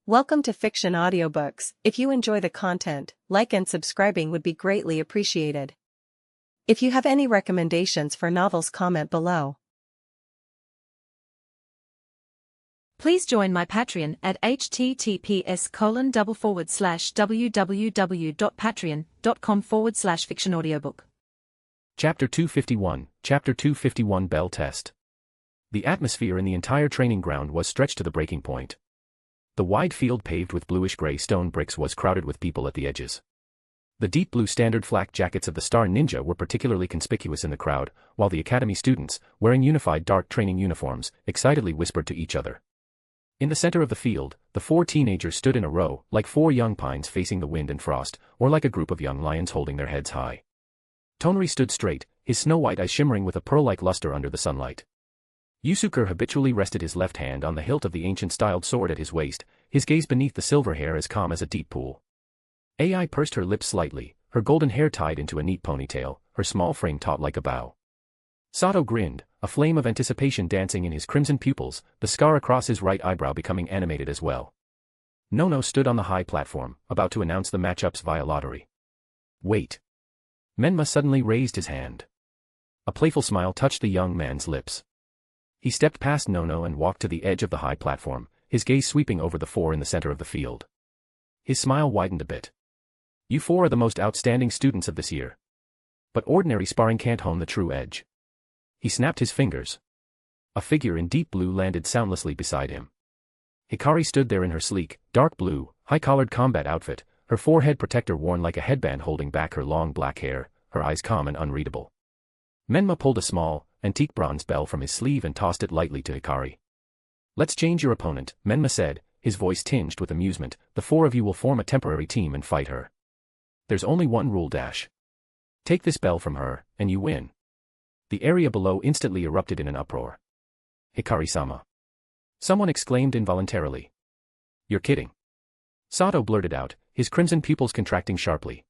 Welcome to Fiction Audiobooks. If you enjoy the content, like and subscribing would be greatly appreciated. If you have any recommendations for novels, comment below. Please join my Patreon at https://www.patreon.com/fictionaudiobook. Chapter 251 Bell Test. The atmosphere in the entire training ground was stretched to the breaking point. The wide field paved with bluish-gray stone bricks was crowded with people at the edges. The deep blue standard flak jackets of the Star Ninja were particularly conspicuous in the crowd, while the academy students, wearing unified dark training uniforms, excitedly whispered to each other. In the center of the field, the four teenagers stood in a row, like four young pines facing the wind and frost, or like a group of young lions holding their heads high. Tonri stood straight, his snow-white eyes shimmering with a pearl-like luster under the sunlight. Yusuke habitually rested his left hand on the hilt of the ancient-styled sword at his waist, his gaze beneath the silver hair as calm as a deep pool. Ai pursed her lips slightly, her golden hair tied into a neat ponytail, her small frame taut like a bow. Sato grinned, a flame of anticipation dancing in his crimson pupils, the scar across his right eyebrow becoming animated as well. Nono stood on the high platform, about to announce the matchups via lottery. Wait. Menma suddenly raised his hand. A playful smile touched the young man's lips. He stepped past Nono and walked to the edge of the high platform, his gaze sweeping over the four in the center of the field. His smile widened a bit. You four are the most outstanding students of this year. But ordinary sparring can't hone the true edge. He snapped his fingers. A figure in deep blue landed soundlessly beside him. Hikari stood there in her sleek, dark blue, high-collared combat outfit, her forehead protector worn like a headband holding back her long black hair, her eyes calm and unreadable. Menma pulled a small, antique bronze bell from his sleeve and tossed it lightly to Hikari. Let's change your opponent, Menma said, his voice tinged with amusement. The four of you will form a temporary team and fight her. There's only one rule dash. Take this bell from her, and you win. The area below instantly erupted in an uproar. Hikari-sama. Someone exclaimed involuntarily. You're kidding. Sato blurted out, his crimson pupils contracting sharply.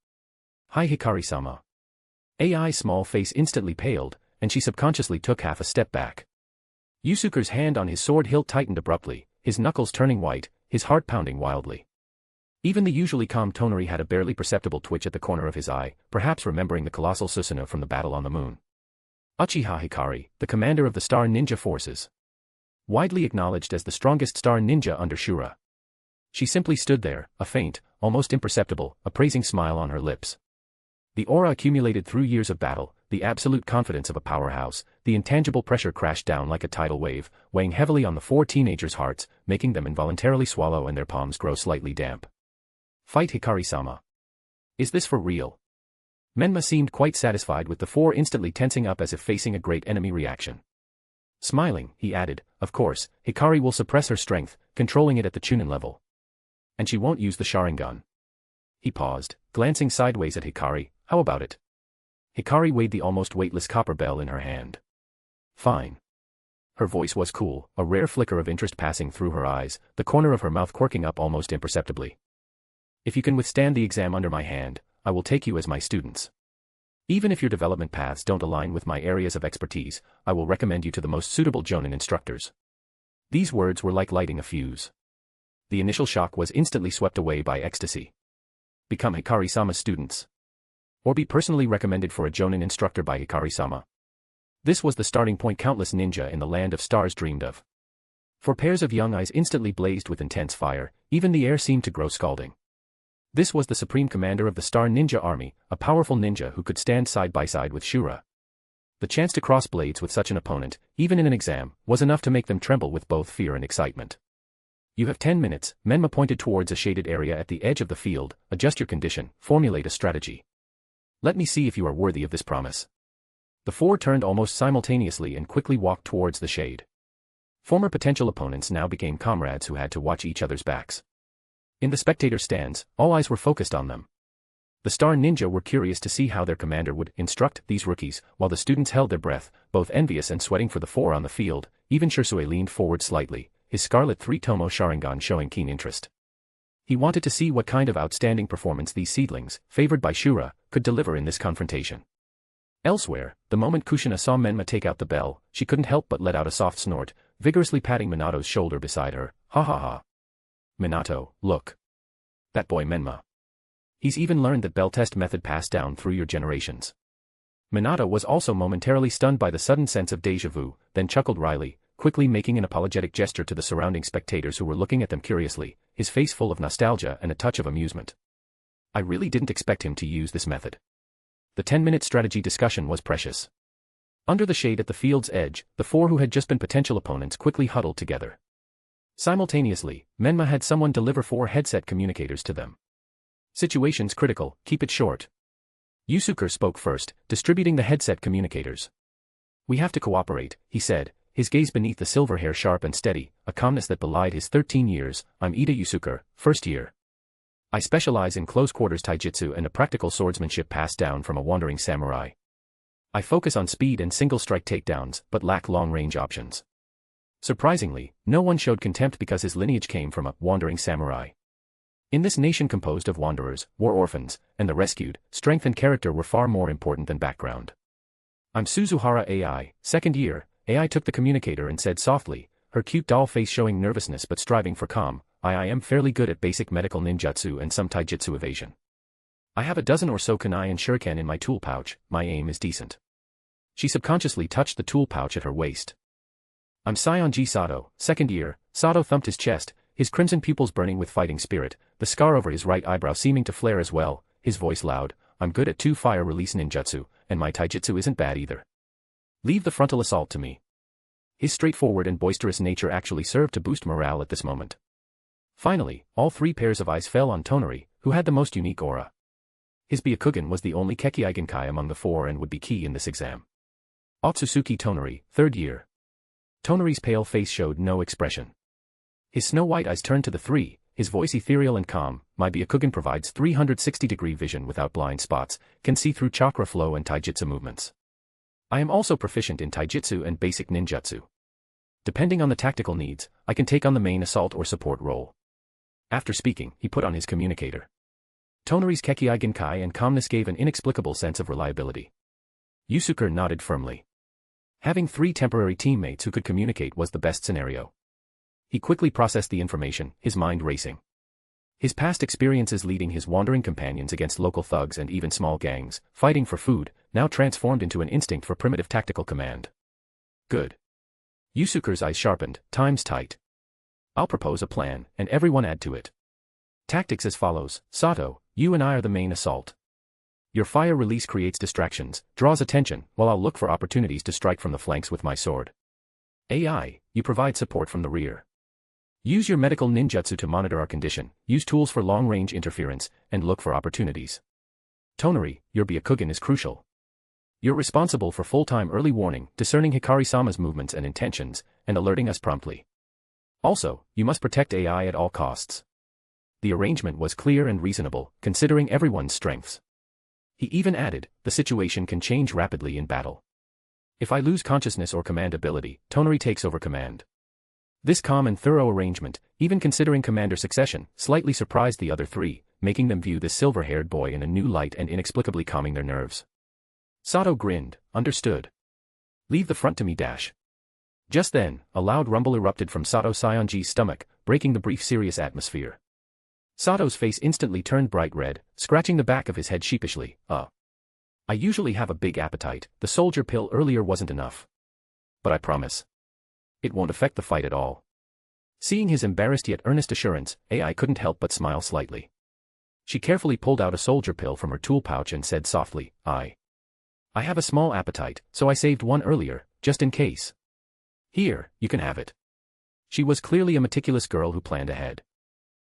Hi Hikari-sama. Ai's small face instantly paled, and she subconsciously took half a step back. Yusuke's hand on his sword hilt tightened abruptly, his knuckles turning white, his heart pounding wildly. Even the usually calm Tonri had a barely perceptible twitch at the corner of his eye, perhaps remembering the colossal Susanoo from the battle on the moon. Uchiha Hikari, the commander of the Star Ninja forces. Widely acknowledged as the strongest Star Ninja under Shura. She simply stood there, a faint, almost imperceptible, appraising smile on her lips. The aura accumulated through years of battle, the absolute confidence of a powerhouse, the intangible pressure crashed down like a tidal wave, weighing heavily on the four teenagers' hearts, making them involuntarily swallow and their palms grow slightly damp. Fight Hikari-sama. Is this for real? Menma seemed quite satisfied with the four instantly tensing up as if facing a great enemy reaction. Smiling, he added, of course, Hikari will suppress her strength, controlling it at the Chunin level. And she won't use the Sharingan. He paused, glancing sideways at Hikari. How about it? Hikari weighed the almost weightless copper bell in her hand. Fine. Her voice was cool, a rare flicker of interest passing through her eyes, the corner of her mouth quirking up almost imperceptibly. If you can withstand the exam under my hand, I will take you as my students. Even if your development paths don't align with my areas of expertise, I will recommend you to the most suitable Jonin instructors. These words were like lighting a fuse. The initial shock was instantly swept away by ecstasy. Become Hikari-sama's students. Or be personally recommended for a Jonin instructor by Hikari-sama. This was the starting point countless ninja in the land of stars dreamed of. For pairs of young eyes instantly blazed with intense fire, even the air seemed to grow scalding. This was the supreme commander of the Star Ninja army, a powerful ninja who could stand side by side with Shura. The chance to cross blades with such an opponent, even in an exam, was enough to make them tremble with both fear and excitement. You have 10 minutes, Menma pointed towards a shaded area at the edge of the field, adjust your condition, formulate a strategy. Let me see if you are worthy of this promise. The four turned almost simultaneously and quickly walked towards the shade. Former potential opponents now became comrades who had to watch each other's backs. In the spectator stands, all eyes were focused on them. The Star Ninja were curious to see how their commander would instruct these rookies, while the students held their breath, both envious and sweating for the four on the field. Even Shisui leaned forward slightly, his scarlet three-tomo Sharingan showing keen interest. He wanted to see what kind of outstanding performance these seedlings, favored by Shura, could deliver in this confrontation. Elsewhere, the moment Kushina saw Menma take out the bell, she couldn't help but let out a soft snort, vigorously patting Minato's shoulder beside her. Ha ha ha. Minato, look. That boy Menma. He's even learned that bell test method passed down through your generations. Minato was also momentarily stunned by the sudden sense of déjà vu, then chuckled wryly, quickly making an apologetic gesture to the surrounding spectators who were looking at them curiously, his face full of nostalgia and a touch of amusement. I really didn't expect him to use this method. The 10-minute strategy discussion was precious. Under the shade at the field's edge, the four who had just been potential opponents quickly huddled together. Simultaneously, Menma had someone deliver 4 headset communicators to them. Situation's critical, keep it short. Yusuke spoke first, distributing the headset communicators. We have to cooperate, he said, his gaze beneath the silver hair sharp and steady, a calmness that belied his 13 years. I'm Ida Yusuke, first year. I specialize in close-quarters taijutsu and a practical swordsmanship passed down from a wandering samurai. I focus on speed and single-strike takedowns, but lack long-range options. Surprisingly, no one showed contempt because his lineage came from a wandering samurai. In this nation composed of wanderers, war orphans, and the rescued, strength and character were far more important than background. I'm Suzuhara AI, second year. AI took the communicator and said softly, her cute doll face showing nervousness but striving for calm, I am fairly good at basic medical ninjutsu and some taijutsu evasion. I have a dozen or so kunai and shuriken in my tool pouch, my aim is decent. She subconsciously touched the tool pouch at her waist. I'm Sionji Sato, second year. Sato thumped his chest, his crimson pupils burning with fighting spirit, the scar over his right eyebrow seeming to flare as well, his voice loud, I'm good at 2 fire release ninjutsu, and my taijutsu isn't bad either. Leave the frontal assault to me. His straightforward and boisterous nature actually served to boost morale at this moment. Finally, all 3 pairs of eyes fell on Tonari, who had the most unique aura. His Byakugan was the only Kekkei Genkai among the 4 and would be key in this exam. Otsutsuki Tonari, third year. Tonari's pale face showed no expression. His snow-white eyes turned to the 3, his voice ethereal and calm, my Byakugan provides 360-degree vision without blind spots, can see through chakra flow and taijutsu movements. I am also proficient in taijutsu and basic ninjutsu. Depending on the tactical needs, I can take on the main assault or support role. After speaking, he put on his communicator. Tonari's Kekkei Genkai and calmness gave an inexplicable sense of reliability. Yusuke nodded firmly. Having 3 temporary teammates who could communicate was the best scenario. He quickly processed the information, his mind racing. His past experiences leading his wandering companions against local thugs and even small gangs, fighting for food, now transformed into an instinct for primitive tactical command. Good. Yusuke's eyes sharpened, time's tight. I'll propose a plan, and everyone add to it. Tactics as follows, Sato, you and I are the main assault. Your fire release creates distractions, draws attention, while I'll look for opportunities to strike from the flanks with my sword. AI, you provide support from the rear. Use your medical ninjutsu to monitor our condition, use tools for long-range interference, and look for opportunities. Tonari, your Byakugan is crucial. You're responsible for full-time early warning, discerning Hikari-sama's movements and intentions, and alerting us promptly. Also, you must protect AI at all costs. The arrangement was clear and reasonable, considering everyone's strengths. He even added, the situation can change rapidly in battle. If I lose consciousness or command ability, Tonari takes over command. This calm and thorough arrangement, even considering commander succession, slightly surprised the other 3, making them view this silver-haired boy in a new light and inexplicably calming their nerves. Sato grinned, understood. Leave the front to me dash. Just then, a loud rumble erupted from Sato Sionji's stomach, breaking the brief serious atmosphere. Sato's face instantly turned bright red, scratching the back of his head sheepishly, I usually have a big appetite, the soldier pill earlier wasn't enough. But I promise. It won't affect the fight at all. Seeing his embarrassed yet earnest assurance, AI couldn't help but smile slightly. She carefully pulled out a soldier pill from her tool pouch and said softly, I have a small appetite, so I saved one earlier, just in case. Here, you can have it. She was clearly a meticulous girl who planned ahead.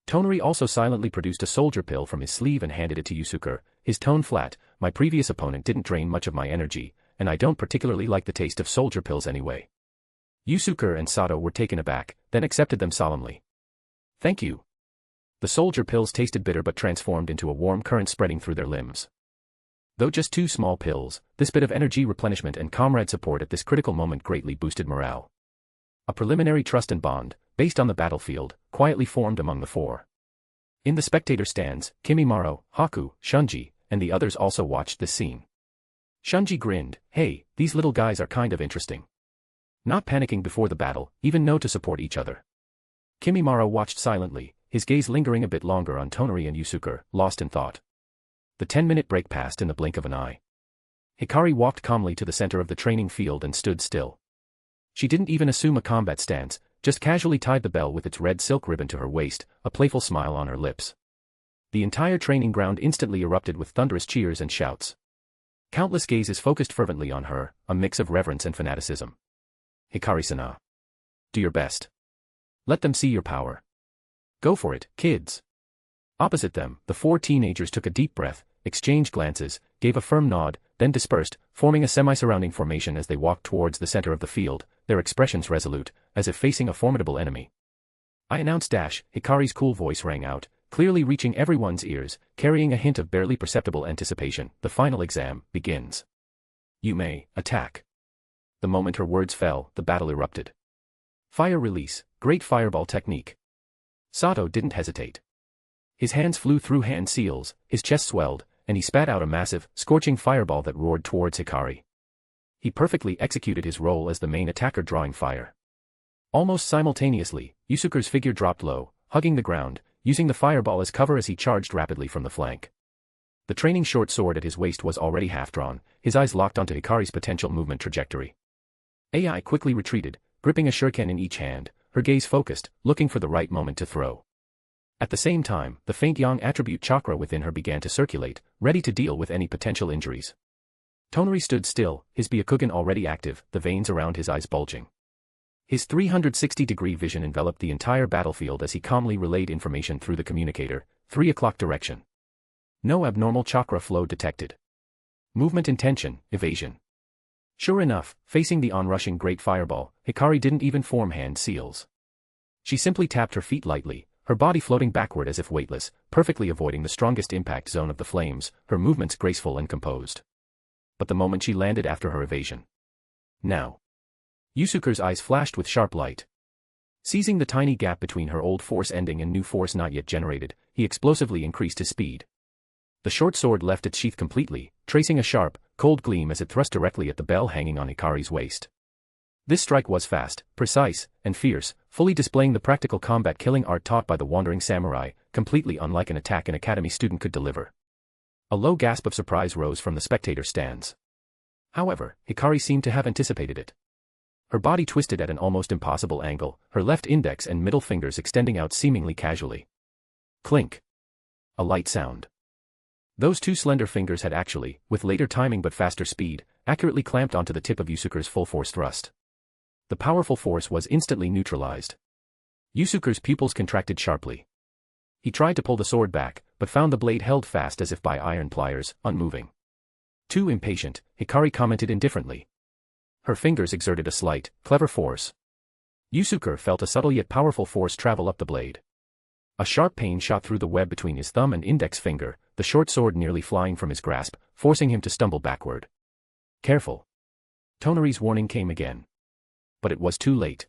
Tonari also silently produced a soldier pill from his sleeve and handed it to Yusuke, his tone flat, my previous opponent didn't drain much of my energy, and I don't particularly like the taste of soldier pills anyway. Yusuke and Sato were taken aback, then accepted them solemnly. Thank you. The soldier pills tasted bitter but transformed into a warm current spreading through their limbs. Though just 2 small pills, this bit of energy replenishment and comrade support at this critical moment greatly boosted morale. A preliminary trust and bond, based on the battlefield, quietly formed among the 4. In the spectator stands, Kimimaro, Haku, Shunji, and the others also watched this scene. Shunji grinned, hey, these little guys are kind of interesting. Not panicking before the battle, even know to support each other. Kimimaro watched silently, his gaze lingering a bit longer on Tonari and Yusuke, lost in thought. The 10-minute break passed in the blink of an eye. Hikari walked calmly to the center of the training field and stood still. She didn't even assume a combat stance, just casually tied the bell with its red silk ribbon to her waist, a playful smile on her lips. The entire training ground instantly erupted with thunderous cheers and shouts. Countless gazes focused fervently on her, a mix of reverence and fanaticism. Hikari-sana. Do your best. Let them see your power. Go for it, kids. Opposite them, the 4 teenagers took a deep breath, exchanged glances, gave a firm nod, then dispersed, forming a semi-surrounding formation as they walked towards the center of the field, their expressions resolute, as if facing a formidable enemy. I announced dash, Hikari's cool voice rang out, clearly reaching everyone's ears, carrying a hint of barely perceptible anticipation. The final exam begins. You may attack. The moment her words fell, the battle erupted. Fire release, great fireball technique. Sato didn't hesitate. His hands flew through hand seals, his chest swelled, and he spat out a massive, scorching fireball that roared towards Hikari. He perfectly executed his role as the main attacker, drawing fire. Almost simultaneously, Yusuke's figure dropped low, hugging the ground, using the fireball as cover as he charged rapidly from the flank. The training short sword at his waist was already half-drawn, his eyes locked onto Hikari's potential movement trajectory. AI quickly retreated, gripping a shuriken in each hand, her gaze focused, looking for the right moment to throw. At the same time, the faint yang attribute chakra within her began to circulate, ready to deal with any potential injuries. Tonari stood still, his Byakugan already active, the veins around his eyes bulging. His 360-degree vision enveloped the entire battlefield as he calmly relayed information through the communicator, 3 o'clock direction. No abnormal chakra flow detected. Movement intention, evasion. Sure enough, facing the onrushing great fireball, Hikari didn't even form hand seals. She simply tapped her feet lightly, her body floating backward as if weightless, perfectly avoiding the strongest impact zone of the flames, her movements graceful and composed. But the moment she landed after her evasion. Now. Yusuke's eyes flashed with sharp light. Seizing the tiny gap between her old force ending and new force not yet generated, he explosively increased his speed. The short sword left its sheath completely, tracing a sharp, cold gleam as it thrust directly at the bell hanging on Hikari's waist. This strike was fast, precise, and fierce, fully displaying the practical combat killing art taught by the wandering samurai, completely unlike an attack an academy student could deliver. A low gasp of surprise rose from the spectator stands. However, Hikari seemed to have anticipated it. Her body twisted at an almost impossible angle, her left index and middle fingers extending out seemingly casually. Clink. A light sound. Those 2 slender fingers had actually, with later timing but faster speed, accurately clamped onto the tip of Yusuke's full-force thrust. The powerful force was instantly neutralized. Yusuke's pupils contracted sharply. He tried to pull the sword back, but found the blade held fast as if by iron pliers, unmoving. Too impatient, Hikari commented indifferently. Her fingers exerted a slight, clever force. Yusuke felt a subtle yet powerful force travel up the blade. A sharp pain shot through the web between his thumb and index finger, the short sword nearly flying from his grasp, forcing him to stumble backward. Careful. Tonari's warning came again. But it was too late.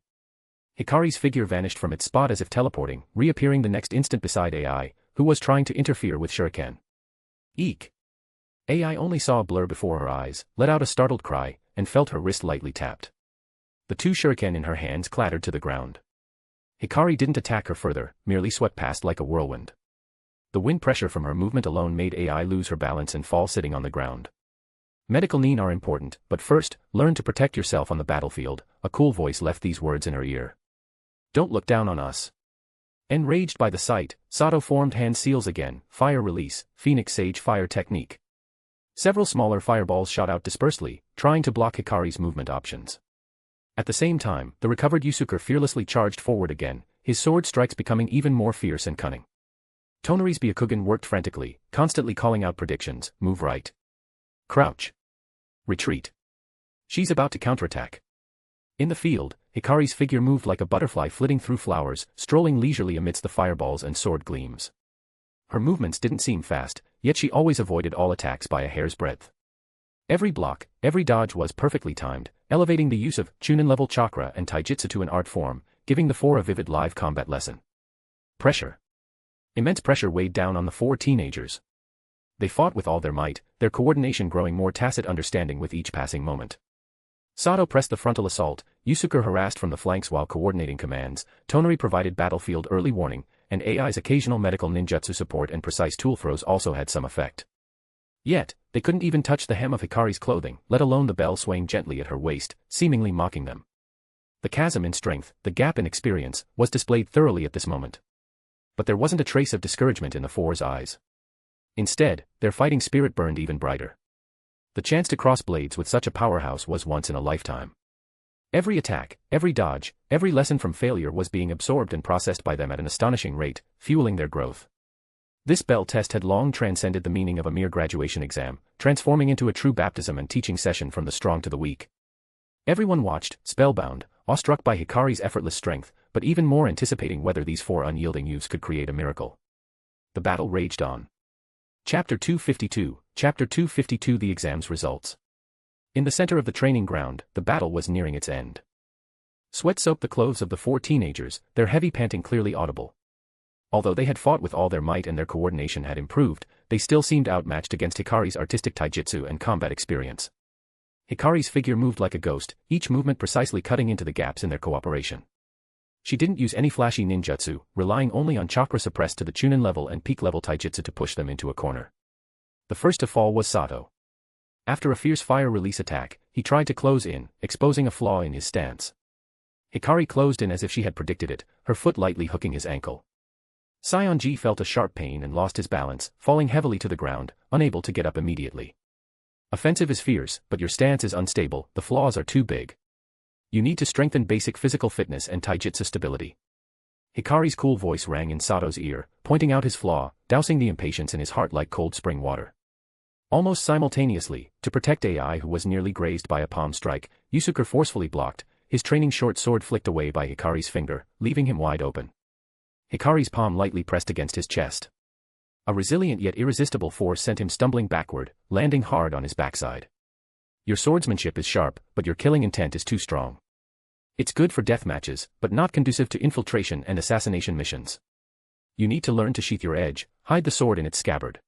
Hikari's figure vanished from its spot as if teleporting, reappearing the next instant beside AI, who was trying to interfere with shuriken. Eek! AI only saw a blur before her eyes, let out a startled cry, and felt her wrist lightly tapped. The 2 shuriken in her hands clattered to the ground. Hikari didn't attack her further, merely swept past like a whirlwind. The wind pressure from her movement alone made AI lose her balance and fall sitting on the ground. Medical needs are important, but first, learn to protect yourself on the battlefield, a cool voice left these words in her ear. Don't look down on us. Enraged by the sight, Sato formed hand seals again, fire release, Phoenix Sage fire technique. Several smaller fireballs shot out dispersely, trying to block Hikari's movement options. At the same time, the recovered Yusuke fearlessly charged forward again, his sword strikes becoming even more fierce and cunning. Tonari's Byakugan worked frantically, constantly calling out predictions, move right. Crouch. Retreat. She's about to counterattack. In the field, Hikari's figure moved like a butterfly flitting through flowers, strolling leisurely amidst the fireballs and sword gleams. Her movements didn't seem fast, yet she always avoided all attacks by a hair's breadth. Every block, every dodge was perfectly timed, elevating the use of Chunin-level chakra and taijutsu to an art form, giving the 4 a vivid live combat lesson. Pressure. Immense pressure weighed down on the 4 teenagers. They fought with all their might, their coordination growing more tacit understanding with each passing moment. Sato pressed the frontal assault, Yusuke harassed from the flanks while coordinating commands, Tonari provided battlefield early warning, and AI's occasional medical ninjutsu support and precise tool throws also had some effect. Yet, they couldn't even touch the hem of Hikari's clothing, let alone the bell swaying gently at her waist, seemingly mocking them. The chasm in strength, the gap in experience, was displayed thoroughly at this moment. But there wasn't a trace of discouragement in the four's eyes. Instead, their fighting spirit burned even brighter. The chance to cross blades with such a powerhouse was once in a lifetime. Every attack, every dodge, every lesson from failure was being absorbed and processed by them at an astonishing rate, fueling their growth. This bell test had long transcended the meaning of a mere graduation exam, transforming into a true baptism and teaching session from the strong to the weak. Everyone watched, spellbound, awestruck by Hikari's effortless strength, but even more anticipating whether these four unyielding youths could create a miracle. The battle raged on. Chapter 252, Chapter 252 The exam's results. In the center of the training ground, the battle was nearing its end. Sweat soaked the clothes of the four teenagers, their heavy panting clearly audible. Although they had fought with all their might and their coordination had improved, they still seemed outmatched against Hikari's artistic taijutsu and combat experience. Hikari's figure moved like a ghost, each movement precisely cutting into the gaps in their cooperation. She didn't use any flashy ninjutsu, relying only on chakra suppressed to the chunin level and peak level taijutsu to push them into a corner. The first to fall was Sato. After a fierce fire release attack, he tried to close in, exposing a flaw in his stance. Hikari closed in as if she had predicted it, her foot lightly hooking his ankle. Sionji felt a sharp pain and lost his balance, falling heavily to the ground, unable to get up immediately. Offensive is fierce, but your stance is unstable, the flaws are too big. You need to strengthen basic physical fitness and taijutsu stability. Hikari's cool voice rang in Sato's ear, pointing out his flaw, dousing the impatience in his heart like cold spring water. Almost simultaneously, to protect AI who was nearly grazed by a palm strike, Yusuke forcefully blocked, his training short sword flicked away by Hikari's finger, leaving him wide open. Hikari's palm lightly pressed against his chest. A resilient yet irresistible force sent him stumbling backward, landing hard on his backside. Your swordsmanship is sharp, but your killing intent is too strong. It's good for death matches, but not conducive to infiltration and assassination missions. You need to learn to sheath your edge, hide the sword in its scabbard.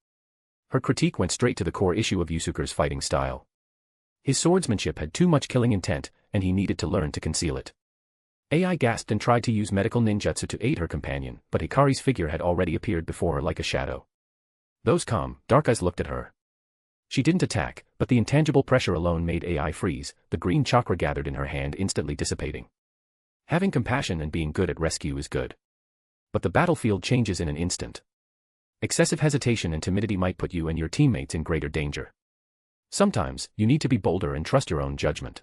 Her critique went straight to the core issue of Yusuke's fighting style. His swordsmanship had too much killing intent, and he needed to learn to conceal it. AI gasped and tried to use medical ninjutsu to aid her companion, but Hikari's figure had already appeared before her like a shadow. Those calm, dark eyes looked at her. She didn't attack, but the intangible pressure alone made AI freeze, the green chakra gathered in her hand instantly dissipating. Having compassion and being good at rescue is good. But the battlefield changes in an instant. Excessive hesitation and timidity might put you and your teammates in greater danger. Sometimes, you need to be bolder and trust your own judgment.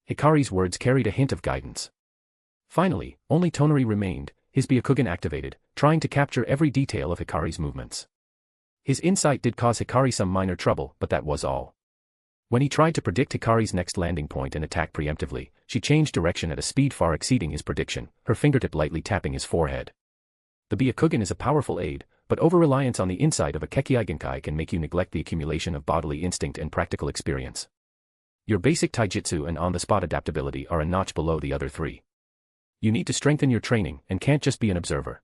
Hikari's words carried a hint of guidance. Finally, only Tonari remained, his Byakugan activated, trying to capture every detail of Hikari's movements. His insight did cause Hikari some minor trouble, but that was all. When he tried to predict Hikari's next landing point and attack preemptively, she changed direction at a speed far exceeding his prediction, her fingertip lightly tapping his forehead. The Byakugan is a powerful aid, but over-reliance on the insight of a Kekkei can make you neglect the accumulation of bodily instinct and practical experience. Your basic taijutsu and on-the-spot adaptability are a notch below the other three. You need to strengthen your training and can't just be an observer.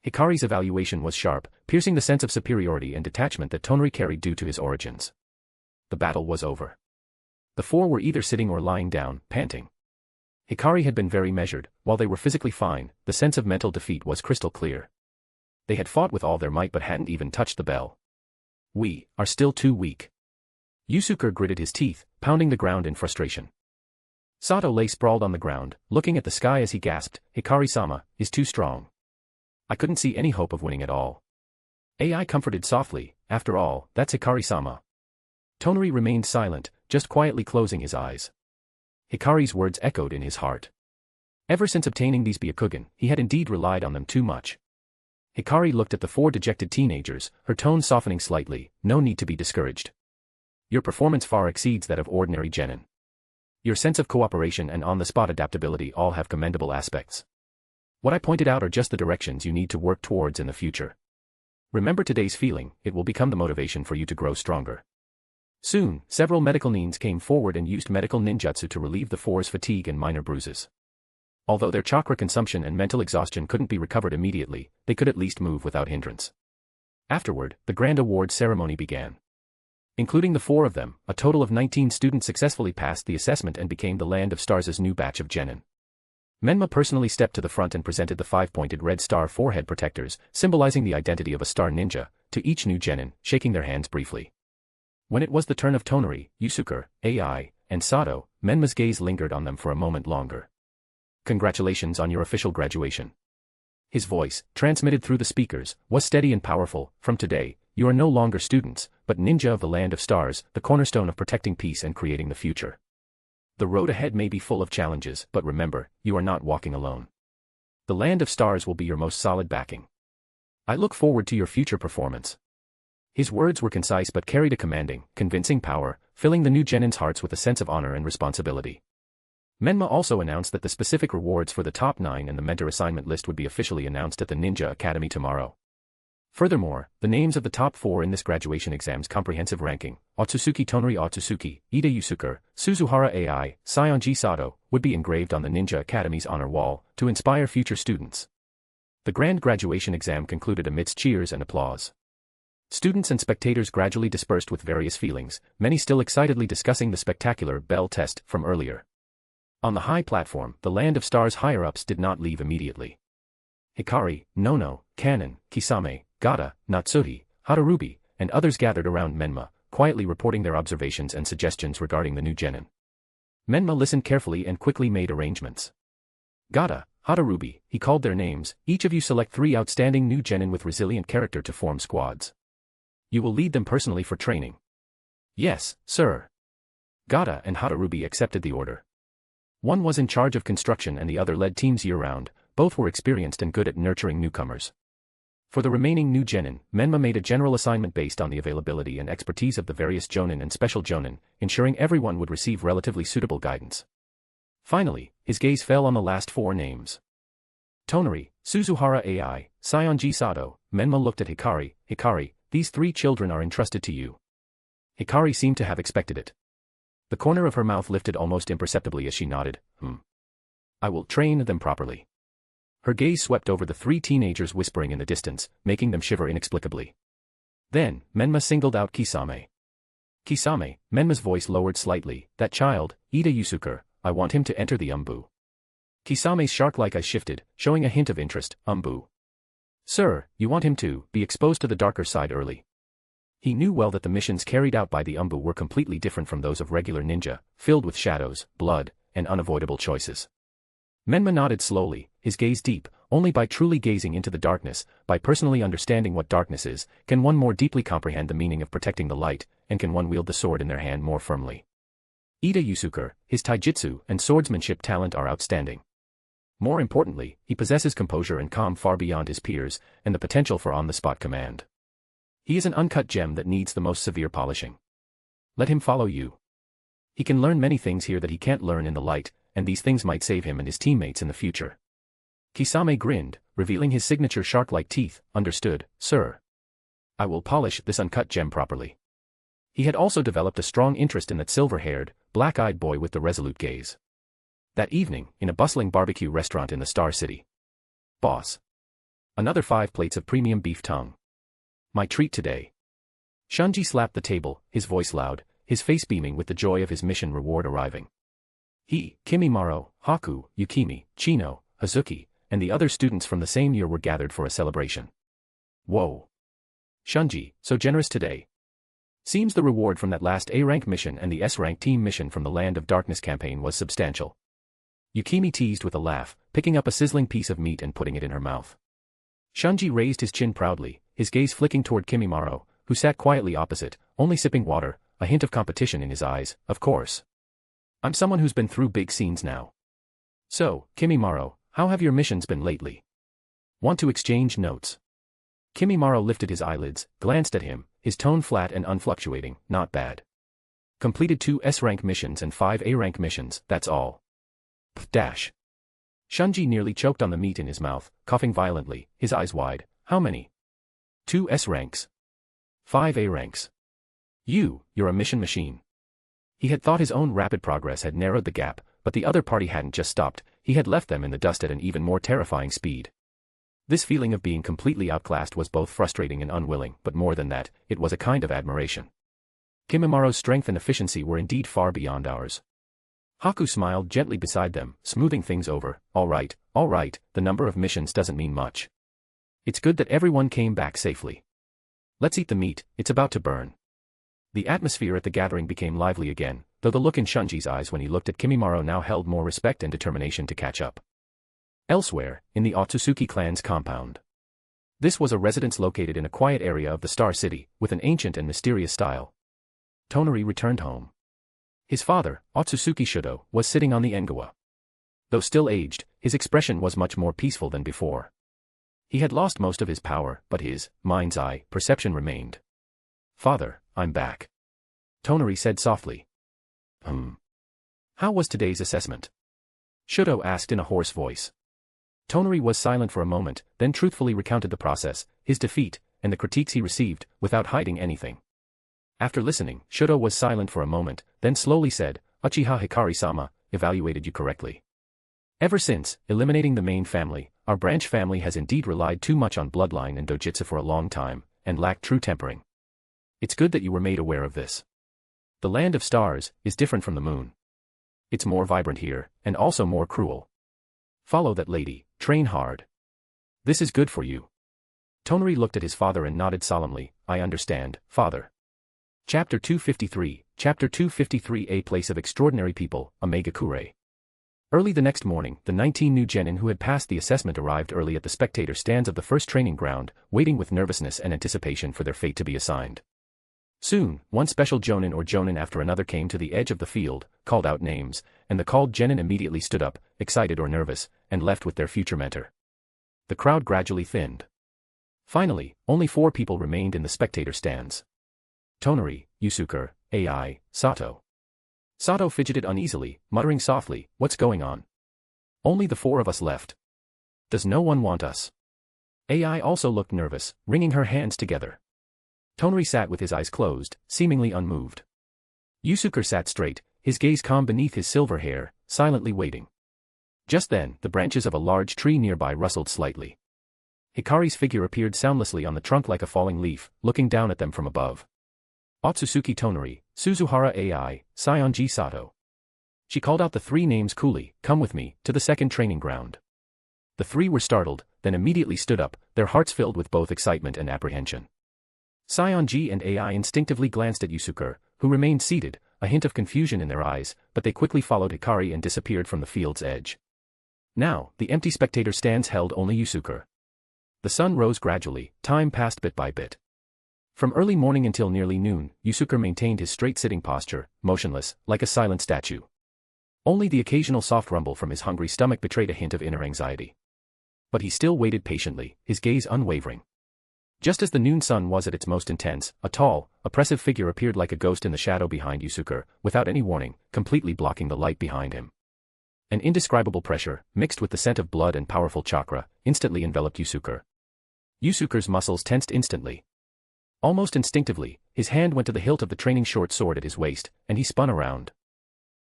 Hikari's evaluation was sharp, piercing the sense of superiority and detachment that Tonari carried due to his origins. The battle was over. The four were either sitting or lying down, panting. Hikari had been very measured, while they were physically fine, the sense of mental defeat was crystal clear. They had fought with all their might but hadn't even touched the bell. We are still too weak. Yusuke gritted his teeth, pounding the ground in frustration. Sato lay sprawled on the ground, looking at the sky as he gasped, Hikari-sama is too strong. I couldn't see any hope of winning at all. AI comforted softly, after all, that's Hikari-sama. Tonari remained silent, just quietly closing his eyes. Hikari's words echoed in his heart. Ever since obtaining these Byakugan, he had indeed relied on them too much. Hikari looked at the four dejected teenagers, her tone softening slightly, no need to be discouraged. Your performance far exceeds that of ordinary genin. Your sense of cooperation and on-the-spot adaptability all have commendable aspects. What I pointed out are just the directions you need to work towards in the future. Remember today's feeling, it will become the motivation for you to grow stronger. Soon, several medical nins came forward and used medical ninjutsu to relieve the four's fatigue and minor bruises. Although their chakra consumption and mental exhaustion couldn't be recovered immediately, they could at least move without hindrance. Afterward, the grand award ceremony began. Including the four of them, a total of 19 students successfully passed the assessment and became the Land of Stars' new batch of genin. Menma personally stepped to the front and presented the 5-pointed red star forehead protectors, symbolizing the identity of a star ninja, to each new genin, shaking their hands briefly. When it was the turn of Tonari, Yusuke, AI, and Sato, Menma's gaze lingered on them for a moment longer. Congratulations on your official graduation. His voice, transmitted through the speakers, was steady and powerful. From today, you are no longer students, but ninja of the Land of Stars, the cornerstone of protecting peace and creating the future. The road ahead may be full of challenges, but remember, you are not walking alone. The Land of Stars will be your most solid backing. I look forward to your future performance. His words were concise but carried a commanding, convincing power, filling the new genin's hearts with a sense of honor and responsibility. Menma also announced that the specific rewards for the top 9 and the mentor assignment list would be officially announced at the Ninja Academy tomorrow. Furthermore, the names of the top 4 in this graduation exam's comprehensive ranking, Otsutsuki Tonari Otsutsuki, Ida Yusuke, Suzuhara AI, Sionji Sato, would be engraved on the Ninja Academy's honor wall, to inspire future students. The grand graduation exam concluded amidst cheers and applause. Students and spectators gradually dispersed with various feelings, many still excitedly discussing the spectacular bell test from earlier. On the high platform, the Land of Stars higher-ups did not leave immediately. Hikari, Nono, Kanon, Kisame, Gata, Natsuhi, Hararubi, and others gathered around Menma, quietly reporting their observations and suggestions regarding the new genin. Menma listened carefully and quickly made arrangements. Gata, Hararubi, he called their names, each of you select 3 outstanding new genin with resilient character to form squads. You will lead them personally for training. Yes, sir. Gata and Hararubi accepted the order. One was in charge of construction and the other led teams year-round. Both were experienced and good at nurturing newcomers. For the remaining new genin, Menma made a general assignment based on the availability and expertise of the various jonin and special jonin, ensuring everyone would receive relatively suitable guidance. Finally, his gaze fell on the last 4 names. Tonari, Suzuhara AI, Sionji Sato. Menma looked at Hikari. Hikari, these 3 children are entrusted to you. Hikari seemed to have expected it. The corner of her mouth lifted almost imperceptibly as she nodded. I will train them properly. Her gaze swept over the 3 teenagers whispering in the distance, making them shiver inexplicably. Then, Menma singled out Kisame. Kisame, Menma's voice lowered slightly, that child, Ida Yusuke, I want him to enter the ANBU. Kisame's shark-like eyes shifted, showing a hint of interest. ANBU. Sir, you want him to be exposed to the darker side early. He knew well that the missions carried out by the ANBU were completely different from those of regular ninja, filled with shadows, blood, and unavoidable choices. Menma nodded slowly, his gaze deep. Only by truly gazing into the darkness, by personally understanding what darkness is, can one more deeply comprehend the meaning of protecting the light, and can one wield the sword in their hand more firmly. Ida Yusuke, his taijutsu and swordsmanship talent are outstanding. More importantly, he possesses composure and calm far beyond his peers, and the potential for on-the-spot command. He is an uncut gem that needs the most severe polishing. Let him follow you. He can learn many things here that he can't learn in the light, and these things might save him and his teammates in the future. Kisame grinned, revealing his signature shark-like teeth. Understood, sir. I will polish this uncut gem properly. He had also developed a strong interest in that silver-haired, black-eyed boy with the resolute gaze. That evening, in a bustling barbecue restaurant in the Star City. Boss. Another 5 plates of premium beef tongue. My treat today. Shunji slapped the table, his voice loud, his face beaming with the joy of his mission reward arriving. He, Kimimaro, Haku, Yukimi, Chino, Hazuki, and the other students from the same year were gathered for a celebration. Whoa. Shunji, so generous today. Seems the reward from that last A-rank mission and the S-rank team mission from the Land of Darkness campaign was substantial. Yukimi teased with a laugh, picking up a sizzling piece of meat and putting it in her mouth. Shunji raised his chin proudly, his gaze flicking toward Kimimaro, who sat quietly opposite, only sipping water, a hint of competition in his eyes. Of course. I'm someone who's been through big scenes now. So, Kimimaro, how have your missions been lately? Want to exchange notes? Kimimaro lifted his eyelids, glanced at him, his tone flat and unfluctuating. Not bad. Completed 2 S-rank missions and 5 A-rank missions, that's all. Dash. Shunji nearly choked on the meat in his mouth, coughing violently, his eyes wide. How many? 2 S-ranks. 5 A-ranks. You're a mission machine. He had thought his own rapid progress had narrowed the gap, but the other party hadn't just stopped, he had left them in the dust at an even more terrifying speed. This feeling of being completely outclassed was both frustrating and unwilling, but more than that, it was a kind of admiration. Kimimaro's strength and efficiency were indeed far beyond ours. Haku smiled gently beside them, smoothing things over. All right, the number of missions doesn't mean much. It's good that everyone came back safely. Let's eat the meat, it's about to burn. The atmosphere at the gathering became lively again, though the look in Shunji's eyes when he looked at Kimimaro now held more respect and determination to catch up. Elsewhere, in the Otsutsuki clan's compound. This was a residence located in a quiet area of the Star City, with an ancient and mysterious style. Tonari returned home. His father, Otsutsuki Shudo, was sitting on the engawa. Though still aged, his expression was much more peaceful than before. He had lost most of his power, but his mind's eye perception remained. "Father, I'm back," Tonari said softly. How was today's assessment?" Shudo asked in a hoarse voice. Tonari was silent for a moment, then truthfully recounted the process, his defeat, and the critiques he received, without hiding anything. After listening, Shudo was silent for a moment, then slowly said, "Uchiha Hikari-sama evaluated you correctly. Ever since eliminating the main family, our branch family has indeed relied too much on bloodline and dojutsu for a long time, and lacked true tempering. It's good that you were made aware of this. The land of stars is different from the moon. It's more vibrant here, and also more cruel. Follow that lady, train hard. This is good for you." Tonari looked at his father and nodded solemnly. "I understand, father." Chapter 253, Chapter 253. A place of extraordinary people, Mangekyo. Early the next morning, the 19 new genin who had passed the assessment arrived early at the spectator stands of the first training ground, waiting with nervousness and anticipation for their fate to be assigned. Soon, one special jonin or jonin after another came to the edge of the field, called out names, and the called genin immediately stood up, excited or nervous, and left with their future mentor. The crowd gradually thinned. Finally, only 4 people remained in the spectator stands. Tonari, Yusuke, Ai, Sato. Sato fidgeted uneasily, muttering softly, "What's going on? Only the 4 of us left. Does no one want us?" Ai also looked nervous, wringing her hands together. Tonari sat with his eyes closed, seemingly unmoved. Yusuke sat straight, his gaze calm beneath his silver hair, silently waiting. Just then, the branches of a large tree nearby rustled slightly. Hikari's figure appeared soundlessly on the trunk like a falling leaf, looking down at them from above. Otsutsuki Tonari, Suzuhara Ai, Sionji Sato. She called out the 3 names coolly, "Come with me, to the second training ground." The 3 were startled, then immediately stood up, their hearts filled with both excitement and apprehension. Sionji and Ai instinctively glanced at Yusuke, who remained seated, a hint of confusion in their eyes, but they quickly followed Hikari and disappeared from the field's edge. Now, the empty spectator stands held only Yusuke. The sun rose gradually, time passed bit by bit. From early morning until nearly noon, Yusuke maintained his straight sitting posture, motionless, like a silent statue. Only the occasional soft rumble from his hungry stomach betrayed a hint of inner anxiety. But he still waited patiently, his gaze unwavering. Just as the noon sun was at its most intense, a tall, oppressive figure appeared like a ghost in the shadow behind Yusuke, without any warning, completely blocking the light behind him. An indescribable pressure, mixed with the scent of blood and powerful chakra, instantly enveloped Yusuke. Yusuke's muscles tensed instantly. Almost instinctively, his hand went to the hilt of the training short sword at his waist, and he spun around.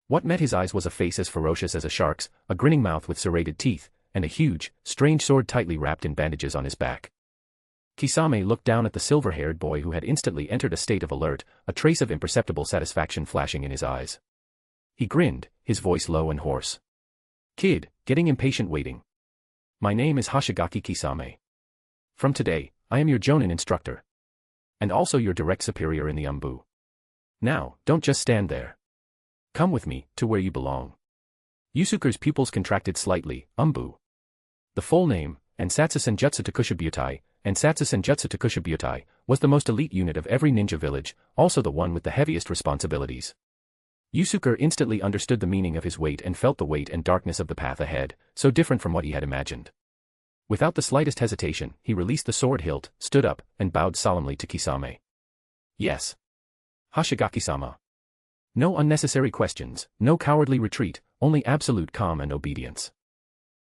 What met his eyes was a face as ferocious as a shark's, a grinning mouth with serrated teeth, and a huge, strange sword tightly wrapped in bandages on his back. Kisame looked down at the silver-haired boy who had instantly entered a state of alert, a trace of imperceptible satisfaction flashing in his eyes. He grinned, his voice low and hoarse. "Kid, getting impatient waiting. My name is Hoshigaki Kisame. From today, I am your jonin instructor. And also your direct superior in the ANBU. Now, don't just stand there. Come with me, to where you belong." Yusuke's pupils contracted slightly. ANBU. The full name, Ansatsu Senjutsu Takushibutai, Ansatsu Senjutsu Takushibutai, was the most elite unit of every ninja village, also the one with the heaviest responsibilities. Yusuke instantly understood the meaning of his weight and felt the weight and darkness of the path ahead, so different from what he had imagined. Without the slightest hesitation, he released the sword hilt, stood up, and bowed solemnly to Kisame. "Yes. Hoshigaki-sama. No unnecessary questions, no cowardly retreat, only absolute calm and obedience."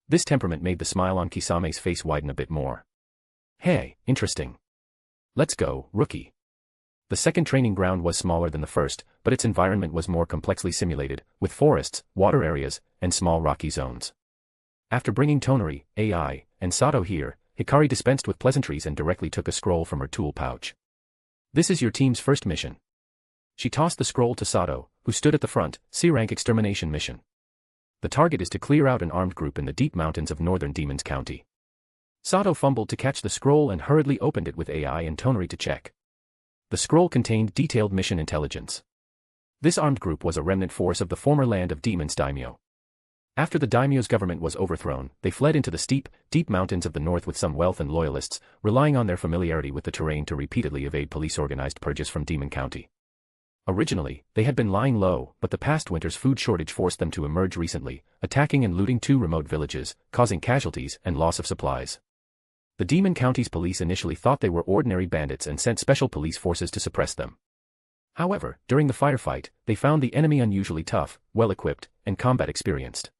This temperament made the smile on Kisame's face widen a bit more. "Hey, interesting. Let's go, rookie." The second training ground was smaller than the first, but its environment was more complexly simulated, with forests, water areas, and small rocky zones. After bringing Tonari, Ai, and Sato here, Hikari dispensed with pleasantries and directly took a scroll from her tool pouch. "This is your team's first mission." She tossed the scroll to Sato, who stood at the front. C-rank extermination mission. The target is to clear out an armed group in the deep mountains of northern Demons County. Sato fumbled to catch the scroll and hurriedly opened it with AI and Tonari to check. The scroll contained detailed mission intelligence. This armed group was a remnant force of the former land of Demons Daimyo. After the daimyo's government was overthrown, they fled into the steep, deep mountains of the north with some wealth and loyalists, relying on their familiarity with the terrain to repeatedly evade police-organized purges from Demon County. Originally, they had been lying low, but the past winter's food shortage forced them to emerge recently, attacking and looting 2 remote villages, causing casualties and loss of supplies. The Demon County's police initially thought they were ordinary bandits and sent special police forces to suppress them. However, during the firefight, they found the enemy unusually tough, well-equipped, and combat experienced.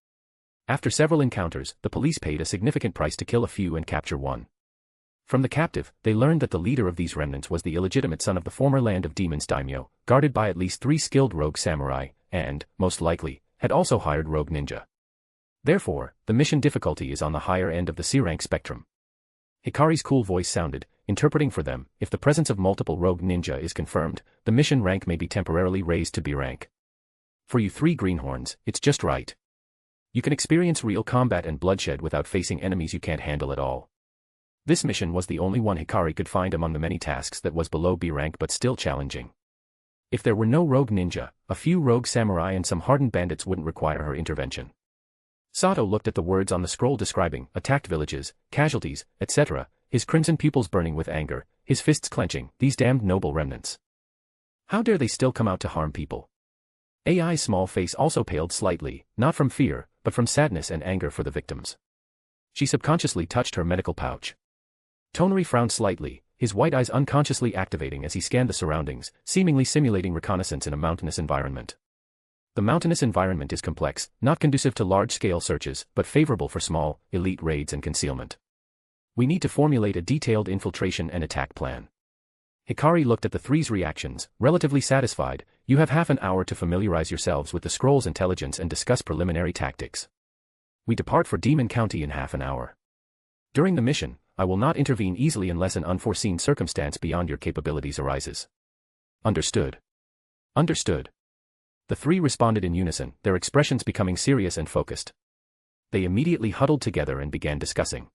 After several encounters, the police paid a significant price to kill a few and capture one. From the captive, they learned that the leader of these remnants was the illegitimate son of the former land of Demons Daimyo, guarded by at least 3 skilled rogue samurai, and, most likely, had also hired rogue ninja. Therefore, the mission difficulty is on the higher end of the C-rank spectrum. Hikari's cool voice sounded, interpreting for them. If the presence of multiple rogue ninja is confirmed, the mission rank may be temporarily raised to B rank. For you 3 greenhorns, it's just right. You can experience real combat and bloodshed without facing enemies you can't handle at all. This mission was the only one Hikari could find among the many tasks that was below B rank but still challenging. If there were no rogue ninja, a few rogue samurai and some hardened bandits wouldn't require her intervention. Sato looked at the words on the scroll describing attacked villages, casualties, etc., his crimson pupils burning with anger, his fists clenching. These damned noble remnants. How dare they still come out to harm people? AI's small face also paled slightly, not from fear, but from sadness and anger for the victims. She subconsciously touched her medical pouch. Tonari frowned slightly, his white eyes unconsciously activating as he scanned the surroundings, seemingly simulating reconnaissance in a mountainous environment. The mountainous environment is complex, not conducive to large-scale searches, but favorable for small, elite raids and concealment. We need to formulate a detailed infiltration and attack plan. Hikari looked at the 3's reactions, relatively satisfied. You have half an hour to familiarize yourselves with the scroll's intelligence and discuss preliminary tactics. We depart for Demon County in half an hour. During the mission, I will not intervene easily unless an unforeseen circumstance beyond your capabilities arises. Understood. Understood. The 3 responded in unison, their expressions becoming serious and focused. They immediately huddled together and began discussing.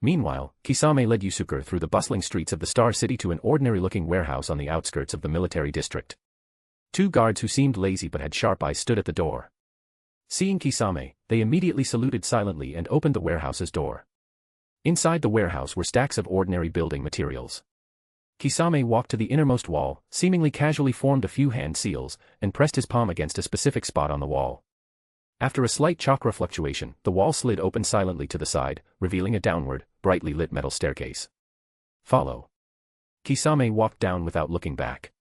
Meanwhile, Kisame led Yusuke through the bustling streets of the Star City to an ordinary-looking warehouse on the outskirts of the military district. 2 guards who seemed lazy but had sharp eyes stood at the door. Seeing Kisame, they immediately saluted silently and opened the warehouse's door. Inside the warehouse were stacks of ordinary building materials. Kisame walked to the innermost wall, seemingly casually formed a few hand seals, and pressed his palm against a specific spot on the wall. After a slight chakra fluctuation, the wall slid open silently to the side, revealing a downward, brightly lit metal staircase. Follow. Kisame walked down without looking back.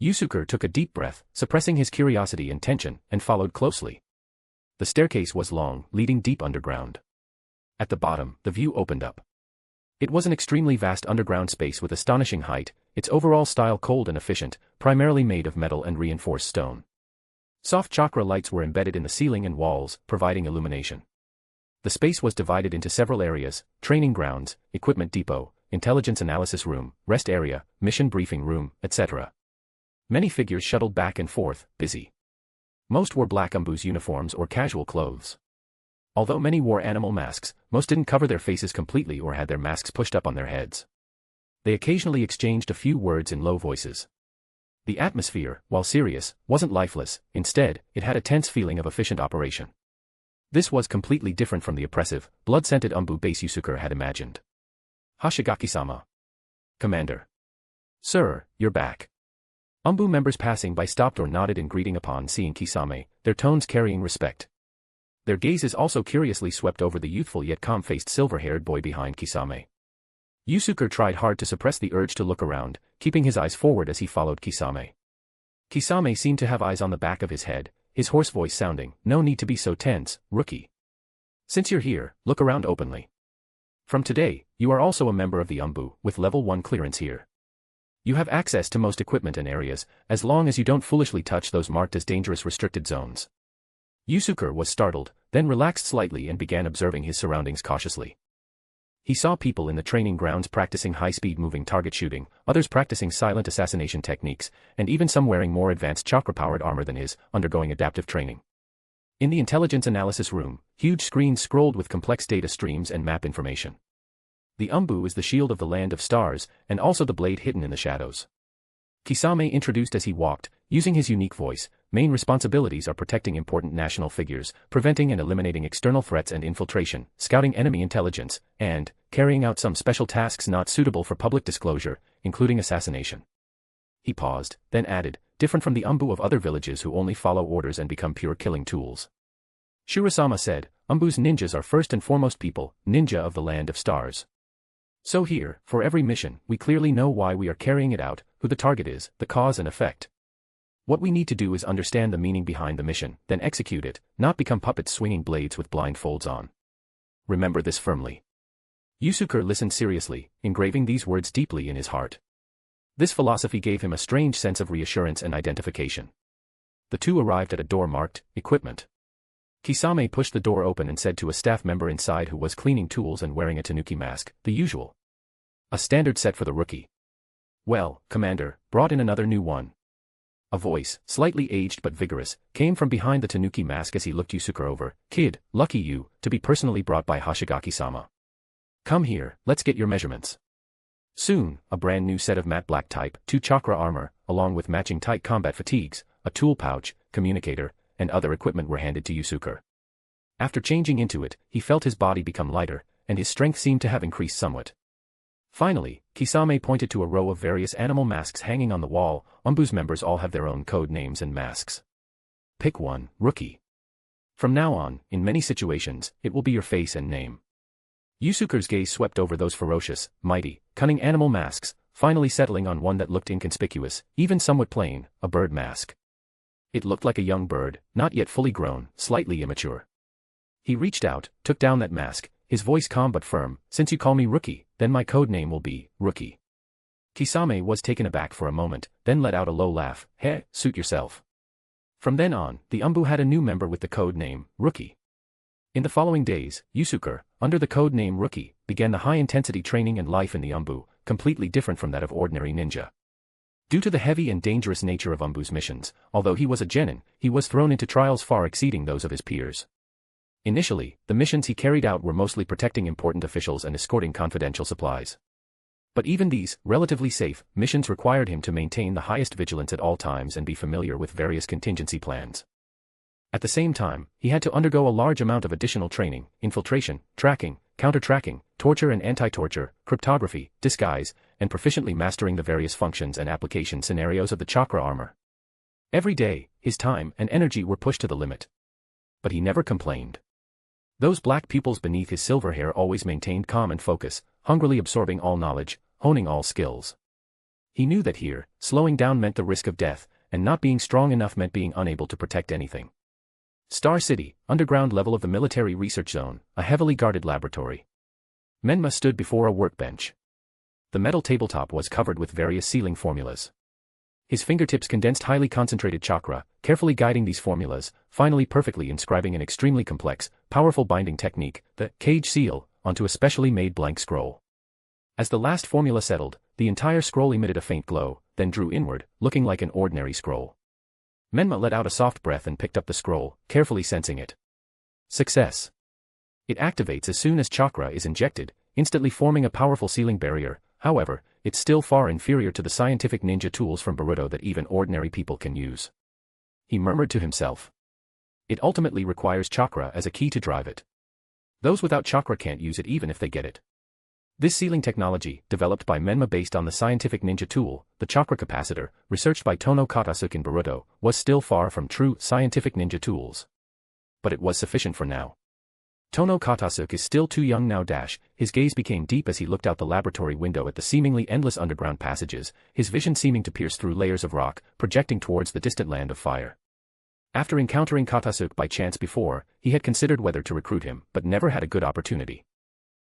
Yusuke took a deep breath, suppressing his curiosity and tension, and followed closely. The staircase was long, leading deep underground. At the bottom, the view opened up. It was an extremely vast underground space with astonishing height, its overall style cold and efficient, primarily made of metal and reinforced stone. Soft chakra lights were embedded in the ceiling and walls, providing illumination. The space was divided into several areas: training grounds, equipment depot, intelligence analysis room, rest area, mission briefing room, etc. Many figures shuttled back and forth, busy. Most wore black ANBU's uniforms or casual clothes. Although many wore animal masks, most didn't cover their faces completely or had their masks pushed up on their heads. They occasionally exchanged a few words in low voices. The atmosphere, while serious, wasn't lifeless. Instead, it had a tense feeling of efficient operation. This was completely different from the oppressive, blood-scented ANBU base Yusuke had imagined. Hashigaki-sama. Commander. Sir, you're back. ANBU members passing by stopped or nodded in greeting upon seeing Kisame, their tones carrying respect. Their gazes also curiously swept over the youthful yet calm-faced silver-haired boy behind Kisame. Yusuke tried hard to suppress the urge to look around, keeping his eyes forward as he followed Kisame. Kisame seemed to have eyes on the back of his head, his hoarse voice sounding, "No need to be so tense, rookie. Since you're here, look around openly. From today, you are also a member of the ANBU, with level 1 clearance here. You have access to most equipment and areas, as long as you don't foolishly touch those marked as dangerous restricted zones." Yusuke was startled, then relaxed slightly and began observing his surroundings cautiously. He saw people in the training grounds practicing high-speed moving target shooting, others practicing silent assassination techniques, and even some wearing more advanced chakra-powered armor than his, undergoing adaptive training. In the intelligence analysis room, huge screens scrolled with complex data streams and map information. The ANBU is the shield of the land of stars, and also the blade hidden in the shadows. Kisame introduced as he walked, using his unique voice. Main responsibilities are protecting important national figures, preventing and eliminating external threats and infiltration, scouting enemy intelligence, and carrying out some special tasks not suitable for public disclosure, including assassination. He paused, then added, different from the ANBU of other villages who only follow orders and become pure killing tools. Shirasama said, ANBU's ninjas are first and foremost people, ninja of the land of stars. So here, for every mission, we clearly know why we are carrying it out, who the target is, the cause and effect. What we need to do is understand the meaning behind the mission, then execute it, not become puppets swinging blades with blindfolds on. Remember this firmly. Yusuke listened seriously, engraving these words deeply in his heart. This philosophy gave him a strange sense of reassurance and identification. The two arrived at a door marked, Equipment. Kisame pushed the door open and said to a staff member inside who was cleaning tools and wearing a tanuki mask, the usual. A standard set for the rookie. Well, Commander, brought in another new one. A voice, slightly aged but vigorous, came from behind the tanuki mask as he looked Yusuke over. Kid, lucky you, to be personally brought by Hoshigaki-sama. Come here, let's get your measurements. Soon, a brand new set of matte black type 2 chakra armor, along with matching tight combat fatigues, a tool pouch, communicator, and other equipment were handed to Yusuke. After changing into it, he felt his body become lighter, and his strength seemed to have increased somewhat. Finally, Kisame pointed to a row of various animal masks hanging on the wall. ANBU's members all have their own code names and masks. Pick one, Rookie. From now on, in many situations, it will be your face and name. Yusuke's gaze swept over those ferocious, mighty, cunning animal masks, finally settling on one that looked inconspicuous, even somewhat plain, a bird mask. It looked like a young bird, not yet fully grown, slightly immature. He reached out, took down that mask, his voice calm but firm. Since you call me Rookie, then my code name will be Rookie. Kisame was taken aback for a moment, then let out a low laugh. Heh, suit yourself. From then on, the ANBU had a new member with the code name Rookie. In the following days, Yusuke, under the code name Rookie, began the high-intensity training and life in the ANBU, completely different from that of ordinary ninja. Due to the heavy and dangerous nature of ANBU's missions, although he was a genin, he was thrown into trials far exceeding those of his peers. Initially, the missions he carried out were mostly protecting important officials and escorting confidential supplies. But even these, relatively safe, missions required him to maintain the highest vigilance at all times and be familiar with various contingency plans. At the same time, he had to undergo a large amount of additional training, infiltration, tracking, counter-tracking, torture and anti-torture, cryptography, disguise, and proficiently mastering the various functions and application scenarios of the chakra armor. Every day, his time and energy were pushed to the limit. But he never complained. Those black pupils beneath his silver hair always maintained calm and focus, hungrily absorbing all knowledge, honing all skills. He knew that here, slowing down meant the risk of death, and not being strong enough meant being unable to protect anything. Star City, underground level of the military research zone, a heavily guarded laboratory. Menma stood before a workbench. The metal tabletop was covered with various sealing formulas. His fingertips condensed highly concentrated chakra, carefully guiding these formulas, finally perfectly inscribing an extremely complex, powerful binding technique, the cage seal, onto a specially made blank scroll. As the last formula settled, the entire scroll emitted a faint glow, then drew inward, looking like an ordinary scroll. Menma let out a soft breath and picked up the scroll, carefully sensing it. Success. It activates as soon as chakra is injected, instantly forming a powerful sealing barrier. However, it's still far inferior to the scientific ninja tools from Boruto that even ordinary people can use. He murmured to himself. It ultimately requires chakra as a key to drive it. Those without chakra can't use it even if they get it. This sealing technology, developed by Menma based on the scientific ninja tool, the chakra capacitor, researched by Tono Katasuke in Boruto, was still far from true scientific ninja tools. But it was sufficient for now. Tono Katasuke is still too young now. His gaze became deep as he looked out the laboratory window at the seemingly endless underground passages, his vision seeming to pierce through layers of rock, projecting towards the distant land of fire. After encountering Katasuke by chance before, he had considered whether to recruit him, but never had a good opportunity.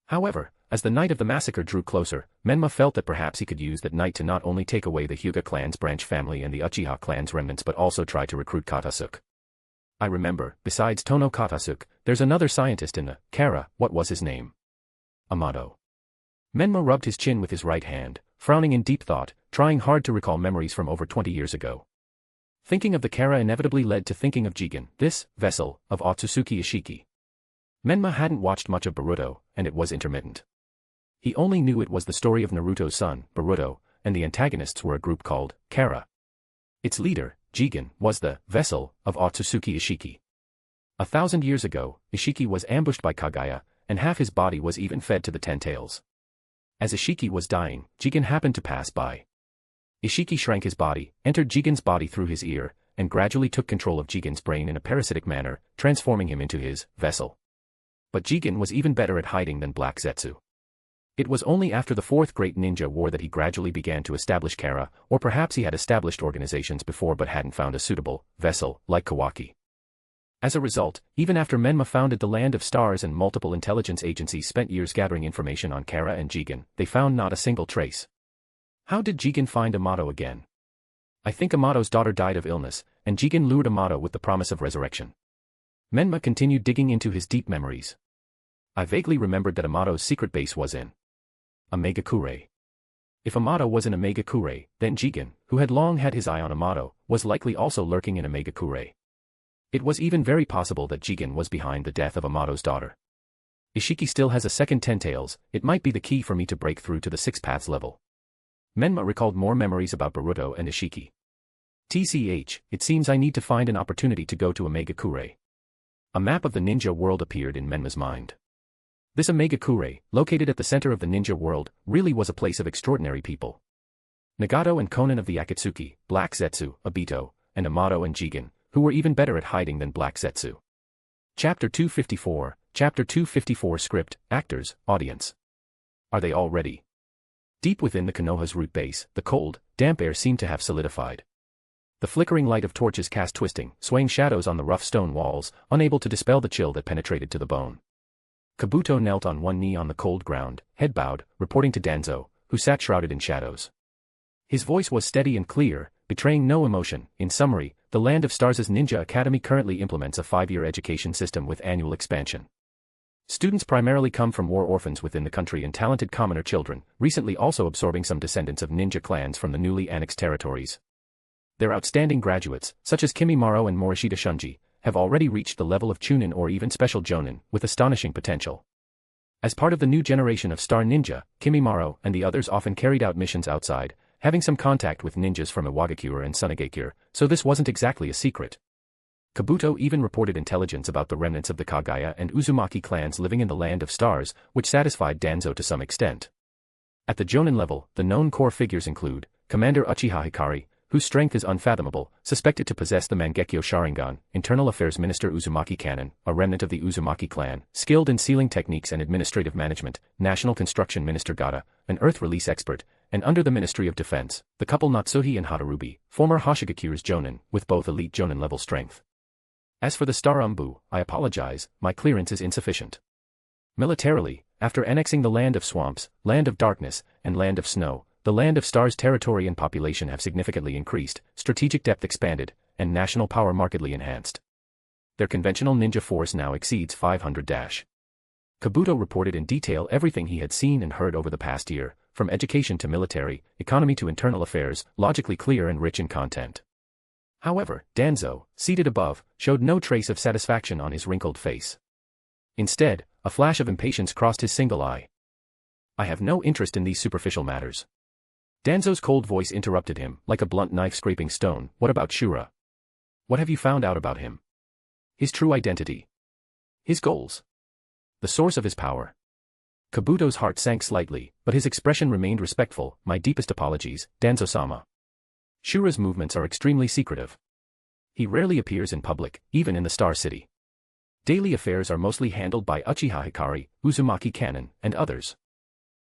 However, as the night of the massacre drew closer, Menma felt that perhaps he could use that night to not only take away the Hyuga clan's branch family and the Uchiha clan's remnants but also try to recruit Katasuke. I remember, besides Tono Katasuke, there's another scientist in the Kara, what was his name? Amato. Menma rubbed his chin with his right hand, frowning in deep thought, trying hard to recall memories from over 20 years ago. Thinking of the Kara inevitably led to thinking of Jigen, this vessel of Otsutsuki Ishiki. Menma hadn't watched much of Boruto, and it was intermittent. He only knew it was the story of Naruto's son, Boruto, and the antagonists were a group called Kara. Its leader, Jigen, was the vessel of Otsutsuki Ishiki. 1,000 years ago, Ishiki was ambushed by Kaguya, and half his body was even fed to the Ten Tails. As Ishiki was dying, Jigen happened to pass by. Ishiki shrank his body, entered Jigen's body through his ear, and gradually took control of Jigen's brain in a parasitic manner, transforming him into his vessel. But Jigen was even better at hiding than Black Zetsu. It was only after the Fourth Great Ninja War that he gradually began to establish Kara, or perhaps he had established organizations before but hadn't found a suitable vessel, like Kawaki. As a result, even after Menma founded the Land of Stars and multiple intelligence agencies spent years gathering information on Kara and Jigen, they found not a single trace. How did Jigen find Amato again? I think Amato's daughter died of illness, and Jigen lured Amato with the promise of resurrection. Menma continued digging into his deep memories. I vaguely remembered that Amato's secret base was in Megakure. If Amato was in Megakure, then Jigen, who had long had his eye on Amato, was likely also lurking in Megakure. It was even very possible that Jigen was behind the death of Amato's daughter. Ishiki still has a second Ten Tails, it might be the key for me to break through to the Six Paths level. Menma recalled more memories about Boruto and Ishiki. TCH, it seems I need to find an opportunity to go to Megakure. A map of the ninja world appeared in Menma's mind. This Megakure, located at the center of the ninja world, really was a place of extraordinary people. Nagato and Konan of the Akatsuki, Black Zetsu, Obito, and Amato and Jigen, who were even better at hiding than Black Zetsu. Chapter 254, Chapter 254 Script, Actors, Audience. Are they all ready? Deep within the Konoha's root base, the cold, damp air seemed to have solidified. The flickering light of torches cast twisting, swaying shadows on the rough stone walls, unable to dispel the chill that penetrated to the bone. Kabuto knelt on one knee on the cold ground, head bowed, reporting to Danzo, who sat shrouded in shadows. His voice was steady and clear, betraying no emotion. In summary, the Land of Stars' Ninja Academy currently implements a 5-year education system with annual expansion. Students primarily come from war orphans within the country and talented commoner children, recently also absorbing some descendants of ninja clans from the newly annexed territories. Their outstanding graduates, such as Kimimaro and Morishita Shunji, have already reached the level of Chunin or even Special Jonin, with astonishing potential. As part of the new generation of Star Ninja, Kimimaro and the others often carried out missions outside, having some contact with ninjas from Iwagakure and Sunagakure, so this wasn't exactly a secret. Kabuto even reported intelligence about the remnants of the Kaguya and Uzumaki clans living in the Land of Stars, which satisfied Danzo to some extent. At the Jonin level, the known core figures include Commander Uchiha Hikari, whose strength is unfathomable, suspected to possess the Mangekyo Sharingan, Internal Affairs Minister Uzumaki Kanon, a remnant of the Uzumaki clan, skilled in sealing techniques and administrative management, National Construction Minister Gata, an Earth Release expert, and under the Ministry of Defense, the couple Natsuhi and Hadarubi, former Hoshigakure's Jonin, with both elite Jonin-level strength. As for the Star ANBU, I apologize, my clearance is insufficient. Militarily, after annexing the Land of Swamps, Land of Darkness, and Land of Snow, the Land of Stars' territory and population have significantly increased, strategic depth expanded, and national power markedly enhanced. Their conventional ninja force now exceeds 500. Kabuto reported in detail everything he had seen and heard over the past year, from education to military, economy to internal affairs, logically clear and rich in content. However, Danzo, seated above, showed no trace of satisfaction on his wrinkled face. Instead, a flash of impatience crossed his single eye. I have no interest in these superficial matters. Danzo's cold voice interrupted him, like a blunt knife scraping stone. What about Shura? What have you found out about him? His true identity? His goals? The source of his power? Kabuto's heart sank slightly, but his expression remained respectful. My deepest apologies, Danzo-sama. Shura's movements are extremely secretive. He rarely appears in public, even in the Star City. Daily affairs are mostly handled by Uchiha Hikari, Uzumaki Kanon, and others.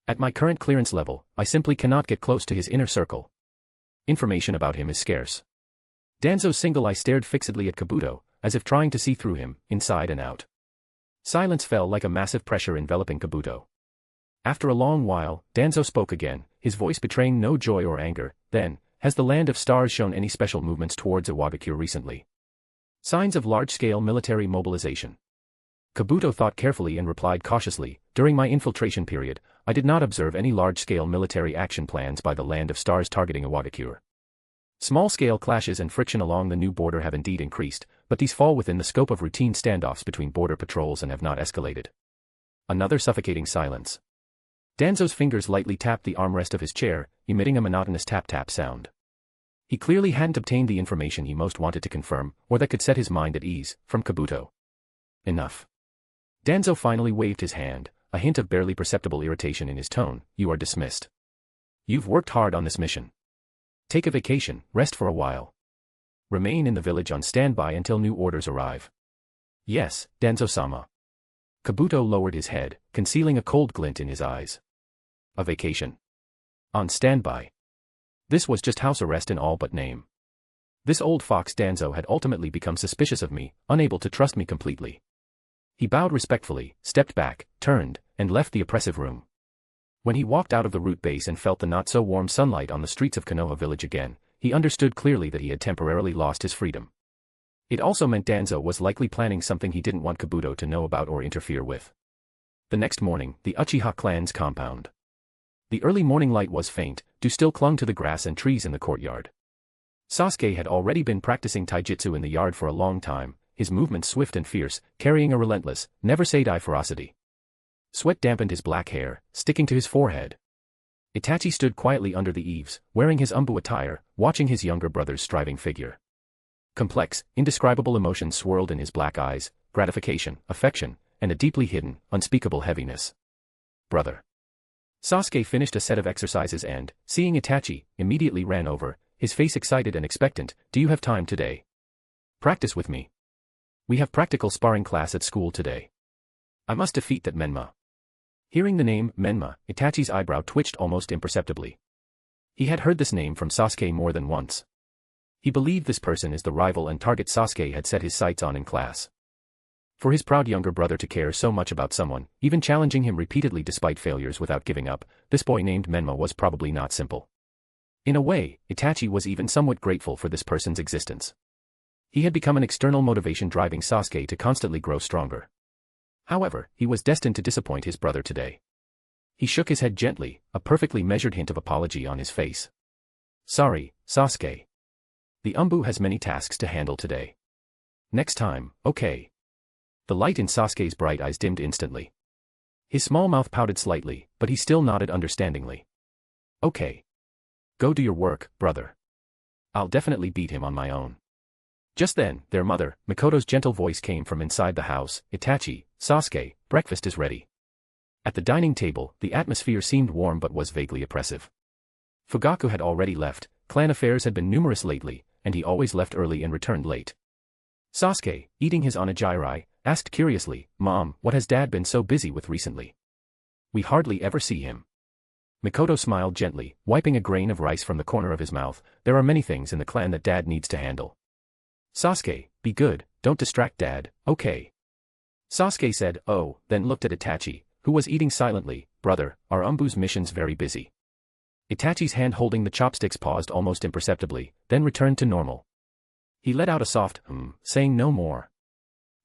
At my current clearance level, I simply cannot get close to his inner circle. Information about him is scarce. Danzo's single eye stared fixedly at Kabuto, as if trying to see through him, inside and out. Silence fell like a massive pressure enveloping Kabuto. After a long while, Danzo spoke again, his voice betraying no joy or anger. Then, has the Land of Stars shown any special movements towards Iwagakure recently? Signs of large-scale military mobilization. Kabuto thought carefully and replied cautiously, during my infiltration period, I did not observe any large-scale military action plans by the Land of Stars targeting Iwagakure. Small-scale clashes and friction along the new border have indeed increased, but these fall within the scope of routine standoffs between border patrols and have not escalated. Another suffocating silence. Danzo's fingers lightly tapped the armrest of his chair, emitting a monotonous tap-tap sound. He clearly hadn't obtained the information he most wanted to confirm, or that could set his mind at ease, from Kabuto. Enough. Danzo finally waved his hand, a hint of barely perceptible irritation in his tone. You are dismissed. You've worked hard on this mission. Take a vacation, rest for a while. Remain in the village on standby until new orders arrive. Yes, Danzo-sama. Kabuto lowered his head, concealing a cold glint in his eyes. A vacation. On standby. This was just house arrest in all but name. This old fox Danzo had ultimately become suspicious of me, unable to trust me completely. He bowed respectfully, stepped back, turned, and left the oppressive room. When he walked out of the root base and felt the not-so-warm sunlight on the streets of Konoha village again, he understood clearly that he had temporarily lost his freedom. It also meant Danzo was likely planning something he didn't want Kabuto to know about or interfere with. The next morning, the Uchiha clan's compound. The early morning light was faint, dew still clung to the grass and trees in the courtyard. Sasuke had already been practicing taijutsu in the yard for a long time, his movements swift and fierce, carrying a relentless, never-say-die ferocity. Sweat dampened his black hair, sticking to his forehead. Itachi stood quietly under the eaves, wearing his ANBU attire, watching his younger brother's striving figure. Complex, indescribable emotions swirled in his black eyes, gratification, affection, and a deeply hidden, unspeakable heaviness. Brother. Sasuke finished a set of exercises and, seeing Itachi, immediately ran over, his face excited and expectant. Do you have time today? Practice with me. We have practical sparring class at school today. I must defeat that Menma. Hearing the name, Menma, Itachi's eyebrow twitched almost imperceptibly. He had heard this name from Sasuke more than once. He believed this person is the rival and target Sasuke had set his sights on in class. For his proud younger brother to care so much about someone, even challenging him repeatedly despite failures without giving up, this boy named Menma was probably not simple. In a way, Itachi was even somewhat grateful for this person's existence. He had become an external motivation driving Sasuke to constantly grow stronger. However, he was destined to disappoint his brother today. He shook his head gently, a perfectly measured hint of apology on his face. Sorry, Sasuke. The ANBU has many tasks to handle today. Next time, okay. The light in Sasuke's bright eyes dimmed instantly. His small mouth pouted slightly, but he still nodded understandingly. Okay. Go do your work, brother. I'll definitely beat him on my own. Just then, their mother, Mikoto's gentle voice came from inside the house. Itachi, Sasuke, breakfast is ready. At the dining table, the atmosphere seemed warm but was vaguely oppressive. Fugaku had already left, clan affairs had been numerous lately, and he always left early and returned late. Sasuke, eating his onigiri, asked curiously, Mom, what has Dad been so busy with recently? We hardly ever see him. Mikoto smiled gently, wiping a grain of rice from the corner of his mouth. There are many things in the clan that Dad needs to handle. Sasuke, be good, don't distract Dad, okay? Sasuke said, oh, then looked at Itachi, who was eating silently. Brother, are ANBU's missions very busy? Itachi's hand holding the chopsticks paused almost imperceptibly, then returned to normal. He let out a soft, saying no more.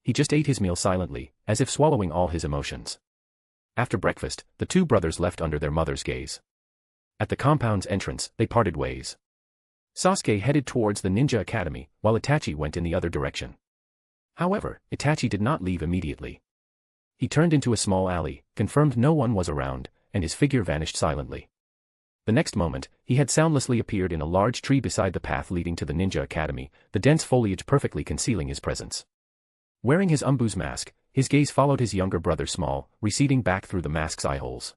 He just ate his meal silently, as if swallowing all his emotions. After breakfast, the two brothers left under their mother's gaze. At the compound's entrance, they parted ways. Sasuke headed towards the ninja academy, while Itachi went in the other direction. However, Itachi did not leave immediately. He turned into a small alley, confirmed no one was around, and his figure vanished silently. The next moment, he had soundlessly appeared in a large tree beside the path leading to the ninja academy, the dense foliage perfectly concealing his presence. Wearing his ANBU's mask, his gaze followed his younger brother's small, receding back through the mask's eye holes.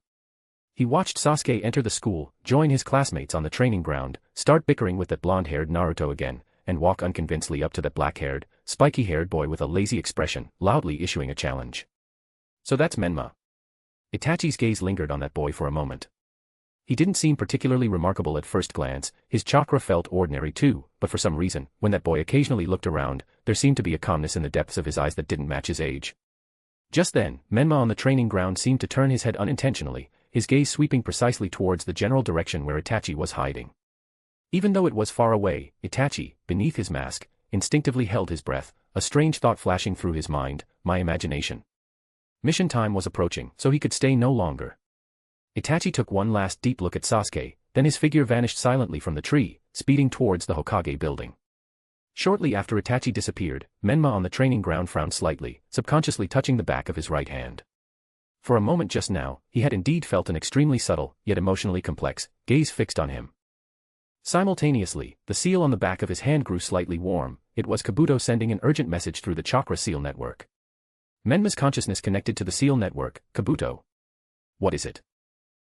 He watched Sasuke enter the school, join his classmates on the training ground, start bickering with that blonde-haired Naruto again, and walk unconvincedly up to that black-haired, spiky-haired boy with a lazy expression, loudly issuing a challenge. So that's Menma. Itachi's gaze lingered on that boy for a moment. He didn't seem particularly remarkable at first glance, his chakra felt ordinary too, but for some reason, when that boy occasionally looked around, there seemed to be a calmness in the depths of his eyes that didn't match his age. Just then, Menma on the training ground seemed to turn his head unintentionally, his gaze sweeping precisely towards the general direction where Itachi was hiding. Even though it was far away, Itachi, beneath his mask, instinctively held his breath, a strange thought flashing through his mind, my imagination. Mission time was approaching, so he could stay no longer. Itachi took one last deep look at Sasuke, then his figure vanished silently from the tree, speeding towards the Hokage building. Shortly after Itachi disappeared, Menma on the training ground frowned slightly, subconsciously touching the back of his right hand. For a moment just now, he had indeed felt an extremely subtle, yet emotionally complex, gaze fixed on him. Simultaneously, the seal on the back of his hand grew slightly warm. It was Kabuto sending an urgent message through the chakra seal network. Menma's consciousness connected to the seal network. Kabuto. What is it?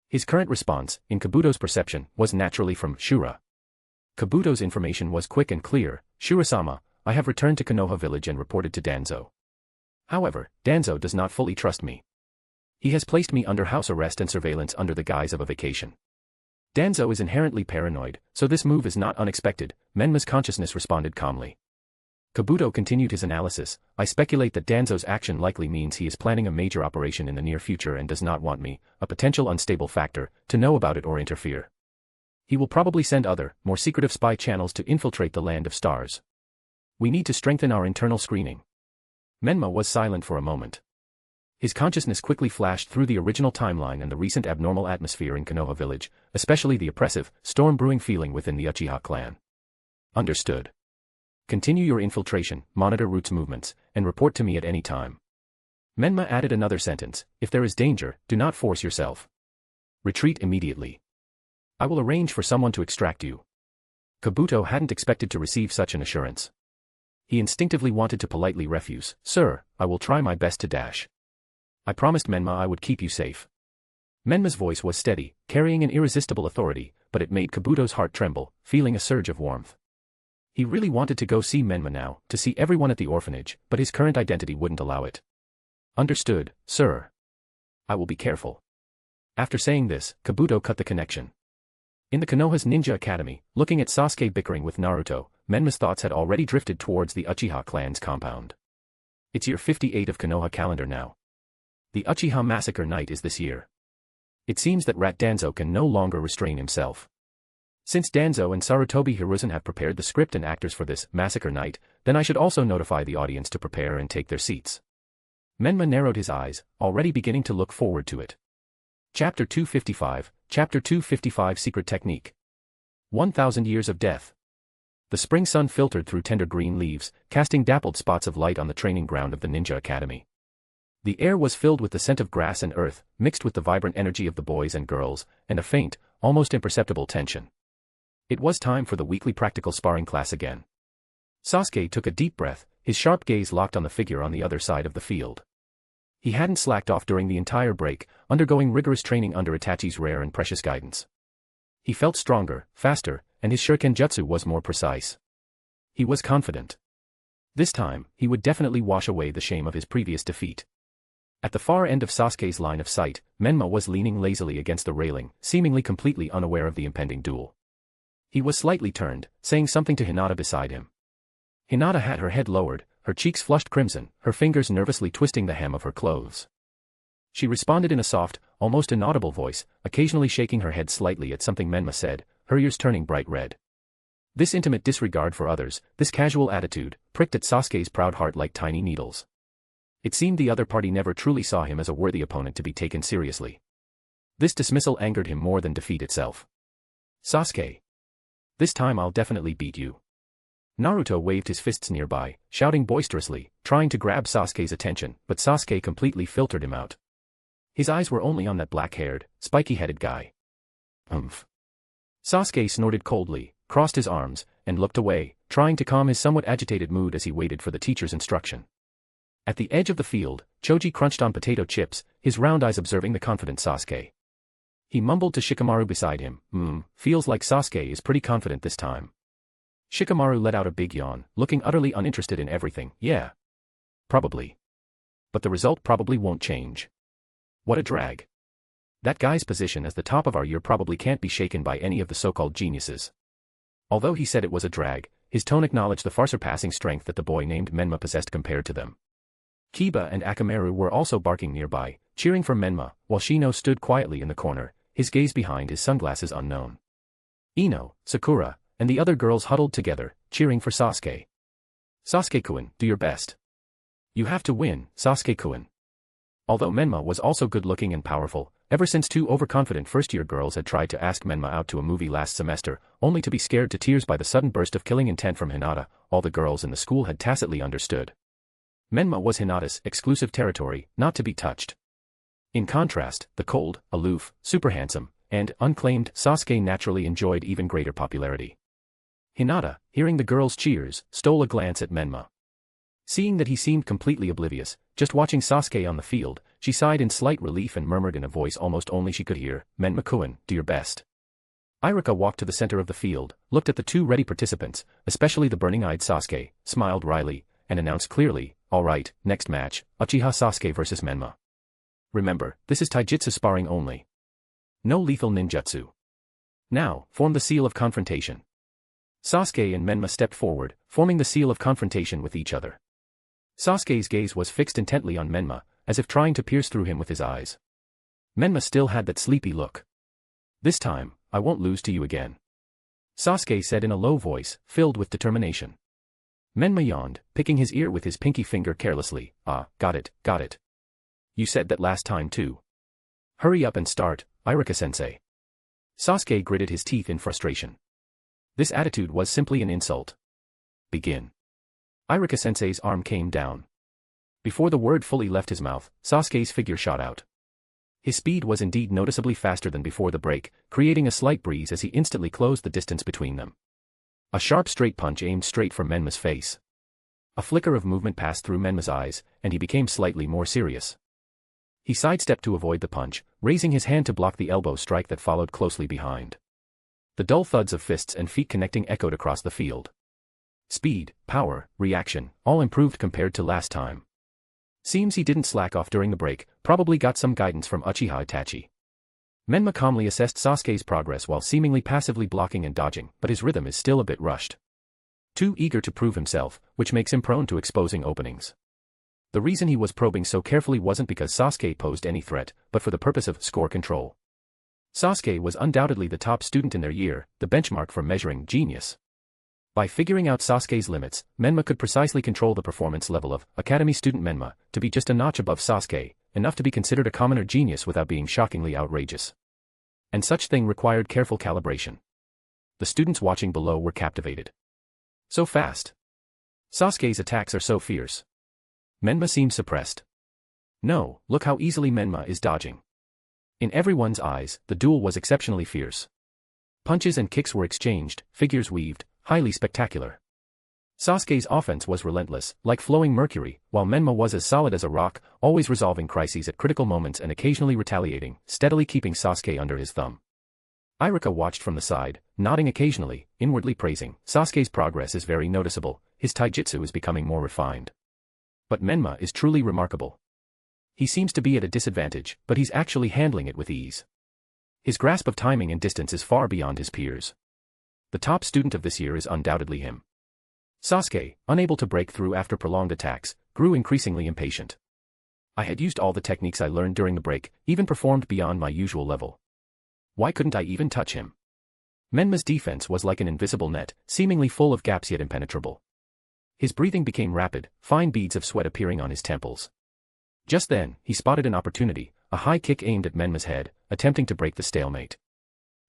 His current response, in Kabuto's perception, was naturally from Shura. Kabuto's information was quick and clear. Shura-sama, I have returned to Konoha village and reported to Danzo. However, Danzo does not fully trust me. He has placed me under house arrest and surveillance under the guise of a vacation. Danzo is inherently paranoid, so this move is not unexpected. Menma's consciousness responded calmly. Kabuto continued his analysis. I speculate that Danzo's action likely means he is planning a major operation in the near future and does not want me, a potential unstable factor, to know about it or interfere. He will probably send other, more secretive spy channels to infiltrate the Land of Stars. We need to strengthen our internal screening. Menma was silent for a moment. His consciousness quickly flashed through the original timeline and the recent abnormal atmosphere in Konoha village, especially the oppressive, storm-brewing feeling within the Uchiha clan. Understood. Continue your infiltration, monitor Root's movements, and report to me at any time. Menma added another sentence, if there is danger, do not force yourself. Retreat immediately. I will arrange for someone to extract you. Kabuto hadn't expected to receive such an assurance. He instinctively wanted to politely refuse, Sir, I will try my best to dash. I promised Menma I would keep you safe. Menma's voice was steady, carrying an irresistible authority, but it made Kabuto's heart tremble, feeling a surge of warmth. He really wanted to go see Menma now, to see everyone at the orphanage, but his current identity wouldn't allow it. Understood, sir. I will be careful. After saying this, Kabuto cut the connection. In the Konoha's Ninja Academy, looking at Sasuke bickering with Naruto, Menma's thoughts had already drifted towards the Uchiha clan's compound. It's year 58 of Konoha calendar now. The Uchiha Massacre night is this year. It seems that Rat Danzo can no longer restrain himself. Since Danzo and Sarutobi Hiruzen have prepared the script and actors for this Massacre night, then I should also notify the audience to prepare and take their seats. Menma narrowed his eyes, already beginning to look forward to it. Chapter 255, Chapter 255 Secret Technique. 1,000 Years of Death. The spring sun filtered through tender green leaves, casting dappled spots of light on the training ground of the Ninja Academy. The air was filled with the scent of grass and earth, mixed with the vibrant energy of the boys and girls, and a faint, almost imperceptible tension. It was time for the weekly practical sparring class again. Sasuke took a deep breath, his sharp gaze locked on the figure on the other side of the field. He hadn't slacked off during the entire break, undergoing rigorous training under Itachi's rare and precious guidance. He felt stronger, faster, and his shuriken jutsu was more precise. He was confident. This time, he would definitely wash away the shame of his previous defeat. At the far end of Sasuke's line of sight, Menma was leaning lazily against the railing, seemingly completely unaware of the impending duel. He was slightly turned, saying something to Hinata beside him. Hinata had her head lowered, her cheeks flushed crimson, her fingers nervously twisting the hem of her clothes. She responded in a soft, almost inaudible voice, occasionally shaking her head slightly at something Menma said, her ears turning bright red. This intimate disregard for others, this casual attitude, pricked at Sasuke's proud heart like tiny needles. It seemed the other party never truly saw him as a worthy opponent to be taken seriously. This dismissal angered him more than defeat itself. Sasuke. This time I'll definitely beat you. Naruto waved his fists nearby, shouting boisterously, trying to grab Sasuke's attention, but Sasuke completely filtered him out. His eyes were only on that black-haired, spiky-headed guy. Umph. Sasuke snorted coldly, crossed his arms, and looked away, trying to calm his somewhat agitated mood as he waited for the teacher's instruction. At the edge of the field, Choji crunched on potato chips, his round eyes observing the confident Sasuke. He mumbled to Shikamaru beside him, feels like Sasuke is pretty confident this time. Shikamaru let out a big yawn, looking utterly uninterested in everything. Yeah. Probably. But the result probably won't change. What a drag. That guy's position as the top of our year probably can't be shaken by any of the so-called geniuses. Although he said it was a drag, his tone acknowledged the far-surpassing strength that the boy named Menma possessed compared to them. Kiba and Akamaru were also barking nearby, cheering for Menma, while Shino stood quietly in the corner, his gaze behind his sunglasses unknown. Ino, Sakura, and the other girls huddled together, cheering for Sasuke. Sasuke-kun, do your best. You have to win, Sasuke-kun. Although Menma was also good-looking and powerful, ever since two overconfident first-year girls had tried to ask Menma out to a movie last semester, only to be scared to tears by the sudden burst of killing intent from Hinata, all the girls in the school had tacitly understood. Menma was Hinata's exclusive territory, not to be touched. In contrast, the cold, aloof, super handsome, and unclaimed Sasuke naturally enjoyed even greater popularity. Hinata, hearing the girls' cheers, stole a glance at Menma. Seeing that he seemed completely oblivious, just watching Sasuke on the field, she sighed in slight relief and murmured in a voice almost only she could hear, "Menma-kun, do your best." Iruka walked to the center of the field, looked at the two ready participants, especially the burning-eyed Sasuke, smiled wryly, and announced clearly, "All right, next match, Uchiha Sasuke vs Menma. Remember, this is taijutsu sparring only. No lethal ninjutsu. Now, form the seal of confrontation." Sasuke and Menma stepped forward, forming the seal of confrontation with each other. Sasuke's gaze was fixed intently on Menma, as if trying to pierce through him with his eyes. Menma still had that sleepy look. "This time, I won't lose to you again," Sasuke said in a low voice, filled with determination. Menma yawned, picking his ear with his pinky finger carelessly. "Ah, got it. You said that last time too. Hurry up and start, Iruka-sensei." Sasuke gritted his teeth in frustration. This attitude was simply an insult. "Begin." Iruka-sensei's arm came down. Before the word fully left his mouth, Sasuke's figure shot out. His speed was indeed noticeably faster than before the break, creating a slight breeze as he instantly closed the distance between them. A sharp straight punch aimed straight for Menma's face. A flicker of movement passed through Menma's eyes, and he became slightly more serious. He sidestepped to avoid the punch, raising his hand to block the elbow strike that followed closely behind. The dull thuds of fists and feet connecting echoed across the field. Speed, power, reaction, all improved compared to last time. Seems he didn't slack off during the break, probably got some guidance from Uchiha Itachi. Menma calmly assessed Sasuke's progress while seemingly passively blocking and dodging, but his rhythm is still a bit rushed. Too eager to prove himself, which makes him prone to exposing openings. The reason he was probing so carefully wasn't because Sasuke posed any threat, but for the purpose of score control. Sasuke was undoubtedly the top student in their year, the benchmark for measuring genius. By figuring out Sasuke's limits, Menma could precisely control the performance level of Academy student Menma to be just a notch above Sasuke, enough to be considered a commoner genius without being shockingly outrageous. And such thing required careful calibration. The students watching below were captivated. So fast. Sasuke's attacks are so fierce. Menma seemed suppressed. No, look how easily Menma is dodging. In everyone's eyes, the duel was exceptionally fierce. Punches and kicks were exchanged, figures weaved, highly spectacular. Sasuke's offense was relentless, like flowing mercury, while Menma was as solid as a rock, always resolving crises at critical moments and occasionally retaliating, steadily keeping Sasuke under his thumb. Iruka watched from the side, nodding occasionally, inwardly praising. Sasuke's progress is very noticeable, his taijutsu is becoming more refined. But Menma is truly remarkable. He seems to be at a disadvantage, but he's actually handling it with ease. His grasp of timing and distance is far beyond his peers. The top student of this year is undoubtedly him. Sasuke, unable to break through after prolonged attacks, grew increasingly impatient. "I had used all the techniques I learned during the break, even performed beyond my usual level. Why couldn't I even touch him?" Menma's defense was like an invisible net, seemingly full of gaps yet impenetrable. His breathing became rapid, fine beads of sweat appearing on his temples. Just then, he spotted an opportunity, a high kick aimed at Menma's head, attempting to break the stalemate.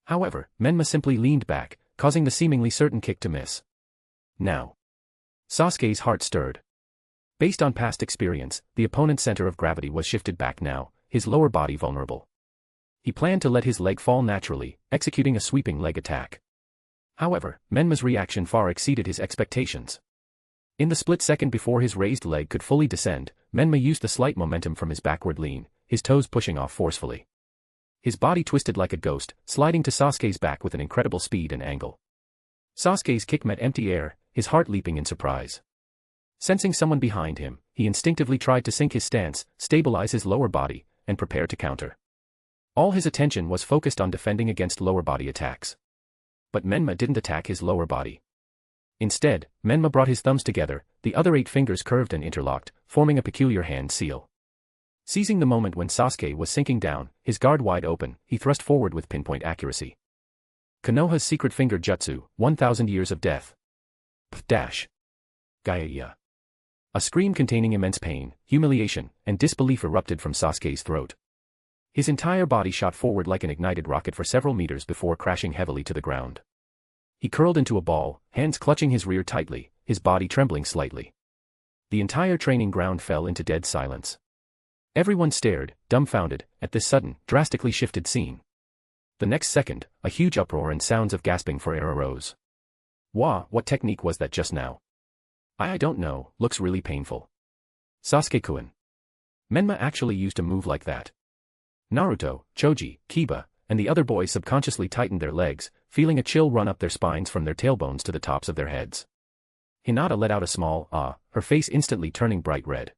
However, Menma simply leaned back, causing the seemingly certain kick to miss. Now. Sasuke's heart stirred. Based on past experience, the opponent's center of gravity was shifted back now, his lower body vulnerable. He planned to let his leg fall naturally, executing a sweeping leg attack. However, Menma's reaction far exceeded his expectations. In the split second before his raised leg could fully descend, Menma used the slight momentum from his backward lean, his toes pushing off forcefully. His body twisted like a ghost, sliding to Sasuke's back with an incredible speed and angle. Sasuke's kick met empty air, his heart leaping in surprise. Sensing someone behind him, he instinctively tried to sink his stance, stabilize his lower body, and prepare to counter. All his attention was focused on defending against lower body attacks. But Menma didn't attack his lower body. Instead, Menma brought his thumbs together, the other 8 fingers curved and interlocked, forming a peculiar hand seal. Seizing the moment when Sasuke was sinking down, his guard wide open, he thrust forward with pinpoint accuracy. Konoha's secret finger jutsu, 1,000 years of death. Dash. Gaia. A scream containing immense pain, humiliation, and disbelief erupted from Sasuke's throat. His entire body shot forward like an ignited rocket for several meters before crashing heavily to the ground. He curled into a ball, hands clutching his rear tightly, his body trembling slightly. The entire training ground fell into dead silence. Everyone stared, dumbfounded, at this sudden, drastically shifted scene. The next second, a huge uproar and sounds of gasping for air arose. Wah, what technique was that just now? I don't know, looks really painful. Sasuke-kun. Menma actually used a move like that. Naruto, Choji, Kiba, and the other boys subconsciously tightened their legs, feeling a chill run up their spines from their tailbones to the tops of their heads. Hinata let out a small ah, her face instantly turning bright red.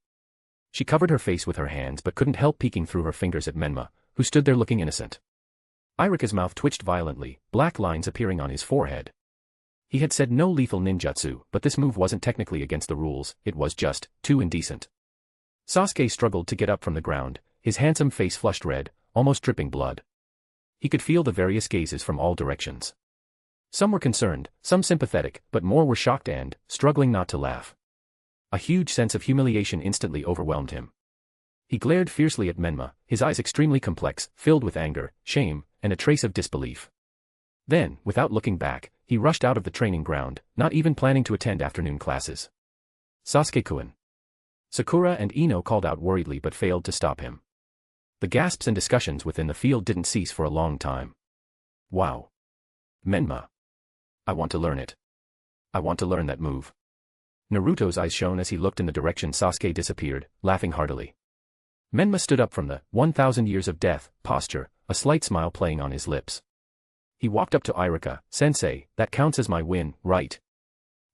She covered her face with her hands but couldn't help peeking through her fingers at Menma, who stood there looking innocent. Irika's mouth twitched violently, black lines appearing on his forehead. He had said no lethal ninjutsu, but this move wasn't technically against the rules, it was just too indecent. Sasuke struggled to get up from the ground, his handsome face flushed red, almost dripping blood. He could feel the various gazes from all directions. Some were concerned, some sympathetic, but more were shocked and, struggling not to laugh. A huge sense of humiliation instantly overwhelmed him. He glared fiercely at Menma, his eyes extremely complex, filled with anger, shame, and a trace of disbelief. Then, without looking back, he rushed out of the training ground, not even planning to attend afternoon classes. Sasuke-kun. Sakura and Ino called out worriedly but failed to stop him. The gasps and discussions within the field didn't cease for a long time. Wow. Menma. I want to learn it. I want to learn that move. Naruto's eyes shone as he looked in the direction Sasuke disappeared, laughing heartily. Menma stood up from the 1,000 years of death posture, a slight smile playing on his lips. He walked up to Irika, "Sensei, that counts as my win, right?"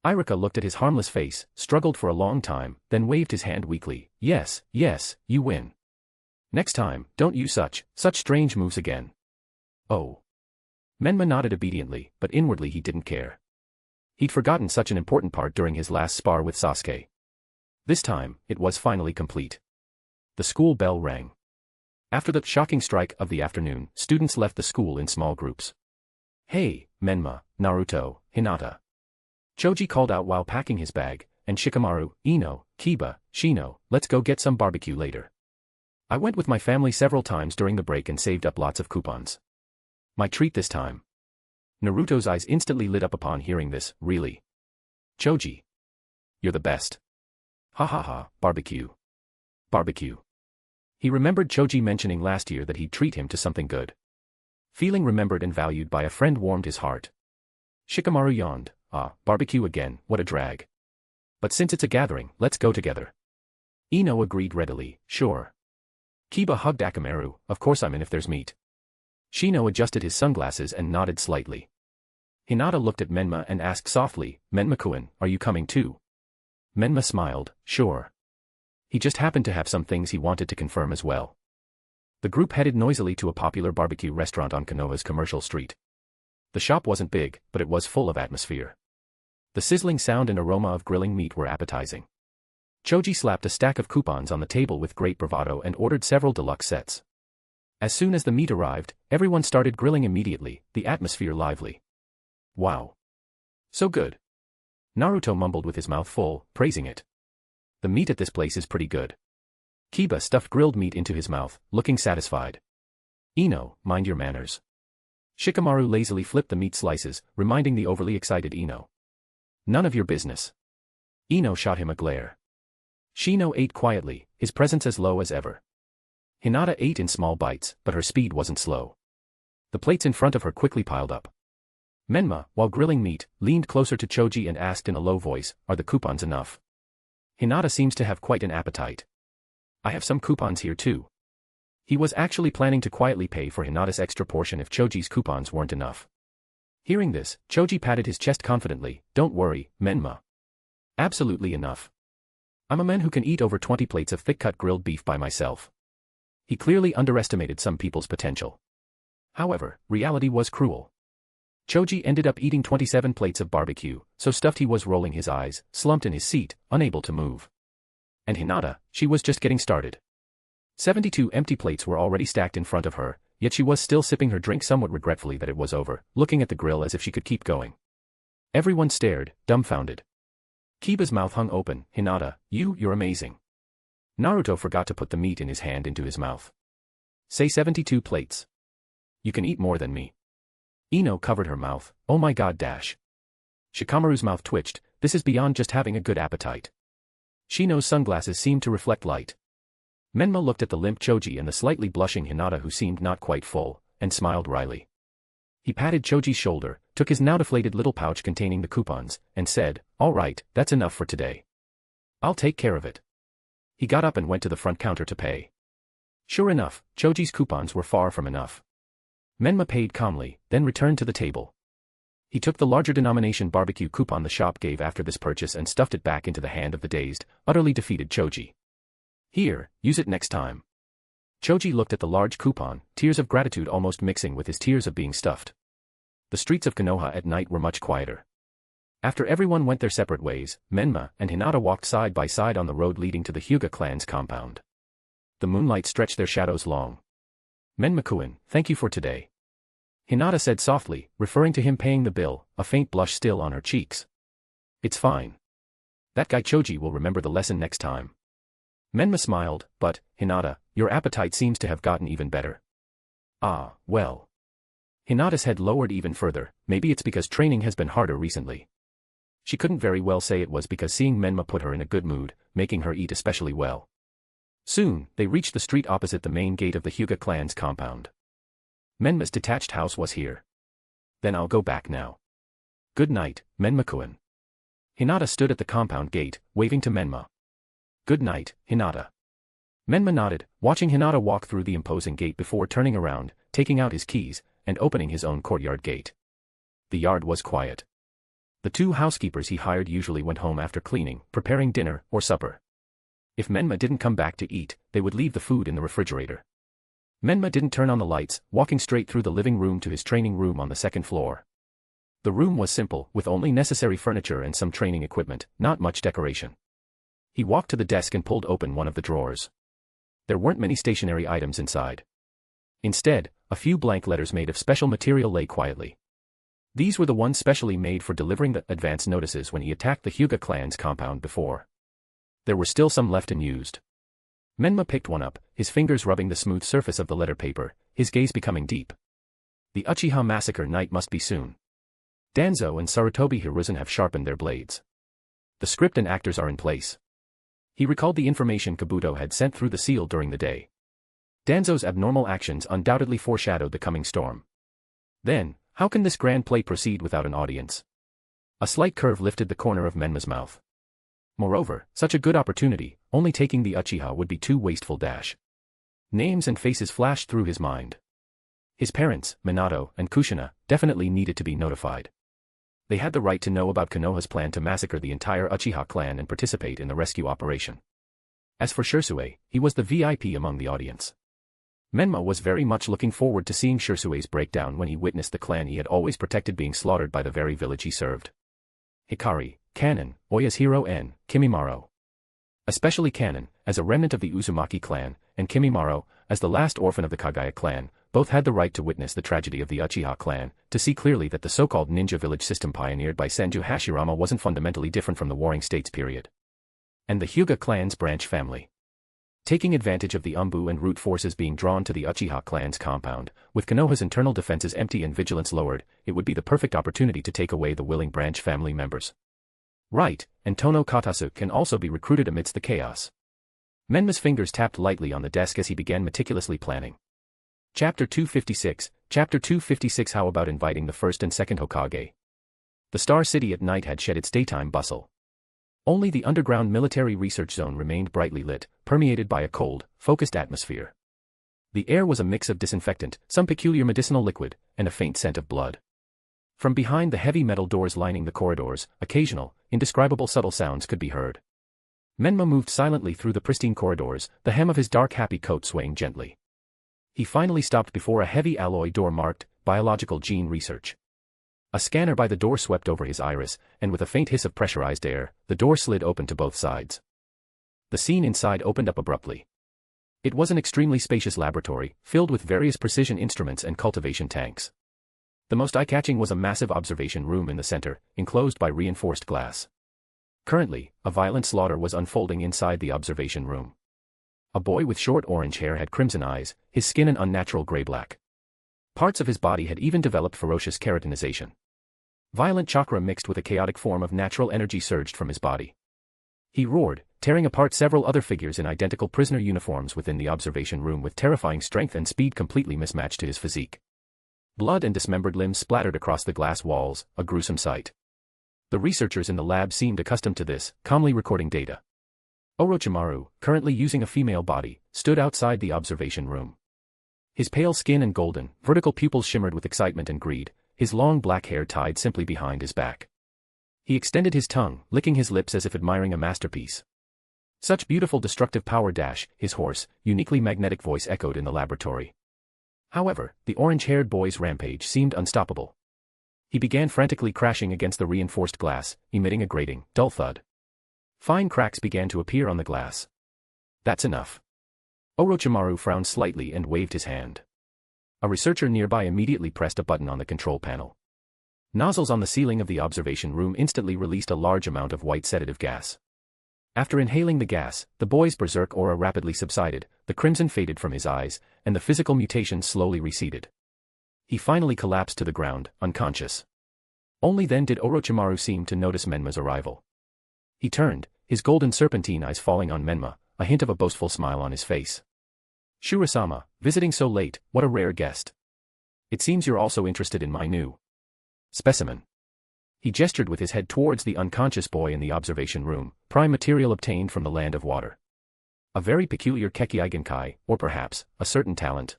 Irika looked at his harmless face, struggled for a long time, then waved his hand weakly. Yes, yes, you win. Next time, don't use such strange moves again. Oh. Menma nodded obediently, but inwardly he didn't care. He'd forgotten such an important part during his last spar with Sasuke. This time, it was finally complete. The school bell rang. After the shocking strike of the afternoon, students left the school in small groups. Hey, Menma, Naruto, Hinata. Choji called out while packing his bag, and Shikamaru, Ino, Kiba, Shino, let's go get some barbecue later. I went with my family several times during the break and saved up lots of coupons. My treat this time. Naruto's eyes instantly lit up upon hearing this, really. Choji. You're the best. Hahaha, barbecue. Barbecue. He remembered Choji mentioning last year that he'd treat him to something good. Feeling remembered and valued by a friend warmed his heart. Shikamaru yawned, barbecue again, what a drag. But since it's a gathering, let's go together. Ino agreed readily, sure. Kiba hugged Akamaru, of course I'm in if there's meat. Shino adjusted his sunglasses and nodded slightly. Hinata looked at Menma and asked softly, Menma-kun, are you coming too? Menma smiled, sure. He just happened to have some things he wanted to confirm as well. The group headed noisily to a popular barbecue restaurant on Konoha's commercial street. The shop wasn't big, but it was full of atmosphere. The sizzling sound and aroma of grilling meat were appetizing. Choji slapped a stack of coupons on the table with great bravado and ordered several deluxe sets. As soon as the meat arrived, everyone started grilling immediately, the atmosphere lively. Wow. So good. Naruto mumbled with his mouth full, praising it. The meat at this place is pretty good. Kiba stuffed grilled meat into his mouth, looking satisfied. Ino, mind your manners. Shikamaru lazily flipped the meat slices, reminding the overly excited Ino. None of your business. Ino shot him a glare. Shino ate quietly, his presence as low as ever. Hinata ate in small bites, but her speed wasn't slow. The plates in front of her quickly piled up. Menma, while grilling meat, leaned closer to Choji and asked in a low voice, are the coupons enough? Hinata seems to have quite an appetite. I have some coupons here too. He was actually planning to quietly pay for Hinata's extra portion if Choji's coupons weren't enough. Hearing this, Choji patted his chest confidently, don't worry, Menma. Absolutely enough. I'm a man who can eat over 20 plates of thick-cut grilled beef by myself. He clearly underestimated some people's potential. However, reality was cruel. Choji ended up eating 27 plates of barbecue, so stuffed he was rolling his eyes, slumped in his seat, unable to move. And Hinata, she was just getting started. 72 empty plates were already stacked in front of her, yet she was still sipping her drink somewhat regretfully that it was over, looking at the grill as if she could keep going. Everyone stared, dumbfounded. Kiba's mouth hung open, Hinata, you're amazing. Naruto forgot to put the meat in his hand into his mouth. Say 72 plates. You can eat more than me. Ino covered her mouth. Oh my god dash. Shikamaru's mouth twitched. This is beyond just having a good appetite. Shino's sunglasses seemed to reflect light. Menma looked at the limp Choji and the slightly blushing Hinata who seemed not quite full, and smiled wryly. He patted Choji's shoulder, took his now deflated little pouch containing the coupons, and said, "All right, that's enough for today. I'll take care of it." He got up and went to the front counter to pay. Sure enough, Choji's coupons were far from enough. Menma paid calmly, then returned to the table. He took the larger denomination barbecue coupon the shop gave after this purchase and stuffed it back into the hand of the dazed, utterly defeated Choji. "Here, use it next time." Choji looked at the large coupon, tears of gratitude almost mixing with his tears of being stuffed. The streets of Konoha at night were much quieter. After everyone went their separate ways, Menma and Hinata walked side by side on the road leading to the Hyuga clan's compound. The moonlight stretched their shadows long. "Menma-kun, thank you for today," Hinata said softly, referring to him paying the bill, a faint blush still on her cheeks. "It's fine. That guy Choji will remember the lesson next time." Menma smiled, "But, Hinata, your appetite seems to have gotten even better." "Ah, well." Hinata's head lowered even further, maybe it's because training has been harder recently. She couldn't very well say it was because seeing Menma put her in a good mood, making her eat especially well. Soon, they reached the street opposite the main gate of the Hyuga clan's compound. Menma's detached house was here. "Then I'll go back now. Good night, Menma-kun." Hinata stood at the compound gate, waving to Menma. "Good night, Hinata." Menma nodded, watching Hinata walk through the imposing gate before turning around, taking out his keys, and opening his own courtyard gate. The yard was quiet. The two housekeepers he hired usually went home after cleaning, preparing dinner or supper. If Menma didn't come back to eat, they would leave the food in the refrigerator. Menma didn't turn on the lights, walking straight through the living room to his training room on the second floor. The room was simple, with only necessary furniture and some training equipment, not much decoration. He walked to the desk and pulled open one of the drawers. There weren't many stationary items inside. Instead, a few blank letters made of special material lay quietly. These were the ones specially made for delivering the advance notices when he attacked the Hyuga clan's compound before. There were still some left unused. Menma picked one up, his fingers rubbing the smooth surface of the letter paper, his gaze becoming deep. The Uchiha massacre night must be soon. Danzo and Sarutobi Hiruzen have sharpened their blades. The script and actors are in place. He recalled the information Kabuto had sent through the seal during the day. Danzo's abnormal actions undoubtedly foreshadowed the coming storm. Then, how can this grand play proceed without an audience? A slight curve lifted the corner of Menma's mouth. Moreover, such a good opportunity, only taking the Uchiha would be too wasteful dash. Names and faces flashed through his mind. His parents, Minato and Kushina, definitely needed to be notified. They had the right to know about Konoha's plan to massacre the entire Uchiha clan and participate in the rescue operation. As for Shisui, he was the VIP among the audience. Menma was very much looking forward to seeing Shisui's breakdown when he witnessed the clan he had always protected being slaughtered by the very village he served. Hikari, Kanon, Oyasuhiro and Kimimaro. Especially Kanon, as a remnant of the Uzumaki clan, and Kimimaro, as the last orphan of the Kaguya clan, both had the right to witness the tragedy of the Uchiha clan, to see clearly that the so-called ninja village system pioneered by Senju Hashirama wasn't fundamentally different from the Warring States period. And the Hyuga clan's branch family. Taking advantage of the ANBU and root forces being drawn to the Uchiha clan's compound, with Konoha's internal defenses empty and vigilance lowered, it would be the perfect opportunity to take away the willing branch family members. Right, and Tono Katasu can also be recruited amidst the chaos. Menma's fingers tapped lightly on the desk as he began meticulously planning. Chapter 256, Chapter 256. How about inviting the first and second Hokage? The Star City at night had shed its daytime bustle. Only the underground military research zone remained brightly lit, permeated by a cold, focused atmosphere. The air was a mix of disinfectant, some peculiar medicinal liquid, and a faint scent of blood. From behind the heavy metal doors lining the corridors, occasional, indescribable subtle sounds could be heard. Menma moved silently through the pristine corridors, the hem of his dark happy coat swaying gently. He finally stopped before a heavy alloy door marked, Biological Gene Research. A scanner by the door swept over his iris, and with a faint hiss of pressurized air, the door slid open to both sides. The scene inside opened up abruptly. It was an extremely spacious laboratory, filled with various precision instruments and cultivation tanks. The most eye-catching was a massive observation room in the center, enclosed by reinforced glass. Currently, a violent slaughter was unfolding inside the observation room. A boy with short orange hair had crimson eyes, his skin an unnatural gray-black. Parts of his body had even developed ferocious keratinization. Violent chakra mixed with a chaotic form of natural energy surged from his body. He roared, tearing apart several other figures in identical prisoner uniforms within the observation room with terrifying strength and speed completely mismatched to his physique. Blood and dismembered limbs splattered across the glass walls, a gruesome sight. The researchers in the lab seemed accustomed to this, calmly recording data. Orochimaru, currently using a female body, stood outside the observation room. His pale skin and golden, vertical pupils shimmered with excitement and greed, his long black hair tied simply behind his back. He extended his tongue, licking his lips as if admiring a masterpiece. Such beautiful destructive power! His hoarse, uniquely magnetic voice echoed in the laboratory. However, the orange-haired boy's rampage seemed unstoppable. He began frantically crashing against the reinforced glass, emitting a grating, dull thud. Fine cracks began to appear on the glass. That's enough. Orochimaru frowned slightly and waved his hand. A researcher nearby immediately pressed a button on the control panel. Nozzles on the ceiling of the observation room instantly released a large amount of white sedative gas. After inhaling the gas, the boy's berserk aura rapidly subsided, the crimson faded from his eyes, and the physical mutations slowly receded. He finally collapsed to the ground, unconscious. Only then did Orochimaru seem to notice Menma's arrival. He turned, his golden serpentine eyes falling on Menma, a hint of a boastful smile on his face. Shura-sama, visiting so late, what a rare guest. It seems you're also interested in my new specimen. He gestured with his head towards the unconscious boy in the observation room, prime material obtained from the land of water. A very peculiar Kekkei, or perhaps, a certain talent.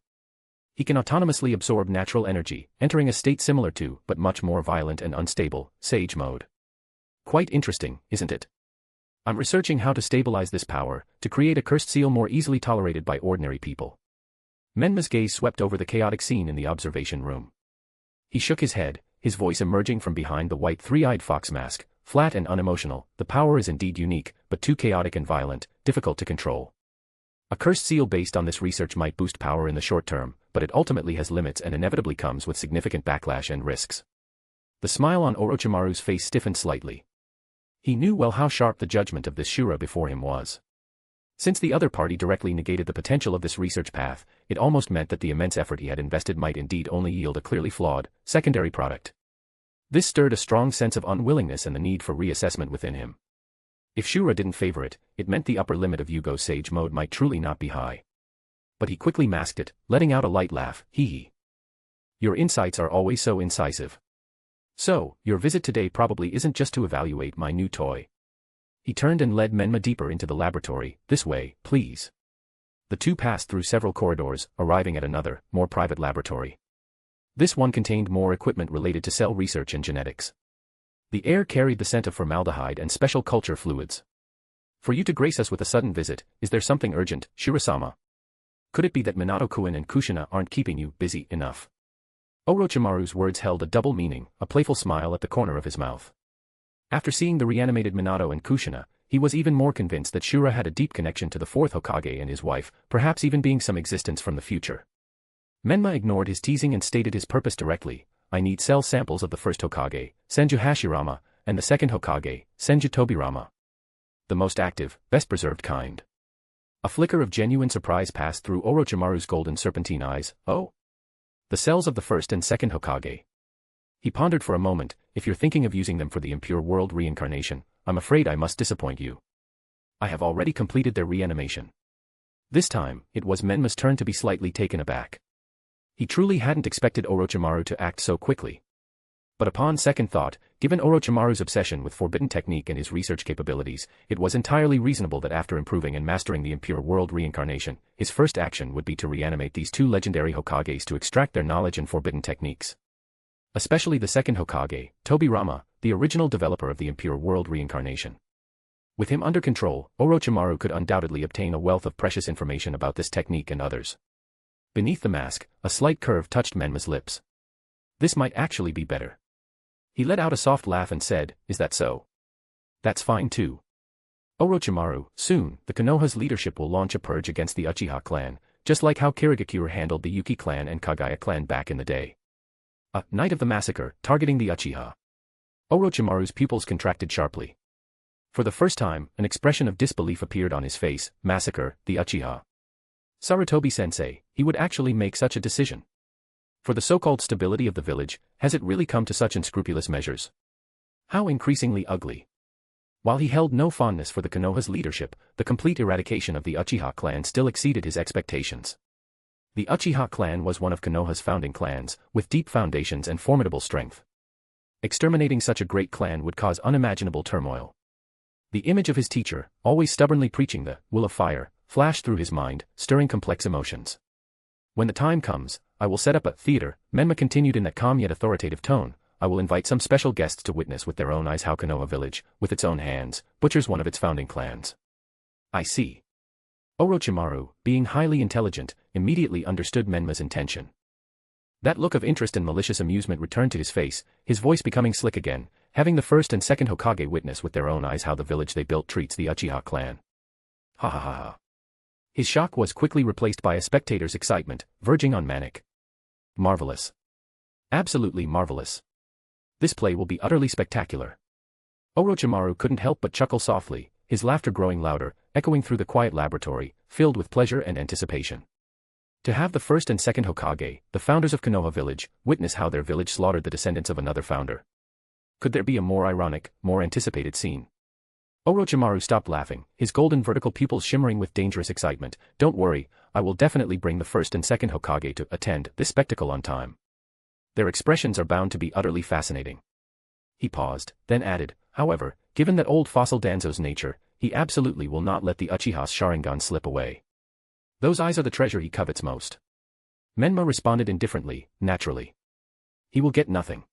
He can autonomously absorb natural energy, entering a state similar to, but much more violent and unstable, Sage mode. Quite interesting, isn't it? I'm researching how to stabilize this power, to create a cursed seal more easily tolerated by ordinary people. Menma's gaze swept over the chaotic scene in the observation room. He shook his head, his voice emerging from behind the white three-eyed fox mask, flat and unemotional. The power is indeed unique, but too chaotic and violent, difficult to control. A cursed seal based on this research might boost power in the short term, but it ultimately has limits and inevitably comes with significant backlash and risks. The smile on Orochimaru's face stiffened slightly. He knew well how sharp the judgment of this Shura before him was. Since the other party directly negated the potential of this research path, it almost meant that the immense effort he had invested might indeed only yield a clearly flawed, secondary product. This stirred a strong sense of unwillingness and the need for reassessment within him. If Shura didn't favor it, it meant the upper limit of Yugo's Sage mode might truly not be high. But he quickly masked it, letting out a light laugh, hee. Your insights are always so incisive. So, your visit today probably isn't just to evaluate my new toy. He turned and led Menma deeper into the laboratory. This way, please. The two passed through several corridors, arriving at another, more private laboratory. This one contained more equipment related to cell research and genetics. The air carried the scent of formaldehyde and special culture fluids. For you to grace us with a sudden visit, is there something urgent, Shura-sama? Could it be that Minato-kun and Kushina aren't keeping you busy enough? Orochimaru's words held a double meaning, a playful smile at the corner of his mouth. After seeing the reanimated Minato and Kushina, he was even more convinced that Shura had a deep connection to the fourth Hokage and his wife, perhaps even being some existence from the future. Menma ignored his teasing and stated his purpose directly. I need cell samples of the first Hokage, Senju Hashirama, and the second Hokage, Senju Tobirama. The most active, best preserved kind. A flicker of genuine surprise passed through Orochimaru's golden serpentine eyes. Oh? The cells of the first and second Hokage. He pondered for a moment. If you're thinking of using them for the impure world reincarnation, I'm afraid I must disappoint you. I have already completed their reanimation. This time, it was Menma's turn to be slightly taken aback. He truly hadn't expected Orochimaru to act so quickly. But upon second thought, given Orochimaru's obsession with forbidden technique and his research capabilities, it was entirely reasonable that after improving and mastering the impure world reincarnation, his first action would be to reanimate these two legendary Hokages to extract their knowledge and forbidden techniques. Especially the second Hokage, Tobirama, the original developer of the impure world reincarnation. With him under control, Orochimaru could undoubtedly obtain a wealth of precious information about this technique and others. Beneath the mask, a slight curve touched Menma's lips. This might actually be better. He let out a soft laugh and said, is that so? That's fine too. Orochimaru, soon, the Konoha's leadership will launch a purge against the Uchiha clan, just like how Kirigakure handled the Yuki clan and Kaguya clan back in the day. A night of the massacre, targeting the Uchiha. Orochimaru's pupils contracted sharply. For the first time, an expression of disbelief appeared on his face. Massacre, the Uchiha. Sarutobi-sensei, he would actually make such a decision. For the so-called stability of the village, has it really come to such unscrupulous measures? How increasingly ugly. While he held no fondness for the Konoha's leadership, the complete eradication of the Uchiha clan still exceeded his expectations. The Uchiha clan was one of Konoha's founding clans, with deep foundations and formidable strength. Exterminating such a great clan would cause unimaginable turmoil. The image of his teacher, always stubbornly preaching the will of fire, flashed through his mind, stirring complex emotions. When the time comes, I will set up a theater, Menma continued in that calm yet authoritative tone. I will invite some special guests to witness with their own eyes how Konoha village, with its own hands, butchers one of its founding clans. I see. Orochimaru, being highly intelligent, immediately understood Menma's intention. That look of interest and malicious amusement returned to his face, his voice becoming slick again, having the first and second Hokage witness with their own eyes how the village they built treats the Uchiha clan. Hahaha. His shock was quickly replaced by a spectator's excitement, verging on manic. Marvelous. Absolutely marvelous. This play will be utterly spectacular. Orochimaru couldn't help but chuckle softly, his laughter growing louder, echoing through the quiet laboratory, filled with pleasure and anticipation. To have the first and second Hokage, the founders of Konoha village, witness how their village slaughtered the descendants of another founder. Could there be a more ironic, more anticipated scene? Orochimaru stopped laughing, his golden vertical pupils shimmering with dangerous excitement. Don't worry, I will definitely bring the first and second Hokage to attend this spectacle on time. Their expressions are bound to be utterly fascinating. He paused, then added, however, given that old fossil Danzo's nature, he absolutely will not let the Uchiha's Sharingan slip away. Those eyes are the treasure he covets most. Menma responded indifferently, naturally. He will get nothing.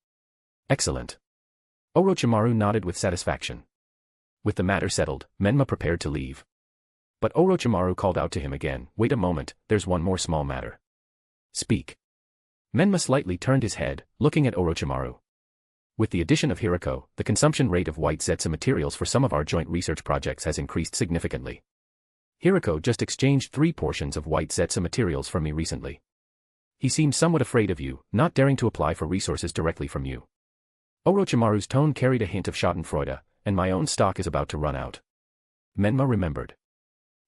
Excellent. Orochimaru nodded with satisfaction. With the matter settled, Menma prepared to leave. But Orochimaru called out to him again, wait a moment, there's one more small matter. Speak. Menma slightly turned his head, looking at Orochimaru. With the addition of Hirako, the consumption rate of white zetsu materials for some of our joint research projects has increased significantly. Hirako just exchanged 3 portions of white zetsu materials from me recently. He seemed somewhat afraid of you, not daring to apply for resources directly from you. Orochimaru's tone carried a hint of schadenfreude, and my own stock is about to run out. Menma remembered.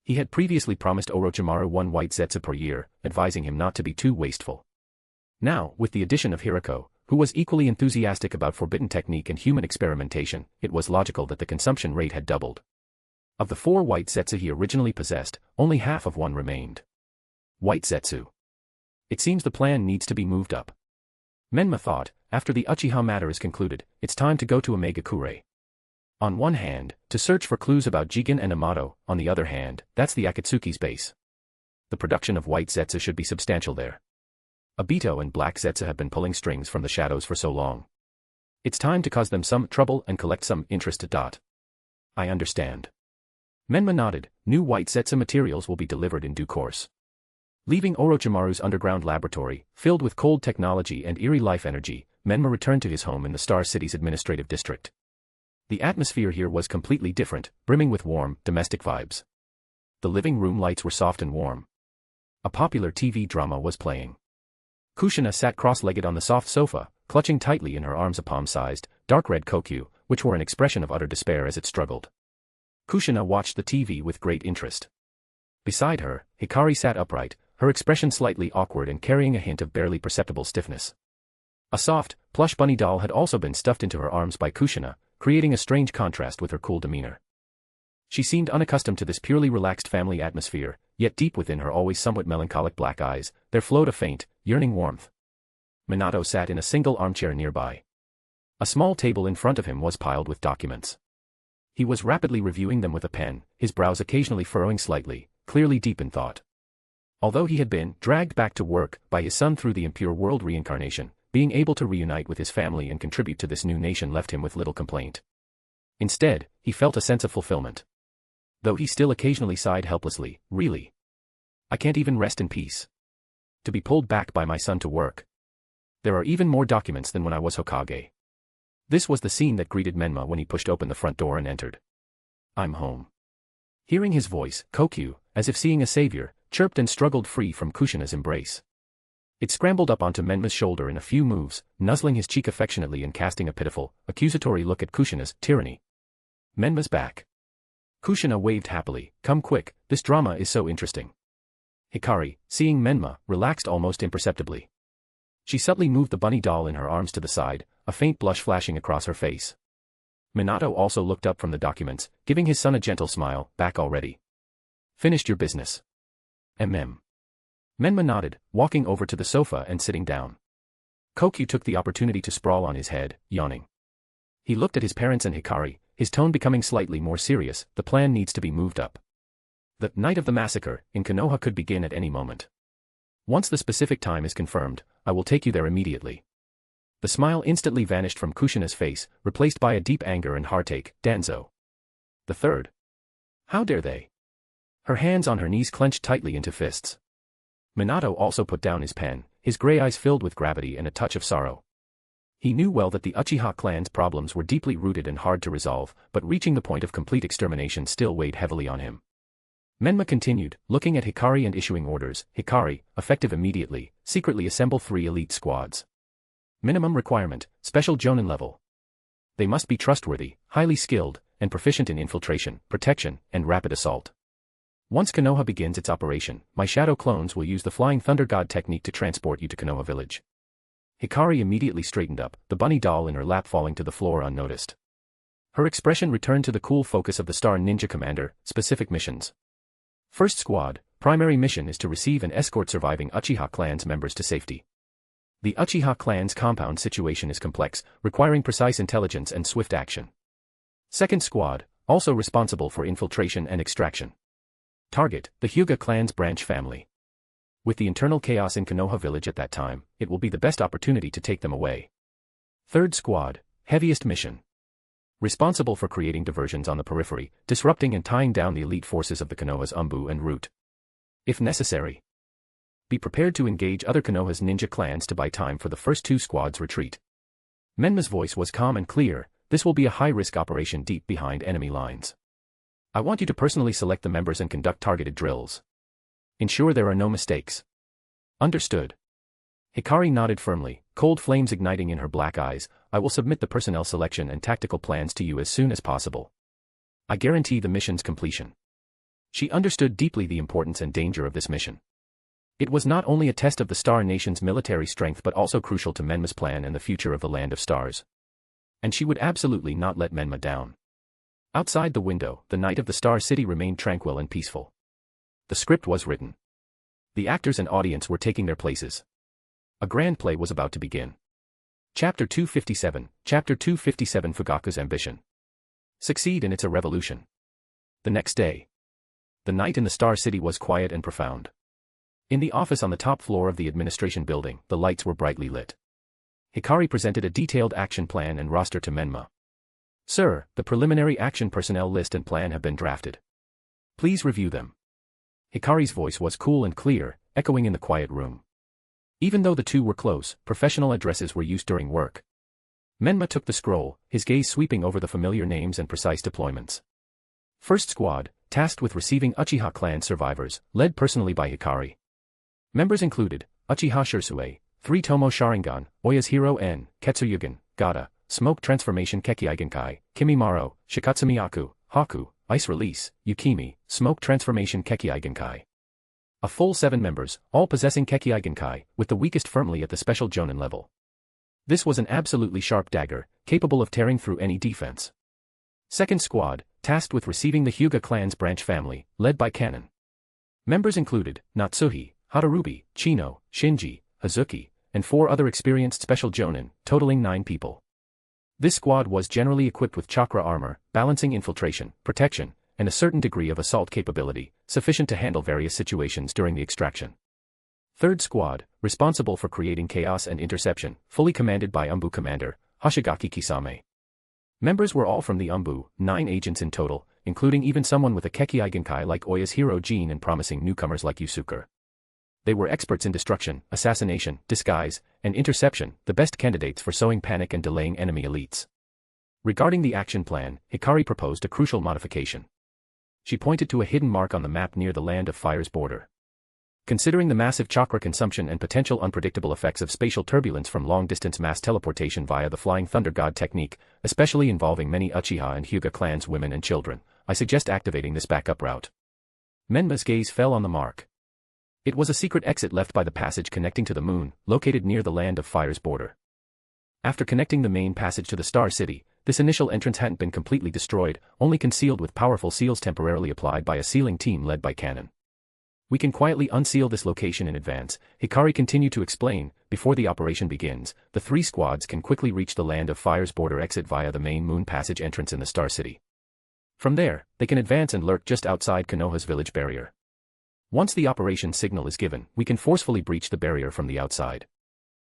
He had previously promised Orochimaru 1 white zetsu per year, advising him not to be too wasteful. Now, with the addition of Hirako, who was equally enthusiastic about forbidden technique and human experimentation, it was logical that the consumption rate had doubled. Of the 4 white zetsu he originally possessed, only half of one remained. White zetsu. It seems the plan needs to be moved up. Menma thought, after the Uchiha matter is concluded, it's time to go to Omegakure. On one hand, to search for clues about Jigen and Yamato, on the other hand, that's the Akatsuki's base. The production of white zetsu should be substantial there. Obito and black zetsu have been pulling strings from the shadows for so long. It's time to cause them some trouble and collect some interest. I understand. Menma nodded, new white zetsu materials will be delivered in due course. Leaving Orochimaru's underground laboratory, filled with cold technology and eerie life energy, Menma returned to his home in the Star City's administrative district. The atmosphere here was completely different, brimming with warm, domestic vibes. The living room lights were soft and warm. A popular TV drama was playing. Kushina sat cross-legged on the soft sofa, clutching tightly in her arms a palm-sized, dark red kokyu, which wore an expression of utter despair as it struggled. Kushina watched the TV with great interest. Beside her, Hikari sat upright, her expression slightly awkward and carrying a hint of barely perceptible stiffness. A soft, plush bunny doll had also been stuffed into her arms by Kushina, creating a strange contrast with her cool demeanor. She seemed unaccustomed to this purely relaxed family atmosphere, yet deep within her always somewhat melancholic black eyes, there flowed a faint, yearning warmth. Minato sat in a single armchair nearby. A small table in front of him was piled with documents. He was rapidly reviewing them with a pen, his brows occasionally furrowing slightly, clearly deep in thought. Although he had been dragged back to work by his son through the impure world reincarnation, being able to reunite with his family and contribute to this new nation left him with little complaint. Instead, he felt a sense of fulfillment. Though he still occasionally sighed helplessly, really. I can't even rest in peace. To be pulled back by my son to work. There are even more documents than when I was Hokage. This was the scene that greeted Menma when he pushed open the front door and entered. I'm home. Hearing his voice, Kokyu, as if seeing a savior, chirped and struggled free from Kushina's embrace. It scrambled up onto Menma's shoulder in a few moves, nuzzling his cheek affectionately and casting a pitiful, accusatory look at Kushina's tyranny. Menma's back. Kushina waved happily. Come quick, this drama is so interesting. Hikari, seeing Menma, relaxed almost imperceptibly. She subtly moved the bunny doll in her arms to the side, a faint blush flashing across her face. Minato also looked up from the documents, giving his son a gentle smile. Back already? Finished your business? Mm. Menma nodded, walking over to the sofa and sitting down. Kokyu took the opportunity to sprawl on his head, yawning. He looked at his parents and Hikari, his tone becoming slightly more serious. The plan needs to be moved up. The night of the massacre in Konoha could begin at any moment. Once the specific time is confirmed, I will take you there immediately. The smile instantly vanished from Kushina's face, replaced by a deep anger and heartache. Danzo. The third? How dare they? Her hands on her knees clenched tightly into fists. Minato also put down his pen, his gray eyes filled with gravity and a touch of sorrow. He knew well that the Uchiha clan's problems were deeply rooted and hard to resolve, but reaching the point of complete extermination still weighed heavily on him. Menma continued, looking at Hikari and issuing orders. Hikari, effective immediately, secretly assemble 3 elite squads. Minimum requirement, special Jonin level. They must be trustworthy, highly skilled, and proficient in infiltration, protection, and rapid assault. Once Konoha begins its operation, my shadow clones will use the Flying Thunder God technique to transport you to Konoha village. Hikari immediately straightened up, the bunny doll in her lap falling to the floor unnoticed. Her expression returned to the cool focus of the Star Ninja Commander. Specific missions. First squad, primary mission is to receive and escort surviving Uchiha clan's members to safety. The Uchiha clan's compound situation is complex, requiring precise intelligence and swift action. Second squad, also responsible for infiltration and extraction. Target, the Hyuga clan's branch family. With the internal chaos in Konoha village at that time, it will be the best opportunity to take them away. Third squad, heaviest mission. Responsible for creating diversions on the periphery, disrupting and tying down the elite forces of the Konoha's ANBU en route. If necessary. Be prepared to engage other Konoha's ninja clans to buy time for the first 2 squads' retreat. Menma's voice was calm and clear. This will be a high-risk operation deep behind enemy lines. I want you to personally select the members and conduct targeted drills. Ensure there are no mistakes. Understood. Hikari nodded firmly, cold flames igniting in her black eyes. I will submit the personnel selection and tactical plans to you as soon as possible. I guarantee the mission's completion. She understood deeply the importance and danger of this mission. It was not only a test of the Star Nation's military strength but also crucial to Menma's plan and the future of the Land of Stars. And she would absolutely not let Menma down. Outside the window, the night of the Star City remained tranquil and peaceful. The script was written. The actors and audience were taking their places. A grand play was about to begin. Chapter 257, Chapter 257 Fugaku's Ambition. Succeed and it's a revolution. The next day. The night in the Star City was quiet and profound. In the office on the top floor of the administration building, the lights were brightly lit. Hikari presented a detailed action plan and roster to Menma. Sir, the preliminary action personnel list and plan have been drafted. Please review them. Hikari's voice was cool and clear, echoing in the quiet room. Even though the two were close, professional addresses were used during work. Menma took the scroll, his gaze sweeping over the familiar names and precise deployments. First squad, tasked with receiving Uchiha clan survivors, led personally by Hikari. Members included, Uchiha Shisui, 3 Tomo Sharingan, Oya's Hero N, Ketsuyugen, Gata, Smoke Transformation Kekiigenkai, Kimimaro, Shikatsumiyaku, Haku, Ice Release, Yukimi, Smoke Transformation Kekiigenkai. A full 7 members, all possessing Kekiigenkai, with the weakest firmly at the special Jonin level. This was an absolutely sharp dagger, capable of tearing through any defense. Second squad, tasked with receiving the Hyuga clan's branch family, led by Kanon. Members included, Natsuhi, Hadarubi, Chino, Shinji, Hazuki, and 4 other experienced special Jonin, totaling 9 people. This squad was generally equipped with chakra armor, balancing infiltration, protection, and a certain degree of assault capability, sufficient to handle various situations during the extraction. Third squad, responsible for creating chaos and interception, fully commanded by ANBU commander, Hoshigaki Kisame. Members were all from the ANBU, 9 agents in total, including even someone with a Kekiigenkai like Oya's hero Jin and promising newcomers like Yusuke. They were experts in destruction, assassination, disguise, and interception, the best candidates for sowing panic and delaying enemy elites. Regarding the action plan, Hikari proposed a crucial modification. She pointed to a hidden mark on the map near the Land of Fire's border. Considering the massive chakra consumption and potential unpredictable effects of spatial turbulence from long-distance mass teleportation via the Flying Thunder God technique, especially involving many Uchiha and Hyuga clans' women and children, I suggest activating this backup route. Menma's gaze fell on the mark. It was a secret exit left by the passage connecting to the moon, located near the Land of Fire's border. After connecting the main passage to the Star City, this initial entrance hadn't been completely destroyed, only concealed with powerful seals temporarily applied by a sealing team led by Cannon. We can quietly unseal this location in advance, Hikari continued to explain. Before the operation begins, the 3 squads can quickly reach the Land of Fire's border exit via the main moon passage entrance in the Star City. From there, they can advance and lurk just outside Konoha's village barrier. Once the operation signal is given, we can forcefully breach the barrier from the outside.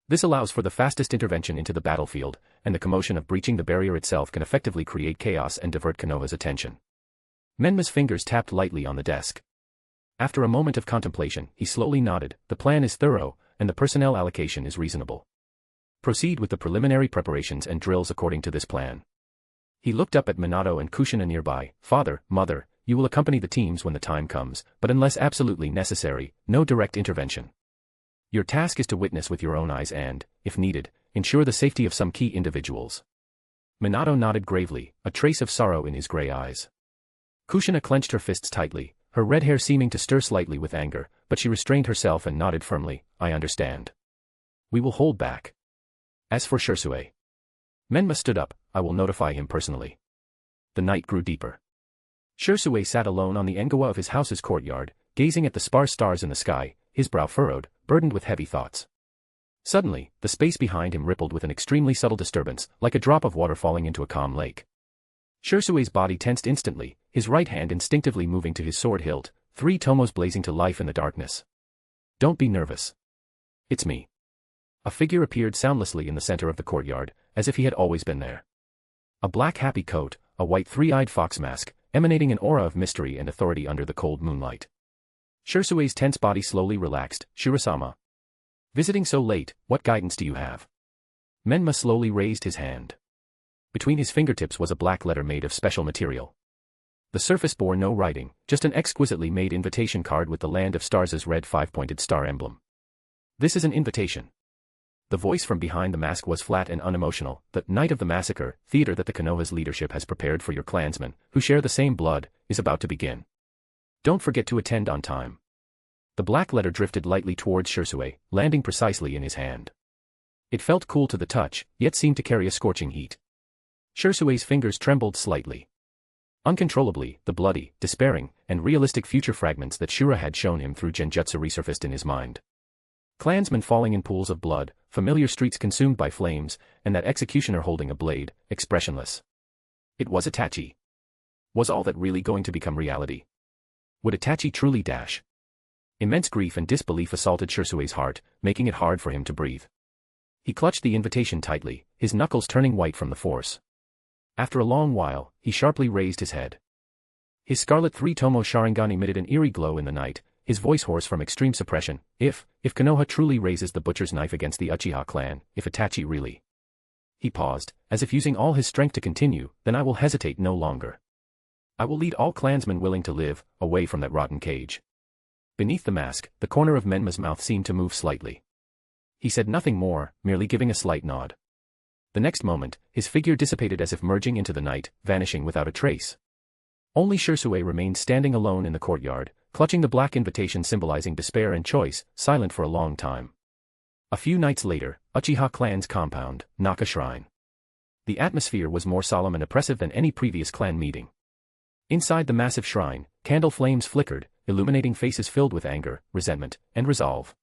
This allows for the fastest intervention into the battlefield, and the commotion of breaching the barrier itself can effectively create chaos and divert Konoha's attention. Menma's fingers tapped lightly on the desk. After a moment of contemplation, he slowly nodded. The plan is thorough, and the personnel allocation is reasonable. Proceed with the preliminary preparations and drills according to this plan. He looked up at Minato and Kushina nearby. Father, Mother, you will accompany the teams when the time comes, but unless absolutely necessary, no direct intervention. Your task is to witness with your own eyes and, if needed, ensure the safety of some key individuals. Minato nodded gravely, a trace of sorrow in his gray eyes. Kushina clenched her fists tightly, her red hair seeming to stir slightly with anger, but she restrained herself and nodded firmly. I understand. We will hold back. As for Shisui, Menma stood up. I will notify him personally. The night grew deeper. Shisui sat alone on the engawa of his house's courtyard, gazing at the sparse stars in the sky, his brow furrowed, burdened with heavy thoughts. Suddenly, the space behind him rippled with an extremely subtle disturbance, like a drop of water falling into a calm lake. Shisui's body tensed instantly, his right hand instinctively moving to his sword hilt, 3 tomos blazing to life in the darkness. Don't be nervous. It's me. A figure appeared soundlessly in the center of the courtyard, as if he had always been there. A black happy coat, a white 3-eyed fox mask, emanating an aura of mystery and authority under the cold moonlight. Shisui's tense body slowly relaxed. Shirasama. Visiting so late, what guidance do you have? Menma slowly raised his hand. Between his fingertips was a black letter made of special material. The surface bore no writing, just an exquisitely made invitation card with the Land of Stars' red 5-pointed star emblem. This is an invitation. The voice from behind the mask was flat and unemotional. The night of the massacre, theater that the Konoha's leadership has prepared for your clansmen, who share the same blood, is about to begin. Don't forget to attend on time. The black letter drifted lightly towards Shisui, landing precisely in his hand. It felt cool to the touch, yet seemed to carry a scorching heat. Shisui's fingers trembled slightly. Uncontrollably, the bloody, despairing, and realistic future fragments that Shura had shown him through genjutsu resurfaced in his mind. Clansmen falling in pools of blood, familiar streets consumed by flames, and that executioner holding a blade, expressionless. It was Itachi. Was all that really going to become reality? Would Itachi truly dash? Immense grief and disbelief assaulted Shisui's heart, making it hard for him to breathe. He clutched the invitation tightly, his knuckles turning white from the force. After a long while, he sharply raised his head. His scarlet 3-tomo Sharingan emitted an eerie glow in the night, his voice hoarse from extreme suppression. If Konoha truly raises the butcher's knife against the Uchiha clan, if Itachi really... He paused, as if using all his strength to continue, then I will hesitate no longer. I will lead all clansmen willing to live, away from that rotten cage. Beneath the mask, the corner of Menma's mouth seemed to move slightly. He said nothing more, merely giving a slight nod. The next moment, his figure dissipated as if merging into the night, vanishing without a trace. Only Shisui remained standing alone in the courtyard, clutching the black invitation symbolizing despair and choice, silent for a long time. A few nights later, Uchiha clan's compound, Naka Shrine. The atmosphere was more solemn and oppressive than any previous clan meeting. Inside the massive shrine, candle flames flickered, illuminating faces filled with anger, resentment, and resolve.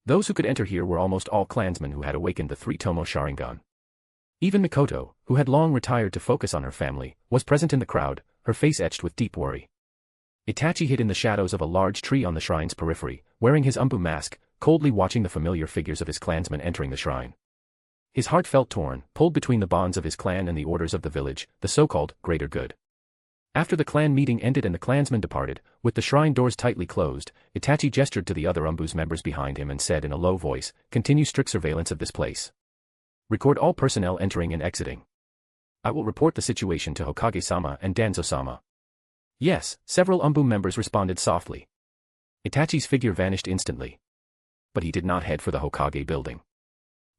Those who could enter here were almost all clansmen who had awakened the 3-tomo Sharingan. Even Mikoto, who had long retired to focus on her family, was present in the crowd, her face etched with deep worry. Itachi hid in the shadows of a large tree on the shrine's periphery, wearing his ANBU mask, coldly watching the familiar figures of his clansmen entering the shrine. His heart felt torn, pulled between the bonds of his clan and the orders of the village, the so-called greater good. After the clan meeting ended and the clansmen departed, with the shrine doors tightly closed, Itachi gestured to the other ANBU's members behind him and said in a low voice, "Continue strict surveillance of this place. Record all personnel entering and exiting. I will report the situation to Hokage-sama and Danzo-sama." Yes, several ANBU members responded softly. Itachi's figure vanished instantly. But he did not head for the Hokage building.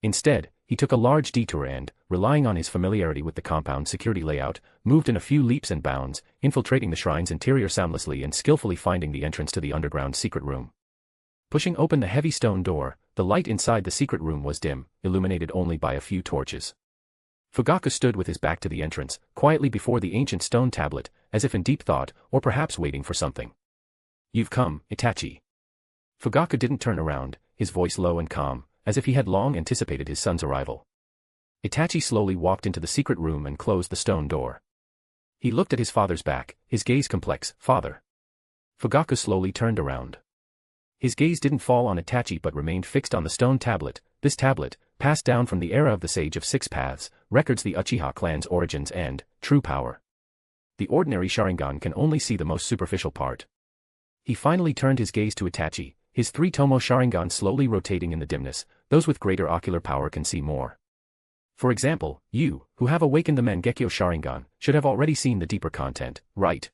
Instead, he took a large detour and, relying on his familiarity with the compound security layout, moved in a few leaps and bounds, infiltrating the shrine's interior soundlessly and skillfully finding the entrance to the underground secret room. Pushing open the heavy stone door, the light inside the secret room was dim, illuminated only by a few torches. Fugaku stood with his back to the entrance, quietly before the ancient stone tablet, as if in deep thought, or perhaps waiting for something. "You've come, Itachi." Fugaku didn't turn around, his voice low and calm, as if he had long anticipated his son's arrival. Itachi slowly walked into the secret room and closed the stone door. He looked at his father's back, his gaze complex. "Father." Fugaku slowly turned around. His gaze didn't fall on Itachi but remained fixed on the stone tablet. This tablet, passed down from the era of the Sage of Six Paths, records the Uchiha clan's origins and true power. The ordinary Sharingan can only see the most superficial part. He finally turned his gaze to Itachi, his three-tomo Sharingan slowly rotating in the dimness. Those with greater ocular power can see more. For example, you, who have awakened the Mangekyo Sharingan, should have already seen the deeper content, right?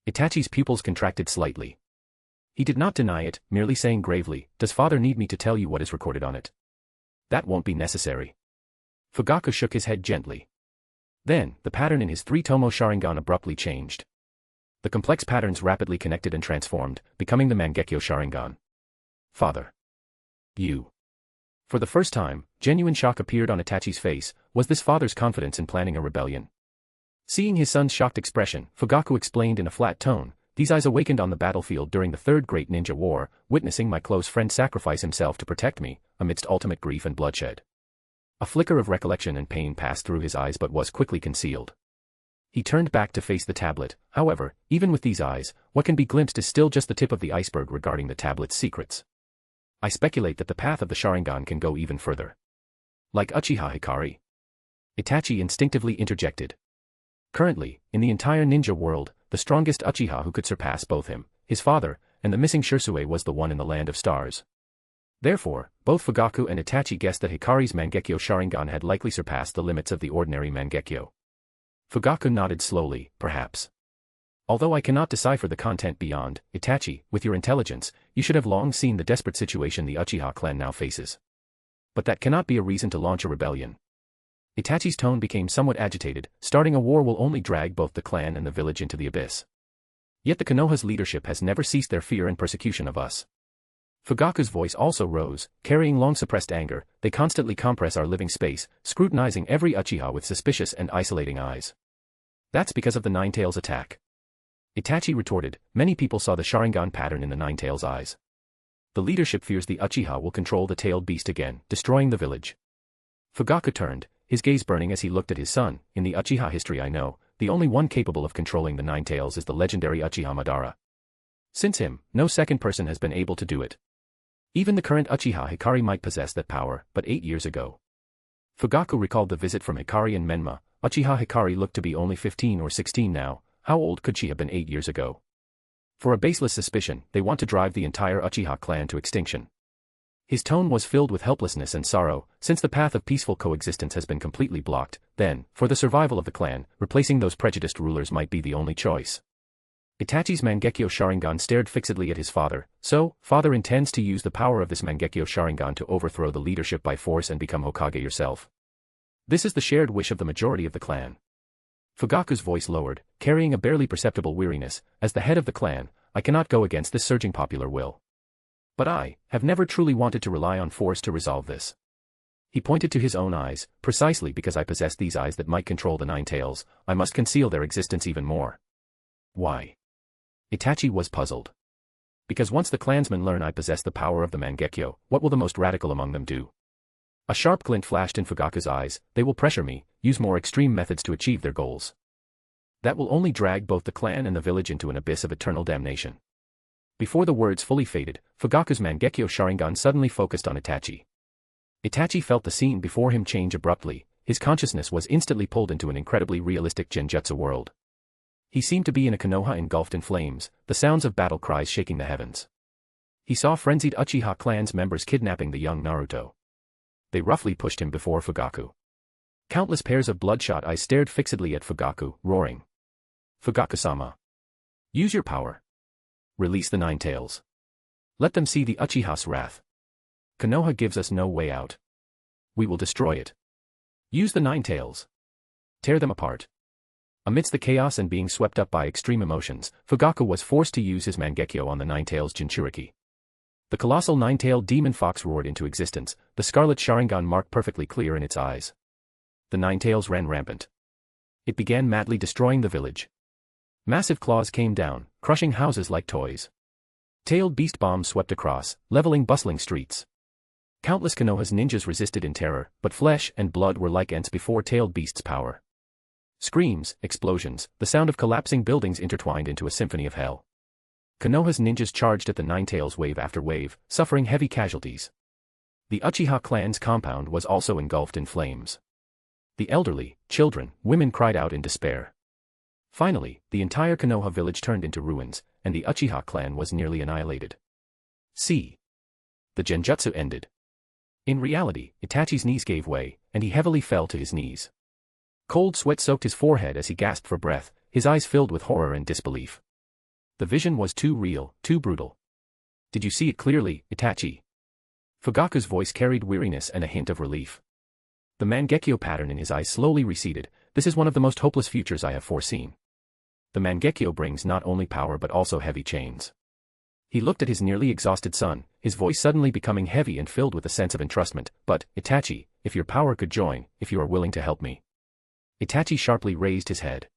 Itachi's pupils contracted slightly. He did not deny it, merely saying gravely, "Does father need me to tell you what is recorded on it?" "That won't be necessary." Fugaku shook his head gently. Then, the pattern in his three-tomo Sharingan abruptly changed. The complex patterns rapidly connected and transformed, becoming the Mangekyo Sharingan. "Father. You." For the first time, genuine shock appeared on Itachi's face. Was this father's confidence in planning a rebellion? Seeing his son's shocked expression, Fugaku explained in a flat tone, "These eyes awakened on the battlefield during the Third Great Ninja War, witnessing my close friend sacrifice himself to protect me, amidst ultimate grief and bloodshed." A flicker of recollection and pain passed through his eyes but was quickly concealed. He turned back to face the tablet. However, even with these eyes, what can be glimpsed is still just the tip of the iceberg regarding the tablet's secrets. I speculate that the path of the Sharingan can go even further. Like Uchiha Hikari. Itachi instinctively interjected. Currently, in the entire ninja world, the strongest Uchiha who could surpass both him, his father, and the missing Shisui was the one in the Land of Stars. Therefore, both Fugaku and Itachi guessed that Hikari's Mangekyo Sharingan had likely surpassed the limits of the ordinary Mangekyo. Fugaku nodded slowly, "Perhaps. Although I cannot decipher the content beyond, Itachi, with your intelligence, you should have long seen the desperate situation the Uchiha clan now faces. But that cannot be a reason to launch a rebellion." Itachi's tone became somewhat agitated. "Starting a war will only drag both the clan and the village into the abyss. Yet the Konoha's leadership has never ceased their fear and persecution of us." Fugaku's voice also rose, carrying long-suppressed anger. "They constantly compress our living space, scrutinizing every Uchiha with suspicious and isolating eyes. That's because of the Nine-Tails attack." Itachi retorted, "Many people saw the Sharingan pattern in the Nine-Tails eyes. The leadership fears the Uchiha will control the tailed beast again, destroying the village." Fugaku turned, his gaze burning as he looked at his son. "In the Uchiha history I know, the only one capable of controlling the Nine-Tails is the legendary Uchiha Madara. Since him, no second person has been able to do it. Even the current Uchiha Hikari might possess that power, but 8 years ago." Fugaku recalled the visit from Hikari and Menma. Uchiha Hikari looked to be only 15 or 16 now. How old could she have been 8 years ago? For a baseless suspicion, they want to drive the entire Uchiha clan to extinction. His tone was filled with helplessness and sorrow. Since the path of peaceful coexistence has been completely blocked, then, for the survival of the clan, replacing those prejudiced rulers might be the only choice. Itachi's Mangekyo Sharingan stared fixedly at his father. "So, father intends to use the power of this Mangekyo Sharingan to overthrow the leadership by force and become Hokage yourself. This is the shared wish of the majority of the clan." Fugaku's voice lowered, carrying a barely perceptible weariness. "As the head of the clan, I cannot go against this surging popular will. But I have never truly wanted to rely on force to resolve this." He pointed to his own eyes. "Precisely because I possess these eyes that might control the Nine-Tails, I must conceal their existence even more." "Why?" Itachi was puzzled. "Because once the clansmen learn I possess the power of the Mangekyo, what will the most radical among them do?" A sharp glint flashed in Fugaku's eyes. "They will pressure me, use more extreme methods to achieve their goals. That will only drag both the clan and the village into an abyss of eternal damnation." Before the words fully faded, Fugaku's Mangekyo Sharingan suddenly focused on Itachi. Itachi felt the scene before him change abruptly. His consciousness was instantly pulled into an incredibly realistic genjutsu world. He seemed to be in a Konoha engulfed in flames, the sounds of battle cries shaking the heavens. He saw frenzied Uchiha clan's members kidnapping the young Naruto. They roughly pushed him before Fugaku. Countless pairs of bloodshot eyes stared fixedly at Fugaku, roaring. "Fugaku-sama. Use your power. Release the Nine-Tails." Let them see the Uchiha's wrath. Konoha gives us no way out. We will destroy it. Use the Nine Tails. Tear them apart. Amidst the chaos and being swept up by extreme emotions, Fugaku was forced to use his Mangekyo on the Nine-Tails Jinchuriki. The colossal nine-tailed demon fox roared into existence, the scarlet Sharingan mark perfectly clear in its eyes. The Nine-Tails ran rampant. It began madly destroying the village. Massive claws came down, crushing houses like toys. Tailed beast bombs swept across, leveling bustling streets. Countless Konoha's ninjas resisted in terror, but flesh and blood were like ants before tailed beast's power. Screams, explosions, the sound of collapsing buildings intertwined into a symphony of hell. Konoha's ninjas charged at the Nine-Tails wave after wave, suffering heavy casualties. The Uchiha clan's compound was also engulfed in flames. The elderly, children, women cried out in despair. Finally, the entire Konoha village turned into ruins, and the Uchiha clan was nearly annihilated. See. The genjutsu ended. In reality, Itachi's knees gave way, and he heavily fell to his knees. Cold sweat soaked his forehead as he gasped for breath, his eyes filled with horror and disbelief. The vision was too real, too brutal. Did you see it clearly, Itachi? Fugaku's voice carried weariness and a hint of relief. The Mangekyo pattern in his eyes slowly receded. This is one of the most hopeless futures I have foreseen. The Mangekyo brings not only power but also heavy chains. He looked at his nearly exhausted son, his voice suddenly becoming heavy and filled with a sense of entrustment. But, Itachi, if your power could join, if you are willing to help me. Itachi sharply raised his head.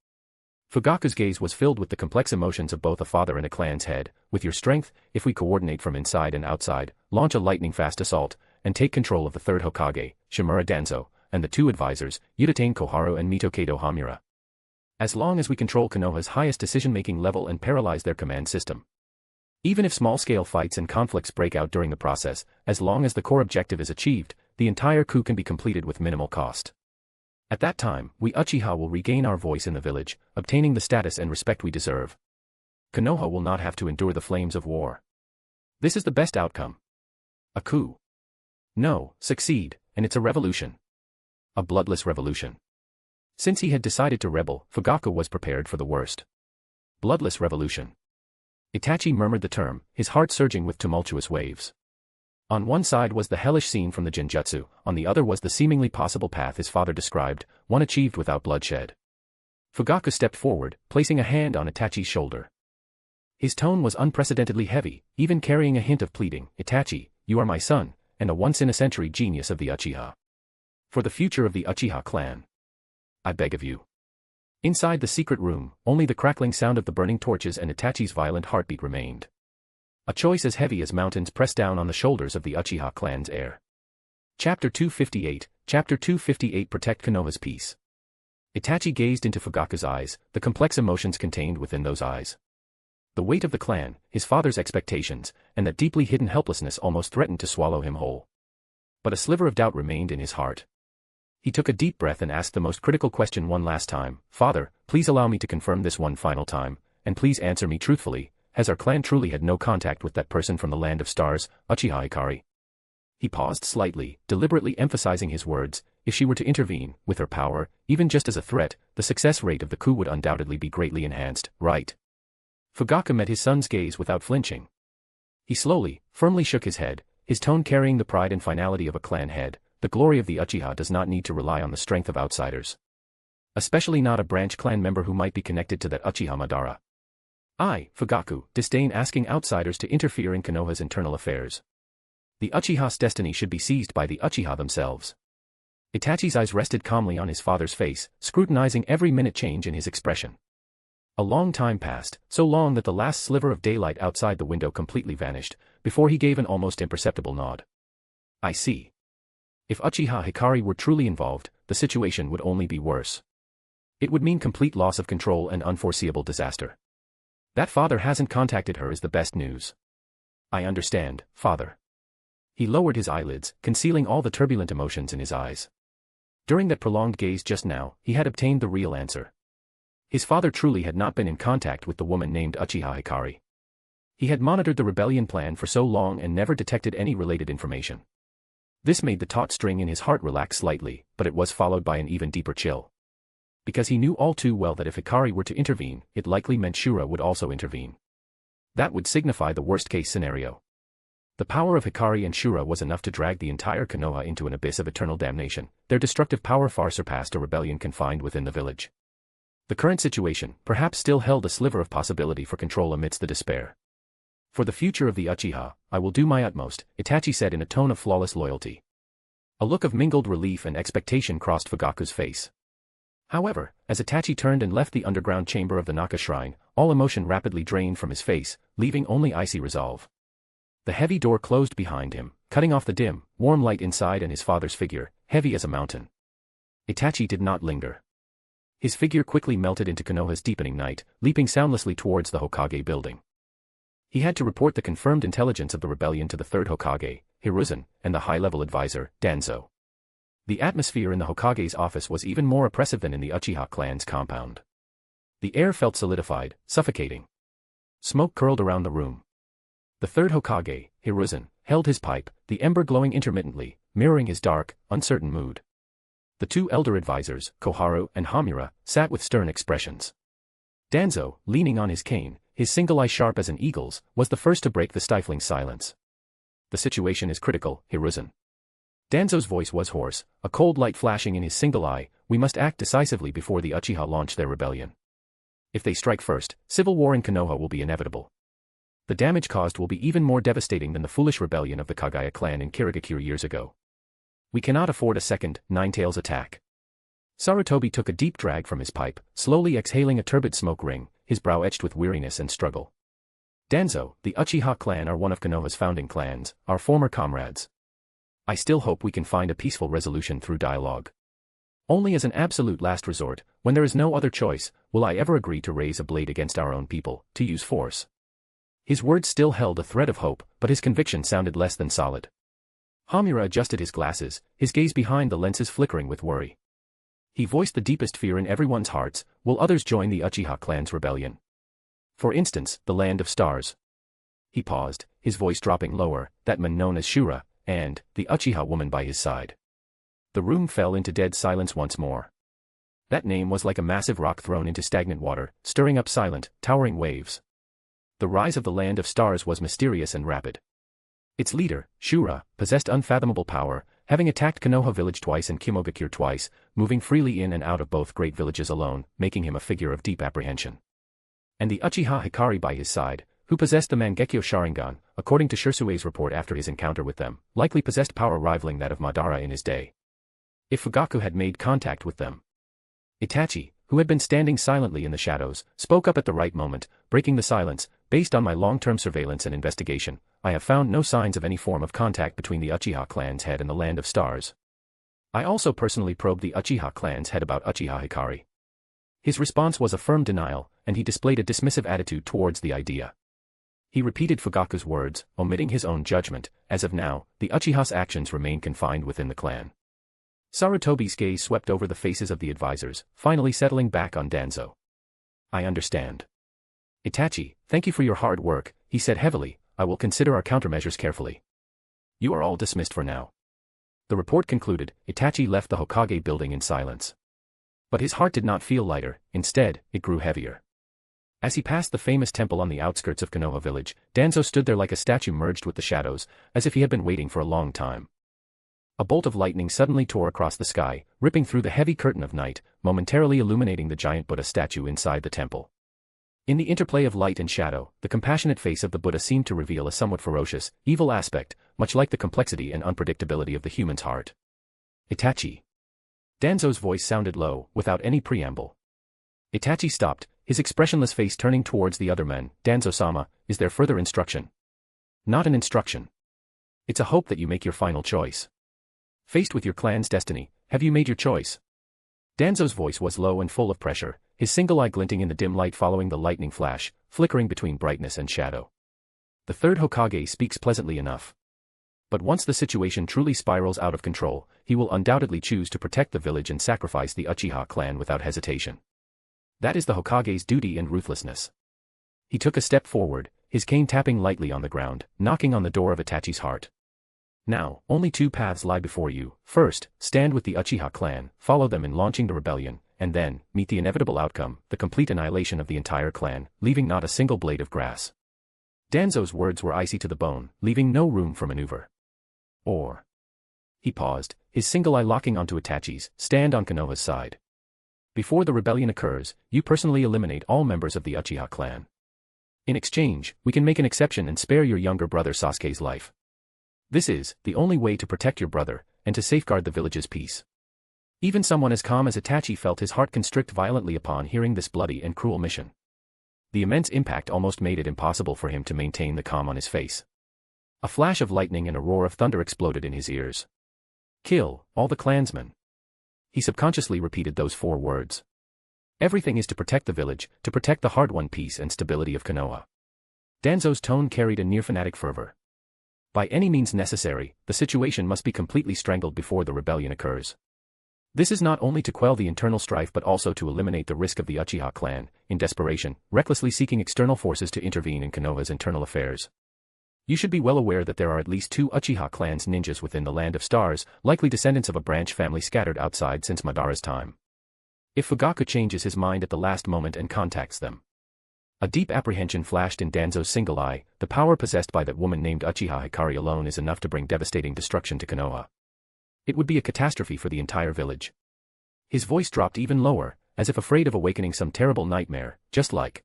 Fugaku's gaze was filled with the complex emotions of both a father and a clan's head. With your strength, if we coordinate from inside and outside, launch a lightning-fast assault, and take control of the third Hokage, Shimura Danzo, and the two advisors, Udatain Koharu and Mitokedo Hamura. As long as we control Konoha's highest decision-making level and paralyze their command system. Even if small-scale fights and conflicts break out during the process, as long as the core objective is achieved, the entire coup can be completed with minimal cost. At that time, we Uchiha will regain our voice in the village, obtaining the status and respect we deserve. Konoha will not have to endure the flames of war. This is the best outcome. A coup. No, succeed, and it's a revolution. A bloodless revolution. Since he had decided to rebel, Fugaku was prepared for the worst. Bloodless revolution. Itachi murmured the term, his heart surging with tumultuous waves. On one side was the hellish scene from the genjutsu, on the other was the seemingly possible path his father described, one achieved without bloodshed. Fugaku stepped forward, placing a hand on Itachi's shoulder. His tone was unprecedentedly heavy, even carrying a hint of pleading. Itachi, you are my son, and a once-in-a-century genius of the Uchiha. For the future of the Uchiha clan. I beg of you. Inside the secret room, only the crackling sound of the burning torches and Itachi's violent heartbeat remained. A choice as heavy as mountains pressed down on the shoulders of the Uchiha clan's heir. Chapter 258, Chapter 258 Protect Konoha's Peace. Itachi gazed into Fugaku's eyes, the complex emotions contained within those eyes. The weight of the clan, his father's expectations, and that deeply hidden helplessness almost threatened to swallow him whole. But a sliver of doubt remained in his heart. He took a deep breath and asked the most critical question one last time. Father, please allow me to confirm this one final time, and please answer me truthfully. Has our clan truly had no contact with that person from the land of stars, Uchiha Hikari? He paused slightly, deliberately emphasizing his words. If she were to intervene, with her power, even just as a threat, the success rate of the coup would undoubtedly be greatly enhanced, right? Fugaku met his son's gaze without flinching. He slowly, firmly shook his head, his tone carrying the pride and finality of a clan head. The glory of the Uchiha does not need to rely on the strength of outsiders. Especially not a branch clan member who might be connected to that Uchiha Madara. I, Fugaku, disdain asking outsiders to interfere in Konoha's internal affairs. The Uchiha's destiny should be seized by the Uchiha themselves. Itachi's eyes rested calmly on his father's face, scrutinizing every minute change in his expression. A long time passed, so long that the last sliver of daylight outside the window completely vanished, before he gave an almost imperceptible nod. I see. If Uchiha Hikari were truly involved, the situation would only be worse. It would mean complete loss of control and unforeseeable disaster. That father hasn't contacted her is the best news. I understand, father. He lowered his eyelids, concealing all the turbulent emotions in his eyes. During that prolonged gaze just now, he had obtained the real answer. His father truly had not been in contact with the woman named Uchiha Hikari. He had monitored the rebellion plan for so long and never detected any related information. This made the taut string in his heart relax slightly, but it was followed by an even deeper chill. Because he knew all too well that if Hikari were to intervene, it likely meant Shura would also intervene. That would signify the worst-case scenario. The power of Hikari and Shura was enough to drag the entire Konoha into an abyss of eternal damnation. Their destructive power far surpassed a rebellion confined within the village. The current situation perhaps still held a sliver of possibility for control amidst the despair. For the future of the Uchiha, I will do my utmost, Itachi said in a tone of flawless loyalty. A look of mingled relief and expectation crossed Fugaku's face. However, as Itachi turned and left the underground chamber of the Naka shrine, all emotion rapidly drained from his face, leaving only icy resolve. The heavy door closed behind him, cutting off the dim, warm light inside and his father's figure, heavy as a mountain. Itachi did not linger. His figure quickly melted into Konoha's deepening night, leaping soundlessly towards the Hokage building. He had to report the confirmed intelligence of the rebellion to the third Hokage, Hiruzen, and the high-level advisor, Danzo. The atmosphere in the Hokage's office was even more oppressive than in the Uchiha clan's compound. The air felt solidified, suffocating. Smoke curled around the room. The third Hokage, Hiruzen, held his pipe, the ember glowing intermittently, mirroring his dark, uncertain mood. The two elder advisors, Koharu and Hamura, sat with stern expressions. Danzo, leaning on his cane, his single eye sharp as an eagle's, was the first to break the stifling silence. The situation is critical, Hiruzen. Danzo's voice was hoarse, a cold light flashing in his single eye. We must act decisively before the Uchiha launch their rebellion. If they strike first, civil war in Konoha will be inevitable. The damage caused will be even more devastating than the foolish rebellion of the Kaguya clan in Kirigakure years ago. We cannot afford a second, Nine-Tails attack. Sarutobi took a deep drag from his pipe, slowly exhaling a turbid smoke ring, his brow etched with weariness and struggle. Danzo, the Uchiha clan are one of Konoha's founding clans, our former comrades. I still hope we can find a peaceful resolution through dialogue. Only as an absolute last resort, when there is no other choice, will I ever agree to raise a blade against our own people, to use force. His words still held a thread of hope, but his conviction sounded less than solid. Hamura adjusted his glasses, his gaze behind the lenses flickering with worry. He voiced the deepest fear in everyone's hearts. Will others join the Uchiha clan's rebellion? For instance, the Land of Stars. He paused, his voice dropping lower, that man known as Shura, and the Uchiha woman by his side. The room fell into dead silence once more. That name was like a massive rock thrown into stagnant water, stirring up silent, towering waves. The rise of the Land of Stars was mysterious and rapid. Its leader, Shura, possessed unfathomable power, having attacked Konoha village twice and Kimogakure twice, moving freely in and out of both great villages alone, making him a figure of deep apprehension. And the Uchiha Hikari by his side, who possessed the Mangekyo Sharingan, according to Shisui's report after his encounter with them, likely possessed power rivaling that of Madara in his day. If Fugaku had made contact with them. Itachi, who had been standing silently in the shadows, spoke up at the right moment, breaking the silence. Based on my long-term surveillance and investigation, I have found no signs of any form of contact between the Uchiha clan's head and the Land of Stars. I also personally probed the Uchiha clan's head about Uchiha Hikari. His response was a firm denial, and he displayed a dismissive attitude towards the idea. He repeated Fugaku's words, omitting his own judgment. As of now, the Uchiha's actions remain confined within the clan. Sarutobi's gaze swept over the faces of the advisors, finally settling back on Danzo. I understand. Itachi, thank you for your hard work, he said heavily. I will consider our countermeasures carefully. You are all dismissed for now. The report concluded. Itachi left the Hokage building in silence. But his heart did not feel lighter, instead, it grew heavier. As he passed the famous temple on the outskirts of Konoha village, Danzo stood there like a statue merged with the shadows, as if he had been waiting for a long time. A bolt of lightning suddenly tore across the sky, ripping through the heavy curtain of night, momentarily illuminating the giant Buddha statue inside the temple. In the interplay of light and shadow, the compassionate face of the Buddha seemed to reveal a somewhat ferocious, evil aspect, much like the complexity and unpredictability of the human's heart. Itachi. Danzo's voice sounded low, without any preamble. Itachi stopped, his expressionless face turning towards the other men. Danzo-sama, is there further instruction? Not an instruction. It's a hope that you make your final choice. Faced with your clan's destiny, have you made your choice? Danzo's voice was low and full of pressure, his single eye glinting in the dim light following the lightning flash, flickering between brightness and shadow. The third Hokage speaks pleasantly enough. But once the situation truly spirals out of control, he will undoubtedly choose to protect the village and sacrifice the Uchiha clan without hesitation. That is the Hokage's duty and ruthlessness. He took a step forward, his cane tapping lightly on the ground, knocking on the door of Itachi's heart. Now, only two paths lie before you. First, stand with the Uchiha clan, follow them in launching the rebellion, and then, meet the inevitable outcome, the complete annihilation of the entire clan, leaving not a single blade of grass. Danzo's words were icy to the bone, leaving no room for maneuver. Or. He paused, his single eye locking onto Itachi's, stand on Konoha's side. Before the rebellion occurs, you personally eliminate all members of the Uchiha clan. In exchange, we can make an exception and spare your younger brother Sasuke's life. This is the only way to protect your brother, and to safeguard the village's peace. Even someone as calm as Itachi felt his heart constrict violently upon hearing this bloody and cruel mission. The immense impact almost made it impossible for him to maintain the calm on his face. A flash of lightning and a roar of thunder exploded in his ears. Kill all the clansmen. He subconsciously repeated those 4 words. Everything is to protect the village, to protect the hard-won peace and stability of Konoha. Danzo's tone carried a near-fanatic fervor. By any means necessary, the situation must be completely strangled before the rebellion occurs. This is not only to quell the internal strife but also to eliminate the risk of the Uchiha clan, in desperation, recklessly seeking external forces to intervene in Konoha's internal affairs. You should be well aware that there are at least 2 Uchiha clans ninjas within the Land of Stars, likely descendants of a branch family scattered outside since Madara's time. If Fugaku changes his mind at the last moment and contacts them. A deep apprehension flashed in Danzo's single eye. The power possessed by that woman named Uchiha Hikari alone is enough to bring devastating destruction to Konoha. It would be a catastrophe for the entire village. His voice dropped even lower, as if afraid of awakening some terrible nightmare, just like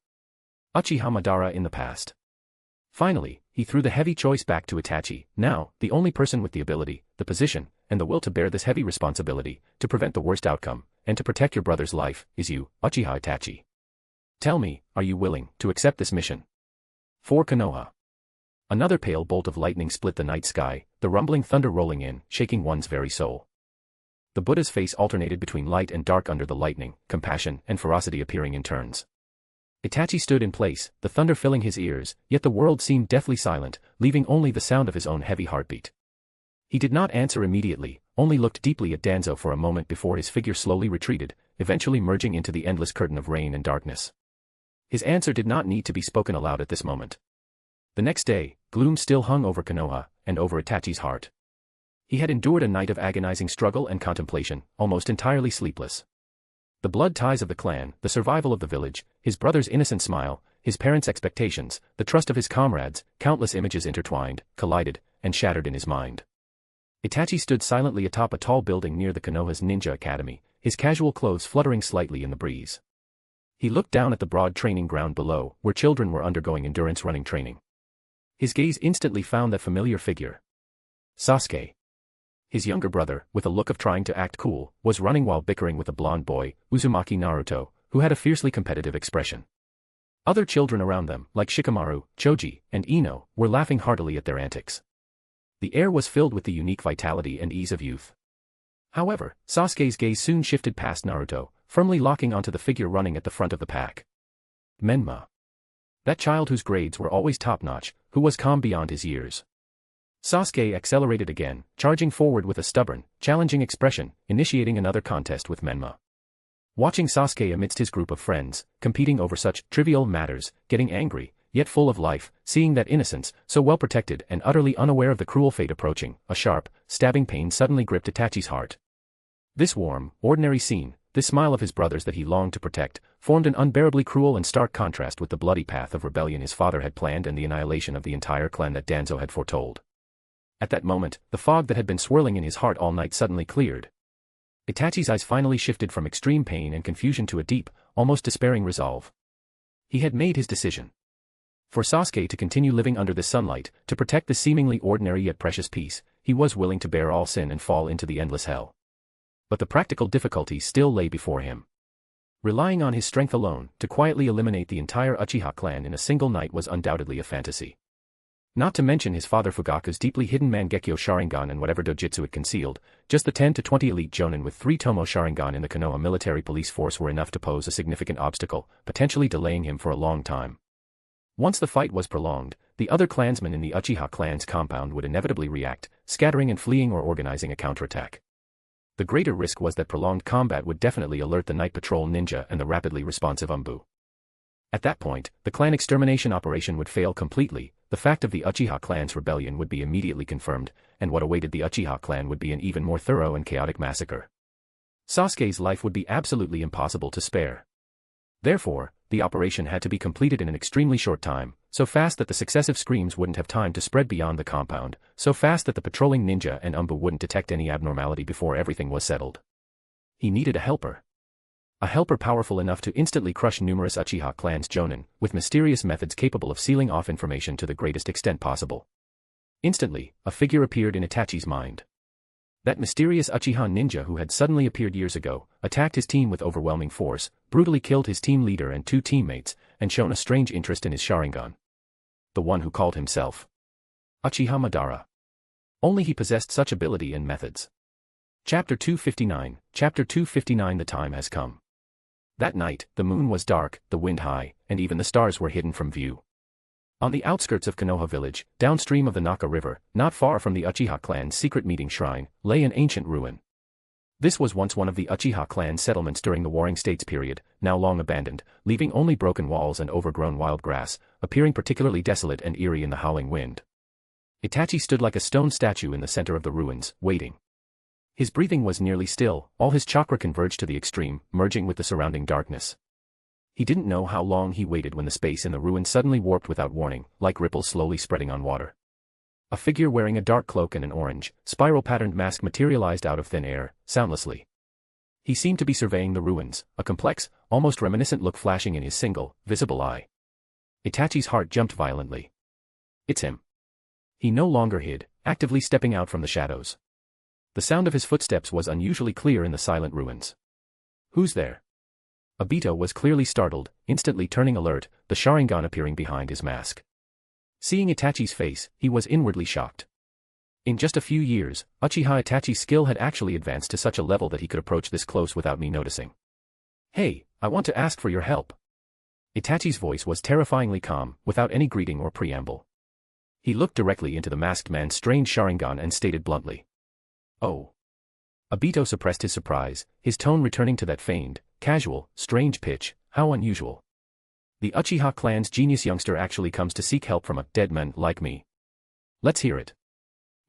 Uchiha Madara in the past. Finally, he threw the heavy choice back to Itachi, now, the only person with the ability, the position, and the will to bear this heavy responsibility, to prevent the worst outcome, and to protect your brother's life, is you, Uchiha Itachi. Tell me, are you willing to accept this mission? For Konoha. Another pale bolt of lightning split the night sky, the rumbling thunder rolling in, shaking one's very soul. The Buddha's face alternated between light and dark under the lightning, compassion and ferocity appearing in turns. Itachi stood in place, the thunder filling his ears, yet the world seemed deathly silent, leaving only the sound of his own heavy heartbeat. He did not answer immediately, only looked deeply at Danzo for a moment before his figure slowly retreated, eventually merging into the endless curtain of rain and darkness. His answer did not need to be spoken aloud at this moment. The next day, gloom still hung over Konoha, and over Itachi's heart. He had endured a night of agonizing struggle and contemplation, almost entirely sleepless. The blood ties of the clan, the survival of the village, his brother's innocent smile, his parents' expectations, the trust of his comrades, countless images intertwined, collided, and shattered in his mind. Itachi stood silently atop a tall building near the Konoha's ninja academy, his casual clothes fluttering slightly in the breeze. He looked down at the broad training ground below, where children were undergoing endurance running training. His gaze instantly found that familiar figure. Sasuke. His younger brother, with a look of trying to act cool, was running while bickering with a blonde boy, Uzumaki Naruto, who had a fiercely competitive expression. Other children around them, like Shikamaru, Choji, and Ino, were laughing heartily at their antics. The air was filled with the unique vitality and ease of youth. However, Sasuke's gaze soon shifted past Naruto, firmly locking onto the figure running at the front of the pack. Menma. That child whose grades were always top-notch, who was calm beyond his years. Sasuke accelerated again, charging forward with a stubborn, challenging expression, initiating another contest with Menma. Watching Sasuke amidst his group of friends, competing over such trivial matters, getting angry, yet full of life, seeing that innocence, so well protected and utterly unaware of the cruel fate approaching, a sharp, stabbing pain suddenly gripped Itachi's heart. This warm, ordinary scene, this smile of his brother's that he longed to protect, formed an unbearably cruel and stark contrast with the bloody path of rebellion his father had planned and the annihilation of the entire clan that Danzo had foretold. At that moment, the fog that had been swirling in his heart all night suddenly cleared. Itachi's eyes finally shifted from extreme pain and confusion to a deep, almost despairing resolve. He had made his decision. For Sasuke to continue living under the sunlight, to protect the seemingly ordinary yet precious peace, he was willing to bear all sin and fall into the endless hell. But the practical difficulties still lay before him. Relying on his strength alone, to quietly eliminate the entire Uchiha clan in a single night was undoubtedly a fantasy. Not to mention his father Fugaku's deeply hidden Mangekyo Sharingan and whatever dojutsu it concealed, just the 10 to 20 elite jonin with 3 Tomo Sharingan in the Konoha military police force were enough to pose a significant obstacle, potentially delaying him for a long time. Once the fight was prolonged, the other clansmen in the Uchiha clan's compound would inevitably react, scattering and fleeing or organizing a counterattack. The greater risk was that prolonged combat would definitely alert the night patrol ninja and the rapidly responsive ANBU. At that point, the clan extermination operation would fail completely, the fact of the Uchiha clan's rebellion would be immediately confirmed, and what awaited the Uchiha clan would be an even more thorough and chaotic massacre. Sasuke's life would be absolutely impossible to spare. Therefore, the operation had to be completed in an extremely short time, so fast that the successive screams wouldn't have time to spread beyond the compound, so fast that the patrolling ninja and ANBU wouldn't detect any abnormality before everything was settled. He needed a helper. A helper powerful enough to instantly crush numerous Uchiha clan's jonin, with mysterious methods capable of sealing off information to the greatest extent possible. Instantly, a figure appeared in Itachi's mind. That mysterious Uchiha ninja who had suddenly appeared years ago, attacked his team with overwhelming force, brutally killed his team leader and 2 teammates, and shown a strange interest in his Sharingan. The one who called himself Uchiha Madara. Only he possessed such ability and methods. Chapter 259, Chapter 259. The time has come. That night, the moon was dark, the wind high, and even the stars were hidden from view. On the outskirts of Konoha village, downstream of the Naka River, not far from the Uchiha clan's secret meeting shrine, lay an ancient ruin. This was once one of the Uchiha clan settlements during the Warring States period, now long abandoned, leaving only broken walls and overgrown wild grass, appearing particularly desolate and eerie in the howling wind. Itachi stood like a stone statue in the center of the ruins, waiting. His breathing was nearly still, all his chakra converged to the extreme, merging with the surrounding darkness. He didn't know how long he waited when the space in the ruin suddenly warped without warning, like ripples slowly spreading on water. A figure wearing a dark cloak and an orange, spiral-patterned mask materialized out of thin air, soundlessly. He seemed to be surveying the ruins, a complex, almost reminiscent look flashing in his single, visible eye. Itachi's heart jumped violently. It's him. He no longer hid, actively stepping out from the shadows. The sound of his footsteps was unusually clear in the silent ruins. Who's there? Obito was clearly startled, instantly turning alert, the Sharingan appearing behind his mask. Seeing Itachi's face, he was inwardly shocked. In just a few years, Uchiha Itachi's skill had actually advanced to such a level that he could approach this close without me noticing. Hey, I want to ask for your help. Itachi's voice was terrifyingly calm, without any greeting or preamble. He looked directly into the masked man's strange Sharingan and stated bluntly. Oh. Obito suppressed his surprise, his tone returning to that feigned, casual, strange pitch. How unusual. The Uchiha clan's genius youngster actually comes to seek help from a dead man like me. Let's hear it.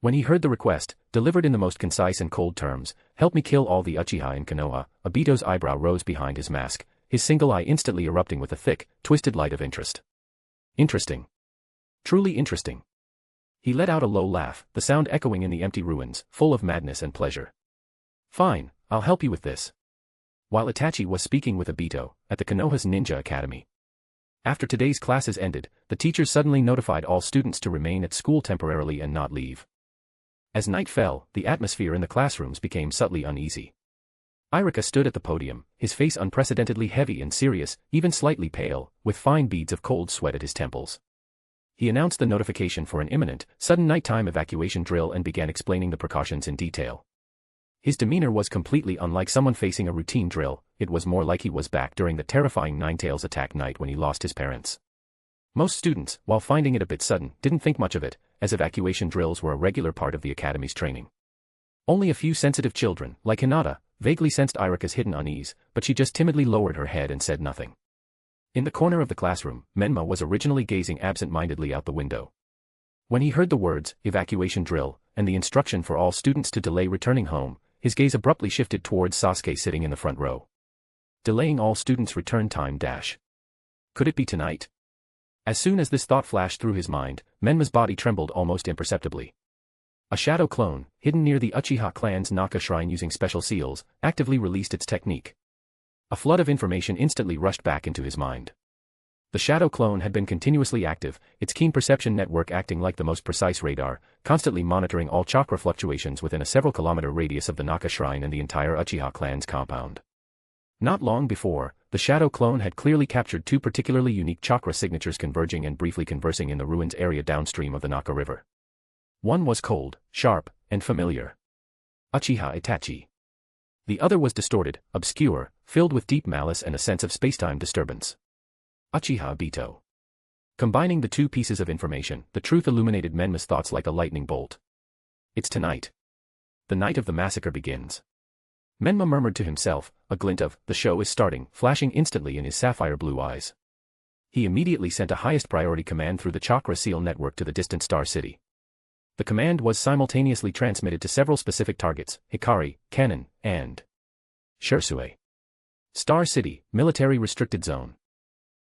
When he heard the request, delivered in the most concise and cold terms, help me kill all the Uchiha in Konoha, Obito's eyebrow rose behind his mask, his single eye instantly erupting with a thick, twisted light of interest. Interesting. Truly interesting. He let out a low laugh, the sound echoing in the empty ruins, full of madness and pleasure. Fine, I'll help you with this. While Itachi was speaking with Obito, at the Konoha's Ninja Academy. After today's classes ended, the teachers suddenly notified all students to remain at school temporarily and not leave. As night fell, the atmosphere in the classrooms became subtly uneasy. Irika stood at the podium, his face unprecedentedly heavy and serious, even slightly pale, with fine beads of cold sweat at his temples. He announced the notification for an imminent, sudden nighttime evacuation drill and began explaining the precautions in detail. His demeanor was completely unlike someone facing a routine drill, it was more like he was back during the terrifying Nine-Tails attack night when he lost his parents. Most students, while finding it a bit sudden, didn't think much of it, as evacuation drills were a regular part of the academy's training. Only a few sensitive children, like Hinata, vaguely sensed Irika's hidden unease, but she just timidly lowered her head and said nothing. In the corner of the classroom, Menma was originally gazing absent-mindedly out the window. When he heard the words, evacuation drill, and the instruction for all students to delay returning home, his gaze abruptly shifted towards Sasuke sitting in the front row. Delaying all students' return time dash. Could it be tonight? As soon as this thought flashed through his mind, Menma's body trembled almost imperceptibly. A shadow clone, hidden near the Uchiha clan's Naka shrine using special seals, actively released its technique. A flood of information instantly rushed back into his mind. The shadow clone had been continuously active, its keen perception network acting like the most precise radar, constantly monitoring all chakra fluctuations within a several-kilometer radius of the Naka shrine and the entire Uchiha clan's compound. Not long before, the shadow clone had clearly captured 2 particularly unique chakra signatures converging and briefly conversing in the ruins area downstream of the Naka River. One was cold, sharp, and familiar. Uchiha Itachi. The other was distorted, obscure, filled with deep malice and a sense of spacetime disturbance. Uchiha Obito. Combining the 2 pieces of information, the truth illuminated Menma's thoughts like a lightning bolt. It's tonight. The night of the massacre begins. Menma murmured to himself, a glint of, the show is starting, flashing instantly in his sapphire blue eyes. He immediately sent a highest priority command through the chakra seal network to the distant Star City. The command was simultaneously transmitted to several specific targets, Hikari, Cannon, and Shisui. Star City, Military Restricted Zone.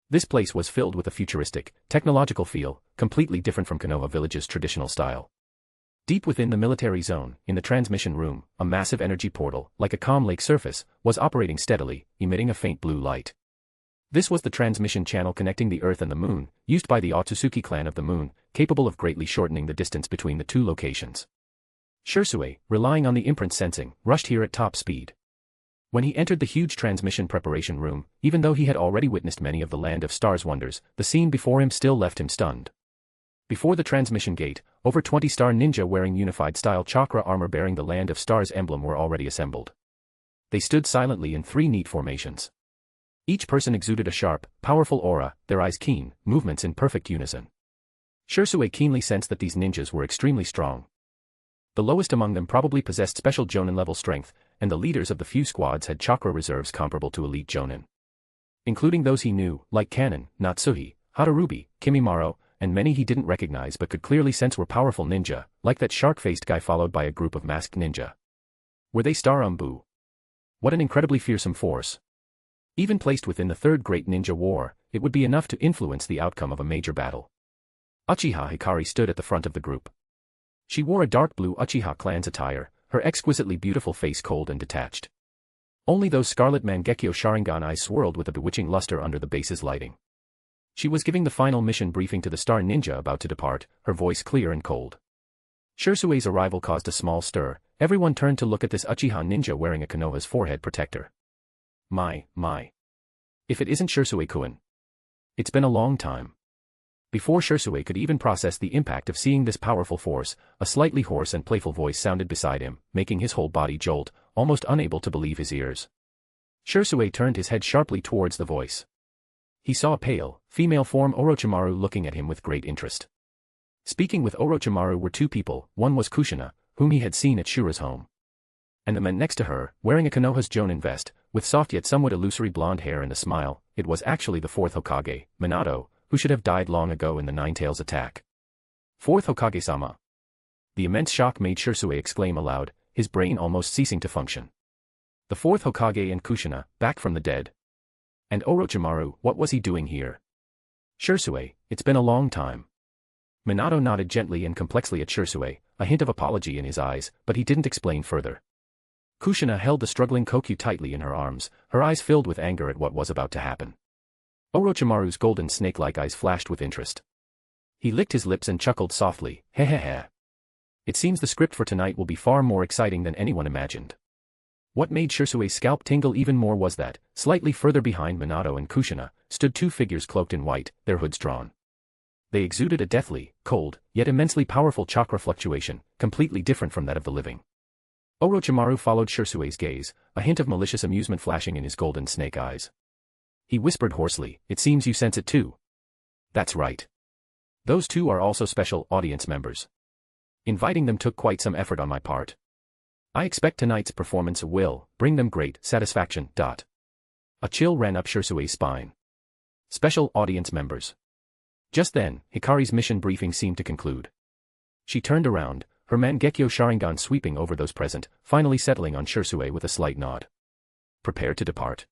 This place was filled with a futuristic, technological feel, completely different from Konoha Village's traditional style. Deep within the military zone, in the transmission room, a massive energy portal, like a calm lake surface, was operating steadily, emitting a faint blue light. This was the transmission channel connecting the Earth and the Moon, used by the Otsutsuki clan of the Moon, capable of greatly shortening the distance between the two locations. Shisui, relying on the imprint sensing, rushed here at top speed. When he entered the huge transmission preparation room, even though he had already witnessed many of the Land of Stars wonders, the scene before him still left him stunned. Before the transmission gate, over 20 star ninja wearing unified-style chakra armor bearing the Land of Stars emblem were already assembled. They stood silently in 3 neat formations. Each person exuded a sharp, powerful aura, their eyes keen, movements in perfect unison. Shisui keenly sensed that these ninjas were extremely strong. The lowest among them probably possessed special Jonin-level strength, and the leaders of the few squads had chakra reserves comparable to elite Jonin. Including those he knew, like Kanon, Natsuhi, Hararubi, Kimimaro, and many he didn't recognize but could clearly sense were powerful ninja, like that shark-faced guy followed by a group of masked ninja. Were they Star ANBU? What an incredibly fearsome force. Even placed within the Third Great Ninja War, it would be enough to influence the outcome of a major battle. Uchiha Hikari stood at the front of the group. She wore a dark blue Uchiha clan's attire, her exquisitely beautiful face cold and detached. Only those scarlet Mangekyo Sharingan eyes swirled with a bewitching luster under the base's lighting. She was giving the final mission briefing to the star ninja about to depart, her voice clear and cold. Shisui's arrival caused a small stir. Everyone turned to look at this Uchiha ninja wearing a Konoha's forehead protector. My. If it isn't Shisui-kun. It's been a long time. Before Shisui could even process the impact of seeing this powerful force, a slightly hoarse and playful voice sounded beside him, making his whole body jolt, almost unable to believe his ears. Shisui turned his head sharply towards the voice. He saw a pale, female form Orochimaru looking at him with great interest. Speaking with Orochimaru were 2 people, one was Kushina, whom he had seen at Shura's home. And the man next to her, wearing a Konoha's Jonin vest, with soft yet somewhat illusory blonde hair and a smile, it was actually the 4th Hokage, Minato, who should have died long ago in the Nine-Tails attack. 4th Hokage-sama. The immense shock made Shisui exclaim aloud, his brain almost ceasing to function. The 4th Hokage and Kushina, back from the dead. And Orochimaru, what was he doing here? Shisui, it's been a long time. Minato nodded gently and complexly at Shisui, a hint of apology in his eyes, but he didn't explain further. Kushina held the struggling Kokyu tightly in her arms, her eyes filled with anger at what was about to happen. Orochimaru's golden snake-like eyes flashed with interest. He licked his lips and chuckled softly, hehehe. It seems the script for tonight will be far more exciting than anyone imagined. What made Shisui's scalp tingle even more was that, slightly further behind Minato and Kushina, stood 2 figures cloaked in white, their hoods drawn. They exuded a deathly, cold, yet immensely powerful chakra fluctuation, completely different from that of the living. Orochimaru followed Shisui's gaze, a hint of malicious amusement flashing in his golden snake eyes. He whispered hoarsely, it seems you sense it too. That's right. Those 2 are also special audience members. Inviting them took quite some effort on my part. I expect tonight's performance will bring them great satisfaction. A chill ran up Shisui's spine. Special audience members. Just then, Hikari's mission briefing seemed to conclude. She turned around, her Mangekyo Sharingan sweeping over those present, finally settling on Shisui with a slight nod. Prepare to depart.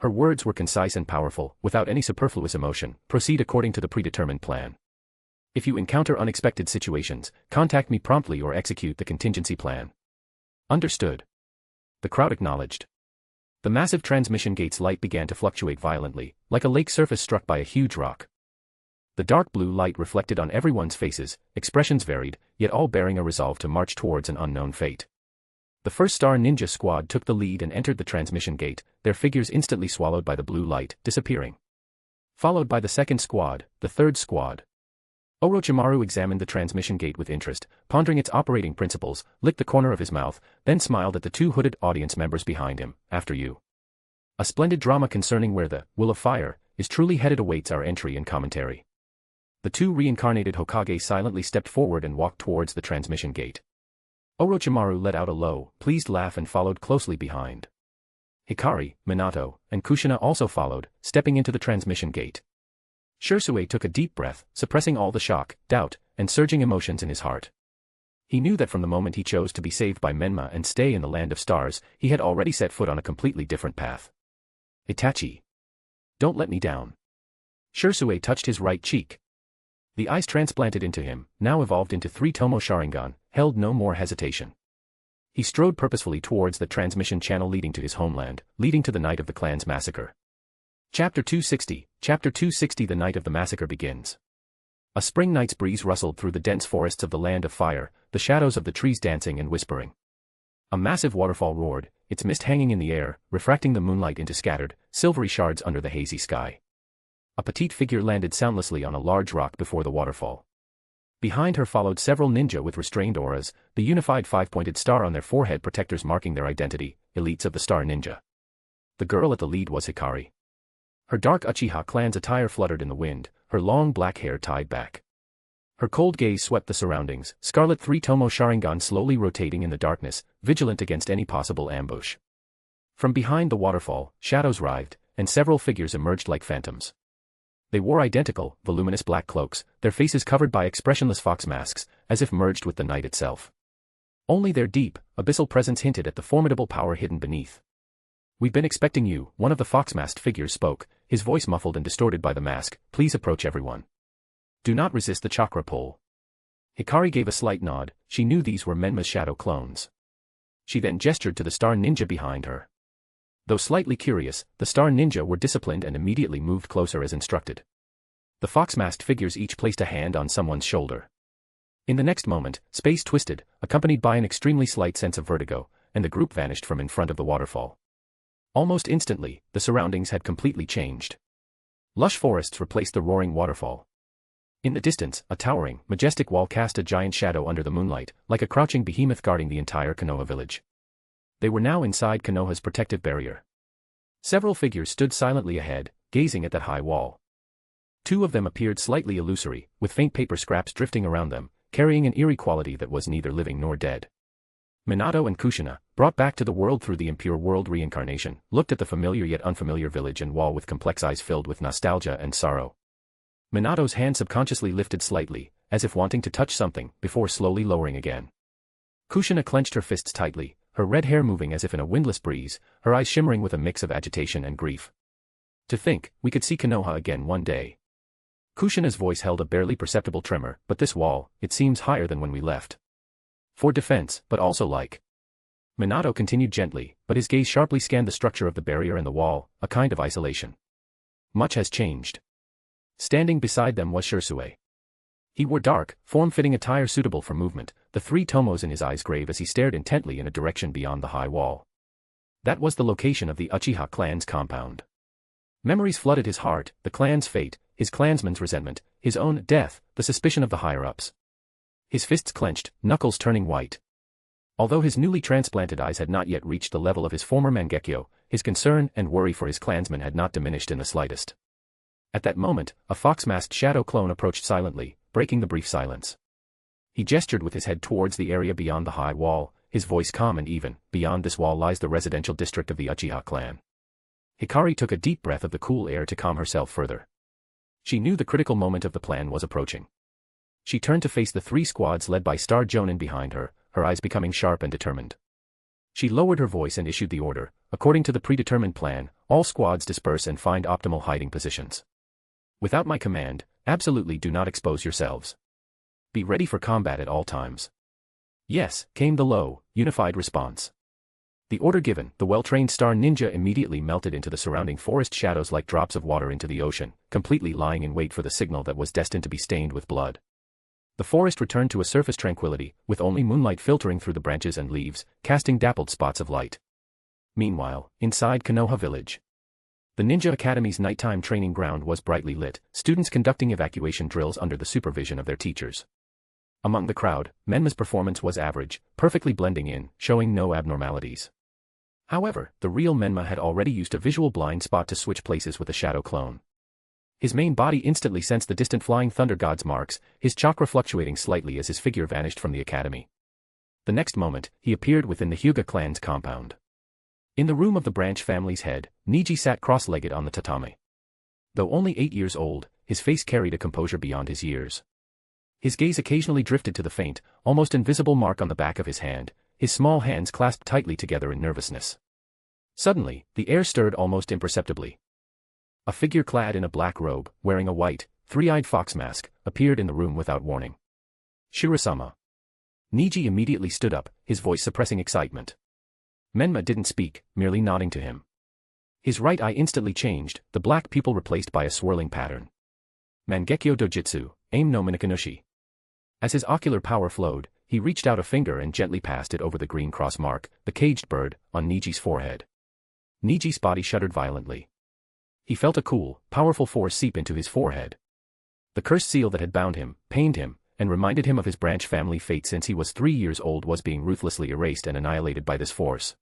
Her words were concise and powerful, without any superfluous emotion. Proceed according to the predetermined plan. If you encounter unexpected situations, contact me promptly or execute the contingency plan. Understood. The crowd acknowledged. The massive transmission gate's light began to fluctuate violently, like a lake surface struck by a huge rock. The dark blue light reflected on everyone's faces, expressions varied, yet all bearing a resolve to march towards an unknown fate. The first star ninja squad took the lead and entered the transmission gate, their figures instantly swallowed by the blue light, disappearing. Followed by the second squad, the third squad. Orochimaru examined the transmission gate with interest, pondering its operating principles, licked the corner of his mouth, then smiled at the 2 hooded audience members behind him. After you. A splendid drama concerning where the will of fire is truly headed awaits our entry and commentary. The 2 reincarnated Hokage silently stepped forward and walked towards the transmission gate. Orochimaru let out a low, pleased laugh and followed closely behind. Hikari, Minato, and Kushina also followed, stepping into the transmission gate. Shisui took a deep breath, suppressing all the shock, doubt, and surging emotions in his heart. He knew that from the moment he chose to be saved by Menma and stay in the Land of Stars, he had already set foot on a completely different path. Itachi. Don't let me down. Shisui touched his right cheek. The eyes transplanted into him, now evolved into 3 Tomo Sharingan, held no more hesitation. He strode purposefully towards the transmission channel leading to his homeland, leading to the night of the clan's massacre. Chapter 260, Chapter 260 The night of the massacre begins. A spring night's breeze rustled through the dense forests of the land of fire, the shadows of the trees dancing and whispering. A massive waterfall roared, its mist hanging in the air, refracting the moonlight into scattered, silvery shards under the hazy sky. A petite figure landed soundlessly on a large rock before the waterfall. Behind her followed several ninja with restrained auras, the unified 5-pointed star on their forehead protectors marking their identity, elites of the Star Ninja. The girl at the lead was Hikari. Her dark Uchiha clan's attire fluttered in the wind, her long black hair tied back. Her cold gaze swept the surroundings, scarlet 3 Tomo Sharingan slowly rotating in the darkness, vigilant against any possible ambush. From behind the waterfall, shadows writhed, and several figures emerged like phantoms. They wore identical, voluminous black cloaks, their faces covered by expressionless fox masks, as if merged with the night itself. Only their deep, abyssal presence hinted at the formidable power hidden beneath. "We've been expecting you," one of the fox-masked figures spoke, his voice muffled and distorted by the mask. "Please approach everyone. Do not resist the chakra pull." Hikari gave a slight nod, she knew these were Menma's shadow clones. She then gestured to the Star Ninja behind her. Though slightly curious, the Star Ninja were disciplined and immediately moved closer as instructed. The fox-masked figures each placed a hand on someone's shoulder. In the next moment, space twisted, accompanied by an extremely slight sense of vertigo, and the group vanished from in front of the waterfall. Almost instantly, the surroundings had completely changed. Lush forests replaced the roaring waterfall. In the distance, a towering, majestic wall cast a giant shadow under the moonlight, like a crouching behemoth guarding the entire Konoha village. They were now inside Konoha's protective barrier. Several figures stood silently ahead, gazing at that high wall. 2 of them appeared slightly illusory, with faint paper scraps drifting around them, carrying an eerie quality that was neither living nor dead. Minato and Kushina, brought back to the world through the impure world reincarnation, looked at the familiar yet unfamiliar village and wall with complex eyes filled with nostalgia and sorrow. Minato's hand subconsciously lifted slightly, as if wanting to touch something, before slowly lowering again. Kushina clenched her fists tightly, her red hair moving as if in a windless breeze, her eyes shimmering with a mix of agitation and grief. "To think, we could see Konoha again one day." Kushina's voice held a barely perceptible tremor, "But this wall, it seems higher than when we left. For defense, but also like." Minato continued gently, but his gaze sharply scanned the structure of the barrier and the wall, a kind of isolation. Much has changed. Standing beside them was Shisui. He wore dark, form-fitting attire suitable for movement, the 3 tomos in his eyes grave as he stared intently in a direction beyond the high wall. That was the location of the Uchiha clan's compound. Memories flooded his heart, the clan's fate, his clansmen's resentment, his own death, the suspicion of the higher-ups. His fists clenched, knuckles turning white. Although his newly transplanted eyes had not yet reached the level of his former Mangekyo, his concern and worry for his clansmen had not diminished in the slightest. At that moment, a fox-masked shadow clone approached silently, breaking the brief silence. He gestured with his head towards the area beyond the high wall, his voice calm and even. "Beyond this wall lies the residential district of the Uchiha clan." Hikari took a deep breath of the cool air to calm herself further. She knew the critical moment of the plan was approaching. She turned to face the 3 squads led by Star Jonin behind her, her eyes becoming sharp and determined. She lowered her voice and issued the order, "According to the predetermined plan, all squads disperse and find optimal hiding positions. Without my command, absolutely do not expose yourselves. Be ready for combat at all times." "Yes," came the low, unified response. The order given, the well-trained Star Ninja immediately melted into the surrounding forest shadows like drops of water into the ocean, completely lying in wait for the signal that was destined to be stained with blood. The forest returned to a surface tranquility, with only moonlight filtering through the branches and leaves, casting dappled spots of light. Meanwhile, inside Konoha village. The Ninja Academy's nighttime training ground was brightly lit, students conducting evacuation drills under the supervision of their teachers. Among the crowd, Menma's performance was average, perfectly blending in, showing no abnormalities. However, the real Menma had already used a visual blind spot to switch places with a shadow clone. His main body instantly sensed the distant flying thunder god's marks, his chakra fluctuating slightly as his figure vanished from the academy. The next moment, he appeared within the Hyuga clan's compound. In the room of the branch family's head, Niji sat cross-legged on the tatami. Though only 8 years old, his face carried a composure beyond his years. His gaze occasionally drifted to the faint, almost invisible mark on the back of his hand, his small hands clasped tightly together in nervousness. Suddenly, the air stirred almost imperceptibly. A figure clad in a black robe, wearing a white, three-eyed fox mask, appeared in the room without warning. Shirasama. Niji immediately stood up, his voice suppressing excitement. Menma didn't speak, merely nodding to him. His right eye instantly changed, the black pupil replaced by a swirling pattern. Mangekyo dojutsu, aim no minakanushi. As his ocular power flowed, he reached out a finger and gently passed it over the green cross mark, the caged bird, on Niji's forehead. Niji's body shuddered violently. He felt a cool, powerful force seep into his forehead. The cursed seal that had bound him, pained him, and reminded him of his branch family fate since he was 3 years old was being ruthlessly erased and annihilated by this force.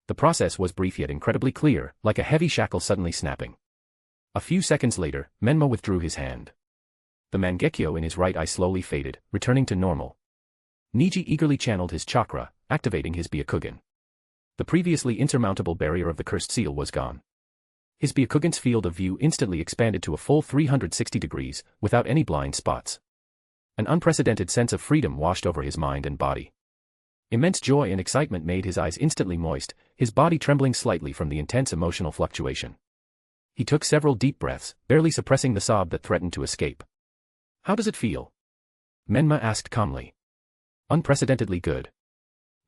The process was brief yet incredibly clear, like a heavy shackle suddenly snapping. A few seconds later, Menma withdrew his hand. The Mangekyo in his right eye slowly faded, returning to normal. Niji eagerly channeled his chakra, activating his Byakugan. The previously insurmountable barrier of the cursed seal was gone. His Byakugan's field of view instantly expanded to a full 360 degrees, without any blind spots. An unprecedented sense of freedom washed over his mind and body. Immense joy and excitement made his eyes instantly moist, his body trembling slightly from the intense emotional fluctuation. He took several deep breaths, barely suppressing the sob that threatened to escape. "How does it feel?" Menma asked calmly. "Unprecedentedly good."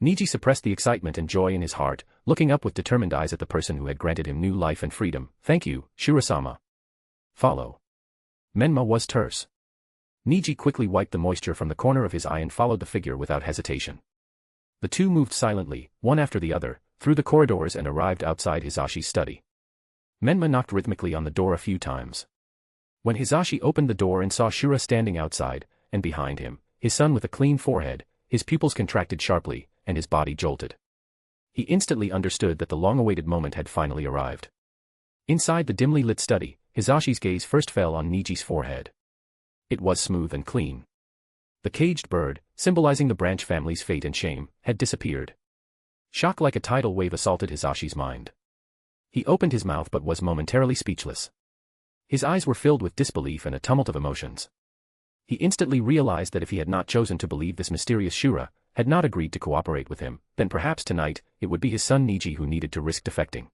Niji suppressed the excitement and joy in his heart, looking up with determined eyes at the person who had granted him new life and freedom. "Thank you, Shirasama." "Follow." Menma was terse. Niji quickly wiped the moisture from the corner of his eye and followed the figure without hesitation. The two moved silently, one after the other, through the corridors and arrived outside Hizashi's study. Menma knocked rhythmically on the door a few times. When Hizashi opened the door and saw Shura standing outside, and behind him, his son with a clean forehead, his pupils contracted sharply, and his body jolted. He instantly understood that the long-awaited moment had finally arrived. Inside the dimly lit study, Hizashi's gaze first fell on Niji's forehead. It was smooth and clean. The caged bird, symbolizing the branch family's fate and shame, had disappeared. Shock like a tidal wave assaulted Hizashi's mind. He opened his mouth but was momentarily speechless. His eyes were filled with disbelief and a tumult of emotions. He instantly realized that if he had not chosen to believe this mysterious Shura, had not agreed to cooperate with him, then perhaps tonight, it would be his son Niji who needed to risk defecting.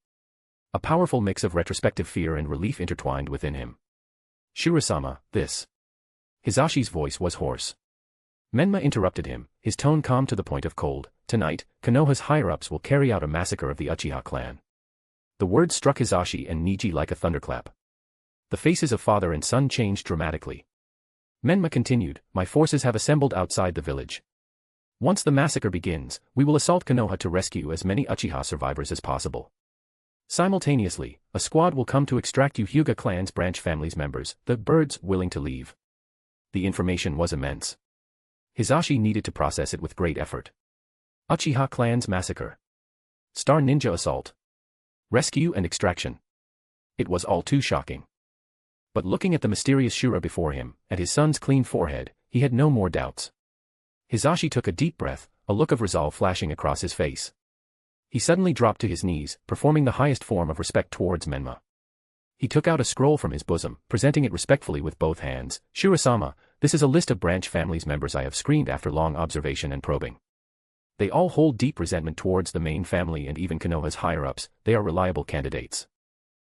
A powerful mix of retrospective fear and relief intertwined within him. "Shirasama, this." Hizashi's voice was hoarse. Menma interrupted him, his tone calm to the point of cold. "Tonight, Konoha's higher-ups will carry out a massacre of the Uchiha clan." The words struck Hizashi and Niji like a thunderclap. The faces of father and son changed dramatically. Menma continued, "My forces have assembled outside the village. Once the massacre begins, we will assault Konoha to rescue as many Uchiha survivors as possible. Simultaneously, a squad will come to extract Hyuga clan's branch family's members, the birds willing to leave." The information was immense. Hizashi needed to process it with great effort. Uchiha clan's massacre. Star ninja assault. Rescue and extraction. It was all too shocking. But looking at the mysterious Shura before him, and his son's clean forehead, he had no more doubts. Hizashi took a deep breath, a look of resolve flashing across his face. He suddenly dropped to his knees, performing the highest form of respect towards Menma. He took out a scroll from his bosom, presenting it respectfully with both hands. "Shirasama, this is a list of branch family's members I have screened after long observation and probing. They all hold deep resentment towards the main family and even Konoha's higher-ups. They are reliable candidates.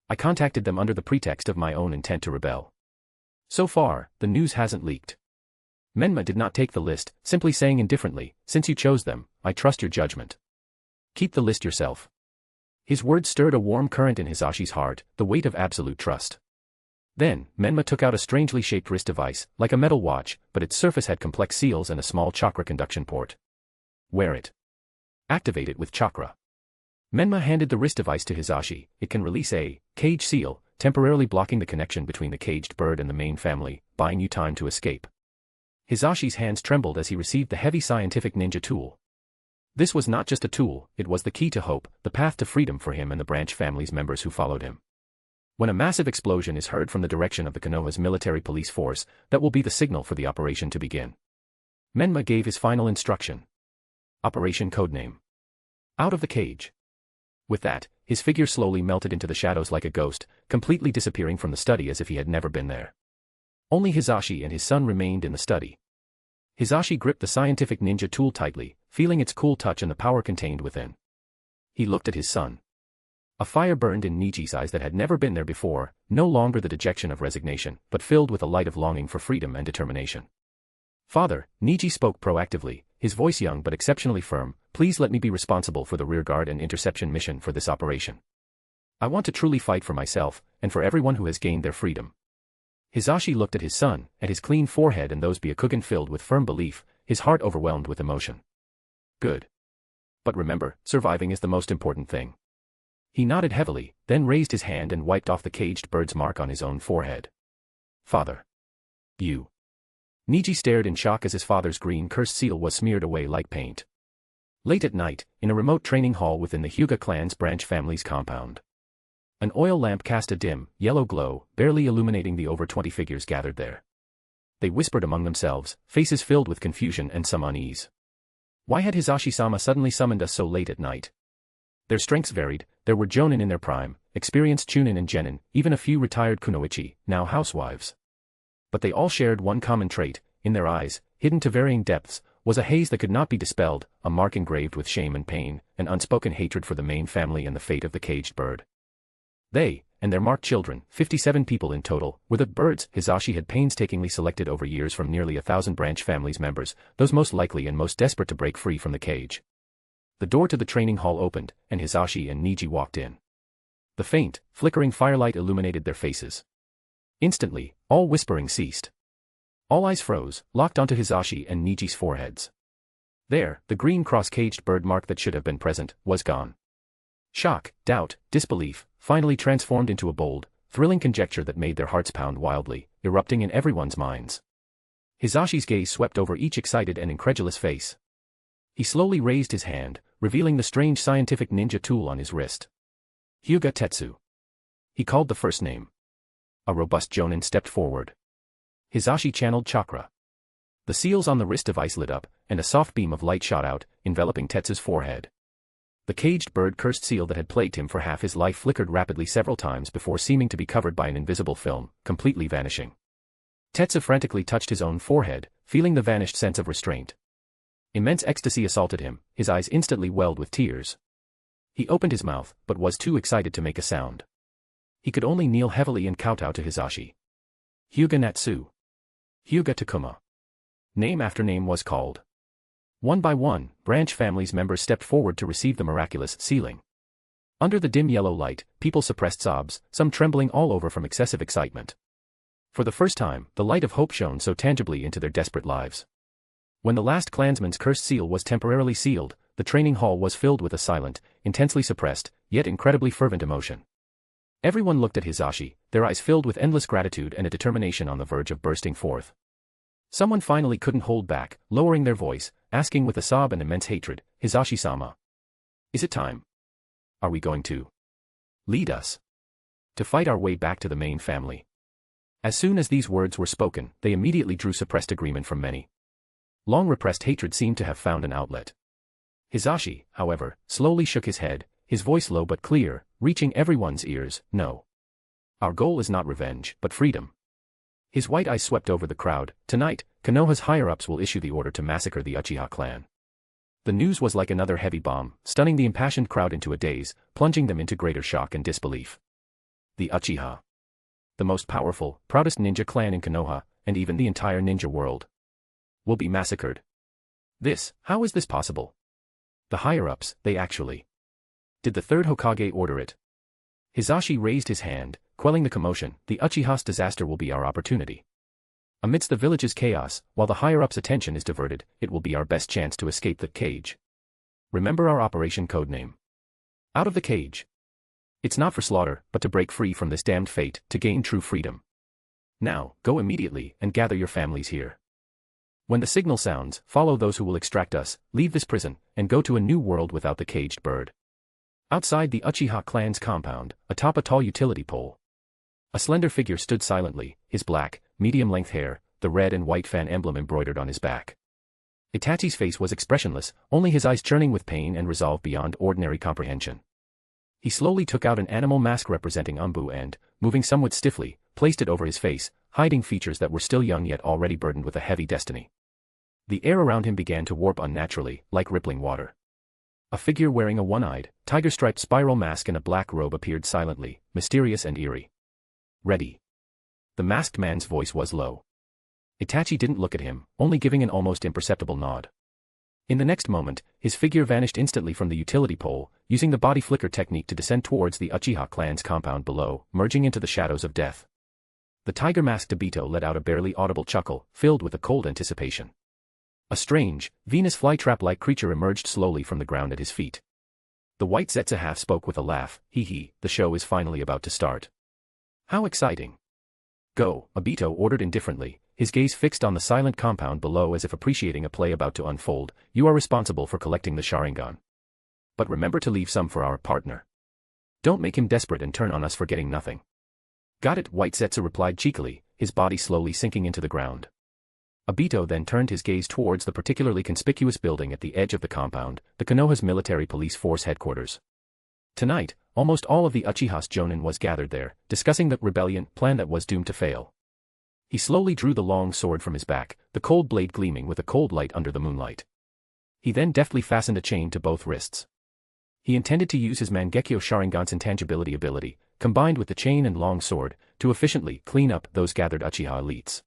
I contacted them under the pretext of my own intent to rebel. So far, the news hasn't leaked." Menma did not take the list, simply saying indifferently, "Since you chose them, I trust your judgment. Keep the list yourself." His words stirred a warm current in Hizashi's heart, the weight of absolute trust. Then, Menma took out a strangely shaped wrist device, like a metal watch, but its surface had complex seals and a small chakra conduction port. "Wear it. Activate it with chakra." Menma handed the wrist device to Hizashi. "It can release a cage seal, temporarily blocking the connection between the caged bird and the main family, buying you time to escape." Hizashi's hands trembled as he received the heavy scientific ninja tool. This was not just a tool, it was the key to hope, the path to freedom for him and the branch family's members who followed him. When a massive explosion is heard from the direction of the Konoha's military police force, that will be the signal for the operation to begin. Menma gave his final instruction. Operation Codename. Out of the cage. With that, his figure slowly melted into the shadows like a ghost, completely disappearing from the study as if he had never been there. Only Hizashi and his son remained in the study. Hizashi gripped the scientific ninja tool tightly, feeling its cool touch and the power contained within. He looked at his son. A fire burned in Niji's eyes that had never been there before, no longer the dejection of resignation, but filled with a light of longing for freedom and determination. "Father," Niji spoke proactively, his voice young but exceptionally firm, "please let me be responsible for the rearguard and interception mission for this operation. I want to truly fight for myself, and for everyone who has gained their freedom." Hizashi looked at his son, at his clean forehead and those Byakugan filled with firm belief, his heart overwhelmed with emotion. "Good. But remember, surviving is the most important thing." He nodded heavily, then raised his hand and wiped off the caged bird's mark on his own forehead. "Father. You." Niji stared in shock as his father's green cursed seal was smeared away like paint. Late at night, in a remote training hall within the Hyuga clan's branch family's compound. An oil lamp cast a dim, yellow glow, barely illuminating the over 20 figures gathered there. They whispered among themselves, faces filled with confusion and some unease. Why had Hizashi-sama suddenly summoned us so late at night? Their strengths varied, there were jonin in their prime, experienced chunin and genin, even a few retired kunoichi, now housewives. But they all shared one common trait: in their eyes, hidden to varying depths, was a haze that could not be dispelled, a mark engraved with shame and pain, an unspoken hatred for the main family and the fate of the caged bird. They, and their marked children, 57 people in total, were the birds Hizashi had painstakingly selected over years from nearly 1,000 branch family's members, those most likely and most desperate to break free from the cage. The door to the training hall opened, and Hizashi and Niji walked in. The faint, flickering firelight illuminated their faces. Instantly, all whispering ceased. All eyes froze, locked onto Hizashi and Niji's foreheads. There, the green cross-caged bird mark that should have been present, was gone. Shock, doubt, disbelief, finally transformed into a bold, thrilling conjecture that made their hearts pound wildly, erupting in everyone's minds. Hizashi's gaze swept over each excited and incredulous face. He slowly raised his hand, revealing the strange scientific ninja tool on his wrist. Hyuga Tetsu. He called the first name. A robust jonin stepped forward. Hizashi channeled chakra. The seals on the wrist device lit up, and a soft beam of light shot out, enveloping Tetsu's forehead. The caged bird cursed seal that had plagued him for half his life flickered rapidly several times before seeming to be covered by an invisible film, completely vanishing. Tetsu frantically touched his own forehead, feeling the vanished sense of restraint. Immense ecstasy assaulted him, his eyes instantly welled with tears. He opened his mouth, but was too excited to make a sound. He could only kneel heavily and kowtow to Hizashi. Hyuga Natsu. Hyuga Takuma. Name after name was called. One by one, branch family's members stepped forward to receive the miraculous sealing. Under the dim yellow light, people suppressed sobs, some trembling all over from excessive excitement. For the first time, the light of hope shone so tangibly into their desperate lives. When the last clansman's cursed seal was temporarily sealed, the training hall was filled with a silent, intensely suppressed, yet incredibly fervent emotion. Everyone looked at Hizashi, their eyes filled with endless gratitude and a determination on the verge of bursting forth. Someone finally couldn't hold back, lowering their voice, asking with a sob and immense hatred, "Hizashi-sama. Is it time? Are we going to lead us to fight our way back to the main family?" As soon as these words were spoken, they immediately drew suppressed agreement from many. Long repressed hatred seemed to have found an outlet. Hizashi, however, slowly shook his head, his voice low but clear, reaching everyone's ears, "No. Our goal is not revenge, but freedom." His white eyes swept over the crowd. "Tonight, Konoha's higher-ups will issue the order to massacre the Uchiha clan." The news was like another heavy bomb, stunning the impassioned crowd into a daze, plunging them into greater shock and disbelief. The Uchiha. The most powerful, proudest ninja clan in Konoha, and even the entire ninja world, will be massacred. How is this possible? The higher-ups, they actually. Did the third Hokage order it? Hizashi raised his hand, quelling the commotion. "The Uchiha's disaster will be our opportunity. Amidst the village's chaos, while the higher-ups' attention is diverted, it will be our best chance to escape the cage. Remember our operation codename. Out of the cage. It's not for slaughter, but to break free from this damned fate, to gain true freedom. Now, go immediately and gather your families here. When the signal sounds, follow those who will extract us, leave this prison, and go to a new world without the caged bird." Outside the Uchiha clan's compound, atop a tall utility pole, a slender figure stood silently, his black, medium-length hair, the red and white fan emblem embroidered on his back. Itachi's face was expressionless, only his eyes churning with pain and resolve beyond ordinary comprehension. He slowly took out an animal mask representing ANBU and, moving somewhat stiffly, placed it over his face, hiding features that were still young yet already burdened with a heavy destiny. The air around him began to warp unnaturally, like rippling water. A figure wearing a one-eyed, tiger-striped spiral mask and a black robe appeared silently, mysterious and eerie. Ready. The masked man's voice was low. Itachi didn't look at him, only giving an almost imperceptible nod. In the next moment, his figure vanished instantly from the utility pole, using the body flicker technique to descend towards the Uchiha clan's compound below, merging into the shadows of death. The tiger-masked Obito let out a barely audible chuckle, filled with a cold anticipation. A strange, Venus flytrap-like creature emerged slowly from the ground at his feet. The white Zetsu half spoke with a laugh, "Hee, the show is finally about to start." "How exciting." "Go," Obito ordered indifferently, his gaze fixed on the silent compound below as if appreciating a play about to unfold. "You are responsible for collecting the Sharingan. But remember to leave some for our partner. Don't make him desperate and turn on us for getting nothing." "Got it," White Zetsu replied cheekily, his body slowly sinking into the ground. Obito then turned his gaze towards the particularly conspicuous building at the edge of the compound, the Konoha's military police force headquarters. Tonight, almost all of the Uchiha's Jonin was gathered there, discussing the rebellion plan that was doomed to fail. He slowly drew the long sword from his back, the cold blade gleaming with a cold light under the moonlight. He then deftly fastened a chain to both wrists. He intended to use his Mangekyo Sharingan's intangibility ability, combined with the chain and long sword, to efficiently clean up those gathered Uchiha elites.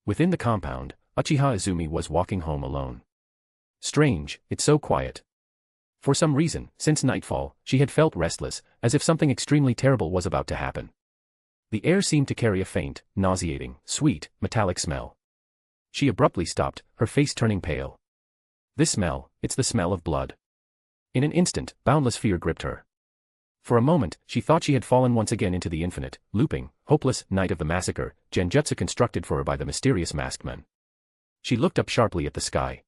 Within the compound, Uchiha Izumi was walking home alone. Strange, it's so quiet. For some reason, since nightfall, she had felt restless, as if something extremely terrible was about to happen. The air seemed to carry a faint, nauseating, sweet, metallic smell. She abruptly stopped, her face turning pale. This smell, it's the smell of blood. In an instant, boundless fear gripped her. For a moment, she thought she had fallen once again into the infinite, looping, hopeless night of the massacre, genjutsu constructed for her by the mysterious masked men. She looked up sharply at the sky.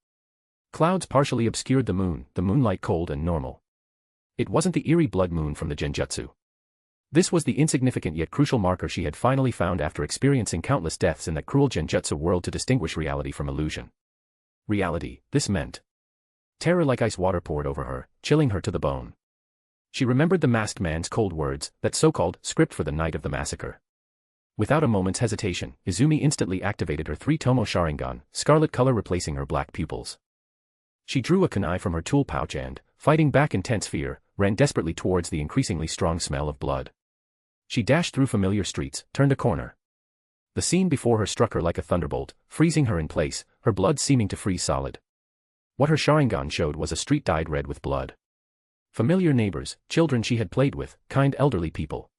Clouds partially obscured the moonlight cold and normal. It wasn't the eerie blood moon from the genjutsu. This was the insignificant yet crucial marker she had finally found after experiencing countless deaths in that cruel genjutsu world to distinguish reality from illusion. Reality, this meant. Terror like ice water poured over her, chilling her to the bone. She remembered the masked man's cold words, that so-called script for the night of the massacre. Without a moment's hesitation, Izumi instantly activated her 3-tomo Sharingan, scarlet color replacing her black pupils. She drew a kunai from her tool pouch and, fighting back intense fear, ran desperately towards the increasingly strong smell of blood. She dashed through familiar streets, turned a corner. The scene before her struck her like a thunderbolt, freezing her in place, her blood seeming to freeze solid. What her Sharingan showed was a street dyed red with blood. Familiar neighbors, children she had played with, kind elderly people.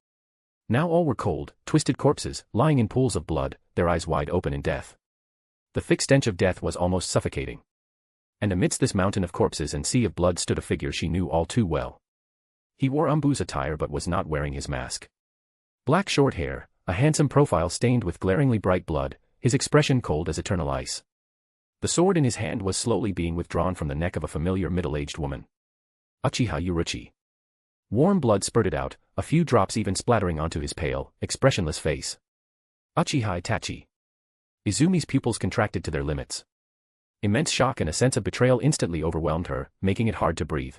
Now all were cold, twisted corpses, lying in pools of blood, their eyes wide open in death. The thick stench of death was almost suffocating. And amidst this mountain of corpses and sea of blood stood a figure she knew all too well. He wore ANBU's attire but was not wearing his mask. Black short hair, a handsome profile stained with glaringly bright blood, his expression cold as eternal ice. The sword in his hand was slowly being withdrawn from the neck of a familiar middle-aged woman. Uchiha Urachi. Warm blood spurted out, a few drops even splattering onto his pale, expressionless face. Uchiha Itachi. Izumi's pupils contracted to their limits. Immense shock and a sense of betrayal instantly overwhelmed her, making it hard to breathe.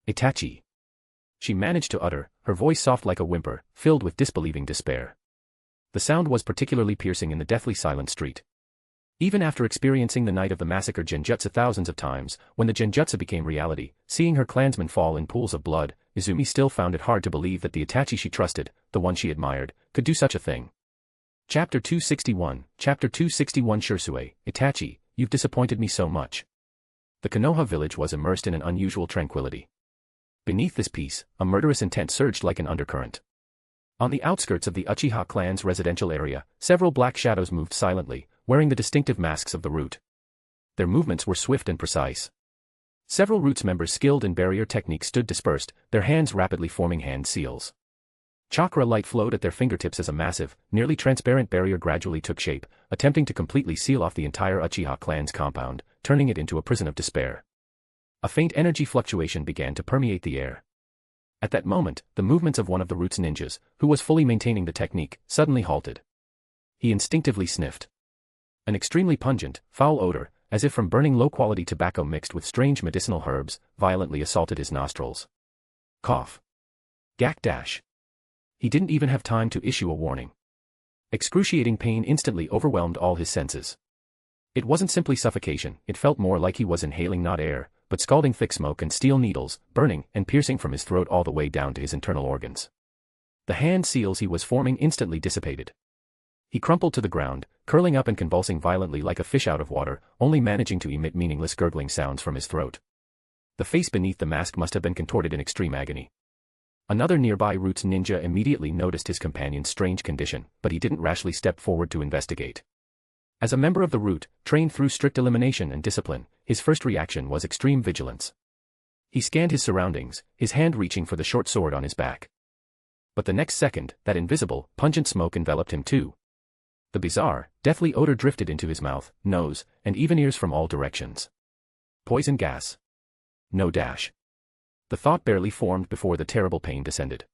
Itachi. She managed to utter, her voice soft like a whimper, filled with disbelieving despair. The sound was particularly piercing in the deathly silent street. Even after experiencing the night of the massacre genjutsu thousands of times, when the genjutsu became reality, seeing her clansmen fall in pools of blood, Izumi still found it hard to believe that the Itachi she trusted, the one she admired, could do such a thing. Chapter 261, Chapter 261 Shisui, Itachi, you've disappointed me so much. The Konoha village was immersed in an unusual tranquility. Beneath this peace, a murderous intent surged like an undercurrent. On the outskirts of the Uchiha clan's residential area, several black shadows moved silently, wearing the distinctive masks of the root. Their movements were swift and precise. Several Roots members skilled in barrier technique stood dispersed, their hands rapidly forming hand seals. Chakra light flowed at their fingertips as a massive, nearly transparent barrier gradually took shape, attempting to completely seal off the entire Uchiha clan's compound, turning it into a prison of despair. A faint energy fluctuation began to permeate the air. At that moment, the movements of one of the Roots ninjas, who was fully maintaining the technique, suddenly halted. He instinctively sniffed. An extremely pungent, foul odor, as if from burning low-quality tobacco mixed with strange medicinal herbs, violently assaulted his nostrils. Cough. Gak dash. He didn't even have time to issue a warning. Excruciating pain instantly overwhelmed all his senses. It wasn't simply suffocation, it felt more like he was inhaling not air, but scalding thick smoke and steel needles, burning and piercing from his throat all the way down to his internal organs. The hand seals he was forming instantly dissipated. He crumpled to the ground, curling up and convulsing violently like a fish out of water, only managing to emit meaningless gurgling sounds from his throat. The face beneath the mask must have been contorted in extreme agony. Another nearby Roots ninja immediately noticed his companion's strange condition, but he didn't rashly step forward to investigate. As a member of the Root, trained through strict elimination and discipline, his first reaction was extreme vigilance. He scanned his surroundings, his hand reaching for the short sword on his back. But the next second, that invisible, pungent smoke enveloped him too. The bizarre, deathly odor drifted into his mouth, nose, and even ears from all directions. Poison gas. No dash. The thought barely formed before the terrible pain descended.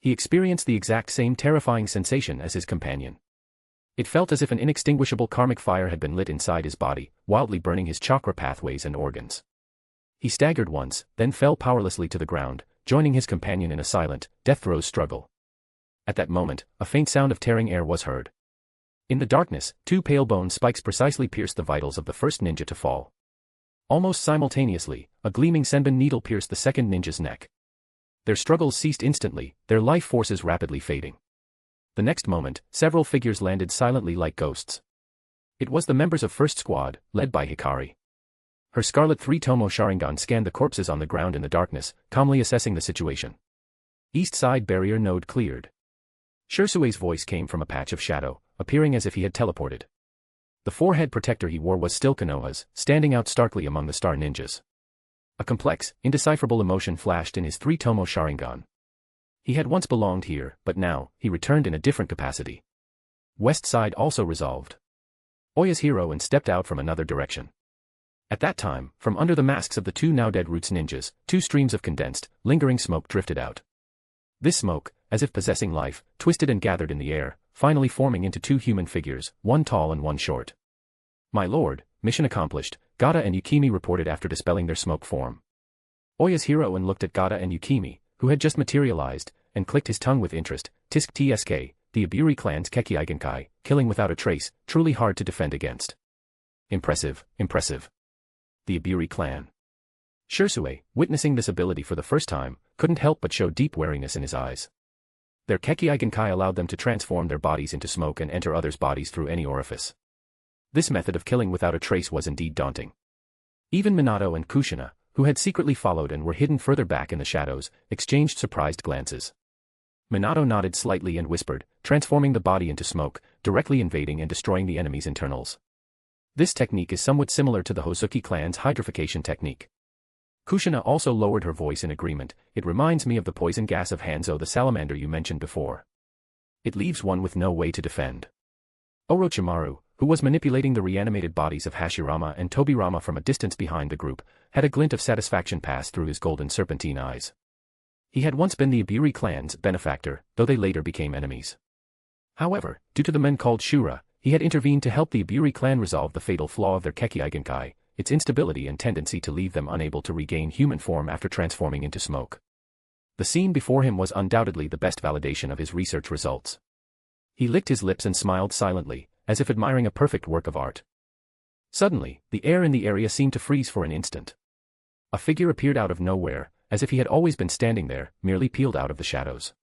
He experienced the exact same terrifying sensation as his companion. It felt as if an inextinguishable karmic fire had been lit inside his body, wildly burning his chakra pathways and organs. He staggered once, then fell powerlessly to the ground, joining his companion in a silent, death-throes struggle. At that moment, a faint sound of tearing air was heard. In the darkness, two pale bone spikes precisely pierced the vitals of the first ninja to fall. Almost simultaneously, a gleaming senbon needle pierced the second ninja's neck. Their struggles ceased instantly, their life forces rapidly fading. The next moment, several figures landed silently like ghosts. It was the members of First Squad, led by Hikari. Her scarlet three-tomo Sharingan scanned the corpses on the ground in the darkness, calmly assessing the situation. East side barrier node cleared. Shisui's voice came from a patch of shadow, appearing as if he had teleported. The forehead protector he wore was still Konoha's, standing out starkly among the star ninjas. A complex, indecipherable emotion flashed in his three-tomo Sharingan. He had once belonged here, but now, he returned in a different capacity. West side also resolved. Oya's hero and stepped out from another direction. At that time, from under the masks of the two now-dead Roots ninjas, two streams of condensed, lingering smoke drifted out. This smoke, as if possessing life, twisted and gathered in the air, finally forming into two human figures, one tall and one short. "My lord, mission accomplished," Gata and Yukimi reported after dispelling their smoke form. Oya's hero and looked at Gata and Yukimi, who had just materialized, and clicked his tongue with interest. Tisk Tsk, the Iburi clan's Kekiigenkai, killing without a trace, truly hard to defend against. Impressive, impressive. The Iburi clan. Shisui, witnessing this ability for the first time, couldn't help but show deep wariness in his eyes. Their Kekiigenkai allowed them to transform their bodies into smoke and enter others' bodies through any orifice. This method of killing without a trace was indeed daunting. Even Minato and Kushina, who had secretly followed and were hidden further back in the shadows, exchanged surprised glances. Minato nodded slightly and whispered, transforming the body into smoke, directly invading and destroying the enemy's internals. This technique is somewhat similar to the Hozuki clan's hydrification technique. Kushina also lowered her voice in agreement. "It reminds me of the poison gas of Hanzo the salamander you mentioned before. It leaves one with no way to defend." Orochimaru, who was manipulating the reanimated bodies of Hashirama and Tobirama from a distance behind the group, had a glint of satisfaction pass through his golden serpentine eyes. He had once been the Iburi clan's benefactor, though they later became enemies. However, due to the men called Shura, he had intervened to help the Iburi clan resolve the fatal flaw of their Kekiigenkai, its instability and tendency to leave them unable to regain human form after transforming into smoke. The scene before him was undoubtedly the best validation of his research results. He licked his lips and smiled silently, as if admiring a perfect work of art. Suddenly, the air in the area seemed to freeze for an instant. A figure appeared out of nowhere, as if he had always been standing there, merely peeled out of the shadows.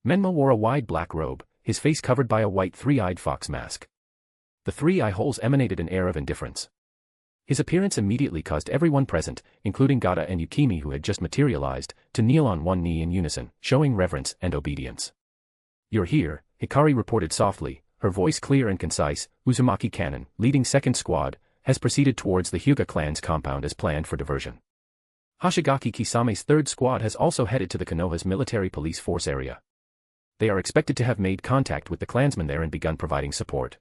Menma wore a wide black robe, his face covered by a white three-eyed fox mask. The three-eye holes emanated an air of indifference. His appearance immediately caused everyone present, including Gata and Yukimi who had just materialized, to kneel on one knee in unison, showing reverence and obedience. "You're here," Hikari reported softly, her voice clear and concise. "Uzumaki Cannon, leading second squad, has proceeded towards the Hyuga clan's compound as planned for diversion. Hoshigaki Kisame's third squad has also headed to the Konoha's military police force area. They are expected to have made contact with the clansmen there and begun providing support."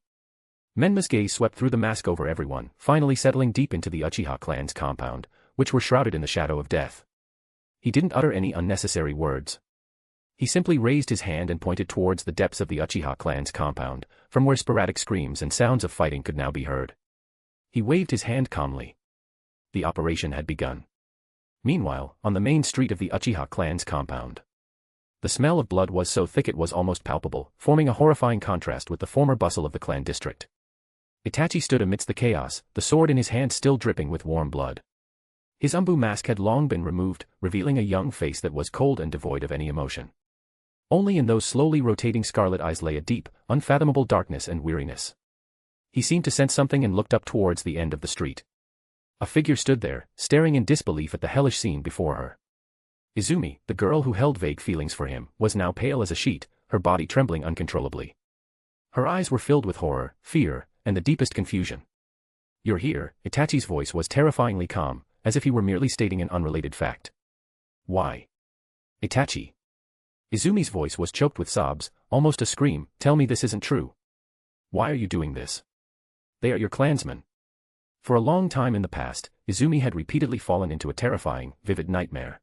Menma's gaze swept through the mask over everyone, finally settling deep into the Uchiha clan's compound, which were shrouded in the shadow of death. He didn't utter any unnecessary words. He simply raised his hand and pointed towards the depths of the Uchiha clan's compound, from where sporadic screams and sounds of fighting could now be heard. He waved his hand calmly. The operation had begun. Meanwhile, on the main street of the Uchiha clan's compound, the smell of blood was so thick it was almost palpable, forming a horrifying contrast with the former bustle of the clan district. Itachi stood amidst the chaos, the sword in his hand still dripping with warm blood. His ANBU mask had long been removed, revealing a young face that was cold and devoid of any emotion. Only in those slowly rotating scarlet eyes lay a deep, unfathomable darkness and weariness. He seemed to sense something and looked up towards the end of the street. A figure stood there, staring in disbelief at the hellish scene before her. Izumi, the girl who held vague feelings for him, was now pale as a sheet, her body trembling uncontrollably. Her eyes were filled with horror, fear, and the deepest confusion. "You're here," Itachi's voice was terrifyingly calm, as if he were merely stating an unrelated fact. "Why?" "Itachi." Izumi's voice was choked with sobs, almost a scream. "Tell me this isn't true. Why are you doing this? They are your clansmen." For a long time in the past, Izumi had repeatedly fallen into a terrifying, vivid nightmare.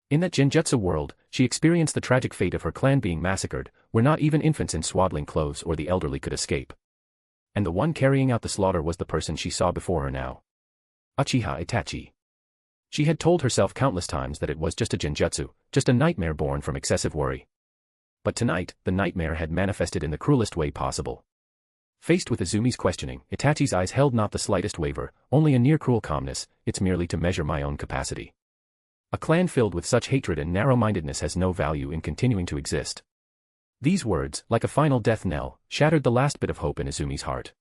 In that genjutsu world, she experienced the tragic fate of her clan being massacred, where not even infants in swaddling clothes or the elderly could escape. And the one carrying out the slaughter was the person she saw before her now. Uchiha Itachi. She had told herself countless times that it was just a genjutsu, just a nightmare born from excessive worry. But tonight, the nightmare had manifested in the cruelest way possible. Faced with Izumi's questioning, Itachi's eyes held not the slightest waver, only a near-cruel calmness. "It's merely to measure my own capacity. A clan filled with such hatred and narrow-mindedness has no value in continuing to exist." These words, like a final death knell, shattered the last bit of hope in Izumi's heart.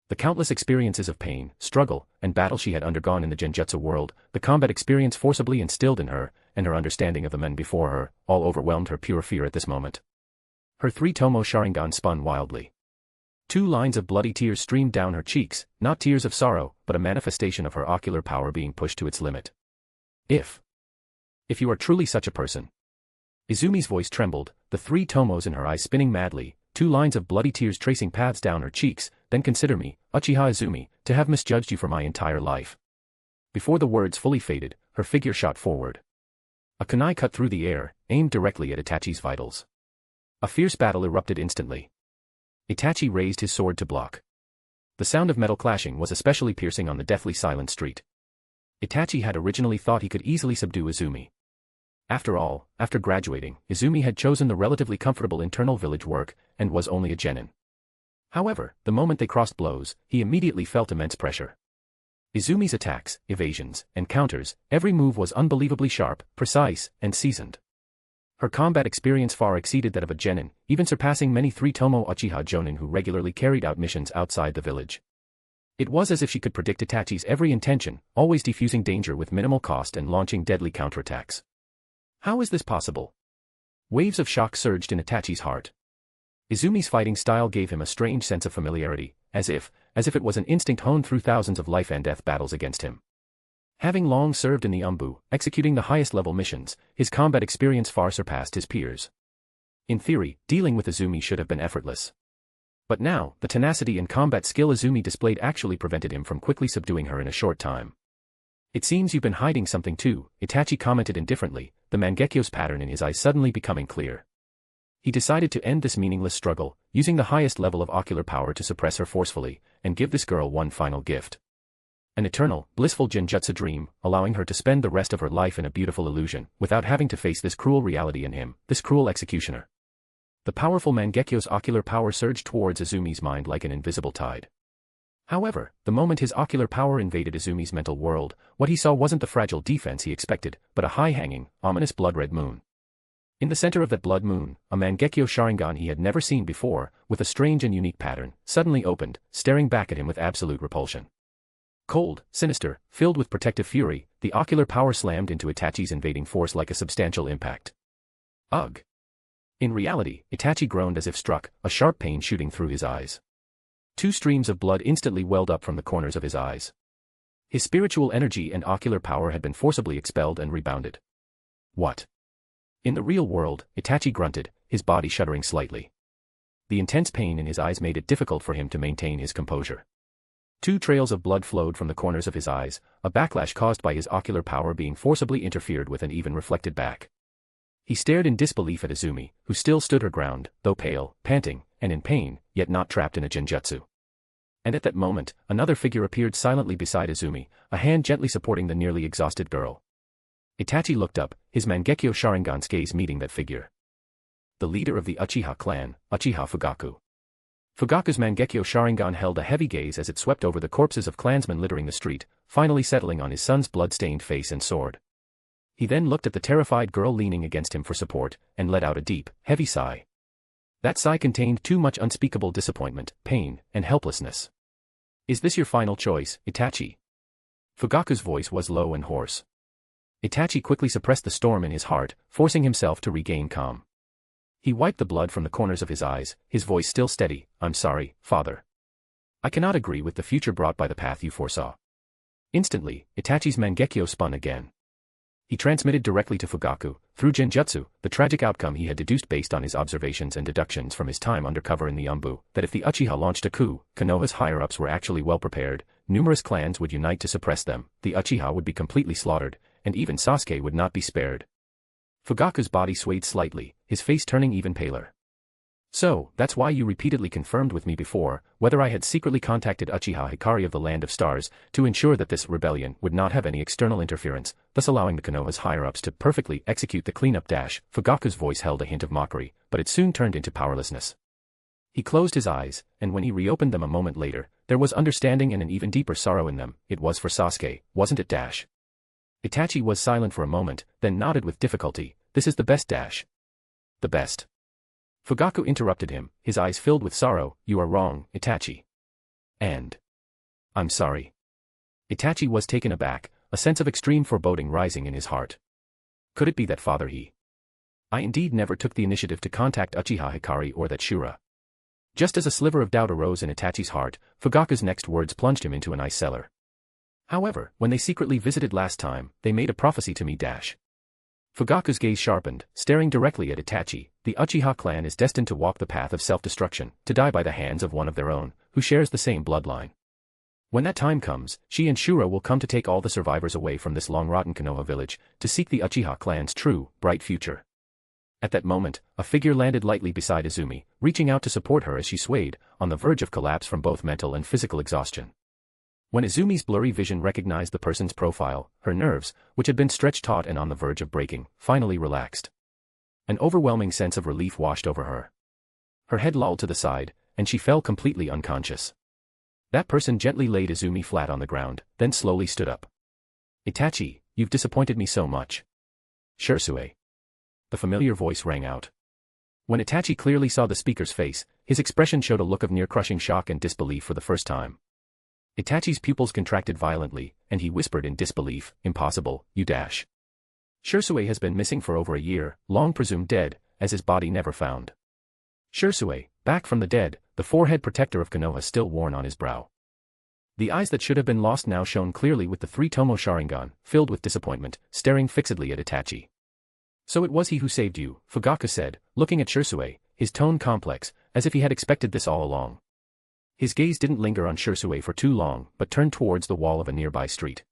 The countless experiences of pain, struggle, and battle she had undergone in the genjutsu world, the combat experience forcibly instilled in her, and her understanding of the men before her, all overwhelmed her pure fear at this moment. Her three-tomo Sharingan spun wildly. 2 lines of bloody tears streamed down her cheeks, not tears of sorrow, but a manifestation of her ocular power being pushed to its limit. If you are truly such a person." Izumi's voice trembled, the 3 tomos in her eyes spinning madly, 2 lines of bloody tears tracing paths down her cheeks. "Then consider me, Uchiha Izumi, to have misjudged you for my entire life." Before the words fully faded, her figure shot forward. A kunai cut through the air, aimed directly at Itachi's vitals. A fierce battle erupted instantly. Itachi raised his sword to block. The sound of metal clashing was especially piercing on the deathly silent street. Itachi had originally thought he could easily subdue Izumi. After all, after graduating, Izumi had chosen the relatively comfortable internal village work, and was only a genin. However, the moment they crossed blows, he immediately felt immense pressure. Izumi's attacks, evasions, and counters, every move was unbelievably sharp, precise, and seasoned. Her combat experience far exceeded that of a genin, even surpassing many 3-tomo Uchiha jonin who regularly carried out missions outside the village. It was as if she could predict Itachi's every intention, always defusing danger with minimal cost and launching deadly counterattacks. How is this possible? Waves of shock surged in Itachi's heart. Izumi's fighting style gave him a strange sense of familiarity, as if it was an instinct honed through thousands of life and death battles against him. Having long served in the ANBU, executing the highest level missions, his combat experience far surpassed his peers. In theory, dealing with Izumi should have been effortless. But now, the tenacity and combat skill Izumi displayed actually prevented him from quickly subduing her in a short time. "It seems you've been hiding something too," Itachi commented indifferently, the Mangekyo's pattern in his eyes suddenly becoming clear. He decided to end this meaningless struggle, using the highest level of ocular power to suppress her forcefully, and give this girl one final gift. An eternal, blissful genjutsu dream, allowing her to spend the rest of her life in a beautiful illusion, without having to face this cruel reality in him, this cruel executioner. The powerful Mangekyo's ocular power surged towards Izumi's mind like an invisible tide. However, the moment his ocular power invaded Izumi's mental world, what he saw wasn't the fragile defense he expected, but a high-hanging, ominous blood-red moon. In the center of that blood moon, a Mangekyo Sharingan he had never seen before, with a strange and unique pattern, suddenly opened, staring back at him with absolute repulsion. Cold, sinister, filled with protective fury, the ocular power slammed into Itachi's invading force like a substantial impact. Ugh! In reality, Itachi groaned as if struck, a sharp pain shooting through his eyes. 2 streams of blood instantly welled up from the corners of his eyes. His spiritual energy and ocular power had been forcibly expelled and rebounded. What? In the real world, Itachi grunted, his body shuddering slightly. The intense pain in his eyes made it difficult for him to maintain his composure. 2 trails of blood flowed from the corners of his eyes, a backlash caused by his ocular power being forcibly interfered with and even reflected back. He stared in disbelief at Izumi, who still stood her ground, though pale, panting, and in pain, yet not trapped in a genjutsu. And at that moment, another figure appeared silently beside Izumi, a hand gently supporting the nearly exhausted girl. Itachi looked up, his Mangekyo Sharingan's gaze meeting that figure. The leader of the Uchiha clan, Uchiha Fugaku. Fugaku's Mangekyo Sharingan held a heavy gaze as it swept over the corpses of clansmen littering the street, finally settling on his son's blood-stained face and sword. He then looked at the terrified girl leaning against him for support, and let out a deep, heavy sigh. That sigh contained too much unspeakable disappointment, pain, and helplessness. "Is this your final choice, Itachi?" Fugaku's voice was low and hoarse. Itachi quickly suppressed the storm in his heart, forcing himself to regain calm. He wiped the blood from the corners of his eyes, his voice still steady. "I'm sorry, father. I cannot agree with the future brought by the path you foresaw." Instantly, Itachi's Mangekyo spun again. He transmitted directly to Fugaku, through Genjutsu, the tragic outcome he had deduced based on his observations and deductions from his time undercover in the ANBU, that if the Uchiha launched a coup, Konoha's higher-ups were actually well prepared, numerous clans would unite to suppress them, the Uchiha would be completely slaughtered, and even Sasuke would not be spared. Fugaku's body swayed slightly, his face turning even paler. "So, that's why you repeatedly confirmed with me before, whether I had secretly contacted Uchiha Hikari of the Land of Stars, to ensure that this rebellion would not have any external interference, thus allowing the Konoha's higher-ups to perfectly execute the cleanup dash." Fugaku's voice held a hint of mockery, but it soon turned into powerlessness. He closed his eyes, and when he reopened them a moment later, there was understanding and an even deeper sorrow in them. "It was for Sasuke, wasn't it dash?" Itachi was silent for a moment, then nodded with difficulty. "This is the best dash." "The best?" Fugaku interrupted him, his eyes filled with sorrow. "You are wrong, Itachi. And I'm sorry." Itachi was taken aback, a sense of extreme foreboding rising in his heart. Could it be that father I indeed never took the initiative to contact Uchiha Hikari, or that Shura? Just as a sliver of doubt arose in Itachi's heart, Fugaku's next words plunged him into an ice cellar. "However, when they secretly visited last time, they made a prophecy to me dash." Fugaku's gaze sharpened, staring directly at Itachi. "The Uchiha clan is destined to walk the path of self-destruction, to die by the hands of one of their own, who shares the same bloodline. When that time comes, she and Shura will come to take all the survivors away from this long-rotten Konoha village, to seek the Uchiha clan's true, bright future." At that moment, a figure landed lightly beside Izumi, reaching out to support her as she swayed, on the verge of collapse from both mental and physical exhaustion. When Izumi's blurry vision recognized the person's profile, her nerves, which had been stretched taut and on the verge of breaking, finally relaxed. An overwhelming sense of relief washed over her. Her head lolled to the side, and she fell completely unconscious. That person gently laid Izumi flat on the ground, then slowly stood up. "Itachi, you've disappointed me so much." "Shisui." The familiar voice rang out. When Itachi clearly saw the speaker's face, his expression showed a look of near-crushing shock and disbelief for the first time. Itachi's pupils contracted violently, and he whispered in disbelief, "Impossible, you dash. Shisui has been missing for over a year, long presumed dead, as his body never found." Shisui, back from the dead, the forehead protector of Konoha still worn on his brow. The eyes that should have been lost now shone clearly with the three-tomo Sharingan, filled with disappointment, staring fixedly at Itachi. "So it was he who saved you," Fugaku said, looking at Shisui, his tone complex, as if he had expected this all along. His gaze didn't linger on Shisui for too long, but turned towards the wall of a nearby street.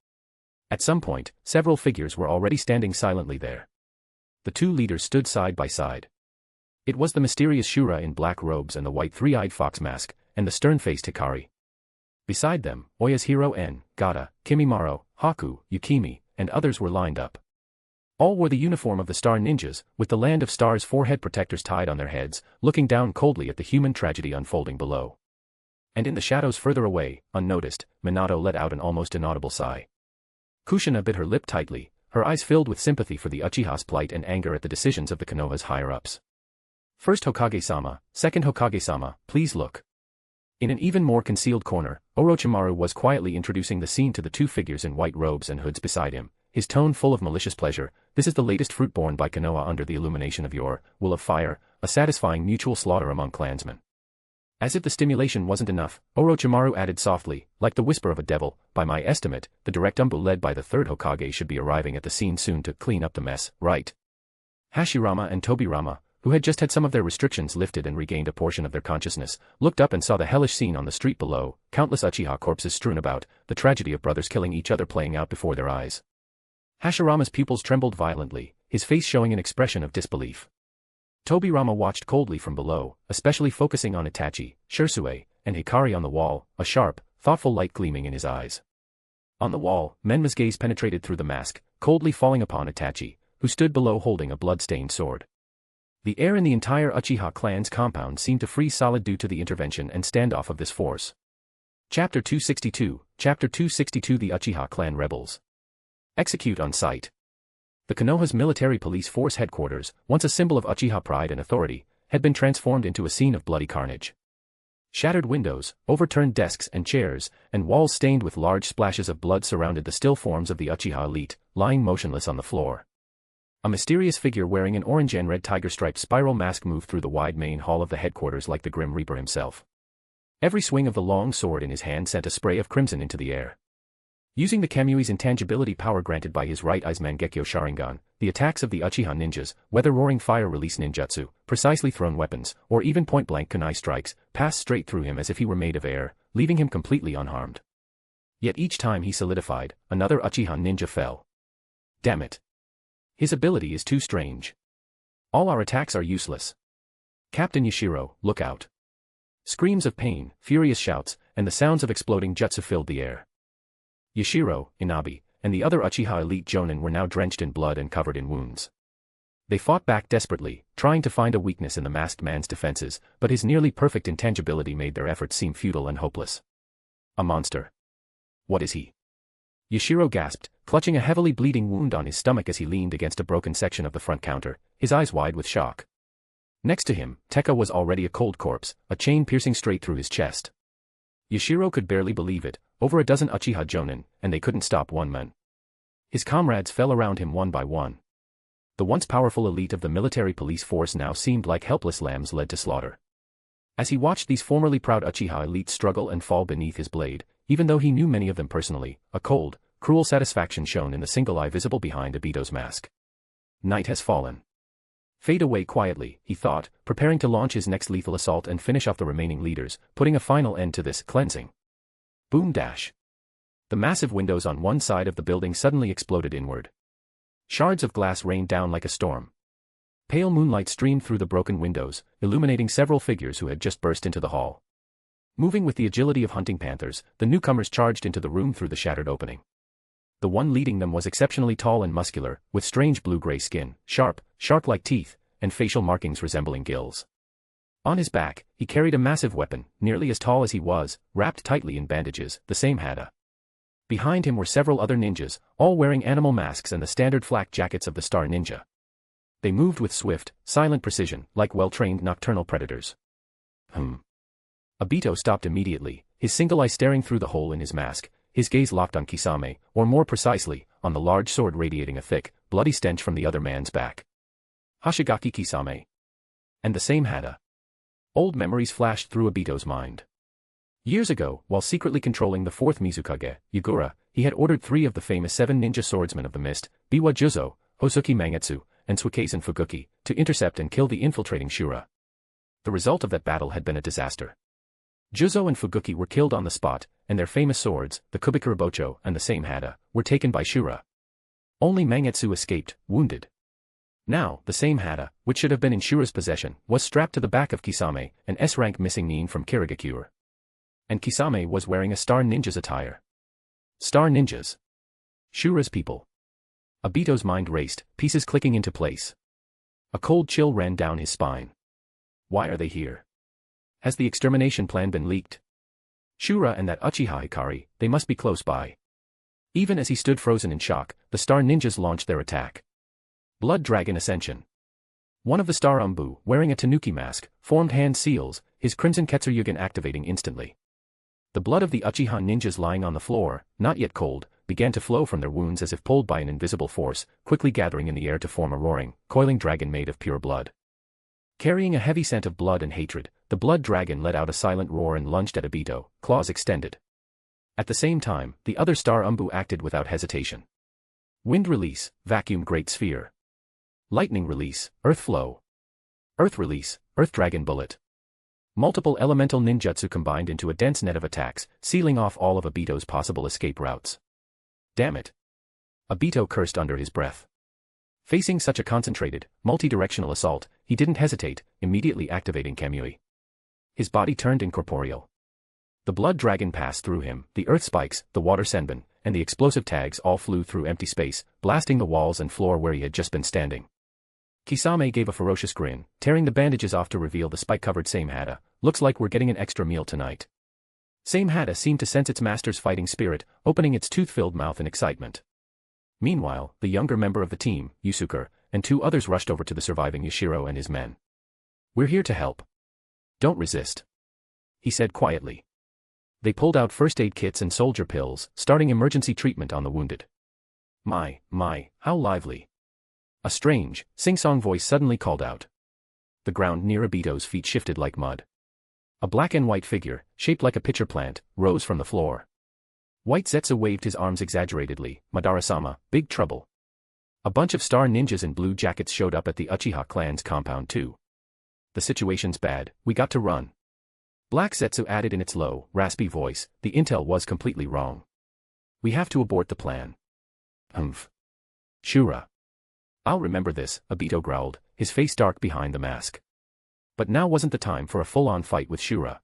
At some point, several figures were already standing silently there. The two leaders stood side by side. It was the mysterious Shura in black robes and the white three-eyed fox mask, and the stern-faced Hikari. Beside them, Oya's hero En, Gata, Kimimaro, Haku, Yukimi, and others were lined up. All wore the uniform of the Star Ninjas, with the Land of Stars forehead protectors tied on their heads, looking down coldly at the human tragedy unfolding below. And in the shadows further away, unnoticed, Minato let out an almost inaudible sigh. Kushina bit her lip tightly, her eyes filled with sympathy for the Uchiha's plight and anger at the decisions of the Konoha's higher-ups. "First Hokage-sama, second Hokage-sama, please look." In an even more concealed corner, Orochimaru was quietly introducing the scene to the two figures in white robes and hoods beside him, his tone full of malicious pleasure. "This is the latest fruit borne by Konoha under the illumination of your will of fire, a satisfying mutual slaughter among clansmen." As if the stimulation wasn't enough, Orochimaru added softly, like the whisper of a devil, "By my estimate, the direct ANBU led by the third Hokage should be arriving at the scene soon to clean up the mess, right?" Hashirama and Tobirama, who had just had some of their restrictions lifted and regained a portion of their consciousness, looked up and saw the hellish scene on the street below, countless Uchiha corpses strewn about, the tragedy of brothers killing each other playing out before their eyes. Hashirama's pupils trembled violently, his face showing an expression of disbelief. Tobirama watched coldly from below, especially focusing on Itachi, Shisui, and Hikari on the wall, a sharp, thoughtful light gleaming in his eyes. On the wall, Menma's gaze penetrated through the mask, coldly falling upon Itachi, who stood below holding a blood-stained sword. The air in the entire Uchiha clan's compound seemed to freeze solid due to the intervention and standoff of this force. Chapter 262, Chapter 262 The Uchiha Clan Rebels. Execute on sight. The Konoha's military police force headquarters, once a symbol of Uchiha pride and authority, had been transformed into a scene of bloody carnage. Shattered windows, overturned desks and chairs, and walls stained with large splashes of blood surrounded the still forms of the Uchiha elite, lying motionless on the floor. A mysterious figure wearing an orange and red tiger-striped spiral mask moved through the wide main hall of the headquarters like the Grim Reaper himself. Every swing of the long sword in his hand sent a spray of crimson into the air. Using the Kamui's intangibility power granted by his right eye's Mangekyo Sharingan, the attacks of the Uchiha ninjas, whether roaring fire release ninjutsu, precisely thrown weapons, or even point-blank kunai strikes, passed straight through him as if he were made of air, leaving him completely unharmed. Yet each time he solidified, another Uchiha ninja fell. Damn it. His ability is too strange. All our attacks are useless. Captain Yashiro, look out. Screams of pain, furious shouts, and the sounds of exploding jutsu filled the air. Yashiro, Inabi, and the other Uchiha elite jonin were now drenched in blood and covered in wounds. They fought back desperately, trying to find a weakness in the masked man's defenses, but his nearly perfect intangibility made their efforts seem futile and hopeless. A monster. What is he? Yashiro gasped, clutching a heavily bleeding wound on his stomach as he leaned against a broken section of the front counter, his eyes wide with shock. Next to him, Tekka was already a cold corpse, a chain piercing straight through his chest. Yashiro could barely believe it, over a dozen Uchiha jonin, and they couldn't stop one man. His comrades fell around him one by one. The once powerful elite of the military police force now seemed like helpless lambs led to slaughter. As he watched these formerly proud Uchiha elites struggle and fall beneath his blade, even though he knew many of them personally, a cold, cruel satisfaction shone in the single eye visible behind Obito's mask. Night has fallen. Fade away quietly, he thought, preparing to launch his next lethal assault and finish off the remaining leaders, putting a final end to this cleansing. Boom dash. The massive windows on one side of the building suddenly exploded inward. Shards of glass rained down like a storm. Pale moonlight streamed through the broken windows, illuminating several figures who had just burst into the hall. Moving with the agility of hunting panthers, the newcomers charged into the room through the shattered opening. The one leading them was exceptionally tall and muscular, with strange blue-gray skin, sharp, shark-like teeth, and facial markings resembling gills. On his back, he carried a massive weapon, nearly as tall as he was, wrapped tightly in bandages, the same Hada. Behind him were several other ninjas, all wearing animal masks and the standard flak jackets of the Star Ninja. They moved with swift, silent precision, like well-trained nocturnal predators. Obito stopped immediately, his single eye staring through the hole in his mask, his gaze locked on Kisame, or more precisely, on the large sword radiating a thick, bloody stench from the other man's back. Hoshigaki Kisame. And the same Hada. Old memories flashed through Obito's mind. Years ago, while secretly controlling the fourth Mizukage, Yagura, he had ordered 3 of the famous 7 ninja swordsmen of the mist, Biwa Juzo, Hozuki Mangetsu, and Suikeisen Fuguki, to intercept and kill the infiltrating Shura. The result of that battle had been a disaster. Juzo and Fuguki were killed on the spot, and their famous swords, the Kubikurabocho and the same Hada, were taken by Shura. Only Mangetsu escaped, wounded. Now, the same Hada, which should have been in Shura's possession, was strapped to the back of Kisame, an S-rank missing nin from Kirigakure. And Kisame was wearing a Star Ninja's attire. Star Ninjas. Shura's people. Obito's mind raced, pieces clicking into place. A cold chill ran down his spine. Why are they here? Has the extermination plan been leaked? Shura and that Uchiha Hikari, they must be close by. Even as he stood frozen in shock, the Star Ninjas launched their attack. Blood Dragon Ascension. One of the Star ANBU, wearing a Tanuki mask, formed hand seals, his Crimson Ketsuryugen activating instantly. The blood of the Uchiha ninjas lying on the floor, not yet cold, began to flow from their wounds as if pulled by an invisible force, quickly gathering in the air to form a roaring, coiling dragon made of pure blood. Carrying a heavy scent of blood and hatred, the blood dragon let out a silent roar and lunged at Obito, claws extended. At the same time, the other Star ANBU acted without hesitation. Wind Release, Vacuum Great Sphere. Lightning Release, Earth Flow. Earth Release, Earth Dragon Bullet. Multiple elemental ninjutsu combined into a dense net of attacks, sealing off all of Obito's possible escape routes. Damn it. Obito cursed under his breath. Facing such a concentrated, multi-directional assault, he didn't hesitate, immediately activating Kamui. His body turned incorporeal. The blood dragon passed through him, the earth spikes, the water senbon, and the explosive tags all flew through empty space, blasting the walls and floor where he had just been standing. Kisame gave a ferocious grin, tearing the bandages off to reveal the spike-covered Samehada. Looks like we're getting an extra meal tonight. Samehada seemed to sense its master's fighting spirit, opening its tooth-filled mouth in excitement. Meanwhile, the younger member of the team, Yusuke, and 2 others rushed over to the surviving Yashiro and his men. "We're here to help. Don't resist," he said quietly. They pulled out first aid kits and soldier pills, starting emergency treatment on the wounded. My, how lively. A strange, sing-song voice suddenly called out. The ground near Obito's feet shifted like mud. A black and white figure, shaped like a pitcher plant, rose from the floor. White Zetsu waved his arms exaggeratedly. "Madara-sama, big trouble." A bunch of star ninjas in blue jackets showed up at the Uchiha clan's compound too. "The situation's bad, we got to run." Black Zetsu added in its low, raspy voice, "The intel was completely wrong. We have to abort the plan." "Humph. Shura." "I'll remember this," Obito growled, his face dark behind the mask. But now wasn't the time for a full-on fight with Shura.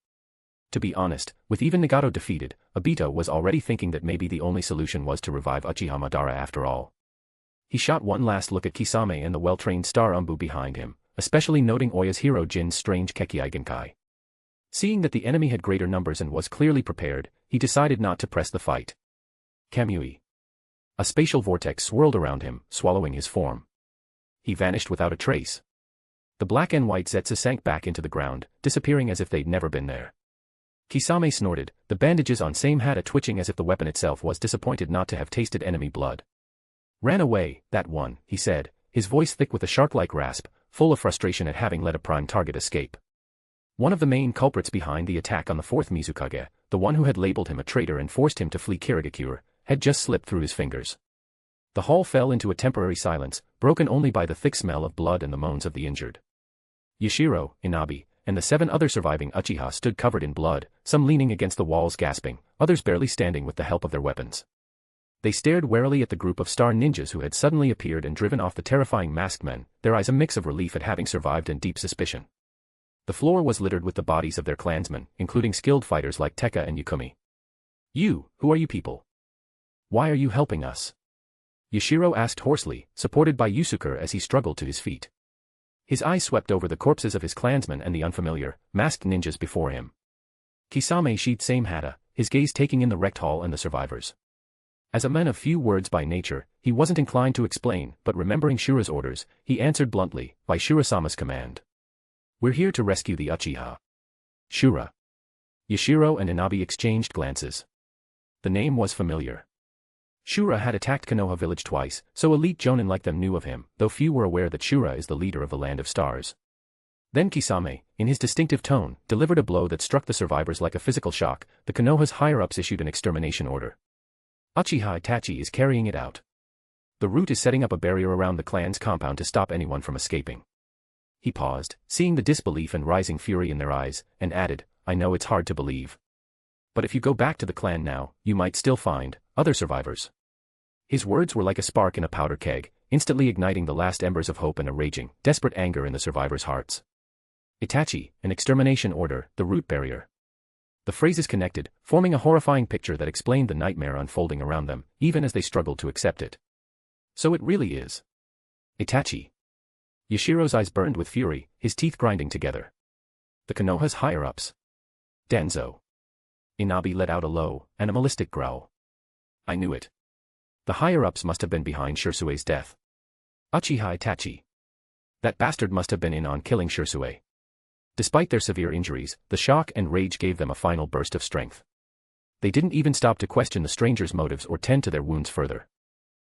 To be honest, with even Nagato defeated, Obito was already thinking that maybe the only solution was to revive Uchiha Madara after all. He shot one last look at Kisame and the well-trained star ANBU behind him, especially noting Oya's hero Jin's strange Kekkei Genkai. Seeing that the enemy had greater numbers and was clearly prepared, he decided not to press the fight. Kamui. A spatial vortex swirled around him, swallowing his form. He vanished without a trace. The black and white Zetsu sank back into the ground, disappearing as if they'd never been there. Kisame snorted, the bandages on Samehada twitching as if the weapon itself was disappointed not to have tasted enemy blood. "Ran away, that one," he said, his voice thick with a shark-like rasp, full of frustration at having let a prime target escape. One of the main culprits behind the attack on the 4th Mizukage, the one who had labeled him a traitor and forced him to flee Kirigakure, had just slipped through his fingers. The hall fell into a temporary silence, broken only by the thick smell of blood and the moans of the injured. Yashiro, Inabi, and the 7 other surviving Uchiha stood covered in blood, some leaning against the walls gasping, others barely standing with the help of their weapons. They stared warily at the group of star ninjas who had suddenly appeared and driven off the terrifying masked men, their eyes a mix of relief at having survived and deep suspicion. The floor was littered with the bodies of their clansmen, including skilled fighters like Tekka and Yukumi. Who are you people? Why are you helping us?" Yashiro asked hoarsely, supported by Yusuke as he struggled to his feet. His eyes swept over the corpses of his clansmen and the unfamiliar, masked ninjas before him. Kisame sheathed Samehada, his gaze taking in the wrecked hall and the survivors. As a man of few words by nature, he wasn't inclined to explain, but remembering Shura's orders, he answered bluntly, "By Shura-sama's command. We're here to rescue the Uchiha." Shura. Yashiro and Inabi exchanged glances. The name was familiar. Shura had attacked Konoha village twice, so elite jonin like them knew of him, though few were aware that Shura is the leader of the Land of Stars. Then Kisame, in his distinctive tone, delivered a blow that struck the survivors like a physical shock. The Konoha's higher-ups issued an extermination order. Uchiha Itachi is carrying it out. The root is setting up a barrier around the clan's compound to stop anyone from escaping. He paused, seeing the disbelief and rising fury in their eyes, and added, "I know it's hard to believe. But if you go back to the clan now, you might still find other survivors." His words were like a spark in a powder keg, instantly igniting the last embers of hope and a raging, desperate anger in the survivors' hearts. Itachi, an extermination order, the root barrier. The phrases connected, forming a horrifying picture that explained the nightmare unfolding around them, even as they struggled to accept it. So it really is Itachi. Yashiro's eyes burned with fury, his teeth grinding together. The Konoha's higher-ups. Danzo. Inabi let out a low, animalistic growl. "I knew it. The higher-ups must have been behind Shisue's death. Uchiha Itachi. That bastard must have been in on killing Shisui." Despite their severe injuries, the shock and rage gave them a final burst of strength. They didn't even stop to question the stranger's motives or tend to their wounds further.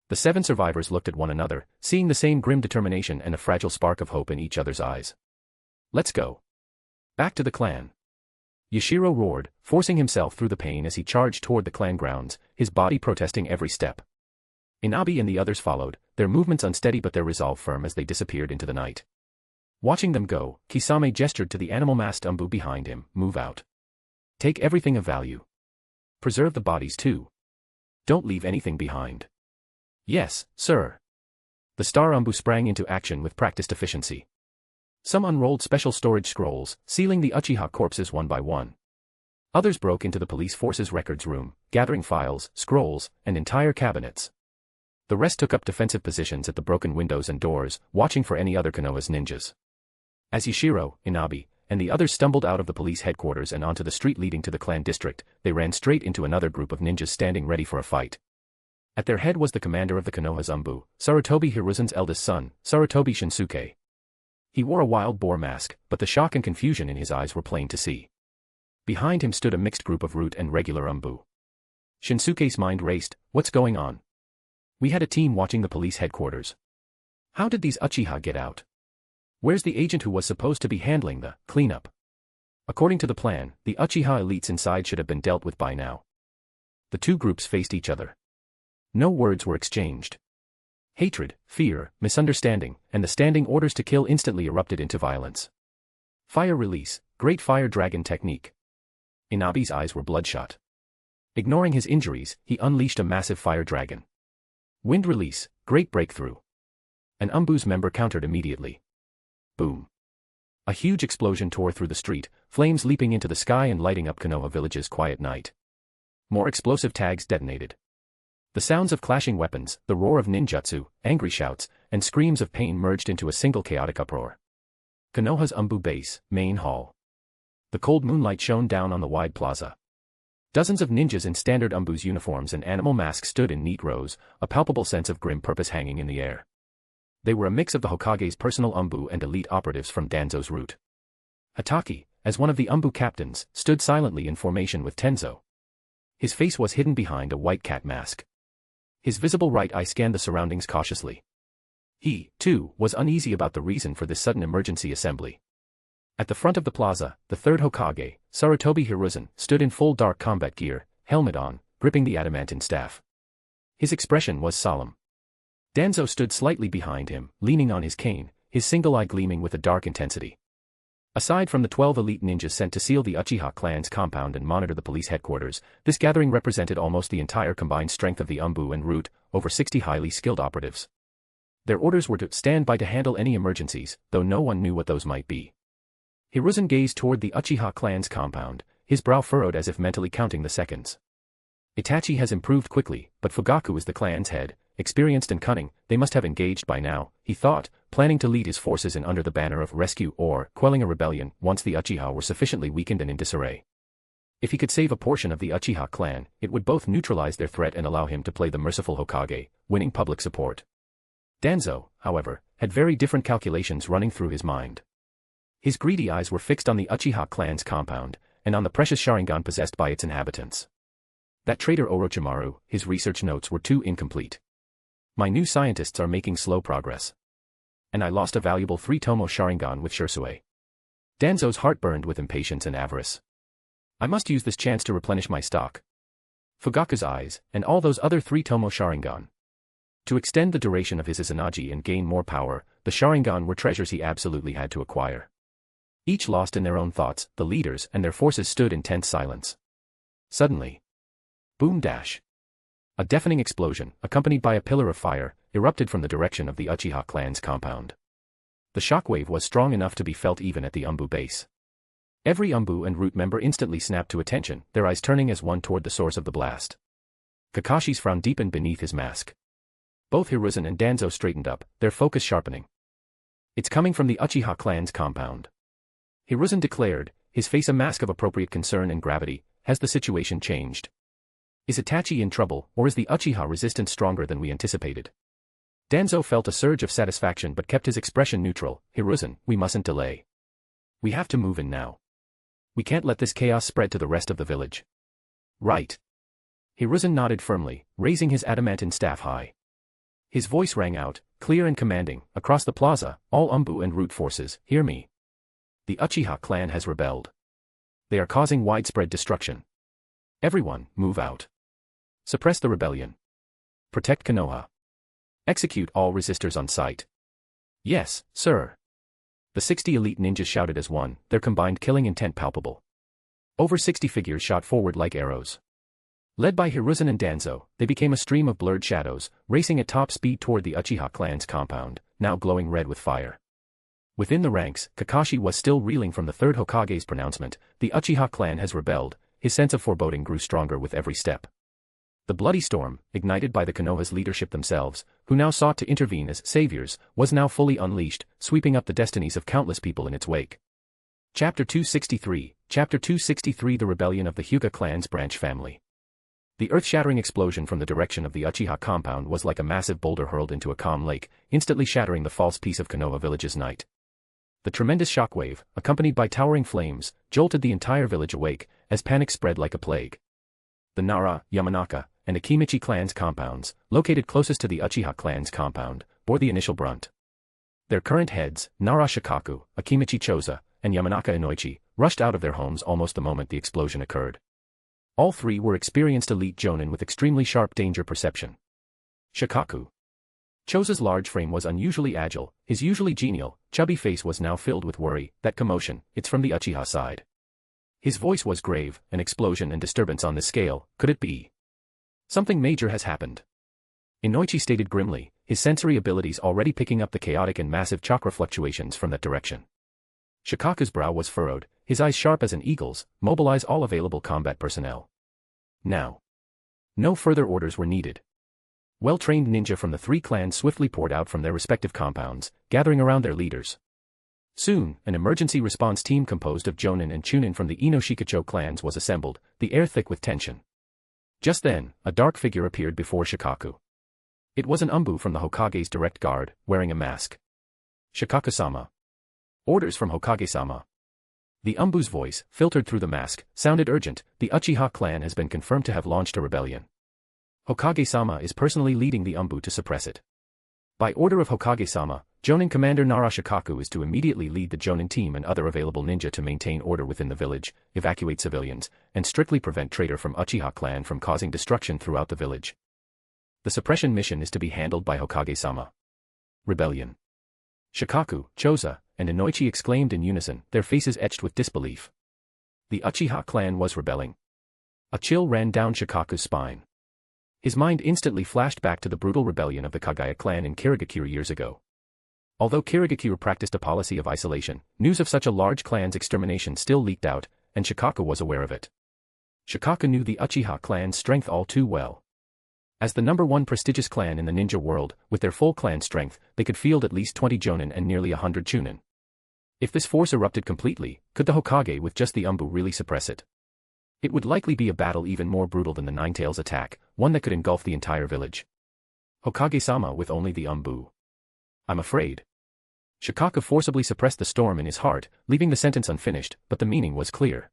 The 7 survivors looked at one another, seeing the same grim determination and a fragile spark of hope in each other's eyes. "Let's go. Back to the clan." Yashiro roared, forcing himself through the pain as he charged toward the clan grounds, his body protesting every step. Inabi and the others followed, their movements unsteady but their resolve firm as they disappeared into the night. Watching them go, Kisame gestured to the animal-masked ANBU behind him, "Move out. Take everything of value. Preserve the bodies too. Don't leave anything behind." "Yes, sir." The star ANBU sprang into action with practiced efficiency. Some unrolled special storage scrolls, sealing the Uchiha corpses one by one. Others broke into the police force's records room, gathering files, scrolls, and entire cabinets. The rest took up defensive positions at the broken windows and doors, watching for any other Konoha's ninjas. As Yashiro, Inabi, and the others stumbled out of the police headquarters and onto the street leading to the clan district, they ran straight into another group of ninjas standing ready for a fight. At their head was the commander of the Konoha's ANBU, Sarutobi Hiruzen's eldest son, Sarutobi Shinsuke. He wore a wild boar mask, but the shock and confusion in his eyes were plain to see. Behind him stood a mixed group of root and regular ANBU. Shinsuke's mind raced. What's going on? We had a team watching the police headquarters. How did these Uchiha get out? Where's the agent who was supposed to be handling the cleanup? According to the plan, the Uchiha elites inside should have been dealt with by now. The two groups faced each other. No words were exchanged. Hatred, fear, misunderstanding, and the standing orders to kill instantly erupted into violence. Fire release, great fire dragon technique. Inabi's eyes were bloodshot. Ignoring his injuries, he unleashed a massive fire dragon. Wind release, great breakthrough. An ANBU's member countered immediately. Boom. A huge explosion tore through the street, flames leaping into the sky and lighting up Konoha Village's quiet night. More explosive tags detonated. The sounds of clashing weapons, the roar of ninjutsu, angry shouts, and screams of pain merged into a single chaotic uproar. Konoha's ANBU base, main hall. The cold moonlight shone down on the wide plaza. Dozens of ninjas in standard ANBU's uniforms and animal masks stood in neat rows, a palpable sense of grim purpose hanging in the air. They were a mix of the Hokage's personal ANBU and elite operatives from Danzo's route. Hatake, as one of the ANBU captains, stood silently in formation with Tenzo. His face was hidden behind a white cat mask. His visible right eye scanned the surroundings cautiously. He, too, was uneasy about the reason for this sudden emergency assembly. At the front of the plaza, the third Hokage, Sarutobi Hiruzen, stood in full dark combat gear, helmet on, gripping the adamantine staff. His expression was solemn. Danzo stood slightly behind him, leaning on his cane, his single eye gleaming with a dark intensity. Aside from the 12 elite ninjas sent to seal the Uchiha clan's compound and monitor the police headquarters, this gathering represented almost the entire combined strength of the ANBU and route, over 60 highly skilled operatives. Their orders were to stand by to handle any emergencies, though no one knew what those might be. Hiruzen gazed toward the Uchiha clan's compound, his brow furrowed as if mentally counting the seconds. Itachi has improved quickly, but Fugaku is the clan's head, experienced and cunning, they must have engaged by now, he thought, planning to lead his forces in under the banner of rescue or quelling a rebellion once the Uchiha were sufficiently weakened and in disarray. If he could save a portion of the Uchiha clan, it would both neutralize their threat and allow him to play the merciful Hokage, winning public support. Danzo, however, had very different calculations running through his mind. His greedy eyes were fixed on the Uchiha clan's compound, and on the precious Sharingan possessed by its inhabitants. That traitor Orochimaru, his research notes were too incomplete. My new scientists are making slow progress. And I lost a valuable 3-tomo Sharingan with Shisui. Danzo's heart burned with impatience and avarice. I must use this chance to replenish my stock. Fugaku's eyes, and all those other 3-tomo Sharingan. To extend the duration of his Izanagi and gain more power, the Sharingan were treasures he absolutely had to acquire. Each lost in their own thoughts, the leaders and their forces stood in tense silence. Suddenly. Boom dash. A deafening explosion, accompanied by a pillar of fire, erupted from the direction of the Uchiha clan's compound. The shockwave was strong enough to be felt even at the ANBU base. Every ANBU and root member instantly snapped to attention, their eyes turning as one toward the source of the blast. Kakashi's frown deepened beneath his mask. Both Hiruzen and Danzo straightened up, their focus sharpening. It's coming from the Uchiha clan's compound. Hiruzen declared, his face a mask of appropriate concern and gravity. Has the situation changed? Is Itachi in trouble, or is the Uchiha resistance stronger than we anticipated? Danzo felt a surge of satisfaction but kept his expression neutral. Hiruzen, we mustn't delay. We have to move in now. We can't let this chaos spread to the rest of the village. Right. Hiruzen nodded firmly, raising his adamantine staff high. His voice rang out, clear and commanding, across the plaza, all ANBU and root forces, hear me. The Uchiha clan has rebelled. They are causing widespread destruction. Everyone, move out. Suppress the rebellion. Protect Konoha. Execute all resistors on sight. Yes, sir. The 60 elite ninjas shouted as one, their combined killing intent palpable. Over 60 figures shot forward like arrows. Led by Hiruzen and Danzo, they became a stream of blurred shadows, racing at top speed toward the Uchiha clan's compound, now glowing red with fire. Within the ranks, Kakashi was still reeling from the third Hokage's pronouncement, the Uchiha clan has rebelled. His sense of foreboding grew stronger with every step. The bloody storm, ignited by the Konoha's leadership themselves, who now sought to intervene as saviors, was now fully unleashed, sweeping up the destinies of countless people in its wake. Chapter 263, Chapter 263 The Rebellion of the Hyuga Clan's Branch Family. The earth-shattering explosion from the direction of the Uchiha compound was like a massive boulder hurled into a calm lake, instantly shattering the false peace of Konoha village's night. The tremendous shockwave, accompanied by towering flames, jolted the entire village awake, as panic spread like a plague. The Nara, Yamanaka, and Akimichi clans' compounds, located closest to the Uchiha clan's compound, bore the initial brunt. Their current heads, Nara Shikaku, Akimichi Choza, and Yamanaka Inoichi, rushed out of their homes almost the moment the explosion occurred. All three were experienced elite jonin with extremely sharp danger perception. Shikaku. Choza's large frame was unusually agile, his usually genial, chubby face was now filled with worry. That commotion, it's from the Uchiha side. His voice was grave, an explosion and disturbance on this scale, could it be? Something major has happened. Inoichi stated grimly, his sensory abilities already picking up the chaotic and massive chakra fluctuations from that direction. Shikaku's brow was furrowed, his eyes sharp as an eagle's. Mobilize all available combat personnel. Now. No further orders were needed. Well-trained ninja from the three clans swiftly poured out from their respective compounds, gathering around their leaders. Soon, an emergency response team composed of jonin and chunin from the Ino-Shikacho clans was assembled, the air thick with tension. Just then, a dark figure appeared before Shikaku. It was an ANBU from the Hokage's direct guard, wearing a mask. Shikaku-sama. Orders from Hokage-sama. The ANBU's voice, filtered through the mask, sounded urgent. The Uchiha clan has been confirmed to have launched a rebellion. Hokage-sama is personally leading the ANBU to suppress it. By order of Hokage-sama, Jonin Commander Nara Shikaku is to immediately lead the Jonin team and other available ninja to maintain order within the village, evacuate civilians, and strictly prevent traitor from Uchiha clan from causing destruction throughout the village. The suppression mission is to be handled by Hokage-sama. Rebellion. Shikaku, Choza, and Inoichi exclaimed in unison, their faces etched with disbelief. The Uchiha clan was rebelling. A chill ran down Shikaku's spine. His mind instantly flashed back to the brutal rebellion of the Kaguya clan in Kirigakure years ago. Although Kirigakure practiced a policy of isolation, news of such a large clan's extermination still leaked out, and Shikaku was aware of it. Shikaku knew the Uchiha clan's strength all too well. As the #1 prestigious clan in the ninja world, with their full clan strength, they could field at least 20 jonin and nearly 100 chunin. If this force erupted completely, could the Hokage with just the ANBU really suppress it? It would likely be a battle even more brutal than the Nine-Tails attack, one that could engulf the entire village. Hokage-sama with only the ANBU. I'm afraid. Shikaku forcibly suppressed the storm in his heart, leaving the sentence unfinished, but the meaning was clear.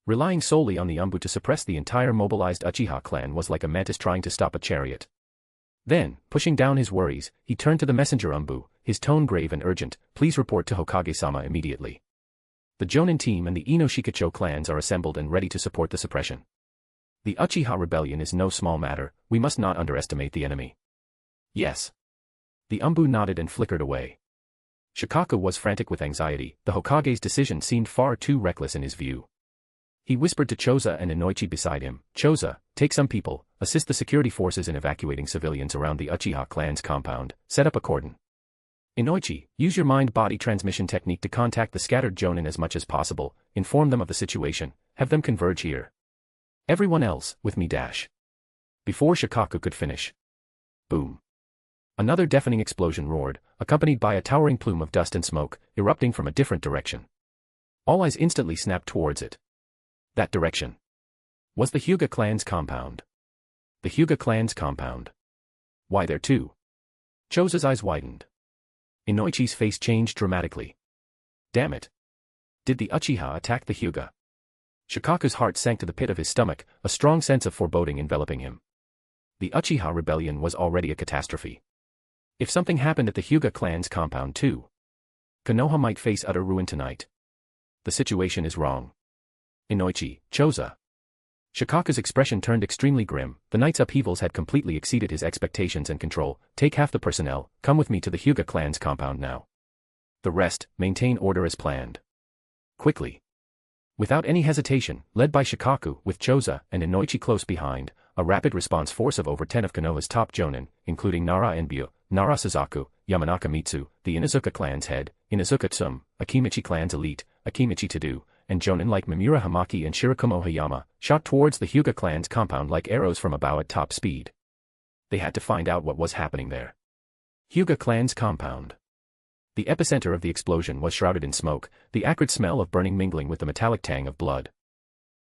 Relying solely on the ANBU to suppress the entire mobilized Uchiha clan was like a mantis trying to stop a chariot. Then, pushing down his worries, he turned to the messenger ANBU, his tone grave and urgent, please report to Hokage-sama immediately. The Jonin team and the Ino-Shikacho clans are assembled and ready to support the suppression. The Uchiha rebellion is no small matter, we must not underestimate the enemy. Yes. The ANBU nodded and flickered away. Shikaku was frantic with anxiety, the Hokage's decision seemed far too reckless in his view. He whispered to Choza and Inoichi beside him, Choza, take some people, assist the security forces in evacuating civilians around the Uchiha clan's compound, set up a cordon. Inoichi, use your mind-body transmission technique to contact the scattered jonin as much as possible, inform them of the situation, have them converge here. Everyone else, with me dash. Before Shikaku could finish. Boom. Another deafening explosion roared, accompanied by a towering plume of dust and smoke, erupting from a different direction. All eyes instantly snapped towards it. That direction was the Hyuga clan's compound. The Hyuga clan's compound. Why there too? Choza's eyes widened. Inoichi's face changed dramatically. Damn it. Did the Uchiha attack the Hyuga? Shikaku's heart sank to the pit of his stomach, a strong sense of foreboding enveloping him. The Uchiha rebellion was already a catastrophe. If something happened at the Hyuga clan's compound too, Konoha might face utter ruin tonight. The situation is wrong. Inoichi, Choza. Shikaku's expression turned extremely grim, the night's upheavals had completely exceeded his expectations and control, take half the personnel, come with me to the Hyuga clan's compound now. The rest, maintain order as planned. Quickly. Without any hesitation, led by Shikaku, with Choza and Inoichi close behind, a rapid response force of over 10 of Konoha's top jonin, including Nara ANBU, Nara Suzaku, Yamanaka Mitsu, the Inuzuka clan's head, Inuzuka Tsum, Akimichi clan's elite, Akimichi Tadu, and Jonin like Mimura Hamaki and Shirakumo Hayama, shot towards the Hyuga clan's compound like arrows from a bow at top speed. They had to find out what was happening there. Hyuga clan's compound. The epicenter of the explosion was shrouded in smoke, the acrid smell of burning mingling with the metallic tang of blood.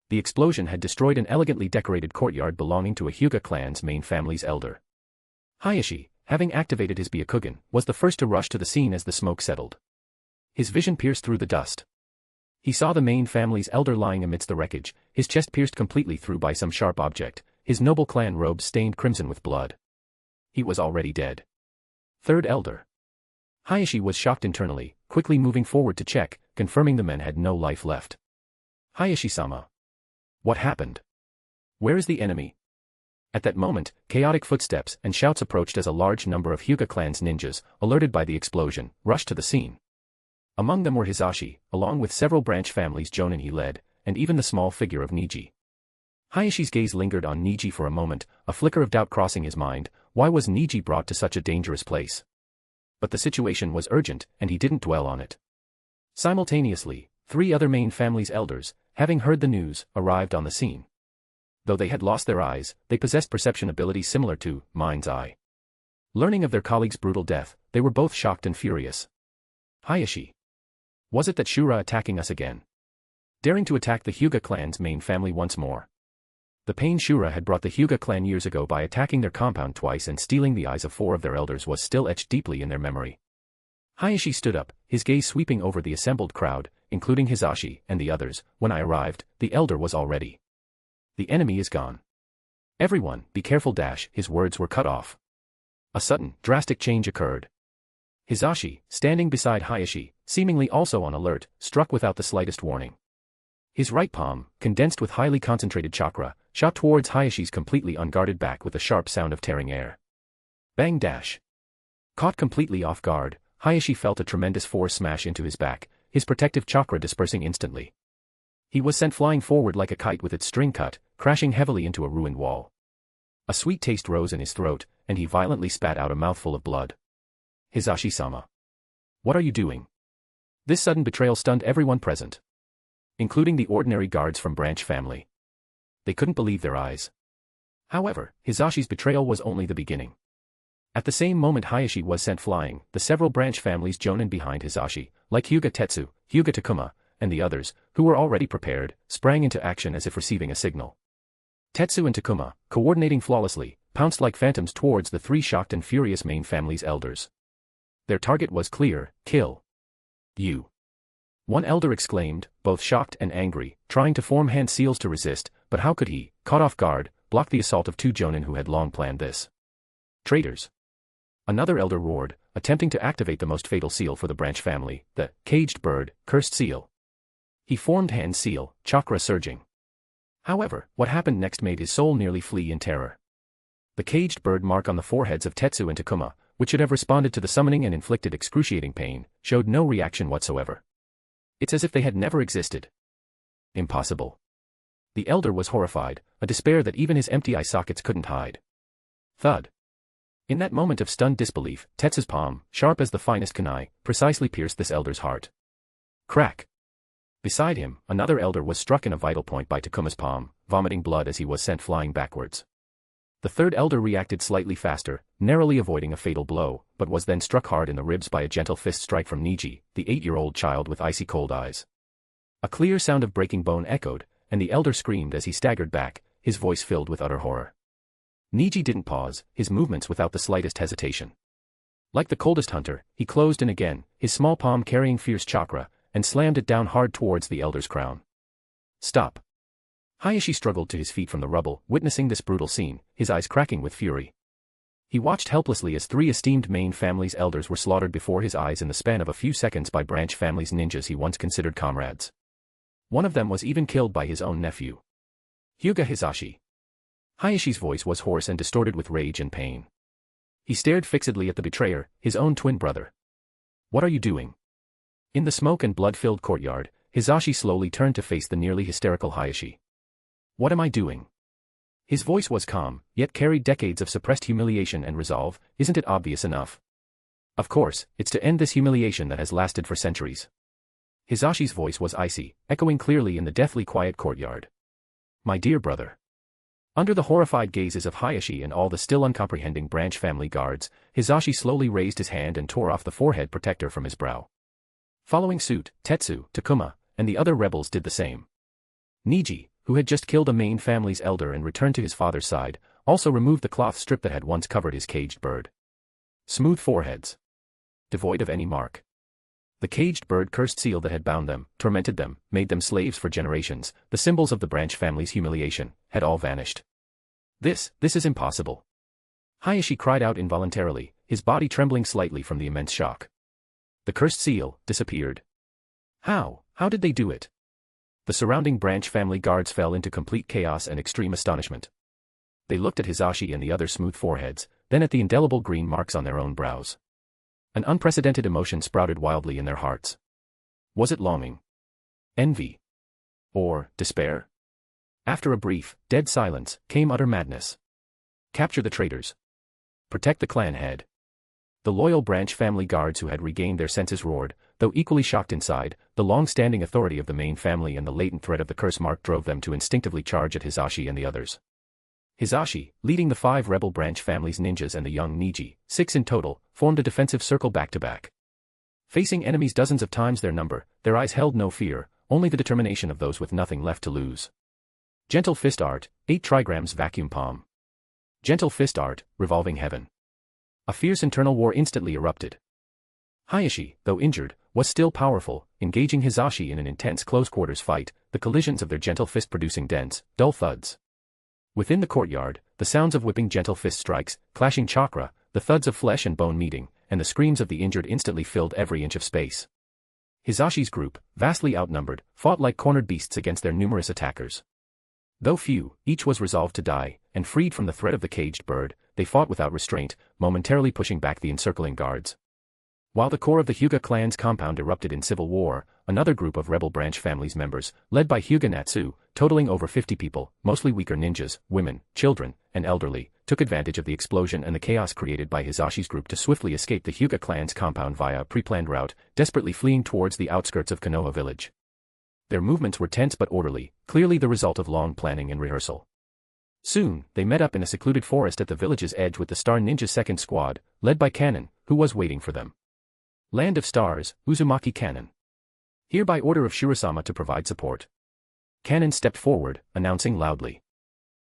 The explosion had destroyed an elegantly decorated courtyard belonging to a Hyuga clan's main family's elder. Hizashi, having activated his Byakugan, was the first to rush to the scene as the smoke settled. His vision pierced through the dust. He saw the main family's elder lying amidst the wreckage, his chest pierced completely through by some sharp object, his noble clan robes stained crimson with blood. He was already dead. Third elder. Hizashi was shocked internally, quickly moving forward to check, confirming the men had no life left. Hizashi-sama. What happened? Where is the enemy? At that moment, chaotic footsteps and shouts approached as a large number of Hyuga clan's ninjas, alerted by the explosion, rushed to the scene. Among them were Hizashi, along with several branch families Jonin he led, and even the small figure of Niji. Hayashi's gaze lingered on Niji for a moment, a flicker of doubt crossing his mind. Why was Niji brought to such a dangerous place? But the situation was urgent, and he didn't dwell on it. Simultaneously, 3 other main family's elders, having heard the news, arrived on the scene. Though they had lost their eyes, they possessed perception abilities similar to mind's eye. Learning of their colleague's brutal death, they were both shocked and furious. Hizashi. Was it that Shura attacking us again? Daring to attack the Hyuga clan's main family once more. The pain Shura had brought the Hyuga clan years ago by attacking their compound twice and stealing the eyes of 4 of their elders was still etched deeply in their memory. Hizashi stood up, his gaze sweeping over the assembled crowd, including Hizashi and the others. When I arrived, the elder was already. The enemy is gone. Everyone, be careful. His words were cut off. A sudden, drastic change occurred. Hizashi, standing beside Hizashi, seemingly also on alert, struck without the slightest warning. His right palm, condensed with highly concentrated chakra, shot towards Hayashi's completely unguarded back with a sharp sound of tearing air. Bang! Caught completely off guard, Hizashi felt a tremendous force smash into his back, his protective chakra dispersing instantly. He was sent flying forward like a kite with its string cut, crashing heavily into a ruined wall. A sweet taste rose in his throat, and he violently spat out a mouthful of blood. Hizashi-sama. What are you doing? This sudden betrayal stunned everyone present, including the ordinary guards from branch family. They couldn't believe their eyes. However, Hizashi's betrayal was only the beginning. At the same moment Hizashi was sent flying, the several branch families Jonin behind Hizashi, like Hyuga Tetsu, Hyuga Takuma, and the others, who were already prepared, sprang into action as if receiving a signal. Tetsu and Takuma, coordinating flawlessly, pounced like phantoms towards the 3 shocked and furious main family's elders. Their target was clear: kill. You. One elder exclaimed, both shocked and angry, trying to form hand seals to resist, but how could he, caught off guard, block the assault of 2 Jonin who had long planned this? Traitors. Another elder roared, attempting to activate the most fatal seal for the branch family, the caged bird, cursed seal. He formed hand seal, chakra surging. However, what happened next made his soul nearly flee in terror. The caged bird mark on the foreheads of Tetsu and Takuma, which should have responded to the summoning and inflicted excruciating pain, showed no reaction whatsoever. It's as if they had never existed. Impossible. The elder was horrified, a despair that even his empty eye sockets couldn't hide. Thud. In that moment of stunned disbelief, Tetsu's palm, sharp as the finest kunai, precisely pierced this elder's heart. Crack. Beside him, another elder was struck in a vital point by Takuma's palm, vomiting blood as he was sent flying backwards. The third elder reacted slightly faster, narrowly avoiding a fatal blow, but was then struck hard in the ribs by a gentle fist strike from Niji, the 8-year-old child with icy cold eyes. A clear sound of breaking bone echoed, and the elder screamed as he staggered back, his voice filled with utter horror. Niji didn't pause, his movements without the slightest hesitation. Like the coldest hunter, he closed in again, his small palm carrying fierce chakra, and slammed it down hard towards the elder's crown. Stop. Hizashi struggled to his feet from the rubble, witnessing this brutal scene, his eyes cracking with fury. He watched helplessly as 3 esteemed main family's elders were slaughtered before his eyes in the span of a few seconds by branch family's ninjas he once considered comrades. One of them was even killed by his own nephew. Hyuga Hizashi. Hayashi's voice was hoarse and distorted with rage and pain. He stared fixedly at the betrayer, his own twin brother. What are you doing? In the smoke and blood-filled courtyard, Hizashi slowly turned to face the nearly hysterical Hizashi. What am I doing? His voice was calm, yet carried decades of suppressed humiliation and resolve. Isn't it obvious enough? Of course, it's to end this humiliation that has lasted for centuries. Hizashi's voice was icy, echoing clearly in the deathly quiet courtyard. My dear brother. Under the horrified gazes of Hizashi and all the still uncomprehending branch family guards, Hizashi slowly raised his hand and tore off the forehead protector from his brow. Following suit, Tetsu, Takuma, and the other rebels did the same. Niji, who had just killed a main family's elder and returned to his father's side, also removed the cloth strip that had once covered his caged bird. Smooth foreheads. Devoid of any mark. The caged bird cursed seal that had bound them, tormented them, made them slaves for generations, the symbols of the branch family's humiliation, had all vanished. This is impossible. Hizashi cried out involuntarily, his body trembling slightly from the immense shock. The cursed seal disappeared. How did they do it? The surrounding branch family guards fell into complete chaos and extreme astonishment. They looked at Hizashi and the other smooth foreheads, then at the indelible green marks on their own brows. An unprecedented emotion sprouted wildly in their hearts. Was it longing? Envy? Or despair? After a brief, dead silence, came utter madness. Capture the traitors. Protect the clan head. The loyal branch family guards who had regained their senses roared, though equally shocked inside. The long-standing authority of the main family and the latent threat of the curse mark drove them to instinctively charge at Hizashi and the others. Hizashi, leading the 5 rebel branch family's ninjas and the young Niji, 6 in total, formed a defensive circle back-to-back. Facing enemies dozens of times their number, their eyes held no fear, only the determination of those with nothing left to lose. Gentle fist art, 8 trigrams vacuum palm. Gentle fist art, revolving heaven. A fierce internal war instantly erupted. Hizashi, though injured, was still powerful, engaging Hizashi in an intense close-quarters fight, the collisions of their gentle fist producing dense, dull thuds. Within the courtyard, the sounds of whipping gentle fist strikes, clashing chakra, the thuds of flesh and bone meeting, and the screams of the injured instantly filled every inch of space. Hizashi's group, vastly outnumbered, fought like cornered beasts against their numerous attackers. Though few, each was resolved to die, and freed from the threat of the caged bird, they fought without restraint, momentarily pushing back the encircling guards. While the core of the Hyuga clan's compound erupted in civil war, another group of rebel branch family's members, led by Hyuga Natsu, totaling over 50 people, mostly weaker ninjas, women, children, and elderly, took advantage of the explosion and the chaos created by Hizashi's group to swiftly escape the Hyuga clan's compound via a pre-planned route, desperately fleeing towards the outskirts of Konoha village. Their movements were tense but orderly, clearly the result of long planning and rehearsal. Soon, they met up in a secluded forest at the village's edge with the Star Ninja second squad, led by Kanon, who was waiting for them. Land of Stars, Uzumaki Kanon. Here by order of Shirasama to provide support. Kanon stepped forward, announcing loudly.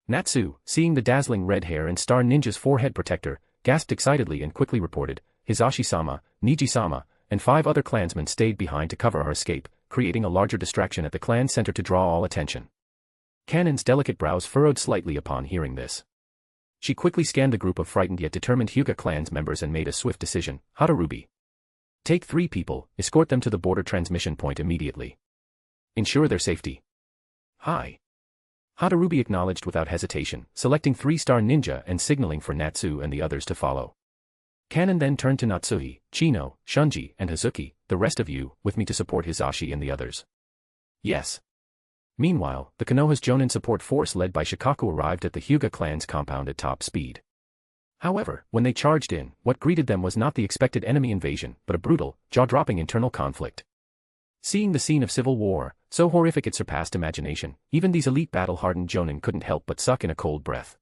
Natsu, seeing the dazzling red hair and Star Ninja's forehead protector, gasped excitedly and quickly reported, Hizashi-sama, Niji-sama, and 5 other clansmen stayed behind to cover our escape, creating a larger distraction at the clan center to draw all attention. Kanon's delicate brows furrowed slightly upon hearing this. She quickly scanned the group of frightened yet determined Hyuga clan's members and made a swift decision. Hadarubi. Take 3 people, escort them to the border transmission point immediately. Ensure their safety. Hi. Hadarubi acknowledged without hesitation, selecting 3-star ninja and signaling for Natsu and the others to follow. Kanon then turned to Natsuhi, Chino, Shunji, and Hazuki, the rest of you, with me to support Hizashi and the others. Yes. Meanwhile, the Konoha's Jonin support force led by Shikaku arrived at the Hyuga clan's compound at top speed. However, when they charged in, what greeted them was not the expected enemy invasion, but a brutal, jaw-dropping internal conflict. Seeing the scene of civil war, so horrific it surpassed imagination, even these elite battle-hardened Jonin couldn't help but suck in a cold breath.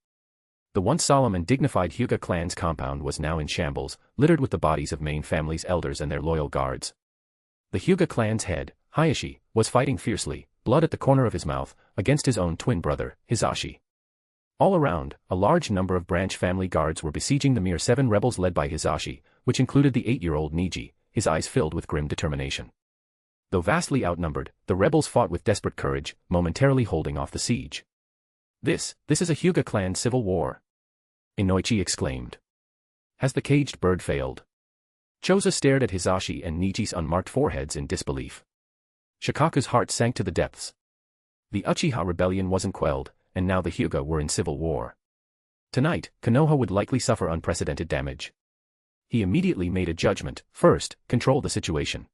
The once solemn and dignified Hyuga clan's compound was now in shambles, littered with the bodies of main family's elders and their loyal guards. The Hyuga clan's head, Hizashi, was fighting fiercely, blood at the corner of his mouth, against his own twin brother, Hizashi. All around, a large number of branch family guards were besieging the mere 7 rebels led by Hizashi, which included the 8-year-old Niji, his eyes filled with grim determination. Though vastly outnumbered, the rebels fought with desperate courage, momentarily holding off the siege. This is a Hyuga clan civil war. Inoichi exclaimed. Has the caged bird failed? Choza stared at Hizashi and Niji's unmarked foreheads in disbelief. Shikaku's heart sank to the depths. The Uchiha rebellion wasn't quelled, and now the Hyuga were in civil war. Tonight, Konoha would likely suffer unprecedented damage. He immediately made a judgment. First, control the situation.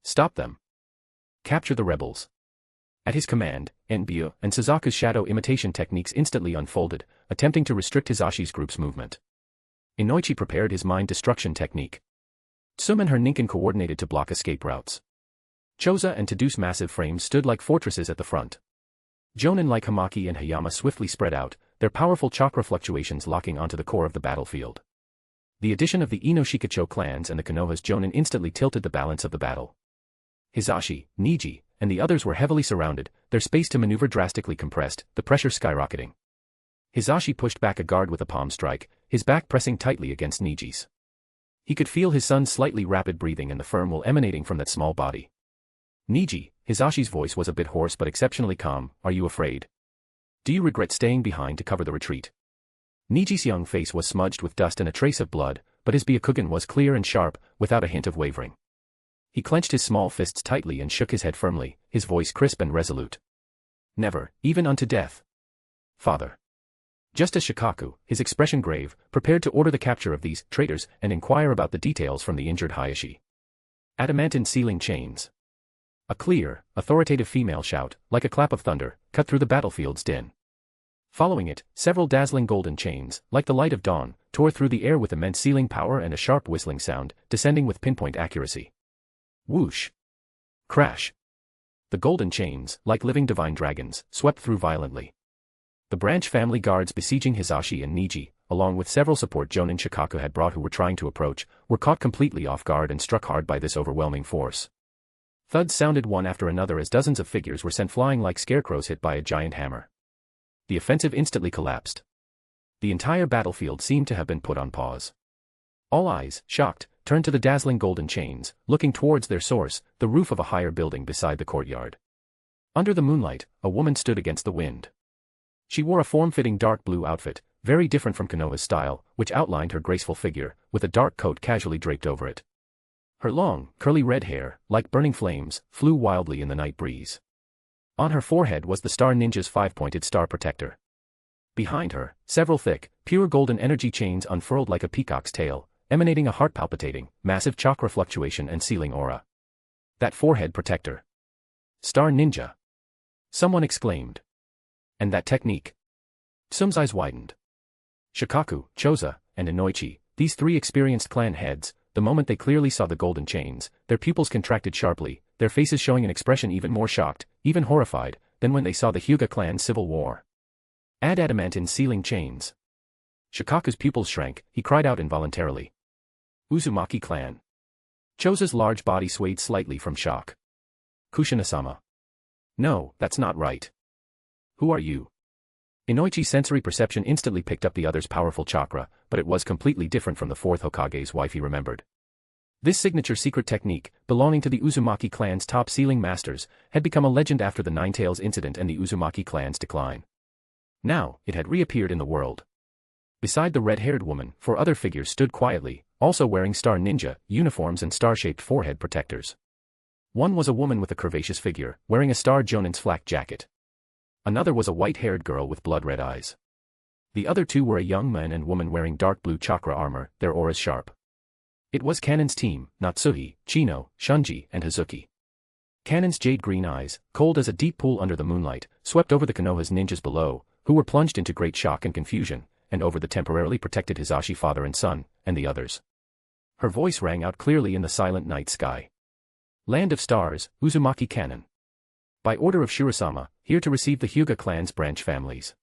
Stop them. Capture the rebels. At his command, ANBU and Suzaku's shadow imitation techniques instantly unfolded, attempting to restrict Hizashi's group's movement. Inoichi prepared his mind destruction technique. Tsum and her Ninken coordinated to block escape routes. Choza and Tadu's massive frames stood like fortresses at the front. Jonin like Hamaki and Hayama swiftly spread out, their powerful chakra fluctuations locking onto the core of the battlefield. The addition of the Ino-Shikacho clans and the Konoha's Jonin instantly tilted the balance of the battle. Hizashi, Niji, and the others were heavily surrounded, their space to maneuver drastically compressed, the pressure skyrocketing. Hizashi pushed back a guard with a palm strike, his back pressing tightly against Niji's. He could feel his son's slightly rapid breathing and the firm will emanating from that small body. Niji, Hizashi's voice was a bit hoarse but exceptionally calm, are you afraid? Do you regret staying behind to cover the retreat? Niji's young face was smudged with dust and a trace of blood, but his Byakugan was clear and sharp, without a hint of wavering. He clenched his small fists tightly and shook his head firmly, his voice crisp and resolute. Never, even unto death. Father. Just as Shikaku, his expression grave, prepared to order the capture of these traitors and inquire about the details from the injured Hayashi. Adamantine sealing chains. A clear, authoritative female shout, like a clap of thunder, cut through the battlefield's din. Following it, several dazzling golden chains, like the light of dawn, tore through the air with immense sealing power and a sharp whistling sound, descending with pinpoint accuracy. Whoosh. Crash. The golden chains, like living divine dragons, swept through violently. The branch family guards besieging Hizashi and Niji, along with several support Jonin Shikaku had brought who were trying to approach, were caught completely off guard and struck hard by this overwhelming force. Thuds sounded one after another as dozens of figures were sent flying like scarecrows hit by a giant hammer. The offensive instantly collapsed. The entire battlefield seemed to have been put on pause. All eyes, shocked, turned to the dazzling golden chains, looking towards their source, the roof of a higher building beside the courtyard. Under the moonlight, a woman stood against the wind. She wore a form-fitting dark blue outfit, very different from Konoha's style, which outlined her graceful figure, with a dark coat casually draped over it. Her long, curly red hair, like burning flames, flew wildly in the night breeze. On her forehead was the Star Ninja's five-pointed star protector. Behind her, several thick, pure golden energy chains unfurled like a peacock's tail, emanating a heart-palpitating, massive chakra fluctuation and sealing aura. That forehead protector. Star Ninja. Someone exclaimed. And that technique. Tsum's eyes widened. Shikaku, Choza, and Inoichi, these three experienced clan heads, the moment they clearly saw the golden chains, their pupils contracted sharply, their faces showing an expression even more shocked, even horrified, than when they saw the Hyuga clan's civil war. Add adamantine sealing chains. Shikaku's pupils shrank, he cried out involuntarily. Uzumaki clan. Choza's large body swayed slightly from shock. Kushina-sama. No, that's not right. Who are you? Inoichi's sensory perception instantly picked up the other's powerful chakra, but it was completely different from the fourth Hokage's wife he remembered. This signature secret technique, belonging to the Uzumaki clan's top sealing masters, had become a legend after the Nine-Tails incident and the Uzumaki clan's decline. Now, it had reappeared in the world. Beside the red-haired woman, four other figures stood quietly, also wearing Star Ninja uniforms and star-shaped forehead protectors. One was a woman with a curvaceous figure, wearing a Star Jonin's flak jacket. Another was a white-haired girl with blood-red eyes. The other two were a young man and woman wearing dark blue chakra armor, their auras sharp. It was Kanon's team, Natsuhi, Chino, Shunji, and Hazuki. Kanon's jade-green eyes, cold as a deep pool under the moonlight, swept over the Konoha's ninjas below, who were plunged into great shock and confusion, and over the temporarily protected Hizashi father and son, and the others. Her voice rang out clearly in the silent night sky. Land of Stars, Uzumaki Kanon. By order of Shirosama, here to receive the Hyuga clan's branch families.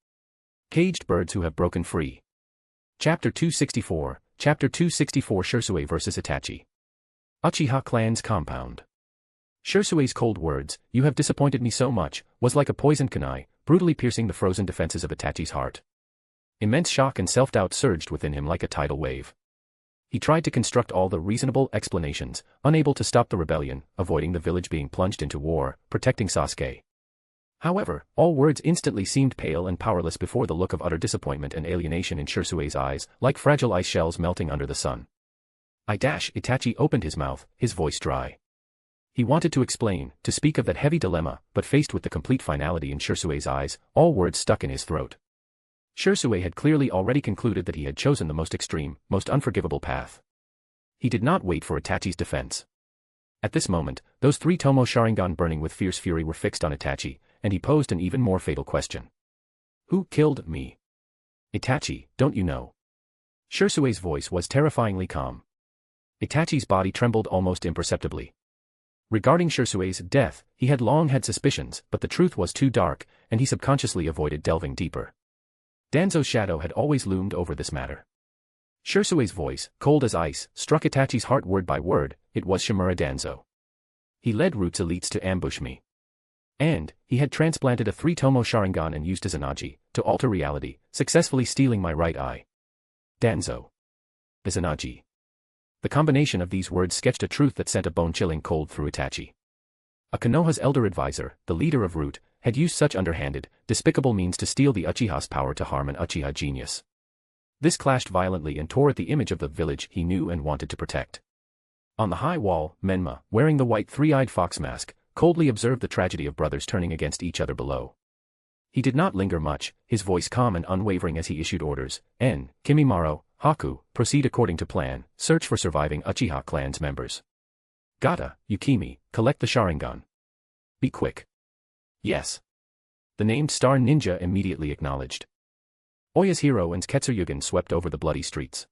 Caged birds who have broken free. Chapter 264, Chapter 264 Shisui vs Itachi. Uchiha clan's compound. Shisui's cold words, "You have disappointed me so much," was like a poisoned kunai, brutally piercing the frozen defenses of Itachi's heart. Immense shock and self-doubt surged within him like a tidal wave. He tried to construct all the reasonable explanations, unable to stop the rebellion, avoiding the village being plunged into war, protecting Sasuke. However, all words instantly seemed pale and powerless before the look of utter disappointment and alienation in Shisui's eyes, like fragile ice shells melting under the sun. Itachi opened his mouth, his voice dry. He wanted to explain, to speak of that heavy dilemma, but faced with the complete finality in Shisui's eyes, all words stuck in his throat. Shisui had clearly already concluded that he had chosen the most extreme, most unforgivable path. He did not wait for Itachi's defense. At this moment, those three Tomo Sharingan burning with fierce fury were fixed on Itachi, and he posed an even more fatal question. Who killed me? Itachi, don't you know? Shisui's voice was terrifyingly calm. Itachi's body trembled almost imperceptibly. Regarding Shisui's death, he had long had suspicions, but the truth was too dark, and he subconsciously avoided delving deeper. Danzo's shadow had always loomed over this matter. Shisui's voice, cold as ice, struck Itachi's heart word by word. It was Shimura Danzo. He led Roots elites to ambush me. And, he had transplanted a 3-tomo Sharingan and used Izanagi to alter reality, successfully stealing my right eye. Danzo. Izanagi. The combination of these words sketched a truth that sent a bone-chilling cold through Itachi. A Konoha's elder advisor, the leader of Root, had used such underhanded, despicable means to steal the Uchiha's power to harm an Uchiha genius. This clashed violently and tore at the image of the village he knew and wanted to protect. On the high wall, Menma, wearing the white three-eyed fox mask, coldly observed the tragedy of brothers turning against each other below. He did not linger much, his voice calm and unwavering as he issued orders. Kimimaro, Haku, proceed according to plan, search for surviving Uchiha clan's members. Gata, Yukimi, collect the Sharingan. Be quick. Yes. The named star ninja immediately acknowledged. Oya's hero and Ketsuryugen swept over the bloody streets.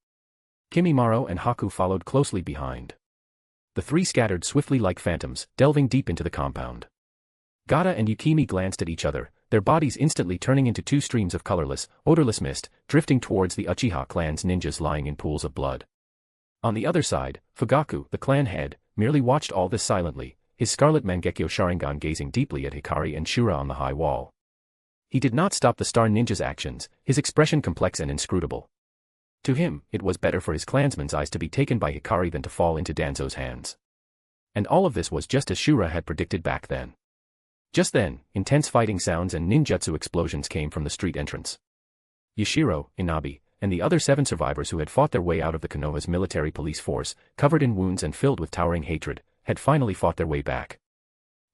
Kimimaro and Haku followed closely behind. The three scattered swiftly like phantoms, delving deep into the compound. Gata and Yukimi glanced at each other, their bodies instantly turning into two streams of colorless, odorless mist, drifting towards the Uchiha clan's ninjas lying in pools of blood. On the other side, Fugaku, the clan head, merely watched all this silently, his scarlet Mangekyo Sharingan gazing deeply at Hikari and Shura on the high wall. He did not stop the star ninja's actions, his expression complex and inscrutable. To him, it was better for his clansman's eyes to be taken by Hikari than to fall into Danzo's hands. And all of this was just as Shura had predicted back then. Just then, intense fighting sounds and ninjutsu explosions came from the street entrance. Yashiro, Inabi, and the other 7 survivors who had fought their way out of the Konoha's military police force, covered in wounds and filled with towering hatred, had finally fought their way back.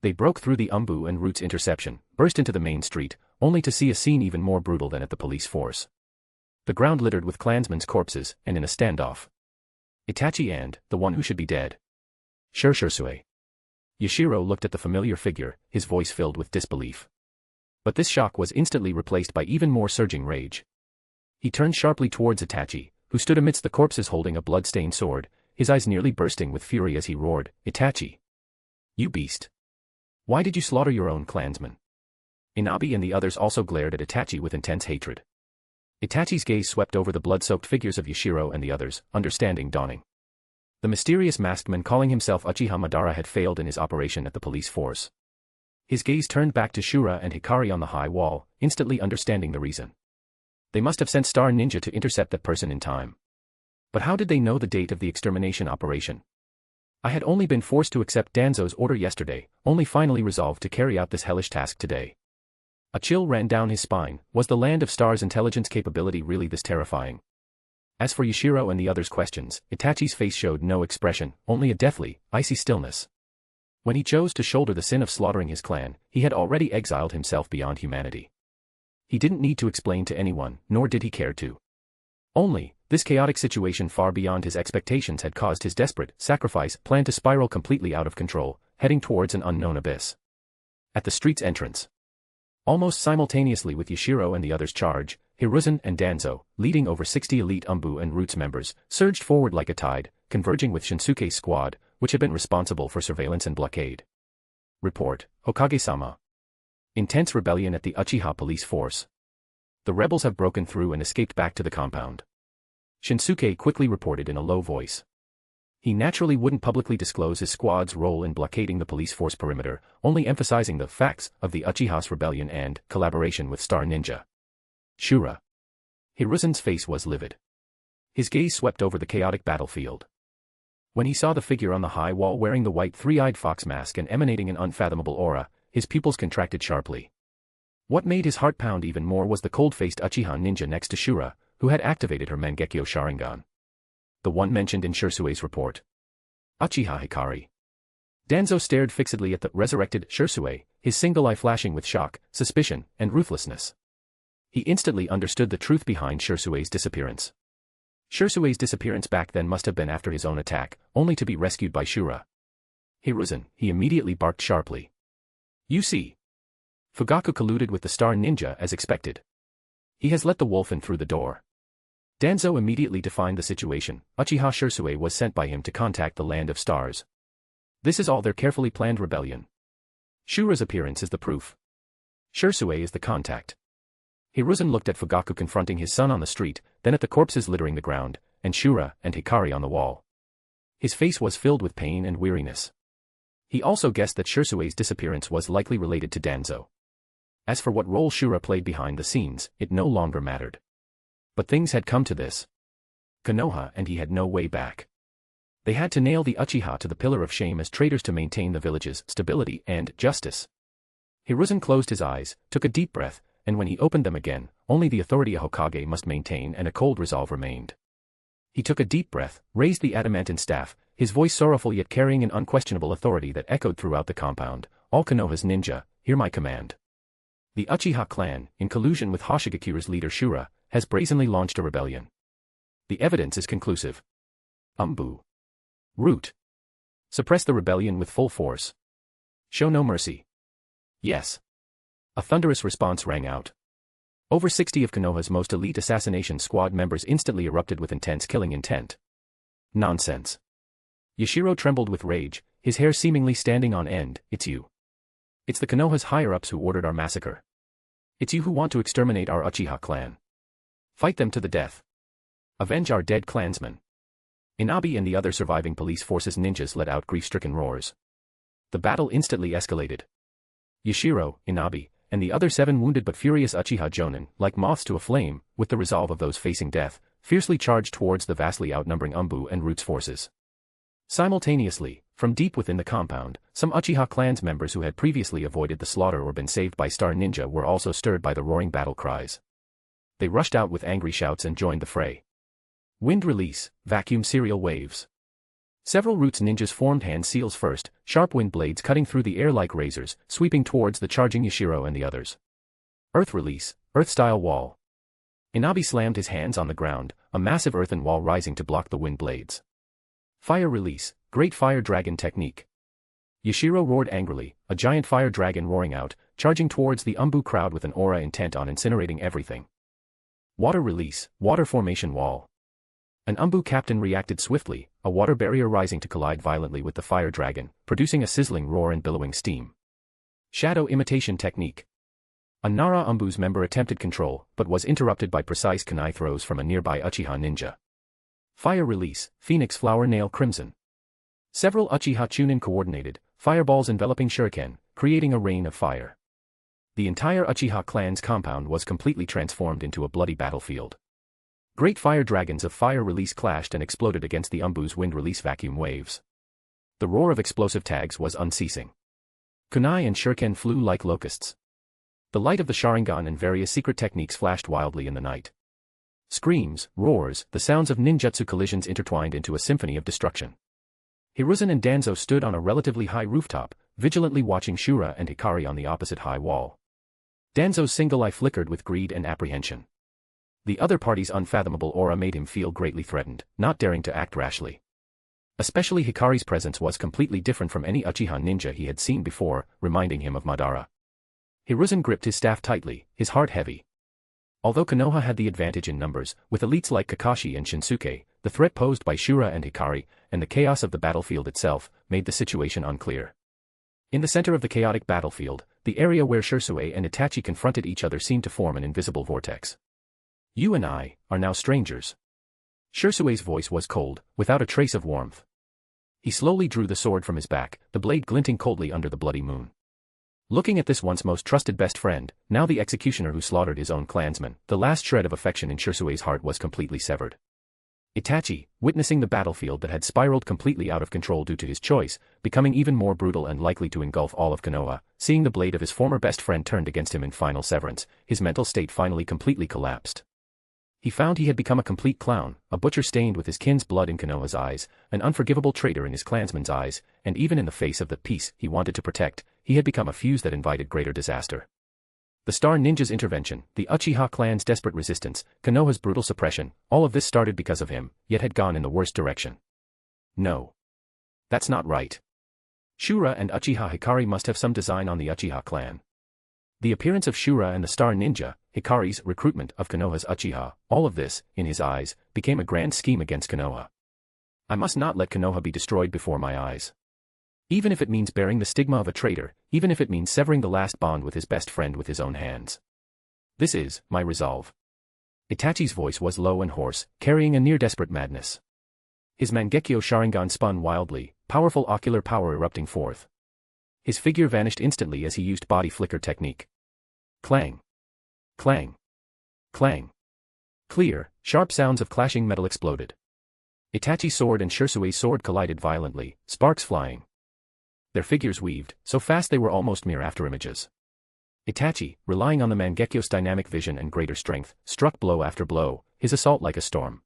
They broke through the ANBU and Root's interception, burst into the main street, only to see a scene even more brutal than at the police force. The ground littered with clansmen's corpses, and in a standoff. Itachi and, the one who should be dead. Shisui. Yashiro looked at the familiar figure, his voice filled with disbelief. But this shock was instantly replaced by even more surging rage. He turned sharply towards Itachi, who stood amidst the corpses holding a blood-stained sword, his eyes nearly bursting with fury as he roared, "Itachi! You beast! Why did you slaughter your own clansmen?" Inabi and the others also glared at Itachi with intense hatred. Itachi's gaze swept over the blood-soaked figures of Yashiro and the others, understanding dawning. The mysterious masked man calling himself Uchiha Madara had failed in his operation at the police force. His gaze turned back to Shura and Hikari on the high wall, instantly understanding the reason. They must have sent Star Ninja to intercept that person in time. But how did they know the date of the extermination operation? I had only been forced to accept Danzo's order yesterday, only finally resolved to carry out this hellish task today. A chill ran down his spine. Was the Land of Stars' intelligence capability really this terrifying? As for Yashiro and the others' questions, Itachi's face showed no expression, only a deathly, icy stillness. When he chose to shoulder the sin of slaughtering his clan, he had already exiled himself beyond humanity. He didn't need to explain to anyone, nor did he care to. Only, this chaotic situation far beyond his expectations had caused his desperate sacrifice plan to spiral completely out of control, heading towards an unknown abyss. At the street's entrance, almost simultaneously with Yashiro and the others' charge, Hiruzen and Danzo, leading over 60 elite ANBU and Roots members, surged forward like a tide, converging with Shinsuke's squad, which had been responsible for surveillance and blockade. Report, Hokage-sama. Intense rebellion at the Uchiha police force. The rebels have broken through and escaped back to the compound. Shinsuke quickly reported in a low voice. He naturally wouldn't publicly disclose his squad's role in blockading the police force perimeter, only emphasizing the facts of the Uchiha's rebellion and collaboration with Star Ninja. Shura. Hiruzen's face was livid. His gaze swept over the chaotic battlefield. When he saw the figure on the high wall wearing the white three-eyed fox mask and emanating an unfathomable aura, his pupils contracted sharply. What made his heart pound even more was the cold-faced Uchiha ninja next to Shura, who had activated her Mangekyo Sharingan. The one mentioned in Shisui's report. Uchiha Hikari. Danzo stared fixedly at the resurrected Shisui, his single eye flashing with shock, suspicion, and ruthlessness. He instantly understood the truth behind Shisui's disappearance. Shisui's disappearance back then must have been after his own attack, only to be rescued by Shura. Hiruzen, he immediately barked sharply. You see. Fugaku colluded with the Star Ninja as expected. He has let the wolf in through the door. Danzo immediately defined the situation. Uchiha Shisui was sent by him to contact the Land of Stars. This is all their carefully planned rebellion. Shura's appearance is the proof. Shisui is the contact. Hiruzen looked at Fugaku confronting his son on the street, then at the corpses littering the ground, and Shura and Hikari on the wall. His face was filled with pain and weariness. He also guessed that Shisui's disappearance was likely related to Danzo. As for what role Shura played behind the scenes, it no longer mattered. But things had come to this. Konoha and he had no way back. They had to nail the Uchiha to the pillar of shame as traitors to maintain the village's stability and justice. Hiruzen closed his eyes, took a deep breath, and when he opened them again, only the authority a Hokage must maintain and a cold resolve remained. He took a deep breath, raised the adamantine staff, his voice sorrowful yet carrying an unquestionable authority that echoed throughout the compound. All Konoha's ninja, hear my command. The Uchiha clan, in collusion with Hoshigakura's leader Shura, has brazenly launched a rebellion. The evidence is conclusive. ANBU. Root. Suppress the rebellion with full force. Show no mercy. Yes. A thunderous response rang out. Over 60 of Konoha's most elite assassination squad members instantly erupted with intense killing intent. Nonsense. Yashiro trembled with rage, his hair seemingly standing on end. It's you. It's the Konoha's higher-ups who ordered our massacre. It's you who want to exterminate our Uchiha clan. Fight them to the death. Avenge our dead clansmen. Inabi and the other surviving police forces ninjas let out grief-stricken roars. The battle instantly escalated. Yashiro, Inabi, and the other 7 wounded but furious Uchiha Jonin, like moths to a flame, with the resolve of those facing death, fiercely charged towards the vastly outnumbering ANBU and Root's forces. Simultaneously, from deep within the compound, some Uchiha clan's members who had previously avoided the slaughter or been saved by Star Ninja were also stirred by the roaring battle cries. They rushed out with angry shouts and joined the fray. Wind release, vacuum serial waves. Several Roots ninjas formed hand seals first, sharp wind blades cutting through the air like razors, sweeping towards the charging Yashiro and the others. Earth release, earth-style wall. Inabi slammed his hands on the ground, a massive earthen wall rising to block the wind blades. Fire release, great fire dragon technique. Yashiro roared angrily, a giant fire dragon roaring out, charging towards the ANBU crowd with an aura intent on incinerating everything. Water release, water formation wall. An ANBU captain reacted swiftly, a water barrier rising to collide violently with the fire dragon, producing a sizzling roar and billowing steam. Shadow imitation technique. A Nara ANBU's member attempted control, but was interrupted by precise kunai throws from a nearby Uchiha ninja. Fire release, Phoenix flower nail crimson. Several Uchiha Chunin coordinated, fireballs enveloping shuriken, creating a rain of fire. The entire Uchiha clan's compound was completely transformed into a bloody battlefield. Great fire dragons of fire release clashed and exploded against the ANBU's wind release vacuum waves. The roar of explosive tags was unceasing. Kunai and shuriken flew like locusts. The light of the Sharingan and various secret techniques flashed wildly in the night. Screams, roars, the sounds of ninjutsu collisions intertwined into a symphony of destruction. Hiruzen and Danzo stood on a relatively high rooftop, vigilantly watching Shura and Hikari on the opposite high wall. Danzo's single eye flickered with greed and apprehension. The other party's unfathomable aura made him feel greatly threatened, not daring to act rashly. Especially Hikari's presence was completely different from any Uchiha ninja he had seen before, reminding him of Madara. Hiruzen gripped his staff tightly, his heart heavy. Although Konoha had the advantage in numbers, with elites like Kakashi and Shinsuke, the threat posed by Shura and Hikari, and the chaos of the battlefield itself, made the situation unclear. In the center of the chaotic battlefield, the area where Shisui and Itachi confronted each other seemed to form an invisible vortex. You and I are now strangers. Shisui's voice was cold, without a trace of warmth. He slowly drew the sword from his back, the blade glinting coldly under the bloody moon. Looking at this once most trusted best friend, now the executioner who slaughtered his own clansmen, the last shred of affection in Shisui's heart was completely severed. Itachi, witnessing the battlefield that had spiraled completely out of control due to his choice, becoming even more brutal and likely to engulf all of Konoha, seeing the blade of his former best friend turned against him in final severance, his mental state finally completely collapsed. He found he had become a complete clown, a butcher stained with his kin's blood in Konoha's eyes, an unforgivable traitor in his clansmen's eyes, and even in the face of the peace he wanted to protect, he had become a fuse that invited greater disaster. The Star Ninja's intervention, the Uchiha clan's desperate resistance, Konoha's brutal suppression, all of this started because of him, yet had gone in the worst direction. No. That's not right. Shura and Uchiha Hikari must have some design on the Uchiha clan. The appearance of Shura and the Star Ninja, Hikari's recruitment of Konoha's Uchiha, all of this, in his eyes, became a grand scheme against Konoha. I must not let Konoha be destroyed before my eyes. Even if it means bearing the stigma of a traitor, even if it means severing the last bond with his best friend with his own hands. This is my resolve. Itachi's voice was low and hoarse, carrying a near-desperate madness. His Mangekyo Sharingan spun wildly, powerful ocular power erupting forth. His figure vanished instantly as he used body flicker technique. Clang. Clang. Clang. Clear, sharp sounds of clashing metal exploded. Itachi's sword and Shisui's sword collided violently, sparks flying. Their figures weaved, so fast they were almost mere afterimages. Itachi, relying on the Mangekyo's dynamic vision and greater strength, struck blow after blow, his assault like a storm.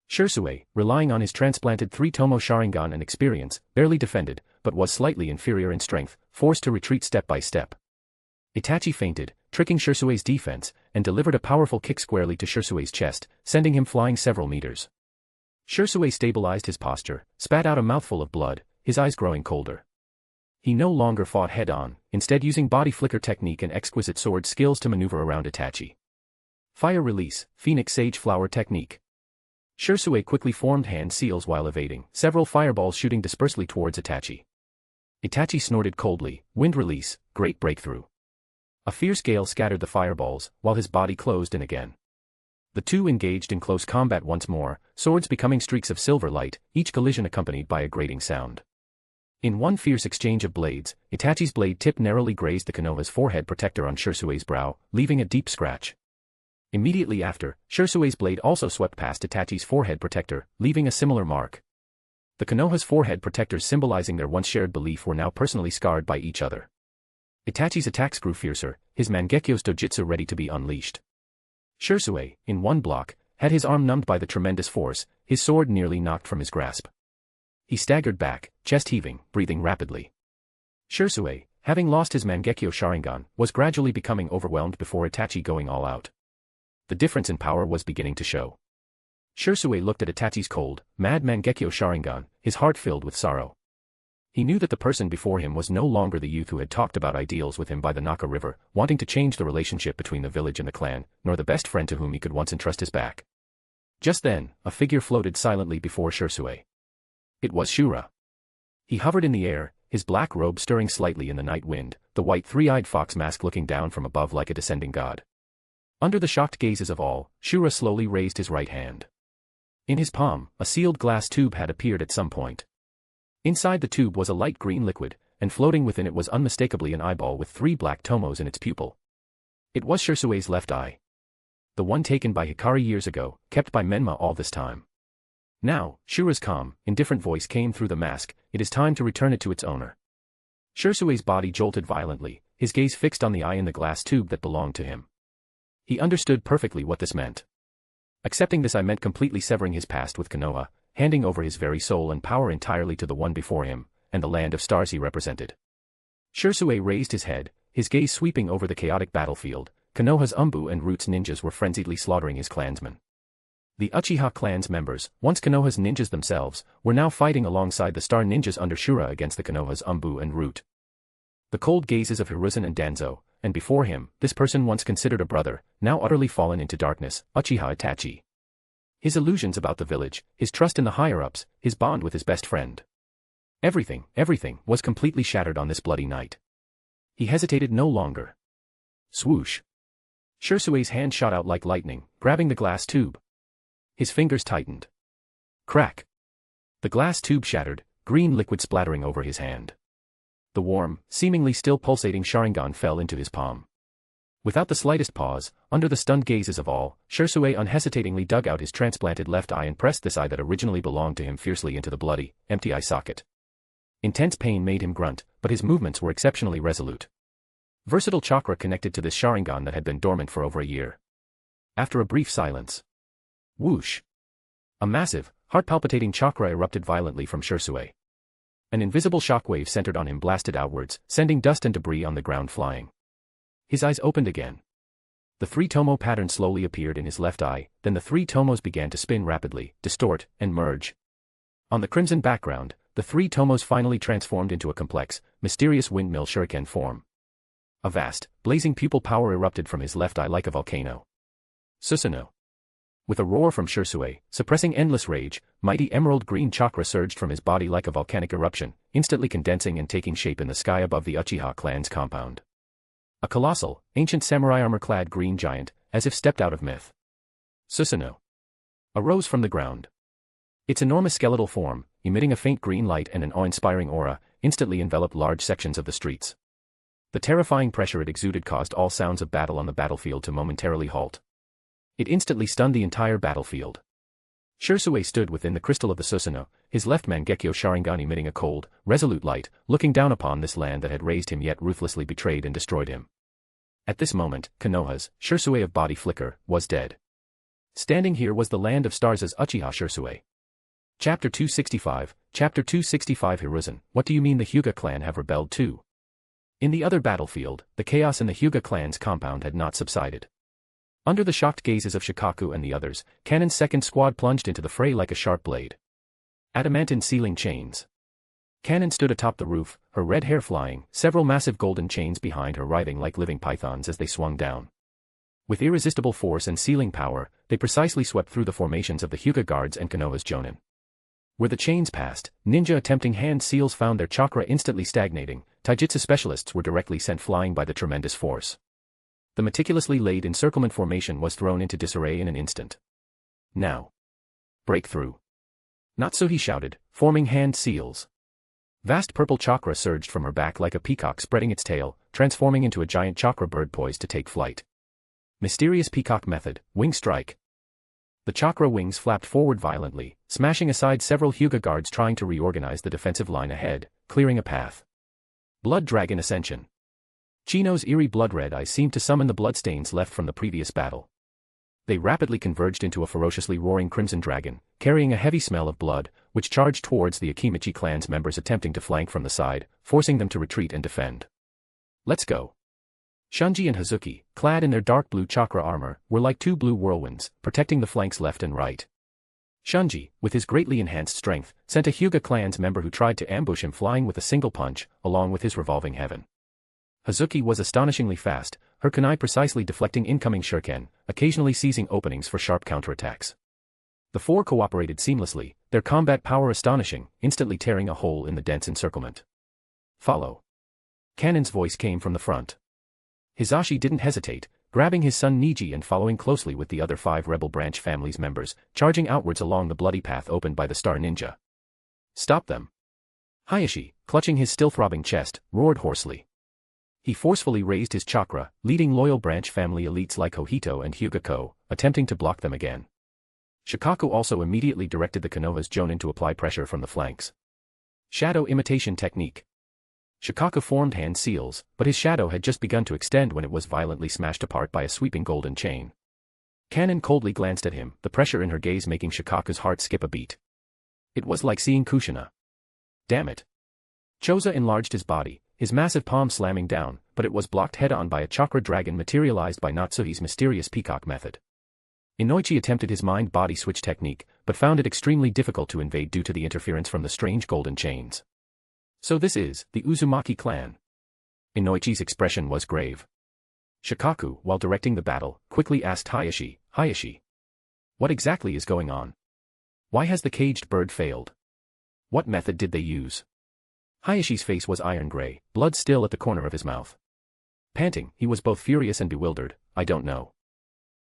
Shisui, relying on his transplanted three-tomo Sharingan and experience, barely defended, but was slightly inferior in strength, forced to retreat step by step. Itachi feinted, tricking Shisui's defense, and delivered a powerful kick squarely to Shisui's chest, sending him flying several meters. Shisui stabilized his posture, spat out a mouthful of blood, his eyes growing colder. He no longer fought head-on, instead using body flicker technique and exquisite sword skills to maneuver around Itachi. Fire release, Phoenix Sage Flower technique. Shisui quickly formed hand seals while evading, several fireballs shooting dispersely towards Itachi. Itachi snorted coldly, wind release, great breakthrough. A fierce gale scattered the fireballs, while his body closed in again. The two engaged in close combat once more, swords becoming streaks of silver light, each collision accompanied by a grating sound. In one fierce exchange of blades, Itachi's blade tip narrowly grazed the Konoha's forehead protector on Shisui's brow, leaving a deep scratch. Immediately after, Shisui's blade also swept past Itachi's forehead protector, leaving a similar mark. The Konoha's forehead protectors symbolizing their once shared belief were now personally scarred by each other. Itachi's attacks grew fiercer, his Mangekyo's dojutsu ready to be unleashed. Shisui, in one block, had his arm numbed by the tremendous force, his sword nearly knocked from his grasp. He staggered back, chest heaving, breathing rapidly. Shisui, having lost his Mangekyo Sharingan, was gradually becoming overwhelmed before Itachi going all out. The difference in power was beginning to show. Shisui looked at Itachi's cold, mad Mangekyo Sharingan, his heart filled with sorrow. He knew that the person before him was no longer the youth who had talked about ideals with him by the Naka River, wanting to change the relationship between the village and the clan, nor the best friend to whom he could once entrust his back. Just then, a figure floated silently before Shisui. It was Shura. He hovered in the air, his black robe stirring slightly in the night wind, the white three-eyed fox mask looking down from above like a descending god. Under the shocked gazes of all, Shura slowly raised his right hand. In his palm, a sealed glass tube had appeared at some point. Inside the tube was a light green liquid, and floating within it was unmistakably an eyeball with 3 black tomos in its pupil. It was Shisui's left eye. The one taken by Hikari years ago, kept by Menma all this time. Now, Shura's calm, indifferent voice came through the mask, it is time to return it to its owner. Shisui's body jolted violently, his gaze fixed on the eye in the glass tube that belonged to him. He understood perfectly what this meant. Accepting this meant completely severing his past with Konoha, handing over his very soul and power entirely to the one before him, and the land of stars he represented. Shisui raised his head, his gaze sweeping over the chaotic battlefield. Konoha's ANBU and Roots ninjas were frenziedly slaughtering his clansmen. The Uchiha clan's members, once Konoha's ninjas themselves, were now fighting alongside the star ninjas under Shura against the Konoha's ANBU and Root. The cold gazes of Hiruzen and Danzo, and before him, this person once considered a brother, now utterly fallen into darkness, Uchiha Itachi. His illusions about the village, his trust in the higher-ups, his bond with his best friend. Everything was completely shattered on this bloody night. He hesitated no longer. Swoosh. Shisui's hand shot out like lightning, grabbing the glass tube. His fingers tightened. Crack. The glass tube shattered, green liquid splattering over his hand. The warm, seemingly still pulsating Sharingan fell into his palm. Without the slightest pause, under the stunned gazes of all, Shisui unhesitatingly dug out his transplanted left eye and pressed this eye that originally belonged to him fiercely into the bloody, empty eye socket. Intense pain made him grunt, but his movements were exceptionally resolute. Versatile chakra connected to this Sharingan that had been dormant for over a year. After a brief silence. Whoosh. A massive, heart-palpitating chakra erupted violently from Shisui. An invisible shockwave centered on him blasted outwards, sending dust and debris on the ground flying. His eyes opened again. The 3-tomo pattern slowly appeared in his left eye, then the 3 tomos began to spin rapidly, distort, and merge. On the crimson background, the 3 tomos finally transformed into a complex, mysterious windmill shuriken form. A vast, blazing pupil power erupted from his left eye like a volcano. Susanoo. With a roar from Shisui, suppressing endless rage, mighty emerald green chakra surged from his body like a volcanic eruption, instantly condensing and taking shape in the sky above the Uchiha clan's compound. A colossal, ancient samurai armor-clad green giant, as if stepped out of myth. Susanoo arose from the ground. Its enormous skeletal form, emitting a faint green light and an awe-inspiring aura, instantly enveloped large sections of the streets. The terrifying pressure it exuded caused all sounds of battle on the battlefield to momentarily halt. It instantly stunned the entire battlefield. Shisui stood within the crystal of the Susanoo, his left Mangekyo Sharingan emitting a cold, resolute light, looking down upon this land that had raised him yet ruthlessly betrayed and destroyed him. At this moment, Konoha's Shisui of body flicker was dead. Standing here was the land of stars' Uchiha Shisui. Chapter 265, Chapter 265 Hiruzen, what do you mean the Hyuga clan have rebelled too? In the other battlefield, the chaos in the Hyuga clan's compound had not subsided. Under the shocked gazes of Fugaku and the others, Kanen's second squad plunged into the fray like a sharp blade. Adamantine ceiling chains. Kanen stood atop the roof, her red hair flying, several massive golden chains behind her writhing like living pythons as they swung down. With irresistible force and sealing power, they precisely swept through the formations of the Hyuga guards and Konoha's jonin. Where the chains passed, ninja attempting hand seals found their chakra instantly stagnating, taijutsu specialists were directly sent flying by the tremendous force. The meticulously laid encirclement formation was thrown into disarray in an instant. Now. Break through. Not so, he shouted, forming hand seals. Vast purple chakra surged from her back like a peacock spreading its tail, transforming into a giant chakra bird poised to take flight. Mysterious peacock method, wing strike. The chakra wings flapped forward violently, smashing aside several Hyuga guards trying to reorganize the defensive line ahead, clearing a path. Blood Dragon Ascension. Chino's eerie blood-red eyes seemed to summon the bloodstains left from the previous battle. They rapidly converged into a ferociously roaring crimson dragon, carrying a heavy smell of blood, which charged towards the Akimichi clan's members attempting to flank from the side, forcing them to retreat and defend. Let's go. Shunji and Hazuki, clad in their dark blue chakra armor, were like two blue whirlwinds, protecting the flanks left and right. Shunji, with his greatly enhanced strength, sent a Hyuga clan's member who tried to ambush him flying with a single punch, along with his revolving heaven. Hazuki was astonishingly fast, her kunai precisely deflecting incoming shuriken, occasionally seizing openings for sharp counterattacks. The four cooperated seamlessly, their combat power astonishing, instantly tearing a hole in the dense encirclement. Follow. Kanen's voice came from the front. Hizashi didn't hesitate, grabbing his son Niji and following closely with the other 5 Rebel Branch family's members, charging outwards along the bloody path opened by the Star Ninja. Stop them. Hayashi, clutching his still-throbbing chest, roared hoarsely. He forcefully raised his chakra, leading loyal branch family elites like Hohito and Hyuga-ko, attempting to block them again. Shikaku also immediately directed the Konoha's jonin to apply pressure from the flanks. Shadow imitation technique. Shikaku formed hand seals, but his shadow had just begun to extend when it was violently smashed apart by a sweeping golden chain. Kanen coldly glanced at him, the pressure in her gaze making Shikaku's heart skip a beat. It was like seeing Kushina. Damn it. Choza enlarged his body, his massive palm slamming down, but it was blocked head-on by a chakra dragon materialized by Natsuhi's mysterious peacock method. Inoichi attempted his mind-body switch technique, but found it extremely difficult to invade due to the interference from the strange golden chains. So this is the Uzumaki clan. Inoichi's expression was grave. Shikaku, while directing the battle, quickly asked Hayashi, what exactly is going on? Why has the caged bird failed? What method did they use? Hayashi's face was iron gray, blood still at the corner of his mouth. Panting, he was both furious and bewildered. I don't know.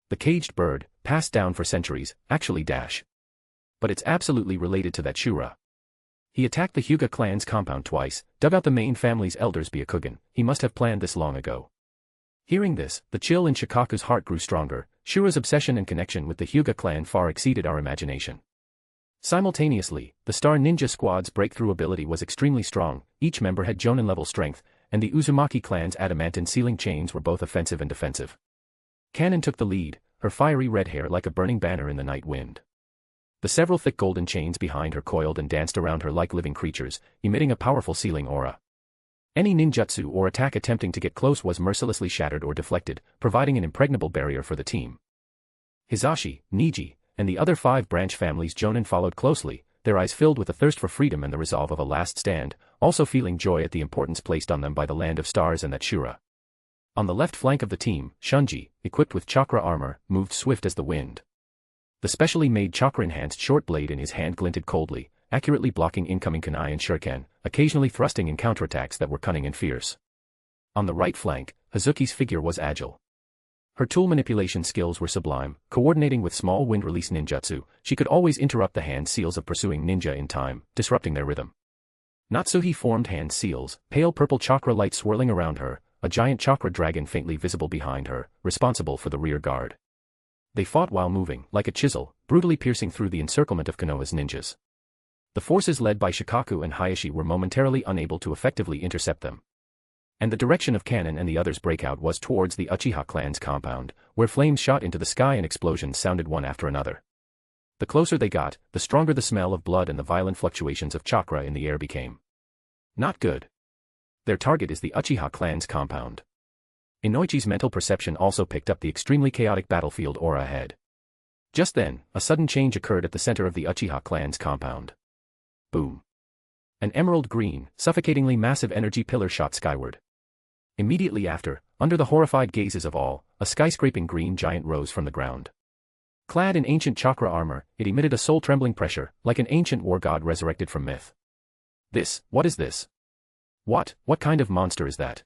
The caged bird, passed down for centuries, actually dash. But it's absolutely related to that Shura. He attacked the Hyuga clan's compound twice, dug out the main family's elders Byakugan, he must have planned this long ago. Hearing this, the chill in Shikaku's heart grew stronger, Shura's obsession and connection with the Hyuga clan far exceeded our imagination. Simultaneously, the Star Ninja Squad's breakthrough ability was extremely strong, each member had jonin-level strength, and the Uzumaki clan's adamantine sealing chains were both offensive and defensive. Kanen took the lead, her fiery red hair like a burning banner in the night wind. The several thick golden chains behind her coiled and danced around her like living creatures, emitting a powerful sealing aura. Any ninjutsu or attack attempting to get close was mercilessly shattered or deflected, providing an impregnable barrier for the team. Hizashi, Niji, and the other 5 branch families jonin followed closely, their eyes filled with a thirst for freedom and the resolve of a last stand, also feeling joy at the importance placed on them by the Land of Stars and that Shura. On the left flank of the team, Shunji, equipped with chakra armor, moved swift as the wind. The specially made chakra-enhanced short blade in his hand glinted coldly, accurately blocking incoming kunai and shuriken, occasionally thrusting in counterattacks that were cunning and fierce. On the right flank, Hazuki's figure was agile. Her tool manipulation skills were sublime, coordinating with small wind-release ninjutsu. She could always interrupt the hand seals of pursuing ninja in time, disrupting their rhythm. Natsuhi formed hand seals, pale purple chakra light swirling around her, a giant chakra dragon faintly visible behind her, responsible for the rear guard. They fought while moving, like a chisel, brutally piercing through the encirclement of Konoha's ninjas. The forces led by Shikaku and Hizashi were momentarily unable to effectively intercept them. And the direction of Kanon and the others' breakout was towards the Uchiha clan's compound, where flames shot into the sky and explosions sounded one after another. The closer they got, the stronger the smell of blood and the violent fluctuations of chakra in the air became. Not good. Their target is the Uchiha clan's compound. Inoichi's mental perception also picked up the extremely chaotic battlefield aura ahead. Just then, a sudden change occurred at the center of the Uchiha clan's compound. Boom. An emerald green, suffocatingly massive energy pillar shot skyward. Immediately after, under the horrified gazes of all, a skyscraping green giant rose from the ground. Clad in ancient chakra armor, it emitted a soul-trembling pressure, like an ancient war god resurrected from myth. What is this? What kind of monster is that?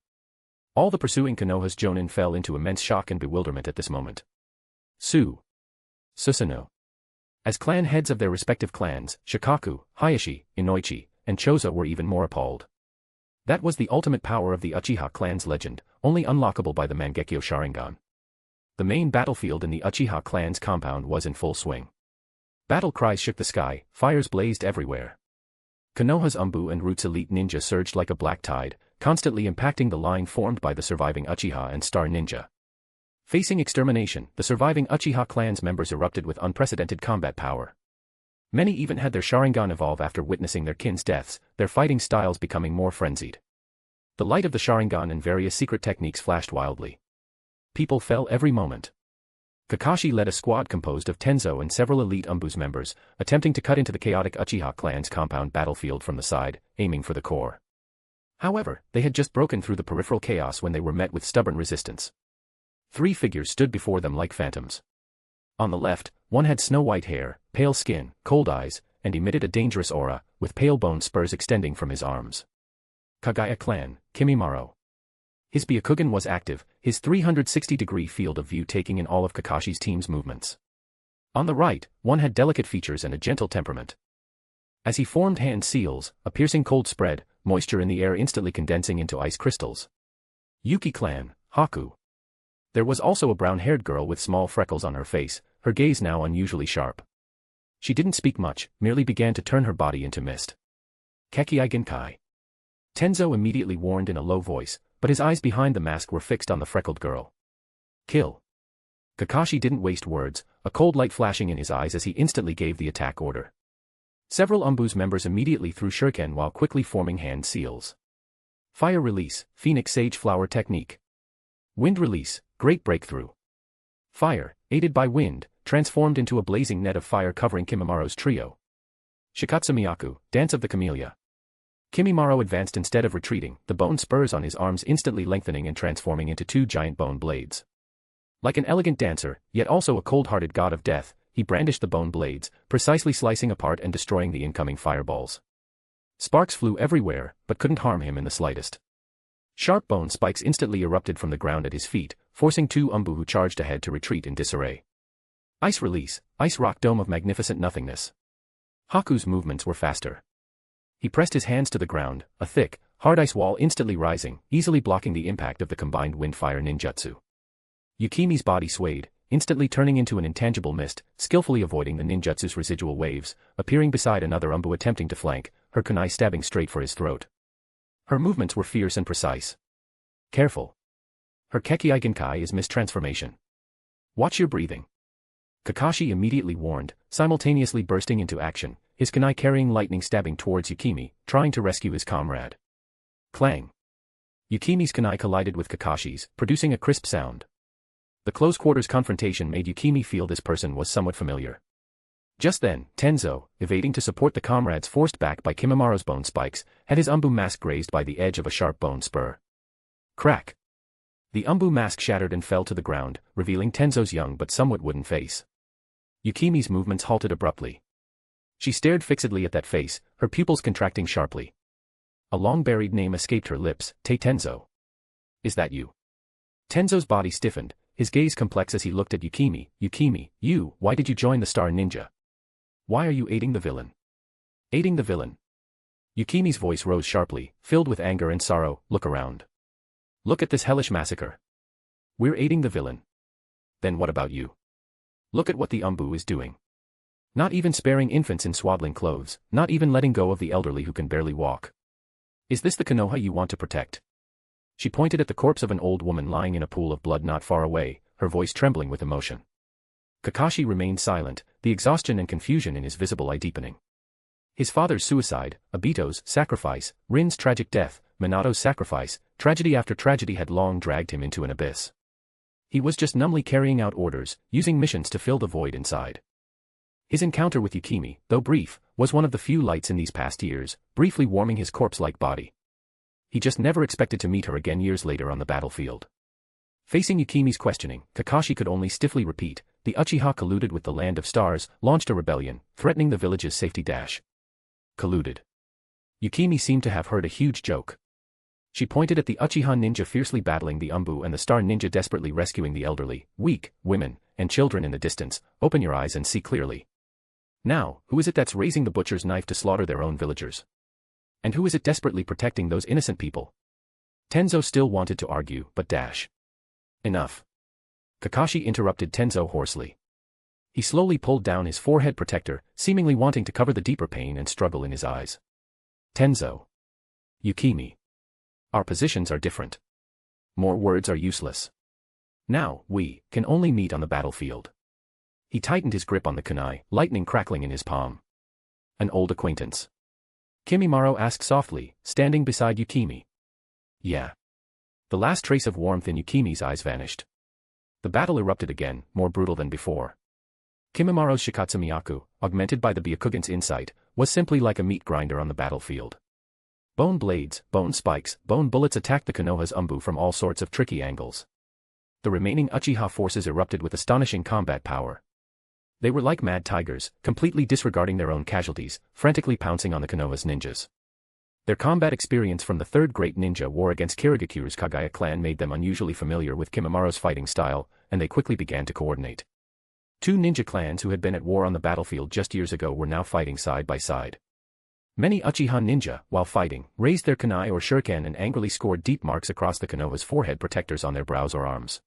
All the pursuing Konoha's jonin fell into immense shock and bewilderment at this moment. Susanoo. As clan heads of their respective clans, Shikaku, Hizashi, Inoichi, and Chozo were even more appalled. That was the ultimate power of the Uchiha clan's legend, only unlockable by the Mangekyo Sharingan. The main battlefield in the Uchiha clan's compound was in full swing. Battle cries shook the sky, fires blazed everywhere. Konoha's ANBU and Roots elite ninja surged like a black tide, constantly impacting the line formed by the surviving Uchiha and Star Ninja. Facing extermination, the surviving Uchiha clan's members erupted with unprecedented combat power. Many even had their Sharingan evolve after witnessing their kin's deaths, their fighting styles becoming more frenzied. The light of the Sharingan and various secret techniques flashed wildly. People fell every moment. Kakashi led a squad composed of Tenzo and several elite ANBU's members, attempting to cut into the chaotic Uchiha clan's compound battlefield from the side, aiming for the core. However, they had just broken through the peripheral chaos when they were met with stubborn resistance. Three figures stood before them like phantoms. On the left, one had snow-white hair, pale skin, cold eyes, and emitted a dangerous aura, with pale bone spurs extending from his arms. Kaguya clan, Kimimaro. His Byakugan was active, his 360-degree field of view taking in all of Kakashi's team's movements. On the right, one had delicate features and a gentle temperament. As he formed hand seals, a piercing cold spread, moisture in the air instantly condensing into ice crystals. Yuki clan, Haku. There was also a brown-haired girl with small freckles on her face, her gaze now unusually sharp. She didn't speak much, merely began to turn her body into mist. Kekei Genkai. Tenzo immediately warned in a low voice, but his eyes behind the mask were fixed on the freckled girl. Kill. Kakashi didn't waste words, a cold light flashing in his eyes as he instantly gave the attack order. Several ANBU's members immediately threw shuriken while quickly forming hand seals. Fire release, Phoenix Sage Flower Technique. Wind release, Great Breakthrough. Fire, aided by wind, transformed into a blazing net of fire covering Kimimaro's trio. Shikatsumiyaku, Dance of the Camellia. Kimimaro advanced instead of retreating, the bone spurs on his arms instantly lengthening and transforming into two giant bone blades. Like an elegant dancer, yet also a cold-hearted god of death, he brandished the bone blades, precisely slicing apart and destroying the incoming fireballs. Sparks flew everywhere, but couldn't harm him in the slightest. Sharp bone spikes instantly erupted from the ground at his feet, forcing two ANBU who charged ahead to retreat in disarray. Ice release, Ice Rock Dome of Magnificent Nothingness. Haku's movements were faster. He pressed his hands to the ground, a thick, hard ice wall instantly rising, easily blocking the impact of the combined wind-fire ninjutsu. Yukimi's body swayed, instantly turning into an intangible mist, skillfully avoiding the ninjutsu's residual waves, appearing beside another ANBU attempting to flank, her kunai stabbing straight for his throat. Her movements were fierce and precise. Careful. Her Kekei Genkai is mistransformation. Watch your breathing. Kakashi immediately warned, simultaneously bursting into action, his kunai carrying lightning stabbing towards Yukimi, trying to rescue his comrade. Clang. Yukimi's kunai collided with Kakashi's, producing a crisp sound. The close-quarters confrontation made Yukimi feel this person was somewhat familiar. Just then, Tenzo, evading to support the comrades forced back by Kimimaro's bone spikes, had his ANBU mask grazed by the edge of a sharp bone spur. Crack. The ANBU mask shattered and fell to the ground, revealing Tenzo's young but somewhat wooden face. Yukimi's movements halted abruptly. She stared fixedly at that face, her pupils contracting sharply. A long-buried name escaped her lips, Tenzo. Is that you? Tenzo's body stiffened, his gaze complex as he looked at Yukimi. Yukimi, why did you join the Star Ninja? Why are you aiding the villain? Aiding the villain? Yukimi's voice rose sharply, filled with anger and sorrow. Look around. Look at this hellish massacre. We're aiding the villain. Then what about you? Look at what the ANBU is doing. Not even sparing infants in swaddling clothes, not even letting go of the elderly who can barely walk. Is this the Konoha you want to protect? She pointed at the corpse of an old woman lying in a pool of blood not far away, her voice trembling with emotion. Kakashi remained silent, the exhaustion and confusion in his visible eye deepening. His father's suicide, Obito's sacrifice, Rin's tragic death, Minato's sacrifice, tragedy after tragedy had long dragged him into an abyss. He was just numbly carrying out orders, using missions to fill the void inside. His encounter with Yukimi, though brief, was one of the few lights in these past years, briefly warming his corpse-like body. He just never expected to meet her again years later on the battlefield. Facing Yukimi's questioning, Kakashi could only stiffly repeat, the Uchiha colluded with the Land of Stars, launched a rebellion, threatening the village's safety. Colluded. Yukimi seemed to have heard a huge joke. She pointed at the Uchiha ninja fiercely battling the ANBU and the Star Ninja desperately rescuing the elderly, weak, women, and children in the distance. Open your eyes and see clearly. Now, who is it that's raising the butcher's knife to slaughter their own villagers? And who is it desperately protecting those innocent people? Tenzo still wanted to argue, but Enough. Kakashi interrupted Tenzo hoarsely. He slowly pulled down his forehead protector, seemingly wanting to cover the deeper pain and struggle in his eyes. Tenzo. Yukimi. Our positions are different. More words are useless. Now, we can only meet on the battlefield. He tightened his grip on the kunai, lightning crackling in his palm. An old acquaintance. Kimimaro asked softly, standing beside Yukimi. Yeah. The last trace of warmth in Yukimi's eyes vanished. The battle erupted again, more brutal than before. Kimimaro's Shikatsumiyaku, augmented by the Byakugan's insight, was simply like a meat grinder on the battlefield. Bone blades, bone spikes, bone bullets attacked the Konoha's ANBU from all sorts of tricky angles. The remaining Uchiha forces erupted with astonishing combat power. They were like mad tigers, completely disregarding their own casualties, frantically pouncing on the Konoha's ninjas. Their combat experience from the Third Great Ninja War against Kirigakuru's Kaguya clan made them unusually familiar with Kimimaro's fighting style, and they quickly began to coordinate. Two ninja clans who had been at war on the battlefield just years ago were now fighting side by side. Many Uchiha ninja, while fighting, raised their kunai or shuriken and angrily scored deep marks across the Konoha's forehead protectors on their brows or arms.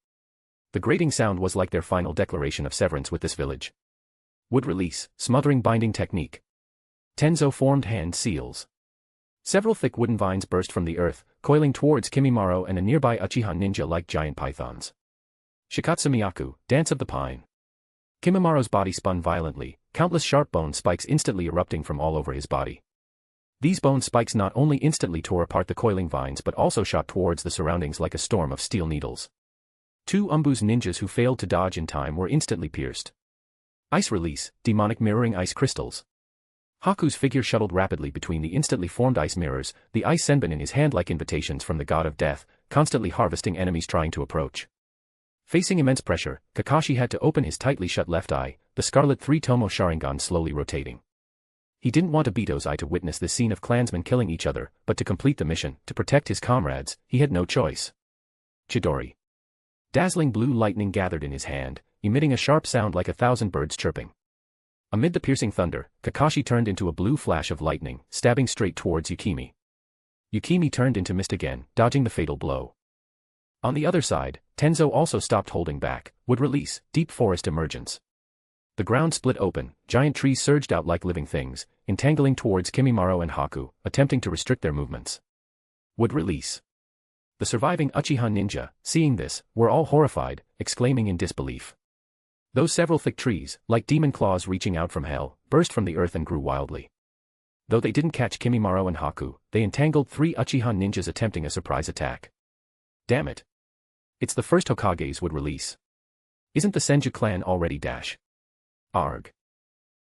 The grating sound was like their final declaration of severance with this village. Wood release, smothering binding technique. Tenzo formed hand seals. Several thick wooden vines burst from the earth, coiling towards Kimimaro and a nearby Uchiha ninja like giant pythons. Shikatsumiyaku, Dance of the Pine. Kimimaro's body spun violently, countless sharp bone spikes instantly erupting from all over his body. These bone spikes not only instantly tore apart the coiling vines but also shot towards the surroundings like a storm of steel needles. Two ANBU's ninjas who failed to dodge in time were instantly pierced. Ice release, demonic mirroring ice crystals. Haku's figure shuttled rapidly between the instantly formed ice mirrors, the ice senbon in his hand like invitations from the god of death, constantly harvesting enemies trying to approach. Facing immense pressure, Kakashi had to open his tightly shut left eye, the scarlet three-tomo Sharingan slowly rotating. He didn't want Obito's eye to witness this scene of clansmen killing each other, but to complete the mission, to protect his comrades, he had no choice. Chidori. Dazzling blue lightning gathered in his hand, emitting a sharp sound like 1,000 birds chirping. Amid the piercing thunder, Kakashi turned into a blue flash of lightning, stabbing straight towards Yukimi. Yukimi turned into mist again, dodging the fatal blow. On the other side, Tenzo also stopped holding back, would release, deep forest emergence. The ground split open, giant trees surged out like living things, entangling towards Kimimaro and Haku, attempting to restrict their movements. Would release. The surviving Uchiha ninja, seeing this, were all horrified, exclaiming in disbelief. Those several thick trees, like demon claws reaching out from hell, burst from the earth and grew wildly. Though they didn't catch Kimimaro and Haku, they entangled 3 Uchiha ninjas attempting a surprise attack. Damn it. It's the first Hokage's would release. Isn't the Senju clan already Arg.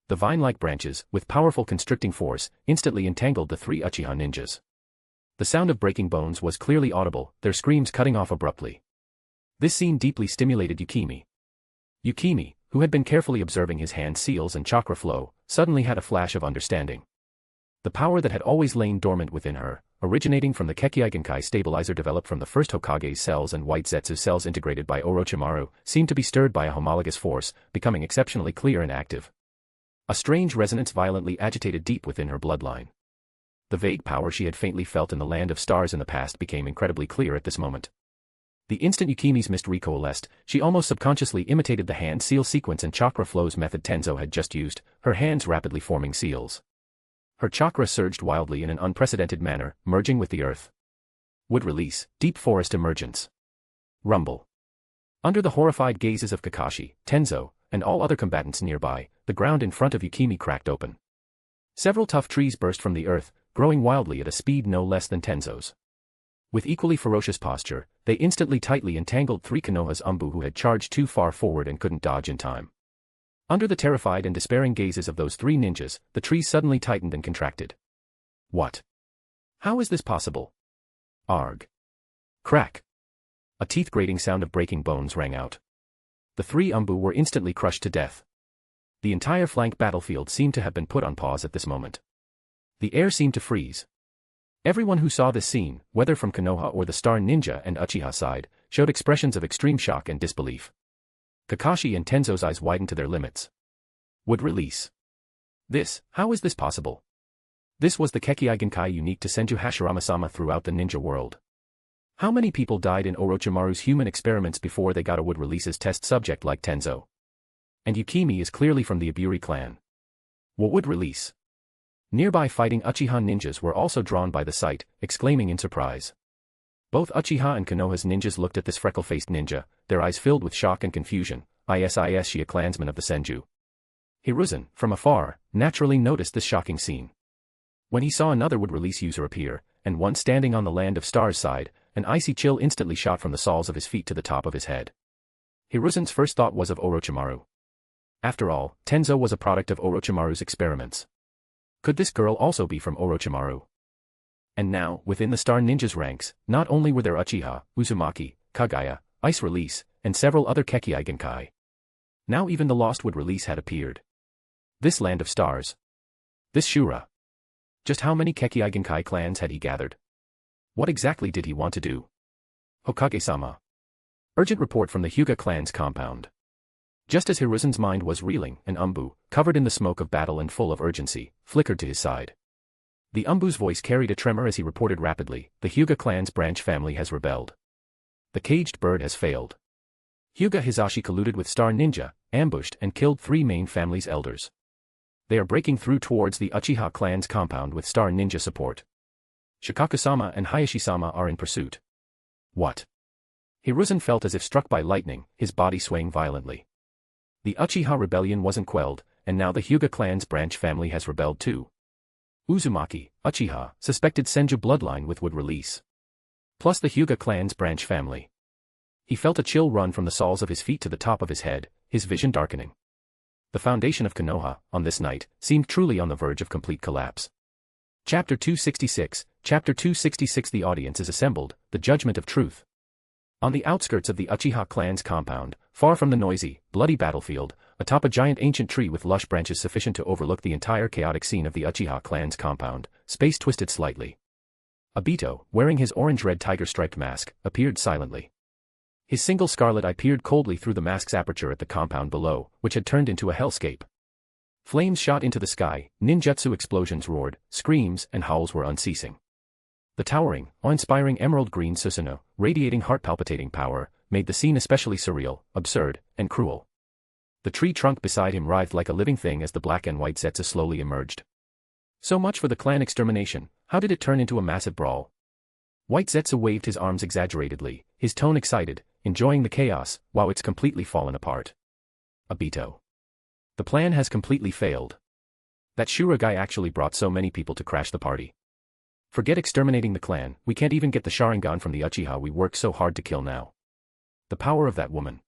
The vine-like branches, with powerful constricting force, instantly entangled the 3 Uchiha ninjas. The sound of breaking bones was clearly audible, their screams cutting off abruptly. This scene deeply stimulated Yukimi. Yukimi, who had been carefully observing his hand seals and chakra flow, suddenly had a flash of understanding. The power that had always lain dormant within her, originating from the Kekkei stabilizer developed from the first Hokage's cells and White Zetsu cells integrated by Orochimaru, seemed to be stirred by a homologous force, becoming exceptionally clear and active. A strange resonance violently agitated deep within her bloodline. The vague power she had faintly felt in the land of stars in the past became incredibly clear at this moment. The instant Yukimi's mist recoalesced, she almost subconsciously imitated the hand seal sequence and chakra flows method Tenzo had just used, her hands rapidly forming seals. Her chakra surged wildly in an unprecedented manner, merging with the earth. Wood release, deep forest emergence. Rumble. Under the horrified gazes of Kakashi, Tenzo, and all other combatants nearby, the ground in front of Yukimi cracked open. Several tough trees burst from the earth, growing wildly at a speed no less than Tenzo's. With equally ferocious posture, they instantly tightly entangled three Konoha's ANBU who had charged too far forward and couldn't dodge in time. Under the terrified and despairing gazes of those three ninjas, the trees suddenly tightened and contracted. What? How is this possible? Arg. Crack. A teeth-grating sound of breaking bones rang out. The three ANBU were instantly crushed to death. The entire flank battlefield seemed to have been put on pause at this moment. The air seemed to freeze. Everyone who saw this scene, whether from Konoha or the Star Ninja and Uchiha side, showed expressions of extreme shock and disbelief. Kakashi and Tenzo's eyes widened to their limits. Would release. How is this possible? This was the Kekkei unique to Senju Hashirama-sama throughout the ninja world. How many people died in Orochimaru's human experiments before they got a would release's test subject like Tenzo? And Yukimi is clearly from the Iburi clan. What would release? Nearby fighting Uchiha ninjas were also drawn by the sight, exclaiming in surprise. Both Uchiha and Konoha's ninjas looked at this freckle-faced ninja, their eyes filled with shock and confusion. She a clansman of the Senju. Hiruzen, from afar, naturally noticed this shocking scene. When he saw another would-release user appear, and one standing on the Land of Stars side, an icy chill instantly shot from the soles of his feet to the top of his head. Hiruzen's first thought was of Orochimaru. After all, Tenzo was a product of Orochimaru's experiments. Could this girl also be from Orochimaru? And now, within the Star Ninja's ranks, not only were there Uchiha, Uzumaki, Kaguya, Ice Release, and several other Kekkei. Now even the Lost Wood Release had appeared. This Land of Stars. This Shura. Just how many Kekkei clans had he gathered? What exactly did he want to do? Hokage-sama. Urgent report from the Hyuga clan's compound. Just as Hiruzen's mind was reeling, an ANBU, covered in the smoke of battle and full of urgency, flickered to his side. The ANBU's voice carried a tremor as he reported rapidly, the Hyuga clan's branch family has rebelled. The caged bird has failed. Hyuga Hizashi colluded with Star Ninja, ambushed and killed three main family's elders. They are breaking through towards the Uchiha clan's compound with Star Ninja support. Shikaku-sama and Hayashi-sama are in pursuit. What? Hiruzen felt as if struck by lightning, his body swaying violently. The Uchiha rebellion wasn't quelled, and now the Hyuga clan's branch family has rebelled too. Uzumaki, Uchiha, suspected Senju bloodline with would release. Plus the Hyuga clan's branch family. He felt a chill run from the soles of his feet to the top of his head, his vision darkening. The foundation of Konoha, on this night, seemed truly on the verge of complete collapse. Chapter 266, Chapter 266. The audience is assembled, the judgment of truth. On the outskirts of the Uchiha clan's compound, far from the noisy, bloody battlefield, atop a giant ancient tree with lush branches sufficient to overlook the entire chaotic scene of the Uchiha clan's compound, space twisted slightly. Obito, wearing his orange-red tiger-striped mask, appeared silently. His single scarlet eye peered coldly through the mask's aperture at the compound below, which had turned into a hellscape. Flames shot into the sky, ninjutsu explosions roared, screams and howls were unceasing. The towering, awe-inspiring emerald-green Susanoo, radiating heart-palpitating power, made the scene especially surreal, absurd, and cruel. The tree trunk beside him writhed like a living thing as the black and white Zetsu slowly emerged. So much for the clan extermination, how did it turn into a massive brawl? White Zetsu waved his arms exaggeratedly, his tone excited, enjoying the chaos, while it's completely fallen apart. Obito. The plan has completely failed. That Shura guy actually brought so many people to crash the party. Forget exterminating the clan, we can't even get the Sharingan from the Uchiha we worked so hard to kill now. The power of that woman.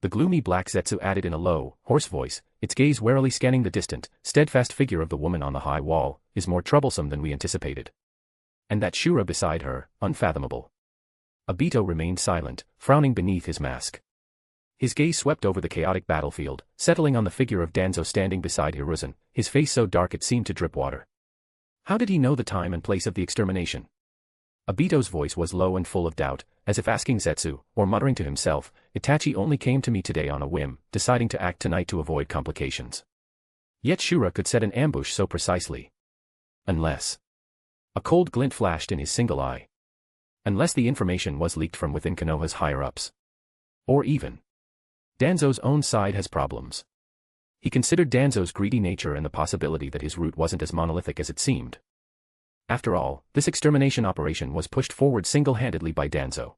The gloomy black Zetsu added in a low, hoarse voice, its gaze warily scanning the distant, steadfast figure of the woman on the high wall, is more troublesome than we anticipated. And that Shura beside her, unfathomable. Obito remained silent, frowning beneath his mask. His gaze swept over the chaotic battlefield, settling on the figure of Danzo standing beside Hiruzen, his face so dark it seemed to drip water. How did he know the time and place of the extermination? Obito's voice was low and full of doubt, as if asking Zetsu, or muttering to himself, Itachi only came to me today on a whim, deciding to act tonight to avoid complications. Yet Shura could set an ambush so precisely. Unless. A cold glint flashed in his single eye. Unless the information was leaked from within Konoha's higher-ups. Or even. Danzo's own side has problems. He considered Danzo's greedy nature and the possibility that his route wasn't as monolithic as it seemed. After all, this extermination operation was pushed forward single-handedly by Danzo.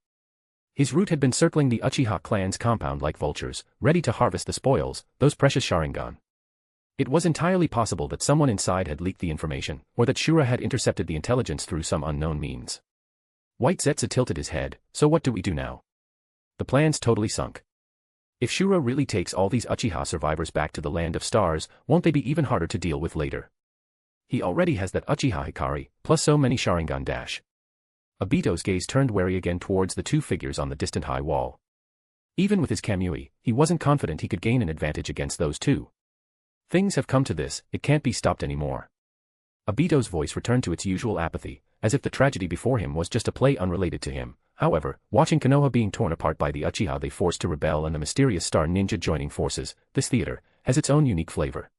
His route had been circling the Uchiha clan's compound like vultures, ready to harvest the spoils, those precious Sharingan. It was entirely possible that someone inside had leaked the information, or that Shura had intercepted the intelligence through some unknown means. White Zetsu tilted his head, so what do we do now? The plan's totally sunk. If Shura really takes all these Uchiha survivors back to the Land of Stars, won't they be even harder to deal with later? He already has that Uchiha Hikari, plus so many Sharingan dash. Obito's gaze turned wary again towards the two figures on the distant high wall. Even with his Kamui, he wasn't confident he could gain an advantage against those two. Things have come to this, it can't be stopped anymore. Obito's voice returned to its usual apathy, as if the tragedy before him was just a play unrelated to him. However, watching Konoha being torn apart by the Uchiha they forced to rebel and the mysterious star ninja joining forces, this theater has its own unique flavor.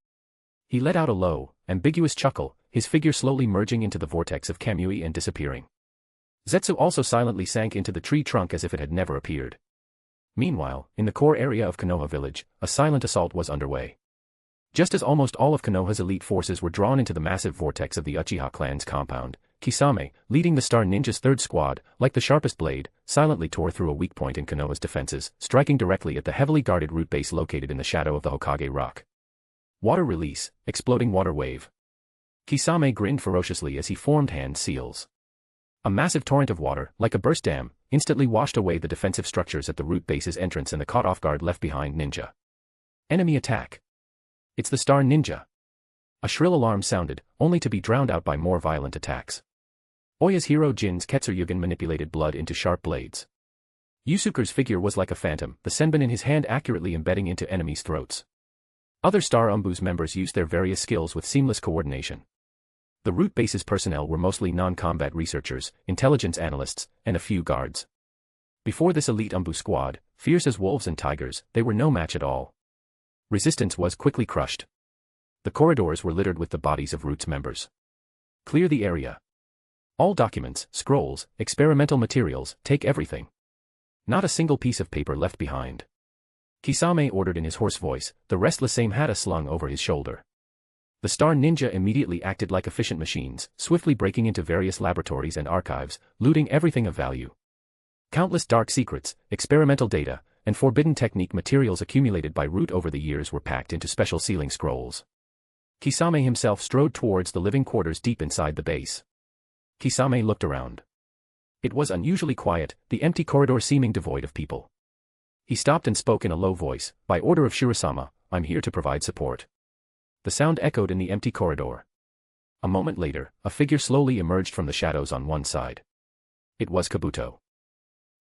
He let out a low, ambiguous chuckle, his figure slowly merging into the vortex of Kamui and disappearing. Zetsu also silently sank into the tree trunk as if it had never appeared. Meanwhile, in the core area of Konoha village, a silent assault was underway. Just as almost all of Konoha's elite forces were drawn into the massive vortex of the Uchiha clan's compound, Kisame, leading the Star Ninja's third squad, like the sharpest blade, silently tore through a weak point in Konoha's defenses, striking directly at the heavily guarded root base located in the shadow of the Hokage rock. Water release, exploding water wave. Kisame grinned ferociously as he formed hand seals. A massive torrent of water, like a burst dam, instantly washed away the defensive structures at the root base's entrance and the caught-off-guard left-behind ninja. Enemy attack. It's the Star Ninja. A shrill alarm sounded, only to be drowned out by more violent attacks. Oya's hero Jin's Ketsuryugen manipulated blood into sharp blades. Yusuke's figure was like a phantom, the senbon in his hand accurately embedding into enemies' throats. Other Star ANBU's members used their various skills with seamless coordination. The root base's personnel were mostly non-combat researchers, intelligence analysts, and a few guards. Before this elite ANBU squad, fierce as wolves and tigers, they were no match at all. Resistance was quickly crushed. The corridors were littered with the bodies of Root's members. Clear the area. All documents, scrolls, experimental materials, take everything. Not a single piece of paper left behind. Kisame ordered in his hoarse voice, the restless same hata slung over his shoulder. The Star Ninja immediately acted like efficient machines, swiftly breaking into various laboratories and archives, looting everything of value. Countless dark secrets, experimental data, and forbidden technique materials accumulated by Root over the years were packed into special sealing scrolls. Kisame himself strode towards the living quarters deep inside the base. Kisame looked around. It was unusually quiet, the empty corridor seeming devoid of people. He stopped and spoke in a low voice, "By order of Shirasama, I'm here to provide support." The sound echoed in the empty corridor. A moment later, a figure slowly emerged from the shadows on one side. It was Kabuto.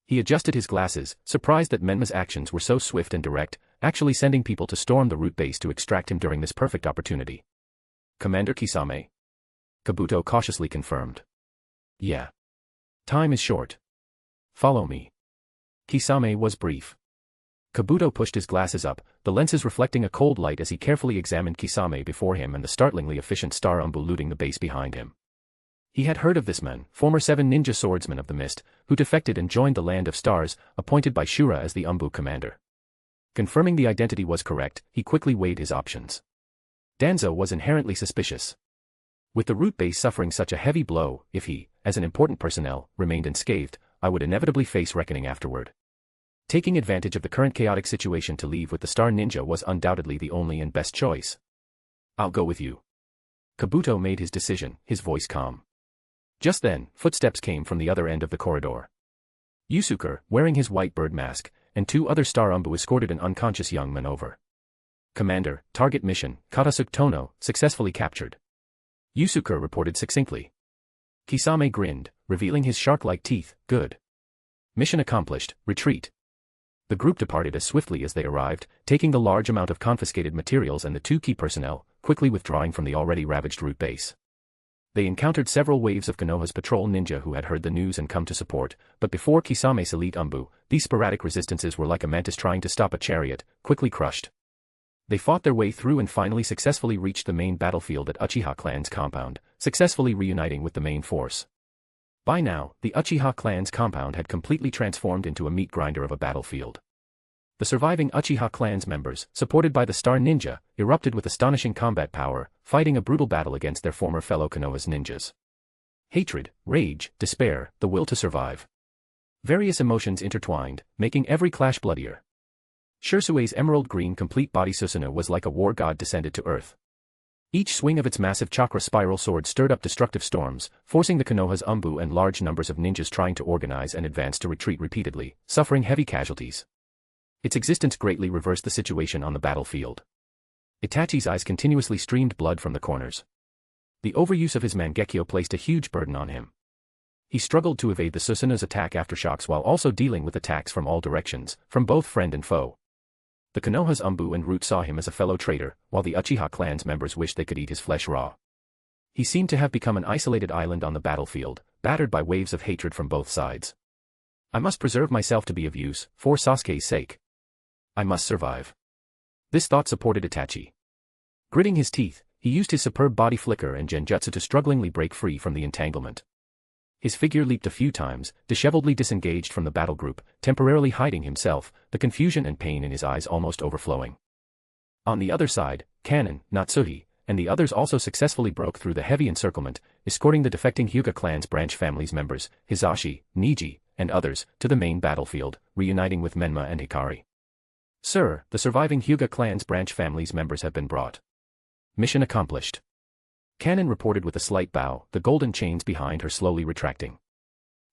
He adjusted his glasses, surprised that Menma's actions were so swift and direct, actually sending people to storm the root base to extract him during this perfect opportunity. "Commander Kisame?" Kabuto cautiously confirmed. "Yeah. Time is short. Follow me." Kisame was brief. Kabuto pushed his glasses up, the lenses reflecting a cold light as he carefully examined Kisame before him and the startlingly efficient Star ANBU looting the base behind him. He had heard of this man, former 7 ninja swordsman of the mist, who defected and joined the Land of Stars, appointed by Shura as the ANBU commander. Confirming the identity was correct, he quickly weighed his options. Danzo was inherently suspicious. With the root base suffering such a heavy blow, if he, as an important personnel, remained unscathed, I would inevitably face reckoning afterward. Taking advantage of the current chaotic situation to leave with the Star Ninja was undoubtedly the only and best choice. "I'll go with you." Kabuto made his decision, his voice calm. Just then, footsteps came from the other end of the corridor. Yusuke, wearing his white bird mask, and 2 other Star ANBU escorted an unconscious young man over. "Commander, target mission, Katasuke Tono, successfully captured." Yusuke reported succinctly. Kisame grinned, revealing his shark-like teeth, "Good. Mission accomplished, retreat." The group departed as swiftly as they arrived, taking the large amount of confiscated materials and the 2 key personnel, quickly withdrawing from the already ravaged route base. They encountered several waves of Konoha's patrol ninja who had heard the news and come to support, but before Kisame's elite ANBU, these sporadic resistances were like a mantis trying to stop a chariot, quickly crushed. They fought their way through and finally successfully reached the main battlefield at Uchiha clan's compound, successfully reuniting with the main force. By now, the Uchiha clan's compound had completely transformed into a meat grinder of a battlefield. The surviving Uchiha clan's members, supported by the Star Ninja, erupted with astonishing combat power, fighting a brutal battle against their former fellow Konoha's ninjas. Hatred, rage, despair, the will to survive. Various emotions intertwined, making every clash bloodier. Shisui's emerald green complete body Susanoo was like a war god descended to earth. Each swing of its massive chakra spiral sword stirred up destructive storms, forcing the Konoha's ANBU and large numbers of ninjas trying to organize and advance to retreat repeatedly, suffering heavy casualties. Its existence greatly reversed the situation on the battlefield. Itachi's eyes continuously streamed blood from the corners. The overuse of his Mangekyo placed a huge burden on him. He struggled to evade the Susanoo's attack aftershocks while also dealing with attacks from all directions, from both friend and foe. The Konoha's ANBU and root saw him as a fellow traitor, while the Uchiha clan's members wished they could eat his flesh raw. He seemed to have become an isolated island on the battlefield, battered by waves of hatred from both sides. I must preserve myself to be of use, for Sasuke's sake. I must survive. This thought supported Itachi. Gritting his teeth, he used his superb body flicker and genjutsu to strugglingly break free from the entanglement. His figure leaped a few times, disheveledly disengaged from the battle group, temporarily hiding himself, the confusion and pain in his eyes almost overflowing. On the other side, Kanon, Natsuhi, and the others also successfully broke through the heavy encirclement, escorting the defecting Hyuga clan's branch family's members, Hizashi, Niji, and others, to the main battlefield, reuniting with Menma and Hikari. Sir, the surviving Hyuga clan's branch family's members have been brought. Mission accomplished. Kanon reported with a slight bow, the golden chains behind her slowly retracting.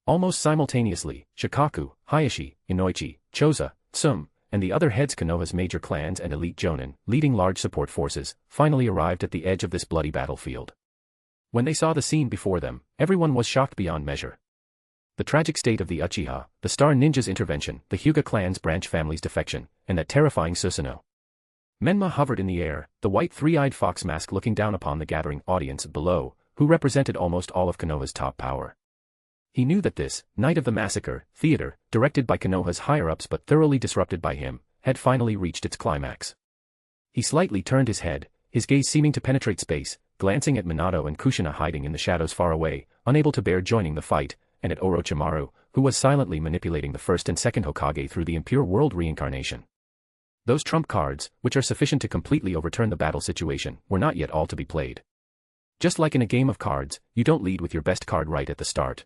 Almost simultaneously, Shikaku, Hayashi, Inoichi, Choza, Tsum, and the other heads Konoha's major clans and elite jonin, leading large support forces, finally arrived at the edge of this bloody battlefield. When they saw the scene before them, everyone was shocked beyond measure. The tragic state of the Uchiha, the Star Ninja's intervention, the Hyuga clan's branch family's defection, and that terrifying Susanoo. Menma hovered in the air, the white three-eyed fox mask looking down upon the gathering audience below, who represented almost all of Konoha's top power. He knew that this, night of the massacre, theater, directed by Konoha's higher-ups but thoroughly disrupted by him, had finally reached its climax. He slightly turned his head, his gaze seeming to penetrate space, glancing at Minato and Kushina hiding in the shadows far away, unable to bear joining the fight, and at Orochimaru, who was silently manipulating the first and second Hokage through the impure world reincarnation. Those trump cards, which are sufficient to completely overturn the battle situation, were not yet all to be played. Just like in a game of cards, you don't lead with your best card right at the start.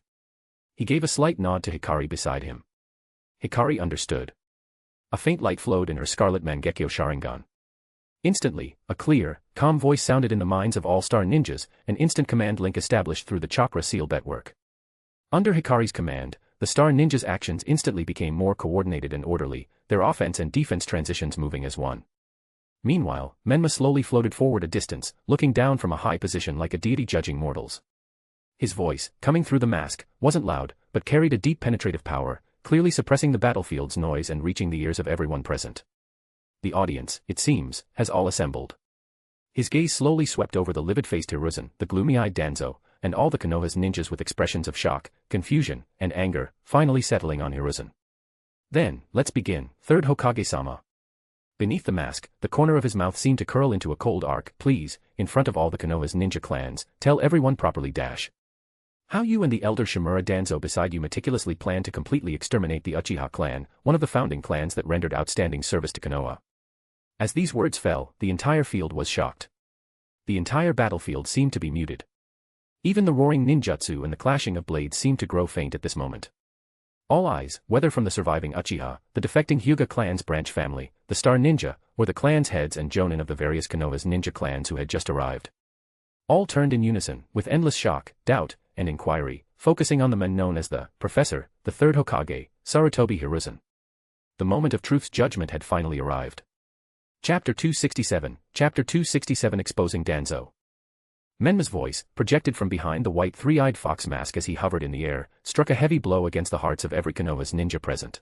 He gave a slight nod to Hikari beside him. Hikari understood. A faint light flowed in her scarlet Mangekyo Sharingan. Instantly, a clear, calm voice sounded in the minds of all Star Ninjas, an instant command link established through the chakra seal network. Under Hikari's command, the Star Ninjas' actions instantly became more coordinated and orderly, their offense and defense transitions moving as one. Meanwhile, Menma slowly floated forward a distance, looking down from a high position like a deity judging mortals. His voice, coming through the mask, wasn't loud, but carried a deep penetrative power, clearly suppressing the battlefield's noise and reaching the ears of everyone present. The audience, it seems, has all assembled. His gaze slowly swept over the livid-faced Hiruzen, the gloomy-eyed Danzo, and all the Konoha's ninjas with expressions of shock, confusion, and anger, finally settling on Hiruzen. Then, let's begin, third Hokage-sama. Beneath the mask, the corner of his mouth seemed to curl into a cold arc. Please, in front of all the Konoha's ninja clans, tell everyone properly dash. How you and the elder Shimura Danzo beside you meticulously planned to completely exterminate the Uchiha clan, one of the founding clans that rendered outstanding service to Konoha. As these words fell, the entire field was shocked. The entire battlefield seemed to be muted. Even the roaring ninjutsu and the clashing of blades seemed to grow faint at this moment. All eyes, whether from the surviving Uchiha, the defecting Hyuga clan's branch family, the Star Ninja, or the clan's heads and jonin of the various Konoha's ninja clans who had just arrived. All turned in unison, with endless shock, doubt, and inquiry, focusing on the man known as the Professor, the third Hokage, Sarutobi Hiruzen. The moment of truth's judgment had finally arrived. Chapter 267, Chapter 267 Exposing Danzo. Menma's voice, projected from behind the white three-eyed fox mask as he hovered in the air, struck a heavy blow against the hearts of every Konoha's ninja present.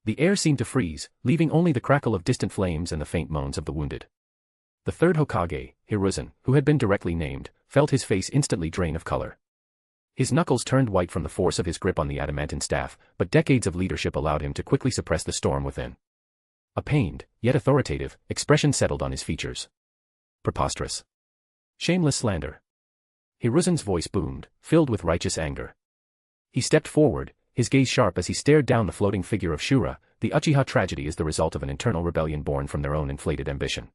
The air seemed to freeze, leaving only the crackle of distant flames and the faint moans of the wounded. The third Hokage, Hiruzen, who had been directly named, felt his face instantly drain of color. His knuckles turned white from the force of his grip on the adamantine staff, but decades of leadership allowed him to quickly suppress the storm within. A pained, yet authoritative, expression settled on his features. Preposterous. Shameless slander. Hiruzen's voice boomed, filled with righteous anger. He stepped forward, his gaze sharp as he stared down the floating figure of Shura. The Uchiha tragedy is the result of an internal rebellion born from their own inflated ambition.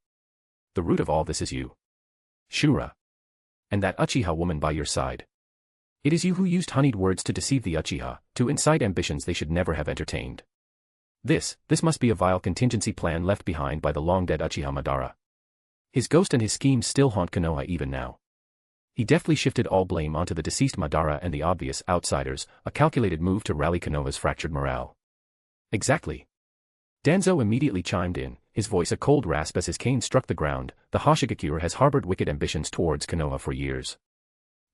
The root of all this is you, Shura. And that Uchiha woman by your side. It is you who used honeyed words to deceive the Uchiha, to incite ambitions they should never have entertained. This must be a vile contingency plan left behind by the long-dead Uchiha Madara. His ghost and his schemes still haunt Konoha even now. He deftly shifted all blame onto the deceased Madara and the obvious outsiders, a calculated move to rally Konoha's fractured morale. Exactly. Danzo immediately chimed in, his voice a cold rasp as his cane struck the ground. The Hoshigakure has harbored wicked ambitions towards Konoha for years.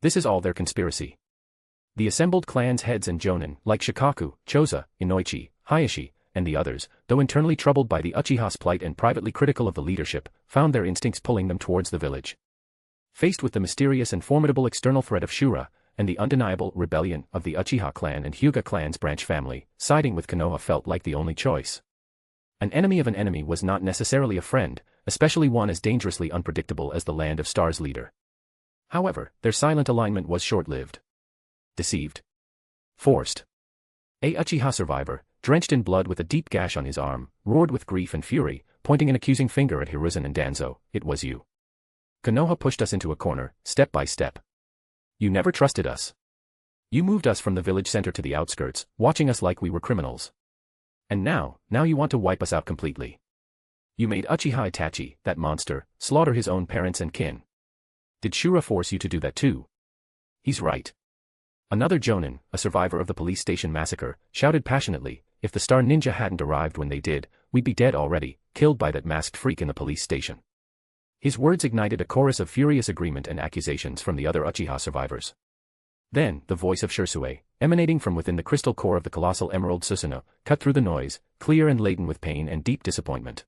This is all their conspiracy. The assembled clan's heads and jonin, like Shikaku, Choza, Inoichi, Hayashi, and the others, though internally troubled by the Uchiha's plight and privately critical of the leadership, found their instincts pulling them towards the village. Faced with the mysterious and formidable external threat of Shura, and the undeniable rebellion of the Uchiha clan and Hyuga clan's branch family, siding with Konoha felt like the only choice. An enemy of an enemy was not necessarily a friend, especially one as dangerously unpredictable as the Land of Stars leader. However, their silent alignment was short-lived. Deceived. Forced. A Uchiha survivor, drenched in blood with a deep gash on his arm, roared with grief and fury, pointing an accusing finger at Hiruzen and Danzo. It was you. Konoha pushed us into a corner, step by step. You never trusted us. You moved us from the village center to the outskirts, watching us like we were criminals. And now you want to wipe us out completely. You made Uchiha Itachi, that monster, slaughter his own parents and kin. Did Shura force you to do that too? He's right. Another jonin, a survivor of the police station massacre, shouted passionately, if the Star Ninja hadn't arrived when they did, we'd be dead already, killed by that masked freak in the police station. His words ignited a chorus of furious agreement and accusations from the other Uchiha survivors. Then, the voice of Shisui, emanating from within the crystal core of the colossal emerald Susanoo, cut through the noise, clear and laden with pain and deep disappointment.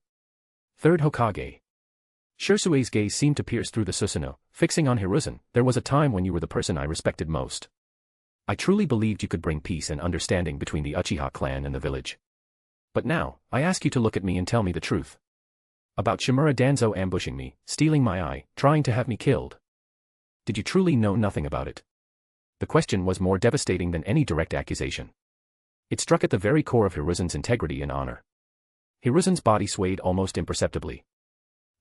Third Hokage. Shisui's gaze seemed to pierce through the Susanoo, fixing on Hiruzen. There was a time when you were the person I respected most. I truly believed you could bring peace and understanding between the Uchiha clan and the village. But now, I ask you to look at me and tell me the truth. About Shimura Danzo ambushing me, stealing my eye, trying to have me killed. Did you truly know nothing about it? The question was more devastating than any direct accusation. It struck at the very core of Hiruzen's integrity and honor. Hiruzen's body swayed almost imperceptibly.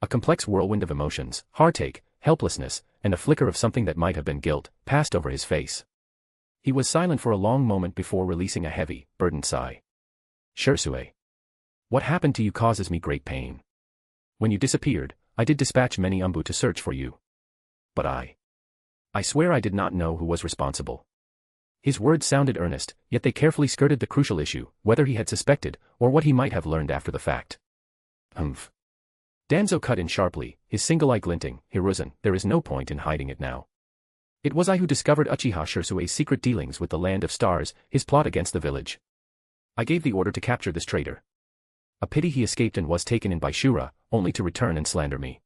A complex whirlwind of emotions, heartache, helplessness, and a flicker of something that might have been guilt, passed over his face. He was silent for a long moment before releasing a heavy, burdened sigh. Shisui. What happened to you causes me great pain. When you disappeared, I did dispatch many ANBU to search for you. But I swear I did not know who was responsible. His words sounded earnest, yet they carefully skirted the crucial issue, whether he had suspected, or what he might have learned after the fact. Humph. Danzo cut in sharply, his single eye glinting. Hiruzen, there is no point in hiding it now. It was I who discovered Uchiha Shisui's secret dealings with the Land of Stars, his plot against the village. I gave the order to capture this traitor. A pity he escaped and was taken in by Shura, only to return and slander me.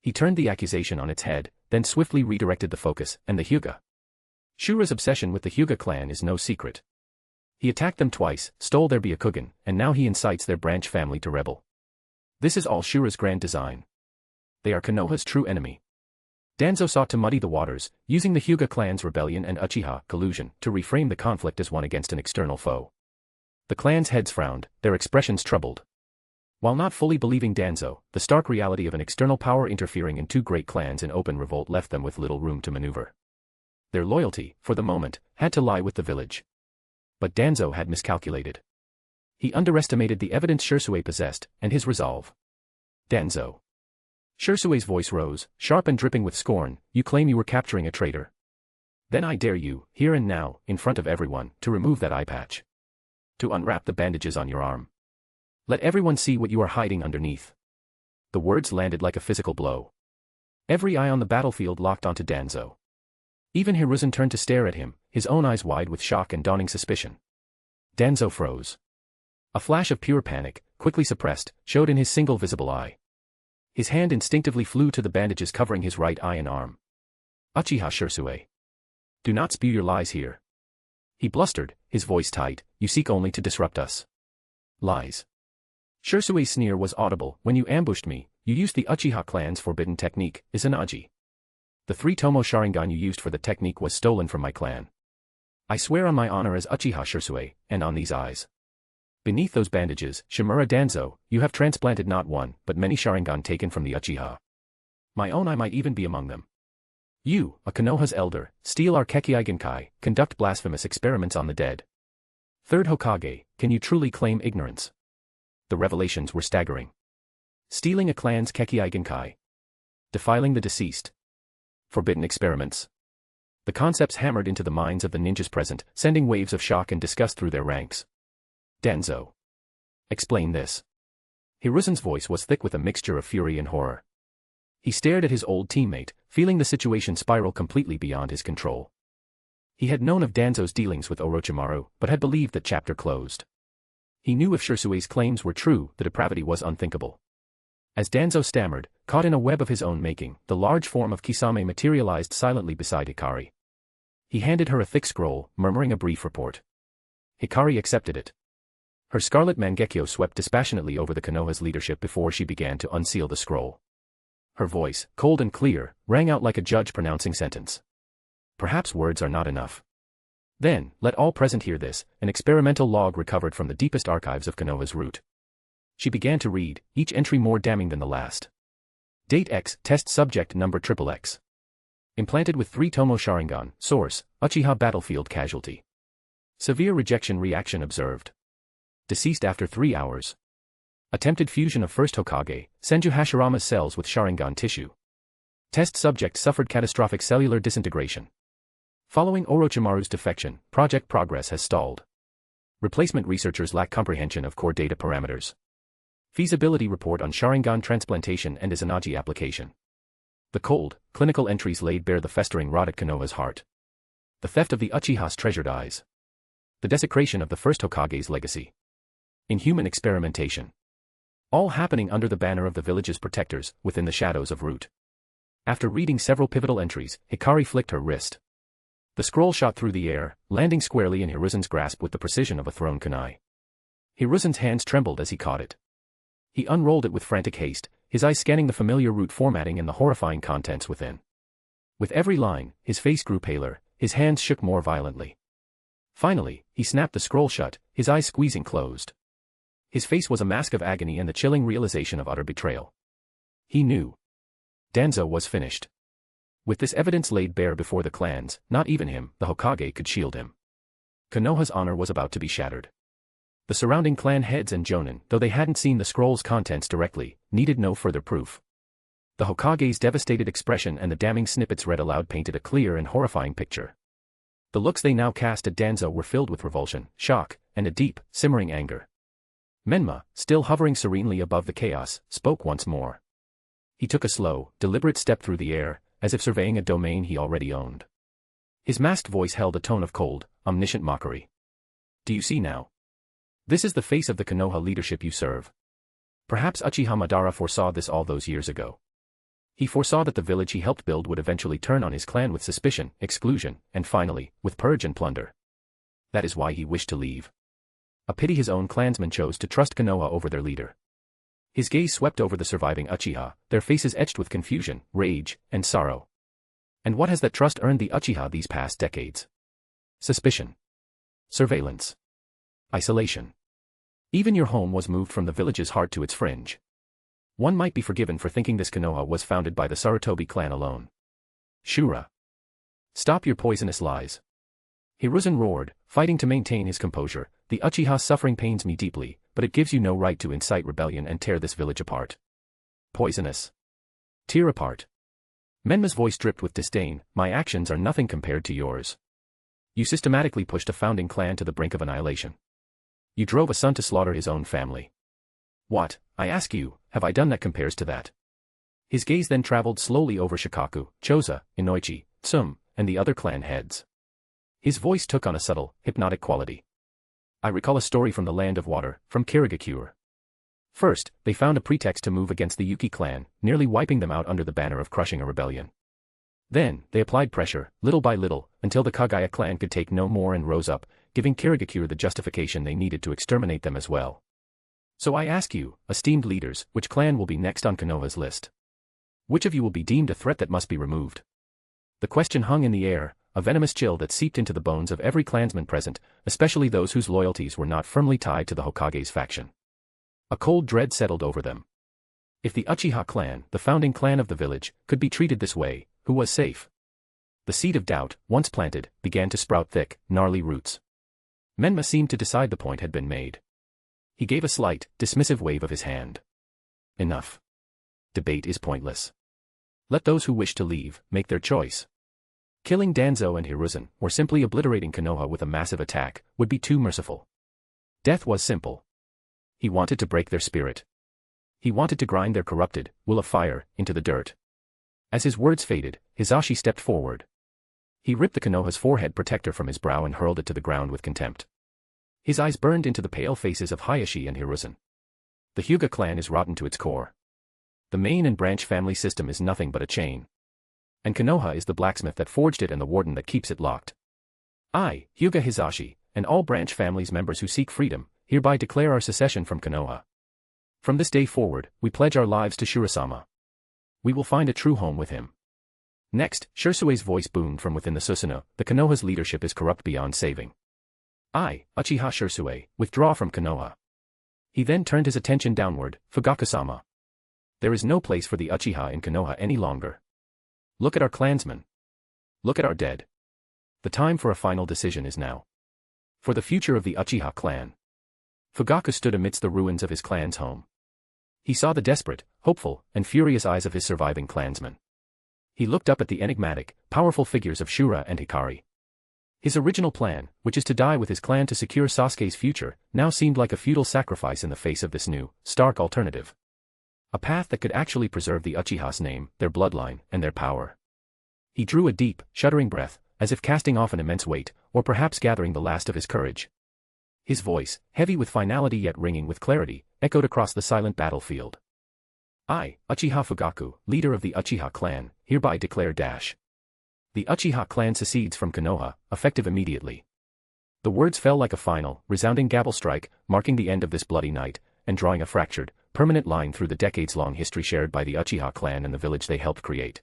He turned the accusation on its head, then swiftly redirected the focus, and the Hyuga. Shura's obsession with the Hyuga clan is no secret. He attacked them twice, stole their Byakugan, and now he incites their branch family to rebel. This is all Shura's grand design. They are Konoha's true enemy. Danzo sought to muddy the waters, using the Hyuga clan's rebellion and Uchiha collusion to reframe the conflict as one against an external foe. The clan's heads frowned, their expressions troubled. While not fully believing Danzo, the stark reality of an external power interfering in two great clans in open revolt left them with little room to maneuver. Their loyalty, for the moment, had to lie with the village. But Danzo had miscalculated. He underestimated the evidence Shisui possessed, and his resolve. Danzo. Shisui's voice rose, sharp and dripping with scorn. You claim you were capturing a traitor. Then I dare you, here and now, in front of everyone, to remove that eye patch. To unwrap the bandages on your arm. Let everyone see what you are hiding underneath. The words landed like a physical blow. Every eye on the battlefield locked onto Danzo. Even Hiruzen turned to stare at him, his own eyes wide with shock and dawning suspicion. Danzo froze. A flash of pure panic, quickly suppressed, showed in his single visible eye. His hand instinctively flew to the bandages covering his right eye and arm. Uchiha Shisui. Do not spew your lies here. He blustered, his voice tight, you seek only to disrupt us. Lies. Shisui's sneer was audible, when you ambushed me, you used the Uchiha clan's forbidden technique, Izanagi. The 3-tomo Sharingan you used for the technique was stolen from my clan. I swear on my honor as Uchiha Shisui, and on these eyes. Beneath those bandages, Shimura Danzo, you have transplanted not one, but many Sharingan taken from the Uchiha. My own eye might even be among them. You, a Konoha's elder, steal our Kekkei Genkai, conduct blasphemous experiments on the dead. Third Hokage, can you truly claim ignorance? The revelations were staggering. Stealing a clan's Kekkei Genkai. Defiling the deceased. Forbidden experiments. The concepts hammered into the minds of the ninjas present, sending waves of shock and disgust through their ranks. Danzo. Explain this. Hiruzen's voice was thick with a mixture of fury and horror. He stared at his old teammate, feeling the situation spiral completely beyond his control. He had known of Danzo's dealings with Orochimaru, but had believed that chapter closed. He knew if Shisui's claims were true, the depravity was unthinkable. As Danzo stammered, caught in a web of his own making, the large form of Kisame materialized silently beside Hikari. He handed her a thick scroll, murmuring a brief report. Hikari accepted it. Her scarlet Mangekyo swept dispassionately over the Konoha's leadership before she began to unseal the scroll. Her voice, cold and clear, rang out like a judge pronouncing sentence. Perhaps words are not enough. Then, let all present hear this, an experimental log recovered from the deepest archives of Konoha's root. She began to read, each entry more damning than the last. Date X, test subject number XXX. Implanted with 3-tomo Sharingan, source, Uchiha battlefield casualty. Severe rejection reaction observed. Deceased after 3 hours. Attempted fusion of first Hokage, Senju Hashirama's cells with Sharingan tissue. Test subject suffered catastrophic cellular disintegration. Following Orochimaru's defection, project progress has stalled. Replacement researchers lack comprehension of core data parameters. Feasibility report on Sharingan transplantation and Izanagi application. The cold, clinical entries laid bare the festering rot at Konoha's heart. The theft of the Uchiha's treasured eyes. The desecration of the first Hokage's legacy. Inhuman experimentation. All happening under the banner of the village's protectors, within the shadows of Root. After reading several pivotal entries, Hikari flicked her wrist. The scroll shot through the air, landing squarely in Hiruzen's grasp with the precision of a thrown kunai. Hiruzen's hands trembled as he caught it. He unrolled it with frantic haste, his eyes scanning the familiar Root formatting and the horrifying contents within. With every line, his face grew paler, his hands shook more violently. Finally, he snapped the scroll shut, his eyes squeezing closed. His face was a mask of agony and the chilling realization of utter betrayal. He knew. Danzo was finished. With this evidence laid bare before the clans, not even him, the Hokage, could shield him. Konoha's honor was about to be shattered. The surrounding clan heads and Jonin, though they hadn't seen the scroll's contents directly, needed no further proof. The Hokage's devastated expression and the damning snippets read aloud painted a clear and horrifying picture. The looks they now cast at Danzo were filled with revulsion, shock, and a deep, simmering anger. Menma, still hovering serenely above the chaos, spoke once more. He took a slow, deliberate step through the air, as if surveying a domain he already owned. His masked voice held a tone of cold, omniscient mockery. Do you see now? This is the face of the Konoha leadership you serve. Perhaps Uchiha Madara foresaw this all those years ago. He foresaw that the village he helped build would eventually turn on his clan with suspicion, exclusion, and finally, with purge and plunder. That is why he wished to leave. A pity his own clansmen chose to trust Konoha over their leader. His gaze swept over the surviving Uchiha, their faces etched with confusion, rage, and sorrow. And what has that trust earned the Uchiha these past decades? Suspicion. Surveillance. Isolation. Even your home was moved from the village's heart to its fringe. One might be forgiven for thinking this Konoha was founded by the Sarutobi clan alone. Shura. Stop your poisonous lies. Hiruzen roared, fighting to maintain his composure. The Uchiha's suffering pains me deeply, but it gives you no right to incite rebellion and tear this village apart. Poisonous. Tear apart. Menma's voice dripped with disdain, my actions are nothing compared to yours. You systematically pushed a founding clan to the brink of annihilation. You drove a son to slaughter his own family. What, I ask you, have I done that compares to that? His gaze then traveled slowly over Shikaku, Choza, Inoichi, Tsum, and the other clan heads. His voice took on a subtle, hypnotic quality. I recall a story from the Land of Water, from Kirigakure. First, they found a pretext to move against the Yuki clan, nearly wiping them out under the banner of crushing a rebellion. Then, they applied pressure, little by little, until the Kaguya clan could take no more and rose up, giving Kirigakure the justification they needed to exterminate them as well. So I ask you, esteemed leaders, which clan will be next on Konoha's list? Which of you will be deemed a threat that must be removed? The question hung in the air, a venomous chill that seeped into the bones of every clansman present, especially those whose loyalties were not firmly tied to the Hokage's faction. A cold dread settled over them. If the Uchiha clan, the founding clan of the village, could be treated this way, who was safe? The seed of doubt, once planted, began to sprout thick, gnarly roots. Menma seemed to decide the point had been made. He gave a slight, dismissive wave of his hand. Enough. Debate is pointless. Let those who wish to leave, make their choice. Killing Danzo and Hiruzen, or simply obliterating Konoha with a massive attack, would be too merciful. Death was simple. He wanted to break their spirit. He wanted to grind their corrupted, will of fire, into the dirt. As his words faded, Hizashi stepped forward. He ripped the Konoha's forehead protector from his brow and hurled it to the ground with contempt. His eyes burned into the pale faces of Hizashi and Hiruzen. The Hyuga clan is rotten to its core. The main and branch family system is nothing but a chain. And Konoha is the blacksmith that forged it and the warden that keeps it locked. I, Hyuga Hizashi, and all branch family's members who seek freedom, hereby declare our secession from Konoha. From this day forward, we pledge our lives to Shirasama. We will find a true home with him. Next, Shirsue's voice boomed from within the Susanoo, the Konoha's leadership is corrupt beyond saving. I, Uchiha Shirsue, withdraw from Konoha. He then turned his attention downward, Fugaku-sama. There is no place for the Uchiha in Konoha any longer. Look at our clansmen. Look at our dead. The time for a final decision is now. For the future of the Uchiha clan. Fugaku stood amidst the ruins of his clan's home. He saw the desperate, hopeful, and furious eyes of his surviving clansmen. He looked up at the enigmatic, powerful figures of Shura and Hikari. His original plan, which is to die with his clan to secure Sasuke's future, now seemed like a futile sacrifice in the face of this new, stark alternative. A path that could actually preserve the Uchiha's name, their bloodline, and their power. He drew a deep, shuddering breath, as if casting off an immense weight, or perhaps gathering the last of his courage. His voice, heavy with finality yet ringing with clarity, echoed across the silent battlefield. I, Uchiha Fugaku, leader of the Uchiha clan, hereby declare dash. The Uchiha clan secedes from Konoha, effective immediately. The words fell like a final, resounding gavel strike, marking the end of this bloody night, and drawing a fractured, permanent line through the decades-long history shared by the Uchiha clan and the village they helped create.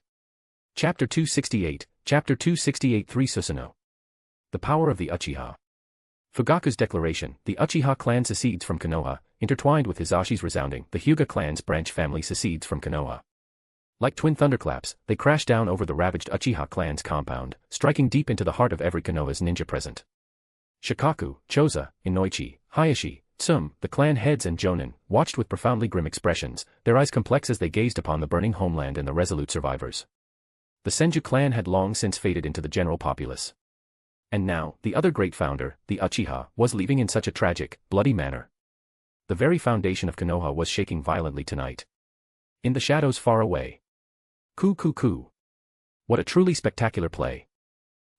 Chapter 268, Chapter 268 3 Susanoo. The Power of the Uchiha. Fugaku's declaration, the Uchiha clan secedes from Konoha, intertwined with Hizashi's resounding, the Hyuga clan's branch family secedes from Konoha. Like twin thunderclaps, they crashed down over the ravaged Uchiha clan's compound, striking deep into the heart of every Konoha's ninja present. Shikaku, Choza, Inoichi, Hayashi, Tsum, the clan heads and Jonin, watched with profoundly grim expressions, their eyes complex as they gazed upon the burning homeland and the resolute survivors. The Senju clan had long since faded into the general populace. And now, the other great founder, the Uchiha, was leaving in such a tragic, bloody manner. The very foundation of Konoha was shaking violently tonight. In the shadows far away. Ku. What a truly spectacular play.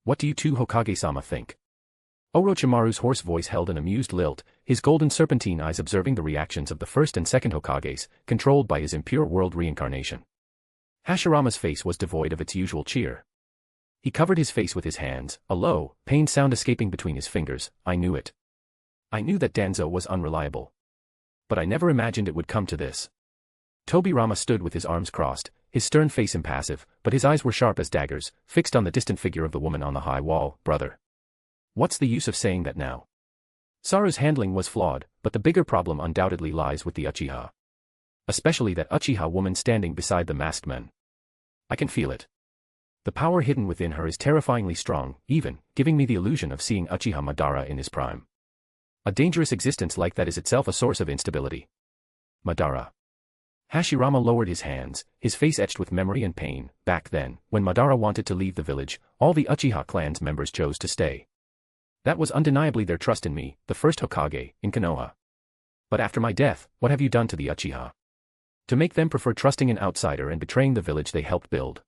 What do you two Hokage-sama think? Orochimaru's hoarse voice held an amused lilt, his golden serpentine eyes observing the reactions of the first and second Hokages, controlled by his impure world reincarnation. Hashirama's face was devoid of its usual cheer. He covered his face with his hands, a low, pained sound escaping between his fingers. I knew it. I knew that Danzo was unreliable. But I never imagined it would come to this. Tobirama stood with his arms crossed, his stern face impassive, but his eyes were sharp as daggers, fixed on the distant figure of the woman on the high wall. Brother. What's the use of saying that now? Saru's handling was flawed, but the bigger problem undoubtedly lies with the Uchiha. Especially that Uchiha woman standing beside the masked men. I can feel it. The power hidden within her is terrifyingly strong, even, giving me the illusion of seeing Uchiha Madara in his prime. A dangerous existence like that is itself a source of instability. Madara. Hashirama lowered his hands, his face etched with memory and pain. Back then, when Madara wanted to leave the village, all the Uchiha clan's members chose to stay. That was undeniably their trust in me, the first Hokage, in Konoha. But after my death, what have you done to the Uchiha? To make them prefer trusting an outsider and betraying the village they helped build.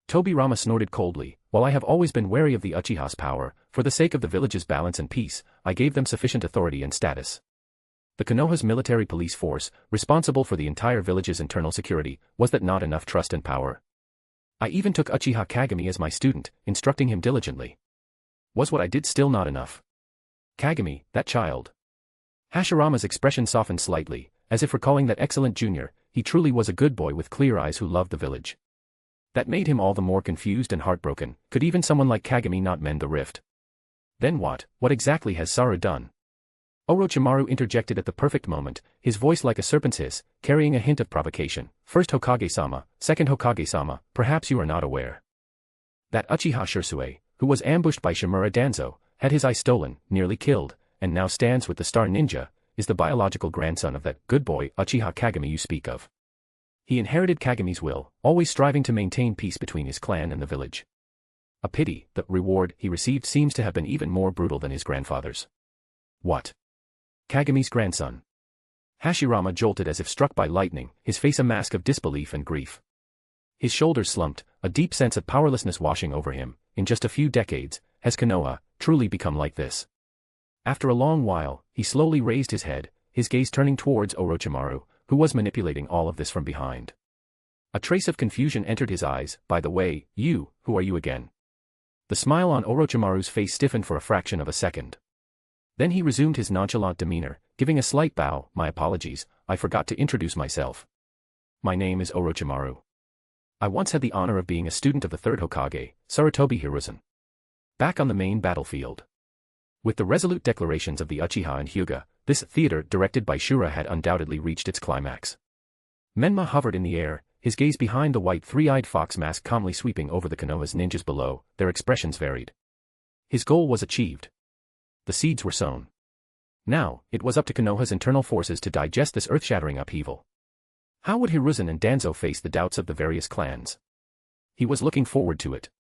Tobirama snorted coldly, while I have always been wary of the Uchiha's power, for the sake of the village's balance and peace, I gave them sufficient authority and status. The Konoha's military police force, responsible for the entire village's internal security, was that not enough trust and power? I even took Uchiha Kagami as my student, instructing him diligently. Was what I did still not enough? Kagami, that child. Hashirama's expression softened slightly, as if recalling that excellent junior, he truly was a good boy with clear eyes who loved the village. That made him all the more confused and heartbroken. Could even someone like Kagami not mend the rift? Then what exactly has Saru done? Orochimaru interjected at the perfect moment, his voice like a serpent's hiss, carrying a hint of provocation. First Hokage-sama, second Hokage-sama, perhaps you are not aware that Uchiha Shisui, who was ambushed by Shimura Danzo, had his eye stolen, nearly killed, and now stands with the Star Ninja, is the biological grandson of that good boy Uchiha Kagami you speak of. He inherited Kagami's will, always striving to maintain peace between his clan and the village. A pity, the reward he received seems to have been even more brutal than his grandfather's. What? Kagami's grandson? Hashirama jolted as if struck by lightning, his face a mask of disbelief and grief. His shoulders slumped, a deep sense of powerlessness washing over him. In just a few decades, has Konoha truly become like this? After a long while, he slowly raised his head, his gaze turning towards Orochimaru, who was manipulating all of this from behind. A trace of confusion entered his eyes. By the way, you, who are you again? The smile on Orochimaru's face stiffened for a fraction of a second. Then he resumed his nonchalant demeanor, giving a slight bow. My apologies, I forgot to introduce myself. My name is Orochimaru. I once had the honor of being a student of the third Hokage, Sarutobi Hiruzen. Back on the main battlefield. With the resolute declarations of the Uchiha and Hyuga, this theater directed by Shura had undoubtedly reached its climax. Menma hovered in the air, his gaze behind the white three-eyed fox mask calmly sweeping over the Konoha's ninjas below. Their expressions varied. His goal was achieved. The seeds were sown. Now, it was up to Konoha's internal forces to digest this earth-shattering upheaval. How would Hiruzen and Danzo face the doubts of the various clans? He was looking forward to it.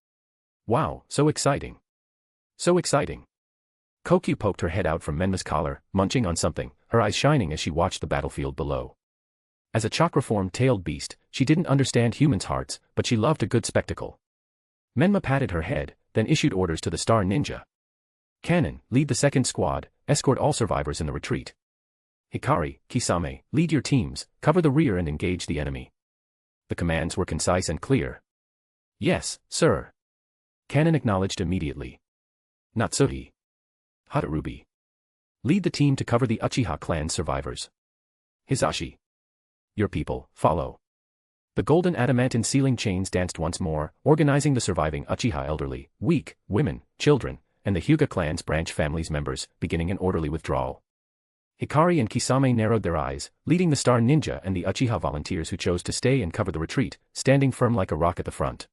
Wow, so exciting. So exciting. Kokyu poked her head out from Menma's collar, munching on something, her eyes shining as she watched the battlefield below. As a chakra-formed tailed beast, she didn't understand humans' hearts, but she loved a good spectacle. Menma patted her head, then issued orders to the Star Ninja. Cannon, lead the second squad, escort all survivors in the retreat. Hikari, Kisame, lead your teams, cover the rear and engage the enemy. The commands were concise and clear. Yes, sir. Cannon acknowledged immediately. Natsuhi. Hatarubi. Lead the team to cover the Uchiha clan's survivors. Hizashi. Your people, follow. The golden adamantine ceiling chains danced once more, organizing the surviving Uchiha elderly, weak, women, children, and the Hyuga clan's branch families members, beginning an orderly withdrawal. Hikari and Kisame narrowed their eyes, leading the Star Ninja and the Uchiha volunteers who chose to stay and cover the retreat, standing firm like a rock at the front.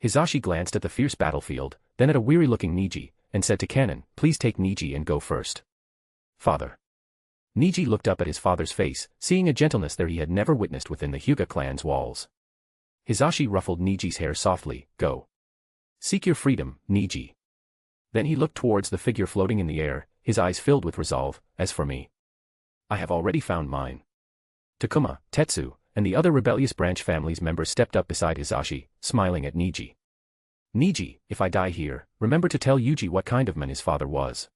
Hizashi glanced at the fierce battlefield, then at a weary-looking Niji, and said to Cannon, please take Niji and go first. Father. Niji looked up at his father's face, seeing a gentleness there he had never witnessed within the Hyuga clan's walls. Hizashi ruffled Niji's hair softly. Go. Seek your freedom, Niji. Then he looked towards the figure floating in the air, his eyes filled with resolve. As for me, I have already found mine. Takuma, Tetsu, and the other rebellious branch family's members stepped up beside Hizashi, smiling at Niji. Niji, if I die here, remember to tell Yuji what kind of man his father was.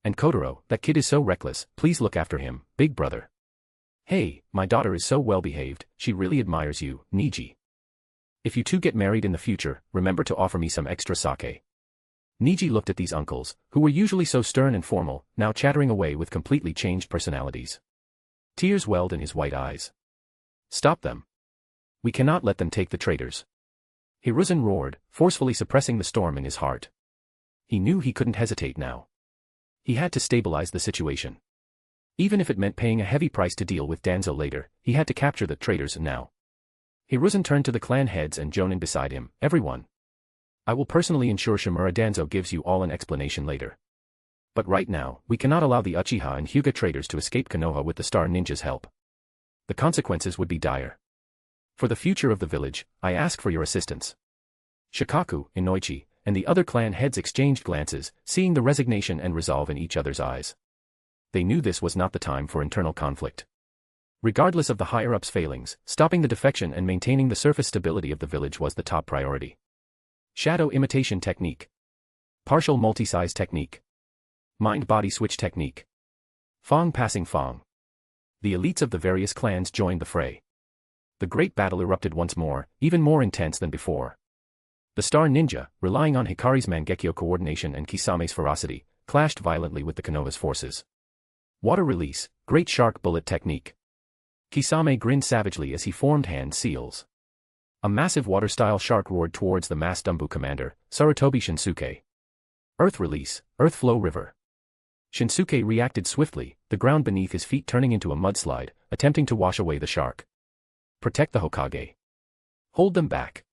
And Kotaro, that kid is so reckless, please look after him, big brother. Hey, my daughter is so well behaved, she really admires you, Niji. If you two get married in the future, remember to offer me some extra sake. Niji looked at these uncles, who were usually so stern and formal, now chattering away with completely changed personalities. Tears welled in his white eyes. Stop them. We cannot let them take the traitors. Hiruzen roared, forcefully suppressing the storm in his heart. He knew he couldn't hesitate now. He had to stabilize the situation. Even if it meant paying a heavy price to deal with Danzo later, he had to capture the traitors now. Hiruzen turned to the clan heads and Jonin beside him. Everyone. I will personally ensure Shimura Danzo gives you all an explanation later. But right now, we cannot allow the Uchiha and Hyuga traitors to escape Konoha with the Star Ninja's help. The consequences would be dire. For the future of the village, I ask for your assistance. Shikaku, Inoichi, and the other clan heads exchanged glances, seeing the resignation and resolve in each other's eyes. They knew this was not the time for internal conflict. Regardless of the higher-ups' failings, stopping the defection and maintaining the surface stability of the village was the top priority. Shadow imitation technique. Partial multi-size technique. Mind-body switch technique. Fong passing Fong. The elites of the various clans joined the fray. The great battle erupted once more, even more intense than before. The Star Ninja, relying on Hikari's Mangekyo coordination and Kisame's ferocity, clashed violently with the Konoha's forces. Water release, great shark bullet technique. Kisame grinned savagely as he formed hand seals. A massive water-style shark roared towards the masked ANBU commander, Sarutobi Shinsuke. Earth release, earth flow river. Shinsuke reacted swiftly, the ground beneath his feet turning into a mudslide, attempting to wash away the shark. Protect the Hokage. Hold them back.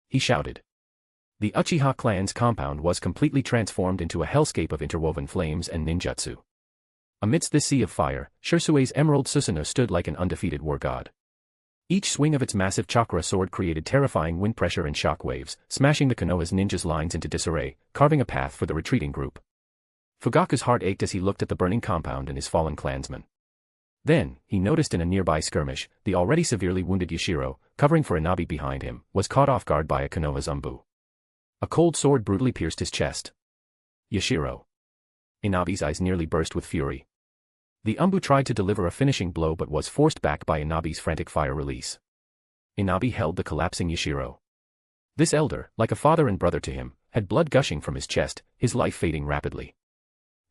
He shouted. The Uchiha clan's compound was completely transformed into a hellscape of interwoven flames and ninjutsu. Amidst this sea of fire, Shisui's emerald Susanoo stood like an undefeated war god. Each swing of its massive chakra sword created terrifying wind pressure and shock waves, smashing the Konoha's ninjas' lines into disarray, carving a path for the retreating group. Fugaku's heart ached as he looked at the burning compound and his fallen clansmen. Then, he noticed in a nearby skirmish, the already severely wounded Yashiro, covering for Inabi behind him, was caught off guard by a Konoha's ANBU. A cold sword brutally pierced his chest. Yashiro. Inabi's eyes nearly burst with fury. The ANBU tried to deliver a finishing blow but was forced back by Inabi's frantic fire release. Inabi held the collapsing Yashiro. This elder, like a father and brother to him, had blood gushing from his chest, his life fading rapidly.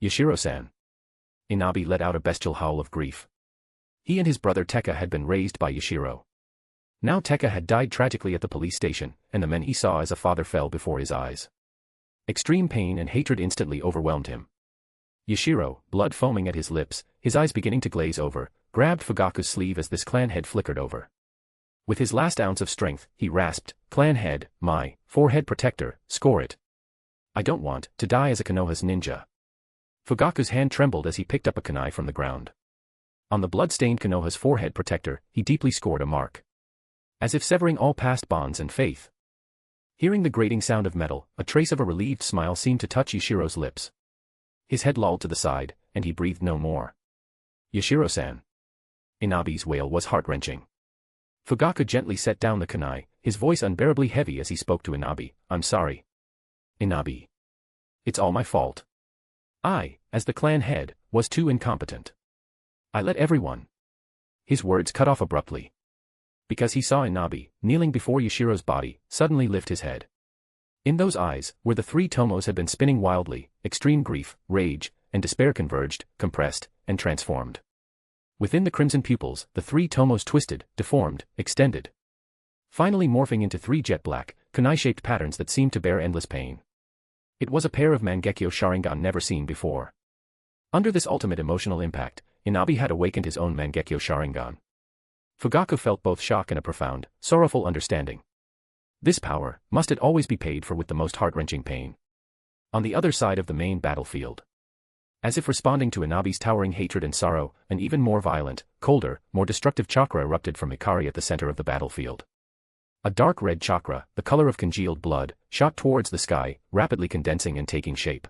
Yashiro-san. Inabi let out a bestial howl of grief. He and his brother Tekka had been raised by Yashiro. Now Tekka had died tragically at the police station, and the men he saw as a father fell before his eyes. Extreme pain and hatred instantly overwhelmed him. Yashiro, blood foaming at his lips, his eyes beginning to glaze over, grabbed Fugaku's sleeve as this clan head flickered over. With his last ounce of strength, he rasped, "Clan head, my forehead protector, score it. I don't want to die as a Konoha's ninja." Fugaku's hand trembled as he picked up a kunai from the ground. On the blood-stained Konoha's forehead protector, he deeply scored a mark. As if severing all past bonds and faith. Hearing the grating sound of metal, a trace of a relieved smile seemed to touch Yashiro's lips. His head lolled to the side, and he breathed no more. "Yashiro-san." Inabi's wail was heart-wrenching. Fugaku gently set down the kunai, his voice unbearably heavy as he spoke to Inabi, "I'm sorry. Inabi. It's all my fault. I, as the clan head, was too incompetent. I let everyone." His words cut off abruptly. Because he saw Inabi, kneeling before Yashiro's body, suddenly lift his head. In those eyes, where the three tomos had been spinning wildly, extreme grief, rage, and despair converged, compressed, and transformed. Within the crimson pupils, the three tomos twisted, deformed, extended. Finally morphing into three jet-black, kunai-shaped patterns that seemed to bear endless pain. It was a pair of Mangekyo Sharingan never seen before. Under this ultimate emotional impact, Inabi had awakened his own Mangekyo Sharingan. Fugaku felt both shock and a profound, sorrowful understanding. This power, must it always be paid for with the most heart-wrenching pain? On the other side of the main battlefield. As if responding to Inabi's towering hatred and sorrow, an even more violent, colder, more destructive chakra erupted from Hikari at the center of the battlefield. A dark red chakra, the color of congealed blood, shot towards the sky, rapidly condensing and taking shape.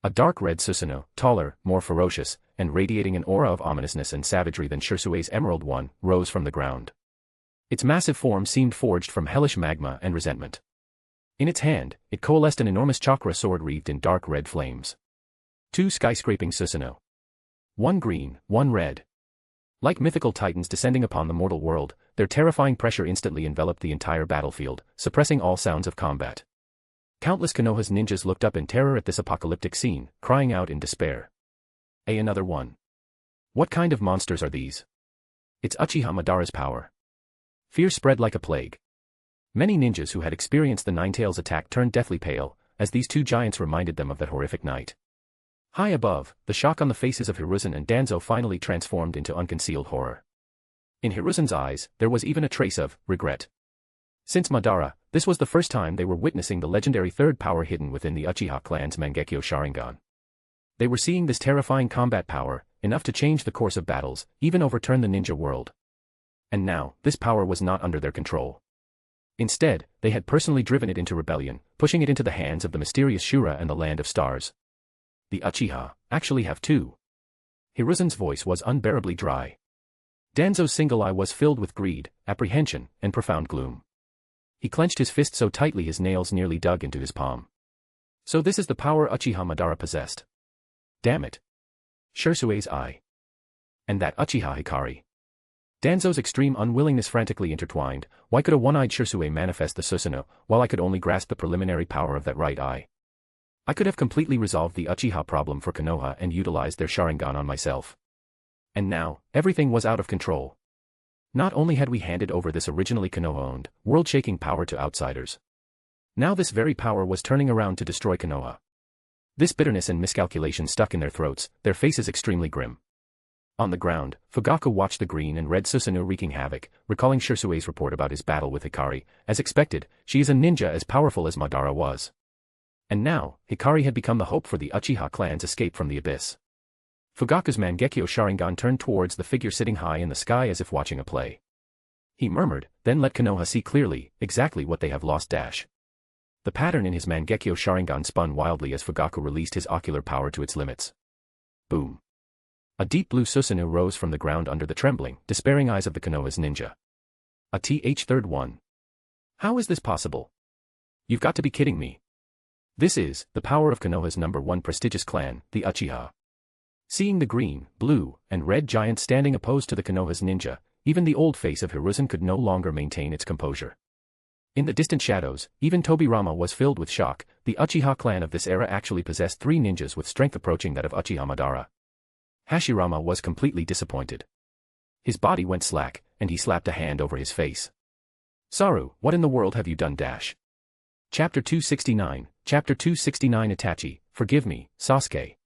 A dark red Susanoo, taller, more ferocious, and radiating an aura of ominousness and savagery than Shisui's Emerald One, rose from the ground. Its massive form seemed forged from hellish magma and resentment. In its hand, it coalesced an enormous chakra sword wreathed in dark red flames. Two skyscraping Susanoo. One green, one red. Like mythical titans descending upon the mortal world, their terrifying pressure instantly enveloped the entire battlefield, suppressing all sounds of combat. Countless Konoha's ninjas looked up in terror at this apocalyptic scene, crying out in despair. Another one. What kind of monsters are these? It's Uchiha Madara's power. Fear spread like a plague. Many ninjas who had experienced the Nine-Tails attack turned deathly pale, as these two giants reminded them of that horrific night. High above, the shock on the faces of Hiruzen and Danzo finally transformed into unconcealed horror. In Hiruzen's eyes, there was even a trace of regret. Since Madara, this was the first time they were witnessing the legendary third power hidden within the Uchiha clan's Mangekyo Sharingan. They were seeing this terrifying combat power, enough to change the course of battles, even overturn the ninja world. And now, this power was not under their control. Instead, they had personally driven it into rebellion, pushing it into the hands of the mysterious Shura and the Land of Stars. The Uchiha actually have two. Hiruzen's voice was unbearably dry. Danzo's single eye was filled with greed, apprehension, and profound gloom. He clenched his fist so tightly his nails nearly dug into his palm. So this is the power Uchiha Madara possessed. Damn it. Shisui's eye. And that Uchiha Hikari. Danzo's extreme unwillingness frantically intertwined. Why could a one-eyed Shisui manifest the Susanoo, while I could only grasp the preliminary power of that right eye? I could have completely resolved the Uchiha problem for Konoha and utilized their Sharingan on myself. And now, everything was out of control. Not only had we handed over this originally Konoha-owned, world-shaking power to outsiders. Now this very power was turning around to destroy Konoha. This bitterness and miscalculation stuck in their throats, their faces extremely grim. On the ground, Fugaku watched the green and red Susanoo wreaking havoc, recalling Shisui's report about his battle with Hikari. As expected, she is a ninja as powerful as Madara was. And now, Hikari had become the hope for the Uchiha clan's escape from the abyss. Fugaku's Mangekyo Sharingan turned towards the figure sitting high in the sky as if watching a play. He murmured, then let Konoha see clearly, exactly what they have lost. The pattern in his Mangekyo Sharingan spun wildly as Fugaku released his ocular power to its limits. Boom. A deep blue Susanoo rose from the ground under the trembling, despairing eyes of the Konoha's ninja. A third one. How is this possible? You've got to be kidding me. This is the power of Konoha's #1 prestigious clan, the Uchiha. Seeing the green, blue, and red giants standing opposed to the Konoha's ninja, even the old face of Hiruzen could no longer maintain its composure. In the distant shadows, even Tobirama was filled with shock. The Uchiha clan of this era actually possessed 3 ninjas with strength approaching that of Uchiha Madara. Hashirama was completely disappointed. His body went slack, and he slapped a hand over his face. Saru, what in the world have you done? Chapter 269, Chapter 269 Itachi, forgive me, Sasuke.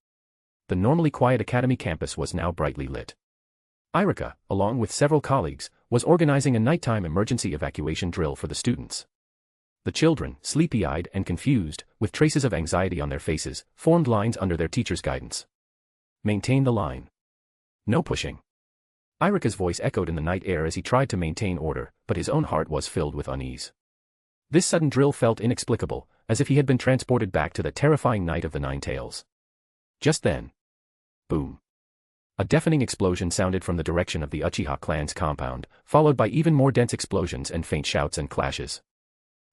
The normally quiet academy campus was now brightly lit. Irika, along with several colleagues, was organizing a nighttime emergency evacuation drill for the students. The children, sleepy-eyed and confused, with traces of anxiety on their faces, formed lines under their teacher's guidance. Maintain the line. No pushing. Irika's voice echoed in the night air as he tried to maintain order, but his own heart was filled with unease. This sudden drill felt inexplicable, as if he had been transported back to the terrifying night of the Nine Tails. Just then. Boom. A deafening explosion sounded from the direction of the Uchiha clan's compound, followed by even more dense explosions and faint shouts and clashes.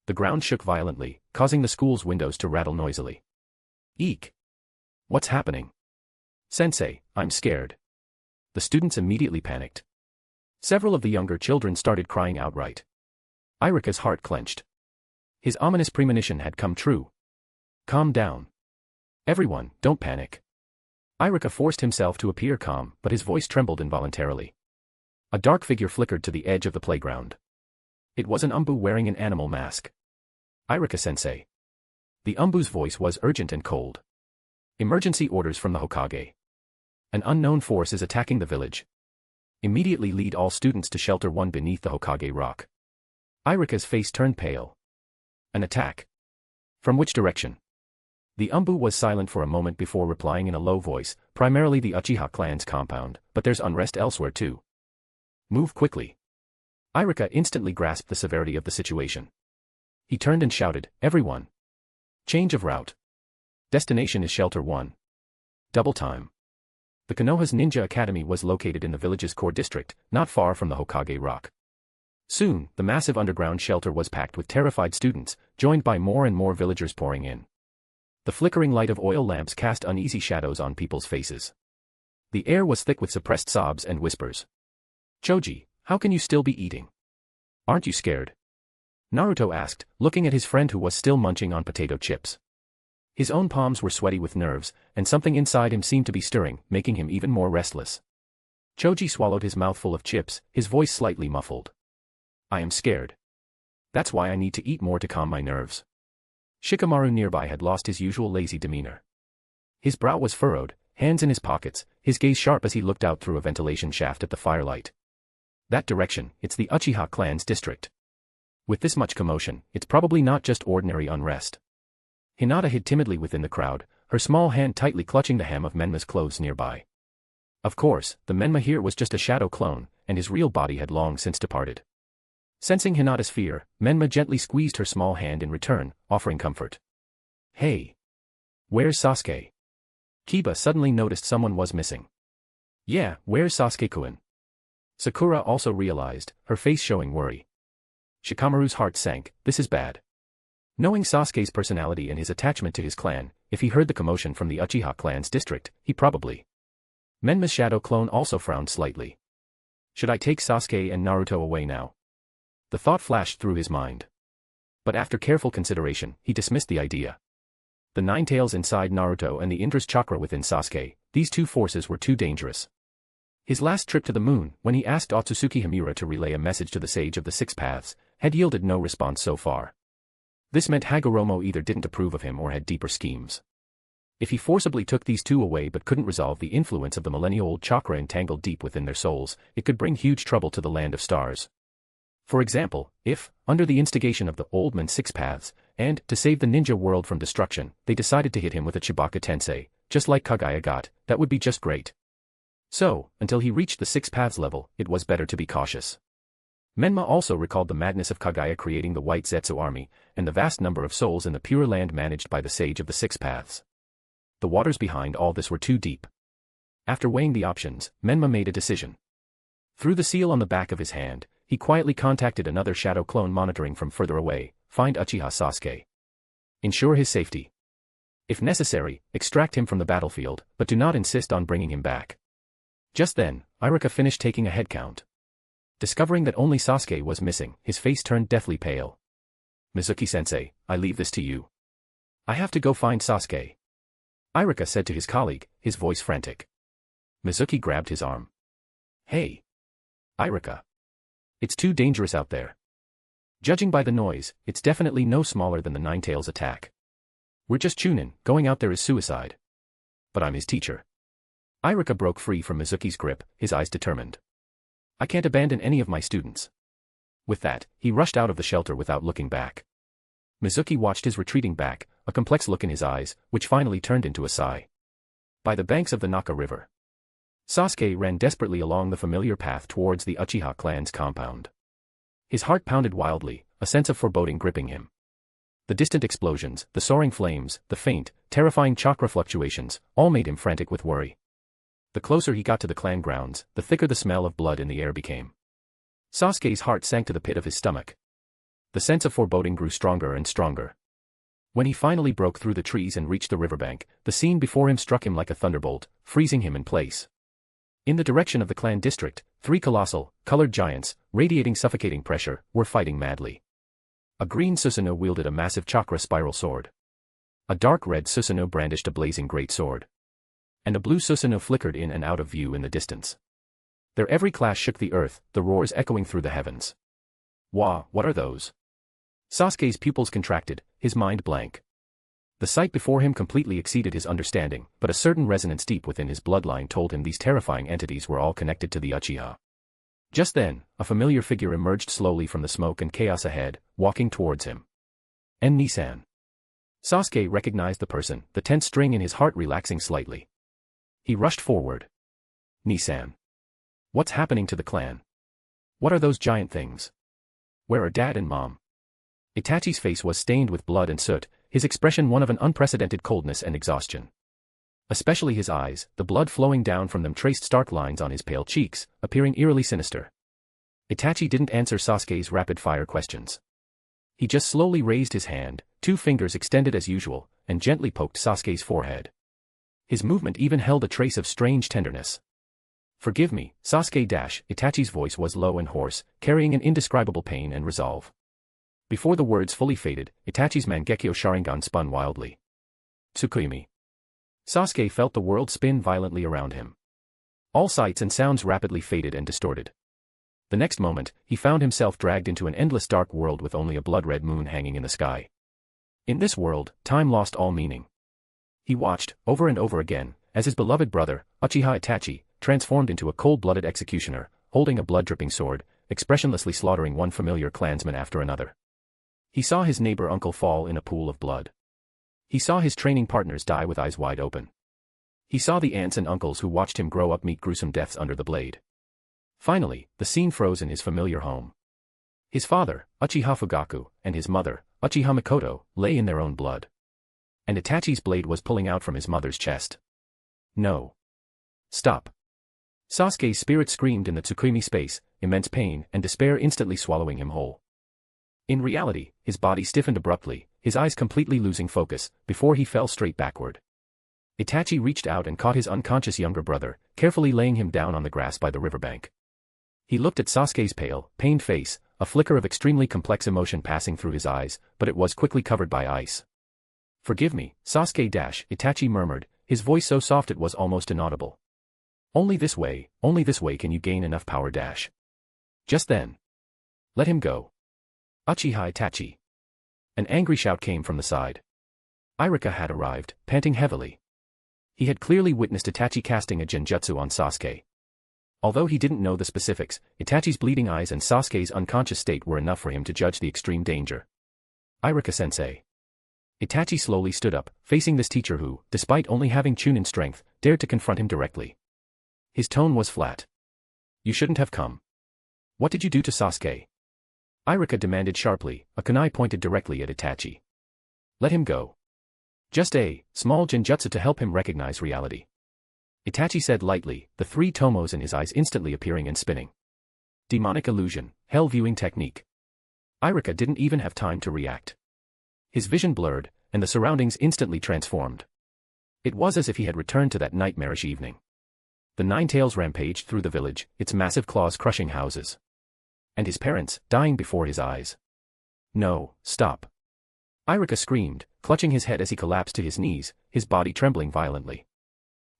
The ground shook violently, causing the school's windows to rattle noisily. Eek! What's happening? Sensei, I'm scared. The students immediately panicked. Several of the younger children started crying outright. Irika's heart clenched. His ominous premonition had come true. Calm down. Everyone, don't panic. Irika forced himself to appear calm, but his voice trembled involuntarily. A dark figure flickered to the edge of the playground. It was an ANBU wearing an animal mask. Irika-sensei. The ANBU's voice was urgent and cold. Emergency orders from the Hokage. An unknown force is attacking the village. Immediately lead all students to shelter 1 beneath the Hokage rock. Irika's face turned pale. An attack? From which direction? The ANBU was silent for a moment before replying in a low voice, primarily the Uchiha clan's compound, but there's unrest elsewhere too. Move quickly. Irika instantly grasped the severity of the situation. He turned and shouted, everyone. Change of route. Destination is shelter 1. Double time. The Konoha's Ninja Academy was located in the village's core district, not far from the Hokage rock. Soon, the massive underground shelter was packed with terrified students, joined by more and more villagers pouring in. The flickering light of oil lamps cast uneasy shadows on people's faces. The air was thick with suppressed sobs and whispers. Choji, how can you still be eating? Aren't you scared? Naruto asked, looking at his friend who was still munching on potato chips. His own palms were sweaty with nerves, and something inside him seemed to be stirring, making him even more restless. Choji swallowed his mouthful of chips, his voice slightly muffled. I am scared. That's why I need to eat more to calm my nerves. Shikamaru nearby had lost his usual lazy demeanor. His brow was furrowed, hands in his pockets, his gaze sharp as he looked out through a ventilation shaft at the firelight. That direction, it's the Uchiha clan's district. With this much commotion, it's probably not just ordinary unrest. Hinata hid timidly within the crowd, her small hand tightly clutching the hem of Menma's clothes nearby. Of course, the Menma here was just a shadow clone, and his real body had long since departed. Sensing Hinata's fear, Menma gently squeezed her small hand in return, offering comfort. Hey! Where's Sasuke? Kiba suddenly noticed someone was missing. Yeah, where's Sasuke-kun? Sakura also realized, her face showing worry. Shikamaru's heart sank. This is bad. Knowing Sasuke's personality and his attachment to his clan, if he heard the commotion from the Uchiha clan's district, he probably. Menma's shadow clone also frowned slightly. Should I take Sasuke and Naruto away now? The thought flashed through his mind. But after careful consideration, he dismissed the idea. The nine tails inside Naruto and the Indra's chakra within Sasuke, these two forces were too dangerous. His last trip to the moon, when he asked Otsutsuki Himura to relay a message to the Sage of the Six Paths, had yielded no response so far. This meant Hagoromo either didn't approve of him or had deeper schemes. If he forcibly took these two away but couldn't resolve the influence of the millennial-old chakra entangled deep within their souls, it could bring huge trouble to the Land of Stars. For example, if, under the instigation of the Old Man Six Paths, and, to save the ninja world from destruction, they decided to hit him with a Chibaka Tensei, just like Kaguya got, that would be just great. So, until he reached the Six Paths level, it was better to be cautious. Menma also recalled the madness of Kaguya creating the White Zetsu army, and the vast number of souls in the pure land managed by the Sage of the Six Paths. The waters behind all this were too deep. After weighing the options, Menma made a decision. Through the seal on the back of his hand, he quietly contacted another shadow clone monitoring from further away, find Uchiha Sasuke. Ensure his safety. If necessary, extract him from the battlefield, but do not insist on bringing him back. Just then, Iruka finished taking a head count. Discovering that only Sasuke was missing, his face turned deathly pale. Mizuki-sensei, I leave this to you. I have to go find Sasuke. Iruka said to his colleague, his voice frantic. Mizuki grabbed his arm. Hey. Iruka. It's too dangerous out there. Judging by the noise, it's definitely no smaller than the Nine-Tails attack. We're just Chunin, going out there is suicide. But I'm his teacher. Iruka broke free from Mizuki's grip, his eyes determined. I can't abandon any of my students. With that, he rushed out of the shelter without looking back. Mizuki watched his retreating back, a complex look in his eyes, which finally turned into a sigh. By the banks of the Naka River, Sasuke ran desperately along the familiar path towards the Uchiha clan's compound. His heart pounded wildly, a sense of foreboding gripping him. The distant explosions, the soaring flames, the faint, terrifying chakra fluctuations, all made him frantic with worry. The closer he got to the clan grounds, the thicker the smell of blood in the air became. Sasuke's heart sank to the pit of his stomach. The sense of foreboding grew stronger and stronger. When he finally broke through the trees and reached the riverbank, the scene before him struck him like a thunderbolt, freezing him in place. In the direction of the clan district, three colossal, colored giants, radiating suffocating pressure, were fighting madly. A green Susanoo wielded a massive chakra spiral sword. A dark red Susanoo brandished a blazing great sword. And a blue Susanoo flickered in and out of view in the distance. Their every clash shook the earth, the roars echoing through the heavens. Wah, what are those? Sasuke's pupils contracted, his mind blank. The sight before him completely exceeded his understanding, but a certain resonance deep within his bloodline told him these terrifying entities were all connected to the Uchiha. Just then, a familiar figure emerged slowly from the smoke and chaos ahead, walking towards him. Nissan. Sasuke recognized the person, the tense string in his heart relaxing slightly. He rushed forward. Nissan. What's happening to the clan? What are those giant things? Where are Dad and Mom? Itachi's face was stained with blood and soot, his expression one of an unprecedented coldness and exhaustion. Especially his eyes, the blood flowing down from them traced stark lines on his pale cheeks, appearing eerily sinister. Itachi didn't answer Sasuke's rapid-fire questions. He just slowly raised his hand, two fingers extended as usual, and gently poked Sasuke's forehead. His movement even held a trace of strange tenderness. Forgive me, Sasuke. Itachi's voice was low and hoarse, carrying an indescribable pain and resolve. Before the words fully faded, Itachi's Mangekyo Sharingan spun wildly. Tsukuyomi. Sasuke felt the world spin violently around him. All sights and sounds rapidly faded and distorted. The next moment, he found himself dragged into an endless dark world with only a blood-red moon hanging in the sky. In this world, time lost all meaning. He watched, over and over again, as his beloved brother, Uchiha Itachi, transformed into a cold-blooded executioner, holding a blood-dripping sword, expressionlessly slaughtering one familiar clansman after another. He saw his neighbor uncle fall in a pool of blood. He saw his training partners die with eyes wide open. He saw the aunts and uncles who watched him grow up meet gruesome deaths under the blade. Finally, the scene froze in his familiar home. His father, Uchiha Fugaku, and his mother, Uchiha Mikoto, lay in their own blood. And Itachi's blade was pulling out from his mother's chest. No. Stop. Sasuke's spirit screamed in the Tsukuyomi space, immense pain and despair instantly swallowing him whole. In reality, his body stiffened abruptly, his eyes completely losing focus, before he fell straight backward. Itachi reached out and caught his unconscious younger brother, carefully laying him down on the grass by the riverbank. He looked at Sasuke's pale, pained face, a flicker of extremely complex emotion passing through his eyes, but it was quickly covered by ice. "Forgive me, Sasuke." Itachi murmured, his voice so soft it was almost inaudible. Only this way can you gain enough power." Just then. "Let him go. Uchiha Itachi." An angry shout came from the side. Irika had arrived, panting heavily. He had clearly witnessed Itachi casting a genjutsu on Sasuke. Although he didn't know the specifics, Itachi's bleeding eyes and Sasuke's unconscious state were enough for him to judge the extreme danger. "Irika-sensei." Itachi slowly stood up, facing this teacher who, despite only having Chunin strength, dared to confront him directly. His tone was flat. "You shouldn't have come. What did you do to Sasuke?" Irika demanded sharply, a kunai pointed directly at Itachi. "Let him go. Just a small genjutsu to help him recognize reality." Itachi said lightly, the three tomos in his eyes instantly appearing and spinning. Demonic illusion, hell viewing technique. Irika didn't even have time to react. His vision blurred, and the surroundings instantly transformed. It was as if he had returned to that nightmarish evening. The Nine-Tails Rampage through the village, its massive claws crushing houses. And his parents, dying before his eyes. "No, stop." Irika screamed, clutching his head as he collapsed to his knees, his body trembling violently.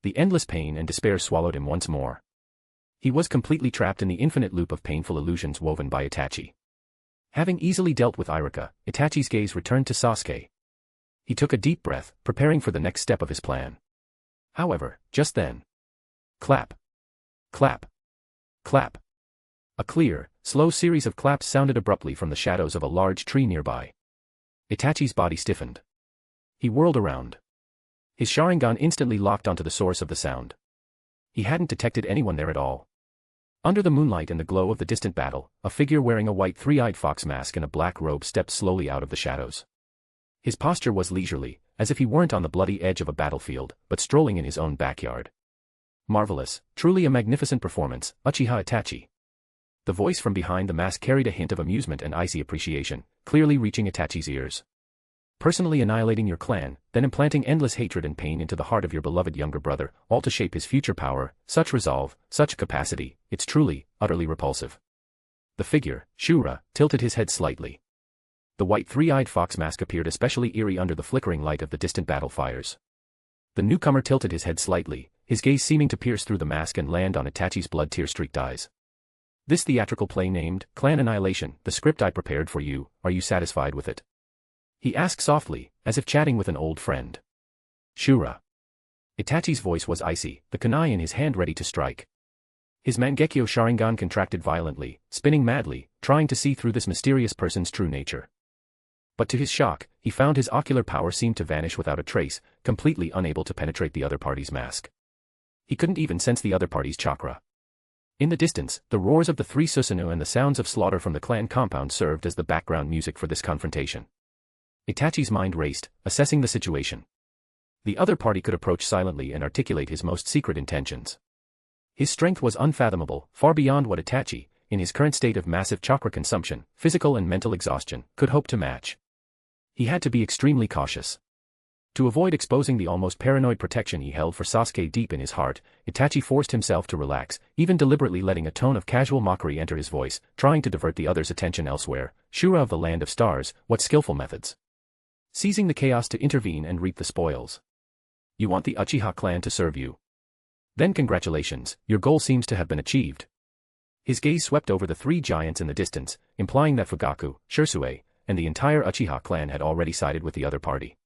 The endless pain and despair swallowed him once more. He was completely trapped in the infinite loop of painful illusions woven by Itachi. Having easily dealt with Irika, Itachi's gaze returned to Sasuke. He took a deep breath, preparing for the next step of his plan. However, just then. Clap. Clap. Clap. A clear, slow series of claps sounded abruptly from the shadows of a large tree nearby. Itachi's body stiffened. He whirled around. His Sharingan instantly locked onto the source of the sound. He hadn't detected anyone there at all. Under the moonlight and the glow of the distant battle, a figure wearing a white three-eyed fox mask and a black robe stepped slowly out of the shadows. His posture was leisurely, as if he weren't on the bloody edge of a battlefield, but strolling in his own backyard. "Marvelous, truly a magnificent performance, Uchiha Itachi." The voice from behind the mask carried a hint of amusement and icy appreciation, clearly reaching Itachi's ears. "Personally annihilating your clan, then implanting endless hatred and pain into the heart of your beloved younger brother, all to shape his future power, such resolve, such capacity, it's truly, utterly repulsive." The figure, Shura, tilted his head slightly. The white three-eyed fox mask appeared especially eerie under the flickering light of the distant battle fires. The newcomer tilted his head slightly, his gaze seeming to pierce through the mask and land on Itachi's blood-tear-streaked eyes. "This theatrical play named, Clan Annihilation, the script I prepared for you, are you satisfied with it?" he asked softly, as if chatting with an old friend. "Shura." Itachi's voice was icy, the kunai in his hand ready to strike. His Mangekyo Sharingan contracted violently, spinning madly, trying to see through this mysterious person's true nature. But to his shock, he found his ocular power seemed to vanish without a trace, completely unable to penetrate the other party's mask. He couldn't even sense the other party's chakra. In the distance, the roars of the three Susanoo and the sounds of slaughter from the clan compound served as the background music for this confrontation. Itachi's mind raced, assessing the situation. The other party could approach silently and articulate his most secret intentions. His strength was unfathomable, far beyond what Itachi, in his current state of massive chakra consumption, physical and mental exhaustion, could hope to match. He had to be extremely cautious. To avoid exposing the almost paranoid protection he held for Sasuke deep in his heart, Itachi forced himself to relax, even deliberately letting a tone of casual mockery enter his voice, trying to divert the other's attention elsewhere. "Shura of the Land of Stars, what skillful methods. Seizing the chaos to intervene and reap the spoils. You want the Uchiha clan to serve you. Then congratulations, your goal seems to have been achieved." His gaze swept over the three giants in the distance, implying that Fugaku, Shisui, and the entire Uchiha clan had already sided with the other party.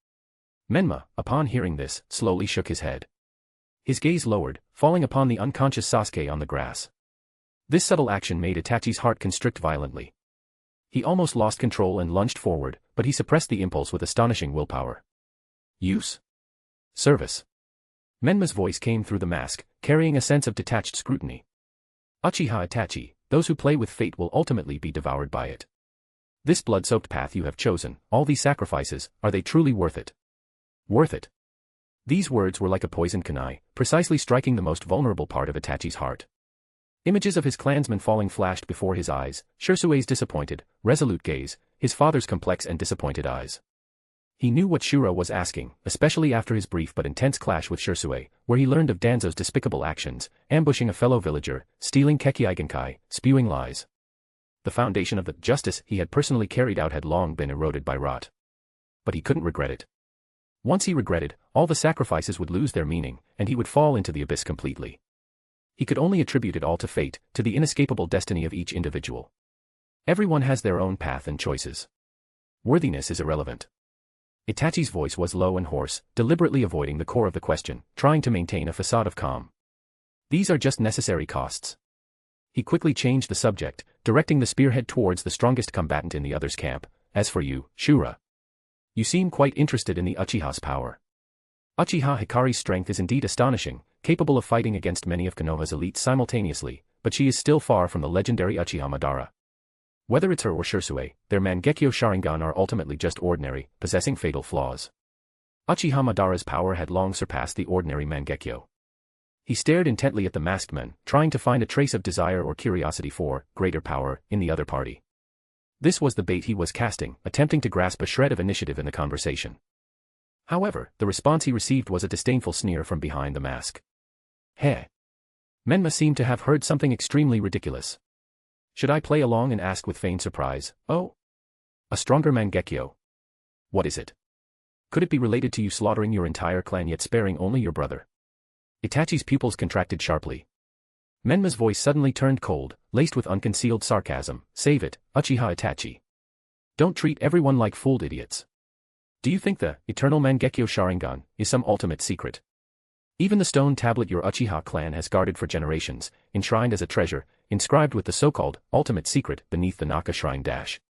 Menma, upon hearing this, slowly shook his head. His gaze lowered, falling upon the unconscious Sasuke on the grass. This subtle action made Itachi's heart constrict violently. He almost lost control and lunged forward, but he suppressed the impulse with astonishing willpower. "Use. Service." Menma's voice came through the mask, carrying a sense of detached scrutiny. "Uchiha Itachi, those who play with fate will ultimately be devoured by it. This blood-soaked path you have chosen, all these sacrifices, are they truly worth it? Worth it?" These words were like a poisoned kunai, precisely striking the most vulnerable part of Itachi's heart. Images of his clansmen falling flashed before his eyes, Shisui's disappointed, resolute gaze, his father's complex and disappointed eyes. He knew what Shura was asking, especially after his brief but intense clash with Shisui, where he learned of Danzo's despicable actions, ambushing a fellow villager, stealing Kekkei, spewing lies. The foundation of the justice he had personally carried out had long been eroded by rot. But he couldn't regret it. Once he regretted, all the sacrifices would lose their meaning, and he would fall into the abyss completely. He could only attribute it all to fate, to the inescapable destiny of each individual. Everyone has their own path and choices. Worthiness is irrelevant. Itachi's voice was low and hoarse, deliberately avoiding the core of the question, trying to maintain a facade of calm. These are just necessary costs. He quickly changed the subject, directing the spearhead towards the strongest combatant in the other's camp. As for you, Shura, you seem quite interested in the Uchiha's power. Uchiha Hikari's strength is indeed astonishing, capable of fighting against many of Konoha's elites simultaneously, but she is still far from the legendary Uchiha Madara. Whether it's her or Shisui, their Mangekyo Sharingan are ultimately just ordinary, possessing fatal flaws. Uchiha Madara's power had long surpassed the ordinary Mangekyo. He stared intently at the masked men, trying to find a trace of desire or curiosity for greater power in the other party. This was the bait he was casting, attempting to grasp a shred of initiative in the conversation. However, the response he received was a disdainful sneer from behind the mask. Heh. Menma seemed to have heard something extremely ridiculous. Should I play along and ask with feigned surprise, oh? A stronger Mangekyo? What is it? Could it be related to you slaughtering your entire clan yet sparing only your brother? Itachi's pupils contracted sharply. Menma's voice suddenly turned cold, laced with unconcealed sarcasm. Save it, Uchiha Itachi. Don't treat everyone like fooled idiots. Do you think the eternal Mangekyo Sharingan is some ultimate secret? Even the stone tablet your Uchiha clan has guarded for generations, enshrined as a treasure, inscribed with the so-called ultimate secret beneath the Naka shrine dash.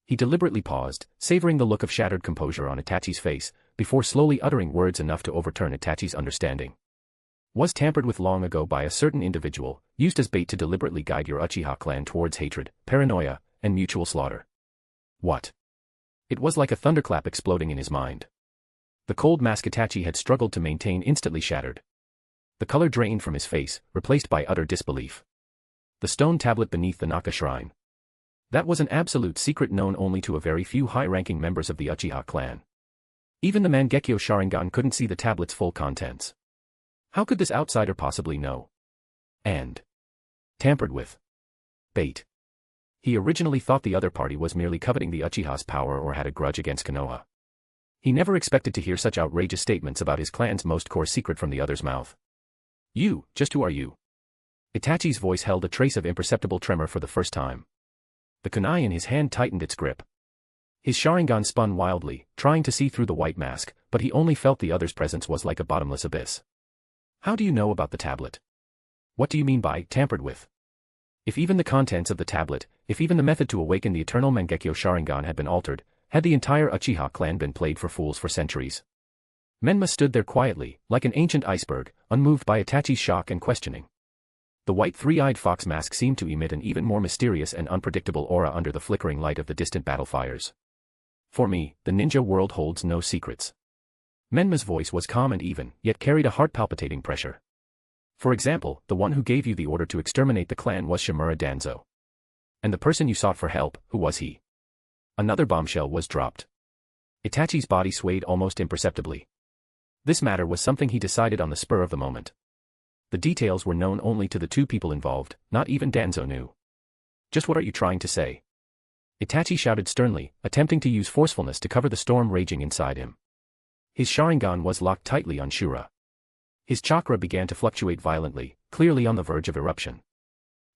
He deliberately paused, savoring the look of shattered composure on Itachi's face, before slowly uttering words enough to overturn Itachi's understanding. Was tampered with long ago by a certain individual, used as bait to deliberately guide your Uchiha clan towards hatred, paranoia, and mutual slaughter. What? It was like a thunderclap exploding in his mind. The cold mask Itachi had struggled to maintain instantly shattered. The color drained from his face, replaced by utter disbelief. The stone tablet beneath the Naka shrine. That was an absolute secret known only to a very few high-ranking members of the Uchiha clan. Even the Mangekyo Sharingan couldn't see the tablet's full contents. How could this outsider possibly know? And tampered with. Bait. He originally thought the other party was merely coveting the Uchiha's power or had a grudge against Konoha. He never expected to hear such outrageous statements about his clan's most core secret from the other's mouth. You, just who are you? Itachi's voice held a trace of imperceptible tremor for the first time. The kunai in his hand tightened its grip. His Sharingan spun wildly, trying to see through the white mask, but he only felt the other's presence was like a bottomless abyss. How do you know about the tablet? What do you mean by tampered with? If even the contents of the tablet, if even the method to awaken the eternal Mangekyo Sharingan had been altered, had the entire Uchiha clan been played for fools for centuries? Menma stood there quietly, like an ancient iceberg, unmoved by Itachi's shock and questioning. The white three-eyed fox mask seemed to emit an even more mysterious and unpredictable aura under the flickering light of the distant battle fires. For me, the ninja world holds no secrets. Menma's voice was calm and even, yet carried a heart-palpitating pressure. For example, the one who gave you the order to exterminate the clan was Shimura Danzo. And the person you sought for help, who was he? Another bombshell was dropped. Itachi's body swayed almost imperceptibly. This matter was something he decided on the spur of the moment. The details were known only to the two people involved, not even Danzo knew. Just what are you trying to say? Itachi shouted sternly, attempting to use forcefulness to cover the storm raging inside him. His Sharingan was locked tightly on Shura. His chakra began to fluctuate violently, clearly on the verge of eruption.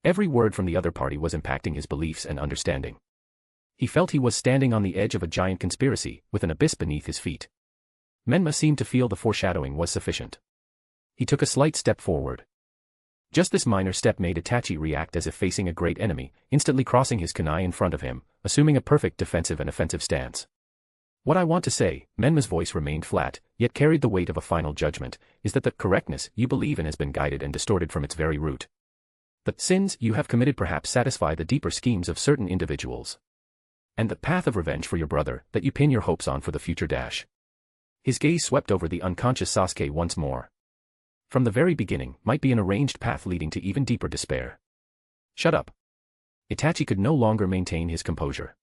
Every word from the other party was impacting his beliefs and understanding. He felt he was standing on the edge of a giant conspiracy, with an abyss beneath his feet. Menma seemed to feel the foreshadowing was sufficient. He took a slight step forward. Just this minor step made Itachi react as if facing a great enemy, instantly crossing his kunai in front of him, assuming a perfect defensive and offensive stance. What I want to say, Menma's voice remained flat, yet carried the weight of a final judgment, is that the correctness you believe in has been guided and distorted from its very root. The sins you have committed perhaps satisfy the deeper schemes of certain individuals. And the path of revenge for your brother that you pin your hopes on for the future dash. His gaze swept over the unconscious Sasuke once more. From the very beginning might be an arranged path leading to even deeper despair. Shut up. Itachi could no longer maintain his composure.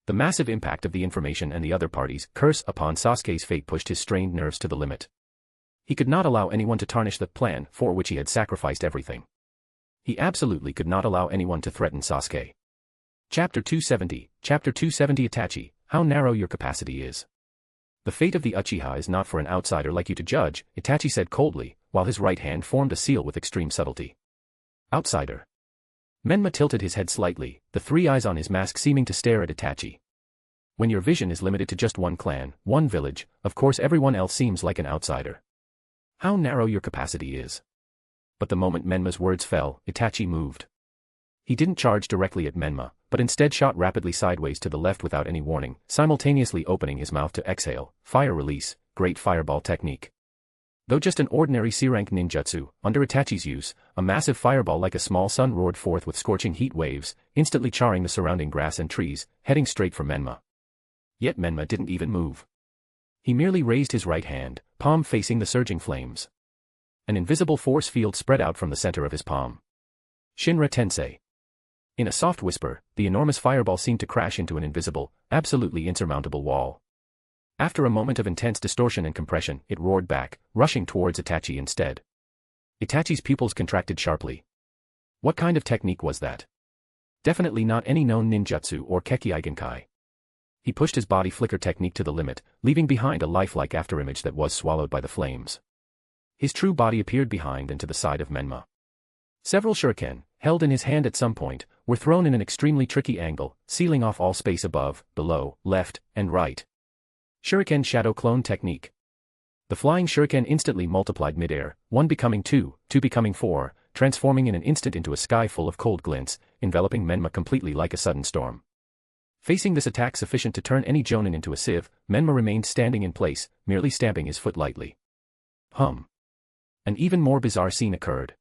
The massive impact of the information and the other party's curse upon Sasuke's fate pushed his strained nerves to the limit. He could not allow anyone to tarnish the plan for which he had sacrificed everything. He absolutely could not allow anyone to threaten Sasuke. Chapter 270, Chapter 270 Itachi, how narrow your capacity is. The fate of the Uchiha is not for an outsider like you to judge, Itachi said coldly, while his right hand formed a seal with extreme subtlety. Outsider. Menma tilted his head slightly, the three eyes on his mask seeming to stare at Itachi. When your vision is limited to just one clan, one village, of course everyone else seems like an outsider. How narrow your capacity is. But the moment Menma's words fell, Itachi moved. He didn't charge directly at Menma, but instead shot rapidly sideways to the left without any warning, simultaneously opening his mouth to exhale. Fire release, great fireball technique. Though just an ordinary C-rank ninjutsu, under Itachi's use, a massive fireball like a small sun roared forth with scorching heat waves, instantly charring the surrounding grass and trees, heading straight for Menma. Yet Menma didn't even move. He merely raised his right hand, palm facing the surging flames. An invisible force field spread out from the center of his palm. Shinra Tensei. In a soft whisper, the enormous fireball seemed to crash into an invisible, absolutely insurmountable wall. After a moment of intense distortion and compression, it roared back, rushing towards Itachi instead. Itachi's pupils contracted sharply. What kind of technique was that? Definitely not any known ninjutsu or Kekkei Genkai. He pushed his body flicker technique to the limit, leaving behind a lifelike afterimage that was swallowed by the flames. His true body appeared behind and to the side of Menma. Several shuriken, held in his hand at some point, were thrown in an extremely tricky angle, sealing off all space above, below, left, and right. Shuriken Shadow Clone Technique. The flying shuriken instantly multiplied midair, 1 becoming 2, 2 becoming 4, transforming in an instant into a sky full of cold glints, enveloping Menma completely like a sudden storm. Facing this attack sufficient to turn any jonin into a sieve, Menma remained standing in place, merely stamping his foot lightly. An even more bizarre scene occurred.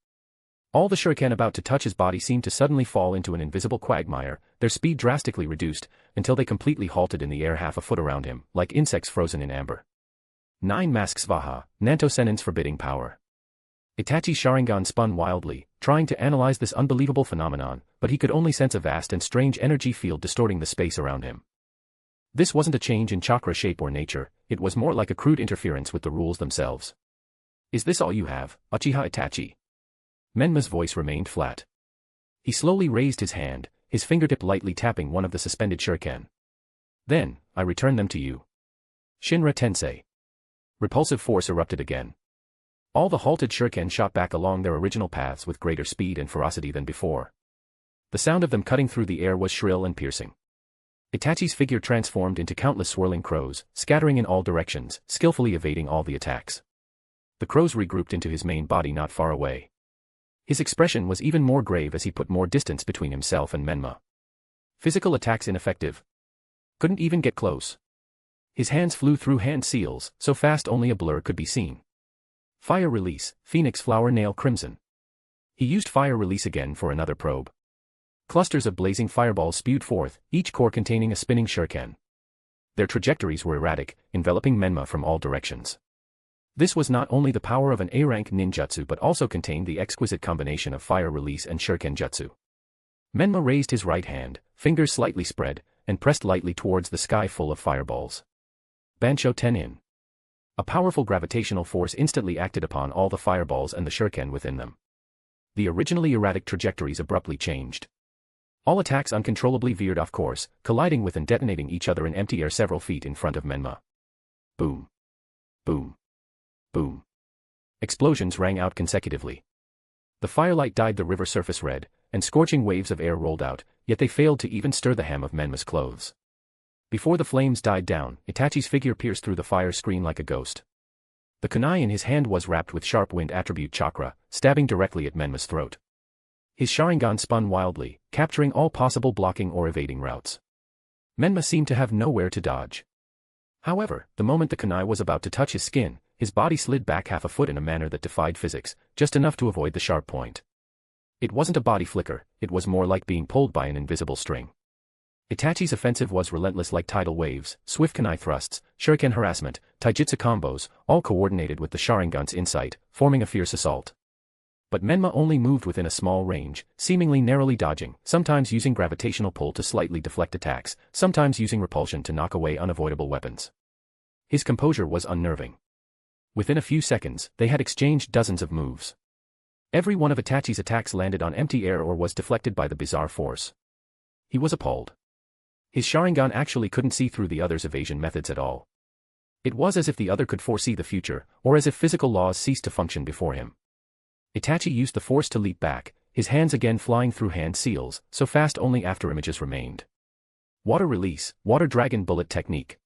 All the shuriken about to touch his body seemed to suddenly fall into an invisible quagmire, their speed drastically reduced, until they completely halted in the air half a foot around him, like insects frozen in amber. 9 Mask Svaha, Nanto Sennin's forbidding power. Itachi's Sharingan spun wildly, trying to analyze this unbelievable phenomenon, but he could only sense a vast and strange energy field distorting the space around him. This wasn't a change in chakra shape or nature, it was more like a crude interference with the rules themselves. Is this all you have, Uchiha Itachi? Menma's voice remained flat. He slowly raised his hand, his fingertip lightly tapping one of the suspended shuriken. Then, I return them to you. Shinra Tensei. Repulsive force erupted again. All the halted shuriken shot back along their original paths with greater speed and ferocity than before. The sound of them cutting through the air was shrill and piercing. Itachi's figure transformed into countless swirling crows, scattering in all directions, skillfully evading all the attacks. The crows regrouped into his main body not far away. His expression was even more grave as he put more distance between himself and Menma. Physical attacks ineffective. Couldn't even get close. His hands flew through hand seals, so fast only a blur could be seen. Fire release, Phoenix Flower Nail Crimson. He used fire release again for another probe. Clusters of blazing fireballs spewed forth, each core containing a spinning shuriken. Their trajectories were erratic, enveloping Menma from all directions. This was not only the power of an A-rank ninjutsu but also contained the exquisite combination of fire release and shuriken jutsu. Menma raised his right hand, fingers slightly spread, and pressed lightly towards the sky full of fireballs. Bansho Tenin. A powerful gravitational force instantly acted upon all the fireballs and the shuriken within them. The originally erratic trajectories abruptly changed. All attacks uncontrollably veered off course, colliding with and detonating each other in empty air several feet in front of Menma. Boom. Boom. Boom. Explosions rang out consecutively. The firelight dyed the river surface red, and scorching waves of air rolled out, yet they failed to even stir the hem of Menma's clothes. Before the flames died down, Itachi's figure pierced through the fire screen like a ghost. The kunai in his hand was wrapped with sharp wind attribute chakra, stabbing directly at Menma's throat. His Sharingan spun wildly, capturing all possible blocking or evading routes. Menma seemed to have nowhere to dodge. However, the moment the kunai was about to touch his skin, his body slid back half a foot in a manner that defied physics, just enough to avoid the sharp point. It wasn't a body flicker, it was more like being pulled by an invisible string. Itachi's offensive was relentless like tidal waves, swift kunai thrusts, shuriken harassment, taijutsu combos, all coordinated with the Sharingan's insight, forming a fierce assault. But Menma only moved within a small range, seemingly narrowly dodging, sometimes using gravitational pull to slightly deflect attacks, sometimes using repulsion to knock away unavoidable weapons. His composure was unnerving. Within a few seconds, they had exchanged dozens of moves. Every one of Itachi's attacks landed on empty air or was deflected by the bizarre force. He was appalled. His Sharingan actually couldn't see through the other's evasion methods at all. It was as if the other could foresee the future, or as if physical laws ceased to function before him. Itachi used the force to leap back, his hands again flying through hand seals, so fast only afterimages remained. Water release, water dragon bullet technique.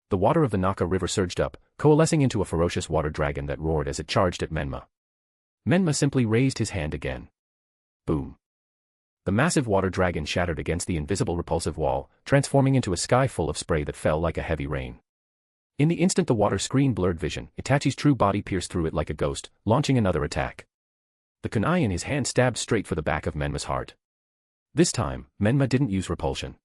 The water of the Naka River surged up, coalescing into a ferocious water dragon that roared as it charged at Menma. Menma simply raised his hand again. Boom. The massive water dragon shattered against the invisible repulsive wall, transforming into a sky full of spray that fell like a heavy rain. In the instant the water screen blurred vision, Itachi's true body pierced through it like a ghost, launching another attack. The kunai in his hand stabbed straight for the back of Menma's heart. This time, Menma didn't use repulsion.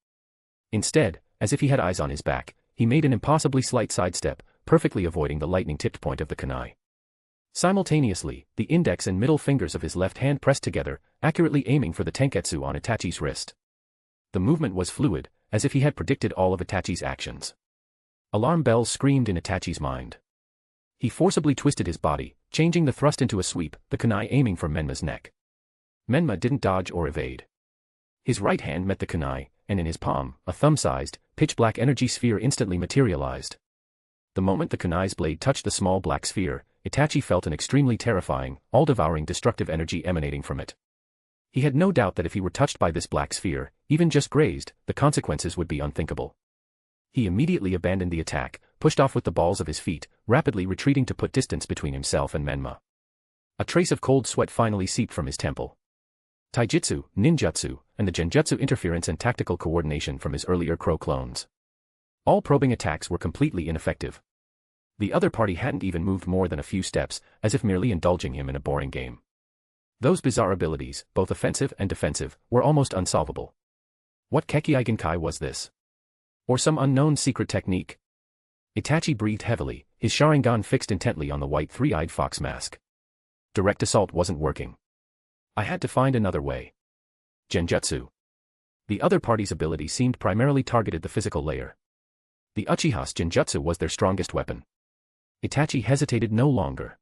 Instead, as if he had eyes on his back, he made an impossibly slight sidestep, perfectly avoiding the lightning-tipped point of the kunai. Simultaneously, the index and middle fingers of his left hand pressed together, accurately aiming for the tenketsu on Itachi's wrist. The movement was fluid, as if he had predicted all of Itachi's actions. Alarm bells screamed in Itachi's mind. He forcibly twisted his body, changing the thrust into a sweep, the kunai aiming for Menma's neck. Menma didn't dodge or evade. His right hand met the kunai, and in his palm, a thumb-sized, pitch-black energy sphere instantly materialized. The moment the kunai's blade touched the small black sphere, Itachi felt an extremely terrifying, all-devouring destructive energy emanating from it. He had no doubt that if he were touched by this black sphere, even just grazed, the consequences would be unthinkable. He immediately abandoned the attack, pushed off with the balls of his feet, rapidly retreating to put distance between himself and Menma. A trace of cold sweat finally seeped from his temple. Taijutsu, ninjutsu, and the genjutsu interference and tactical coordination from his earlier crow clones. All probing attacks were completely ineffective. The other party hadn't even moved more than a few steps, as if merely indulging him in a boring game. Those bizarre abilities, both offensive and defensive, were almost unsolvable. What Kekkei Genkai was this? Or some unknown secret technique? Itachi breathed heavily, his Sharingan fixed intently on the white three-eyed fox mask. Direct assault wasn't working. I had to find another way. Genjutsu. The other party's ability seemed primarily targeted the physical layer. The Uchiha's genjutsu was their strongest weapon. Itachi hesitated no longer.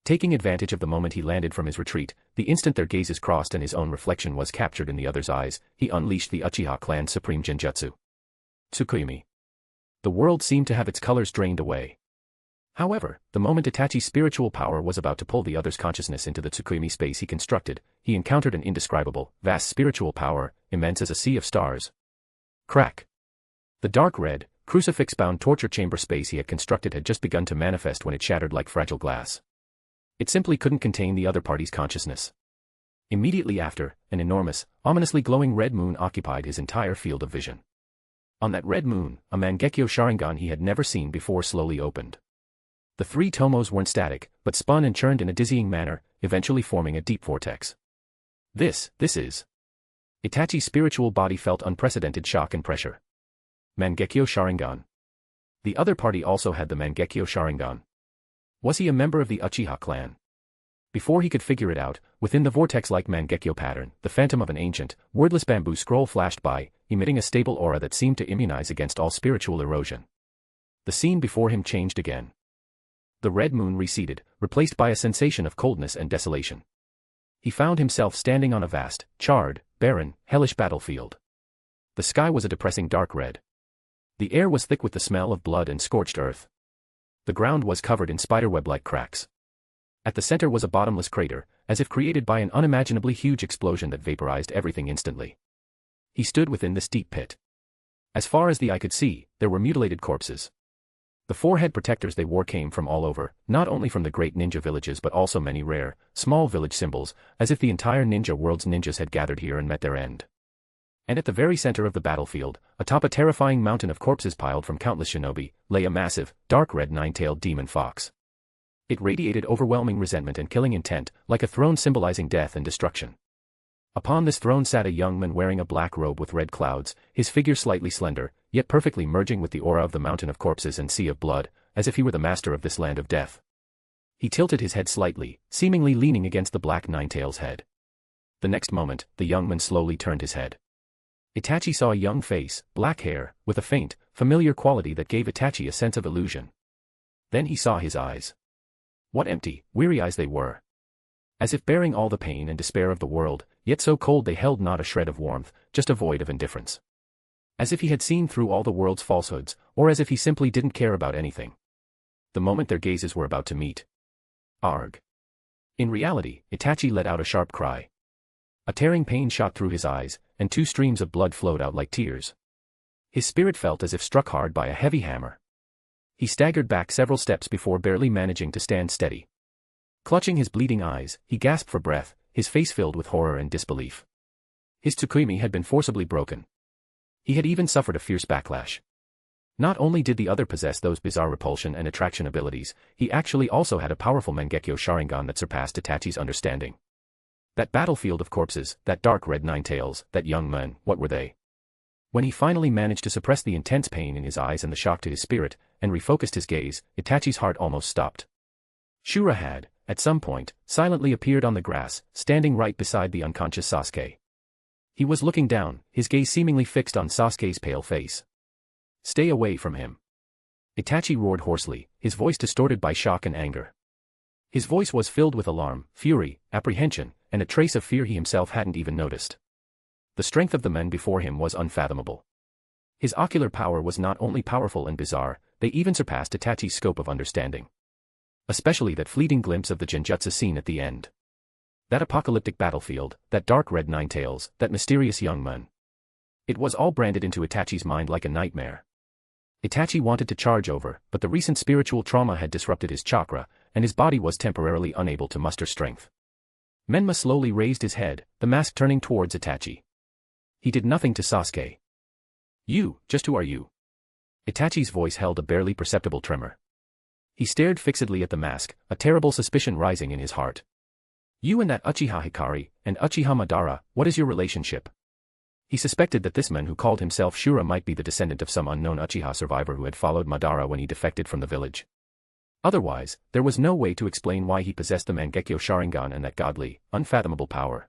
Taking advantage of the moment he landed from his retreat, the instant their gazes crossed and his own reflection was captured in the other's eyes, he unleashed the Uchiha clan's supreme genjutsu. Tsukuyomi. The world seemed to have its colors drained away. However, the moment Itachi's spiritual power was about to pull the other's consciousness into the Tsukuyomi space he constructed, he encountered an indescribable, vast spiritual power, immense as a sea of stars. Crack. The dark red, crucifix-bound torture chamber space he had constructed had just begun to manifest when it shattered like fragile glass. It simply couldn't contain the other party's consciousness. Immediately after, an enormous, ominously glowing red moon occupied his entire field of vision. On that red moon, a Mangekyo Sharingan he had never seen before slowly opened. The three tomos weren't static, but spun and churned in a dizzying manner, eventually forming a deep vortex. This is. Itachi's spiritual body felt unprecedented shock and pressure. Mangekyo Sharingan. The other party also had the Mangekyo Sharingan. Was he a member of the Uchiha clan? Before he could figure it out, within the vortex-like Mangekyo pattern, the phantom of an ancient, wordless bamboo scroll flashed by, emitting a stable aura that seemed to immunize against all spiritual erosion. The scene before him changed again. The red moon receded, replaced by a sensation of coldness and desolation. He found himself standing on a vast, charred, barren, hellish battlefield. The sky was a depressing dark red. The air was thick with the smell of blood and scorched earth. The ground was covered in spiderweb-like cracks. At the center was a bottomless crater, as if created by an unimaginably huge explosion that vaporized everything instantly. He stood within this deep pit. As far as the eye could see, there were mutilated corpses. The forehead protectors they wore came from all over, not only from the great ninja villages but also many rare, small village symbols, as if the entire ninja world's ninjas had gathered here and met their end. And at the very center of the battlefield, atop a terrifying mountain of corpses piled from countless shinobi, lay a massive, dark red nine-tailed demon fox. It radiated overwhelming resentment and killing intent, like a throne symbolizing death and destruction. Upon this throne sat a young man wearing a black robe with red clouds, his figure slightly slender, yet perfectly merging with the aura of the mountain of corpses and sea of blood, as if he were the master of this land of death. He tilted his head slightly, seemingly leaning against the black Nine-Tails head. The next moment, the young man slowly turned his head. Itachi saw a young face, black hair, with a faint, familiar quality that gave Itachi a sense of illusion. Then he saw his eyes. What empty, weary eyes they were. As if bearing all the pain and despair of the world, yet so cold they held not a shred of warmth, just a void of indifference. As if he had seen through all the world's falsehoods, or as if he simply didn't care about anything. The moment their gazes were about to meet. Arg. In reality, Itachi let out a sharp cry. A tearing pain shot through his eyes, and 2 streams of blood flowed out like tears. His spirit felt as if struck hard by a heavy hammer. He staggered back several steps before barely managing to stand steady. Clutching his bleeding eyes, he gasped for breath, his face filled with horror and disbelief. His Tsukuyomi had been forcibly broken. He had even suffered a fierce backlash. Not only did the other possess those bizarre repulsion and attraction abilities, he actually also had a powerful Mangekyo Sharingan that surpassed Itachi's understanding. That battlefield of corpses, that dark red Nine-Tails, that young man, what were they? When he finally managed to suppress the intense pain in his eyes and the shock to his spirit, and refocused his gaze, Itachi's heart almost stopped. Shura had, at some point, silently appeared on the grass, standing right beside the unconscious Sasuke. He was looking down, his gaze seemingly fixed on Sasuke's pale face. Stay away from him. Itachi roared hoarsely, his voice distorted by shock and anger. His voice was filled with alarm, fury, apprehension, and a trace of fear he himself hadn't even noticed. The strength of the men before him was unfathomable. His ocular power was not only powerful and bizarre, they even surpassed Itachi's scope of understanding. Especially that fleeting glimpse of the genjutsu scene at the end. That apocalyptic battlefield, that dark red Nine-Tails, that mysterious young man. It was all branded into Itachi's mind like a nightmare. Itachi wanted to charge over, but the recent spiritual trauma had disrupted his chakra, and his body was temporarily unable to muster strength. Menma slowly raised his head, the mask turning towards Itachi. He did nothing to Sasuke. You, just who are you? Itachi's voice held a barely perceptible tremor. He stared fixedly at the mask, a terrible suspicion rising in his heart. You and that Uchiha Hikari, and Uchiha Madara, what is your relationship? He suspected that this man who called himself Shura might be the descendant of some unknown Uchiha survivor who had followed Madara when he defected from the village. Otherwise, there was no way to explain why he possessed the Mangekyo Sharingan and that godly, unfathomable power.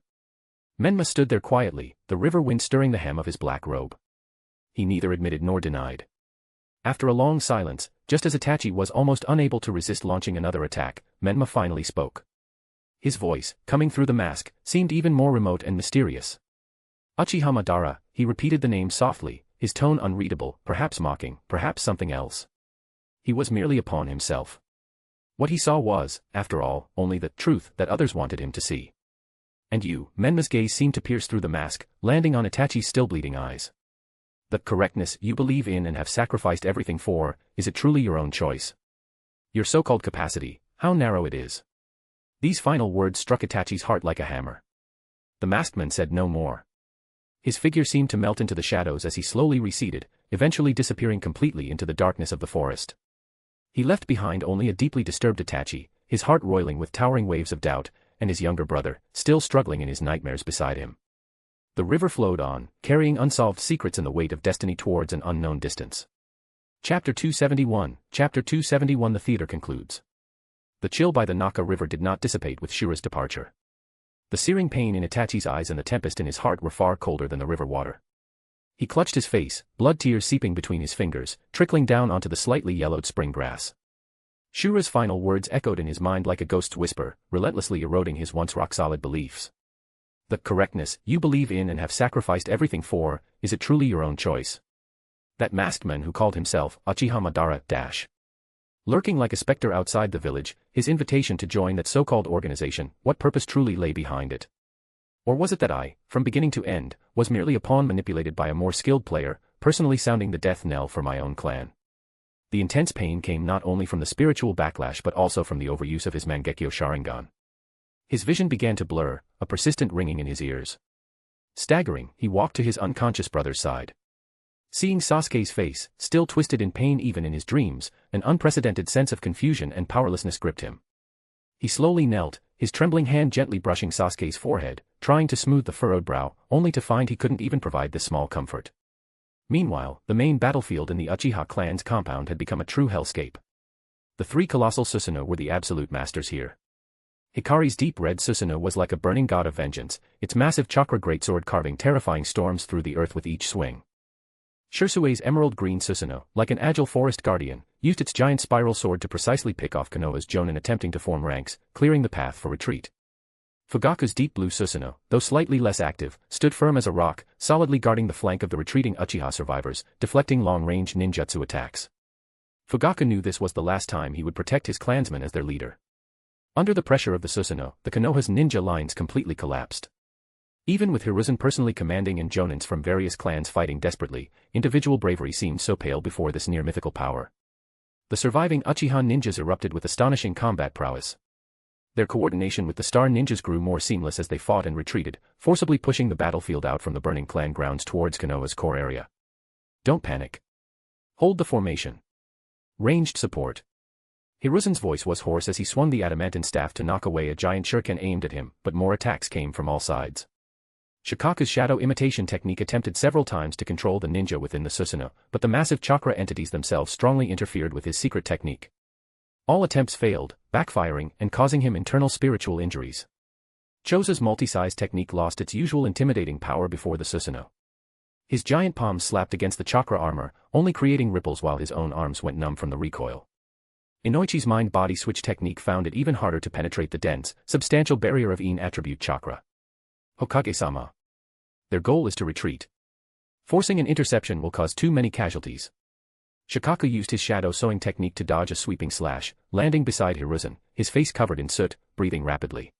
Menma stood there quietly, the river wind stirring the hem of his black robe. He neither admitted nor denied. After a long silence, just as Itachi was almost unable to resist launching another attack, Menma finally spoke. His voice, coming through the mask, seemed even more remote and mysterious. Uchiha Madara, he repeated the name softly, his tone unreadable, perhaps mocking, perhaps something else. He was merely a pawn himself. What he saw was, after all, only the truth that others wanted him to see. And you, Menma's gaze seemed to pierce through the mask, landing on Itachi's still bleeding eyes. The correctness you believe in and have sacrificed everything for, is it truly your own choice? Your so-called capacity, how narrow it is. These final words struck Itachi's heart like a hammer. The masked man said no more. His figure seemed to melt into the shadows as he slowly receded, eventually disappearing completely into the darkness of the forest. He left behind only a deeply disturbed Itachi, his heart roiling with towering waves of doubt, and his younger brother, still struggling in his nightmares beside him. The river flowed on, carrying unsolved secrets and the weight of destiny towards an unknown distance. Chapter 271, Chapter 271. The theater concludes. The chill by the Naka River did not dissipate with Shura's departure. The searing pain in Itachi's eyes and the tempest in his heart were far colder than the river water. He clutched his face, blood tears seeping between his fingers, trickling down onto the slightly yellowed spring grass. Shura's final words echoed in his mind like a ghost's whisper, relentlessly eroding his once rock-solid beliefs. The correctness you believe in and have sacrificed everything for, is it truly your own choice? That masked man who called himself Uchiha Madara lurking like a specter outside the village, his invitation to join that so-called organization, what purpose truly lay behind it? Or was it that I, from beginning to end, was merely a pawn manipulated by a more skilled player, personally sounding the death knell for my own clan? The intense pain came not only from the spiritual backlash but also from the overuse of his Mangekyo Sharingan. His vision began to blur, a persistent ringing in his ears. Staggering, he walked to his unconscious brother's side. Seeing Sasuke's face, still twisted in pain even in his dreams, an unprecedented sense of confusion and powerlessness gripped him. He slowly knelt, his trembling hand gently brushing Sasuke's forehead, trying to smooth the furrowed brow, only to find he couldn't even provide this small comfort. Meanwhile, the main battlefield in the Uchiha clan's compound had become a true hellscape. The three colossal Susanoo were the absolute masters here. Hikari's deep red Susanoo was like a burning god of vengeance, its massive chakra greatsword carving terrifying storms through the earth with each swing. Shisui's emerald green Susanoo, like an agile forest guardian, used its giant spiral sword to precisely pick off Konoha's Jonin attempting to form ranks, clearing the path for retreat. Fugaku's deep blue Susanoo, though slightly less active, stood firm as a rock, solidly guarding the flank of the retreating Uchiha survivors, deflecting long-range ninjutsu attacks. Fugaku knew this was the last time he would protect his clansmen as their leader. Under the pressure of the Susanoo, the Konoha's ninja lines completely collapsed. Even with Hiruzen personally commanding and Jonins from various clans fighting desperately, individual bravery seemed so pale before this near-mythical power. The surviving Uchiha ninjas erupted with astonishing combat prowess. Their coordination with the star ninjas grew more seamless as they fought and retreated, forcibly pushing the battlefield out from the burning clan grounds towards Konoha's core area. Don't panic. Hold the formation. Ranged support. Hiruzen's voice was hoarse as he swung the adamantine staff to knock away a giant shuriken aimed at him, but more attacks came from all sides. Shikaku's shadow imitation technique attempted several times to control the ninja within the Susanoo, but the massive chakra entities themselves strongly interfered with his secret technique. All attempts failed, backfiring and causing him internal spiritual injuries. Choso's multi-size technique lost its usual intimidating power before the Susanoo. His giant palms slapped against the chakra armor, only creating ripples while his own arms went numb from the recoil. Inoichi's mind-body switch technique found it even harder to penetrate the dense, substantial barrier of In attribute chakra. Hokage-sama. Their goal is to retreat. Forcing an interception will cause too many casualties. Shikaku used his shadow sewing technique to dodge a sweeping slash, landing beside Hiruzen, his face covered in soot, breathing rapidly.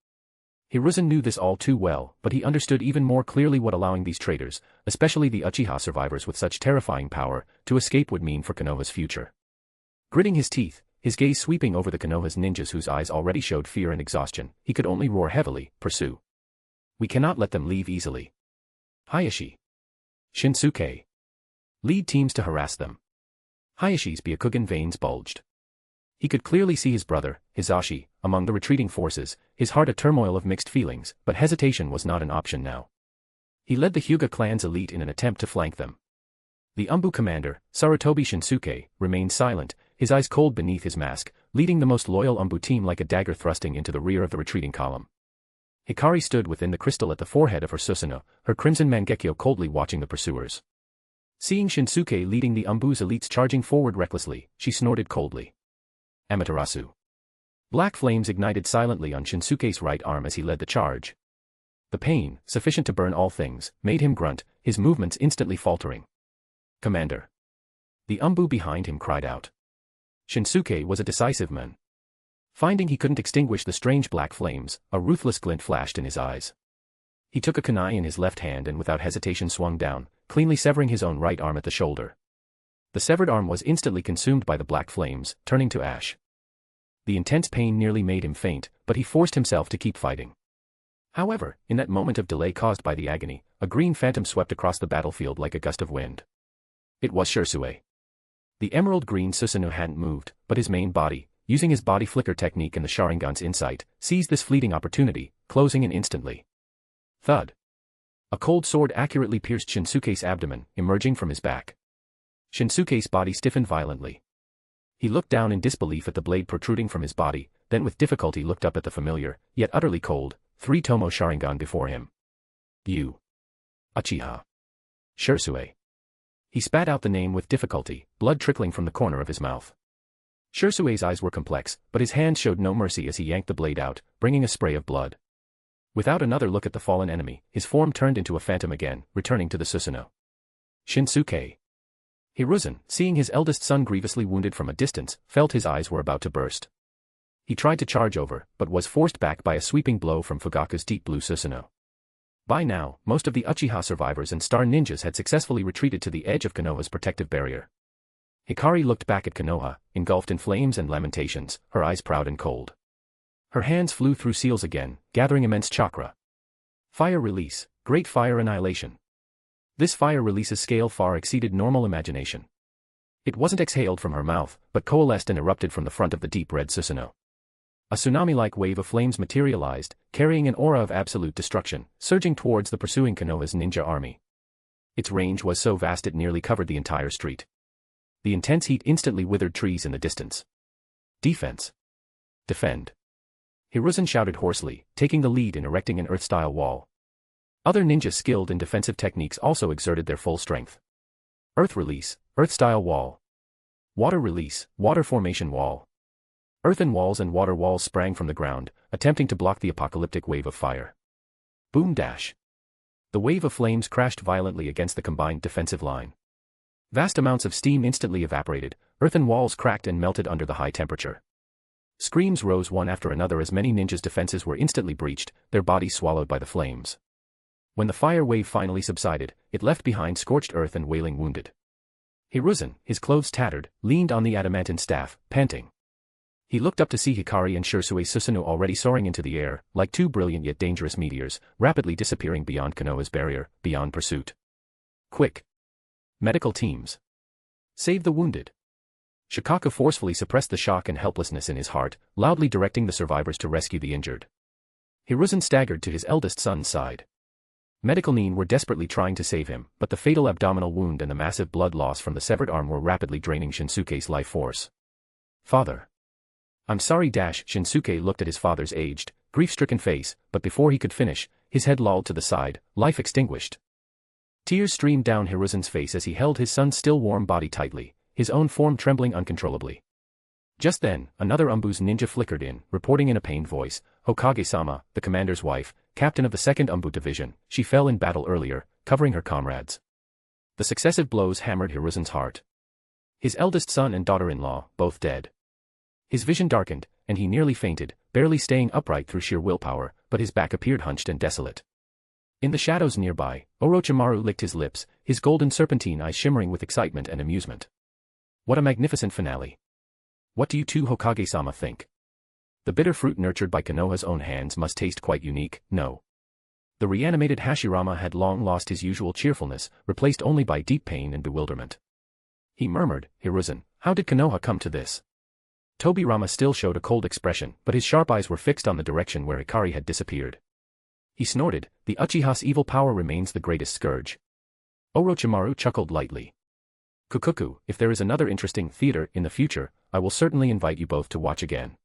Hiruzen knew this all too well, but he understood even more clearly what allowing these traitors, especially the Uchiha survivors with such terrifying power, to escape would mean for Konoha's future. Gritting his teeth, his gaze sweeping over the Konoha's ninjas whose eyes already showed fear and exhaustion, he could only roar heavily, "Pursue. We cannot let them leave easily. Hizashi. Shinsuke. Lead teams to harass them." Hayashi's Byakugan veins bulged. He could clearly see his brother, Hizashi, among the retreating forces, his heart a turmoil of mixed feelings, but hesitation was not an option now. He led the Hyuga clan's elite in an attempt to flank them. The ANBU commander, Sarutobi Shinsuke, remained silent, his eyes cold beneath his mask, leading the most loyal ANBU team like a dagger thrusting into the rear of the retreating column. Hikari stood within the crystal at the forehead of her Susanoo, her crimson Mangekyo coldly watching the pursuers. Seeing Shinsuke leading the ANBU's elites charging forward recklessly, she snorted coldly. Amaterasu. Black flames ignited silently on Shinsuke's right arm as he led the charge. The pain, sufficient to burn all things, made him grunt, his movements instantly faltering. "Commander." The ANBU behind him cried out. Shinsuke was a decisive man. Finding he couldn't extinguish the strange black flames, a ruthless glint flashed in his eyes. He took a kunai in his left hand and without hesitation swung down, cleanly severing his own right arm at the shoulder. The severed arm was instantly consumed by the black flames, turning to ash. The intense pain nearly made him faint, but he forced himself to keep fighting. However, in that moment of delay caused by the agony, a green phantom swept across the battlefield like a gust of wind. It was Shisui. The emerald green Susanoo hadn't moved, but his main body, using his body flicker technique and the Sharingan's insight, seized this fleeting opportunity, closing in instantly. Thud. A cold sword accurately pierced Shinsuke's abdomen, emerging from his back. Shinsuke's body stiffened violently. He looked down in disbelief at the blade protruding from his body, then with difficulty looked up at the familiar, yet utterly cold, three-tomo Sharingan before him. You. Uchiha. Shisui. He spat out the name with difficulty, blood trickling from the corner of his mouth. Shisui's eyes were complex, but his hands showed no mercy as he yanked the blade out, bringing a spray of blood. Without another look at the fallen enemy, his form turned into a phantom again, returning to the Susanoo. Shinsuke. Hiruzen, seeing his eldest son grievously wounded from a distance, felt his eyes were about to burst. He tried to charge over, but was forced back by a sweeping blow from Fugaku's deep blue Susanoo. By now, most of the Uchiha survivors and star ninjas had successfully retreated to the edge of Konoha's protective barrier. Hikari looked back at Konoha, engulfed in flames and lamentations, her eyes proud and cold. Her hands flew through seals again, gathering immense chakra. Fire release, great fire annihilation. This fire release's scale far exceeded normal imagination. It wasn't exhaled from her mouth, but coalesced and erupted from the front of the deep red Susanoo. A tsunami-like wave of flames materialized, carrying an aura of absolute destruction, surging towards the pursuing Konoha's ninja army. Its range was so vast it nearly covered the entire street. The intense heat instantly withered trees in the distance. Defense. Defend. Hiruzen shouted hoarsely, taking the lead in erecting an earth-style wall. Other ninjas skilled in defensive techniques also exerted their full strength. Earth release, earth-style wall. Water release, water formation wall. Earthen walls and water walls sprang from the ground, attempting to block the apocalyptic wave of fire. Boom dash. The wave of flames crashed violently against the combined defensive line. Vast amounts of steam instantly evaporated, earthen walls cracked and melted under the high temperature. Screams rose one after another as many ninjas' defenses were instantly breached, their bodies swallowed by the flames. When the fire wave finally subsided, it left behind scorched earth and wailing wounded. Hiruzen, his clothes tattered, leaned on the adamantine staff, panting. He looked up to see Hikari and Susanoo already soaring into the air, like two brilliant yet dangerous meteors, rapidly disappearing beyond Konoha's barrier, beyond pursuit. Quick! Medical teams. Save the wounded. Shikaka forcefully suppressed the shock and helplessness in his heart, loudly directing the survivors to rescue the injured. Hiruzen staggered to his eldest son's side. Medical Nin were desperately trying to save him, but the fatal abdominal wound and the massive blood loss from the severed arm were rapidly draining Shinsuke's life force. Father. I'm sorry. Shinsuke looked at his father's aged, grief-stricken face, but before he could finish, his head lolled to the side, life extinguished. Tears streamed down Hiruzen's face as he held his son's still warm body tightly, his own form trembling uncontrollably. Just then, another ANBU's ninja flickered in, reporting in a pained voice, Hokage-sama, the commander's wife, captain of the 2nd ANBU division, she fell in battle earlier, covering her comrades. The successive blows hammered Hiruzen's heart. His eldest son and daughter-in-law, both dead. His vision darkened, and he nearly fainted, barely staying upright through sheer willpower, but his back appeared hunched and desolate. In the shadows nearby, Orochimaru licked his lips, his golden serpentine eyes shimmering with excitement and amusement. What a magnificent finale. What do you two Hokage-sama think? The bitter fruit nurtured by Konoha's own hands must taste quite unique, no? The reanimated Hashirama had long lost his usual cheerfulness, replaced only by deep pain and bewilderment. He murmured, Hiruzen, how did Konoha come to this? Tobirama still showed a cold expression, but his sharp eyes were fixed on the direction where Hikari had disappeared. He snorted, the Uchiha's evil power remains the greatest scourge. Orochimaru chuckled lightly. Kukuku, if there is another interesting theater in the future, I will certainly invite you both to watch again.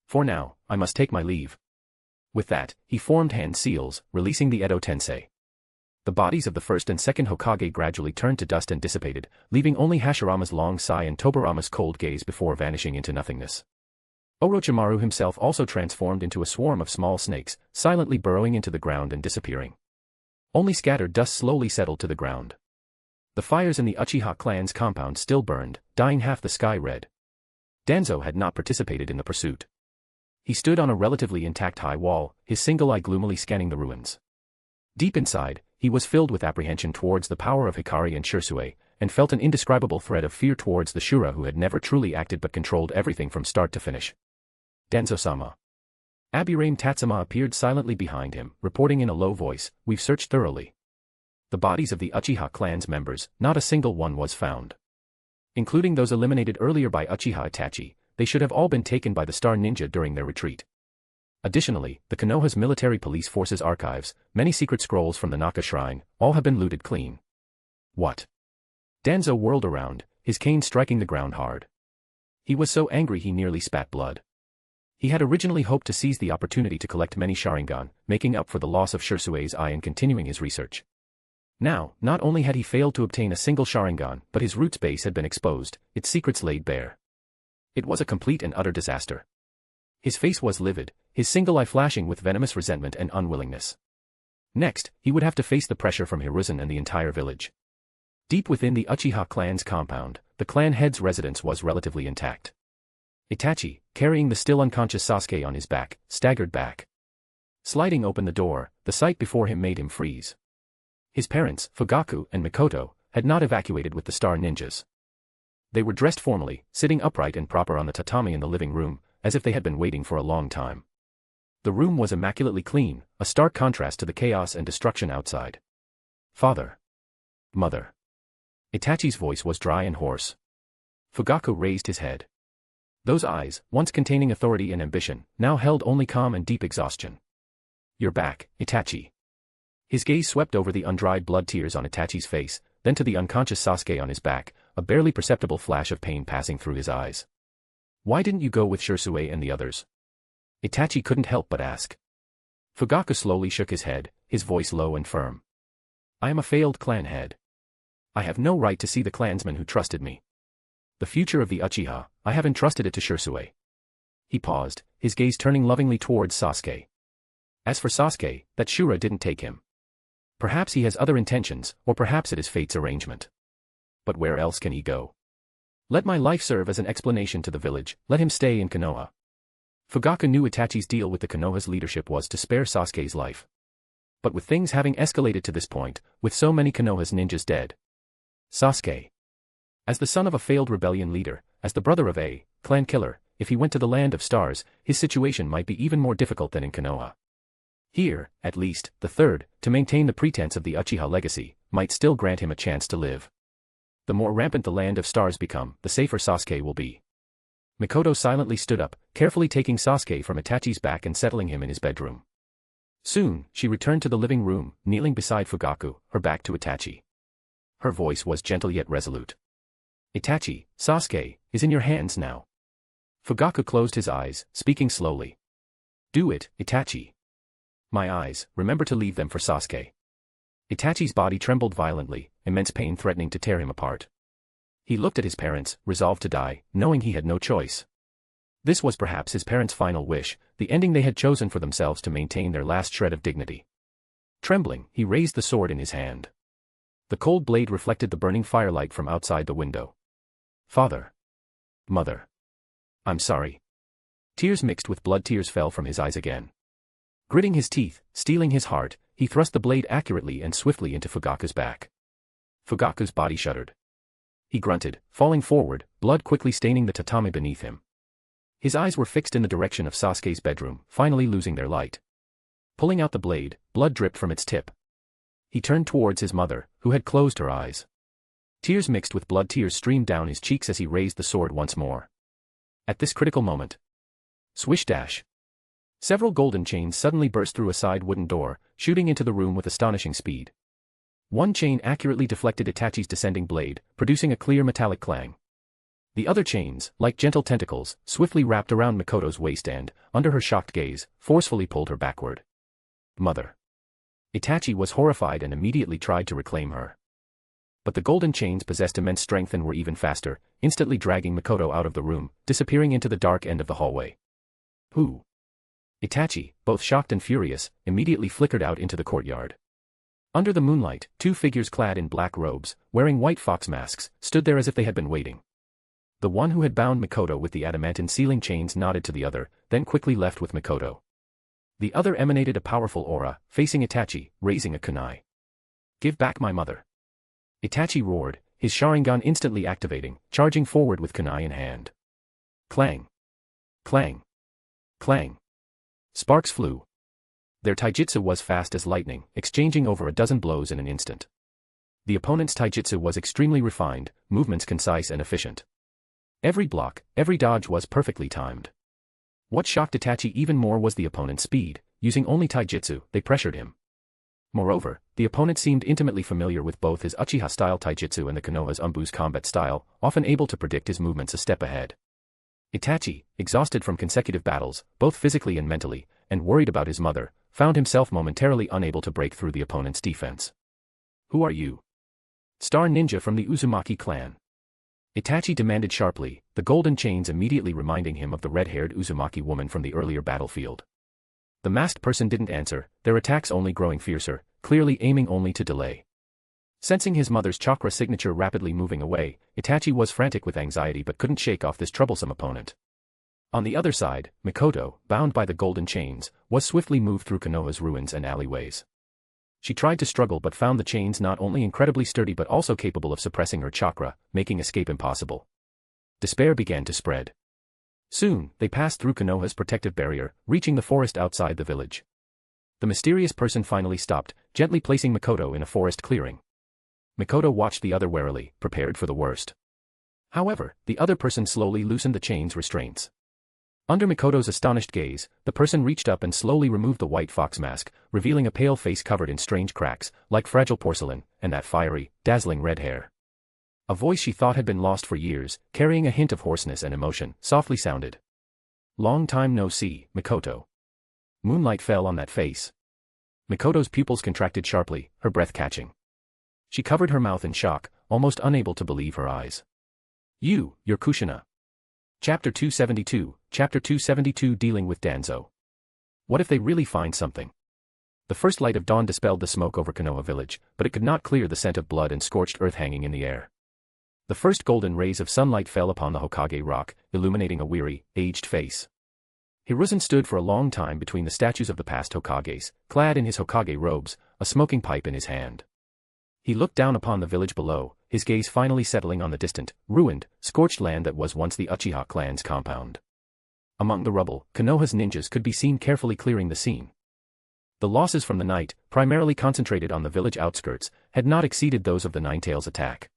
For now, I must take my leave. With that, he formed hand seals, releasing the Edo Tensei. The bodies of the 1st and 2nd Hokage gradually turned to dust and dissipated, leaving only Hashirama's long sigh and Tobirama's cold gaze before vanishing into nothingness. Orochimaru himself also transformed into a swarm of small snakes, silently burrowing into the ground and disappearing. Only scattered dust slowly settled to the ground. The fires in the Uchiha clan's compound still burned, dyeing half the sky red. Danzo had not participated in the pursuit. He stood on a relatively intact high wall, his single eye gloomily scanning the ruins. Deep inside, he was filled with apprehension towards the power of Hikari and Shisui, and felt an indescribable threat of fear towards the Shura who had never truly acted but controlled everything from start to finish. Danzo-sama. Aburaim Tatsuma appeared silently behind him, reporting in a low voice, we've searched thoroughly. The bodies of the Uchiha clan's members, not a single one was found. Including those eliminated earlier by Uchiha Itachi, they should have all been taken by the Star Ninja during their retreat. Additionally, the Konoha's military police forces archives, many secret scrolls from the Naka shrine, all have been looted clean. What? Danzo whirled around, his cane striking the ground hard. He was so angry he nearly spat blood. He had originally hoped to seize the opportunity to collect many Sharingan, making up for the loss of Shisui's eye and continuing his research. Now, not only had he failed to obtain a single Sharingan, but his roots base had been exposed, its secrets laid bare. It was a complete and utter disaster. His face was livid, his single eye flashing with venomous resentment and unwillingness. Next, he would have to face the pressure from Hiruzen and the entire village. Deep within the Uchiha clan's compound, the clan head's residence was relatively intact. Itachi, carrying the still unconscious Sasuke on his back, staggered back. Sliding open the door, the sight before him made him freeze. His parents, Fugaku and Mikoto, had not evacuated with the Star Ninjas. They were dressed formally, sitting upright and proper on the tatami in the living room, as if they had been waiting for a long time. The room was immaculately clean, a stark contrast to the chaos and destruction outside. Father. Mother. Itachi's voice was dry and hoarse. Fugaku raised his head. Those eyes, once containing authority and ambition, now held only calm and deep exhaustion. You're back, Itachi. His gaze swept over the undried blood tears on Itachi's face, then to the unconscious Sasuke on his back, a barely perceptible flash of pain passing through his eyes. Why didn't you go with Shisui and the others? Itachi couldn't help but ask. Fugaku slowly shook his head, his voice low and firm. I am a failed clan head. I have no right to see the clansmen who trusted me. The future of the Uchiha, I have entrusted it to Shisui. He paused, his gaze turning lovingly towards Sasuke. As for Sasuke, that Shura didn't take him. Perhaps he has other intentions, or perhaps it is fate's arrangement. But where else can he go? Let my life serve as an explanation to the village, let him stay in Konoha. Fugaku knew Itachi's deal with the Konoha's leadership was to spare Sasuke's life. But with things having escalated to this point, with so many Konoha's ninjas dead. Sasuke. As the son of a failed rebellion leader, as the brother of a clan killer, if he went to the land of stars, his situation might be even more difficult than in Konoha. Here, at least, the third, to maintain the pretense of the Uchiha legacy, might still grant him a chance to live. The more rampant the land of stars become, the safer Sasuke will be. Mikoto silently stood up, carefully taking Sasuke from Itachi's back and settling him in his bedroom. Soon, she returned to the living room, kneeling beside Fugaku, her back to Itachi. Her voice was gentle yet resolute. Itachi, Sasuke, is in your hands now. Fugaku closed his eyes, speaking slowly. Do it, Itachi. My eyes, remember to leave them for Sasuke. Itachi's body trembled violently, immense pain threatening to tear him apart. He looked at his parents, resolved to die, knowing he had no choice. This was perhaps his parents' final wish, the ending they had chosen for themselves to maintain their last shred of dignity. Trembling, he raised the sword in his hand. The cold blade reflected the burning firelight from outside the window. Father. Mother. I'm sorry. Tears mixed with blood tears fell from his eyes again. Gritting his teeth, steeling his heart, he thrust the blade accurately and swiftly into Fugaku's back. Fugaku's body shuddered. He grunted, falling forward, blood quickly staining the tatami beneath him. His eyes were fixed in the direction of Sasuke's bedroom, finally losing their light. Pulling out the blade, blood dripped from its tip. He turned towards his mother, who had closed her eyes. Tears mixed with blood tears streamed down his cheeks as he raised the sword once more. At this critical moment. Swish dash. Several golden chains suddenly burst through a side wooden door, shooting into the room with astonishing speed. One chain accurately deflected Itachi's descending blade, producing a clear metallic clang. The other chains, like gentle tentacles, swiftly wrapped around Mikoto's waist and, under her shocked gaze, forcefully pulled her backward. Mother. Itachi was horrified and immediately tried to reclaim her. But the golden chains possessed immense strength and were even faster, instantly dragging Mikoto out of the room, disappearing into the dark end of the hallway. Who? Itachi, both shocked and furious, immediately flickered out into the courtyard. Under the moonlight, two figures clad in black robes, wearing white fox masks, stood there as if they had been waiting. The one who had bound Mikoto with the adamantine sealing chains nodded to the other, then quickly left with Mikoto. The other emanated a powerful aura, facing Itachi, raising a kunai. Give back my mother. Itachi roared, his Sharingan instantly activating, charging forward with kunai in hand. Clang. Clang. Clang. Sparks flew. Their taijutsu was fast as lightning, exchanging over a dozen blows in an instant. The opponent's taijutsu was extremely refined, movements concise and efficient. Every block, every dodge was perfectly timed. What shocked Itachi even more was the opponent's speed. Using only taijutsu, they pressured him. Moreover, the opponent seemed intimately familiar with both his Uchiha-style taijutsu and the Konoha's ANBU's combat style, often able to predict his movements a step ahead. Itachi, exhausted from consecutive battles, both physically and mentally, and worried about his mother, found himself momentarily unable to break through the opponent's defense. Who are you? Star ninja from the Uzumaki clan. Itachi demanded sharply, the golden chains immediately reminding him of the red-haired Uzumaki woman from the earlier battlefield. The masked person didn't answer, their attacks only growing fiercer, clearly aiming only to delay. Sensing his mother's chakra signature rapidly moving away, Itachi was frantic with anxiety but couldn't shake off this troublesome opponent. On the other side, Mikoto, bound by the golden chains, was swiftly moved through Konoha's ruins and alleyways. She tried to struggle but found the chains not only incredibly sturdy but also capable of suppressing her chakra, making escape impossible. Despair began to spread. Soon, they passed through Konoha's protective barrier, reaching the forest outside the village. The mysterious person finally stopped, gently placing Mikoto in a forest clearing. Mikoto watched the other warily, prepared for the worst. However, the other person slowly loosened the chain's restraints. Under Mikoto's astonished gaze, the person reached up and slowly removed the white fox mask, revealing a pale face covered in strange cracks, like fragile porcelain, and that fiery, dazzling red hair. A voice she thought had been lost for years, carrying a hint of hoarseness and emotion, softly sounded. Long time no see, Mikoto. Moonlight fell on that face. Mikoto's pupils contracted sharply, her breath catching. She covered her mouth in shock, almost unable to believe her eyes. You're Kushina. Chapter 272, Chapter 272 Dealing with Danzo. What if they really find something? The first light of dawn dispelled the smoke over Konoha village, but it could not clear the scent of blood and scorched earth hanging in the air. The first golden rays of sunlight fell upon the Hokage rock, illuminating a weary, aged face. Hiruzen stood for a long time between the statues of the past Hokages, clad in his Hokage robes, a smoking pipe in his hand. He looked down upon the village below, his gaze finally settling on the distant, ruined, scorched land that was once the Uchiha clan's compound. Among the rubble, Konoha's ninjas could be seen carefully clearing the scene. The losses from the night, primarily concentrated on the village outskirts, had not exceeded those of the Nine-Tails attack.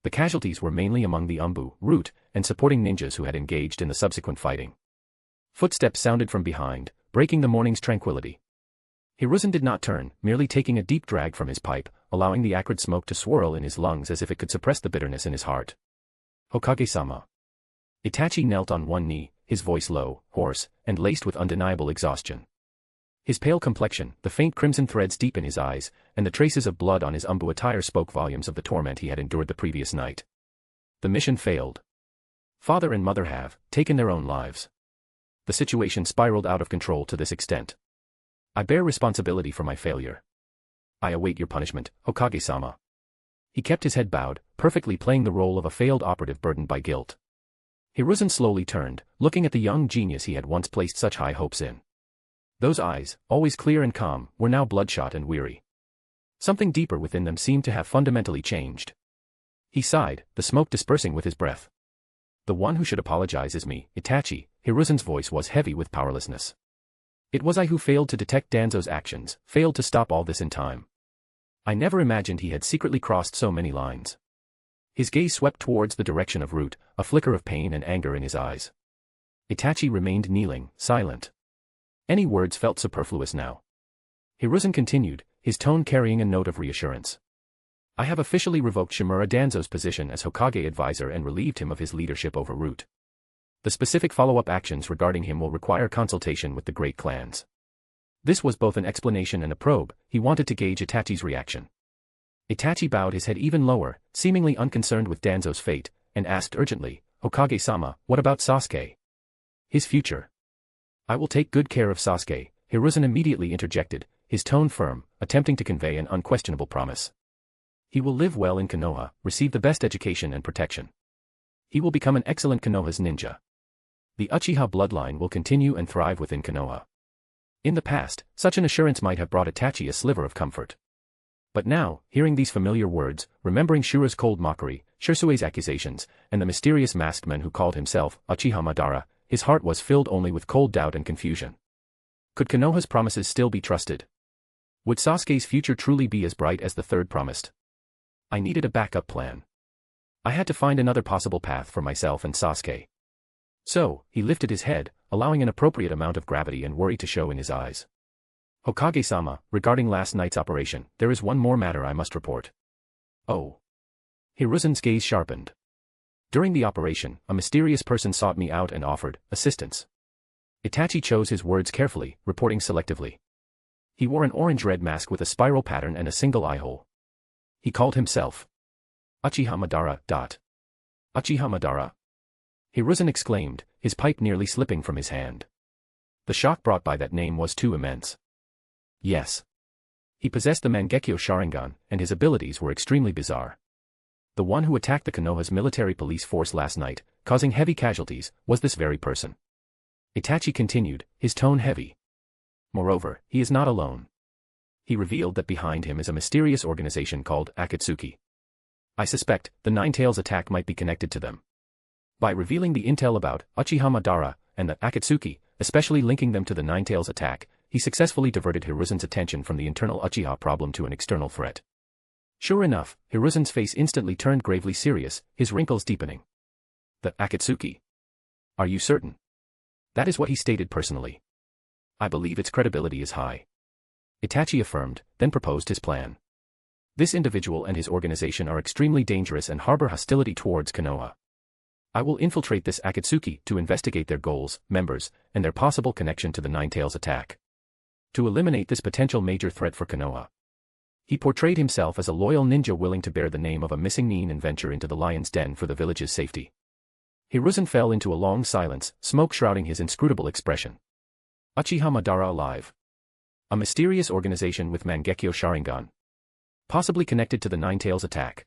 The casualties were mainly among the ANBU, root, and supporting ninjas who had engaged in the subsequent fighting. Footsteps sounded from behind, breaking the morning's tranquility. Hiruzen did not turn, merely taking a deep drag from his pipe, allowing the acrid smoke to swirl in his lungs as if it could suppress the bitterness in his heart. Hokage-sama. Itachi knelt on one knee, his voice low, hoarse, and laced with undeniable exhaustion. His pale complexion, the faint crimson threads deep in his eyes, and the traces of blood on his ANBU attire spoke volumes of the torment he had endured the previous night. The mission failed. Father and mother have taken their own lives. The situation spiraled out of control to this extent. I bear responsibility for my failure. I await your punishment, Hokage-sama. He kept his head bowed, perfectly playing the role of a failed operative burdened by guilt. Hiruzen slowly turned, looking at the young genius he had once placed such high hopes in. Those eyes, always clear and calm, were now bloodshot and weary. Something deeper within them seemed to have fundamentally changed. He sighed, the smoke dispersing with his breath. The one who should apologize is me, Itachi. Hiruzen's voice was heavy with powerlessness. It was I who failed to detect Danzo's actions, failed to stop all this in time. I never imagined he had secretly crossed so many lines. His gaze swept towards the direction of Root, a flicker of pain and anger in his eyes. Itachi remained kneeling, silent. Any words felt superfluous now. Hiruzen continued, his tone carrying a note of reassurance. I have officially revoked Shimura Danzo's position as Hokage advisor and relieved him of his leadership over Root. The specific follow-up actions regarding him will require consultation with the great clans. This was both an explanation and a probe. He wanted to gauge Itachi's reaction. Itachi bowed his head even lower, seemingly unconcerned with Danzo's fate, and asked urgently, Hokage-sama, what about Sasuke? His future. I will take good care of Sasuke, Hiruzen immediately interjected, his tone firm, attempting to convey an unquestionable promise. He will live well in Konoha, receive the best education and protection. He will become an excellent Konoha's ninja. The Uchiha bloodline will continue and thrive within Konoha. In the past, such an assurance might have brought Itachi a sliver of comfort. But now, hearing these familiar words, remembering Shura's cold mockery, Shisui's accusations, and the mysterious masked man who called himself Uchiha Madara, his heart was filled only with cold doubt and confusion. Could Konoha's promises still be trusted? Would Sasuke's future truly be as bright as the third promised? I needed a backup plan. I had to find another possible path for myself and Sasuke. So, he lifted his head, allowing an appropriate amount of gravity and worry to show in his eyes. Hokage-sama, regarding last night's operation, there is one more matter I must report. Oh. Hiruzen's gaze sharpened. During the operation, a mysterious person sought me out and offered assistance. Itachi chose his words carefully, reporting selectively. He wore an orange-red mask with a spiral pattern and a single eyehole. He called himself Uchiha Madara. Uchiha Madara? Hiruzen exclaimed, his pipe nearly slipping from his hand. The shock brought by that name was too immense. Yes. He possessed the Mangekyo Sharingan, and his abilities were extremely bizarre. The one who attacked the Konoha's military police force last night, causing heavy casualties, was this very person. Itachi continued, his tone heavy. Moreover, he is not alone. He revealed that behind him is a mysterious organization called Akatsuki. I suspect the Nine-Tails attack might be connected to them. By revealing the intel about Uchiha Madara and the Akatsuki, especially linking them to the Nine-Tails attack, he successfully diverted Hiruzen's attention from the internal Uchiha problem to an external threat. Sure enough, Hiruzen's face instantly turned gravely serious, his wrinkles deepening. The Akatsuki? Are you certain? That is what he stated personally. I believe its credibility is high. Itachi affirmed, then proposed his plan. This individual and his organization are extremely dangerous and harbor hostility towards Konoha. I will infiltrate this Akatsuki to investigate their goals, members, and their possible connection to the Nine-Tails attack. To eliminate this potential major threat for Konoha. He portrayed himself as a loyal ninja willing to bear the name of a missing nin and venture into the lion's den for the village's safety. Hiruzen fell into a long silence, smoke shrouding his inscrutable expression. Uchiha Madara alive. A mysterious organization with Mangekyo Sharingan. Possibly connected to the Nine-Tails attack.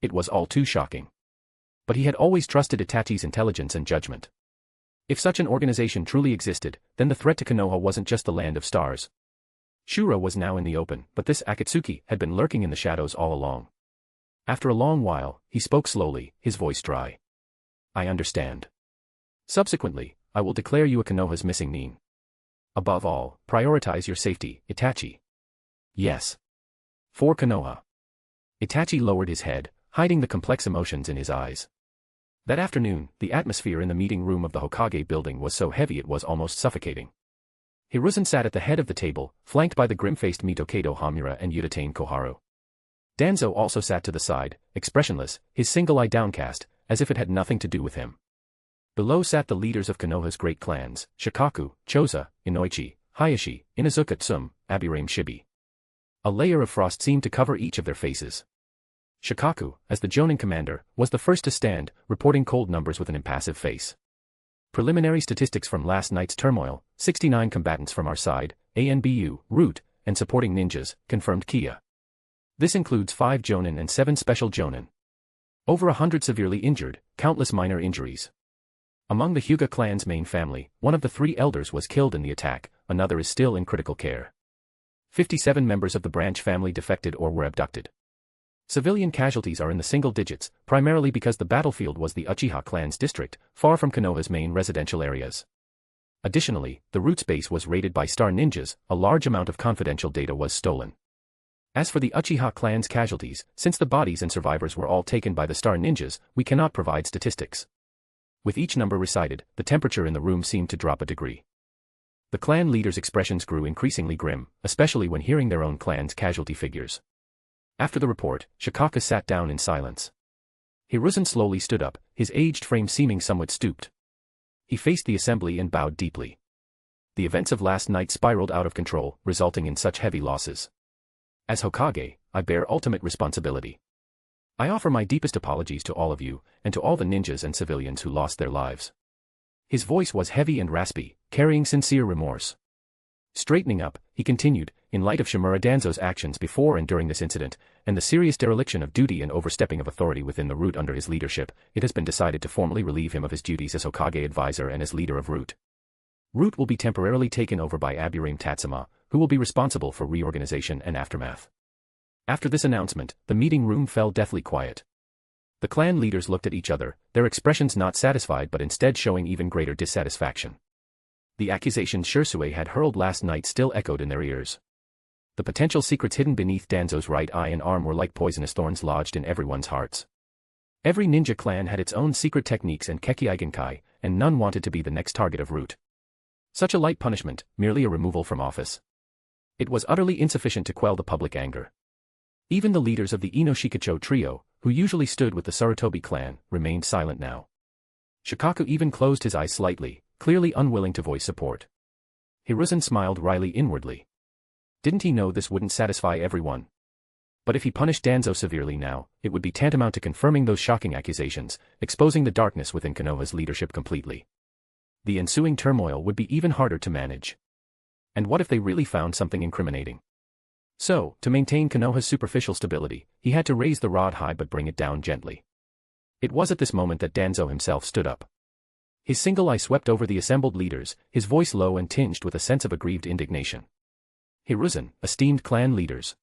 It was all too shocking. But he had always trusted Itachi's intelligence and judgment. If such an organization truly existed, then the threat to Konoha wasn't just the land of stars. Shura was now in the open, but this Akatsuki had been lurking in the shadows all along. After a long while, he spoke slowly, his voice dry. I understand. Subsequently, I will declare you a Konoha's missing nin. Above all, prioritize your safety, Itachi. Yes. For Konoha. Itachi lowered his head, hiding the complex emotions in his eyes. That afternoon, the atmosphere in the meeting room of the Hokage building was so heavy it was almost suffocating. Hiruzen sat at the head of the table, flanked by the grim-faced Mitokado Hamura and Udatane Koharu. Danzo also sat to the side, expressionless, his single eye downcast, as if it had nothing to do with him. Below sat the leaders of Konoha's great clans, Shikaku, Choza, Inoichi, Hayashi, Inazuka Tsum, Abirame Shibi. A layer of frost seemed to cover each of their faces. Shikaku, as the Jonin commander, was the first to stand, reporting cold numbers with an impassive face. Preliminary statistics from last night's turmoil, 69 combatants from our side, ANBU, Root, and supporting ninjas, confirmed Kia. This includes 5 Jonin and 7 special Jonin. Over 100 severely injured, countless minor injuries. Among the Hyuga clan's main family, one of the 3 elders was killed in the attack, another is still in critical care. 57 members of the branch family defected or were abducted. Civilian casualties are in the single digits, primarily because the battlefield was the Uchiha clan's district, far from Konoha's main residential areas. Additionally, the Roots base was raided by Star Ninjas, a large amount of confidential data was stolen. As for the Uchiha clan's casualties, since the bodies and survivors were all taken by the Star Ninjas, we cannot provide statistics. With each number recited, the temperature in the room seemed to drop a degree. The clan leaders' expressions grew increasingly grim, especially when hearing their own clan's casualty figures. After the report, Shikaku sat down in silence. Hiruzen slowly stood up, his aged frame seeming somewhat stooped. He faced the assembly and bowed deeply. The events of last night spiraled out of control, resulting in such heavy losses. As Hokage, I bear ultimate responsibility. I offer my deepest apologies to all of you, and to all the ninjas and civilians who lost their lives. His voice was heavy and raspy, carrying sincere remorse. Straightening up, he continued, in light of Shimura Danzo's actions before and during this incident, and the serious dereliction of duty and overstepping of authority within the Root under his leadership, it has been decided to formally relieve him of his duties as Hokage advisor and as leader of Root. Root will be temporarily taken over by Abirame Tatsuma, who will be responsible for reorganization and aftermath. After this announcement, the meeting room fell deathly quiet. The clan leaders looked at each other, their expressions not satisfied but instead showing even greater dissatisfaction. The accusations Shisui had hurled last night still echoed in their ears. The potential secrets hidden beneath Danzo's right eye and arm were like poisonous thorns lodged in everyone's hearts. Every ninja clan had its own secret techniques and Kekkei, and none wanted to be the next target of Root. Such a light punishment, merely a removal from office. It was utterly insufficient to quell the public anger. Even the leaders of the Inoshikacho trio, who usually stood with the Sarutobi clan, remained silent now. Shikaku even closed his eyes slightly, clearly unwilling to voice support. Hiruzen smiled wryly inwardly. Didn't he know this wouldn't satisfy everyone? But if he punished Danzo severely now, it would be tantamount to confirming those shocking accusations, exposing the darkness within Konoha's leadership completely. The ensuing turmoil would be even harder to manage. And what if they really found something incriminating? So, to maintain Konoha's superficial stability, he had to raise the rod high but bring it down gently. It was at this moment that Danzo himself stood up. His single eye swept over the assembled leaders, his voice low and tinged with a sense of aggrieved indignation. Hiruzen, esteemed clan leaders.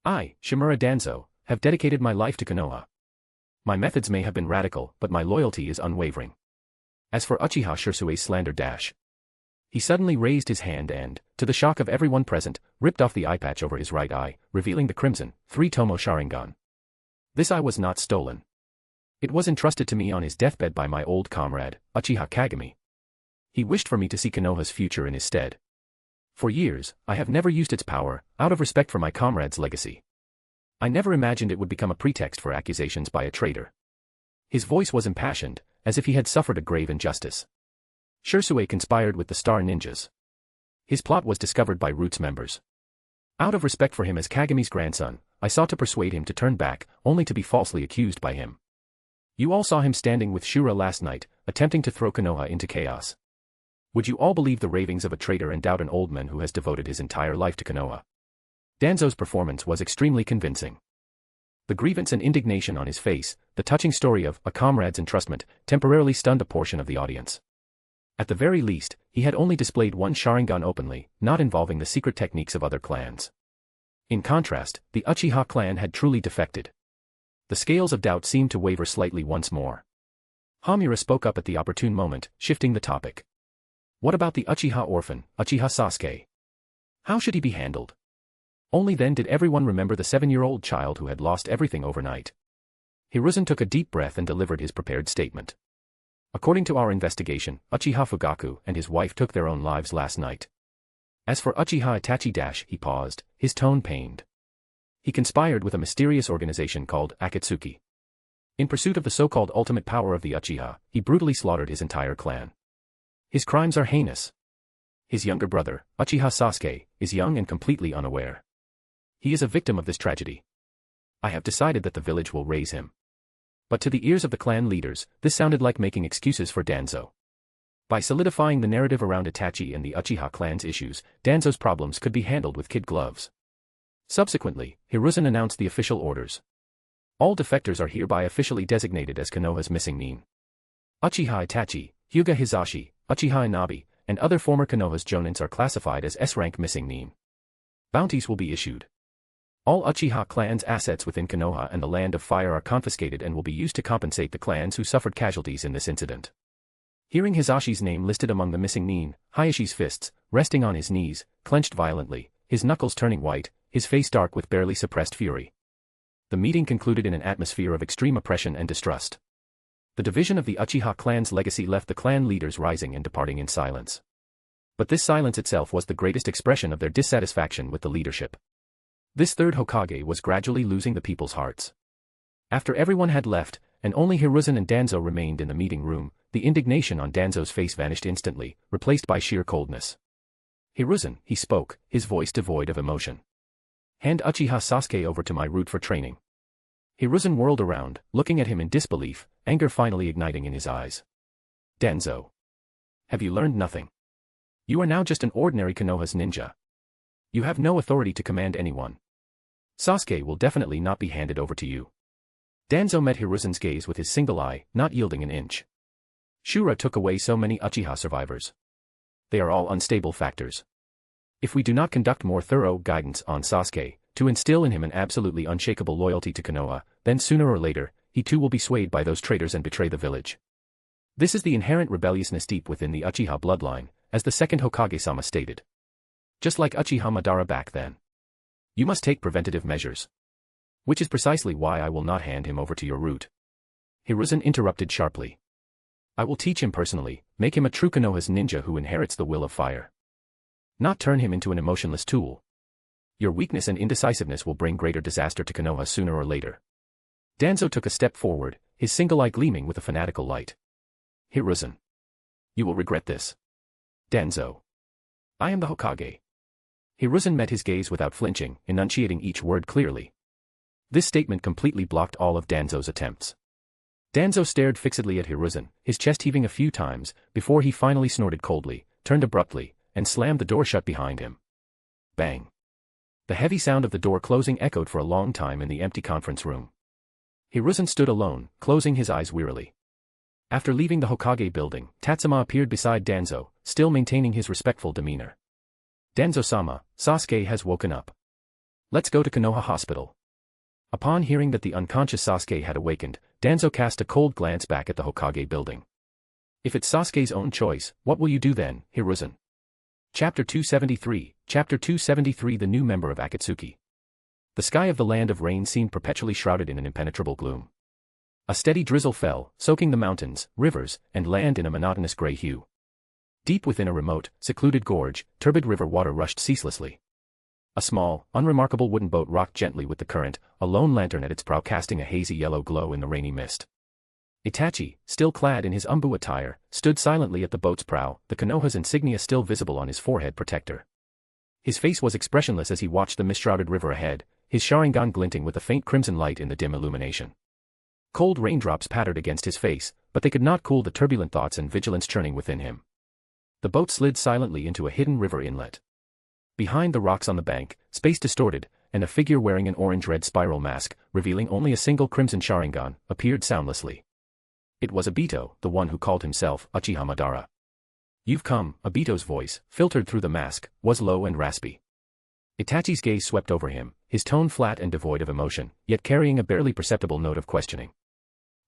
I, Shimura Danzo, have dedicated my life to Konoha. My methods may have been radical, but my loyalty is unwavering. As for Uchiha Shisui's slander dash. He suddenly raised his hand and, to the shock of everyone present, ripped off the eye patch over his right eye, revealing the crimson, 3-tomo Sharingan. This eye was not stolen. It was entrusted to me on his deathbed by my old comrade, Uchiha Kagami. He wished for me to see Konoha's future in his stead. For years, I have never used its power, out of respect for my comrade's legacy. I never imagined it would become a pretext for accusations by a traitor. His voice was impassioned, as if he had suffered a grave injustice. Shisui conspired with the Star Ninjas. His plot was discovered by Roots members. Out of respect for him as Kagumi's grandson, I sought to persuade him to turn back, only to be falsely accused by him. You all saw him standing with Shura last night, attempting to throw Konoha into chaos. Would you all believe the ravings of a traitor and doubt an old man who has devoted his entire life to Konoha? Danzo's performance was extremely convincing. The grievance and indignation on his face, the touching story of a comrade's entrustment, temporarily stunned a portion of the audience. At the very least, he had only displayed one Sharingan openly, not involving the secret techniques of other clans. In contrast, the Uchiha clan had truly defected. The scales of doubt seemed to waver slightly once more. Hamura spoke up at the opportune moment, shifting the topic. What about the Uchiha orphan, Uchiha Sasuke? How should he be handled? Only then did everyone remember the 7-year-old child who had lost everything overnight. Hiruzen took a deep breath and delivered his prepared statement. According to our investigation, Uchiha Fugaku and his wife took their own lives last night. As for Uchiha Itachi he paused, his tone pained. He conspired with a mysterious organization called Akatsuki. In pursuit of the so-called ultimate power of the Uchiha, he brutally slaughtered his entire clan. His crimes are heinous. His younger brother, Uchiha Sasuke, is young and completely unaware. He is a victim of this tragedy. I have decided that the village will raise him. But to the ears of the clan leaders, this sounded like making excuses for Danzo. By solidifying the narrative around Itachi and the Uchiha clan's issues, Danzo's problems could be handled with kid gloves. Subsequently, Hiruzen announced the official orders. All defectors are hereby officially designated as Konoha's missing nin. Uchiha Itachi, Hyuga Hizashi, Uchiha Inabi, and other former Konoha's jonins are classified as S-rank missing nin. Bounties will be issued. All Uchiha clan's assets within Konoha and the Land of Fire are confiscated and will be used to compensate the clans who suffered casualties in this incident. Hearing Hizashi's name listed among the missing nin, Hayashi's fists, resting on his knees, clenched violently, his knuckles turning white, his face dark with barely suppressed fury. The meeting concluded in an atmosphere of extreme oppression and distrust. The division of the Uchiha clan's legacy left the clan leaders rising and departing in silence. But this silence itself was the greatest expression of their dissatisfaction with the leadership. This third Hokage was gradually losing the people's hearts. After everyone had left, and only Hiruzen and Danzo remained in the meeting room, the indignation on Danzo's face vanished instantly, replaced by sheer coldness. Hiruzen, he spoke, his voice devoid of emotion. Hand Uchiha Sasuke over to my root for training. Hiruzen whirled around, looking at him in disbelief, anger finally igniting in his eyes. Danzo. Have you learned nothing? You are now just an ordinary Konoha's ninja. You have no authority to command anyone. Sasuke will definitely not be handed over to you. Danzo met Hiruzen's gaze with his single eye, not yielding an inch. Shura took away so many Uchiha survivors. They are all unstable factors. If we do not conduct more thorough guidance on Sasuke, to instill in him an absolutely unshakable loyalty to Konoha, then sooner or later, he too will be swayed by those traitors and betray the village. This is the inherent rebelliousness deep within the Uchiha bloodline, as the second Hokage-sama stated. Just like Uchiha Madara back then. You must take preventative measures. Which is precisely why I will not hand him over to your root. Hiruzen interrupted sharply. I will teach him personally, make him a true Konoha's ninja who inherits the will of fire. Not turn him into an emotionless tool. Your weakness and indecisiveness will bring greater disaster to Konoha sooner or later. Danzo took a step forward, his single eye gleaming with a fanatical light. Hiruzen. You will regret this. Danzo. I am the Hokage. Hiruzen met his gaze without flinching, enunciating each word clearly. This statement completely blocked all of Danzo's attempts. Danzo stared fixedly at Hiruzen, his chest heaving a few times, before he finally snorted coldly, turned abruptly, and slammed the door shut behind him. Bang. The heavy sound of the door closing echoed for a long time in the empty conference room. Hiruzen stood alone, closing his eyes wearily. After leaving the Hokage building, Tatsuma appeared beside Danzo, still maintaining his respectful demeanor. Danzo-sama, Sasuke has woken up. Let's go to Konoha Hospital. Upon hearing that the unconscious Sasuke had awakened, Danzo cast a cold glance back at the Hokage building. If it's Sasuke's own choice, what will you do then, Hiruzen? Chapter 273, Chapter 273 The new member of Akatsuki. The sky of the Land of Rain seemed perpetually shrouded in an impenetrable gloom. A steady drizzle fell, soaking the mountains, rivers, and land in a monotonous gray hue. Deep within a remote, secluded gorge, turbid river water rushed ceaselessly. A small, unremarkable wooden boat rocked gently with the current, a lone lantern at its prow casting a hazy yellow glow in the rainy mist. Itachi, still clad in his ANBU attire, stood silently at the boat's prow, the Konoha's insignia still visible on his forehead protector. His face was expressionless as he watched the mist-shrouded river ahead, his Sharingan glinting with a faint crimson light in the dim illumination. Cold raindrops pattered against his face, but they could not cool the turbulent thoughts and vigilance churning within him. The boat slid silently into a hidden river inlet. Behind the rocks on the bank, space distorted, and a figure wearing an orange-red spiral mask, revealing only a single crimson Sharingan, appeared soundlessly. It was Obito, the one who called himself Uchiha Madara. "You've come," Obito's voice, filtered through the mask, was low and raspy. Itachi's gaze swept over him, his tone flat and devoid of emotion, yet carrying a barely perceptible note of questioning.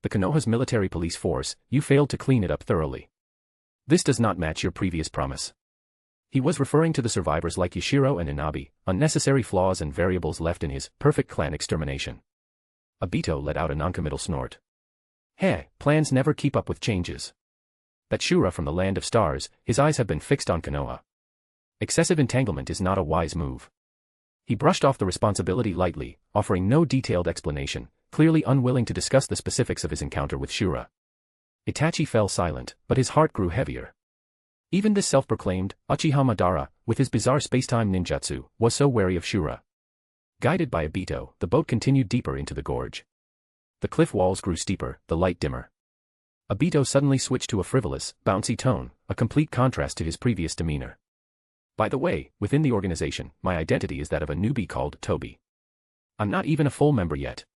"The Konoha's military police force, you failed to clean it up thoroughly. This does not match your previous promise." He was referring to the survivors like Yashiro and Inabi, unnecessary flaws and variables left in his perfect clan extermination. Obito let out a noncommittal snort. "Heh, plans never keep up with changes. That Shura from the land of stars, his eyes have been fixed on Konoha. Excessive entanglement is not a wise move." He brushed off the responsibility lightly, offering no detailed explanation, clearly unwilling to discuss the specifics of his encounter with Shura. Itachi fell silent, but his heart grew heavier. Even this self-proclaimed Uchiha Madara, with his bizarre space-time ninjutsu, was so wary of Shura. Guided by Obito, the boat continued deeper into the gorge. The cliff walls grew steeper, the light dimmer. Obito suddenly switched to a frivolous, bouncy tone, a complete contrast to his previous demeanor. "By the way, within the organization, my identity is that of a newbie called Toby. I'm not even a full member yet.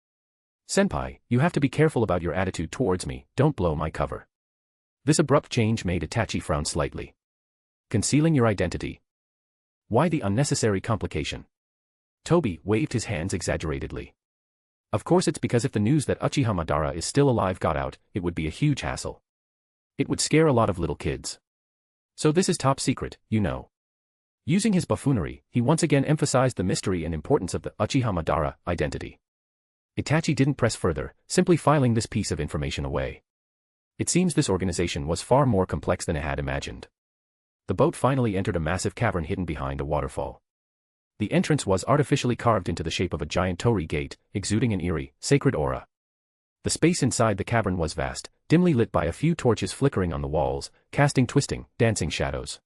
Senpai, you have to be careful about your attitude towards me, don't blow my cover." This abrupt change made Itachi frown slightly. "Concealing your identity? Why the unnecessary complication?" Toby waved his hands exaggeratedly. "Of course it's because if the news that Uchiha Madara is still alive got out, it would be a huge hassle. It would scare a lot of little kids. So this is top secret, you know." Using his buffoonery, he once again emphasized the mystery and importance of the Uchiha Madara identity. Itachi didn't press further, simply filing this piece of information away. It seems this organization was far more complex than it had imagined. The boat finally entered a massive cavern hidden behind a waterfall. The entrance was artificially carved into the shape of a giant torii gate, exuding an eerie, sacred aura. The space inside the cavern was vast, dimly lit by a few torches flickering on the walls, casting twisting, dancing shadows.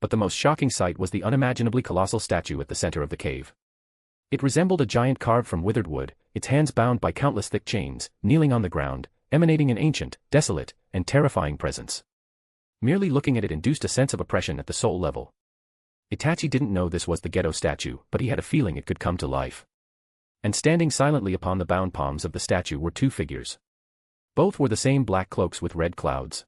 But the most shocking sight was the unimaginably colossal statue at the center of the cave. It resembled a giant carved from withered wood, its hands bound by countless thick chains, kneeling on the ground, emanating an ancient, desolate, and terrifying presence. Merely looking at it induced a sense of oppression at the soul level. Itachi didn't know this was the Ghetto statue, but he had a feeling it could come to life. And standing silently upon the bound palms of the statue were two figures. Both wore the same black cloaks with red clouds.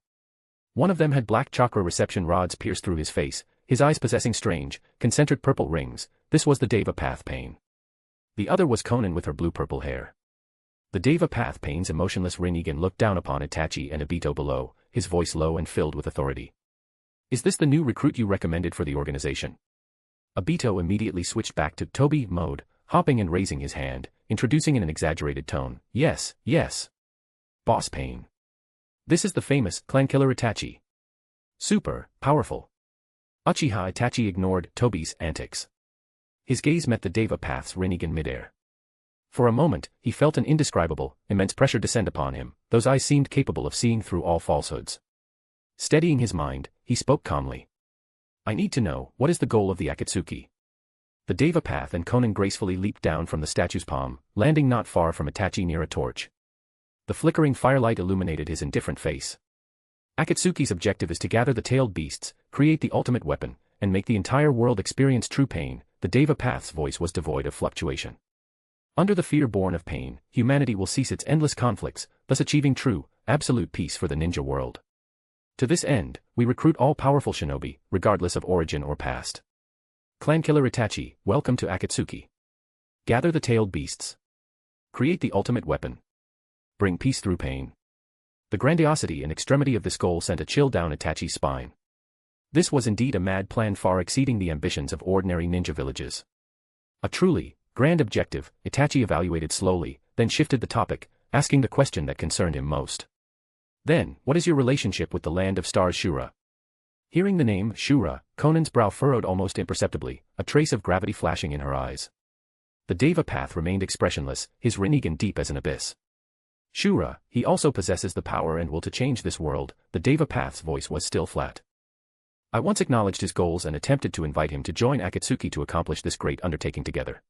One of them had black chakra reception rods pierced through his face, his eyes possessing strange, concentric purple rings. This was the Deva Path Pain. The other was Konan with her blue-purple hair. The Deva Path Pain's emotionless Rinnegan looked down upon Itachi and Obito below, his voice low and filled with authority. "Is this the new recruit you recommended for the organization?" Obito immediately switched back to Toby mode, hopping and raising his hand, introducing in an exaggerated tone, "Yes, yes. Boss Pain. This is the famous clan killer Itachi. Super powerful." Uchiha Itachi ignored Toby's antics. His gaze met the Deva Path's Rinnegan midair. For a moment, he felt an indescribable, immense pressure descend upon him, those eyes seemed capable of seeing through all falsehoods. Steadying his mind, he spoke calmly. "I need to know, what is the goal of the Akatsuki?" The Deva Path and Konan gracefully leaped down from the statue's palm, landing not far from Itachi near a torch. The flickering firelight illuminated his indifferent face. "Akatsuki's objective is to gather the tailed beasts, create the ultimate weapon, and make the entire world experience true pain." The Deva Path's voice was devoid of fluctuation. "Under the fear born of pain, humanity will cease its endless conflicts, thus achieving true, absolute peace for the ninja world. To this end, we recruit all powerful shinobi, regardless of origin or past. Clan Killer Itachi, welcome to Akatsuki. Gather the tailed beasts. Create the ultimate weapon. Bring peace through pain." The grandiosity and extremity of this goal sent a chill down Itachi's spine. This was indeed a mad plan far exceeding the ambitions of ordinary ninja villages. A truly grand objective, Itachi evaluated slowly, then shifted the topic, asking the question that concerned him most. "Then, what is your relationship with the Land of Stars Shura?" Hearing the name, Shura, Conan's brow furrowed almost imperceptibly, a trace of gravity flashing in her eyes. The Deva path remained expressionless, his Rinnegan deep as an abyss. Shura, he also possesses the power and will to change this world, the Deva path's voice was still flat. I once acknowledged his goals and attempted to invite him to join Akatsuki to accomplish this great undertaking together.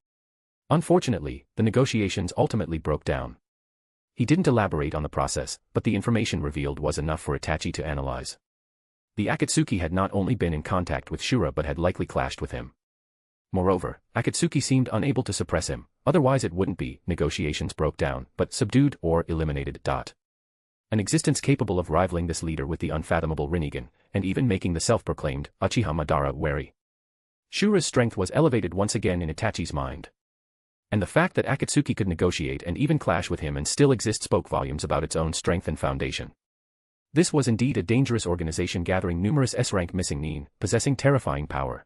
Unfortunately, the negotiations ultimately broke down. He didn't elaborate on the process, but the information revealed was enough for Itachi to analyze. The Akatsuki had not only been in contact with Shura but had likely clashed with him. Moreover, Akatsuki seemed unable to suppress him, otherwise it wouldn't be negotiations broke down, but subdued or eliminated. An existence capable of rivaling this leader with the unfathomable Rinnegan, and even making the self-proclaimed Uchiha Madara wary. Shura's strength was elevated once again in Itachi's mind. And the fact that Akatsuki could negotiate and even clash with him and still exist spoke volumes about its own strength and foundation. This was indeed a dangerous organization gathering numerous S-rank missing nin, possessing terrifying power.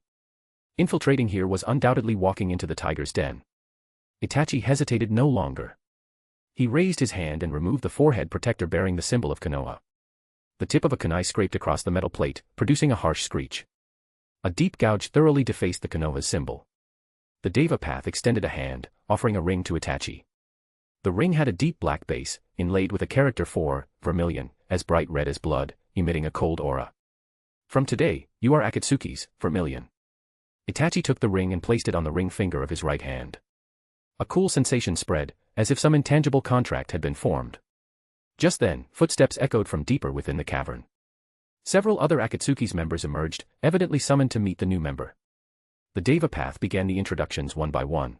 Infiltrating here was undoubtedly walking into the tiger's den. Itachi hesitated no longer. He raised his hand and removed the forehead protector bearing the symbol of Konoha. The tip of a kunai scraped across the metal plate, producing a harsh screech. A deep gouge thoroughly defaced the Konoha's symbol. The Deva path extended a hand, offering a ring to Itachi. The ring had a deep black base, inlaid with a character for vermilion, as bright red as blood, emitting a cold aura. From today, you are Akatsuki's vermilion. Itachi took the ring and placed it on the ring finger of his right hand. A cool sensation spread, as if some intangible contract had been formed. Just then, footsteps echoed from deeper within the cavern. Several other Akatsuki's members emerged, evidently summoned to meet the new member. The Deva path began the introductions one by one.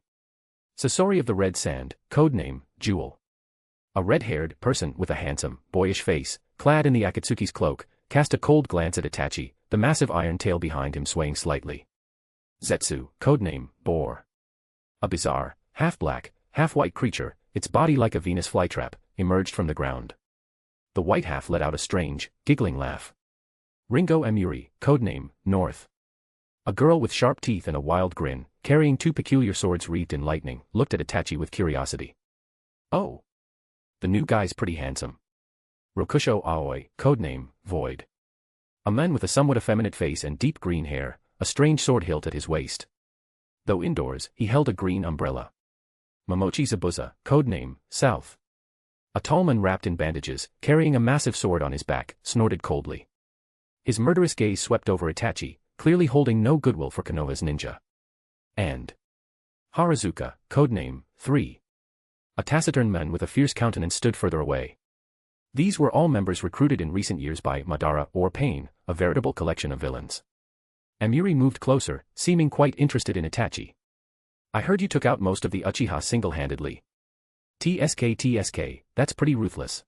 Sasori of the Red Sand, codename Jewel. A red-haired person with a handsome, boyish face, clad in the Akatsuki's cloak, cast a cold glance at Itachi, the massive iron tail behind him swaying slightly. Zetsu, codename Boar. A bizarre, half-black, half-white creature, its body like a Venus flytrap, emerged from the ground. The white half let out a strange, giggling laugh. Ringo Amuri, codename North. A girl with sharp teeth and a wild grin, carrying two peculiar swords wreathed in lightning, looked at Itachi with curiosity. Oh. The new guy's pretty handsome. Rokusho Aoi, codename Void. A man with a somewhat effeminate face and deep green hair, a strange sword hilt at his waist. Though indoors, he held a green umbrella. Momochi Zabuza, codename South. A tall man wrapped in bandages, carrying a massive sword on his back, snorted coldly. His murderous gaze swept over Itachi, clearly holding no goodwill for Konoha's ninja. And Harazuka, codename 3. A taciturn man with a fierce countenance stood further away. These were all members recruited in recent years by Madara or Pain, a veritable collection of villains. Amuri moved closer, seeming quite interested in Itachi. I heard you took out most of the Uchiha single-handedly. TSK, that's pretty ruthless.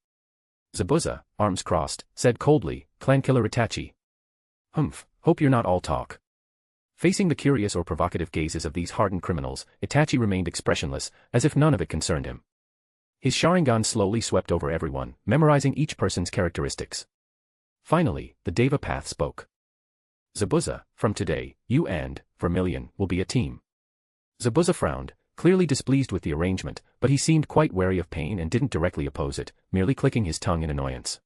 Zabuza, arms crossed, said coldly, clan killer Itachi. Humph, hope you're not all talk. Facing the curious or provocative gazes of these hardened criminals, Itachi remained expressionless, as if none of it concerned him. His Sharingan slowly swept over everyone, memorizing each person's characteristics. Finally, the Deva path spoke. Zabuza, from today, you and Vermilion will be a team. Zabuza frowned, clearly displeased with the arrangement, but he seemed quite wary of Pain and didn't directly oppose it, merely clicking his tongue in annoyance.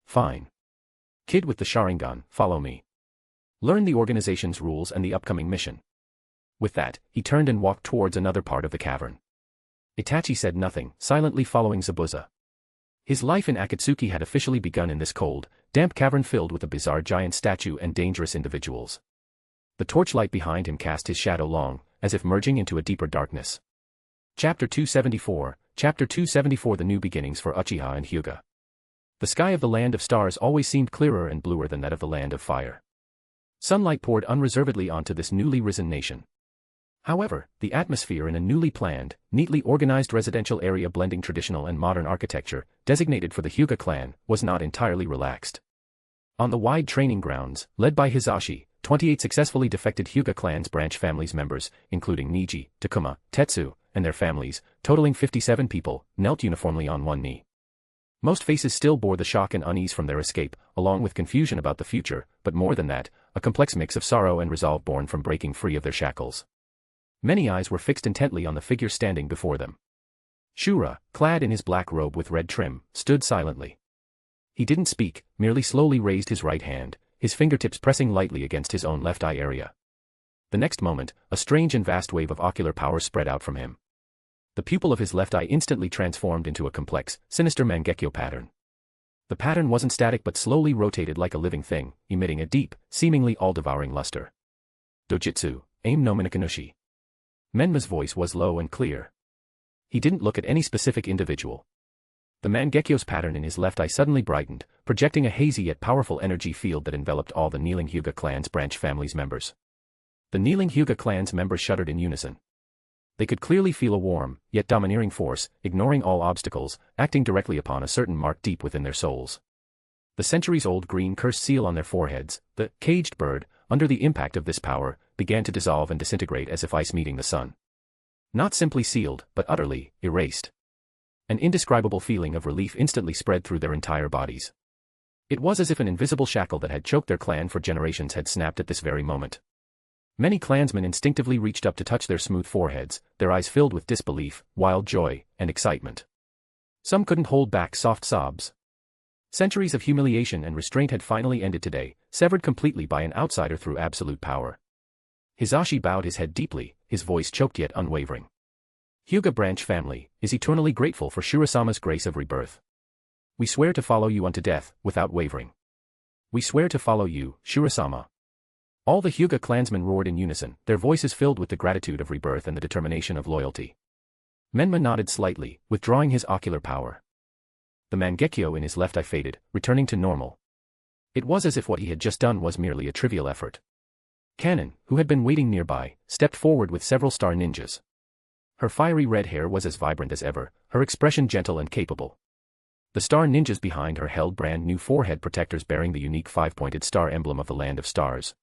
Fine. Kid with the Sharingan, follow me. Learn the organization's rules and the upcoming mission. With that, he turned and walked towards another part of the cavern. Itachi said nothing, silently following Zabuza. His life in Akatsuki had officially begun in this cold, damp cavern filled with a bizarre giant statue and dangerous individuals. The torchlight behind him cast his shadow long, as if merging into a deeper darkness. Chapter 274, Chapter 274 The New Beginnings for Uchiha and Hyuga. The sky of the Land of Stars always seemed clearer and bluer than that of the Land of Fire. Sunlight poured unreservedly onto this newly risen nation. However, the atmosphere in a newly planned, neatly organized residential area blending traditional and modern architecture, designated for the Hyuga clan, was not entirely relaxed. On the wide training grounds, led by Hizashi, 28 successfully defected Hyuga clan's branch families members, including Niji, Takuma, Tetsu, and their families, totaling 57 people, knelt uniformly on one knee. Most faces still bore the shock and unease from their escape, along with confusion about the future, but more than that, a complex mix of sorrow and resolve born from breaking free of their shackles. Many eyes were fixed intently on the figure standing before them. Shura, clad in his black robe with red trim, stood silently. He didn't speak, merely slowly raised his right hand, his fingertips pressing lightly against his own left eye area. The next moment, a strange and vast wave of ocular power spread out from him. The pupil of his left eye instantly transformed into a complex, sinister Mangekyo pattern. The pattern wasn't static but slowly rotated like a living thing, emitting a deep, seemingly all-devouring luster. Dojutsu, aim no Minakanushi. Menma's voice was low and clear. He didn't look at any specific individual. The Mangekyo's pattern in his left eye suddenly brightened, projecting a hazy yet powerful energy field that enveloped all the kneeling Hyuga clan's branch family's members. The kneeling Hyuga clan's members shuddered in unison. They could clearly feel a warm, yet domineering force, ignoring all obstacles, acting directly upon a certain mark deep within their souls. The centuries-old green cursed seal on their foreheads, the caged bird, under the impact of this power, began to dissolve and disintegrate as if ice meeting the sun. Not simply sealed, but utterly erased. An indescribable feeling of relief instantly spread through their entire bodies. It was as if an invisible shackle that had choked their clan for generations had snapped at this very moment. Many clansmen instinctively reached up to touch their smooth foreheads, their eyes filled with disbelief, wild joy, and excitement. Some couldn't hold back soft sobs. Centuries of humiliation and restraint had finally ended today, severed completely by an outsider through absolute power. Hizashi bowed his head deeply, his voice choked yet unwavering. Hyuga branch family is eternally grateful for Shirasama's grace of rebirth. We swear to follow you unto death, without wavering. We swear to follow you, Shirasama. All the Hyuga clansmen roared in unison, their voices filled with the gratitude of rebirth and the determination of loyalty. Menma nodded slightly, withdrawing his ocular power. The Mangekyo in his left eye faded, returning to normal. It was as if what he had just done was merely a trivial effort. Kanon, who had been waiting nearby, stepped forward with several star ninjas. Her fiery red hair was as vibrant as ever, her expression gentle and capable. The star ninjas behind her held brand new forehead protectors bearing the unique five-pointed star emblem of the Land of Stars.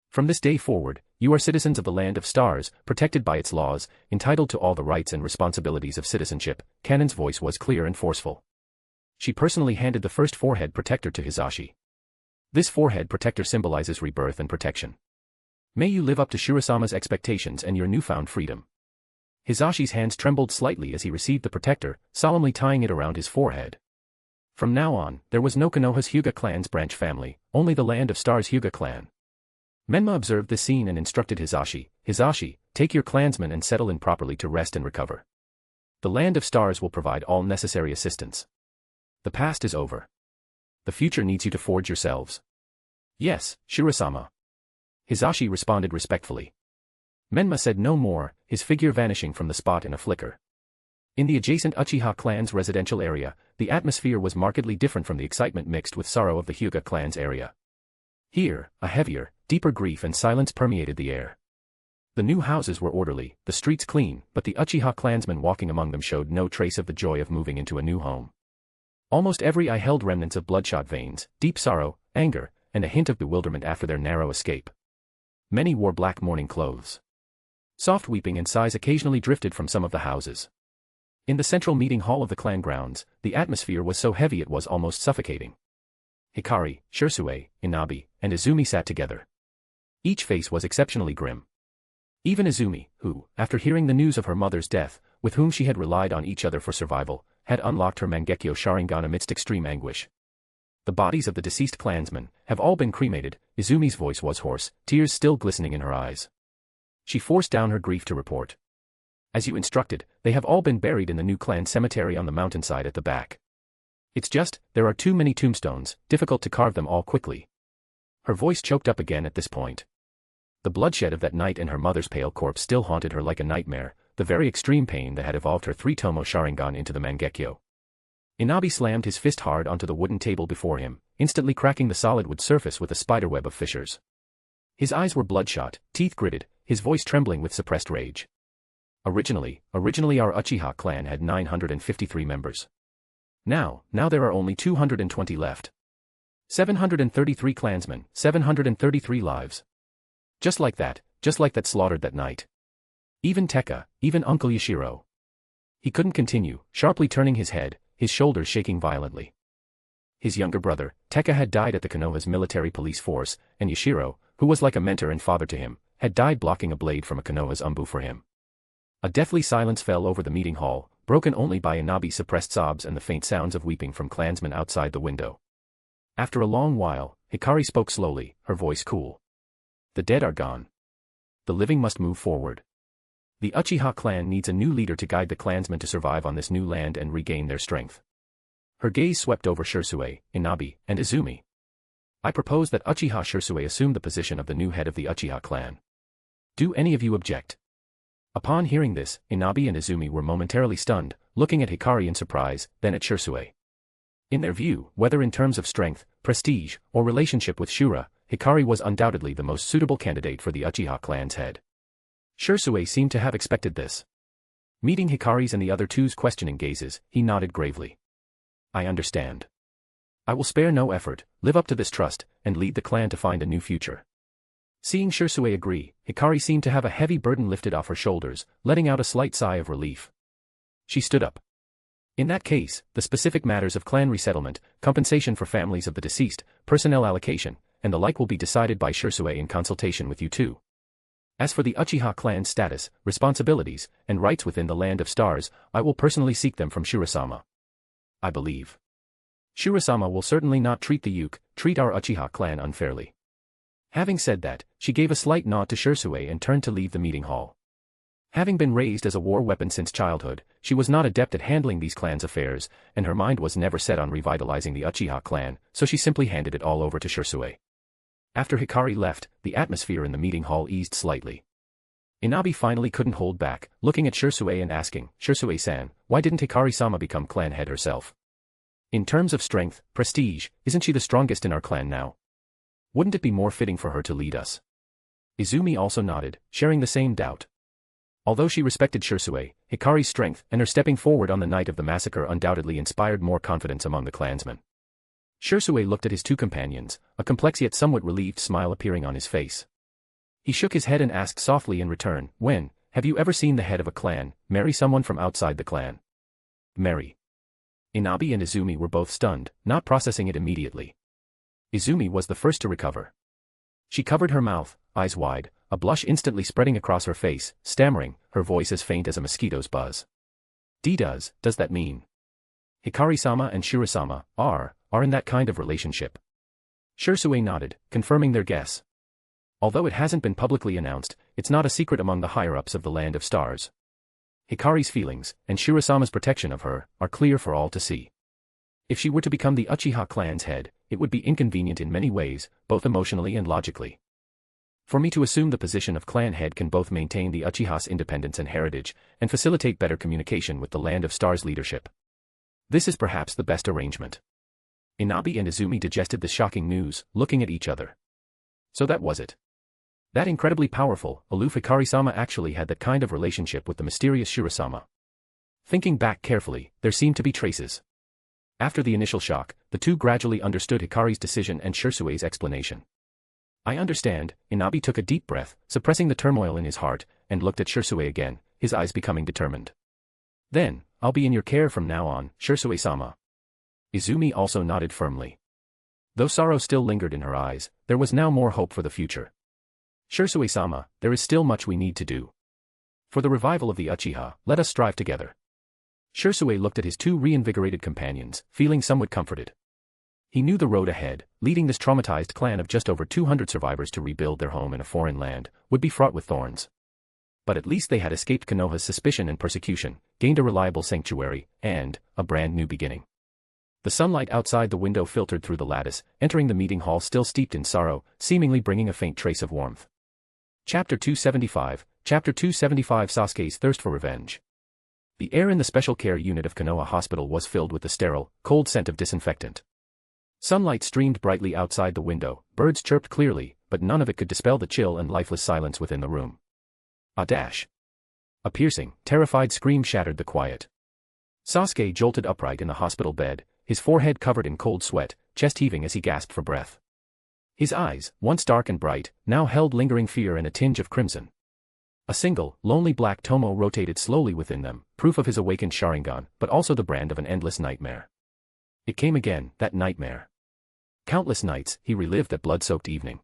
From this day forward, you are citizens of the Land of Stars, protected by its laws, entitled to all the rights and responsibilities of citizenship. Kanon's voice was clear and forceful. She personally handed the first forehead protector to Hizashi. This forehead protector symbolizes rebirth and protection. May you live up to Shirasama's expectations and your newfound freedom. Hizashi's hands trembled slightly as he received the protector, solemnly tying it around his forehead. From now on, there was no Konoha's Hyuga clan's branch family, only the Land of Stars Hyuga clan. Menma observed this scene and instructed Hizashi, Hizashi, take your clansmen and settle in properly to rest and recover. The Land of Stars will provide all necessary assistance. The past is over. The future needs you to forge yourselves. Yes, Shirasama. Hizashi responded respectfully. Menma said no more, his figure vanishing from the spot in a flicker. In the adjacent Uchiha clan's residential area, the atmosphere was markedly different from the excitement mixed with sorrow of the Hyuga clan's area. Here, a heavier, deeper grief and silence permeated the air. The new houses were orderly, the streets clean, but the Uchiha clansmen walking among them showed no trace of the joy of moving into a new home. Almost every eye held remnants of bloodshot veins, deep sorrow, anger, and a hint of bewilderment after their narrow escape. Many wore black mourning clothes. Soft weeping and sighs occasionally drifted from some of the houses. In the central meeting hall of the clan grounds, the atmosphere was so heavy it was almost suffocating. Hikari, Shisui, Inabi, and Izumi sat together. Each face was exceptionally grim. Even Izumi, who, after hearing the news of her mother's death, with whom she had relied on each other for survival, had unlocked her Mangekyo Sharingan amidst extreme anguish. The bodies of the deceased clansmen have all been cremated. Izumi's voice was hoarse, tears still glistening in her eyes. She forced down her grief to report. As you instructed, they have all been buried in the new clan cemetery on the mountainside at the back. It's just, there are too many tombstones, difficult to carve them all quickly. Her voice choked up again at this point. The bloodshed of that night and her mother's pale corpse still haunted her like a nightmare, the very extreme pain that had evolved her three-tomo Sharingan into the Mangekyo. Inabi slammed his fist hard onto the wooden table before him, instantly cracking the solid wood surface with a spiderweb of fissures. His eyes were bloodshot, teeth gritted, his voice trembling with suppressed rage. Originally our Uchiha clan had 953 members. Now there are only 220 left. 733 clansmen, 733 lives. Just like that slaughtered that night. Even Tekka, even Uncle Yashiro. He couldn't continue, sharply turning his head, his shoulders shaking violently. His younger brother, Tekka, had died at the Konoha's military police force, and Yashiro, who was like a mentor and father to him, had died blocking a blade from a Konoha's ANBU for him. A deathly silence fell over the meeting hall, broken only by Inabi's suppressed sobs and the faint sounds of weeping from clansmen outside the window. After a long while, Hikari spoke slowly, her voice cool. The dead are gone. The living must move forward. The Uchiha clan needs a new leader to guide the clansmen to survive on this new land and regain their strength. Her gaze swept over Shisui, Inabi, and Izumi. I propose that Uchiha Shisui assume the position of the new head of the Uchiha clan. Do any of you object? Upon hearing this, Inabi and Izumi were momentarily stunned, looking at Hikari in surprise, then at Shisui. In their view, whether in terms of strength, prestige, or relationship with Shura, Hikari was undoubtedly the most suitable candidate for the Uchiha clan's head. Shisui seemed to have expected this. Meeting Hikari's and the other two's questioning gazes, he nodded gravely. I understand. I will spare no effort, live up to this trust, and lead the clan to find a new future. Seeing Shisui agree, Hikari seemed to have a heavy burden lifted off her shoulders, letting out a slight sigh of relief. She stood up. In that case, the specific matters of clan resettlement, compensation for families of the deceased, personnel allocation, and the like will be decided by Shisui in consultation with you two. As for the Uchiha clan's status, responsibilities, and rights within the Land of Stars, I will personally seek them from Shura-sama. I believe. Shura-sama will certainly not treat our Uchiha clan unfairly. Having said that, she gave a slight nod to Shisui and turned to leave the meeting hall. Having been raised as a war weapon since childhood, she was not adept at handling these clans' affairs, and her mind was never set on revitalizing the Uchiha clan, so she simply handed it all over to Shisui. After Hikari left, the atmosphere in the meeting hall eased slightly. Inabi finally couldn't hold back, looking at Shisui and asking, Shisui-san, why didn't Hikari-sama become clan head herself? In terms of strength, prestige, isn't she the strongest in our clan now? Wouldn't it be more fitting for her to lead us? Izumi also nodded, sharing the same doubt. Although she respected Shisui, Hikari's strength and her stepping forward on the night of the massacre undoubtedly inspired more confidence among the clansmen. Shisui looked at his two companions, a complex yet somewhat relieved smile appearing on his face. He shook his head and asked softly in return, have you ever seen the head of a clan marry someone from outside the clan? Marry. Inabi and Izumi were both stunned, not processing it immediately. Izumi was the first to recover. She covered her mouth, eyes wide, a blush instantly spreading across her face, stammering, her voice as faint as a mosquito's buzz. Does that mean? Hikari-sama and Shura-sama are in that kind of relationship? Shisui nodded, confirming their guess. Although it hasn't been publicly announced, it's not a secret among the higher-ups of the Land of Stars. Hikari's feelings, and Shura-sama's protection of her, are clear for all to see. If she were to become the Uchiha clan's head, it would be inconvenient in many ways, both emotionally and logically. For me to assume the position of clan head can both maintain the Uchiha's independence and heritage, and facilitate better communication with the Land of Stars leadership. This is perhaps the best arrangement. Inabi and Izumi digested the shocking news, looking at each other. So that was it. That incredibly powerful, aloof Hikari-sama actually had that kind of relationship with the mysterious Shura-sama. Thinking back carefully, there seemed to be traces. After the initial shock, the two gradually understood Hikari's decision and Shisui's explanation. I understand, Inabi took a deep breath, suppressing the turmoil in his heart, and looked at Shisui again, his eyes becoming determined. Then, I'll be in your care from now on, Shisui-sama. Izumi also nodded firmly. Though sorrow still lingered in her eyes, there was now more hope for the future. Shisui-sama, there is still much we need to do. For the revival of the Uchiha, let us strive together. Shisui looked at his two reinvigorated companions, feeling somewhat comforted. He knew the road ahead, leading this traumatized clan of just over 200 survivors to rebuild their home in a foreign land, would be fraught with thorns. But at least they had escaped Konoha's suspicion and persecution, gained a reliable sanctuary, and a brand new beginning. The sunlight outside the window filtered through the lattice, entering the meeting hall still steeped in sorrow, seemingly bringing a faint trace of warmth. Chapter 275, Sasuke's Thirst for Revenge. The air in the special care unit of Konoha Hospital was filled with the sterile, cold scent of disinfectant. Sunlight streamed brightly outside the window, birds chirped clearly, but none of it could dispel the chill and lifeless silence within the room. A dash. A piercing, terrified scream shattered the quiet. Sasuke jolted upright in the hospital bed, his forehead covered in cold sweat, chest heaving as he gasped for breath. His eyes, once dark and bright, now held lingering fear and a tinge of crimson. A single, lonely black tomo rotated slowly within them, proof of his awakened Sharingan, but also the brand of an endless nightmare. It came again, that nightmare. Countless nights, he relived that blood-soaked evening.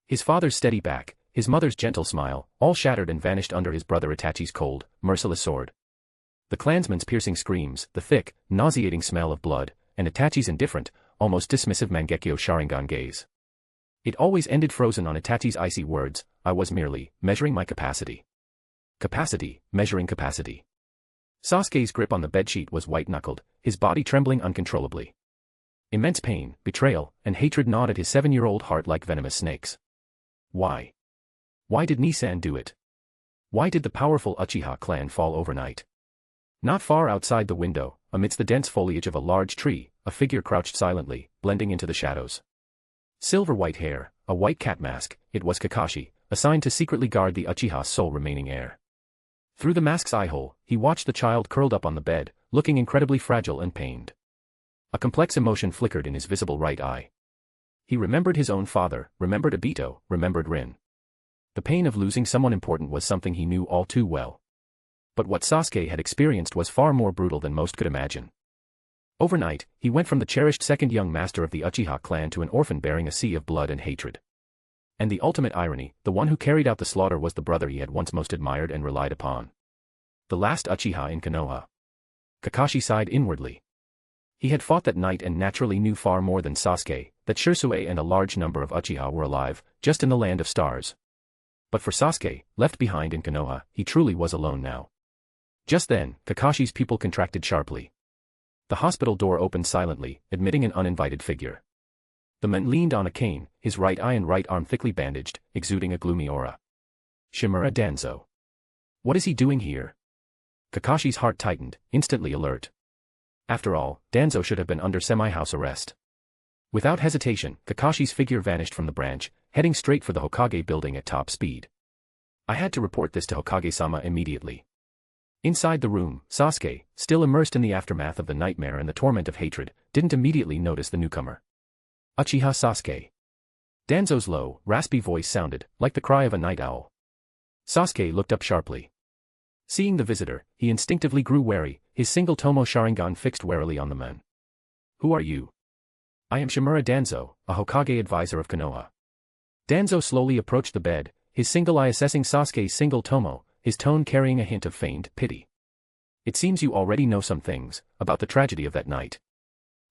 His father's steady back, his mother's gentle smile, all shattered and vanished under his brother Itachi's cold, merciless sword. The clansman's piercing screams, the thick, nauseating smell of blood, and Itachi's indifferent, almost dismissive Mangekyo Sharingan gaze. It always ended frozen on Itachi's icy words, I was merely measuring my capacity. Capacity, measuring capacity. Sasuke's grip on the bedsheet was white-knuckled, his body trembling uncontrollably. Immense pain, betrayal, and hatred gnawed at his 7-year-old heart like venomous snakes. Why? Why did Nisan do it? Why did the powerful Uchiha clan fall overnight? Not far outside the window, amidst the dense foliage of a large tree, a figure crouched silently, blending into the shadows. Silver-white hair, a white cat mask, it was Kakashi, assigned to secretly guard the Uchiha's sole remaining heir. Through the mask's eye-hole, he watched the child curled up on the bed, looking incredibly fragile and pained. A complex emotion flickered in his visible right eye. He remembered his own father, remembered Obito, remembered Rin. The pain of losing someone important was something he knew all too well. But what Sasuke had experienced was far more brutal than most could imagine. Overnight, he went from the cherished second young master of the Uchiha clan to an orphan bearing a sea of blood and hatred. And the ultimate irony, the one who carried out the slaughter was the brother he had once most admired and relied upon. The last Uchiha in Konoha. Kakashi sighed inwardly. He had fought that night and naturally knew far more than Sasuke, that Shisui and a large number of Uchiha were alive, just in the land of stars. But for Sasuke, left behind in Konoha, he truly was alone now. Just then, Kakashi's pupil contracted sharply. The hospital door opened silently, admitting an uninvited figure. The man leaned on a cane, his right eye and right arm thickly bandaged, exuding a gloomy aura. Shimura Danzo. What is he doing here? Kakashi's heart tightened, instantly alert. After all, Danzo should have been under semi-house arrest. Without hesitation, Kakashi's figure vanished from the branch, heading straight for the Hokage building at top speed. I had to report this to Hokage-sama immediately. Inside the room, Sasuke, still immersed in the aftermath of the nightmare and the torment of hatred, didn't immediately notice the newcomer. Uchiha Sasuke. Danzo's low, raspy voice sounded, like the cry of a night owl. Sasuke looked up sharply. Seeing the visitor, he instinctively grew wary, his single Tomo Sharingan fixed warily on the man. Who are you? I am Shimura Danzo, a Hokage advisor of Konoha. Danzo slowly approached the bed, his single eye assessing Sasuke's single Tomo, his tone carrying a hint of feigned pity. It seems you already know some things, about the tragedy of that night.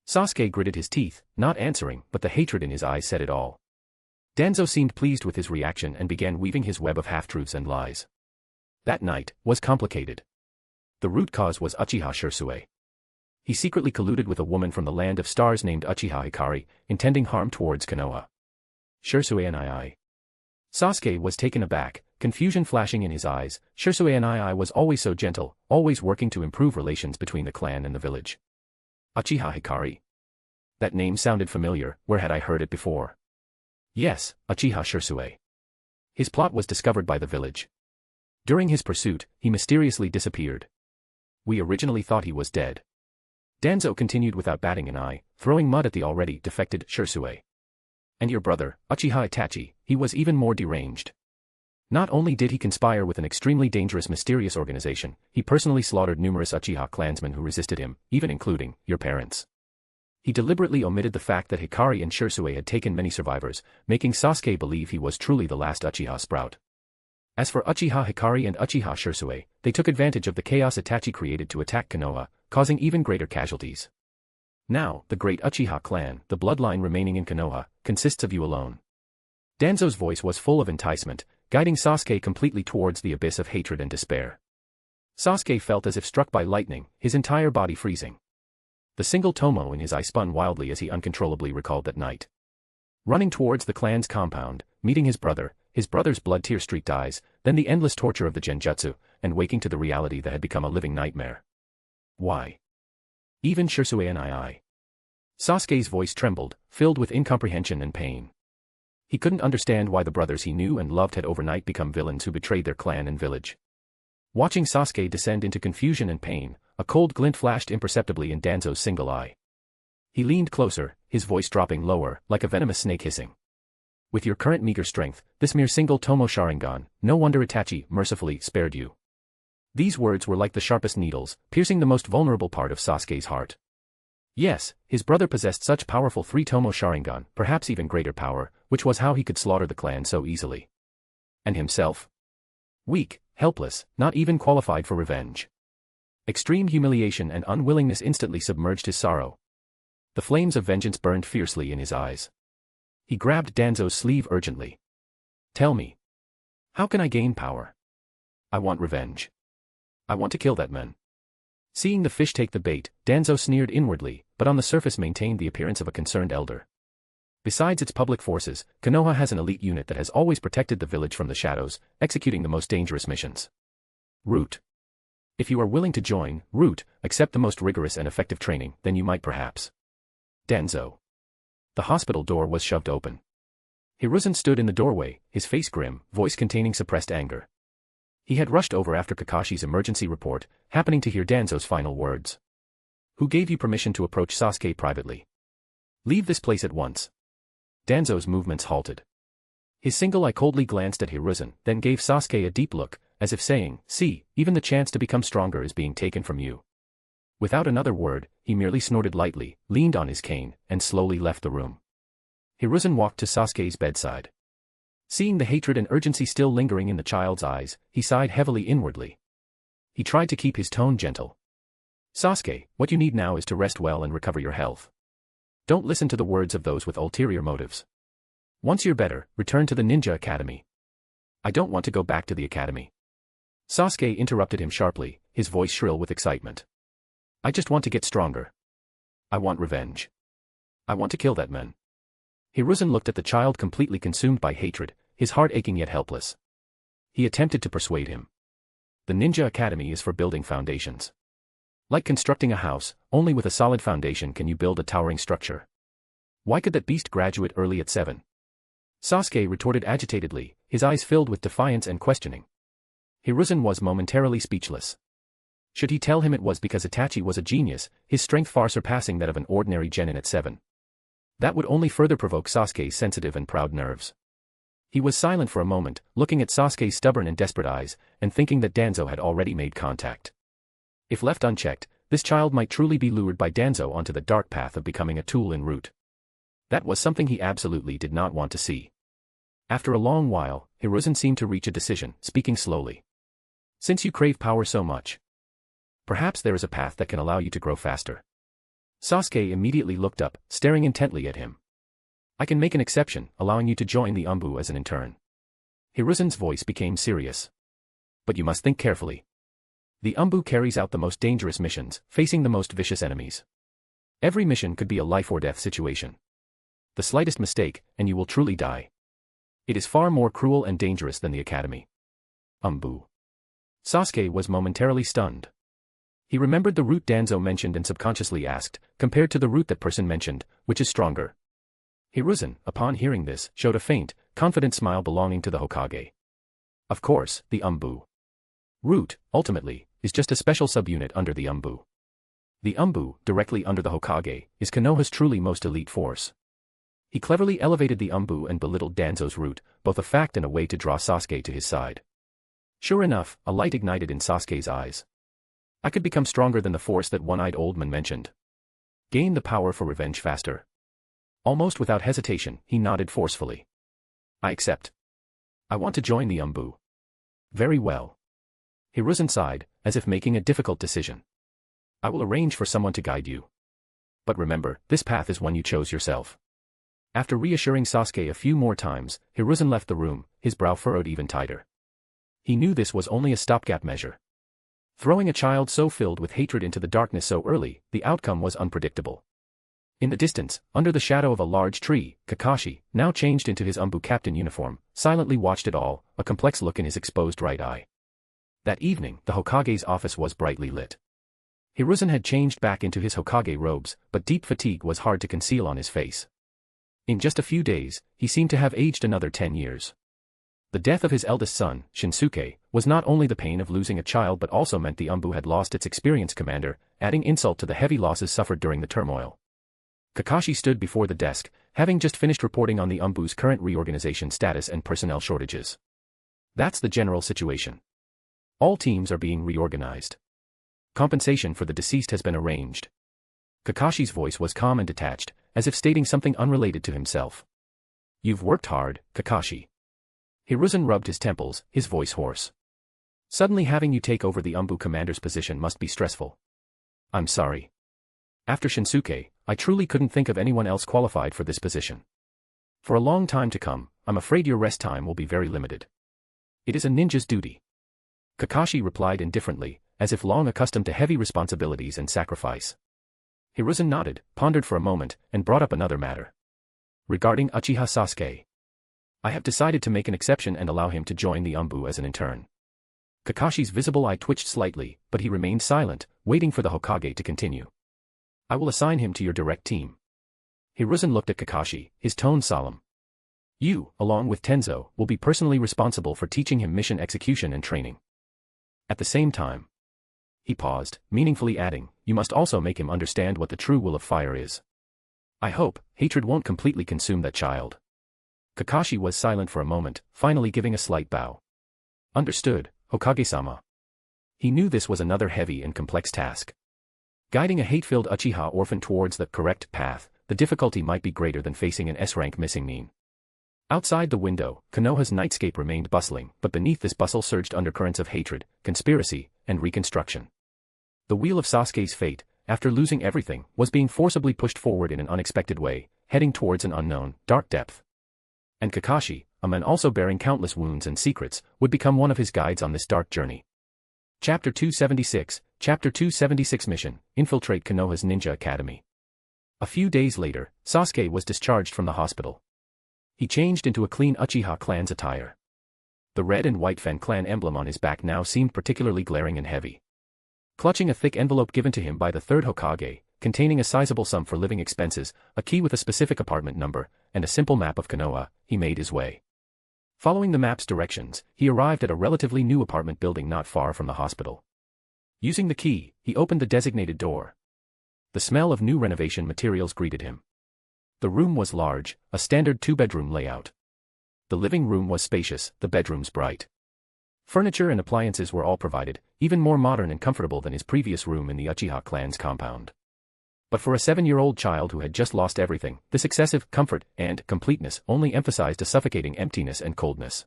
Sasuke gritted his teeth, not answering, but the hatred in his eyes said it all. Danzo seemed pleased with his reaction and began weaving his web of half-truths and lies. That night was complicated. The root cause was Uchiha Shisui. He secretly colluded with a woman from the land of stars named Uchiha Hikari, intending harm towards Konoha. Shisui and I. Sasuke was taken aback, confusion flashing in his eyes. Shisui and I was always so gentle, always working to improve relations between the clan and the village. Uchiha Hikari. That name sounded familiar, where had I heard it before? Yes, Uchiha Shisui. His plot was discovered by the village. During his pursuit, he mysteriously disappeared. We originally thought he was dead. Danzo continued without batting an eye, throwing mud at the already defected Shisui. And your brother, Uchiha Itachi, he was even more deranged. Not only did he conspire with an extremely dangerous mysterious organization, he personally slaughtered numerous Uchiha clansmen who resisted him, even including your parents. He deliberately omitted the fact that Hikari and Shisui had taken many survivors, making Sasuke believe he was truly the last Uchiha sprout. As for Uchiha Hikari and Uchiha Shisui, they took advantage of the chaos Itachi created to attack Konoha, causing even greater casualties. Now, the great Uchiha clan, the bloodline remaining in Konoha, consists of you alone. Danzo's voice was full of enticement, guiding Sasuke completely towards the abyss of hatred and despair. Sasuke felt as if struck by lightning, his entire body freezing. The single Tomo in his eye spun wildly as he uncontrollably recalled that night. Running towards the clan's compound, meeting his brother's blood tear-streaked eyes, then the endless torture of the genjutsu, and waking to the reality that had become a living nightmare. Why? Even Shisui and I. Sasuke's voice trembled, filled with incomprehension and pain. He couldn't understand why the brothers he knew and loved had overnight become villains who betrayed their clan and village. Watching Sasuke descend into confusion and pain, a cold glint flashed imperceptibly in Danzo's single eye. He leaned closer, his voice dropping lower, like a venomous snake hissing. With your current meager strength, this mere single Tomo Sharingan, no wonder Itachi mercifully spared you. These words were like the sharpest needles, piercing the most vulnerable part of Sasuke's heart. Yes, his brother possessed such powerful 3 Tomo Sharingan, perhaps even greater power, which was how he could slaughter the clan so easily. And himself? Weak, helpless, not even qualified for revenge. Extreme humiliation and unwillingness instantly submerged his sorrow. The flames of vengeance burned fiercely in his eyes. He grabbed Danzo's sleeve urgently. Tell me. How can I gain power? I want revenge. I want to kill that man. Seeing the fish take the bait, Danzo sneered inwardly, but on the surface maintained the appearance of a concerned elder. Besides its public forces, Konoha has an elite unit that has always protected the village from the shadows, executing the most dangerous missions. Root. If you are willing to join, Root, accept the most rigorous and effective training, then you might perhaps. Danzo. The hospital door was shoved open. Hiruzen stood in the doorway, his face grim, voice containing suppressed anger. He had rushed over after Kakashi's emergency report, happening to hear Danzo's final words. Who gave you permission to approach Sasuke privately? Leave this place at once. Danzo's movements halted. His single eye coldly glanced at Hiruzen, then gave Sasuke a deep look, as if saying, see, even the chance to become stronger is being taken from you. Without another word, he merely snorted lightly, leaned on his cane, and slowly left the room. Hiruzen walked to Sasuke's bedside. Seeing the hatred and urgency still lingering in the child's eyes, he sighed heavily inwardly. He tried to keep his tone gentle. Sasuke, what you need now is to rest well and recover your health. Don't listen to the words of those with ulterior motives. Once you're better, return to the Ninja Academy. I don't want to go back to the academy. Sasuke interrupted him sharply, his voice shrill with excitement. I just want to get stronger. I want revenge. I want to kill that man. Hiruzen looked at the child completely consumed by hatred, his heart aching yet helpless. He attempted to persuade him. The Ninja Academy is for building foundations. Like constructing a house, only with a solid foundation can you build a towering structure. Why could that beast graduate early at 7? Sasuke retorted agitatedly, his eyes filled with defiance and questioning. Hiruzen was momentarily speechless. Should he tell him it was because Itachi was a genius, his strength far surpassing that of an ordinary genin at 7? That would only further provoke Sasuke's sensitive and proud nerves. He was silent for a moment, looking at Sasuke's stubborn and desperate eyes, and thinking that Danzo had already made contact. If left unchecked, this child might truly be lured by Danzo onto the dark path of becoming a tool in Root. That was something he absolutely did not want to see. After a long while, Hiruzen seemed to reach a decision, speaking slowly. Since you crave power so much, perhaps there is a path that can allow you to grow faster. Sasuke immediately looked up, staring intently at him. I can make an exception, allowing you to join the ANBU as an intern. Hiruzen's voice became serious. But you must think carefully. The ANBU carries out the most dangerous missions, facing the most vicious enemies. Every mission could be a life-or-death situation. The slightest mistake, and you will truly die. It is far more cruel and dangerous than the academy. ANBU. Sasuke was momentarily stunned. He remembered the root Danzo mentioned and subconsciously asked, compared to the root that person mentioned, which is stronger? Hiruzen, upon hearing this, showed a faint, confident smile belonging to the Hokage. Of course, the ANBU. Root, ultimately, is just a special subunit under the ANBU. The ANBU, directly under the Hokage, is Konoha's truly most elite force. He cleverly elevated the ANBU and belittled Danzo's root, both a fact and a way to draw Sasuke to his side. Sure enough, a light ignited in Sasuke's eyes. I could become stronger than the force that one-eyed old man mentioned. Gain the power for revenge faster. Almost without hesitation, he nodded forcefully. I accept. I want to join the ANBU. Very well. Hiruzen sighed, as if making a difficult decision. I will arrange for someone to guide you. But remember, this path is one you chose yourself. After reassuring Sasuke a few more times, Hiruzen left the room, his brow furrowed even tighter. He knew this was only a stopgap measure. Throwing a child so filled with hatred into the darkness so early, the outcome was unpredictable. In the distance, under the shadow of a large tree, Kakashi, now changed into his ANBU captain uniform, silently watched it all, a complex look in his exposed right eye. That evening, the Hokage's office was brightly lit. Hiruzen had changed back into his Hokage robes, but deep fatigue was hard to conceal on his face. In just a few days, he seemed to have aged another 10 years. The death of his eldest son, Shinsuke, was not only the pain of losing a child but also meant the ANBU had lost its experienced commander, adding insult to the heavy losses suffered during the turmoil. Kakashi stood before the desk, having just finished reporting on the ANBU's current reorganization status and personnel shortages. That's the general situation. All teams are being reorganized. Compensation for the deceased has been arranged. Kakashi's voice was calm and detached, as if stating something unrelated to himself. You've worked hard, Kakashi. Hiruzen rubbed his temples, his voice hoarse. Suddenly having you take over the ANBU commander's position must be stressful. I'm sorry. After Shinsuke, I truly couldn't think of anyone else qualified for this position. For a long time to come, I'm afraid your rest time will be very limited. It is a ninja's duty. Kakashi replied indifferently, as if long accustomed to heavy responsibilities and sacrifice. Hiruzen nodded, pondered for a moment, and brought up another matter. Regarding Uchiha Sasuke. I have decided to make an exception and allow him to join the ANBU as an intern. Kakashi's visible eye twitched slightly, but he remained silent, waiting for the Hokage to continue. I will assign him to your direct team. Hiruzen looked at Kakashi, his tone solemn. You, along with Tenzo, will be personally responsible for teaching him mission execution and training. At the same time. He paused, meaningfully adding, you must also make him understand what the true will of fire is. I hope hatred won't completely consume that child. Kakashi was silent for a moment, finally giving a slight bow. Understood, Hokage-sama. He knew this was another heavy and complex task. Guiding a hate-filled Uchiha orphan towards the correct path, the difficulty might be greater than facing an S-rank missing nin. Outside the window, Konoha's nightscape remained bustling, but beneath this bustle surged undercurrents of hatred, conspiracy, and reconstruction. The wheel of Sasuke's fate, after losing everything, was being forcibly pushed forward in an unexpected way, heading towards an unknown, dark depth. And Kakashi, a man also bearing countless wounds and secrets, would become one of his guides on this dark journey. Chapter 276, Chapter 276 Mission, Infiltrate Konoha's Ninja Academy. A few days later, Sasuke was discharged from the hospital. He changed into a clean Uchiha clan's attire. The red and white Fen clan emblem on his back now seemed particularly glaring and heavy. Clutching a thick envelope given to him by the third Hokage, containing a sizable sum for living expenses, a key with a specific apartment number, and a simple map of Konoha, he made his way. Following the map's directions, he arrived at a relatively new apartment building not far from the hospital. Using the key, he opened the designated door. The smell of new renovation materials greeted him. The room was large, a standard two-bedroom layout. The living room was spacious, the bedrooms bright. Furniture and appliances were all provided, even more modern and comfortable than his previous room in the Uchiha clan's compound. But for a 7-year-old child who had just lost everything, this excessive comfort and completeness only emphasized a suffocating emptiness and coldness.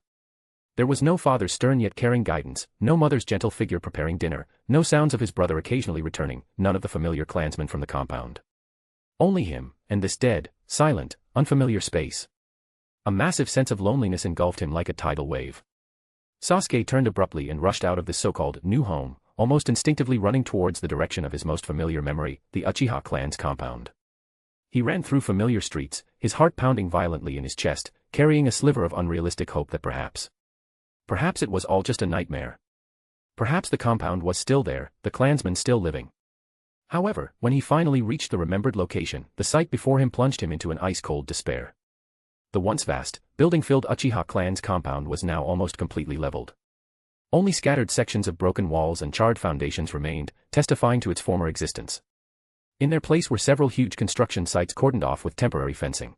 There was no father's stern yet caring guidance, no mother's gentle figure preparing dinner, no sounds of his brother occasionally returning, none of the familiar clansmen from the compound. Only him, and this dead, silent, unfamiliar space. A massive sense of loneliness engulfed him like a tidal wave. Sasuke turned abruptly and rushed out of this so-called new home, almost instinctively running towards the direction of his most familiar memory, the Uchiha clan's compound. He ran through familiar streets, his heart pounding violently in his chest, carrying a sliver of unrealistic hope that perhaps it was all just a nightmare. Perhaps the compound was still there, the clansmen still living. However, when he finally reached the remembered location, the sight before him plunged him into an ice-cold despair. The once vast, building-filled Uchiha clan's compound was now almost completely leveled. Only scattered sections of broken walls and charred foundations remained, testifying to its former existence. In their place were several huge construction sites cordoned off with temporary fencing.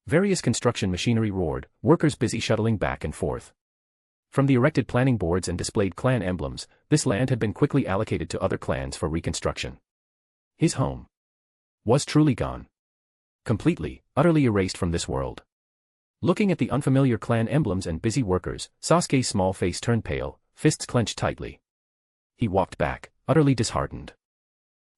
Various construction machinery roared, workers busy shuttling back and forth. From the erected planning boards and displayed clan emblems, this land had been quickly allocated to other clans for reconstruction. His home was truly gone. Completely, utterly erased from this world. Looking at the unfamiliar clan emblems and busy workers, Sasuke's small face turned pale, fists clenched tightly. He walked back, utterly disheartened.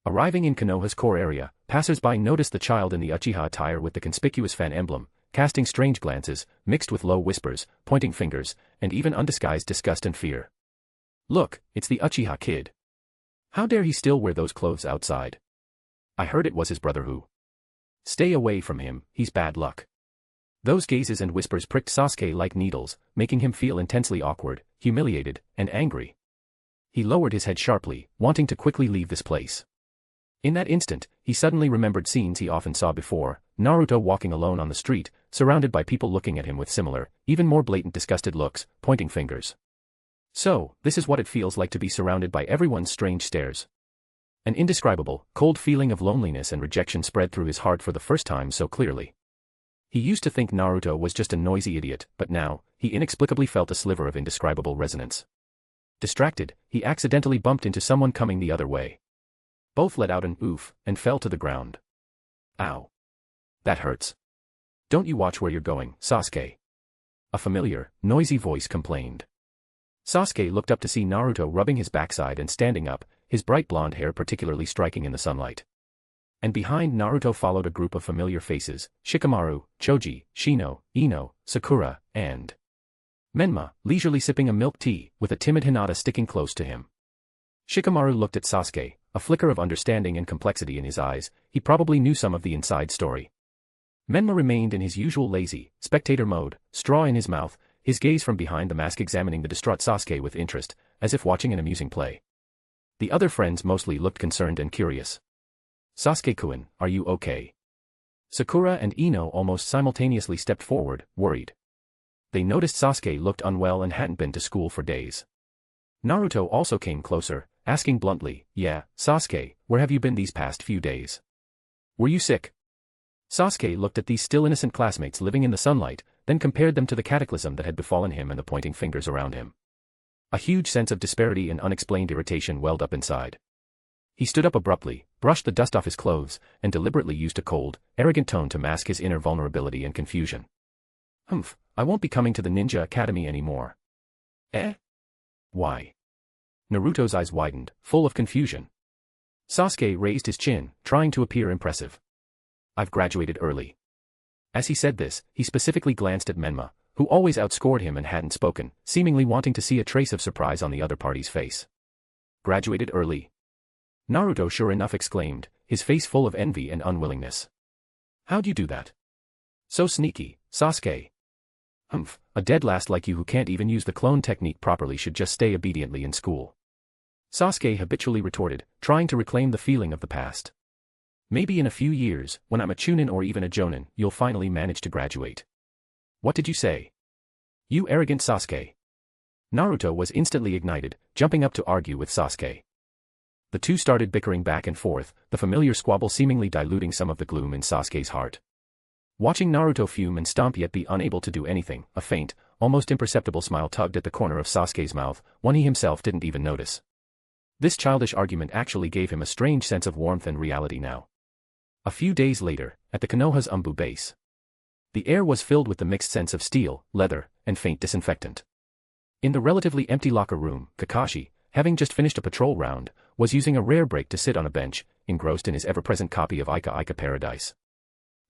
Arriving in Konoha's core area, passers-by noticed the child in the Uchiha attire with the conspicuous fan emblem, casting strange glances, mixed with low whispers, pointing fingers, and even undisguised disgust and fear. Look, it's the Uchiha kid. How dare he still wear those clothes outside? I heard it was his brother who. Stay away from him, he's bad luck. Those gazes and whispers pricked Sasuke like needles, making him feel intensely awkward, humiliated, and angry. He lowered his head sharply, wanting to quickly leave this place. In that instant, he suddenly remembered scenes he often saw before, Naruto walking alone on the street, surrounded by people looking at him with similar, even more blatant disgusted looks, pointing fingers. So, this is what it feels like to be surrounded by everyone's strange stares. An indescribable, cold feeling of loneliness and rejection spread through his heart for the first time so clearly. He used to think Naruto was just a noisy idiot, but now, he inexplicably felt a sliver of indescribable resonance. Distracted, he accidentally bumped into someone coming the other way. Both let out an oof, and fell to the ground. Ow. That hurts. Don't you watch where you're going, Sasuke? A familiar, noisy voice complained. Sasuke looked up to see Naruto rubbing his backside and standing up, his bright blonde hair particularly striking in the sunlight. And behind Naruto followed a group of familiar faces, Shikamaru, Choji, Shino, Ino, Sakura, and Menma, leisurely sipping a milk tea, with a timid Hinata sticking close to him. Shikamaru looked at Sasuke, a flicker of understanding and complexity in his eyes. He probably knew some of the inside story. Menma remained in his usual lazy, spectator mode, straw in his mouth, his gaze from behind the mask examining the distraught Sasuke with interest, as if watching an amusing play. The other friends mostly looked concerned and curious. Sasuke-kun, are you okay? Sakura and Ino almost simultaneously stepped forward, worried. They noticed Sasuke looked unwell and hadn't been to school for days. Naruto also came closer, asking bluntly, yeah, Sasuke, where have you been these past few days? Were you sick? Sasuke looked at these still innocent classmates living in the sunlight, then compared them to the cataclysm that had befallen him and the pointing fingers around him. A huge sense of disparity and unexplained irritation welled up inside. He stood up abruptly, brushed the dust off his clothes, and deliberately used a cold, arrogant tone to mask his inner vulnerability and confusion. I won't be coming to the ninja academy anymore. Eh? Why? Naruto's eyes widened, full of confusion. Sasuke raised his chin, trying to appear impressive. I've graduated early. As he said this, he specifically glanced at Menma, who always outscored him and hadn't spoken, seemingly wanting to see a trace of surprise on the other party's face. Graduated early? Naruto sure enough exclaimed, his face full of envy and unwillingness. How'd you do that? So sneaky, Sasuke. A dead last like you who can't even use the clone technique properly should just stay obediently in school. Sasuke habitually retorted, trying to reclaim the feeling of the past. Maybe in a few years, when I'm a chunin or even a jonin, you'll finally manage to graduate. What did you say? You arrogant Sasuke. Naruto was instantly ignited, jumping up to argue with Sasuke. The two started bickering back and forth, the familiar squabble seemingly diluting some of the gloom in Sasuke's heart. Watching Naruto fume and stomp yet be unable to do anything, a faint, almost imperceptible smile tugged at the corner of Sasuke's mouth, one he himself didn't even notice. This childish argument actually gave him a strange sense of warmth and reality now. A few days later, at the Konoha's ANBU base. The air was filled with the mixed scents of steel, leather, and faint disinfectant. In the relatively empty locker room, Kakashi, having just finished a patrol round, was using a rare break to sit on a bench, engrossed in his ever-present copy of Ika Paradise.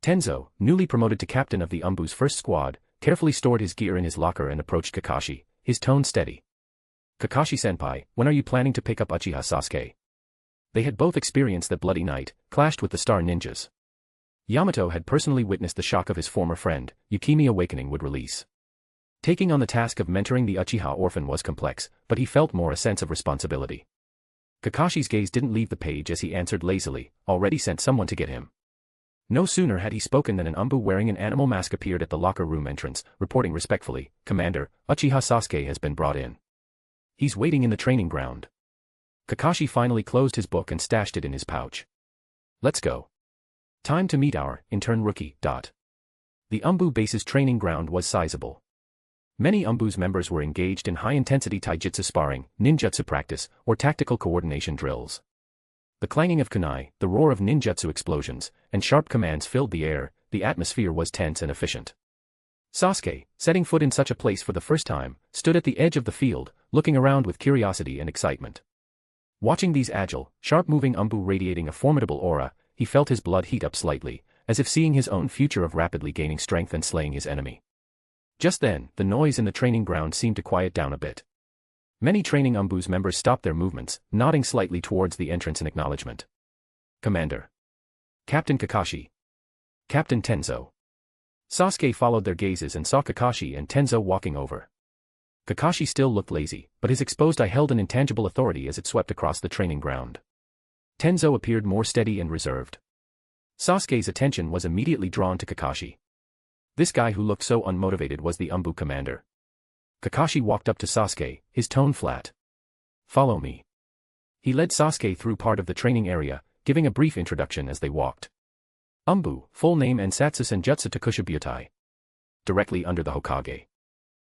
Tenzo, newly promoted to captain of the ANBU's first squad, carefully stored his gear in his locker and approached Kakashi, his tone steady. Kakashi-senpai, when are you planning to pick up Uchiha Sasuke? They had both experienced that bloody night, clashed with the Star Ninjas. Yamato had personally witnessed the shock of his former friend, Yukimi awakening would release. Taking on the task of mentoring the Uchiha orphan was complex, but he felt more a sense of responsibility. Kakashi's gaze didn't leave the page as he answered lazily, already sent someone to get him. No sooner had he spoken than an ANBU wearing an animal mask appeared at the locker room entrance, reporting respectfully, Commander, Uchiha Sasuke has been brought in. He's waiting in the training ground. Kakashi finally closed his book and stashed it in his pouch. Let's go. Time to meet our intern rookie. The ANBU base's training ground was sizable. Many ANBU's members were engaged in high-intensity taijutsu sparring, ninjutsu practice, or tactical coordination drills. The clanging of kunai, the roar of ninjutsu explosions, and sharp commands filled the air. The atmosphere was tense and efficient. Sasuke, setting foot in such a place for the first time, stood at the edge of the field, looking around with curiosity and excitement. Watching these agile, sharp-moving ANBU radiating a formidable aura, he felt his blood heat up slightly, as if seeing his own future of rapidly gaining strength and slaying his enemy. Just then, the noise in the training ground seemed to quiet down a bit. Many training ANBU's members stopped their movements, nodding slightly towards the entrance in acknowledgement. Commander. Captain Kakashi. Captain Tenzo. Sasuke followed their gazes and saw Kakashi and Tenzo walking over. Kakashi still looked lazy, but his exposed eye held an intangible authority as it swept across the training ground. Tenzo appeared more steady and reserved. Sasuke's attention was immediately drawn to Kakashi. This guy who looked so unmotivated was the ANBU commander. Kakashi walked up to Sasuke, his tone flat. Follow me. He led Sasuke through part of the training area, giving a brief introduction as they walked. ANBU, full name Ansatsu Senjutsu Takushibutai. Directly under the Hokage.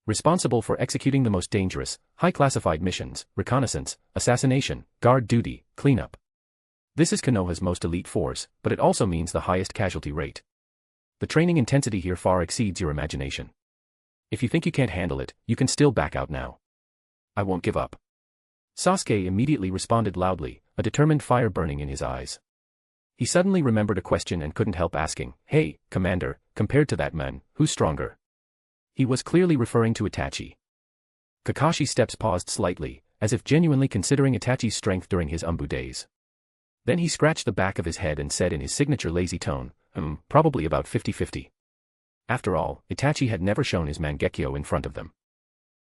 Responsible for executing the most dangerous, high-classified missions, reconnaissance, assassination, guard duty, cleanup. This is Konoha's most elite force, but it also means the highest casualty rate. The training intensity here far exceeds your imagination. If you think you can't handle it, you can still back out now. I won't give up. Sasuke immediately responded loudly, a determined fire burning in his eyes. He suddenly remembered a question and couldn't help asking, "Hey, Commander, compared to that man, who's stronger?" He was clearly referring to Itachi. Kakashi's steps paused slightly, as if genuinely considering Itachi's strength during his ANBU days. Then he scratched the back of his head and said in his signature lazy tone, probably about 50-50. After all, Itachi had never shown his Mangekyo in front of them.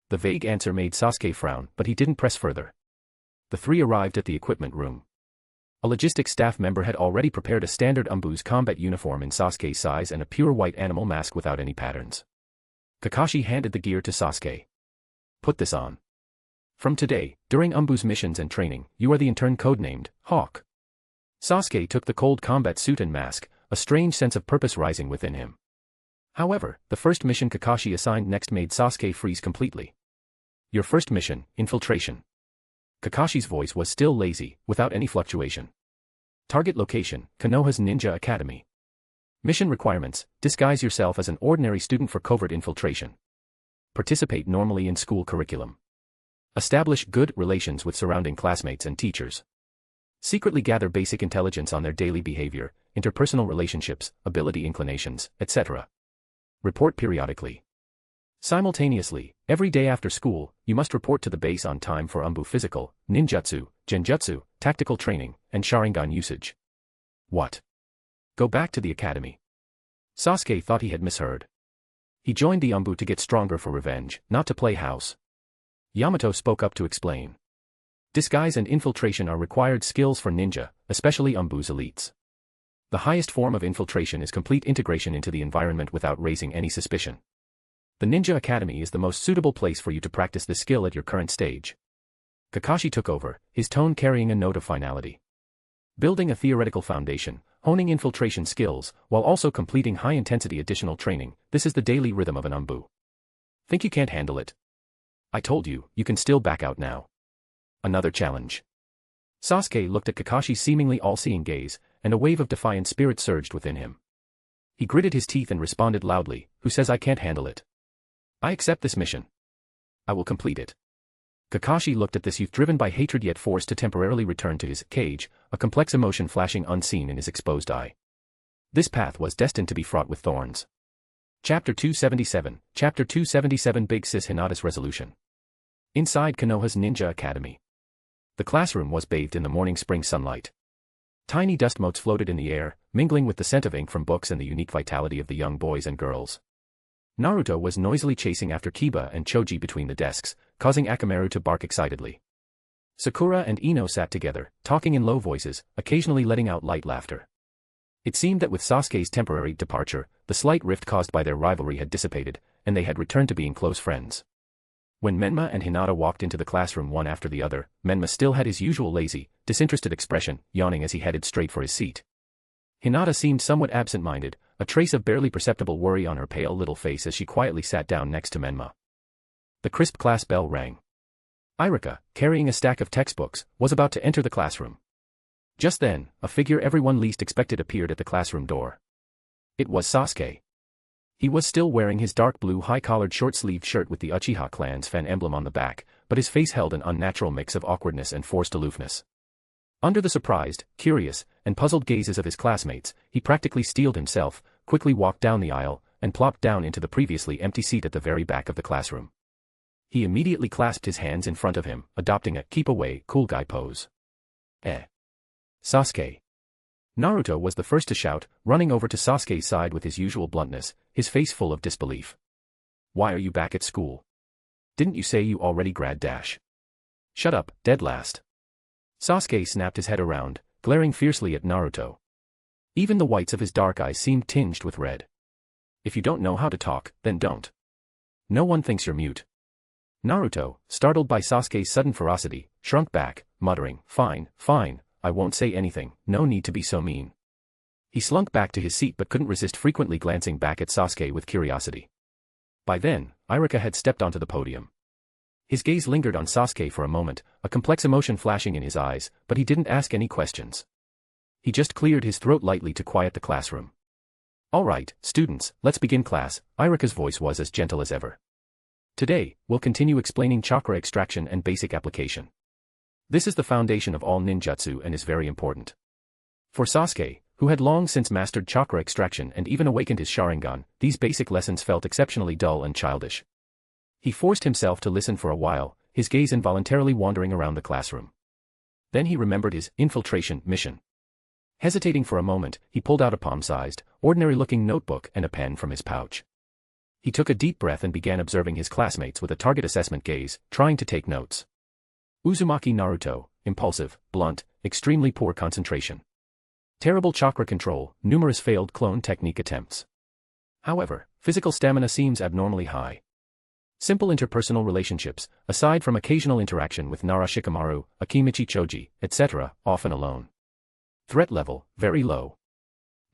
The vague answer made Sasuke frown, but he didn't press further. The three arrived at the equipment room. A logistics staff member had already prepared a standard ANBU's combat uniform in Sasuke's size and a pure white animal mask without any patterns. Kakashi handed the gear to Sasuke. "Put this on. From today, during ANBU's missions and training, you are the intern codenamed Hawk." Sasuke took the cold combat suit and mask, a strange sense of purpose rising within him. However, the first mission Kakashi assigned next made Sasuke freeze completely. "Your first mission, infiltration." Kakashi's voice was still lazy, without any fluctuation. Target location, Konoha's Ninja Academy. Mission requirements, disguise yourself as an ordinary student for covert infiltration. Participate normally in school curriculum. Establish good relations with surrounding classmates and teachers. Secretly gather basic intelligence on their daily behavior, interpersonal relationships, ability inclinations, etc. Report periodically. Simultaneously, every day after school, you must report to the base on time for ANBU physical, ninjutsu, genjutsu, tactical training, and Sharingan usage. What? Go back to the academy? Sasuke thought he had misheard. He joined the ANBU to get stronger for revenge, not to play house. Yamato spoke up to explain. Disguise and infiltration are required skills for ninja, especially ANBU's elites. The highest form of infiltration is complete integration into the environment without raising any suspicion. The Ninja Academy is the most suitable place for you to practice this skill at your current stage. Kakashi took over, his tone carrying a note of finality. Building a theoretical foundation, honing infiltration skills, while also completing high-intensity additional training, this is the daily rhythm of an ANBU. Think you can't handle it? I told you, you can still back out now. Another challenge. Sasuke looked at Kakashi's seemingly all-seeing gaze, and a wave of defiant spirit surged within him. He gritted his teeth and responded loudly, "Who says I can't handle it? I accept this mission. I will complete it." Kakashi looked at this youth driven by hatred yet forced to temporarily return to his cage, a complex emotion flashing unseen in his exposed eye. This path was destined to be fraught with thorns. Chapter 277, Chapter 277 Big Sis Hinata's Resolution. Inside Konoha's Ninja Academy. The classroom was bathed in the morning spring sunlight. Tiny dust motes floated in the air, mingling with the scent of ink from books and the unique vitality of the young boys and girls. Naruto was noisily chasing after Kiba and Choji between the desks, causing Akamaru to bark excitedly. Sakura and Ino sat together, talking in low voices, occasionally letting out light laughter. It seemed that with Sasuke's temporary departure, the slight rift caused by their rivalry had dissipated, and they had returned to being close friends. When Menma and Hinata walked into the classroom one after the other, Menma still had his usual lazy, disinterested expression, yawning as he headed straight for his seat. Hinata seemed somewhat absent-minded, a trace of barely perceptible worry on her pale little face as she quietly sat down next to Menma. The crisp class bell rang. Irika, carrying a stack of textbooks, was about to enter the classroom. Just then, a figure everyone least expected appeared at the classroom door. It was Sasuke. He was still wearing his dark blue high-collared short-sleeved shirt with the Uchiha clan's fan emblem on the back, but his face held an unnatural mix of awkwardness and forced aloofness. Under the surprised, curious, and puzzled gazes of his classmates, he practically steeled himself, quickly walked down the aisle, and plopped down into the previously empty seat at the very back of the classroom. He immediately clasped his hands in front of him, adopting a keep-away, cool guy pose. Sasuke. Naruto was the first to shout, running over to Sasuke's side with his usual bluntness, his face full of disbelief. "Why are you back at school? Didn't you say you already grad dash? Shut up, dead last." Sasuke snapped his head around, glaring fiercely at Naruto. Even the whites of his dark eyes seemed tinged with red. "If you don't know how to talk, then don't. No one thinks you're mute." Naruto, startled by Sasuke's sudden ferocity, shrunk back, muttering, Fine, I won't say anything, no need to be so mean." He slunk back to his seat but couldn't resist frequently glancing back at Sasuke with curiosity. By then, Irika had stepped onto the podium. His gaze lingered on Sasuke for a moment, a complex emotion flashing in his eyes, but he didn't ask any questions. He just cleared his throat lightly to quiet the classroom. "All right, students, let's begin class." Irika's voice was as gentle as ever. "Today, we'll continue explaining chakra extraction and basic application. This is the foundation of all ninjutsu and is very important. For Sasuke, who had long since mastered chakra extraction and even awakened his Sharingan, these basic lessons felt exceptionally dull and childish. He forced himself to listen for a while, his gaze involuntarily wandering around the classroom. Then he remembered his infiltration mission. Hesitating for a moment, he pulled out a palm-sized, ordinary-looking notebook and a pen from his pouch. He took a deep breath and began observing his classmates with a target assessment gaze, trying to take notes. Uzumaki Naruto, impulsive, blunt, extremely poor concentration. Terrible chakra control, numerous failed clone technique attempts. However, physical stamina seems abnormally high. Simple interpersonal relationships, aside from occasional interaction with Nara Shikamaru, Akimichi Choji, etc., often alone. Threat level, very low.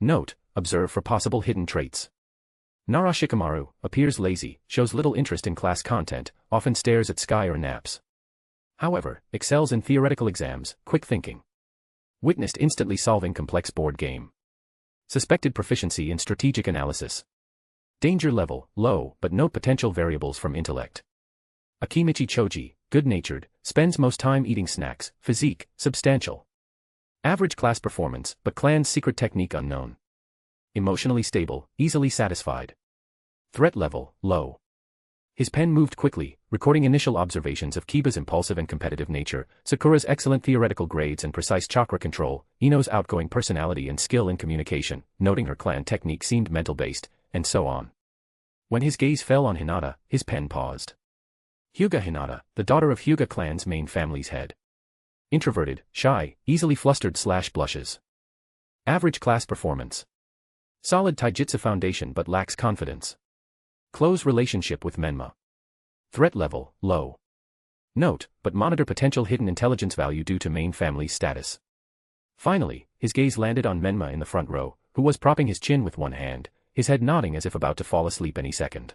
Note, observe for possible hidden traits. Nara Shikamaru appears lazy, shows little interest in class content, often stares at sky or naps. However, excels in theoretical exams, quick thinking. Witnessed instantly solving complex board game. Suspected proficiency in strategic analysis. Danger level, low, but note potential variables from intellect. Akimichi Choji, good-natured, spends most time eating snacks, physique, substantial. Average class performance, but clan's secret technique unknown. Emotionally stable, easily satisfied. Threat level, low. His pen moved quickly, recording initial observations of Kiba's impulsive and competitive nature, Sakura's excellent theoretical grades and precise chakra control, Ino's outgoing personality and skill in communication, noting her clan technique seemed mental-based, and so on. When his gaze fell on Hinata, his pen paused. Hyuga Hinata, the daughter of Hyuga clan's main family's head. Introverted, shy, easily flustered/blushes. Average class performance. Solid taijutsu foundation but lacks confidence. Close relationship with Menma. Threat level, low. Note, but monitor potential hidden intelligence value due to main family's status. Finally, his gaze landed on Menma in the front row, who was propping his chin with one hand, his head nodding as if about to fall asleep any second.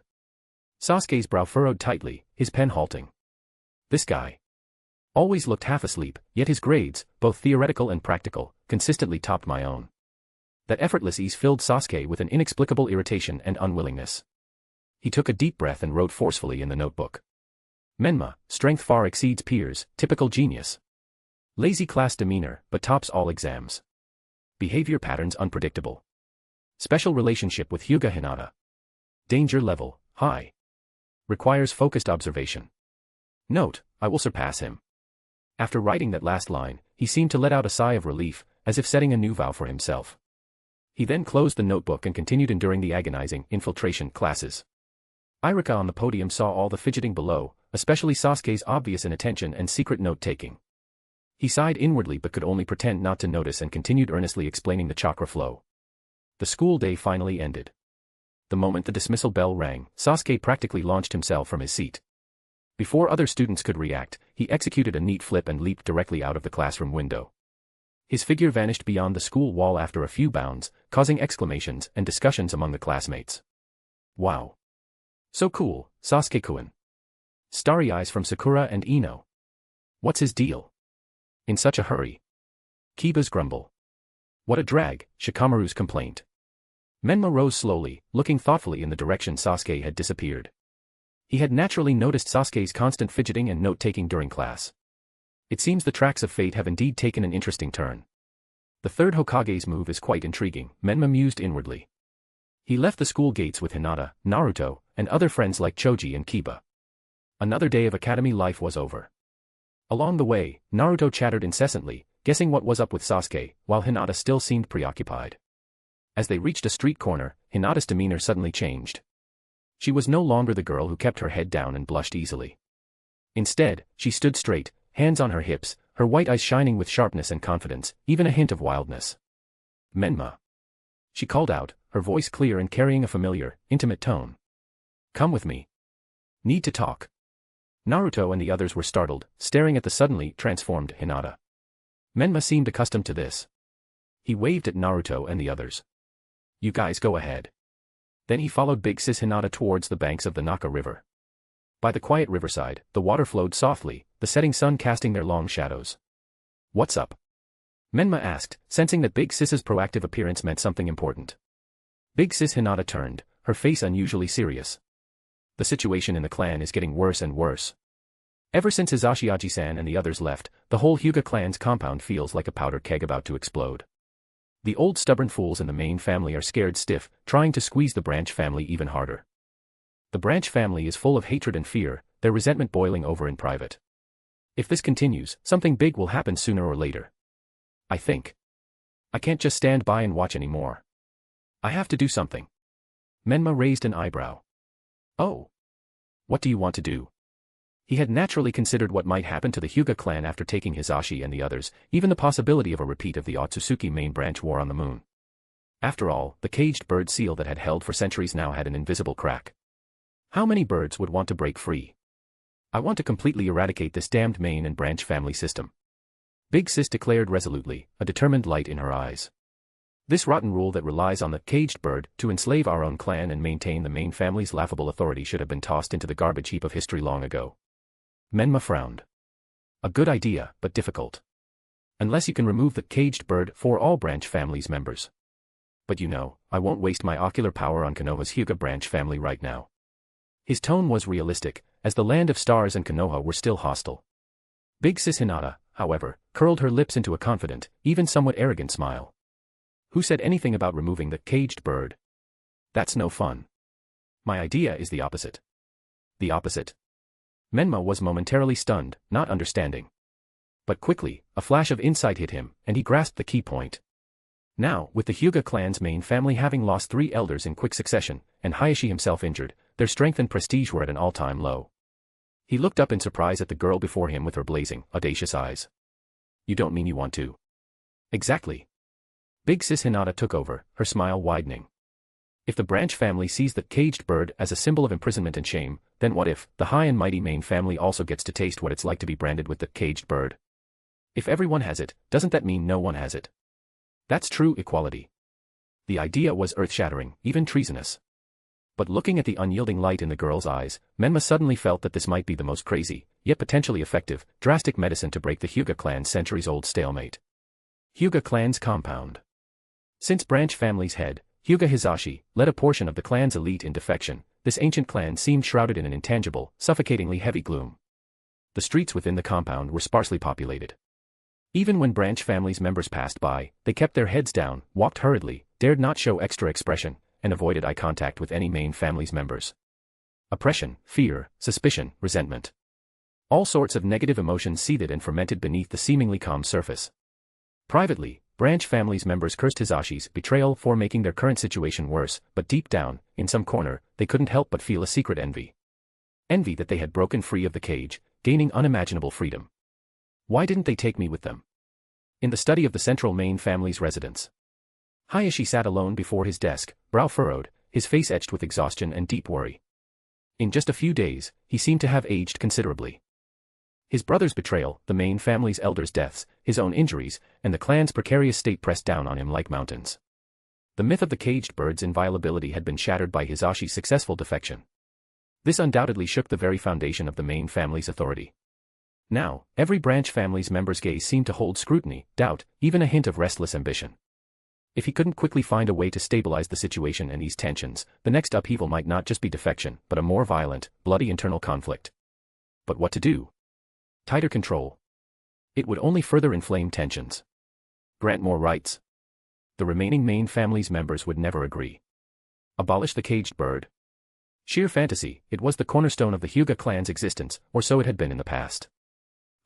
Sasuke's brow furrowed tightly, his pen halting. This guy always looked half asleep, yet his grades, both theoretical and practical, consistently topped my own. That effortless ease filled Sasuke with an inexplicable irritation and unwillingness. He took a deep breath and wrote forcefully in the notebook. Menma, strength far exceeds peers, typical genius. Lazy class demeanor, but tops all exams. Behavior patterns unpredictable. Special relationship with Hyuga Hinata. Danger level, high. Requires focused observation. Note, I will surpass him. After writing that last line, he seemed to let out a sigh of relief, as if setting a new vow for himself. He then closed the notebook and continued enduring the agonizing infiltration classes. Irika on the podium saw all the fidgeting below, especially Sasuke's obvious inattention and secret note-taking. He sighed inwardly but could only pretend not to notice and continued earnestly explaining the chakra flow. The school day finally ended. The moment the dismissal bell rang, Sasuke practically launched himself from his seat. Before other students could react, he executed a neat flip and leaped directly out of the classroom window. His figure vanished beyond the school wall after a few bounds, causing exclamations and discussions among the classmates. Wow. So cool, Sasuke-kun. Starry eyes from Sakura and Ino. What's his deal? In such a hurry. Kiba's grumble. What a drag, Shikamaru's complaint. Menma rose slowly, looking thoughtfully in the direction Sasuke had disappeared. He had naturally noticed Sasuke's constant fidgeting and note-taking during class. It seems the tracks of fate have indeed taken an interesting turn. The third Hokage's move is quite intriguing, Menma mused inwardly. He left the school gates with Hinata, Naruto, and other friends like Choji and Kiba. Another day of academy life was over. Along the way, Naruto chattered incessantly, guessing what was up with Sasuke, while Hinata still seemed preoccupied. As they reached a street corner, Hinata's demeanor suddenly changed. She was no longer the girl who kept her head down and blushed easily. Instead, she stood straight, hands on her hips, her white eyes shining with sharpness and confidence, even a hint of wildness. Menma. She called out, her voice clear and carrying a familiar, intimate tone. Come with me. Need to talk. Naruto and the others were startled, staring at the suddenly transformed Hinata. Menma seemed accustomed to this. He waved at Naruto and the others. You guys go ahead. Then he followed Big Sis Hinata towards the banks of the Naka River. By the quiet riverside, the water flowed softly, the setting sun casting their long shadows. What's up? Menma asked, sensing that Big Sis's proactive appearance meant something important. Big Sis Hinata turned, her face unusually serious. The situation in the clan is getting worse and worse. Ever since Hizashi Aji-san and the others left, the whole Hyuga clan's compound feels like a powder keg about to explode. The old stubborn fools in the main family are scared stiff, trying to squeeze the branch family even harder. The branch family is full of hatred and fear, their resentment boiling over in private. If this continues, something big will happen sooner or later. I think. I can't just stand by and watch anymore. I have to do something. Menma raised an eyebrow. Oh. What do you want to do? He had naturally considered what might happen to the Hyuga clan after taking Hizashi and the others, even the possibility of a repeat of the Otsutsuki main branch war on the moon. After all, the caged bird seal that had held for centuries now had an invisible crack. How many birds would want to break free? I want to completely eradicate this damned main and branch family system. Big Sis declared resolutely, a determined light in her eyes. This rotten rule that relies on the caged bird to enslave our own clan and maintain the main family's laughable authority should have been tossed into the garbage heap of history long ago. Menma frowned. A good idea, but difficult. Unless you can remove the caged bird for all branch family's members. But you know, I won't waste my ocular power on Konoha's Hyuga branch family right now. His tone was realistic, as the land of stars and Konoha were still hostile. Big Sis Hinata, however, curled her lips into a confident, even somewhat arrogant smile. Who said anything about removing the caged bird? That's no fun. My idea is the opposite. The opposite? Menma was momentarily stunned, not understanding. But quickly, a flash of insight hit him, and he grasped the key point. Now, with the Hyuga clan's main family having lost 3 elders in quick succession, and Hizashi himself injured, their strength and prestige were at an all-time low. He looked up in surprise at the girl before him with her blazing, audacious eyes. You don't mean you want to? Exactly. Big Sis Hinata took over, her smile widening. If the branch family sees the caged bird as a symbol of imprisonment and shame, then what if the high and mighty main family also gets to taste what it's like to be branded with the caged bird? If everyone has it, doesn't that mean no one has it? That's true equality. The idea was earth-shattering, even treasonous. But looking at the unyielding light in the girl's eyes, Menma suddenly felt that this might be the most crazy, yet potentially effective, drastic medicine to break the Hyuga clan's centuries-old stalemate. Hyuga clan's compound. Since branch family's head, Hyuga Hizashi, led a portion of the clan's elite in defection, this ancient clan seemed shrouded in an intangible, suffocatingly heavy gloom. The streets within the compound were sparsely populated. Even when branch family's members passed by, they kept their heads down, walked hurriedly, dared not show extra expression, and avoided eye contact with any main family's members. Oppression, fear, suspicion, resentment. All sorts of negative emotions seethed and fermented beneath the seemingly calm surface. Privately, branch family's members cursed Hizashi's betrayal for making their current situation worse, but deep down, in some corner, they couldn't help but feel a secret envy. Envy that they had broken free of the cage, gaining unimaginable freedom. Why didn't they take me with them? In the study of the central main family's residence. Hizashi sat alone before his desk, brow furrowed, his face etched with exhaustion and deep worry. In just a few days, he seemed to have aged considerably. His brother's betrayal, the main family's elders' deaths, his own injuries, and the clan's precarious state pressed down on him like mountains. The myth of the caged bird's inviolability had been shattered by Hizashi's successful defection. This undoubtedly shook the very foundation of the main family's authority. Now, every branch family's member's gaze seemed to hold scrutiny, doubt, even a hint of restless ambition. If he couldn't quickly find a way to stabilize the situation and ease tensions, the next upheaval might not just be defection, but a more violent, bloody internal conflict. But what to do? Tighter control. It would only further inflame tensions. Grant more rights. The remaining main family's members would never agree. Abolish the caged bird. Sheer fantasy, it was the cornerstone of the Hyuga clan's existence, or so it had been in the past.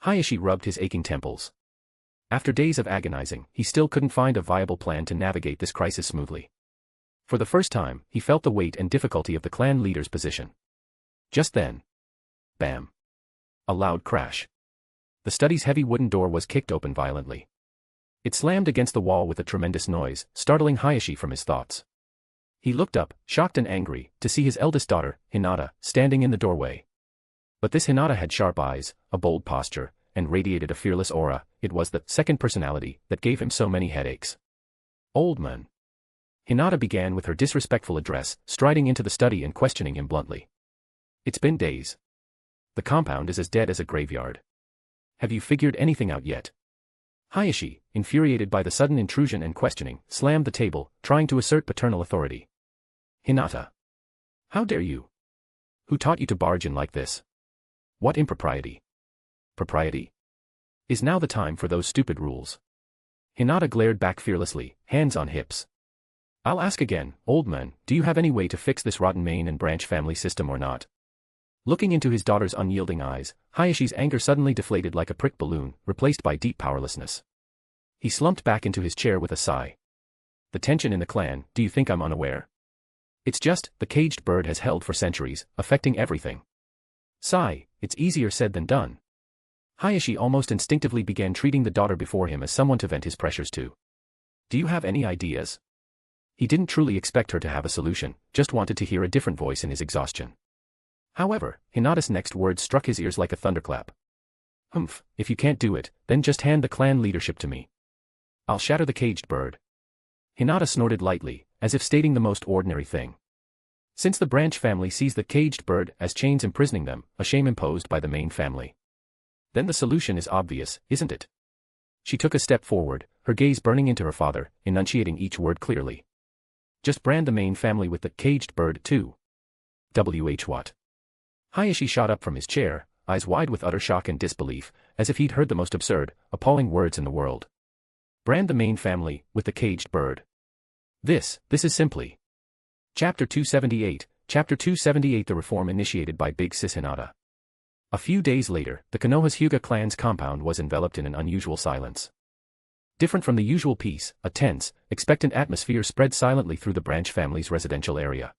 Hizashi rubbed his aching temples. After days of agonizing, he still couldn't find a viable plan to navigate this crisis smoothly. For the first time, he felt the weight and difficulty of the clan leader's position. Just then. Bam. A loud crash. The study's heavy wooden door was kicked open violently. It slammed against the wall with a tremendous noise, startling Hizashi from his thoughts. He looked up, shocked and angry, to see his eldest daughter, Hinata, standing in the doorway. But this Hinata had sharp eyes, a bold posture, and radiated a fearless aura. It was the second personality that gave him so many headaches. Old man. Hinata began with her disrespectful address, striding into the study and questioning him bluntly. It's been days. The compound is as dead as a graveyard. Have you figured anything out yet? Hizashi, infuriated by the sudden intrusion and questioning, slammed the table, trying to assert paternal authority. Hinata. How dare you? Who taught you to barge in like this? What impropriety? Propriety? Is now the time for those stupid rules? Hinata glared back fearlessly, hands on hips. I'll ask again, old man, do you have any way to fix this rotten main and branch family system or not? Looking into his daughter's unyielding eyes, Hayashi's anger suddenly deflated like a pricked balloon, replaced by deep powerlessness. He slumped back into his chair with a sigh. The tension in the clan, do you think I'm unaware? It's just, the caged bird has held for centuries, affecting everything. Sigh, it's easier said than done. Hayashi almost instinctively began treating the daughter before him as someone to vent his pressures to. Do you have any ideas? He didn't truly expect her to have a solution, just wanted to hear a different voice in his exhaustion. However, Hinata's next words struck his ears like a thunderclap. If you can't do it, then just hand the clan leadership to me. I'll shatter the caged bird. Hinata snorted lightly, as if stating the most ordinary thing. Since the branch family sees the caged bird as chains imprisoning them, a shame imposed by the main family. Then the solution is obvious, isn't it? She took a step forward, her gaze burning into her father, enunciating each word clearly. Just brand the main family with the caged bird too. What? Hayashi shot up from his chair, eyes wide with utter shock and disbelief, as if he'd heard the most absurd, appalling words in the world. Brand the main family with the caged bird. This is simply. Chapter 278, Chapter 278 The reform initiated by Big Sis Hinata. A few days later, the Konoha's Hyuga clan's compound was enveloped in an unusual silence. Different from the usual peace, a tense, expectant atmosphere spread silently through the branch family's residential area.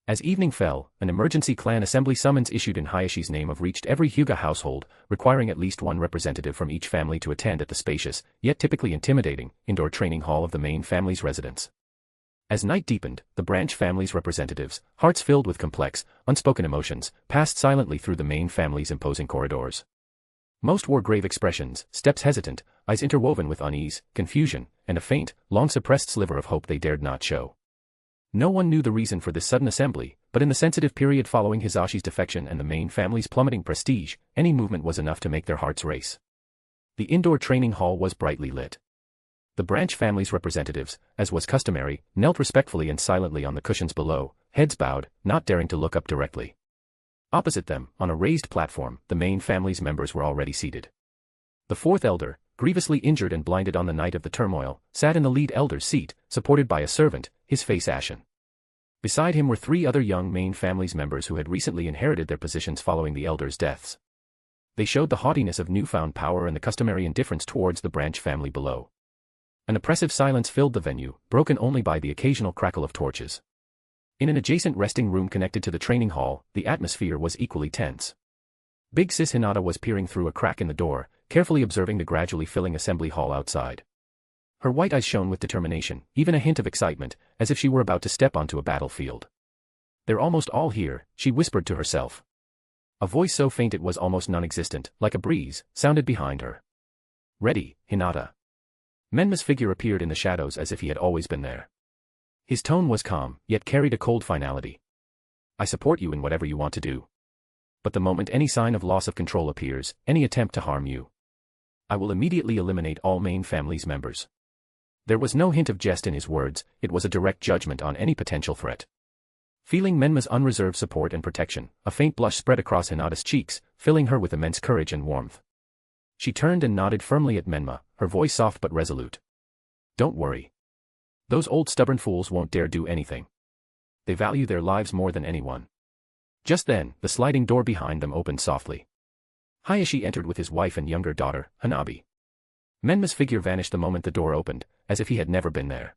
As evening fell, an emergency clan assembly summons issued in Hayashi's name reached every Hyuga household, requiring at least one representative from each family to attend at the spacious, yet typically intimidating, indoor training hall of the main family's residence. As night deepened, the branch family's representatives, hearts filled with complex, unspoken emotions, passed silently through the main family's imposing corridors. Most wore grave expressions, steps hesitant, eyes interwoven with unease, confusion, and a faint, long-suppressed sliver of hope they dared not show. No one knew the reason for this sudden assembly, but in the sensitive period following Hizashi's defection and the main family's plummeting prestige, any movement was enough to make their hearts race. The indoor training hall was brightly lit. The branch family's representatives, as was customary, knelt respectfully and silently on the cushions below, heads bowed, not daring to look up directly. Opposite them, on a raised platform, the main family's members were already seated. The fourth elder, grievously injured and blinded on the night of the turmoil, sat in the lead elder's seat, supported by a servant, his face ashen. Beside him were three other young main family's members who had recently inherited their positions following the elders' deaths. They showed the haughtiness of newfound power and the customary indifference towards the branch family below. An oppressive silence filled the venue, broken only by the occasional crackle of torches. In an adjacent resting room connected to the training hall, the atmosphere was equally tense. Big Sis Hinata was peering through a crack in the door, carefully observing the gradually filling assembly hall outside. Her white eyes shone with determination, even a hint of excitement, as if she were about to step onto a battlefield. They're almost all here, she whispered to herself. A voice so faint it was almost non-existent, like a breeze, sounded behind her. Ready, Hinata. Menma's figure appeared in the shadows as if he had always been there. His tone was calm, yet carried a cold finality. I support you in whatever you want to do. But the moment any sign of loss of control appears, any attempt to harm you, I will immediately eliminate all main family's members. There was no hint of jest in his words, it was a direct judgment on any potential threat. Feeling Menma's unreserved support and protection, a faint blush spread across Hinata's cheeks, filling her with immense courage and warmth. She turned and nodded firmly at Menma, her voice soft but resolute. Don't worry. Those old stubborn fools won't dare do anything. They value their lives more than anyone. Just then, the sliding door behind them opened softly. Hayashi entered with his wife and younger daughter, Hanabi. Menma's figure vanished the moment the door opened, as if he had never been there.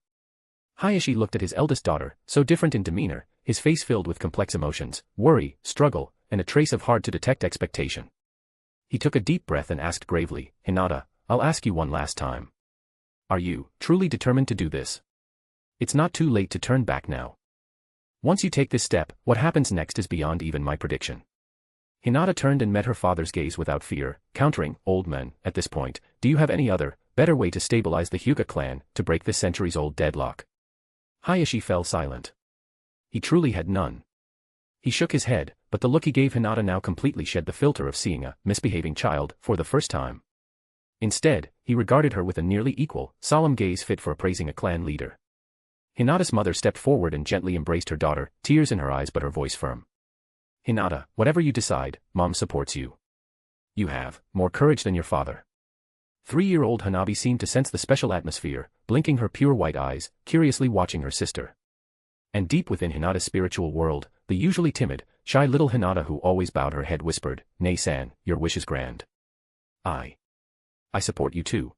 Hayashi looked at his eldest daughter, so different in demeanor, his face filled with complex emotions, worry, struggle, and a trace of hard-to-detect expectation. He took a deep breath and asked gravely, Hinata, I'll ask you one last time. Are you truly determined to do this? It's not too late to turn back now. Once you take this step, what happens next is beyond even my prediction. Hinata turned and met her father's gaze without fear, countering, old man, at this point, do you have any other, better way to stabilize the Hyuga clan, to break this centuries-old deadlock? Hayashi fell silent. He truly had none. He shook his head, but the look he gave Hinata now completely shed the filter of seeing a misbehaving child for the first time. Instead, he regarded her with a nearly equal, solemn gaze fit for appraising a clan leader. Hinata's mother stepped forward and gently embraced her daughter, tears in her eyes but her voice firm. Hinata, whatever you decide, Mom supports you. You have more courage than your father. 3-year-old Hanabi seemed to sense the special atmosphere, blinking her pure white eyes, curiously watching her sister. And deep within Hinata's spiritual world, the usually timid, shy little Hinata who always bowed her head whispered, "Nei-san, your wish is grand. I support you too."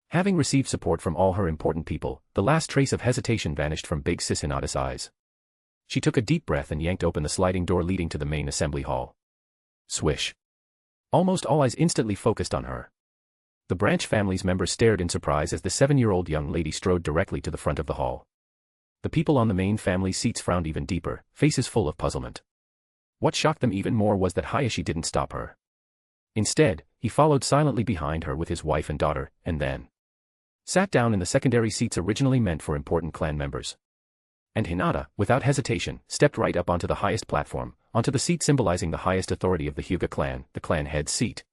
Having received support from all her important people, the last trace of hesitation vanished from big sis Hinata's eyes. She took a deep breath and yanked open the sliding door leading to the main assembly hall. Swish. Almost all eyes instantly focused on her. The branch family's members stared in surprise as the 7-year-old young lady strode directly to the front of the hall. The people on the main family seats frowned even deeper, faces full of puzzlement. What shocked them even more was that Hizashi didn't stop her. Instead, he followed silently behind her with his wife and daughter, and then sat down in the secondary seats originally meant for important clan members. And Hinata, without hesitation, stepped right up onto the highest platform, onto the seat symbolizing the highest authority of the Hyuga clan, the clan head's seat.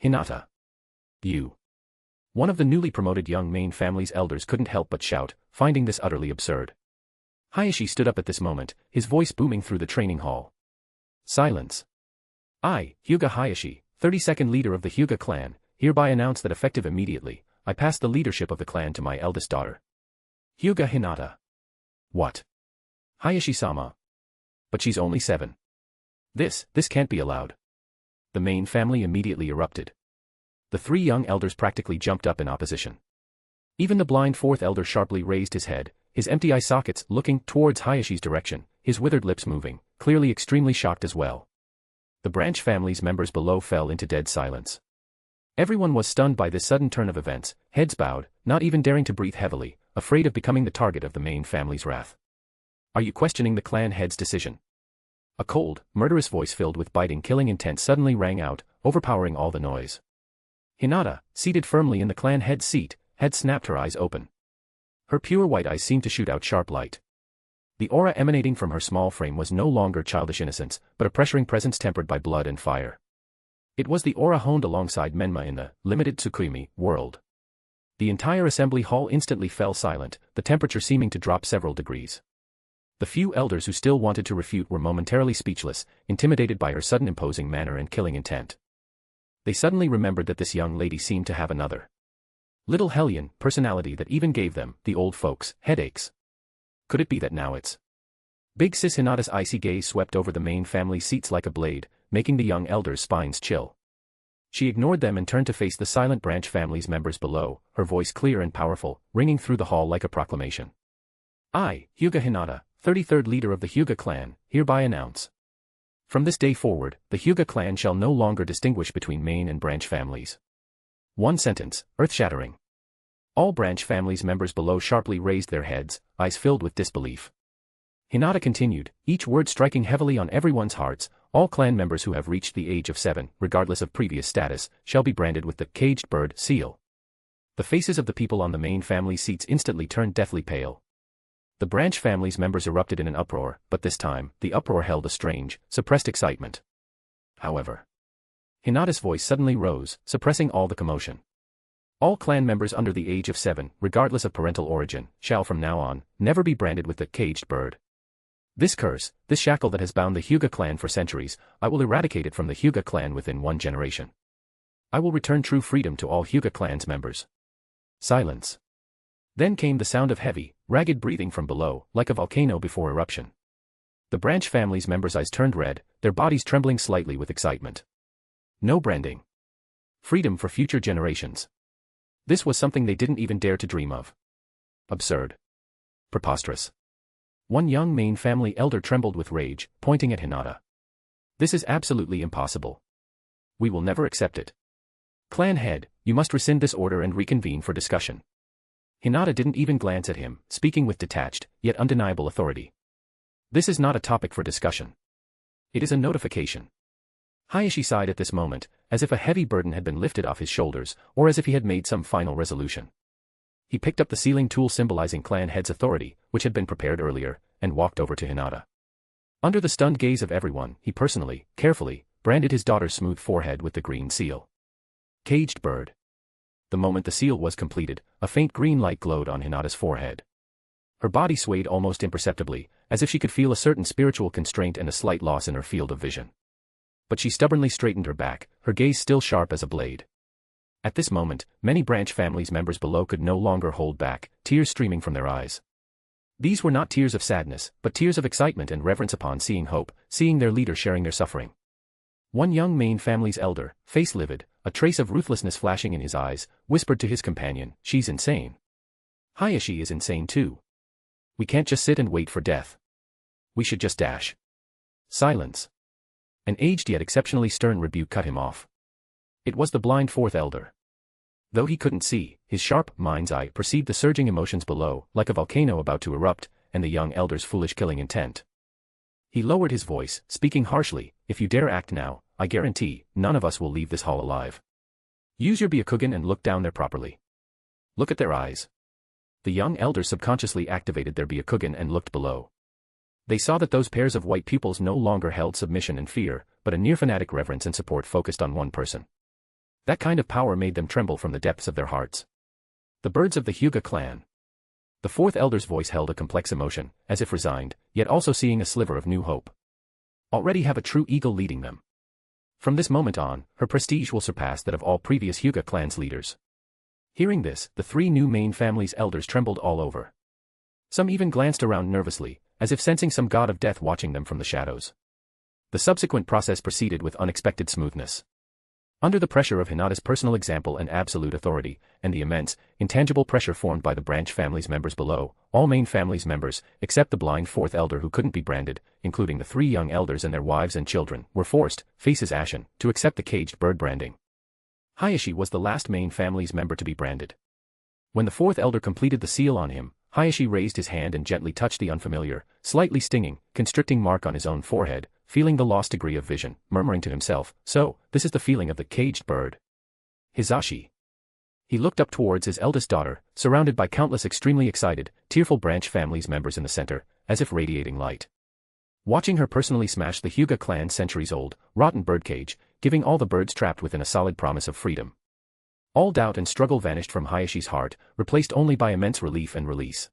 Hinata. You. One of the newly promoted young main family's elders couldn't help but shout, finding this utterly absurd. Hizashi stood up at this moment, his voice booming through the training hall. Silence. I, Hyuga Hizashi, 32nd leader of the Hyuga clan, hereby announce that effective immediately, I pass the leadership of the clan to my eldest daughter. Hyuga Hinata. What? Hizashi-sama. But she's only 7. This can't be allowed. The main family immediately erupted. The 3 young elders practically jumped up in opposition. Even the blind 4th elder sharply raised his head, his empty eye sockets looking towards Hayashi's direction, his withered lips moving, clearly extremely shocked as well. The branch family's members below fell into dead silence. Everyone was stunned by this sudden turn of events, heads bowed, not even daring to breathe heavily, afraid of becoming the target of the main family's wrath. Are you questioning the clan head's decision? A cold, murderous voice filled with biting killing intent suddenly rang out, overpowering all the noise. Hinata, seated firmly in the clan head's seat, had snapped her eyes open. Her pure white eyes seemed to shoot out sharp light. The aura emanating from her small frame was no longer childish innocence, but a pressuring presence tempered by blood and fire. It was the aura honed alongside Menma in the Limited Tsukuyomi World. The entire assembly hall instantly fell silent, the temperature seeming to drop several degrees. The few elders who still wanted to refute were momentarily speechless, intimidated by her sudden imposing manner and killing intent. They suddenly remembered that this young lady seemed to have another little hellion personality that even gave them, the old folks, headaches. Could it be that now it's Big Sis Hinata's icy gaze swept over the main family seats like a blade, making the young elders' spines chill. She ignored them and turned to face the silent branch family's members below, her voice clear and powerful, ringing through the hall like a proclamation. I, Hyuga Hinata, 33rd leader of the Hyuga clan, hereby announce. From this day forward, the Hyuga clan shall no longer distinguish between main and branch families. One sentence, earth-shattering. All branch families' members below sharply raised their heads, eyes filled with disbelief. Hinata continued, each word striking heavily on everyone's hearts. All clan members who have reached the age of 7, regardless of previous status, shall be branded with the caged bird seal. The faces of the people on the main family seats instantly turned deathly pale. The branch family's members erupted in an uproar, but this time, the uproar held a strange, suppressed excitement. However, Hinata's voice suddenly rose, suppressing all the commotion. All clan members under the age of 7, regardless of parental origin, shall from now on, never be branded with the caged bird. This curse, this shackle that has bound the Hyuga clan for centuries, I will eradicate it from the Hyuga clan within 1 generation. I will return true freedom to all Hyuga clan's members. Silence. Then came the sound of heavy, ragged breathing from below, like a volcano before eruption. The branch family's members' eyes turned red, their bodies trembling slightly with excitement. No branding. Freedom for future generations. This was something they didn't even dare to dream of. Absurd. Preposterous. One young main family elder trembled with rage, pointing at Hinata. This is absolutely impossible. We will never accept it. Clan head, you must rescind this order and reconvene for discussion. Hinata didn't even glance at him, speaking with detached, yet undeniable authority. This is not a topic for discussion. It is a notification. Hizashi sighed at this moment, as if a heavy burden had been lifted off his shoulders, or as if he had made some final resolution. He picked up the sealing tool symbolizing clan head's authority, which had been prepared earlier, and walked over to Hinata. Under the stunned gaze of everyone, he personally, carefully, branded his daughter's smooth forehead with the green seal. Caged bird. The moment the seal was completed, a faint green light glowed on Hinata's forehead. Her body swayed almost imperceptibly, as if she could feel a certain spiritual constraint and a slight loss in her field of vision. But she stubbornly straightened her back, her gaze still sharp as a blade. At this moment, many branch families members below could no longer hold back, tears streaming from their eyes. These were not tears of sadness, but tears of excitement and reverence upon seeing hope, seeing their leader sharing their suffering. One young main family's elder, face livid, a trace of ruthlessness flashing in his eyes, whispered to his companion, "She's insane. Hizashi is insane too. We can't just sit and wait for death. We should just dash." Silence. An aged yet exceptionally stern rebuke cut him off. It was the blind fourth elder. Though he couldn't see, his sharp mind's eye perceived the surging emotions below, like a volcano about to erupt, and the young elder's foolish killing intent. He lowered his voice, speaking harshly, "If you dare act now, I guarantee, none of us will leave this hall alive. Use your Byakugan and look down there properly. Look at their eyes." The young elders subconsciously activated their Byakugan and looked below. They saw that those pairs of white pupils no longer held submission and fear, but a near-fanatic reverence and support focused on one person. That kind of power made them tremble from the depths of their hearts. The birds of the Hyuga clan. The fourth elder's voice held a complex emotion, as if resigned, yet also seeing a sliver of new hope. Already have a true eagle leading them. From this moment on, her prestige will surpass that of all previous Hyuga clan's leaders. Hearing this, the three new main family's elders trembled all over. Some even glanced around nervously, as if sensing some god of death watching them from the shadows. The subsequent process proceeded with unexpected smoothness. Under the pressure of Hinata's personal example and absolute authority, and the immense, intangible pressure formed by the branch family's members below, all main family's members, except the blind fourth elder who couldn't be branded, including the three young elders and their wives and children, were forced, faces ashen, to accept the caged bird branding. Hizashi was the last main family's member to be branded. When the fourth elder completed the seal on him, Hizashi raised his hand and gently touched the unfamiliar, slightly stinging, constricting mark on his own forehead, feeling the lost degree of vision, murmuring to himself, "So, this is the feeling of the caged bird. Hizashi." He looked up towards his eldest daughter, surrounded by countless extremely excited, tearful branch family's members in the center, as if radiating light. Watching her personally smash the Hyuga clan's centuries-old, rotten birdcage, giving all the birds trapped within a solid promise of freedom. All doubt and struggle vanished from Hayashi's heart, replaced only by immense relief and release.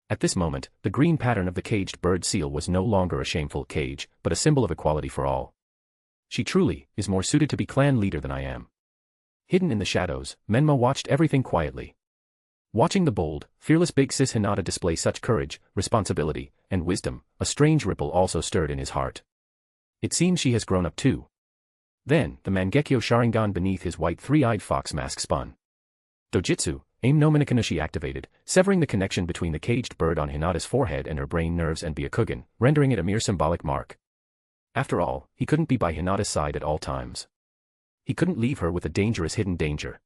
At this moment, the green pattern of the caged bird seal was no longer a shameful cage, but a symbol of equality for all. She truly is more suited to be clan leader than I am. Hidden in the shadows, Menma watched everything quietly. Watching the bold, fearless big sis Hinata display such courage, responsibility, and wisdom, a strange ripple also stirred in his heart. It seems she has grown up too. Then, the Mangekyo Sharingan beneath his white three-eyed fox mask spun. Dojutsu, Aim no Minakanushi activated, severing the connection between the caged bird on Hinata's forehead and her brain nerves and Byakugan, rendering it a mere symbolic mark. After all, he couldn't be by Hinata's side at all times. He couldn't leave her with a dangerous hidden danger.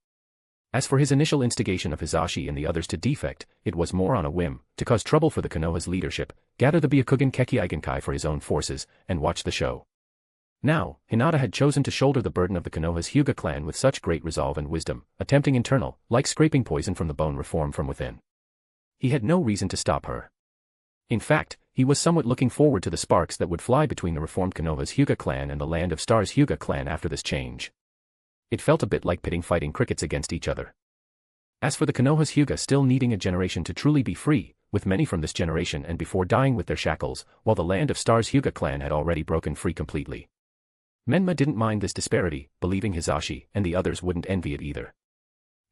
As for his initial instigation of Hizashi and the others to defect, it was more on a whim, to cause trouble for the Konoha's leadership, gather the Byakugan Keki-Igenkai for his own forces, and watch the show. Now, Hinata had chosen to shoulder the burden of the Konoha's Hyuga clan with such great resolve and wisdom, attempting internal, like scraping poison from the bone reform from within. He had no reason to stop her. In fact, he was somewhat looking forward to the sparks that would fly between the reformed Konoha's Hyuga clan and the Land of Stars Hyuga clan after this change. It felt a bit like pitting fighting crickets against each other. As for the Konoha's Hyuga still needing a generation to truly be free, with many from this generation and before dying with their shackles, while the Land of Stars Hyuga clan had already broken free completely. Menma didn't mind this disparity, believing Hizashi and the others wouldn't envy it either.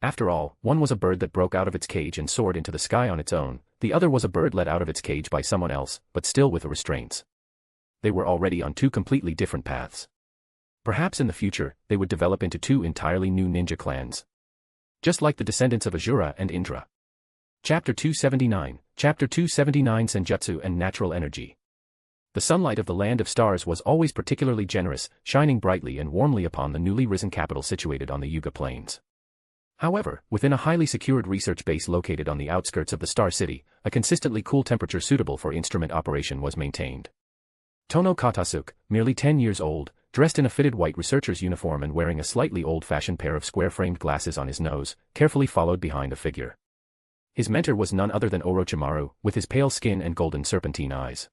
After all, one was a bird that broke out of its cage and soared into the sky on its own, the other was a bird let out of its cage by someone else, but still with restraints. They were already on two completely different paths. Perhaps in the future, they would develop into two entirely new ninja clans. Just like the descendants of Asura and Indra. Chapter 279, Chapter 279 Senjutsu and Natural Energy. The sunlight of the Land of Stars was always particularly generous, shining brightly and warmly upon the newly risen capital situated on the Hyuga Plains. However, within a highly secured research base located on the outskirts of the Star City, a consistently cool temperature suitable for instrument operation was maintained. Tono Katasuke, merely 10 years old, dressed in a fitted white researcher's uniform and wearing a slightly old-fashioned pair of square-framed glasses on his nose, carefully followed behind a figure. His mentor was none other than Orochimaru, with his pale skin and golden serpentine eyes.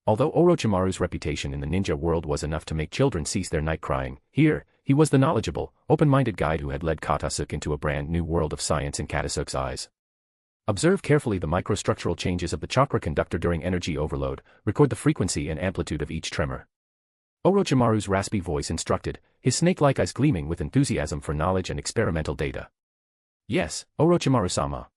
Although Orochimaru's reputation in the ninja world was enough to make children cease their night crying, here, he was the knowledgeable, open-minded guide who had led Katasuke into a brand new world of science in Katasuke's eyes. Observe carefully the microstructural changes of the chakra conductor during energy overload, record the frequency and amplitude of each tremor. Orochimaru's raspy voice instructed, his snake-like eyes gleaming with enthusiasm for knowledge and experimental data. Yes, Orochimaru-sama.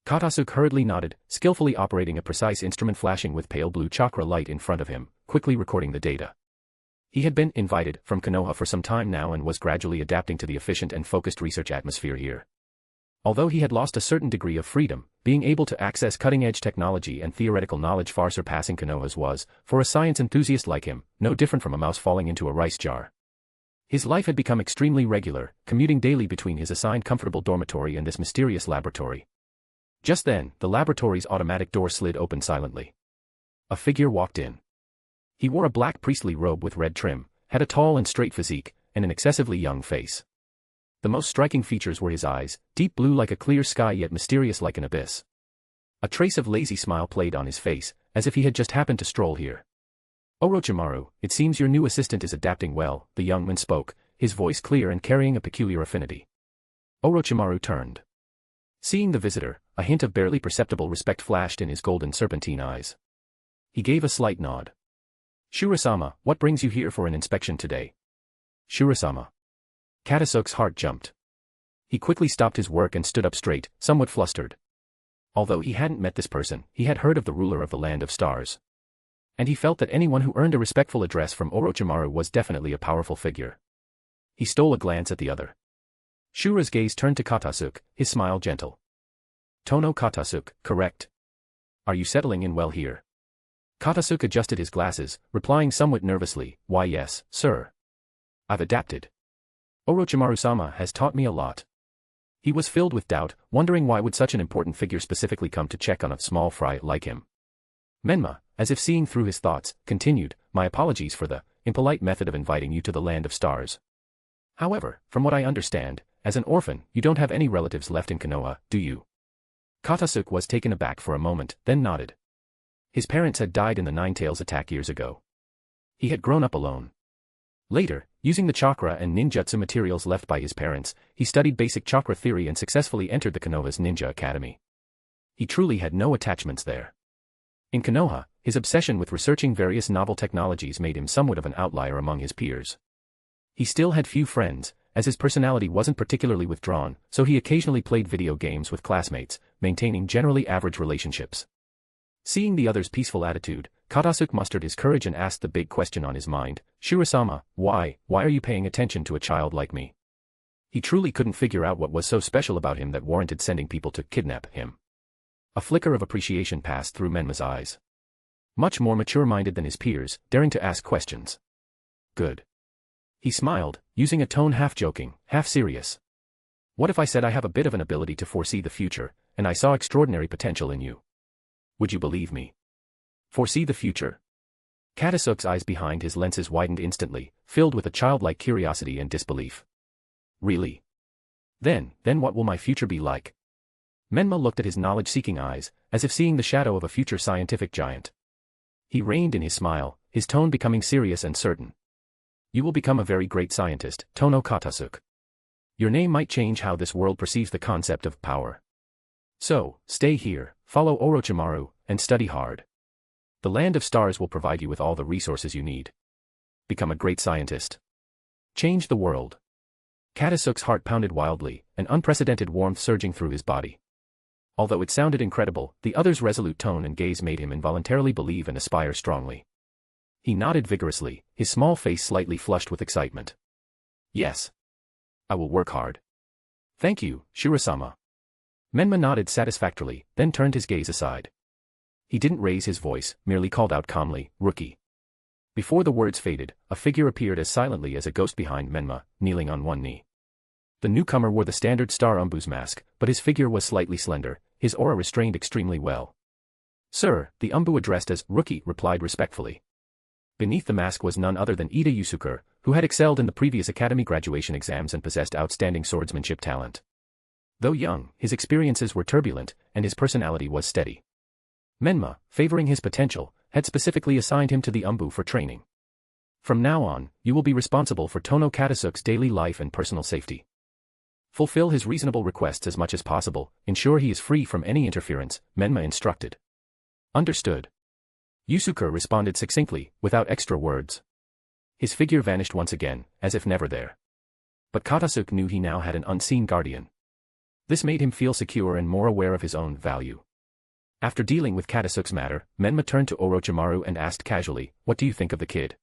Katasuke hurriedly nodded, skillfully operating a precise instrument flashing with pale blue chakra light in front of him, quickly recording the data. He had been invited from Konoha for some time now and was gradually adapting to the efficient and focused research atmosphere here. Although he had lost a certain degree of freedom, being able to access cutting-edge technology and theoretical knowledge far surpassing Konoha's was, for a science enthusiast like him, no different from a mouse falling into a rice jar. His life had become extremely regular, commuting daily between his assigned comfortable dormitory and this mysterious laboratory. Just then, the laboratory's automatic door slid open silently. A figure walked in. He wore a black priestly robe with red trim, had a tall and straight physique, and an excessively young face. The most striking features were his eyes, deep blue like a clear sky yet mysterious like an abyss. A trace of lazy smile played on his face, as if he had just happened to stroll here. Orochimaru, it seems your new assistant is adapting well, the young man spoke, his voice clear and carrying a peculiar affinity. Orochimaru turned. Seeing the visitor, a hint of barely perceptible respect flashed in his golden serpentine eyes. He gave a slight nod. Shura-sama, what brings you here for an inspection today? Shura-sama. Katasuke's heart jumped. He quickly stopped his work and stood up straight, somewhat flustered. Although he hadn't met this person, he had heard of the ruler of the Land of Stars. And he felt that anyone who earned a respectful address from Orochimaru was definitely a powerful figure. He stole a glance at the other. Shura's gaze turned to Katasuke, his smile gentle. Tono Katasuke, correct? Are you settling in well here? Katasuke adjusted his glasses, replying somewhat nervously, why yes, sir. I've adapted. Orochimaru-sama has taught me a lot. He was filled with doubt, wondering why would such an important figure specifically come to check on a small fry like him. Menma, as if seeing through his thoughts, continued, my apologies for the impolite method of inviting you to the Land of Stars. However, from what I understand, as an orphan, you don't have any relatives left in Konoha, do you? Katasuke was taken aback for a moment, then nodded. His parents had died in the Nine-Tails attack years ago. He had grown up alone. Later, using the chakra and ninjutsu materials left by his parents, he studied basic chakra theory and successfully entered the Konoha's ninja academy. He truly had no attachments there. In Konoha, his obsession with researching various novel technologies made him somewhat of an outlier among his peers. He still had few friends, as his personality wasn't particularly withdrawn, so he occasionally played video games with classmates, maintaining generally average relationships. Seeing the other's peaceful attitude, Katasuke mustered his courage and asked the big question on his mind, Shura-sama, why are you paying attention to a child like me? He truly couldn't figure out what was so special about him that warranted sending people to kidnap him. A flicker of appreciation passed through Menma's eyes. Much more mature-minded than his peers, daring to ask questions. Good. He smiled, using a tone half joking, half serious. What if I said I have a bit of an ability to foresee the future, and I saw extraordinary potential in you? Would you believe me? Foresee the future? Katasuke's eyes behind his lenses widened instantly, filled with a childlike curiosity and disbelief. Really? Then what will my future be like? Menma looked at his knowledge-seeking eyes, as if seeing the shadow of a future scientific giant. He reined in his smile, his tone becoming serious and certain. You will become a very great scientist, Tono Katasuke. Your name might change how this world perceives the concept of power. So, stay here, follow Orochimaru, and study hard. The Land of Stars will provide you with all the resources you need. Become a great scientist. Change the world. Katasuke's heart pounded wildly, an unprecedented warmth surging through his body. Although it sounded incredible, the other's resolute tone and gaze made him involuntarily believe and aspire strongly. He nodded vigorously, his small face slightly flushed with excitement. Yes. I will work hard. Thank you, Shura-sama. Menma nodded satisfactorily, then turned his gaze aside. He didn't raise his voice, merely called out calmly, Rookie. Before the words faded, a figure appeared as silently as a ghost behind Menma, kneeling on one knee. The newcomer wore the standard Star ANBU's mask, but his figure was slightly slender, his aura restrained extremely well. Sir, the ANBU addressed as Rookie replied respectfully. Beneath the mask was none other than Ida Yusuke, who had excelled in the previous academy graduation exams and possessed outstanding swordsmanship talent. Though young, his experiences were turbulent, and his personality was steady. Menma, favoring his potential, had specifically assigned him to the ANBU for training. From now on, you will be responsible for Tono Katasuke's daily life and personal safety. Fulfill his reasonable requests as much as possible, ensure he is free from any interference, Menma instructed. Understood. Yusuke responded succinctly, without extra words. His figure vanished once again, as if never there. But Katasuke knew he now had an unseen guardian. This made him feel secure and more aware of his own value. After dealing with Katasuke's matter, Menma turned to Orochimaru and asked casually, "What do you think of the kid?"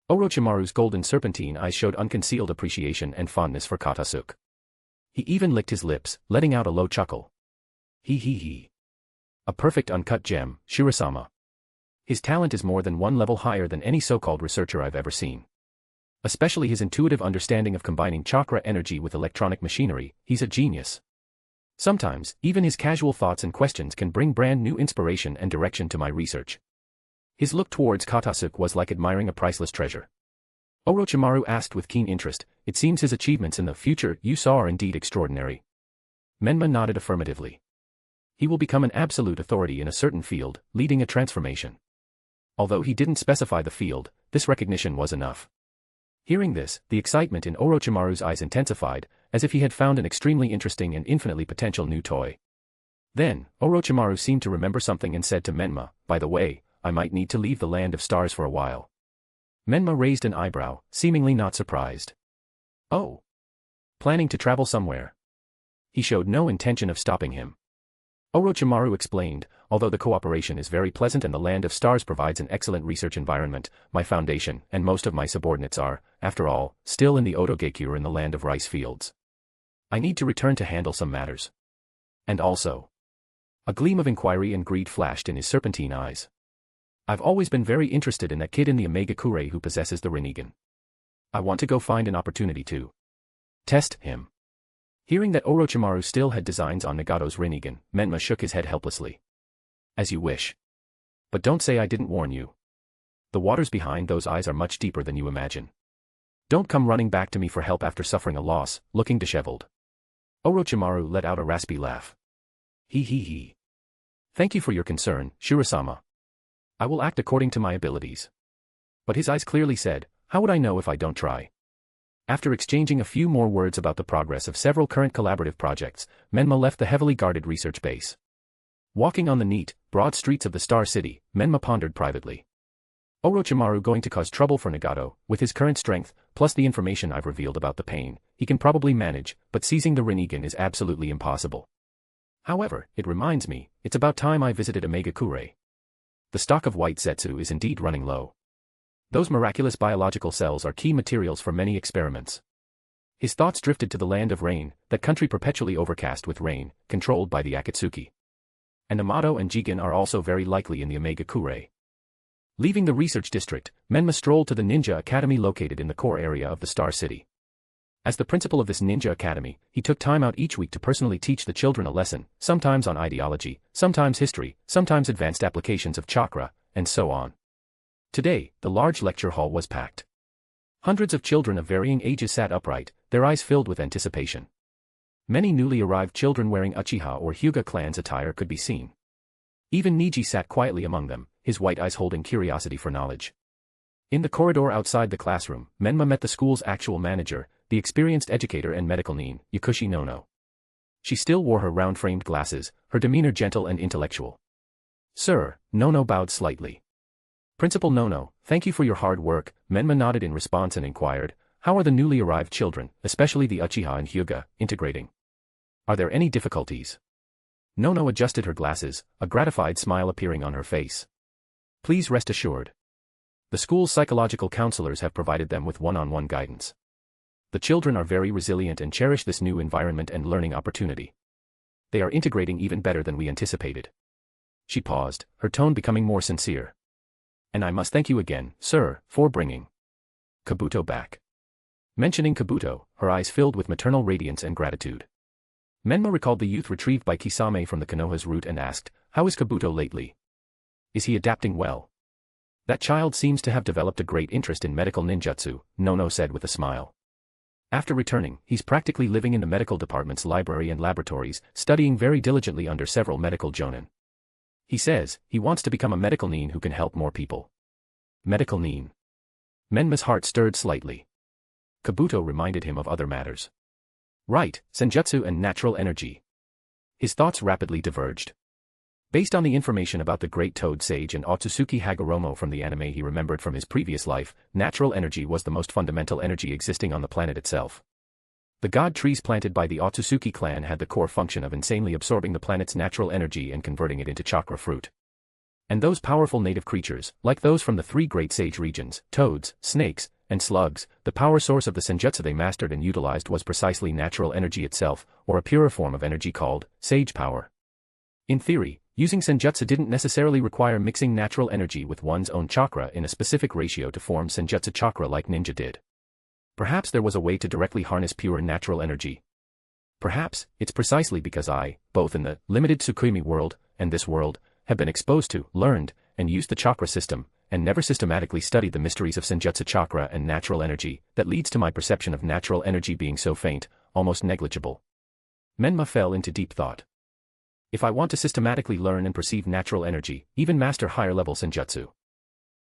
Orochimaru's golden serpentine eyes showed unconcealed appreciation and fondness for Katasuke. He even licked his lips, letting out a low chuckle. He. A perfect uncut gem, Shirasama. His talent is more than one level higher than any so-called researcher I've ever seen. Especially his intuitive understanding of combining chakra energy with electronic machinery, he's a genius. Sometimes, even his casual thoughts and questions can bring brand new inspiration and direction to my research. His look towards Katasuke was like admiring a priceless treasure. Orochimaru asked with keen interest, "It seems his achievements in the future you saw are indeed extraordinary." Menma nodded affirmatively. He will become an absolute authority in a certain field, leading a transformation. Although he didn't specify the field, this recognition was enough. Hearing this, the excitement in Orochimaru's eyes intensified, as if he had found an extremely interesting and infinitely potential new toy. Then, Orochimaru seemed to remember something and said to Menma, "By the way, I might need to leave the land of stars for a while." Menma raised an eyebrow, seemingly not surprised. "Oh. Planning to travel somewhere?" He showed no intention of stopping him. Orochimaru explained, "Although the cooperation is very pleasant and the Land of Stars provides an excellent research environment, my foundation and most of my subordinates are, after all, still in the Otogekure in the Land of Rice Fields. I need to return to handle some matters. And also..." A gleam of inquiry and greed flashed in his serpentine eyes. "I've always been very interested in that kid in the Omegakure who possesses the Rinnegan. I want to go find an opportunity to test him." Hearing that Orochimaru still had designs on Nagato's Rinnegan, Menma shook his head helplessly. "As you wish. But don't say I didn't warn you. The waters behind those eyes are much deeper than you imagine. Don't come running back to me for help after suffering a loss, looking disheveled." Orochimaru let out a raspy laugh. He. "Thank you for your concern, Shirasama. I will act according to my abilities." But his eyes clearly said, "How would I know if I don't try?" After exchanging a few more words about the progress of several current collaborative projects, Menma left the heavily guarded research base. Walking on the neat, broad streets of the Star City, Menma pondered privately. Orochimaru going to cause trouble for Nagato, with his current strength, plus the information I've revealed about the pain, he can probably manage, but seizing the Rinnegan is absolutely impossible. However, it reminds me, it's about time I visited Omegakure. The stock of white Zetsu is indeed running low. Those miraculous biological cells are key materials for many experiments. His thoughts drifted to the land of rain, that country perpetually overcast with rain, controlled by the Akatsuki. And Amato and Jigen are also very likely in the Omegakure. Leaving the research district, Menma strolled to the ninja academy located in the core area of the Star City. As the principal of this ninja academy, he took time out each week to personally teach the children a lesson, sometimes on ideology, sometimes history, sometimes advanced applications of chakra, and so on. Today, the large lecture hall was packed. Hundreds of children of varying ages sat upright, their eyes filled with anticipation. Many newly arrived children wearing Uchiha or Hyuga clan's attire could be seen. Even Niji sat quietly among them, his white eyes holding curiosity for knowledge. In the corridor outside the classroom, Menma met the school's actual manager, the experienced educator and medical nin, Yakushi Nono. She still wore her round-framed glasses, her demeanor gentle and intellectual. "Sir," Nono bowed slightly. "Principal Nono, thank you for your hard work." Menma nodded in response and inquired, "How are the newly arrived children, especially the Uchiha and Hyuga, integrating? Are there any difficulties?" Nono adjusted her glasses, a gratified smile appearing on her face. "Please rest assured. The school's psychological counselors have provided them with one-on-one guidance. The children are very resilient and cherish this new environment and learning opportunity. They are integrating even better than we anticipated." She paused, her tone becoming more sincere. "And I must thank you again, sir, for bringing Kabuto back." Mentioning Kabuto, her eyes filled with maternal radiance and gratitude. Menma recalled the youth retrieved by Kisame from the Konoha's route and asked, "How is Kabuto lately? Is he adapting well?" "That child seems to have developed a great interest in medical ninjutsu," Nono said with a smile. "After returning, he's practically living in the medical department's library and laboratories, studying very diligently under several medical jonin. He says, he wants to become a medical nin who can help more people." Medical nin. Menma's heart stirred slightly. Kabuto reminded him of other matters. Right, senjutsu and natural energy. His thoughts rapidly diverged. Based on the information about the Great Toad Sage and Otsutsuki Hagoromo from the anime he remembered from his previous life, natural energy was the most fundamental energy existing on the planet itself. The god trees planted by the Otsutsuki clan had the core function of insanely absorbing the planet's natural energy and converting it into chakra fruit. And those powerful native creatures, like those from the three great sage regions, toads, snakes, and slugs, the power source of the senjutsu they mastered and utilized was precisely natural energy itself, or a purer form of energy called sage power. In theory, using senjutsu didn't necessarily require mixing natural energy with one's own chakra in a specific ratio to form senjutsu chakra like ninja did. Perhaps there was a way to directly harness pure natural energy. Perhaps, it's precisely because I, both in the Limited Tsukuyomi World and this world, have been exposed to, learned, and used the chakra system, and never systematically studied the mysteries of senjutsu chakra and natural energy, that leads to my perception of natural energy being so faint, almost negligible. Menma fell into deep thought. If I want to systematically learn and perceive natural energy, even master higher-level senjutsu.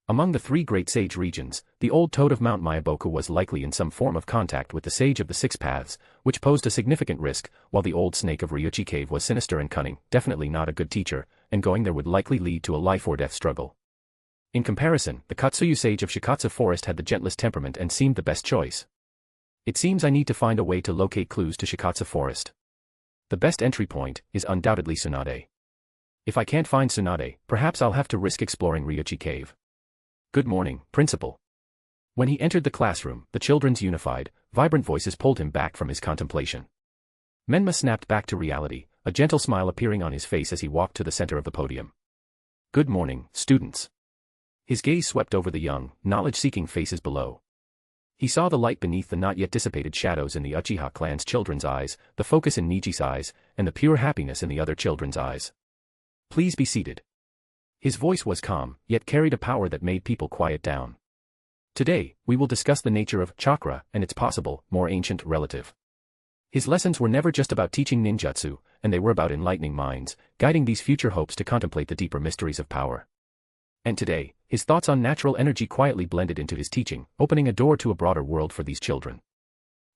Among the three great sage regions, the old toad of Mount Myaboku was likely in some form of contact with the sage of the Six Paths, which posed a significant risk, while the old snake of Ryuchi Cave was sinister and cunning, definitely not a good teacher, and going there would likely lead to a life-or-death struggle. In comparison, the Katsuyu sage of Shikatsu Forest had the gentlest temperament and seemed the best choice. It seems I need to find a way to locate clues to Shikatsu Forest. The best entry point is undoubtedly Tsunade. If I can't find Tsunade, perhaps I'll have to risk exploring Ryuchi Cave. Good morning, Principal. When he entered the classroom, the children's unified, vibrant voices pulled him back from his contemplation. Menma snapped back to reality, a gentle smile appearing on his face as he walked to the center of the podium. Good morning, students. His gaze swept over the young, knowledge-seeking faces below. He saw the light beneath the not yet dissipated shadows in the Uchiha clan's children's eyes, the focus in Niji's eyes, and the pure happiness in the other children's eyes. Please be seated. His voice was calm, yet carried a power that made people quiet down. Today, we will discuss the nature of chakra and its possible, more ancient relative. His lessons were never just about teaching ninjutsu, and they were about enlightening minds, guiding these future hopes to contemplate the deeper mysteries of power. And today, his thoughts on natural energy quietly blended into his teaching, opening a door to a broader world for these children.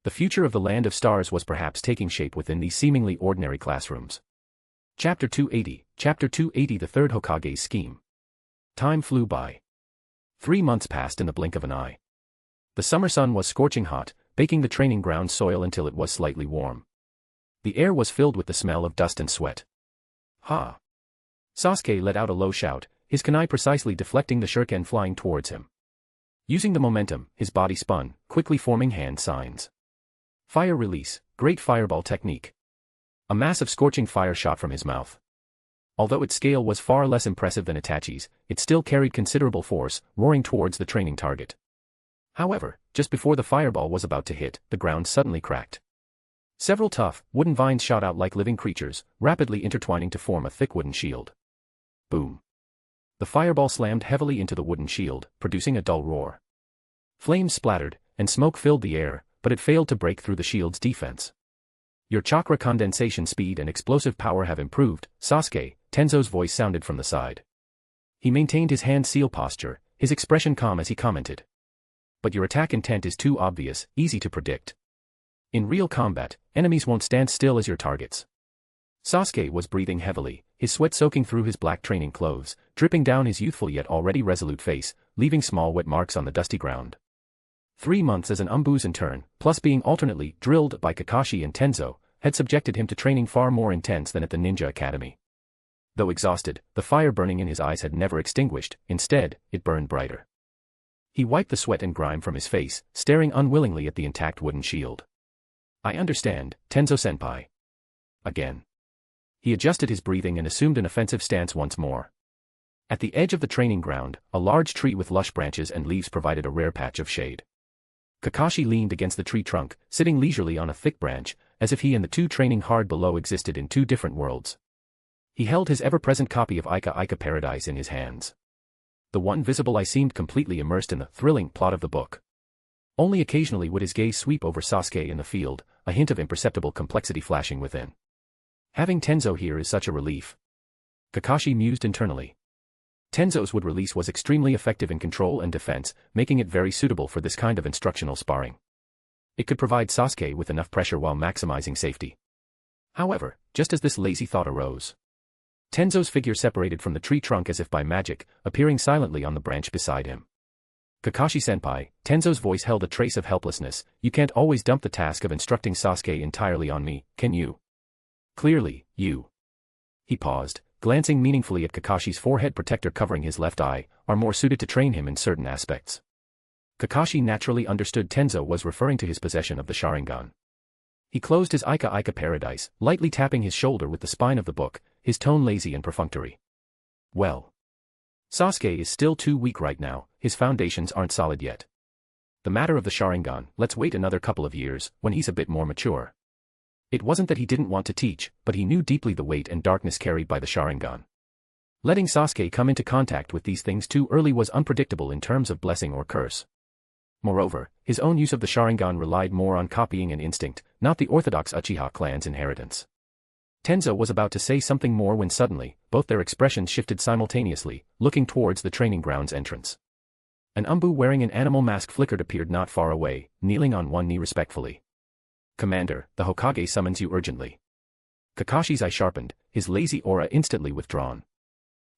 The future of the Land of Stars was perhaps taking shape within these seemingly ordinary classrooms. Chapter 280, the Third Hokage's Scheme. Time flew by. 3 months passed in the blink of an eye. The summer sun was scorching hot, baking the training ground soil until it was slightly warm. The air was filled with the smell of dust and sweat. Ha! Sasuke let out a low shout, his kunai precisely deflecting the shuriken flying towards him. Using the momentum, his body spun, quickly forming hand signs. Fire release, great fireball technique. A mass of scorching fire shot from his mouth. Although its scale was far less impressive than Itachi's, it still carried considerable force, roaring towards the training target. However, just before the fireball was about to hit, the ground suddenly cracked. Several tough, wooden vines shot out like living creatures, rapidly intertwining to form a thick wooden shield. Boom. The fireball slammed heavily into the wooden shield, producing a dull roar. Flames splattered, and smoke filled the air, but it failed to break through the shield's defense. Your chakra condensation speed and explosive power have improved, Sasuke, Tenzo's voice sounded from the side. He maintained his hand seal posture, his expression calm as he commented. But your attack intent is too obvious, easy to predict. In real combat, enemies won't stand still as your targets. Sasuke was breathing heavily, his sweat soaking through his black training clothes, dripping down his youthful yet already resolute face, leaving small wet marks on the dusty ground. 3 months as an ANBU's intern, plus being alternately drilled by Kakashi and Tenzo, had subjected him to training far more intense than at the ninja academy. Though exhausted, the fire burning in his eyes had never extinguished, instead, it burned brighter. He wiped the sweat and grime from his face, staring unwillingly at the intact wooden shield. I understand, Tenzo-senpai. Again. He adjusted his breathing and assumed an offensive stance once more. At the edge of the training ground, a large tree with lush branches and leaves provided a rare patch of shade. Kakashi leaned against the tree trunk, sitting leisurely on a thick branch, as if he and the two training hard below existed in two different worlds. He held his ever-present copy of Ika Ika Paradise in his hands. The one visible eye seemed completely immersed in the thrilling plot of the book. Only occasionally would his gaze sweep over Sasuke in the field, a hint of imperceptible complexity flashing within. Having Tenzo here is such a relief. Kakashi mused internally. Tenzo's wood release was extremely effective in control and defense, making it very suitable for this kind of instructional sparring. It could provide Sasuke with enough pressure while maximizing safety. However, just as this lazy thought arose. Tenzo's figure separated from the tree trunk as if by magic, appearing silently on the branch beside him. Kakashi-senpai, Tenzo's voice held a trace of helplessness, you can't always dump the task of instructing Sasuke entirely on me, can you? Clearly, you. He paused, glancing meaningfully at Kakashi's forehead protector covering his left eye, are more suited to train him in certain aspects. Kakashi naturally understood Tenzo was referring to his possession of the Sharingan. He closed his Ika Paradise, lightly tapping his shoulder with the spine of the book, his tone lazy and perfunctory. Well. Sasuke is still too weak right now, his foundations aren't solid yet. The matter of the Sharingan, let's wait another couple of years, when he's a bit more mature. It wasn't that he didn't want to teach, but he knew deeply the weight and darkness carried by the Sharingan. Letting Sasuke come into contact with these things too early was unpredictable in terms of blessing or curse. Moreover, his own use of the Sharingan relied more on copying and instinct, not the orthodox Uchiha clan's inheritance. Tenzo was about to say something more when suddenly, both their expressions shifted simultaneously, looking towards the training ground's entrance. An ANBU wearing an animal mask flickered appeared not far away, kneeling on one knee respectfully. Commander, the Hokage summons you urgently. Kakashi's eye sharpened, his lazy aura instantly withdrawn.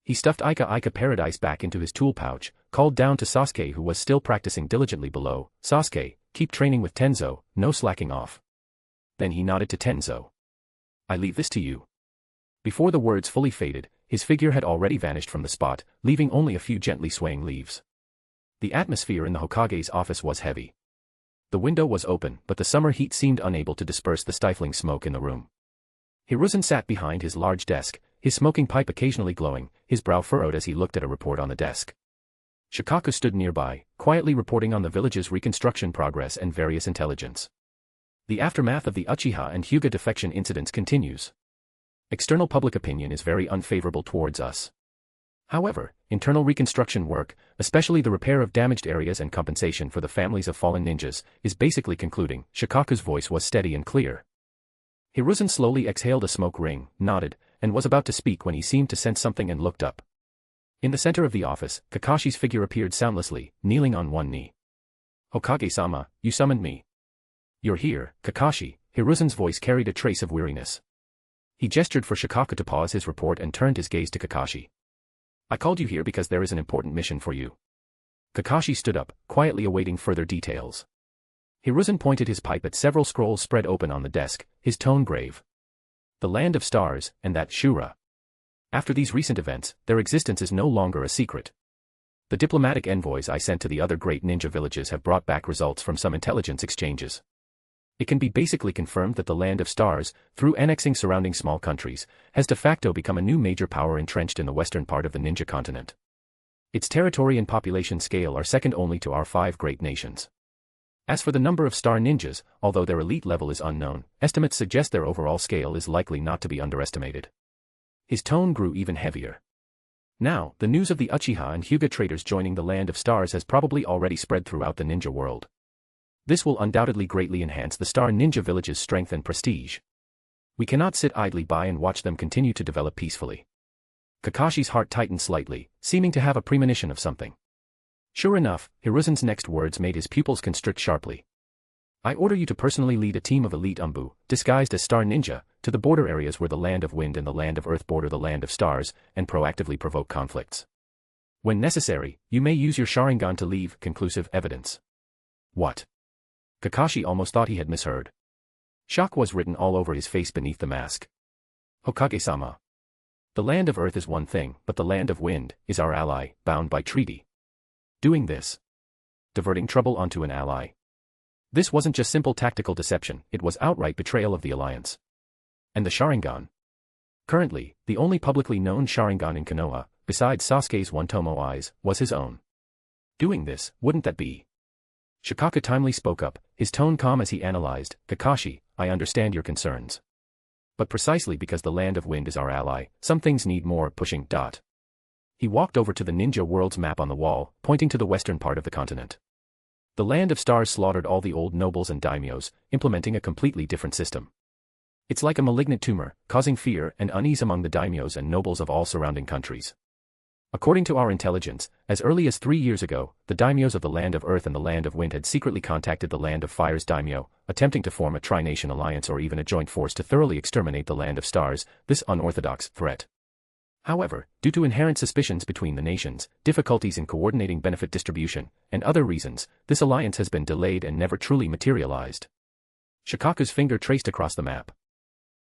He stuffed Ika Paradise back into his tool pouch, called down to Sasuke who was still practicing diligently below, Sasuke, keep training with Tenzo, no slacking off. Then he nodded to Tenzo. I leave this to you. Before the words fully faded, his figure had already vanished from the spot, leaving only a few gently swaying leaves. The atmosphere in the Hokage's office was heavy. The window was open, but the summer heat seemed unable to disperse the stifling smoke in the room. Hiruzen sat behind his large desk, his smoking pipe occasionally glowing, his brow furrowed as he looked at a report on the desk. Shikaku stood nearby, quietly reporting on the village's reconstruction progress and various intelligence. The aftermath of the Uchiha and Hyuga defection incidents continues. External public opinion is very unfavorable towards us. However, internal reconstruction work, especially the repair of damaged areas and compensation for the families of fallen ninjas, is basically concluding. Shikaku's voice was steady and clear. Hiruzen slowly exhaled a smoke ring, nodded, and was about to speak when he seemed to sense something and looked up. In the center of the office, Kakashi's figure appeared soundlessly, kneeling on one knee. Hokage-sama, you summoned me. You're here, Kakashi, Hiruzen's voice carried a trace of weariness. He gestured for Shikaku to pause his report and turned his gaze to Kakashi. I called you here because there is an important mission for you. Kakashi stood up, quietly awaiting further details. Hiruzen pointed his pipe at several scrolls spread open on the desk, his tone grave. The Land of Stars, and that Shura. After these recent events, their existence is no longer a secret. The diplomatic envoys I sent to the other great ninja villages have brought back results from some intelligence exchanges. It can be basically confirmed that the Land of Stars, through annexing surrounding small countries, has de facto become a new major power entrenched in the western part of the ninja continent. Its territory and population scale are second only to our 5 great nations. As for the number of star ninjas, although their elite level is unknown, estimates suggest their overall scale is likely not to be underestimated. His tone grew even heavier. Now, the news of the Uchiha and Hyuga traders joining the Land of Stars has probably already spread throughout the ninja world. This will undoubtedly greatly enhance the Star Ninja Village's strength and prestige. We cannot sit idly by and watch them continue to develop peacefully. Kakashi's heart tightened slightly, seeming to have a premonition of something. Sure enough, Hiruzen's next words made his pupils constrict sharply. I order you to personally lead a team of elite ANBU, disguised as Star Ninja, to the border areas where the Land of Wind and the Land of Earth border the Land of Stars, and proactively provoke conflicts. When necessary, you may use your Sharingan to leave conclusive evidence. What? Kakashi almost thought he had misheard. Shock was written all over his face beneath the mask. Hokage-sama. The Land of Earth is one thing, but the Land of Wind is our ally, bound by treaty. Doing this. Diverting trouble onto an ally. This wasn't just simple tactical deception, it was outright betrayal of the alliance. And the Sharingan. Currently, the only publicly known Sharingan in Konoha, besides Sasuke's one-tomo eyes, was his own. Doing this, wouldn't that be? Shikaku timely spoke up, his tone calm as he analyzed, Kakashi, I understand your concerns. But precisely because the Land of Wind is our ally, some things need more pushing. He walked over to the ninja world's map on the wall, pointing to the western part of the continent. The Land of Stars slaughtered all the old nobles and daimyos, implementing a completely different system. It's like a malignant tumor, causing fear and unease among the daimyos and nobles of all surrounding countries. According to our intelligence, as early as 3 years ago, the daimyos of the Land of Earth and the Land of Wind had secretly contacted the Land of Fire's daimyo, attempting to form a tri-nation alliance or even a joint force to thoroughly exterminate the Land of Stars, this unorthodox threat. However, due to inherent suspicions between the nations, difficulties in coordinating benefit distribution, and other reasons, this alliance has been delayed and never truly materialized. Shikaku's finger traced across the map.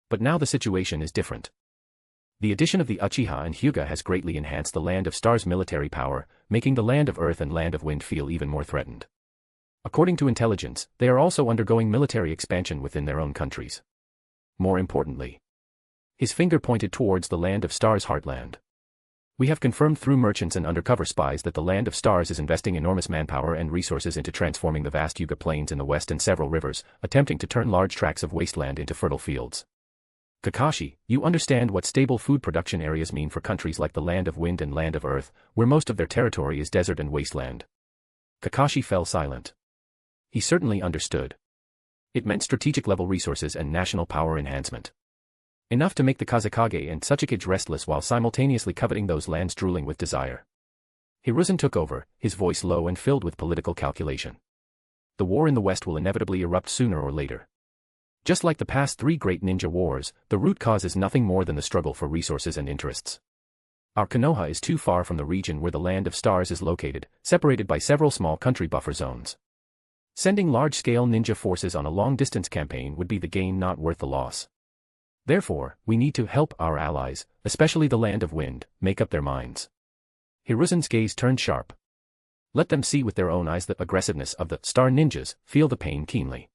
But now the situation is different. The addition of the Uchiha and Hyuga has greatly enhanced the Land of Stars' military power, making the Land of Earth and Land of Wind feel even more threatened. According to intelligence, they are also undergoing military expansion within their own countries. More importantly, his finger pointed towards the Land of Stars' heartland. We have confirmed through merchants and undercover spies that the Land of Stars is investing enormous manpower and resources into transforming the vast Hyuga plains in the west and several rivers, attempting to turn large tracts of wasteland into fertile fields. Kakashi, you understand what stable food production areas mean for countries like the Land of Wind and Land of Earth, where most of their territory is desert and wasteland. Kakashi fell silent. He certainly understood. It meant strategic-level resources and national power enhancement. Enough to make the Kazekage and Tsuchikage restless while simultaneously coveting those lands drooling with desire. Hiruzen took over, his voice low and filled with political calculation. The war in the West will inevitably erupt sooner or later. Just like the past 3 great ninja wars, the root cause is nothing more than the struggle for resources and interests. Our Konoha is too far from the region where the Land of Stars is located, separated by several small country buffer zones. Sending large-scale ninja forces on a long-distance campaign would be the gain not worth the loss. Therefore, we need to help our allies, especially the Land of Wind, make up their minds. Hiruzen's gaze turned sharp. Let them see with their own eyes the aggressiveness of the Star Ninjas, feel the pain keenly.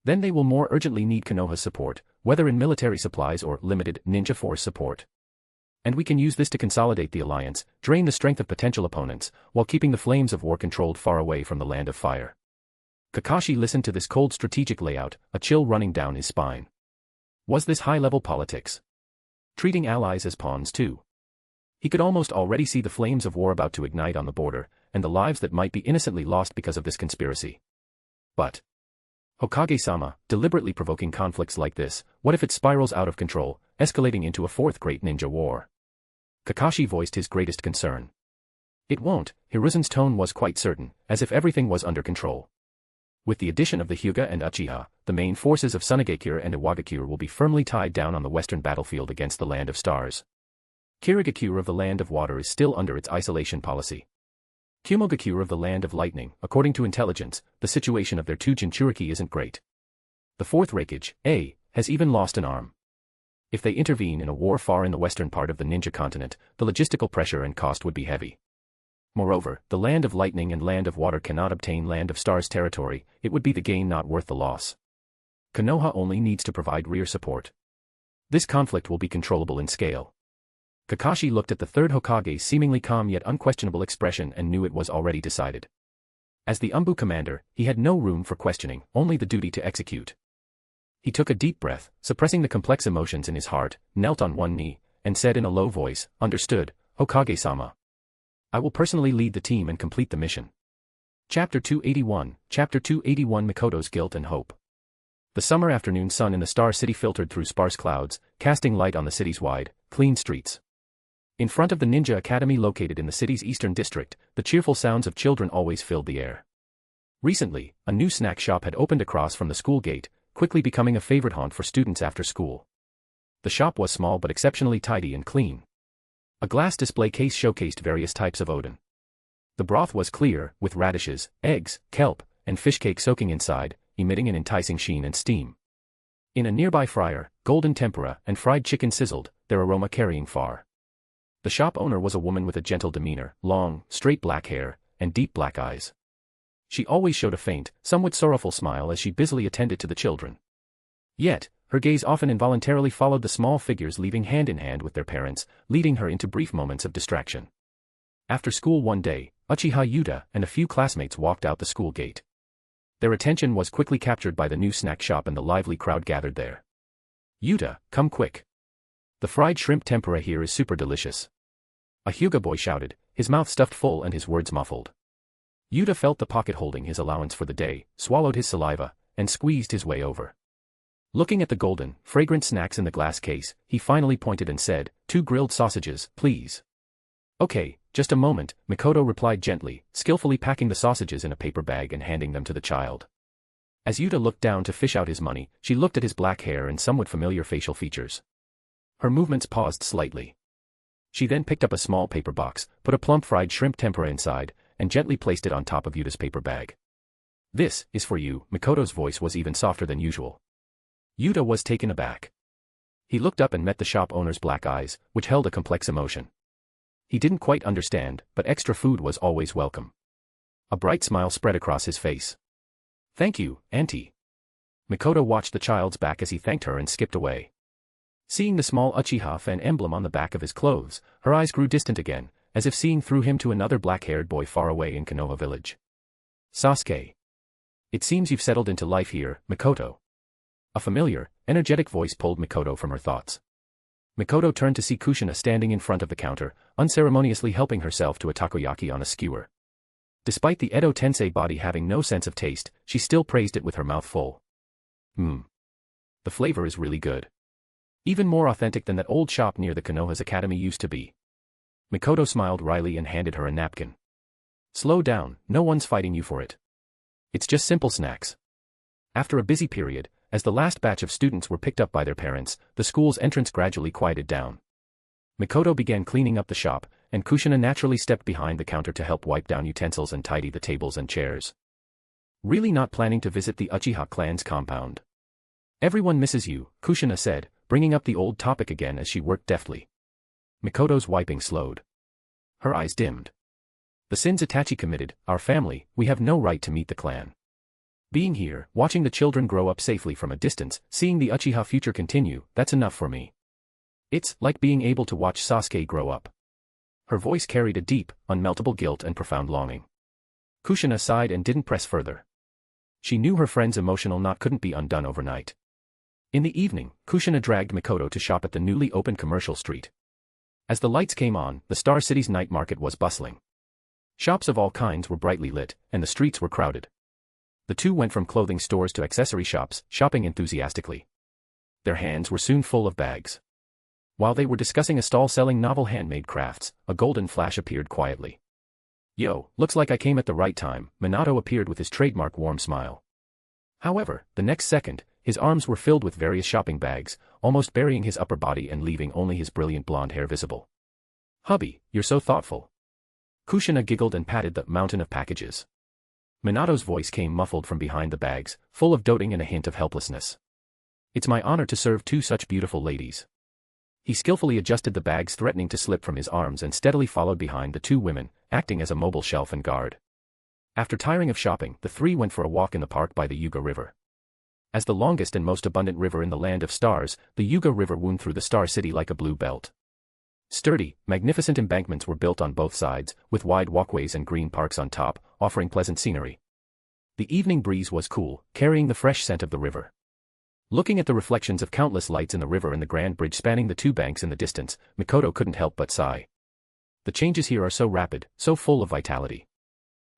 Then they will more urgently need Konoha's support, whether in military supplies or limited ninja force support. And we can use this to consolidate the alliance, drain the strength of potential opponents, while keeping the flames of war controlled far away from the Land of Fire. Kakashi listened to this cold strategic layout, a chill running down his spine. Was this high-level politics? Treating allies as pawns too? He could almost already see the flames of war about to ignite on the border, and the lives that might be innocently lost because of this conspiracy. But Hokage-sama, deliberately provoking conflicts like this, what if it spirals out of control, escalating into a 4th great ninja war? Kakashi voiced his greatest concern. It won't, Hiruzen's tone was quite certain, as if everything was under control. With the addition of the Hyuga and Uchiha, the main forces of Tsunagakure and Iwagakure will be firmly tied down on the western battlefield against the Land of Stars. Kirigakure of the Land of Water is still under its isolation policy. Kumogakure of the Land of Lightning, according to intelligence, the situation of their 2 Jinchuriki isn't great. The 4th Raikage, A, has even lost an arm. If they intervene in a war far in the western part of the ninja continent, the logistical pressure and cost would be heavy. Moreover, the Land of Lightning and Land of Water cannot obtain Land of Stars territory, it would be the gain not worth the loss. Konoha only needs to provide rear support. This conflict will be controllable in scale. Kakashi looked at the 3rd Hokage's seemingly calm yet unquestionable expression and knew it was already decided. As the ANBU commander, he had no room for questioning, only the duty to execute. He took a deep breath, suppressing the complex emotions in his heart, knelt on one knee, and said in a low voice, "Understood, Hokage-sama. I will personally lead the team and complete the mission." Chapter 281, Chapter 281 Mikoto's Guilt and Hope. The summer afternoon sun in the Star City filtered through sparse clouds, casting light on the city's wide, clean streets. In front of the Ninja Academy located in the city's eastern district, the cheerful sounds of children always filled the air. Recently, a new snack shop had opened across from the school gate, quickly becoming a favorite haunt for students after school. The shop was small but exceptionally tidy and clean. A glass display case showcased various types of oden. The broth was clear, with radishes, eggs, kelp, and fish cake soaking inside, emitting an enticing sheen and steam. In a nearby fryer, golden tempura and fried chicken sizzled, their aroma carrying far. The shop owner was a woman with a gentle demeanor, long, straight black hair, and deep black eyes. She always showed a faint, somewhat sorrowful smile as she busily attended to the children. Yet, her gaze often involuntarily followed the small figures leaving hand in hand with their parents, leading her into brief moments of distraction. After school one day, Uchiha Yuta and a few classmates walked out the school gate. Their attention was quickly captured by the new snack shop and the lively crowd gathered there. "Yuta, come quick. The fried shrimp tempura here is super delicious." A Hyuga boy shouted, his mouth stuffed full and his words muffled. Yuta felt the pocket holding his allowance for the day, swallowed his saliva, and squeezed his way over. Looking at the golden, fragrant snacks in the glass case, he finally pointed and said, "2 grilled sausages, please." "Okay, just a moment," Mikoto replied gently, skillfully packing the sausages in a paper bag and handing them to the child. As Yuta looked down to fish out his money, she looked at his black hair and somewhat familiar facial features. Her movements paused slightly. She then picked up a small paper box, put a plump fried shrimp tempura inside, and gently placed it on top of Yuta's paper bag. "This is for you." Mikoto's voice was even softer than usual. Yuta was taken aback. He looked up and met the shop owner's black eyes, which held a complex emotion. He didn't quite understand, but extra food was always welcome. A bright smile spread across his face. "Thank you, Auntie." Mikoto watched the child's back as he thanked her and skipped away. Seeing the small Uchiha fan emblem on the back of his clothes, her eyes grew distant again, as if seeing through him to another black-haired boy far away in Konoha village. "Sasuke. It seems you've settled into life here, Mikoto." A familiar, energetic voice pulled Mikoto from her thoughts. Mikoto turned to see Kushina standing in front of the counter, unceremoniously helping herself to a takoyaki on a skewer. Despite the Edo Tensei body having no sense of taste, she still praised it with her mouth full. The flavor is really good. Even more authentic than that old shop near the Konoha's academy used to be." Mikoto smiled wryly and handed her a napkin. "Slow down, no one's fighting you for it. It's just simple snacks." After a busy period, as the last batch of students were picked up by their parents, the school's entrance gradually quieted down. Mikoto began cleaning up the shop, and Kushina naturally stepped behind the counter to help wipe down utensils and tidy the tables and chairs. "Really not planning to visit the Uchiha clan's compound?" "Everyone misses you," Kushina said, bringing up the old topic again as she worked deftly. Mikoto's wiping slowed. Her eyes dimmed. "The sins Itachi committed, our family, we have no right to meet the clan. Being here, watching the children grow up safely from a distance, seeing the Uchiha future continue, that's enough for me. It's like being able to watch Sasuke grow up." Her voice carried a deep, unmeltable guilt and profound longing. Kushina sighed and didn't press further. She knew her friend's emotional knot couldn't be undone overnight. In the evening, Kushina dragged Mikoto to shop at the newly opened commercial street. As the lights came on, the Star City's night market was bustling. Shops of all kinds were brightly lit, and the streets were crowded. The two went from clothing stores to accessory shops, shopping enthusiastically. Their hands were soon full of bags. While they were discussing a stall selling novel handmade crafts, a golden flash appeared quietly. "Yo, looks like I came at the right time," Minato appeared with his trademark warm smile. However, the next second, his arms were filled with various shopping bags, almost burying his upper body and leaving only his brilliant blonde hair visible. "Hubby, you're so thoughtful." Kushina giggled and patted the mountain of packages. Minato's voice came muffled from behind the bags, full of doting and a hint of helplessness. "It's my honor to serve two such beautiful ladies." He skillfully adjusted the bags threatening to slip from his arms and steadily followed behind the two women, acting as a mobile shelf and guard. After tiring of shopping, the three went for a walk in the park by the Yuga River. As the longest and most abundant river in the Land of Stars, the Yuga River wound through the Star City like a blue belt. Sturdy, magnificent embankments were built on both sides, with wide walkways and green parks on top, offering pleasant scenery. The evening breeze was cool, carrying the fresh scent of the river. Looking at the reflections of countless lights in the river and the grand bridge spanning the two banks in the distance, Mikoto couldn't help but sigh. The changes here are so rapid, so full of vitality.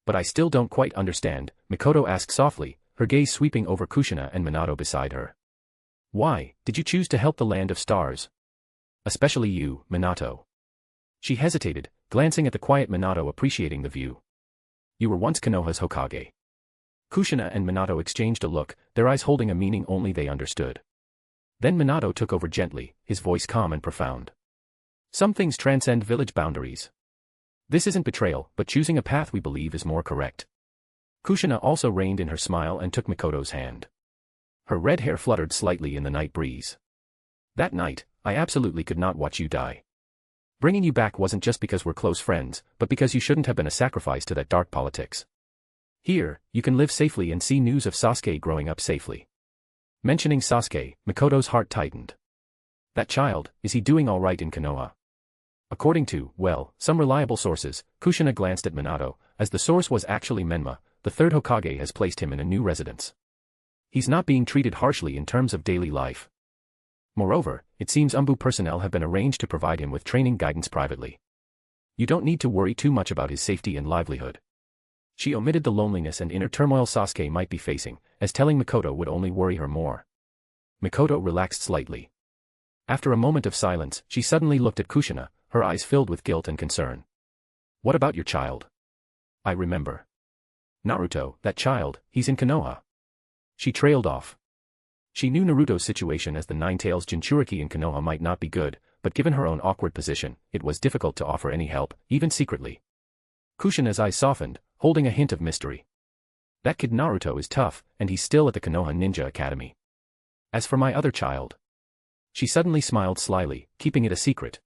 "But I still don't quite understand," Mikoto asked softly, her gaze sweeping over Kushina and Minato beside her. "Why did you choose to help the Land of Stars? Especially you, Minato." She hesitated, glancing at the quiet Minato appreciating the view. "You were once Konoha's Hokage." Kushina and Minato exchanged a look, their eyes holding a meaning only they understood. Then Minato took over gently, his voice calm and profound. "Some things transcend village boundaries. This isn't betrayal, but choosing a path we believe is more correct." Kushina also reined in her smile and took Mikoto's hand. Her red hair fluttered slightly in the night breeze. "That night, I absolutely could not watch you die. Bringing you back wasn't just because we're close friends, but because you shouldn't have been a sacrifice to that dark politics. Here, you can live safely and see news of Sasuke growing up safely." Mentioning Sasuke, Mikoto's heart tightened. "That child, is he doing all right in Konoha?" According to, well, some reliable sources, Kushina glanced at Minato, as the source was actually Menma, the third Hokage has placed him in a new residence. He's not being treated harshly in terms of daily life. Moreover, it seems ANBU personnel have been arranged to provide him with training guidance privately. You don't need to worry too much about his safety and livelihood. She omitted the loneliness and inner turmoil Sasuke might be facing, as telling Mikoto would only worry her more. Mikoto relaxed slightly. After a moment of silence, she suddenly looked at Kushina, her eyes filled with guilt and concern. "What about your child?" "I remember. Naruto, that child, he's in Konoha." She trailed off. She knew Naruto's situation as the Nine-Tails Jinchuriki in Konoha might not be good, but given her own awkward position, it was difficult to offer any help, even secretly. Kushina's eyes softened, holding a hint of mystery. That kid Naruto is tough, and he's still at the Konoha Ninja Academy. As for my other child. She suddenly smiled slyly, keeping it a secret.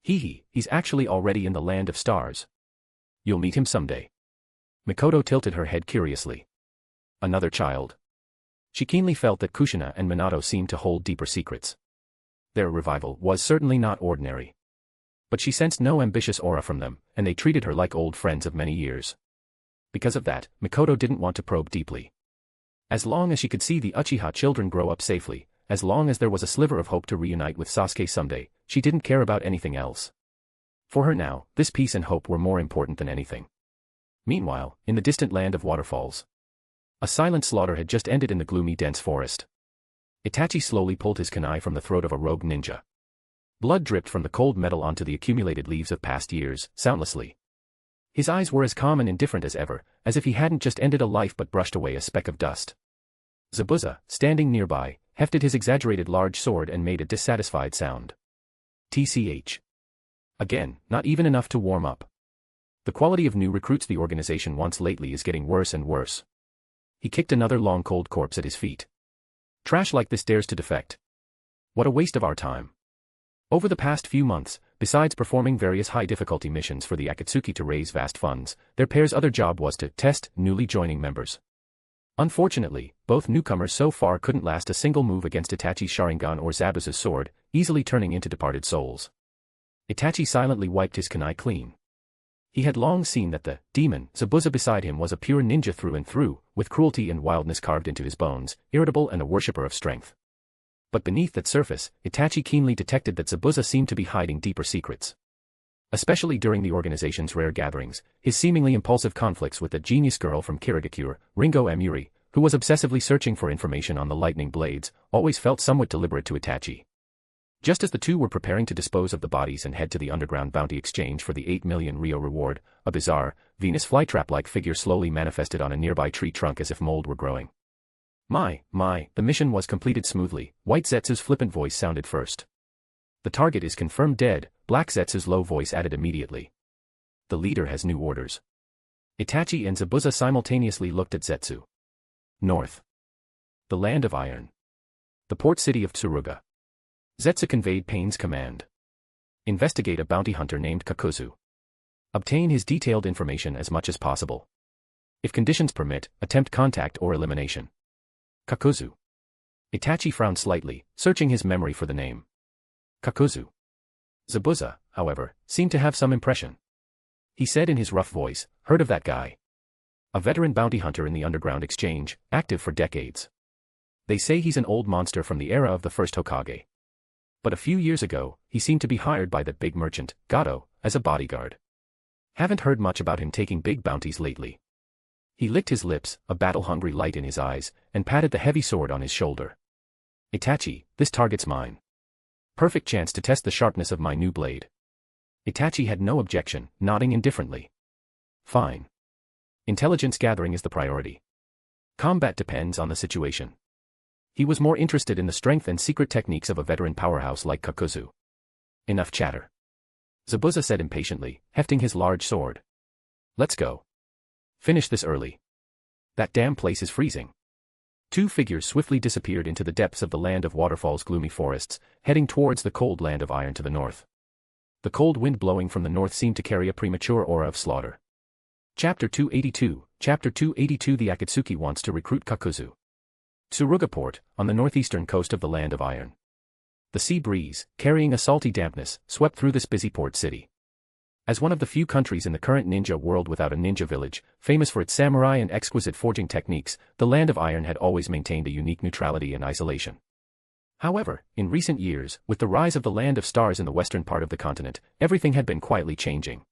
He's actually already in the land of stars. You'll meet him someday. Mikoto tilted her head curiously. Another child. She keenly felt that Kushina and Minato seemed to hold deeper secrets. Their revival was certainly not ordinary. But she sensed no ambitious aura from them, and they treated her like old friends of many years. Because of that, Mikoto didn't want to probe deeply. As long as she could see the Uchiha children grow up safely, as long as there was a sliver of hope to reunite with Sasuke someday, she didn't care about anything else. For her now, this peace and hope were more important than anything. Meanwhile, in the distant land of waterfalls, a silent slaughter had just ended in the gloomy dense forest. Itachi slowly pulled his kunai from the throat of a rogue ninja. Blood dripped from the cold metal onto the accumulated leaves of past years, soundlessly. His eyes were as calm and indifferent as ever, as if he hadn't just ended a life but brushed away a speck of dust. Zabuza, standing nearby, hefted his exaggerated large sword and made a dissatisfied sound. TCH. Again, not even enough to warm up. The quality of new recruits the organization wants lately is getting worse and worse. He kicked another long cold corpse at his feet. Trash like this dares to defect. What a waste of our time. Over the past few months, besides performing various high-difficulty missions for the Akatsuki to raise vast funds, their pair's other job was to test newly joining members. Unfortunately, both newcomers so far couldn't last a single move against Itachi's Sharingan or Zabuza's sword, easily turning into departed souls. Itachi silently wiped his kunai clean. He had long seen that the demon, Zabuza beside him was a pure ninja through and through, with cruelty and wildness carved into his bones, irritable and a worshipper of strength. But beneath that surface, Itachi keenly detected that Zabuza seemed to be hiding deeper secrets. Especially during the organization's rare gatherings, his seemingly impulsive conflicts with the genius girl from Kirigakure, Ringo Amuri, who was obsessively searching for information on the lightning blades, always felt somewhat deliberate to Itachi. Just as the two were preparing to dispose of the bodies and head to the underground bounty exchange for the 8 million Rio reward, a bizarre, Venus flytrap-like figure slowly manifested on a nearby tree trunk as if mold were growing. My, the mission was completed smoothly, White Zetsu's flippant voice sounded first. The target is confirmed dead, Black Zetsu's low voice added immediately. The leader has new orders. Itachi and Zabuza simultaneously looked at Zetsu. North. The land of iron. The port city of Tsuruga. Zetsu conveyed Pain's command. Investigate a bounty hunter named Kakuzu. Obtain his detailed information as much as possible. If conditions permit, attempt contact or elimination. Kakuzu. Itachi frowned slightly, searching his memory for the name. Kakuzu. Zabuza, however, seemed to have some impression. He said in his rough voice, "Heard of that guy? A veteran bounty hunter in the underground exchange, active for decades. They say he's an old monster from the era of the first Hokage. But a few years ago, he seemed to be hired by that big merchant, Gato, as a bodyguard. Haven't heard much about him taking big bounties lately." He licked his lips, a battle-hungry light in his eyes, and patted the heavy sword on his shoulder. "Itachi, this target's mine. Perfect chance to test the sharpness of my new blade." Itachi had no objection, nodding indifferently. "Fine. Intelligence gathering is the priority. Combat depends on the situation." He was more interested in the strength and secret techniques of a veteran powerhouse like Kakuzu. "Enough chatter," Zabuza said impatiently, hefting his large sword. "Let's go. Finish this early. That damn place is freezing." Two figures swiftly disappeared into the depths of the land of waterfalls' gloomy forests, heading towards the cold land of iron to the north. The cold wind blowing from the north seemed to carry a premature aura of slaughter. Chapter 282, Chapter 282 The Akatsuki wants to recruit Kakuzu. Tsuruga Port, on the northeastern coast of the land of iron. The sea breeze, carrying a salty dampness, swept through this busy port city. As one of the few countries in the current ninja world without a ninja village, famous for its samurai and exquisite forging techniques, the land of iron had always maintained a unique neutrality and isolation. However, in recent years, with the rise of the land of stars in the western part of the continent, everything had been quietly changing.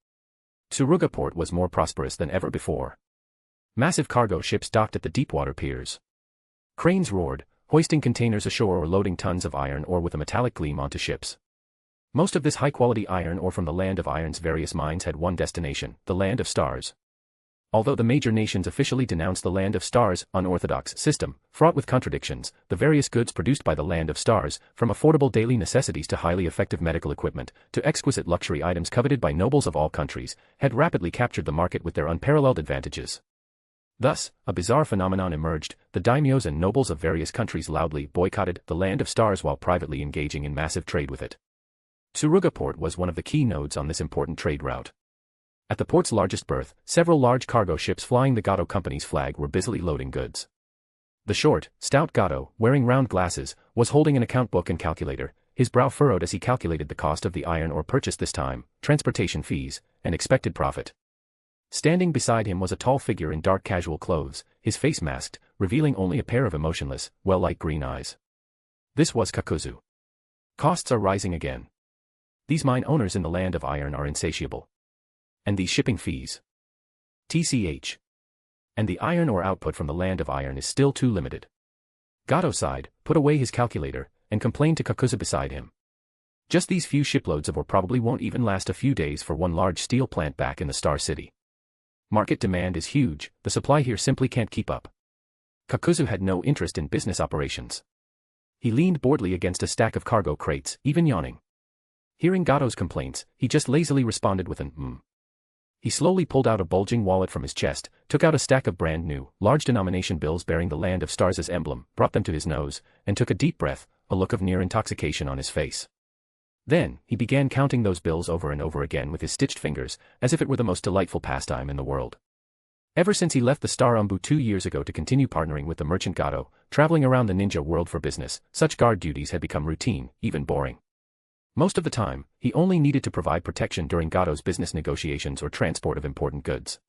Tsuruga Port was more prosperous than ever before. Massive cargo ships docked at the deepwater piers. Cranes roared, hoisting containers ashore or loading tons of iron ore with a metallic gleam onto ships. Most of this high-quality iron ore from the land of iron's various mines had one destination, the land of stars. Although the major nations officially denounced the Land of Stars' unorthodox system, fraught with contradictions, the various goods produced by the Land of Stars, from affordable daily necessities to highly effective medical equipment, to exquisite luxury items coveted by nobles of all countries, had rapidly captured the market with their unparalleled advantages. Thus, a bizarre phenomenon emerged: the daimyos and nobles of various countries loudly boycotted the Land of Stars while privately engaging in massive trade with it. Tsuruga Port was one of the key nodes on this important trade route. At the port's largest berth, several large cargo ships flying the Gato Company's flag were busily loading goods. The short, stout Gato, wearing round glasses, was holding an account book and calculator, his brow furrowed as he calculated the cost of the iron ore purchased this time, transportation fees, and expected profit. Standing beside him was a tall figure in dark casual clothes, his face masked, revealing only a pair of emotionless, well-light green eyes. This was Kakuzu. Costs are rising again. These mine owners in the Land of Iron are insatiable. And these shipping fees. TCH. And the iron ore output from the Land of Iron is still too limited. Gato sighed, put away his calculator, and complained to Kakuzu beside him. Just these few shiploads of ore probably won't even last a few days for one large steel plant back in the Star City. Market demand is huge, the supply here simply can't keep up. Kakuzu had no interest in business operations. He leaned boredly against a stack of cargo crates, even yawning. Hearing Gato's complaints, he just lazily responded with an He slowly pulled out a bulging wallet from his chest, took out a stack of brand-new, large-denomination bills bearing the Land of Stars' emblem, brought them to his nose, and took a deep breath, a look of near intoxication on his face. Then, he began counting those bills over and over again with his stitched fingers, as if it were the most delightful pastime in the world. Ever since he left the Star ANBU 2 years ago to continue partnering with the merchant Gato, traveling around the ninja world for business, such guard duties had become routine, even boring. Most of the time, he only needed to provide protection during Gato's business negotiations or transport of important goods.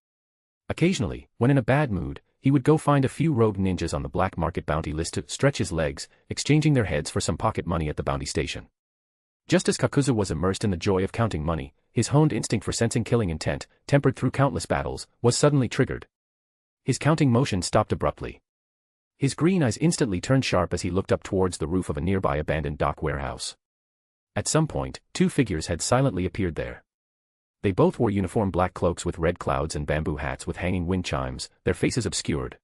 Occasionally, when in a bad mood, he would go find a few rogue ninjas on the black market bounty list to stretch his legs, exchanging their heads for some pocket money at the bounty station. Just as Kakuzu was immersed in the joy of counting money, his honed instinct for sensing killing intent, tempered through countless battles, was suddenly triggered. His counting motion stopped abruptly. His green eyes instantly turned sharp as he looked up towards the roof of a nearby abandoned dock warehouse. At some point, 2 figures had silently appeared there. They both wore uniform black cloaks with red clouds and bamboo hats with hanging wind chimes, their faces obscured.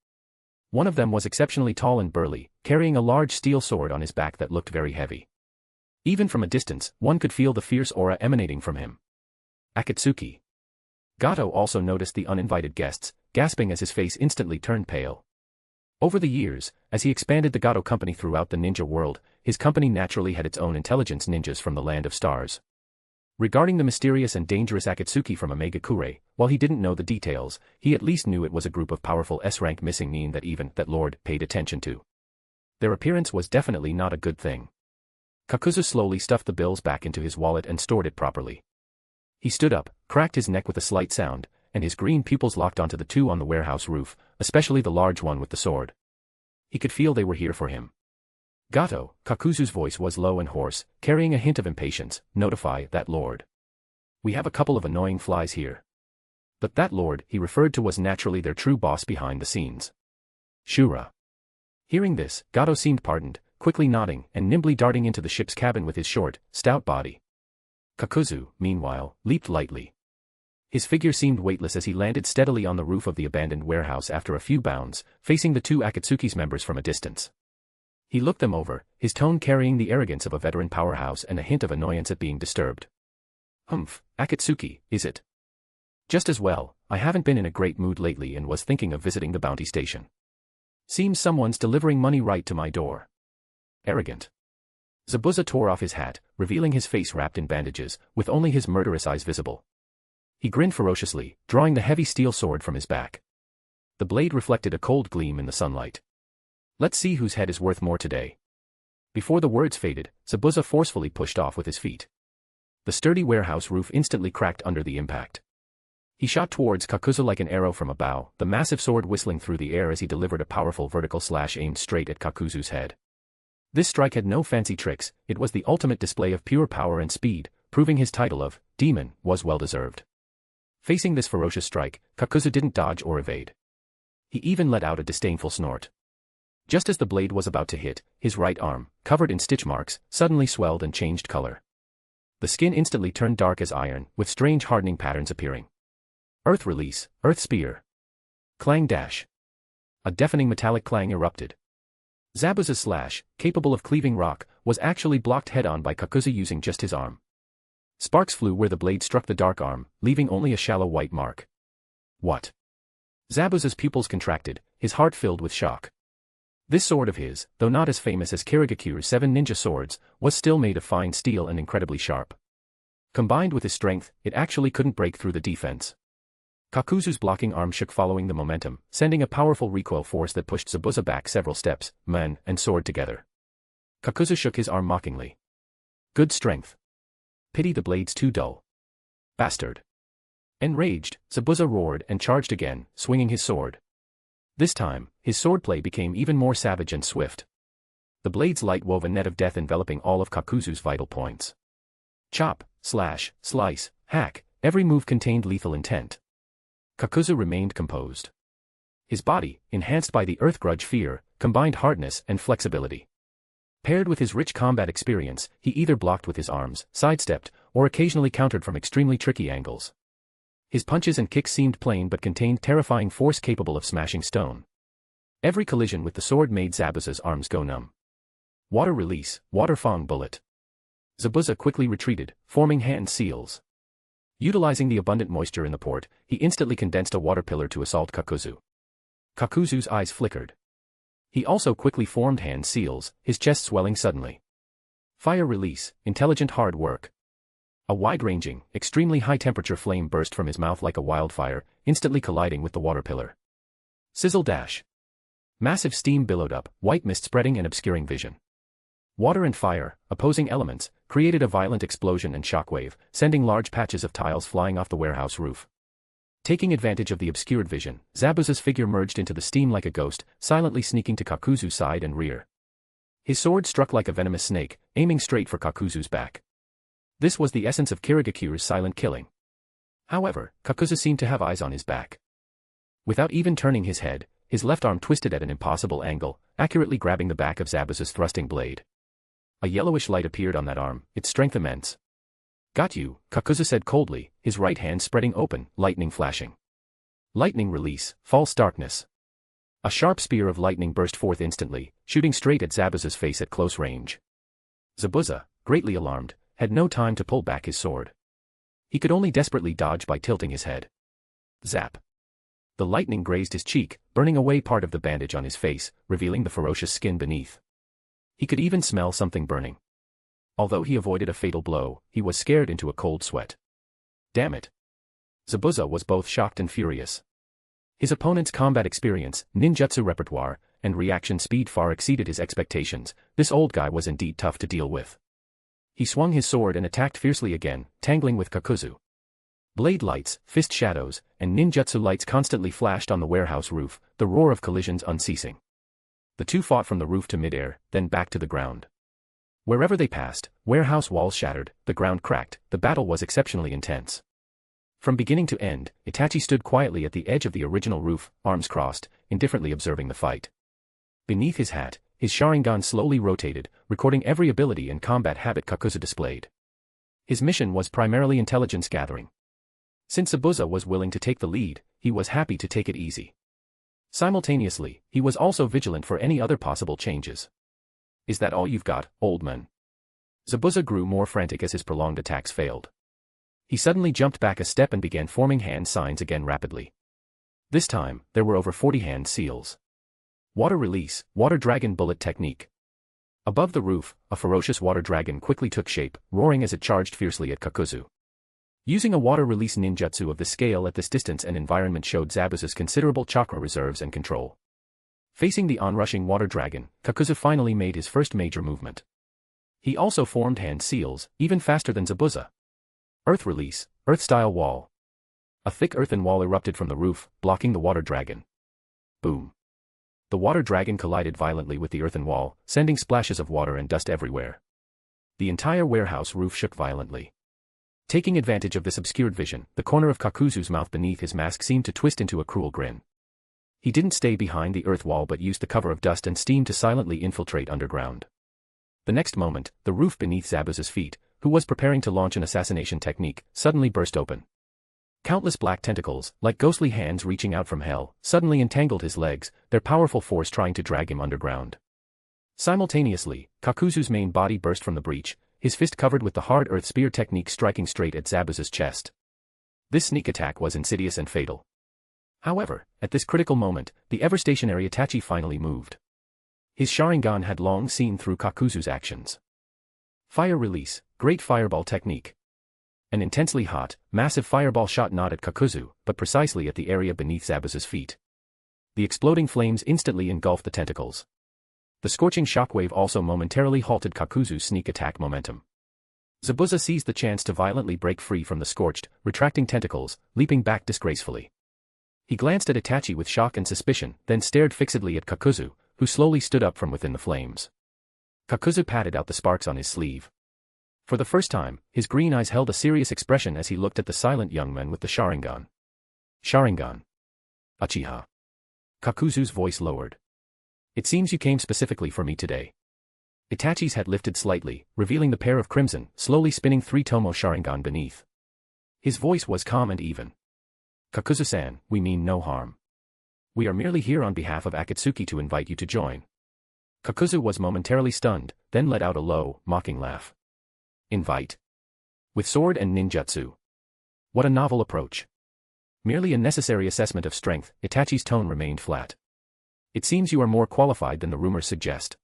One of them was exceptionally tall and burly, carrying a large steel sword on his back that looked very heavy. Even from a distance, one could feel the fierce aura emanating from him. Akatsuki. Gato also noticed the uninvited guests, gasping as his face instantly turned pale. Over the years, as he expanded the Gato Company throughout the ninja world, his company naturally had its own intelligence ninjas from the Land of Stars. Regarding the mysterious and dangerous Akatsuki from Mangekyo, while he didn't know the details, he at least knew it was a group of powerful S-rank missing nin that Lord paid attention to. Their appearance was definitely not a good thing. Kakuzu slowly stuffed the bills back into his wallet and stored it properly. He stood up, cracked his neck with a slight sound, and his green pupils locked onto the 2 on the warehouse roof, especially the large one with the sword. He could feel they were here for him. Gato, Kakuzu's voice was low and hoarse, carrying a hint of impatience, notify that lord. We have a couple of annoying flies here. But that lord he referred to was naturally their true boss behind the scenes. Shura. Hearing this, Gato seemed pardoned, quickly nodding and nimbly darting into the ship's cabin with his short, stout body. Kakuzu, meanwhile, leaped lightly. His figure seemed weightless as he landed steadily on the roof of the abandoned warehouse after a few bounds, facing the 2 Akatsuki's members from a distance. He looked them over, his tone carrying the arrogance of a veteran powerhouse and a hint of annoyance at being disturbed. Humph, Akatsuki, is it? Just as well, I haven't been in a great mood lately and was thinking of visiting the bounty station. Seems someone's delivering money right to my door. Arrogant. Zabuza tore off his hat, revealing his face wrapped in bandages, with only his murderous eyes visible. He grinned ferociously, drawing the heavy steel sword from his back. The blade reflected a cold gleam in the sunlight. Let's see whose head is worth more today. Before the words faded, Zabuza forcefully pushed off with his feet. The sturdy warehouse roof instantly cracked under the impact. He shot towards Kakuzu like an arrow from a bow, the massive sword whistling through the air as he delivered a powerful vertical slash aimed straight at Kakuzu's head. This strike had no fancy tricks, it was the ultimate display of pure power and speed, proving his title of demon was well-deserved. Facing this ferocious strike, Kakuzu didn't dodge or evade. He even let out a disdainful snort. Just as the blade was about to hit, his right arm, covered in stitch marks, suddenly swelled and changed color. The skin instantly turned dark as iron, with strange hardening patterns appearing. Earth Release, Earth Spear. Clang dash. A deafening metallic clang erupted. Zabuza's slash, capable of cleaving rock, was actually blocked head-on by Kakuzu using just his arm. Sparks flew where the blade struck the dark arm, leaving only a shallow white mark. What? Zabuza's pupils contracted, his heart filled with shock. This sword of his, though not as famous as Kirigakuru's 7 ninja swords, was still made of fine steel and incredibly sharp. Combined with his strength, it actually couldn't break through the defense. Kakuzu's blocking arm shook following the momentum, sending a powerful recoil force that pushed Zabuza back several steps, man and sword together. Kakuzu shook his arm mockingly. Good strength. Pity the blade's too dull. Bastard. Enraged, Zabuza roared and charged again, swinging his sword. This time, his swordplay became even more savage and swift. The blade's light wove a net of death enveloping all of Kakuzu's vital points. Chop, slash, slice, hack, every move contained lethal intent. Kakuzu remained composed. His body, enhanced by the earth grudge fear, combined hardness and flexibility. Paired with his rich combat experience, he either blocked with his arms, sidestepped, or occasionally countered from extremely tricky angles. His punches and kicks seemed plain but contained terrifying force capable of smashing stone. Every collision with the sword made Zabuza's arms go numb. Water release, water fang bullet. Zabuza quickly retreated, forming hand seals. Utilizing the abundant moisture in the port, he instantly condensed a water pillar to assault Kakuzu. Kakuzu's eyes flickered. He also quickly formed hand seals, his chest swelling suddenly. Fire release, intelligent hard work. A wide-ranging, extremely high-temperature flame burst from his mouth like a wildfire, instantly colliding with the water pillar. Sizzle dash. Massive steam billowed up, white mist spreading and obscuring vision. Water and fire, opposing elements, created a violent explosion and shockwave, sending large patches of tiles flying off the warehouse roof. Taking advantage of the obscured vision, Zabuza's figure merged into the steam like a ghost, silently sneaking to Kakuzu's side and rear. His sword struck like a venomous snake, aiming straight for Kakuzu's back. This was the essence of Kirigakuru's silent killing. However, Kakuzu seemed to have eyes on his back. Without even turning his head, his left arm twisted at an impossible angle, accurately grabbing the back of Zabuza's thrusting blade. A yellowish light appeared on that arm, its strength immense. Got you, Kakuzu said coldly, his right hand spreading open, lightning flashing. Lightning release, false darkness. A sharp spear of lightning burst forth instantly, shooting straight at Zabuza's face at close range. Zabuza, greatly alarmed, had no time to pull back his sword. He could only desperately dodge by tilting his head. Zap. The lightning grazed his cheek, burning away part of the bandage on his face, revealing the ferocious skin beneath. He could even smell something burning. Although he avoided a fatal blow, he was scared into a cold sweat. Damn it. Zabuza was both shocked and furious. His opponent's combat experience, ninjutsu repertoire, and reaction speed far exceeded his expectations. This old guy was indeed tough to deal with. He swung his sword and attacked fiercely again, tangling with Kakuzu. Blade lights, fist shadows, and ninjutsu lights constantly flashed on the warehouse roof, the roar of collisions unceasing. The two fought from the roof to midair, then back to the ground. Wherever they passed, warehouse walls shattered, the ground cracked, the battle was exceptionally intense. From beginning to end, Itachi stood quietly at the edge of the original roof, arms crossed, indifferently observing the fight. Beneath his hat, his Sharingan slowly rotated, recording every ability and combat habit Kakuzu displayed. His mission was primarily intelligence gathering. Since Zabuza was willing to take the lead, he was happy to take it easy. Simultaneously, he was also vigilant for any other possible changes. Is that all you've got, old man? Zabuza grew more frantic as his prolonged attacks failed. He suddenly jumped back a step and began forming hand signs again rapidly. This time, there were over 40 hand seals. Water release, water dragon bullet technique. Above the roof, a ferocious water dragon quickly took shape, roaring as it charged fiercely at Kakuzu. Using a water release ninjutsu of this scale at this distance and environment showed Zabuza's considerable chakra reserves and control. Facing the onrushing water dragon, Kakuzu finally made his first major movement. He also formed hand seals, even faster than Zabuza. Earth release, earth-style wall. A thick earthen wall erupted from the roof, blocking the water dragon. Boom. The water dragon collided violently with the earthen wall, sending splashes of water and dust everywhere. The entire warehouse roof shook violently. Taking advantage of this obscured vision, the corner of Kakuzu's mouth beneath his mask seemed to twist into a cruel grin. He didn't stay behind the earth wall but used the cover of dust and steam to silently infiltrate underground. The next moment, the roof beneath Zabuza's feet, who was preparing to launch an assassination technique, suddenly burst open. Countless black tentacles, like ghostly hands reaching out from hell, suddenly entangled his legs, their powerful force trying to drag him underground. Simultaneously, Kakuzu's main body burst from the breach, his fist covered with the hard earth spear technique striking straight at Zabuza's chest. This sneak attack was insidious and fatal. However, at this critical moment, the ever-stationary Itachi finally moved. His Sharingan had long seen through Kakuzu's actions. Fire release, great fireball technique. An intensely hot, massive fireball shot not at Kakuzu, but precisely at the area beneath Zabuza's feet. The exploding flames instantly engulfed the tentacles. The scorching shockwave also momentarily halted Kakuzu's sneak attack momentum. Zabuza seized the chance to violently break free from the scorched, retracting tentacles, leaping back disgracefully. He glanced at Itachi with shock and suspicion, then stared fixedly at Kakuzu, who slowly stood up from within the flames. Kakuzu patted out the sparks on his sleeve. For the first time, his green eyes held a serious expression as he looked at the silent young man with the Sharingan. Sharingan. Uchiha. Kakuzu's voice lowered. It seems you came specifically for me today. Itachi's had lifted slightly, revealing the pair of crimson, slowly spinning three-tomo Sharingan beneath. His voice was calm and even. Kakuzu-san, we mean no harm. We are merely here on behalf of Akatsuki to invite you to join. Kakuzu was momentarily stunned, then let out a low, mocking laugh. Invite? With sword and ninjutsu. What a novel approach. Merely a necessary assessment of strength, Itachi's tone remained flat. It seems you are more qualified than the rumors suggest.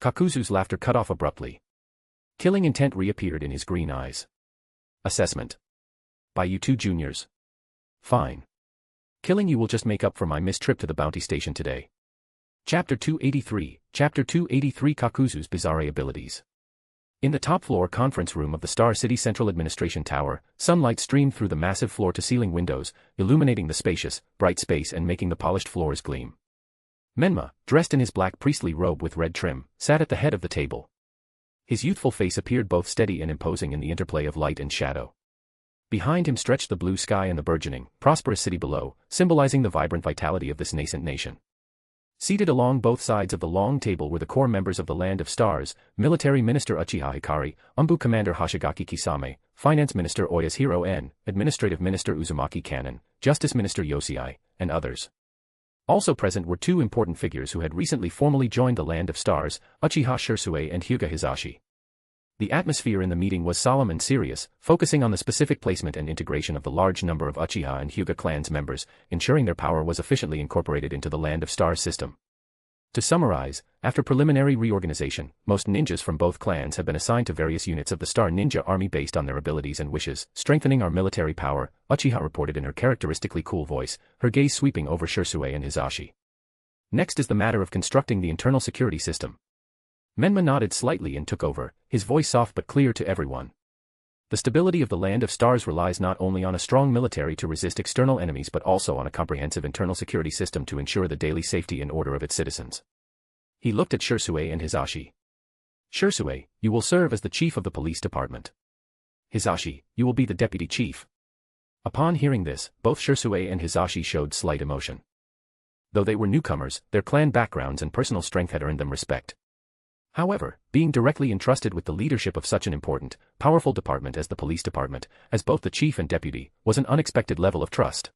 Kakuzu's laughter cut off abruptly. Killing intent reappeared in his green eyes. Assessment. By you two juniors. Fine. Killing you will just make up for my missed trip to the bounty station today. Chapter 283, Chapter 283 Kakuzu's Bizarre Abilities. In the top-floor conference room of the Star City Central Administration Tower, sunlight streamed through the massive floor-to-ceiling windows, illuminating the spacious, bright space and making the polished floors gleam. Menma, dressed in his black priestly robe with red trim, sat at the head of the table. His youthful face appeared both steady and imposing in the interplay of light and shadow. Behind him stretched the blue sky and the burgeoning, prosperous city below, symbolizing the vibrant vitality of this nascent nation. Seated along both sides of the long table were the core members of the Land of Stars, Military Minister Uchiha Hikari, ANBU Commander Hoshigaki Kisame, Finance Minister Oyasuhiro N, Administrative Minister Uzumaki Kanon, Justice Minister Yosei, and others. Also present were two important figures who had recently formally joined the Land of Stars, Uchiha Shisui and Hyuga Hizashi. The atmosphere in the meeting was solemn and serious, focusing on the specific placement and integration of the large number of Uchiha and Hyuga clans members, ensuring their power was efficiently incorporated into the Land of Stars system. To summarize, after preliminary reorganization, most ninjas from both clans have been assigned to various units of the Star Ninja Army based on their abilities and wishes, strengthening our military power, Uchiha reported in her characteristically cool voice, her gaze sweeping over Shisui and Hizashi. Next is the matter of constructing the internal security system. Menma nodded slightly and took over, his voice soft but clear to everyone. The stability of the Land of Stars relies not only on a strong military to resist external enemies but also on a comprehensive internal security system to ensure the daily safety and order of its citizens. He looked at Shisui and Hizashi. Shisui, you will serve as the chief of the police department. Hizashi, you will be the deputy chief. Upon hearing this, both Shisui and Hizashi showed slight emotion. Though they were newcomers, their clan backgrounds and personal strength had earned them respect. However, being directly entrusted with the leadership of such an important, powerful department as the police department, as both the chief and deputy, was an unexpected level of trust.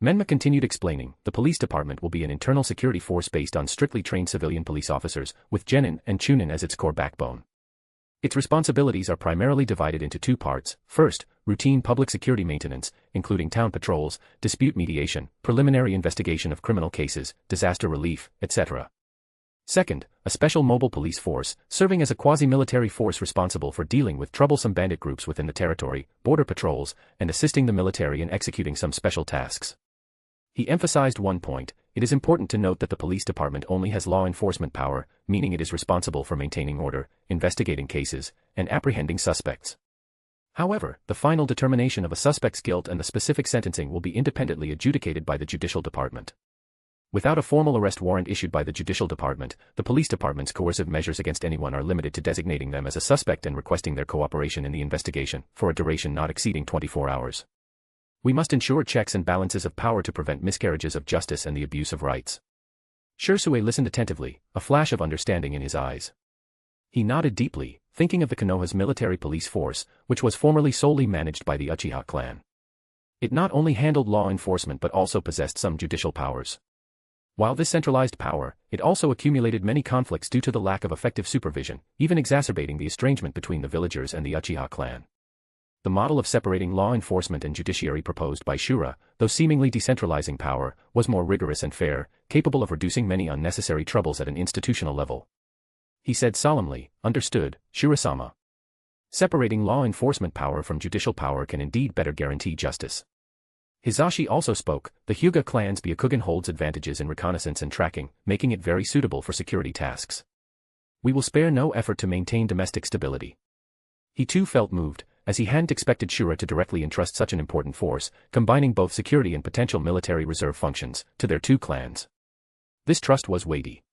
Menma continued explaining, the police department will be an internal security force based on strictly trained civilian police officers, with Genin and Chunin as its core backbone. Its responsibilities are primarily divided into two parts. First, routine public security maintenance, including town patrols, dispute mediation, preliminary investigation of criminal cases, disaster relief, etc. Second, a special mobile police force, serving as a quasi-military force responsible for dealing with troublesome bandit groups within the territory, border patrols, and assisting the military in executing some special tasks. He emphasized one point: it is important to note that the police department only has law enforcement power, meaning it is responsible for maintaining order, investigating cases, and apprehending suspects. However, the final determination of a suspect's guilt and the specific sentencing will be independently adjudicated by the judicial department. Without a formal arrest warrant issued by the judicial department, the police department's coercive measures against anyone are limited to designating them as a suspect and requesting their cooperation in the investigation, for a duration not exceeding 24 hours. We must ensure checks and balances of power to prevent miscarriages of justice and the abuse of rights. Shisui listened attentively, a flash of understanding in his eyes. He nodded deeply, thinking of the Konoha's military police force, which was formerly solely managed by the Uchiha clan. It not only handled law enforcement but also possessed some judicial powers. While this centralized power, it also accumulated many conflicts due to the lack of effective supervision, even exacerbating the estrangement between the villagers and the Uchiha clan. The model of separating law enforcement and judiciary proposed by Shura, though seemingly decentralizing power, was more rigorous and fair, capable of reducing many unnecessary troubles at an institutional level. He said solemnly, "Understood, Shura-sama. Separating law enforcement power from judicial power can indeed better guarantee justice." Hizashi also spoke. The Hyuga clan's Byakugan holds advantages in reconnaissance and tracking, making it very suitable for security tasks. We will spare no effort to maintain domestic stability. He too felt moved, as he hadn't expected Shura to directly entrust such an important force, combining both security and potential military reserve functions, to their two clans. This trust was weighty.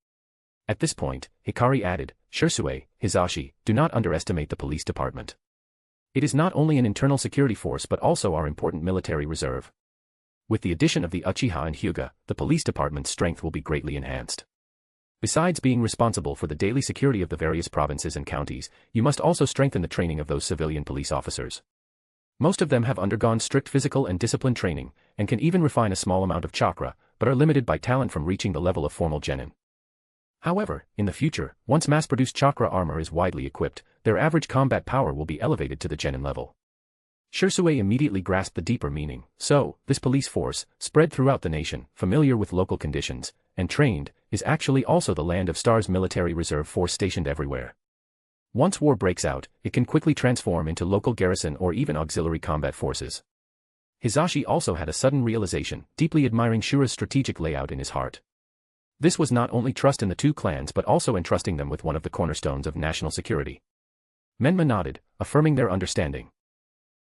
At this point, Hikari added, "Shisui, Hizashi, do not underestimate the police department. It is not only an internal security force but also our important military reserve. With the addition of the Uchiha and Hyuga, the police department's strength will be greatly enhanced. Besides being responsible for the daily security of the various provinces and counties, you must also strengthen the training of those civilian police officers. Most of them have undergone strict physical and discipline training, and can even refine a small amount of chakra, but are limited by talent from reaching the level of formal genin. However, in the future, once mass-produced chakra armor is widely equipped, their average combat power will be elevated to the genin level." Shisui immediately grasped the deeper meaning. So, this police force, spread throughout the nation, familiar with local conditions, and trained, is actually also the Land of Stars military reserve force stationed everywhere. Once war breaks out, it can quickly transform into local garrison or even auxiliary combat forces. Hizashi also had a sudden realization, deeply admiring Shura's strategic layout in his heart. This was not only trust in the two clans but also entrusting them with one of the cornerstones of national security. Menma nodded, affirming their understanding.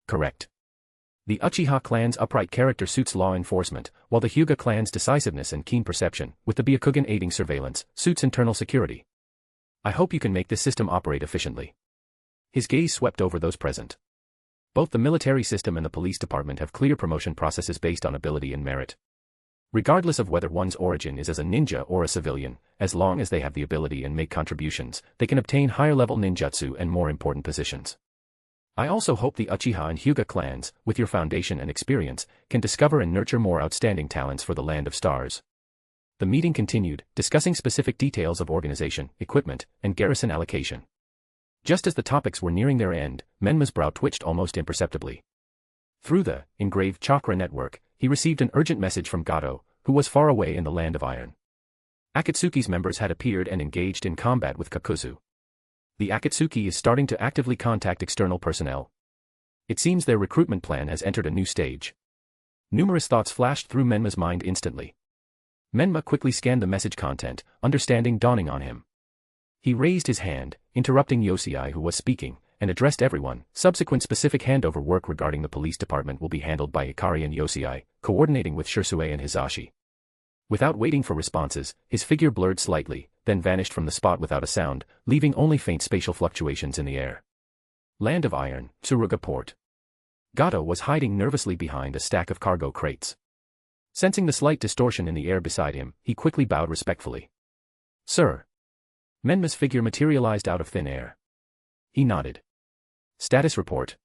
Correct. The Uchiha clan's upright character suits law enforcement, while the Hyuga clan's decisiveness and keen perception, with the Byakugan aiding surveillance, suits internal security. I hope you can make this system operate efficiently. His gaze swept over those present. Both the military system and the police department have clear promotion processes based on ability and merit. Regardless of whether one's origin is as a ninja or a civilian, as long as they have the ability and make contributions, they can obtain higher-level ninjutsu and more important positions. I also hope the Uchiha and Hyuga clans, with your foundation and experience, can discover and nurture more outstanding talents for the Land of Stars. The meeting continued, discussing specific details of organization, equipment, and garrison allocation. Just as the topics were nearing their end, Menma's brow twitched almost imperceptibly. Through the engraved chakra network, he received an urgent message from Gato, who was far away in the Land of Iron. Akatsuki's members had appeared and engaged in combat with Kakuzu. The Akatsuki is starting to actively contact external personnel. It seems their recruitment plan has entered a new stage. Numerous thoughts flashed through Menma's mind instantly. Menma quickly scanned the message content, understanding dawning on him. He raised his hand, interrupting Yosei who was speaking, and addressed everyone. Subsequent specific handover work regarding the police department will be handled by Hikari and Yosei, coordinating with Shisui and Hizashi. Without waiting for responses, his figure blurred slightly, then vanished from the spot without a sound, leaving only faint spatial fluctuations in the air. Land of Iron, Tsuruga Port. Gato was hiding nervously behind a stack of cargo crates. Sensing the slight distortion in the air beside him, he quickly bowed respectfully. "Sir." Menma's figure materialized out of thin air. He nodded. "Status report."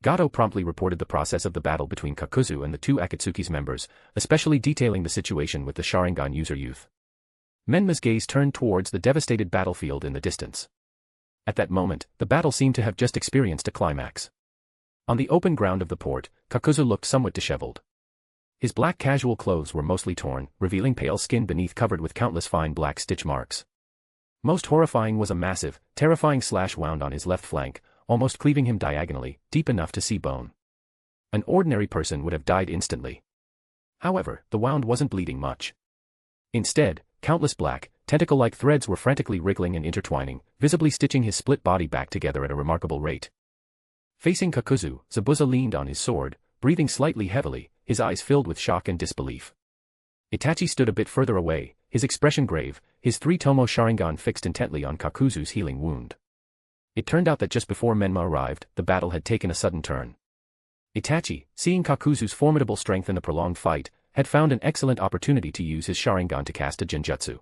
Gato promptly reported the process of the battle between Kakuzu and the two Akatsuki's members, especially detailing the situation with the Sharingan user youth. Menma's gaze turned towards the devastated battlefield in the distance. At that moment, the battle seemed to have just experienced a climax. On the open ground of the port, Kakuzu looked somewhat disheveled. His black casual clothes were mostly torn, revealing pale skin beneath covered with countless fine black stitch marks. Most horrifying was a massive, terrifying slash wound on his left flank, almost cleaving him diagonally, deep enough to see bone. An ordinary person would have died instantly. However, the wound wasn't bleeding much. Instead, countless black, tentacle-like threads were frantically wriggling and intertwining, visibly stitching his split body back together at a remarkable rate. Facing Kakuzu, Zabuza leaned on his sword, breathing slightly heavily, his eyes filled with shock and disbelief. Itachi stood a bit further away, his expression grave, his three-tomo Sharingan fixed intently on Kakuzu's healing wound. It turned out that just before Menma arrived, the battle had taken a sudden turn. Itachi, seeing Kakuzu's formidable strength in the prolonged fight, had found an excellent opportunity to use his Sharingan to cast a genjutsu.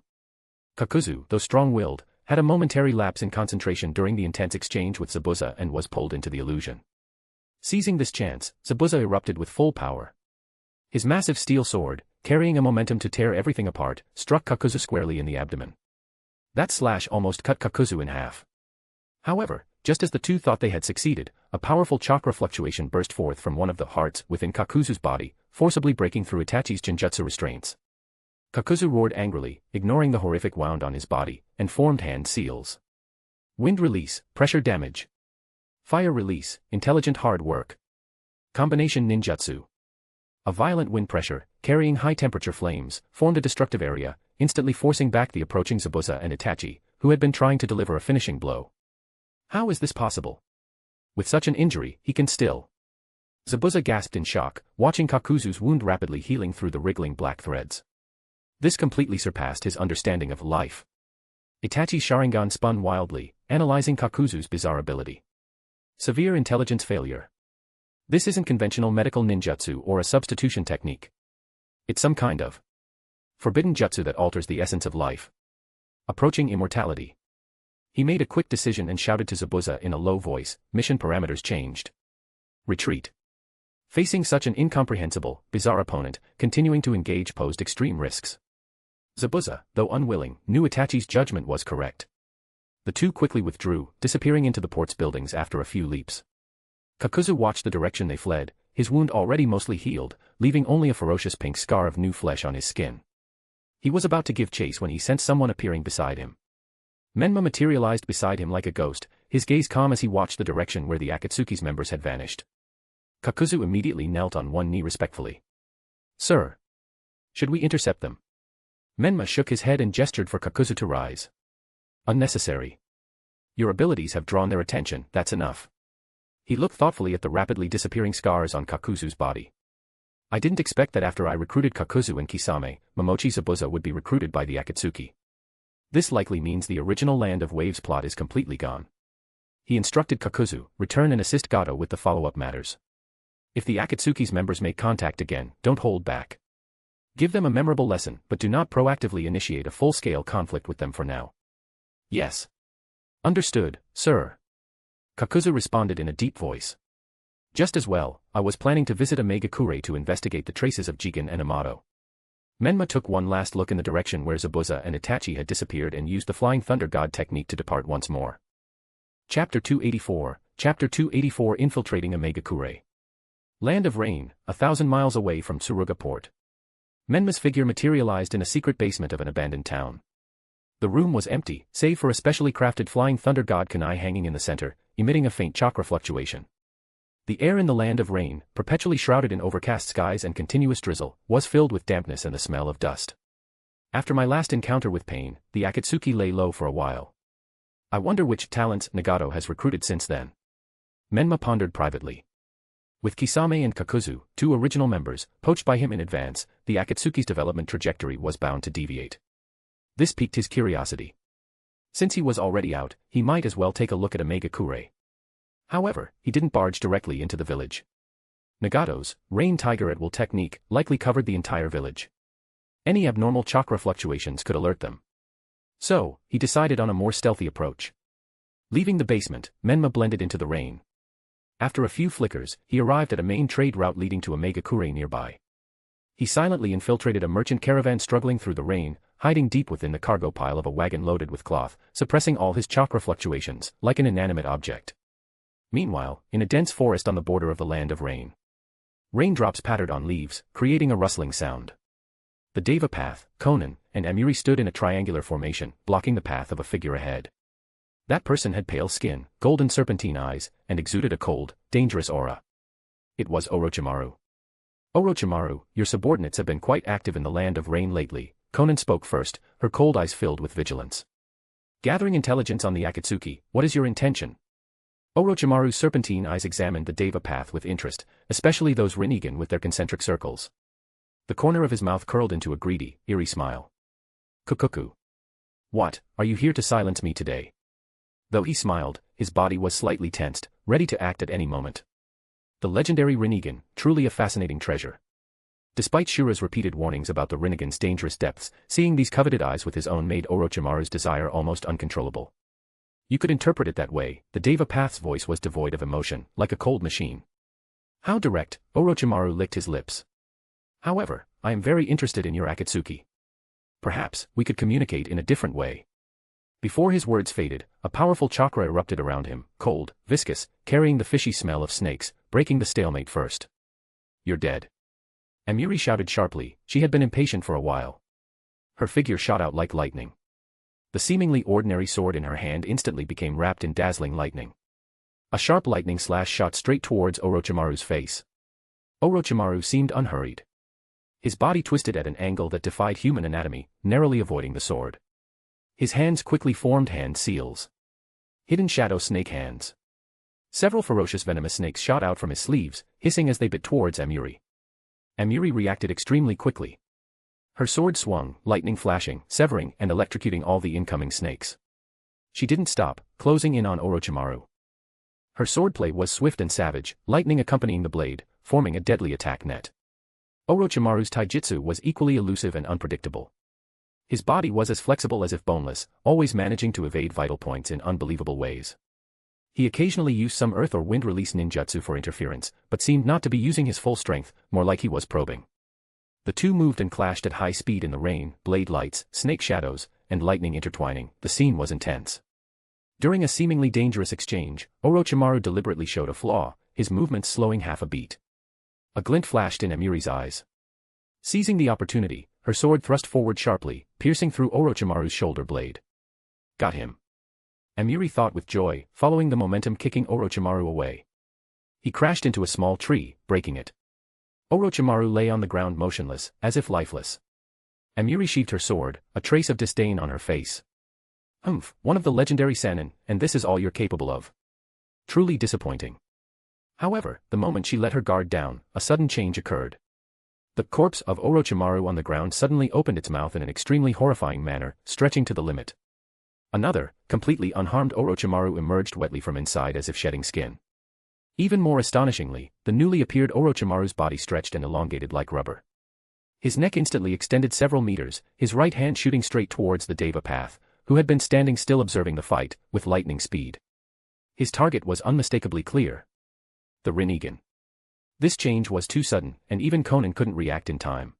Kakuzu, though strong-willed, had a momentary lapse in concentration during the intense exchange with Zabuza and was pulled into the illusion. Seizing this chance, Zabuza erupted with full power. His massive steel sword, carrying a momentum to tear everything apart, struck Kakuzu squarely in the abdomen. That slash almost cut Kakuzu in half. However, just as the two thought they had succeeded, a powerful chakra fluctuation burst forth from one of the hearts within Kakuzu's body, forcibly breaking through Itachi's genjutsu restraints. Kakuzu roared angrily, ignoring the horrific wound on his body, and formed hand seals. Wind release, pressure damage. Fire release, intelligent hard work. Combination ninjutsu. A violent wind pressure, carrying high-temperature flames, formed a destructive area, instantly forcing back the approaching Zabuza and Itachi, who had been trying to deliver a finishing blow. How is this possible? With such an injury, he can still. Zabuza gasped in shock, watching Kakuzu's wound rapidly healing through the wriggling black threads. This completely surpassed his understanding of life. Itachi's Sharingan spun wildly, analyzing Kakuzu's bizarre ability. Severe intelligence failure. This isn't conventional medical ninjutsu or a substitution technique. It's some kind of forbidden jutsu that alters the essence of life. Approaching immortality. He made a quick decision and shouted to Zabuza in a low voice, mission parameters changed. Retreat. Facing such an incomprehensible, bizarre opponent, continuing to engage posed extreme risks. Zabuza, though unwilling, knew Itachi's judgment was correct. The two quickly withdrew, disappearing into the port's buildings after a few leaps. Kakuzu watched the direction they fled, his wound already mostly healed, leaving only a ferocious pink scar of new flesh on his skin. He was about to give chase when he sensed someone appearing beside him. Menma materialized beside him like a ghost, his gaze calm as he watched the direction where the Akatsuki's members had vanished. Kakuzu immediately knelt on one knee respectfully. Sir. Should we intercept them? Menma shook his head and gestured for Kakuzu to rise. Unnecessary. Your abilities have drawn their attention, that's enough. He looked thoughtfully at the rapidly disappearing scars on Kakuzu's body. I didn't expect that after I recruited Kakuzu and Kisame, Momochi Zabuza would be recruited by the Akatsuki. This likely means the original Land of Waves plot is completely gone. He instructed Kakuzu, return and assist Gato with the follow-up matters. If the Akatsuki's members make contact again, don't hold back. Give them a memorable lesson, but do not proactively initiate a full-scale conflict with them for now. Yes. Understood, sir. Kakuzu responded in a deep voice. Just as well, I was planning to visit Mangekyo to investigate the traces of Jigen and Amato. Menma took one last look in the direction where Zabuza and Itachi had disappeared and used the Flying Thunder God technique to depart once more. Chapter 284, Chapter 284 Infiltrating Mangekyo. Land of Rain, 1,000 miles away from Tsuruga Port. Menma's figure materialized in a secret basement of an abandoned town. The room was empty, save for a specially crafted Flying Thunder God kunai hanging in the center, emitting a faint chakra fluctuation. The air in the Land of Rain, perpetually shrouded in overcast skies and continuous drizzle, was filled with dampness and the smell of dust. After my last encounter with pain, the Akatsuki lay low for a while. I wonder which talents Nagato has recruited since then. Menma pondered privately. With Kisame and Kakuzu, two original members, poached by him in advance, the Akatsuki's development trajectory was bound to deviate. This piqued his curiosity. Since he was already out, he might as well take a look at Mangekyo. However, he didn't barge directly into the village. Nagato's Rain Tiger at Will technique likely covered the entire village. Any abnormal chakra fluctuations could alert them. So, he decided on a more stealthy approach. Leaving the basement, Menma blended into the rain. After a few flickers, he arrived at a main trade route leading to Mangekyo nearby. He silently infiltrated a merchant caravan struggling through the rain, hiding deep within the cargo pile of a wagon loaded with cloth, suppressing all his chakra fluctuations, like an inanimate object. Meanwhile, in a dense forest on the border of the Land of Rain, raindrops pattered on leaves, creating a rustling sound. The Deva Path, Konan, and Amiri stood in a triangular formation, blocking the path of a figure ahead. That person had pale skin, golden serpentine eyes, and exuded a cold, dangerous aura. It was Orochimaru. Orochimaru, your subordinates have been quite active in the Land of Rain lately, Konan spoke first, her cold eyes filled with vigilance. Gathering intelligence on the Akatsuki, what is your intention? Orochimaru's serpentine eyes examined the Deva path with interest, especially those Rinnegan with their concentric circles. The corner of his mouth curled into a greedy, eerie smile. Kukuku. What, are you here to silence me today? Though he smiled, his body was slightly tensed, ready to act at any moment. The legendary Rinnegan, truly a fascinating treasure. Despite Shura's repeated warnings about the Rinnegan's dangerous depths, seeing these coveted eyes with his own made Orochimaru's desire almost uncontrollable. You could interpret it that way, the Deva Path's voice was devoid of emotion, like a cold machine. How direct, Orochimaru licked his lips. However, I am very interested in your Akatsuki. Perhaps, we could communicate in a different way. Before his words faded, a powerful chakra erupted around him, cold, viscous, carrying the fishy smell of snakes, breaking the stalemate first. You're dead. Amiri shouted sharply. She had been impatient for a while. Her figure shot out like lightning. The seemingly ordinary sword in her hand instantly became wrapped in dazzling lightning. A sharp lightning slash shot straight towards Orochimaru's face. Orochimaru seemed unhurried. His body twisted at an angle that defied human anatomy, narrowly avoiding the sword. His hands quickly formed hand seals. Hidden shadow snake hands. Several ferocious venomous snakes shot out from his sleeves, hissing as they bit towards Amiri. Amiri reacted extremely quickly. Her sword swung, lightning flashing, severing and electrocuting all the incoming snakes. She didn't stop, closing in on Orochimaru. Her swordplay was swift and savage, lightning accompanying the blade, forming a deadly attack net. Orochimaru's taijutsu was equally elusive and unpredictable. His body was as flexible as if boneless, always managing to evade vital points in unbelievable ways. He occasionally used some earth or wind release ninjutsu for interference, but seemed not to be using his full strength, more like he was probing. The two moved and clashed at high speed in the rain, blade lights, snake shadows, and lightning intertwining. The scene was intense. During a seemingly dangerous exchange, Orochimaru deliberately showed a flaw, his movements slowing half a beat. A glint flashed in Amiri's eyes. Seizing the opportunity, her sword thrust forward sharply, piercing through Orochimaru's shoulder blade. Got him. Amiri thought with joy, following the momentum kicking Orochimaru away. He crashed into a small tree, breaking it. Orochimaru lay on the ground motionless, as if lifeless. Amiri sheathed her sword, a trace of disdain on her face. One of the legendary Sannin, and this is all you're capable of. Truly disappointing. However, the moment she let her guard down, a sudden change occurred. The corpse of Orochimaru on the ground suddenly opened its mouth in an extremely horrifying manner, stretching to the limit. Another, completely unharmed Orochimaru emerged wetly from inside as if shedding skin. Even more astonishingly, the newly appeared Orochimaru's body stretched and elongated like rubber. His neck instantly extended several meters, his right hand shooting straight towards the Deva path, who had been standing still observing the fight, with lightning speed. His target was unmistakably clear. The Rinnegan. This change was too sudden, and even Conan couldn't react in time.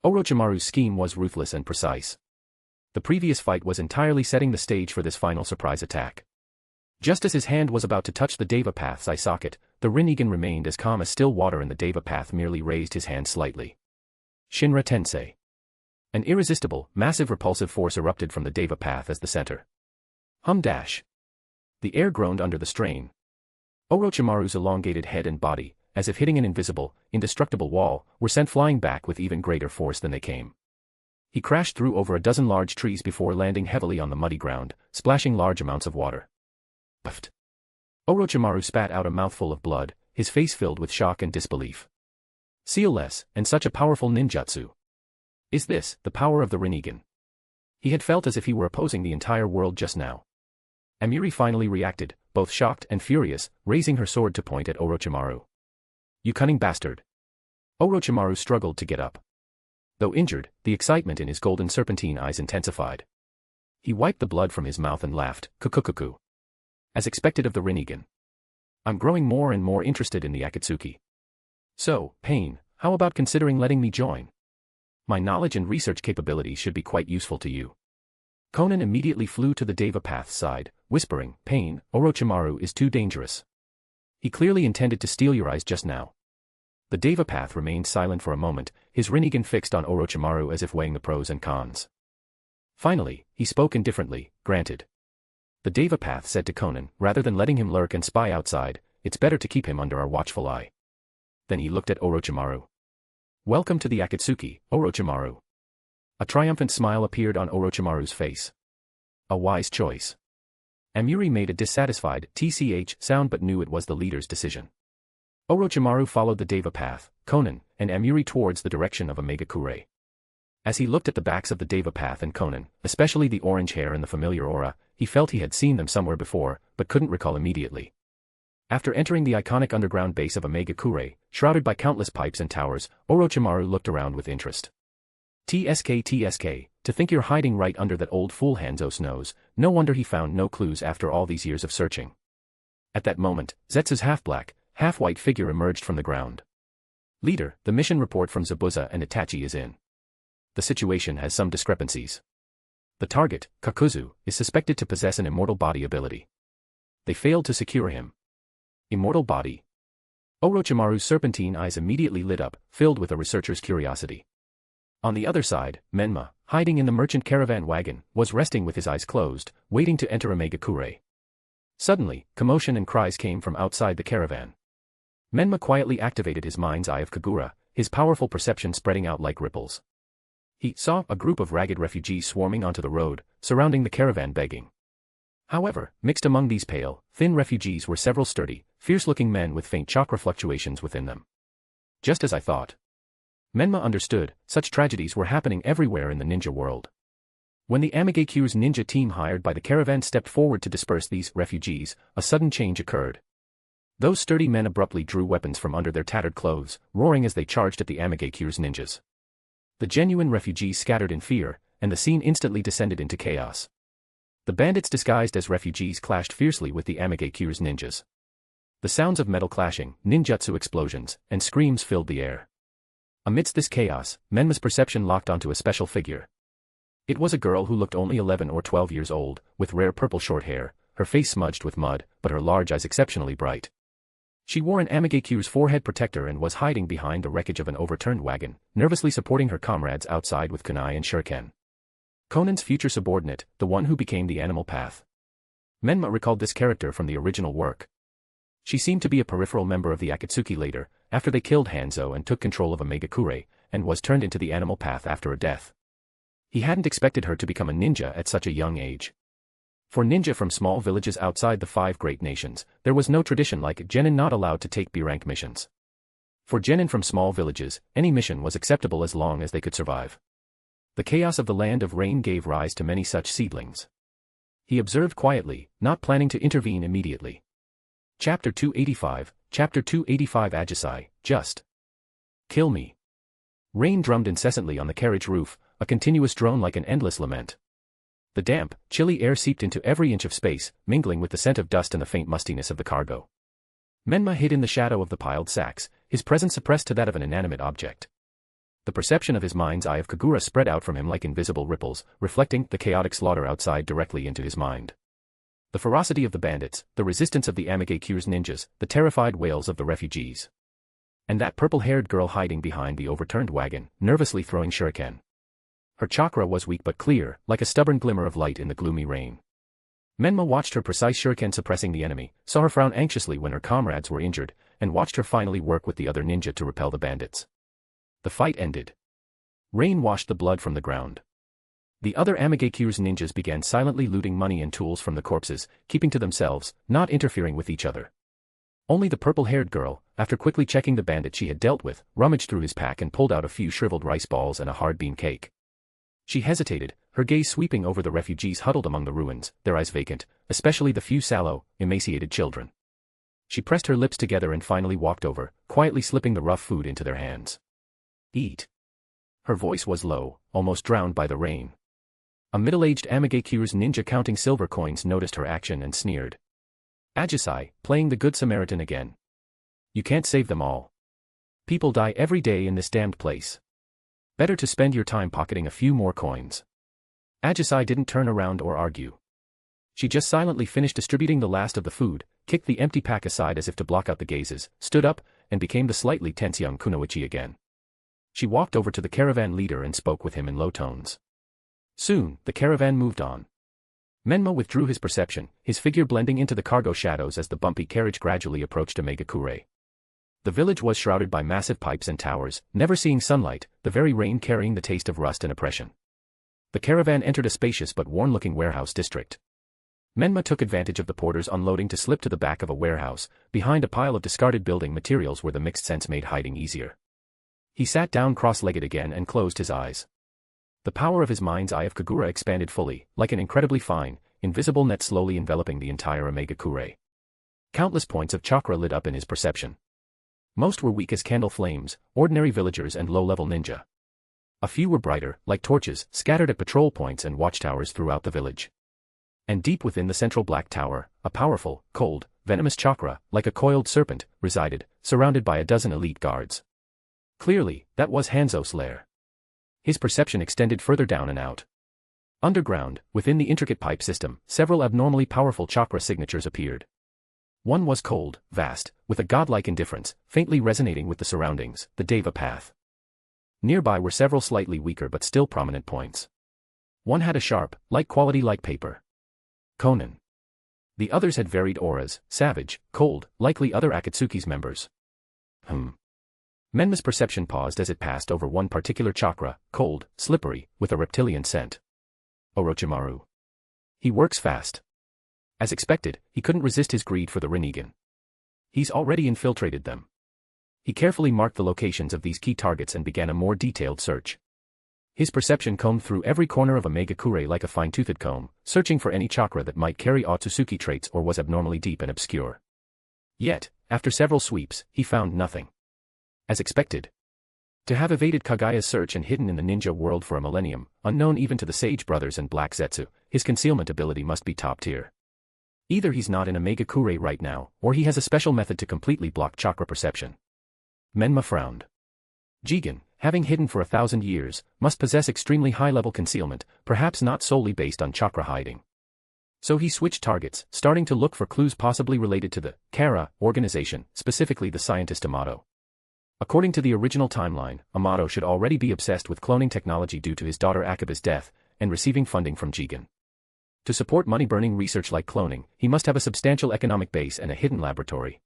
Orochimaru's scheme was ruthless and precise. The previous fight was entirely setting the stage for this final surprise attack. Just as his hand was about to touch the Deva path's eye socket, the Rinnegan remained as calm as still water and the Deva path merely raised his hand slightly. Shinra Tensei. An irresistible, massive repulsive force erupted from the Deva path as the center. The air groaned under the strain. Orochimaru's elongated head and body, as if hitting an invisible, indestructible wall, were sent flying back with even greater force than they came. He crashed through over a dozen large trees before landing heavily on the muddy ground, splashing large amounts of water. Puffed. Orochimaru spat out a mouthful of blood, his face filled with shock and disbelief. Seal-less, and such a powerful ninjutsu. Is this the power of the Rinnegan? He had felt as if he were opposing the entire world just now. Amiri finally reacted, both shocked and furious, raising her sword to point at Orochimaru. You cunning bastard. Orochimaru struggled to get up. Though injured, the excitement in his golden serpentine eyes intensified. He wiped the blood from his mouth and laughed, kukukuku. As expected of the Rinnegan. I'm growing more and more interested in the Akatsuki. So, Pain, how about considering letting me join? My knowledge and research capabilities should be quite useful to you. Conan immediately flew to the Deva path's side, whispering, Pain, Orochimaru is too dangerous. He clearly intended to steal your eyes just now. The Deva path remained silent for a moment, his Rinnegan fixed on Orochimaru as if weighing the pros and cons. Finally, he spoke indifferently, granted. The Deva path said to Conan, rather than letting him lurk and spy outside, it's better to keep him under our watchful eye. Then he looked at Orochimaru. Welcome to the Akatsuki, Orochimaru. A triumphant smile appeared on Orochimaru's face. A wise choice. Amiri made a dissatisfied tch sound but knew it was the leader's decision. Orochimaru followed the Deva path, Conan, and Amiri towards the direction of Mangekyo. As he looked at the backs of the Deva path and Conan, especially the orange hair and the familiar aura, he felt he had seen them somewhere before, but couldn't recall immediately. After entering the iconic underground base of Mangekyo, shrouded by countless pipes and towers, Orochimaru looked around with interest. TSK, to think you're hiding right under that old fool Hanzo's nose, no wonder he found no clues after all these years of searching. At that moment, Zetsu's half-black, half-white figure emerged from the ground. Leader, the mission report from Zabuza and Itachi is in. The situation has some discrepancies. The target, Kakuzu, is suspected to possess an immortal body ability. They failed to secure him. Immortal body? Orochimaru's serpentine eyes immediately lit up, filled with a researcher's curiosity. On the other side, Menma, hiding in the merchant caravan wagon, was resting with his eyes closed, waiting to enter Omegakure. Suddenly, commotion and cries came from outside the caravan. Menma quietly activated his mind's eye of Kagura, his powerful perception spreading out like ripples. He saw a group of ragged refugees swarming onto the road, surrounding the caravan begging. However, mixed among these pale, thin refugees were several sturdy, fierce-looking men with faint chakra fluctuations within them. Just as I thought. Menma understood, such tragedies were happening everywhere in the ninja world. When the Amagekyu's ninja team hired by the caravan stepped forward to disperse these refugees, a sudden change occurred. Those sturdy men abruptly drew weapons from under their tattered clothes, roaring as they charged at the Amagekyu's ninjas. The genuine refugees scattered in fear, and the scene instantly descended into chaos. The bandits disguised as refugees clashed fiercely with the Amagekyu's ninjas. The sounds of metal clashing, ninjutsu explosions, and screams filled the air. Amidst this chaos, Menma's perception locked onto a special figure. It was a girl who looked only 11 or 12 years old, with rare purple short hair, her face smudged with mud, but her large eyes exceptionally bright. She wore an Amagekyu's forehead protector and was hiding behind the wreckage of an overturned wagon, nervously supporting her comrades outside with kunai and shuriken. Conan's future subordinate, the one who became the animal path. Menma recalled this character from the original work. She seemed to be a peripheral member of the Akatsuki later, after they killed Hanzo and took control of Omegakure, and was turned into the animal path after a death. He hadn't expected her to become a ninja at such a young age. For ninja from small villages outside the 5 great nations, there was no tradition like genin not allowed to take B-rank missions. For genin from small villages, any mission was acceptable as long as they could survive. The chaos of the land of rain gave rise to many such seedlings. He observed quietly, not planning to intervene immediately. Chapter 285, Chapter 285 Ajisai, just. Kill me. Rain drummed incessantly on the carriage roof, a continuous drone like an endless lament. The damp, chilly air seeped into every inch of space, mingling with the scent of dust and the faint mustiness of the cargo. Menma hid in the shadow of the piled sacks, his presence suppressed to that of an inanimate object. The perception of his mind's eye of Kagura spread out from him like invisible ripples, reflecting the chaotic slaughter outside directly into his mind. The ferocity of the bandits, the resistance of the Amagekyu's ninjas, the terrified wails of the refugees. And that purple-haired girl hiding behind the overturned wagon, nervously throwing shuriken. Her chakra was weak but clear, like a stubborn glimmer of light in the gloomy rain. Menma watched her precise shuriken suppressing the enemy, saw her frown anxiously when her comrades were injured, and watched her finally work with the other ninja to repel the bandits. The fight ended. Rain washed the blood from the ground. The other Amagekyu's ninjas began silently looting money and tools from the corpses, keeping to themselves, not interfering with each other. Only the purple-haired girl, after quickly checking the bandit she had dealt with, rummaged through his pack and pulled out a few shriveled rice balls and a hard bean cake. She hesitated, her gaze sweeping over the refugees huddled among the ruins, their eyes vacant, especially the few sallow, emaciated children. She pressed her lips together and finally walked over, quietly slipping the rough food into their hands. Eat. Her voice was low, almost drowned by the rain. A middle-aged Amagekyu's ninja counting silver coins noticed her action and sneered. Ajisai, playing the Good Samaritan again. You can't save them all. People die every day in this damned place. Better to spend your time pocketing a few more coins. Ajisai didn't turn around or argue. She just silently finished distributing the last of the food, kicked the empty pack aside as if to block out the gazes, stood up, and became the slightly tense young kunoichi again. She walked over to the caravan leader and spoke with him in low tones. Soon, the caravan moved on. Menma withdrew his perception, his figure blending into the cargo shadows as the bumpy carriage gradually approached Omegakure. The village was shrouded by massive pipes and towers, never seeing sunlight, the very rain carrying the taste of rust and oppression. The caravan entered a spacious but worn-looking warehouse district. Menma took advantage of the porter's unloading to slip to the back of a warehouse, behind a pile of discarded building materials where the mixed scents made hiding easier. He sat down cross-legged again and closed his eyes. The power of his mind's eye of Kagura expanded fully, like an incredibly fine, invisible net slowly enveloping the entire Omegakure. Countless points of chakra lit up in his perception. Most were weak as candle flames, ordinary villagers and low-level ninja. A few were brighter, like torches, scattered at patrol points and watchtowers throughout the village. And deep within the central black tower, a powerful, cold, venomous chakra, like a coiled serpent, resided, surrounded by a dozen elite guards. Clearly, that was Hanzo's lair. His perception extended further down and out. Underground, within the intricate pipe system, several abnormally powerful chakra signatures appeared. One was cold, vast, with a godlike indifference, faintly resonating with the surroundings, the Deva path. Nearby were several slightly weaker but still prominent points. One had a sharp, light quality like paper. Conan. The others had varied auras, savage, cold, likely other Akatsuki's members. Menma's perception paused as it passed over one particular chakra, cold, slippery, with a reptilian scent. Orochimaru. He works fast. As expected, he couldn't resist his greed for the Rinnegan. He's already infiltrated them. He carefully marked the locations of these key targets and began a more detailed search. His perception combed through every corner of a Megakure like a fine-toothed comb, searching for any chakra that might carry Otsutsuki traits or was abnormally deep and obscure. Yet, after several sweeps, he found nothing. As expected. To have evaded Kaguya's search and hidden in the ninja world for a millennium, unknown even to the Sage Brothers and Black Zetsu, his concealment ability must be top tier. Either he's not in a Megakure right now, or he has a special method to completely block chakra perception. Menma frowned. Jigen, having hidden for 1,000 years, must possess extremely high-level concealment, perhaps not solely based on chakra hiding. So he switched targets, starting to look for clues possibly related to the Kara organization, specifically the scientist Amato. According to the original timeline, Amato should already be obsessed with cloning technology due to his daughter Akaba's death, and receiving funding from Jigen. To support money-burning research like cloning, he must have a substantial economic base and a hidden laboratory.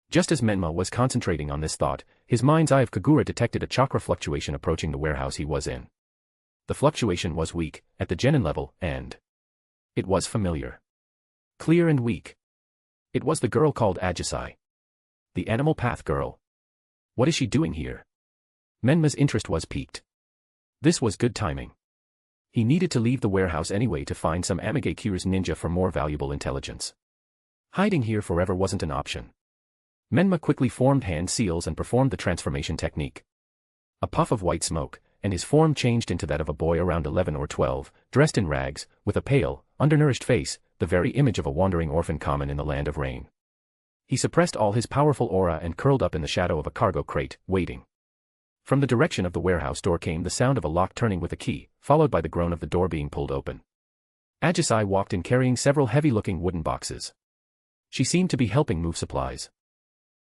Just as Menma was concentrating on this thought, his mind's eye of Kagura detected a chakra fluctuation approaching the warehouse he was in. The fluctuation was weak, at the genin level, and it was familiar. Clear and weak. It was the girl called Ajisai. The animal path girl. What is she doing here? Menma's interest was piqued. This was good timing. He needed to leave the warehouse anyway to find some Mangekyo's ninja for more valuable intelligence. Hiding here forever wasn't an option. Menma quickly formed hand seals and performed the transformation technique. A puff of white smoke, and his form changed into that of a boy around 11 or 12, dressed in rags, with a pale, undernourished face, the very image of a wandering orphan common in the land of rain. He suppressed all his powerful aura and curled up in the shadow of a cargo crate, waiting. From the direction of the warehouse door came the sound of a lock turning with a key, followed by the groan of the door being pulled open. Ajisai walked in carrying several heavy-looking wooden boxes. She seemed to be helping move supplies.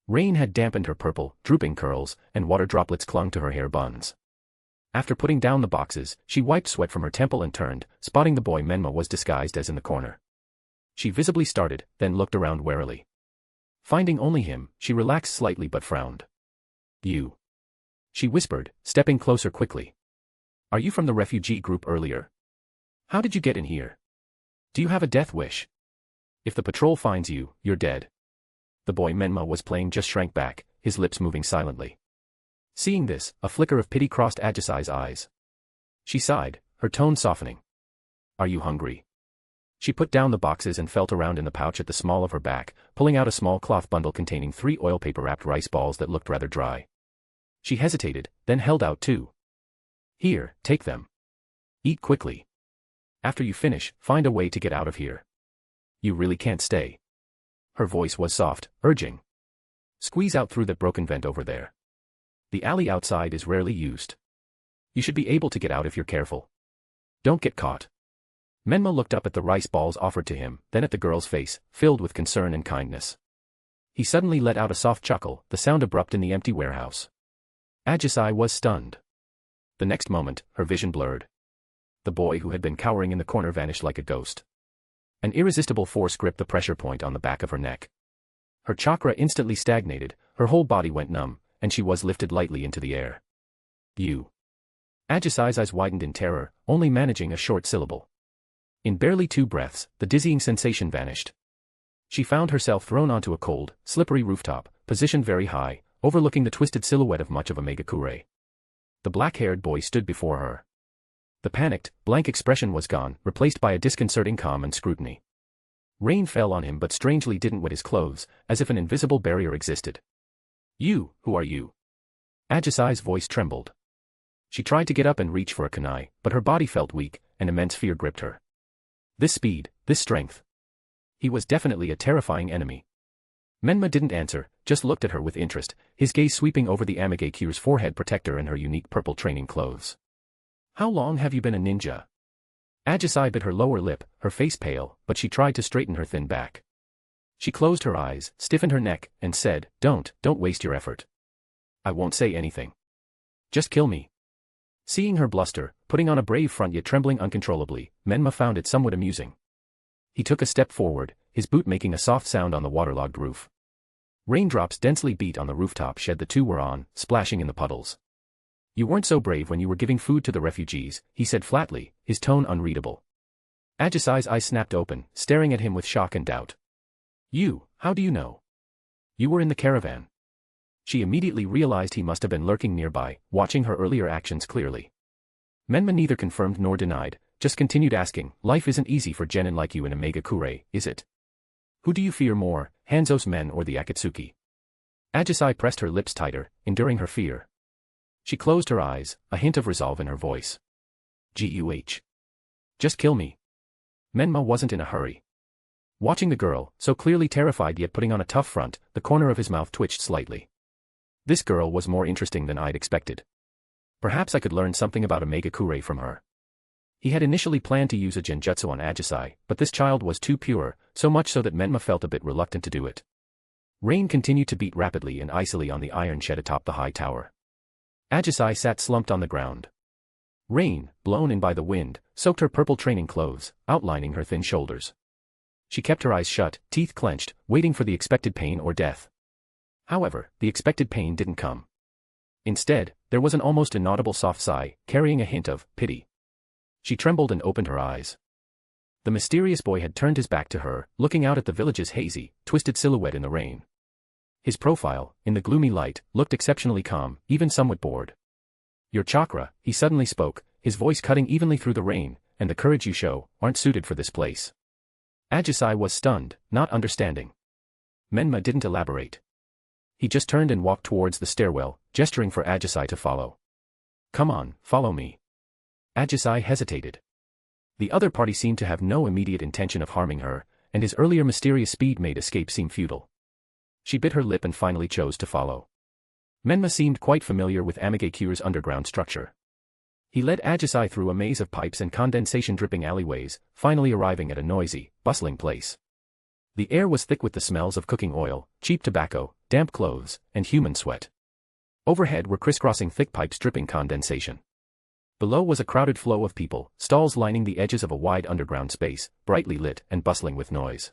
Rain had dampened her purple, drooping curls, and water droplets clung to her hair buns. After putting down the boxes, she wiped sweat from her temple and turned, spotting the boy Menma was disguised as in the corner. She visibly started, then looked around warily. Finding only him, she relaxed slightly but frowned. You. She whispered, stepping closer quickly. Are you from the refugee group earlier? How did you get in here? Do you have a death wish? If the patrol finds you, you're dead. The boy Menma was playing just shrank back, his lips moving silently. Seeing this, a flicker of pity crossed Ajisai's eyes. She sighed, her tone softening. Are you hungry? She put down the boxes and felt around in the pouch at the small of her back, pulling out a small cloth bundle containing 3 oil paper-wrapped rice balls that looked rather dry. She hesitated, then held out 2. Here, take them. Eat quickly. After you finish, find a way to get out of here. You really can't stay. Her voice was soft, urging. Squeeze out through that broken vent over there. The alley outside is rarely used. You should be able to get out if you're careful. Don't get caught. Menma looked up at the rice balls offered to him, then at the girl's face, filled with concern and kindness. He suddenly let out a soft chuckle, the sound abrupt in the empty warehouse. Ajisai was stunned. The next moment, her vision blurred. The boy who had been cowering in the corner vanished like a ghost. An irresistible force gripped the pressure point on the back of her neck. Her chakra instantly stagnated, her whole body went numb, and she was lifted lightly into the air. You. Ajisai's eyes widened in terror, only managing a short syllable. In barely 2 breaths, the dizzying sensation vanished. She found herself thrown onto a cold, slippery rooftop, positioned very high, overlooking the twisted silhouette of much of a Megakure. The black-haired boy stood before her. The panicked, blank expression was gone, replaced by a disconcerting calm and scrutiny. Rain fell on him but strangely didn't wet his clothes, as if an invisible barrier existed. You, who are you? Ajisai's voice trembled. She tried to get up and reach for a kunai, but her body felt weak, and immense fear gripped her. This speed, this strength. He was definitely a terrifying enemy. Menma didn't answer, just looked at her with interest, his gaze sweeping over the Mangekyo's forehead protector and her unique purple training clothes. How long have you been a ninja? Ajisai bit her lower lip, her face pale, but she tried to straighten her thin back. She closed her eyes, stiffened her neck, and said, Don't waste your effort. I won't say anything. Just kill me. Seeing her bluster, putting on a brave front yet trembling uncontrollably, Menma found it somewhat amusing. He took a step forward, his boot making a soft sound on the waterlogged roof. Raindrops densely beat on the rooftop shed the two were on, splashing in the puddles. You weren't so brave when you were giving food to the refugees, he said flatly, his tone unreadable. Ajisai's eyes snapped open, staring at him with shock and doubt. How do you know? You were in the caravan. She immediately realized he must have been lurking nearby, watching her earlier actions clearly. Menma neither confirmed nor denied, just continued asking, life isn't easy for genin like you in a Megakure, is it? Who do you fear more, Hanzo's men or the Akatsuki? Ajisai pressed her lips tighter, enduring her fear. She closed her eyes, a hint of resolve in her voice. Guh. Just kill me. Menma wasn't in a hurry. Watching the girl, so clearly terrified yet putting on a tough front, the corner of his mouth twitched slightly. This girl was more interesting than I'd expected. Perhaps I could learn something about a Megakure from her. He had initially planned to use a genjutsu on Ajisai, but this child was too pure, so much so that Menma felt a bit reluctant to do it. Rain continued to beat rapidly and icily on the iron shed atop the high tower. Ajisai sat slumped on the ground. Rain, blown in by the wind, soaked her purple training clothes, outlining her thin shoulders. She kept her eyes shut, teeth clenched, waiting for the expected pain or death. However, the expected pain didn't come. Instead, there was an almost inaudible soft sigh, carrying a hint of pity. She trembled and opened her eyes. The mysterious boy had turned his back to her, looking out at the village's hazy, twisted silhouette in the rain. His profile, in the gloomy light, looked exceptionally calm, even somewhat bored. Your chakra, he suddenly spoke, his voice cutting evenly through the rain, and the courage you show, aren't suited for this place. Ajisai was stunned, not understanding. Menma didn't elaborate. He just turned and walked towards the stairwell, gesturing for Ajisai to follow. Come on, follow me. Ajisai hesitated. The other party seemed to have no immediate intention of harming her, and his earlier mysterious speed made escape seem futile. She bit her lip and finally chose to follow. Menma seemed quite familiar with Mangekyo's underground structure. He led Ajisai through a maze of pipes and condensation-dripping alleyways, finally arriving at a noisy, bustling place. The air was thick with the smells of cooking oil, cheap tobacco, damp clothes, and human sweat. Overhead were crisscrossing thick pipes dripping condensation. Below was a crowded flow of people, stalls lining the edges of a wide underground space, brightly lit and bustling with noise.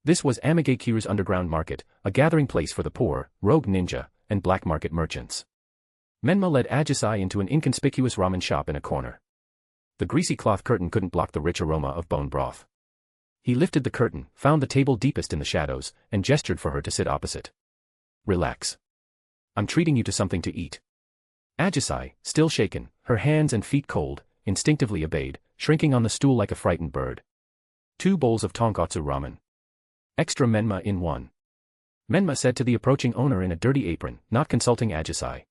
This was Mangekyo's underground market, a gathering place for the poor, rogue ninja, and black market merchants. Menma led Ajisai into an inconspicuous ramen shop in a corner. The greasy cloth curtain couldn't block the rich aroma of bone broth. He lifted the curtain, found the table deepest in the shadows, and gestured for her to sit opposite. Relax. I'm treating you to something to eat. Ajisai, still shaken, her hands and feet cold, instinctively obeyed, shrinking on the stool like a frightened bird. 2 bowls of tonkatsu ramen. Extra Menma in 1. Menma said to the approaching owner in a dirty apron, not consulting Ajisai.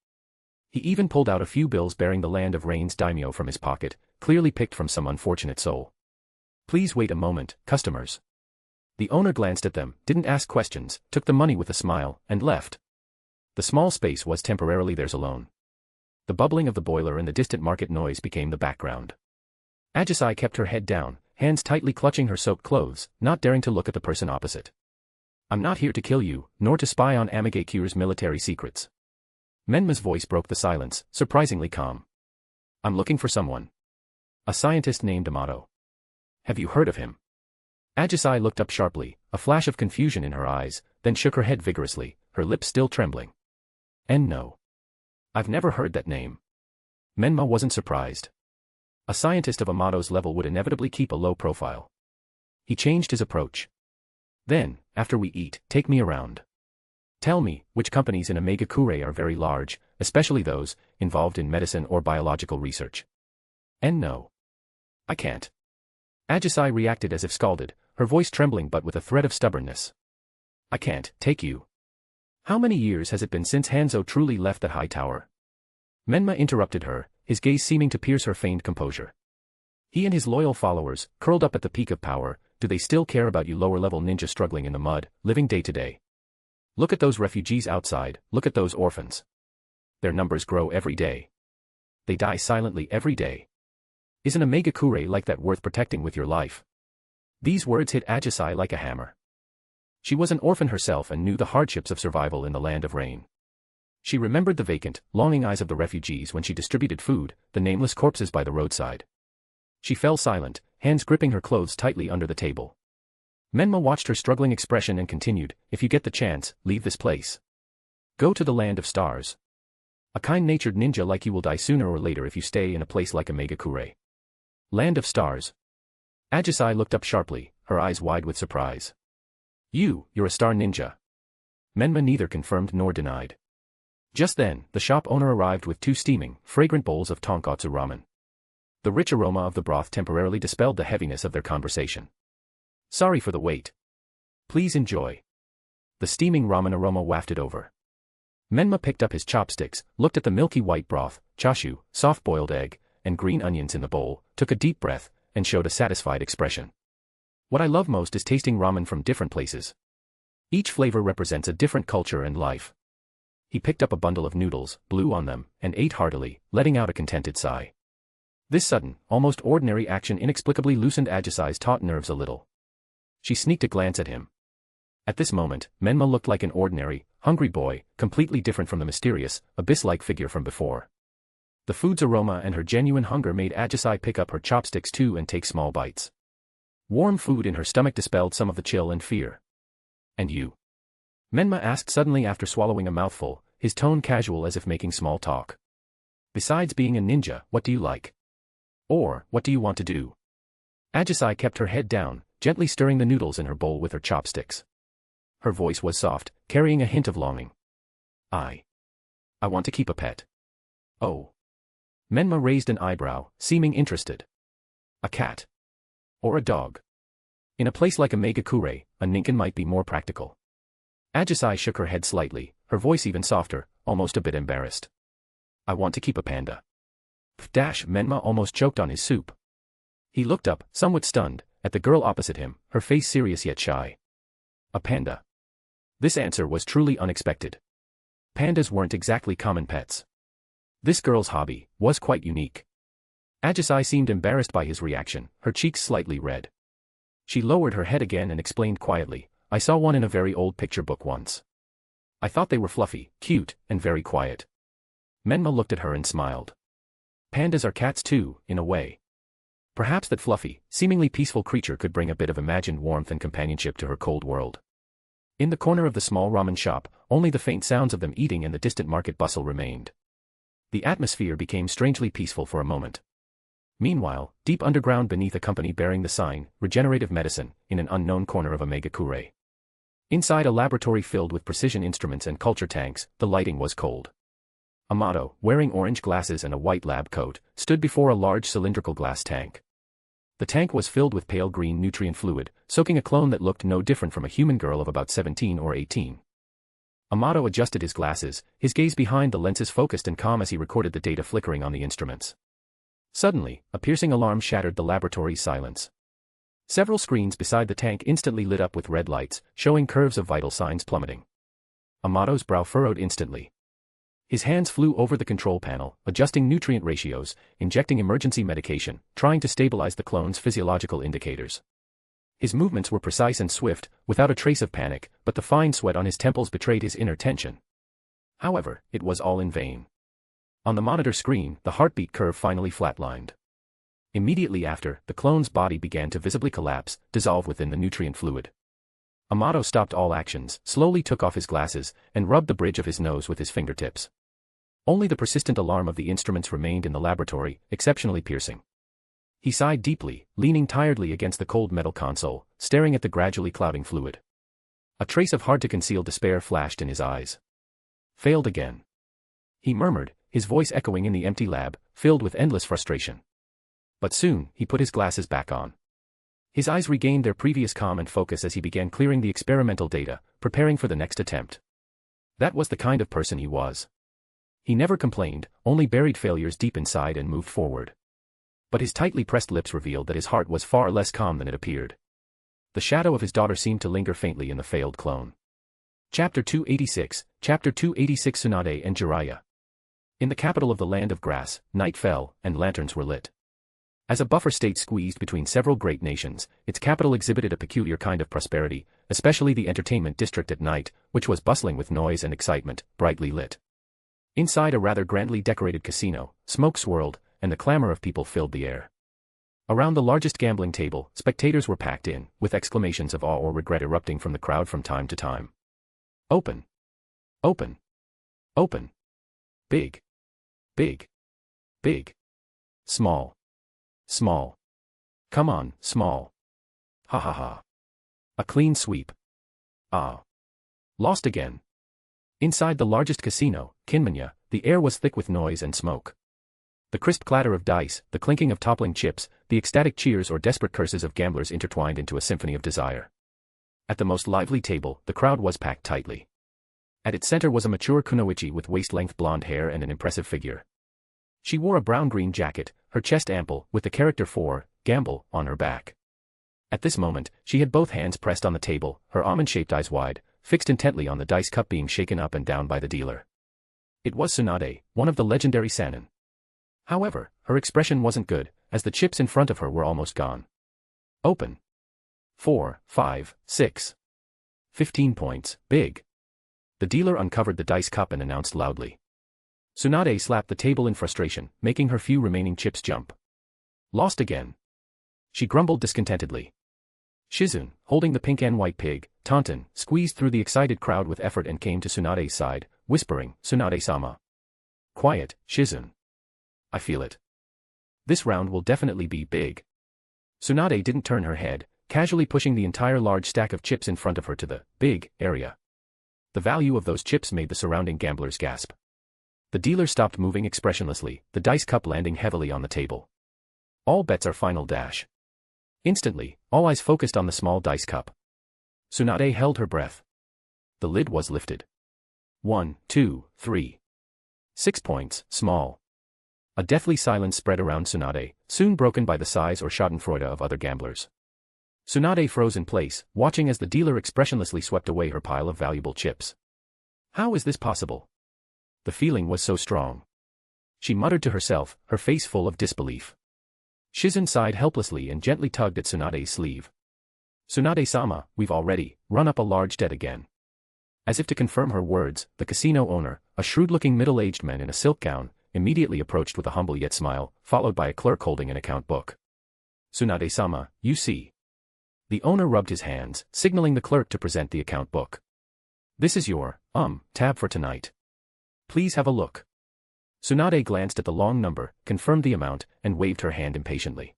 He even pulled out a few bills bearing the Land of Rain's daimyo from his pocket, clearly picked from some unfortunate soul. Please wait a moment, customers. The owner glanced at them, didn't ask questions, took the money with a smile, and left. The small space was temporarily theirs alone. The bubbling of the boiler and the distant market noise became the background. Ajisai kept her head down, hands tightly clutching her soaked clothes, not daring to look at the person opposite. I'm not here to kill you, nor to spy on Mangekyo's military secrets. Menma's voice broke the silence, surprisingly calm. I'm looking for someone. A scientist named Minato. Have you heard of him? Ajisai looked up sharply, a flash of confusion in her eyes, then shook her head vigorously, her lips still trembling. And no. I've never heard that name. Menma wasn't surprised. A scientist of Amato's level would inevitably keep a low profile. He changed his approach. Then, after we eat, take me around. Tell me, which companies in a Megakure are very large, especially those involved in medicine or biological research. And no. I can't. Ajisai reacted as if scalded, her voice trembling but with a thread of stubbornness. I can't take you. How many years has it been since Hanzo truly left that high tower? Menma interrupted her, his gaze seeming to pierce her feigned composure. He and his loyal followers, curled up at the peak of power, do they still care about you lower-level ninja struggling in the mud, living day to day? Look at those refugees outside, look at those orphans. Their numbers grow every day. They die silently every day. Isn't a Mangekyo like that worth protecting with your life? These words hit Ajisai like a hammer. She was an orphan herself and knew the hardships of survival in the land of rain. She remembered the vacant, longing eyes of the refugees when she distributed food, the nameless corpses by the roadside. She fell silent, hands gripping her clothes tightly under the table. Menma watched her struggling expression and continued, if you get the chance, leave this place. Go to the land of stars. A kind-natured ninja like you will die sooner or later if you stay in a place like a Mangekyo. Land of stars. Ajisai looked up sharply, her eyes wide with surprise. You're a star ninja. Menma neither confirmed nor denied. Just then, the shop owner arrived with 2 steaming, fragrant bowls of tonkatsu ramen. The rich aroma of the broth temporarily dispelled the heaviness of their conversation. Sorry for the wait. Please enjoy. The steaming ramen aroma wafted over. Menma picked up his chopsticks, looked at the milky white broth, chashu, soft-boiled egg, and green onions in the bowl, took a deep breath, and showed a satisfied expression. What I love most is tasting ramen from different places. Each flavor represents a different culture and life. He picked up a bundle of noodles, blew on them, and ate heartily, letting out a contented sigh. This sudden, almost ordinary action inexplicably loosened Ajisai's taut nerves a little. She sneaked a glance at him. At this moment, Menma looked like an ordinary, hungry boy, completely different from the mysterious, abyss-like figure from before. The food's aroma and her genuine hunger made Ajisai pick up her chopsticks too and take small bites. Warm food in her stomach dispelled some of the chill and fear. And you? Menma asked suddenly after swallowing a mouthful, his tone casual as if making small talk. Besides being a ninja, what do you like? Or, what do you want to do? Ajisai kept her head down, gently stirring the noodles in her bowl with her chopsticks. Her voice was soft, carrying a hint of longing. I want to keep a pet. Oh. Menma raised an eyebrow, seeming interested. A cat. Or a dog. In a place like a Mangekyo, a ninkin might be more practical. Ajisai shook her head slightly, her voice even softer, almost a bit embarrassed. I want to keep a panda. Menma almost choked on his soup. He looked up, somewhat stunned, at the girl opposite him, her face serious yet shy. A panda. This answer was truly unexpected. Pandas weren't exactly common pets. This girl's hobby was quite unique. Ajisai seemed embarrassed by his reaction, her cheeks slightly red. She lowered her head again and explained quietly, I saw one in a very old picture book once. I thought they were fluffy, cute, and very quiet. Menma looked at her and smiled. Pandas are cats too, in a way. Perhaps that fluffy, seemingly peaceful creature could bring a bit of imagined warmth and companionship to her cold world. In the corner of the small ramen shop, only the faint sounds of them eating and the distant market bustle remained. The atmosphere became strangely peaceful for a moment. Meanwhile, deep underground beneath a company bearing the sign, Regenerative Medicine, in an unknown corner of a Mangekyo. Inside a laboratory filled with precision instruments and culture tanks, the lighting was cold. Amato, wearing orange glasses and a white lab coat, stood before a large cylindrical glass tank. The tank was filled with pale green nutrient fluid, soaking a clone that looked no different from a human girl of about 17 or 18. Amato adjusted his glasses, his gaze behind the lenses focused and calm as he recorded the data flickering on the instruments. Suddenly, a piercing alarm shattered the laboratory's silence. Several screens beside the tank instantly lit up with red lights, showing curves of vital signs plummeting. Amato's brow furrowed instantly. His hands flew over the control panel, adjusting nutrient ratios, injecting emergency medication, trying to stabilize the clone's physiological indicators. His movements were precise and swift, without a trace of panic, but the fine sweat on his temples betrayed his inner tension. However, it was all in vain. On the monitor screen, the heartbeat curve finally flatlined. Immediately after, the clone's body began to visibly collapse, dissolve within the nutrient fluid. Amato stopped all actions, slowly took off his glasses, and rubbed the bridge of his nose with his fingertips. Only the persistent alarm of the instruments remained in the laboratory, exceptionally piercing. He sighed deeply, leaning tiredly against the cold metal console, staring at the gradually clouding fluid. A trace of hard-to-conceal despair flashed in his eyes. Failed again. He murmured, his voice echoing in the empty lab, filled with endless frustration. But soon, he put his glasses back on. His eyes regained their previous calm and focus as he began clearing the experimental data, preparing for the next attempt. That was the kind of person he was. He never complained, only buried failures deep inside and moved forward. But his tightly pressed lips revealed that his heart was far less calm than it appeared. The shadow of his daughter seemed to linger faintly in the failed clone. Chapter 286, Chapter 286 Tsunade and Jiraiya. In the capital of the Land of Grass, night fell, and lanterns were lit. As a buffer state squeezed between several great nations, its capital exhibited a peculiar kind of prosperity, especially the entertainment district at night, which was bustling with noise and excitement, brightly lit. Inside a rather grandly decorated casino, smoke swirled, and the clamor of people filled the air. Around the largest gambling table, spectators were packed in, with exclamations of awe or regret erupting from the crowd from time to time. Open! Open! Open! Big! Big! Big! Small! Small! Come on, small! Ha ha ha! A clean sweep! Ah! Lost again! Inside the largest casino, Kinmanya, the air was thick with noise and smoke. The crisp clatter of dice, the clinking of toppling chips, the ecstatic cheers or desperate curses of gamblers intertwined into a symphony of desire. At the most lively table, the crowd was packed tightly. At its center was a mature kunoichi with waist-length blonde hair and an impressive figure. She wore a brown-green jacket, her chest ample, with the character for Gamble on her back. At this moment, she had both hands pressed on the table, her almond-shaped eyes wide, fixed intently on the dice cup being shaken up and down by the dealer. It was Tsunade, one of the legendary Sannin. However, her expression wasn't good, as the chips in front of her were almost gone. Open. 4, 5, 6. 15 points, big. The dealer uncovered the dice cup and announced loudly. Tsunade slapped the table in frustration, making her few remaining chips jump. Lost again. She grumbled discontentedly. Shizun, holding the pink and white pig, Taunton, squeezed through the excited crowd with effort and came to Tsunade's side, whispering, Tsunade-sama. Quiet, Shizun. I feel it. This round will definitely be big. Tsunade didn't turn her head, casually pushing the entire large stack of chips in front of her to the big area. The value of those chips made the surrounding gamblers gasp. The dealer stopped moving expressionlessly, the dice cup landing heavily on the table. All bets are final dash. Instantly, all eyes focused on the small dice cup. Tsunade held her breath. The lid was lifted. 1, 2, 3. 6 points, small. A deathly silence spread around Tsunade, soon broken by the sighs or schadenfreude of other gamblers. Tsunade froze in place, watching as the dealer expressionlessly swept away her pile of valuable chips. How is this possible? The feeling was so strong. She muttered to herself, her face full of disbelief. Shizun sighed helplessly and gently tugged at Tsunade's sleeve. Tsunade-sama, we've already run up a large debt again. As if to confirm her words, the casino owner, a shrewd-looking middle-aged man in a silk gown, immediately approached with a humble yet smile, followed by a clerk holding an account book. Tsunade-sama, you see. The owner rubbed his hands, signaling the clerk to present the account book. This is your, tab for tonight. Please have a look. Tsunade glanced at the long number, confirmed the amount, and waved her hand impatiently.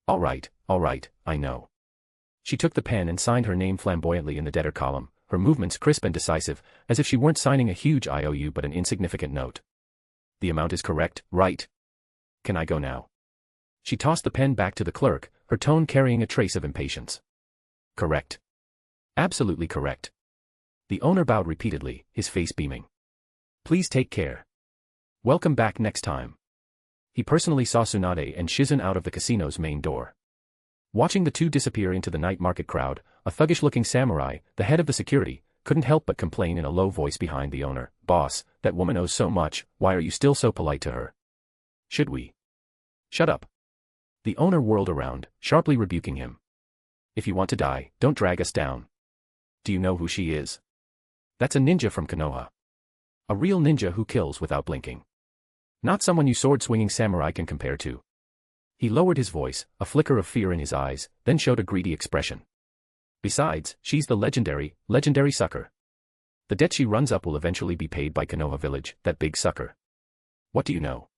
All right, I know. She took the pen and signed her name flamboyantly in the debtor column, her movements crisp and decisive, as if she weren't signing a huge IOU but an insignificant note. The amount is correct, right? Can I go now? She tossed the pen back to the clerk, her tone carrying a trace of impatience. Correct. Absolutely correct. The owner bowed repeatedly, his face beaming. Please take care. Welcome back next time. He personally saw Tsunade and Shizun out of the casino's main door. Watching the two disappear into the night market crowd, a thuggish-looking samurai, the head of the security, couldn't help but complain in a low voice behind the owner, Boss, that woman owes so much, why are you still so polite to her? Should we? Shut up. The owner whirled around, sharply rebuking him. If you want to die, don't drag us down. Do you know who she is? That's a ninja from Konoha. A real ninja who kills without blinking. Not someone you sword-swinging samurai can compare to. He lowered his voice, a flicker of fear in his eyes, then showed a greedy expression. Besides, she's the legendary sucker. The debt she runs up will eventually be paid by Konoha village, that big sucker. What do you know?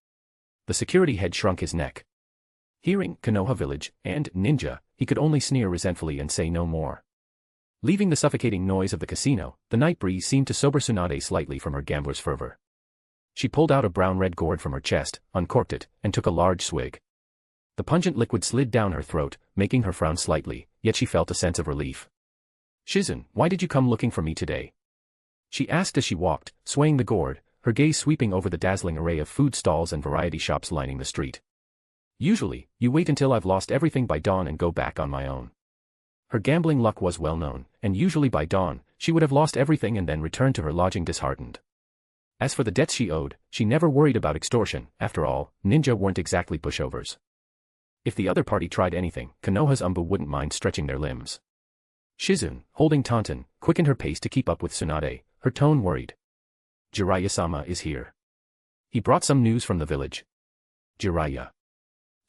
The security head shrunk his neck. Hearing Konoha village and ninja, he could only sneer resentfully and say no more. Leaving the suffocating noise of the casino, the night breeze seemed to sober Tsunade slightly from her gambler's fervor. She pulled out a brown-red gourd from her chest, uncorked it, and took a large swig. The pungent liquid slid down her throat, making her frown slightly, yet she felt a sense of relief. Shizun, why did you come looking for me today? She asked as she walked, swaying the gourd, her gaze sweeping over the dazzling array of food stalls and variety shops lining the street. Usually, you wait until I've lost everything by dawn and go back on my own. Her gambling luck was well known, and usually by dawn, she would have lost everything and then returned to her lodging disheartened. As for the debts she owed, she never worried about extortion. After all, ninja weren't exactly pushovers. If the other party tried anything, Konoha's ANBU wouldn't mind stretching their limbs. Shizune, holding tauntaun, quickened her pace to keep up with Tsunade, her tone worried. Jiraiya-sama is here. He brought some news from the village. Jiraiya.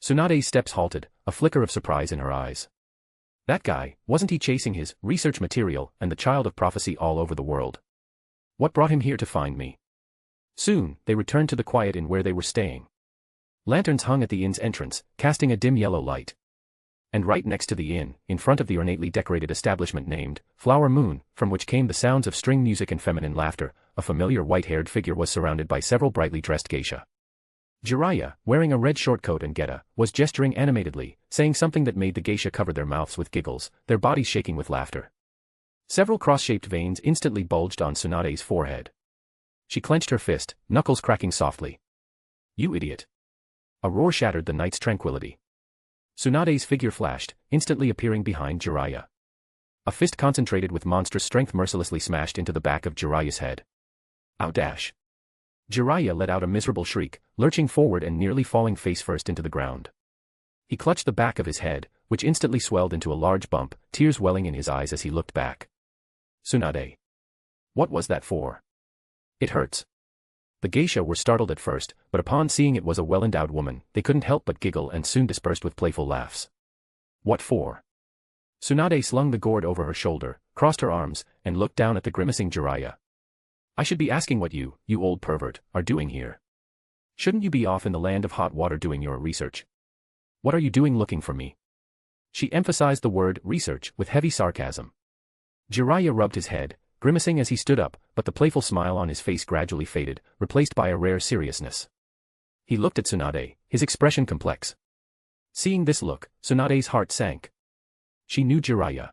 Tsunade's steps halted, a flicker of surprise in her eyes. That guy, wasn't he chasing his research material and the child of prophecy all over the world? What brought him here to find me? Soon, they returned to the quiet inn where they were staying. Lanterns hung at the inn's entrance, casting a dim yellow light. And right next to the inn, in front of the ornately decorated establishment named Flower Moon, from which came the sounds of string music and feminine laughter, a familiar white-haired figure was surrounded by several brightly dressed geisha. Jiraiya, wearing a red short coat and geta, was gesturing animatedly, saying something that made the geisha cover their mouths with giggles, their bodies shaking with laughter. Several cross-shaped veins instantly bulged on Tsunade's forehead. She clenched her fist, knuckles cracking softly. You idiot. A roar shattered the night's tranquility. Tsunade's figure flashed, instantly appearing behind Jiraiya. A fist concentrated with monstrous strength mercilessly smashed into the back of Jiraiya's head. Ow dash. Jiraiya let out a miserable shriek, lurching forward and nearly falling face first into the ground. He clutched the back of his head, which instantly swelled into a large bump, tears welling in his eyes as he looked back. Tsunade. What was that for? It hurts. The geisha were startled at first, but upon seeing it was a well-endowed woman, they couldn't help but giggle and soon dispersed with playful laughs. What for? Tsunade slung the gourd over her shoulder, crossed her arms, and looked down at the grimacing Jiraiya. I should be asking what you old pervert, are doing here. Shouldn't you be off in the land of hot water doing your research? What are you doing looking for me? She emphasized the word research with heavy sarcasm. Jiraiya rubbed his head, grimacing as he stood up, but the playful smile on his face gradually faded, replaced by a rare seriousness. He looked at Tsunade, his expression complex. Seeing this look, Tsunade's heart sank. She knew Jiraiya.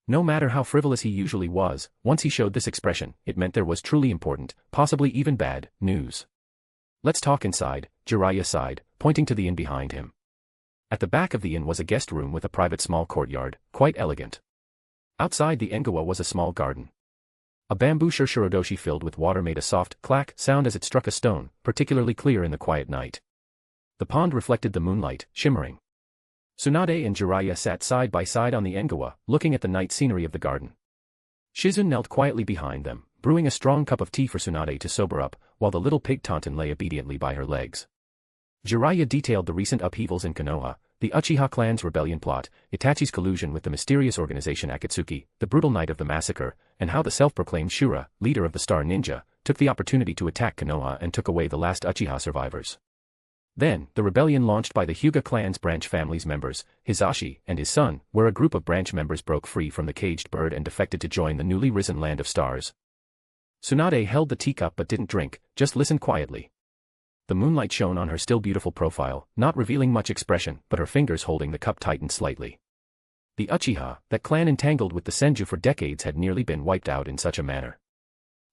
No matter how frivolous he usually was, once he showed this expression, it meant there was truly important, possibly even bad, news. Let's talk inside, Jiraiya sighed, pointing to the inn behind him. At the back of the inn was a guest room with a private small courtyard, quite elegant. Outside the engawa was a small garden. A bamboo shirodoshi filled with water made a soft clack sound as it struck a stone, particularly clear in the quiet night. The pond reflected the moonlight, shimmering. Tsunade and Jiraiya sat side by side on the engawa, looking at the night scenery of the garden. Shizune knelt quietly behind them, brewing a strong cup of tea for Tsunade to sober up, while the little pig tauntaun lay obediently by her legs. Jiraiya detailed the recent upheavals in Konoha, the Uchiha clan's rebellion plot, Itachi's collusion with the mysterious organization Akatsuki, the brutal night of the massacre, and how the self-proclaimed Shura, leader of the Star Ninja, took the opportunity to attack Konoha and took away the last Uchiha survivors. Then, the rebellion launched by the Hyuga clan's branch family's members, Hizashi and his son, where a group of branch members broke free from the caged bird and defected to join the newly risen land of stars. Tsunade held the teacup but didn't drink, just listened quietly. The moonlight shone on her still beautiful profile, not revealing much expression, but her fingers holding the cup tightened slightly. The Uchiha, that clan entangled with the Senju for decades, had nearly been wiped out in such a manner.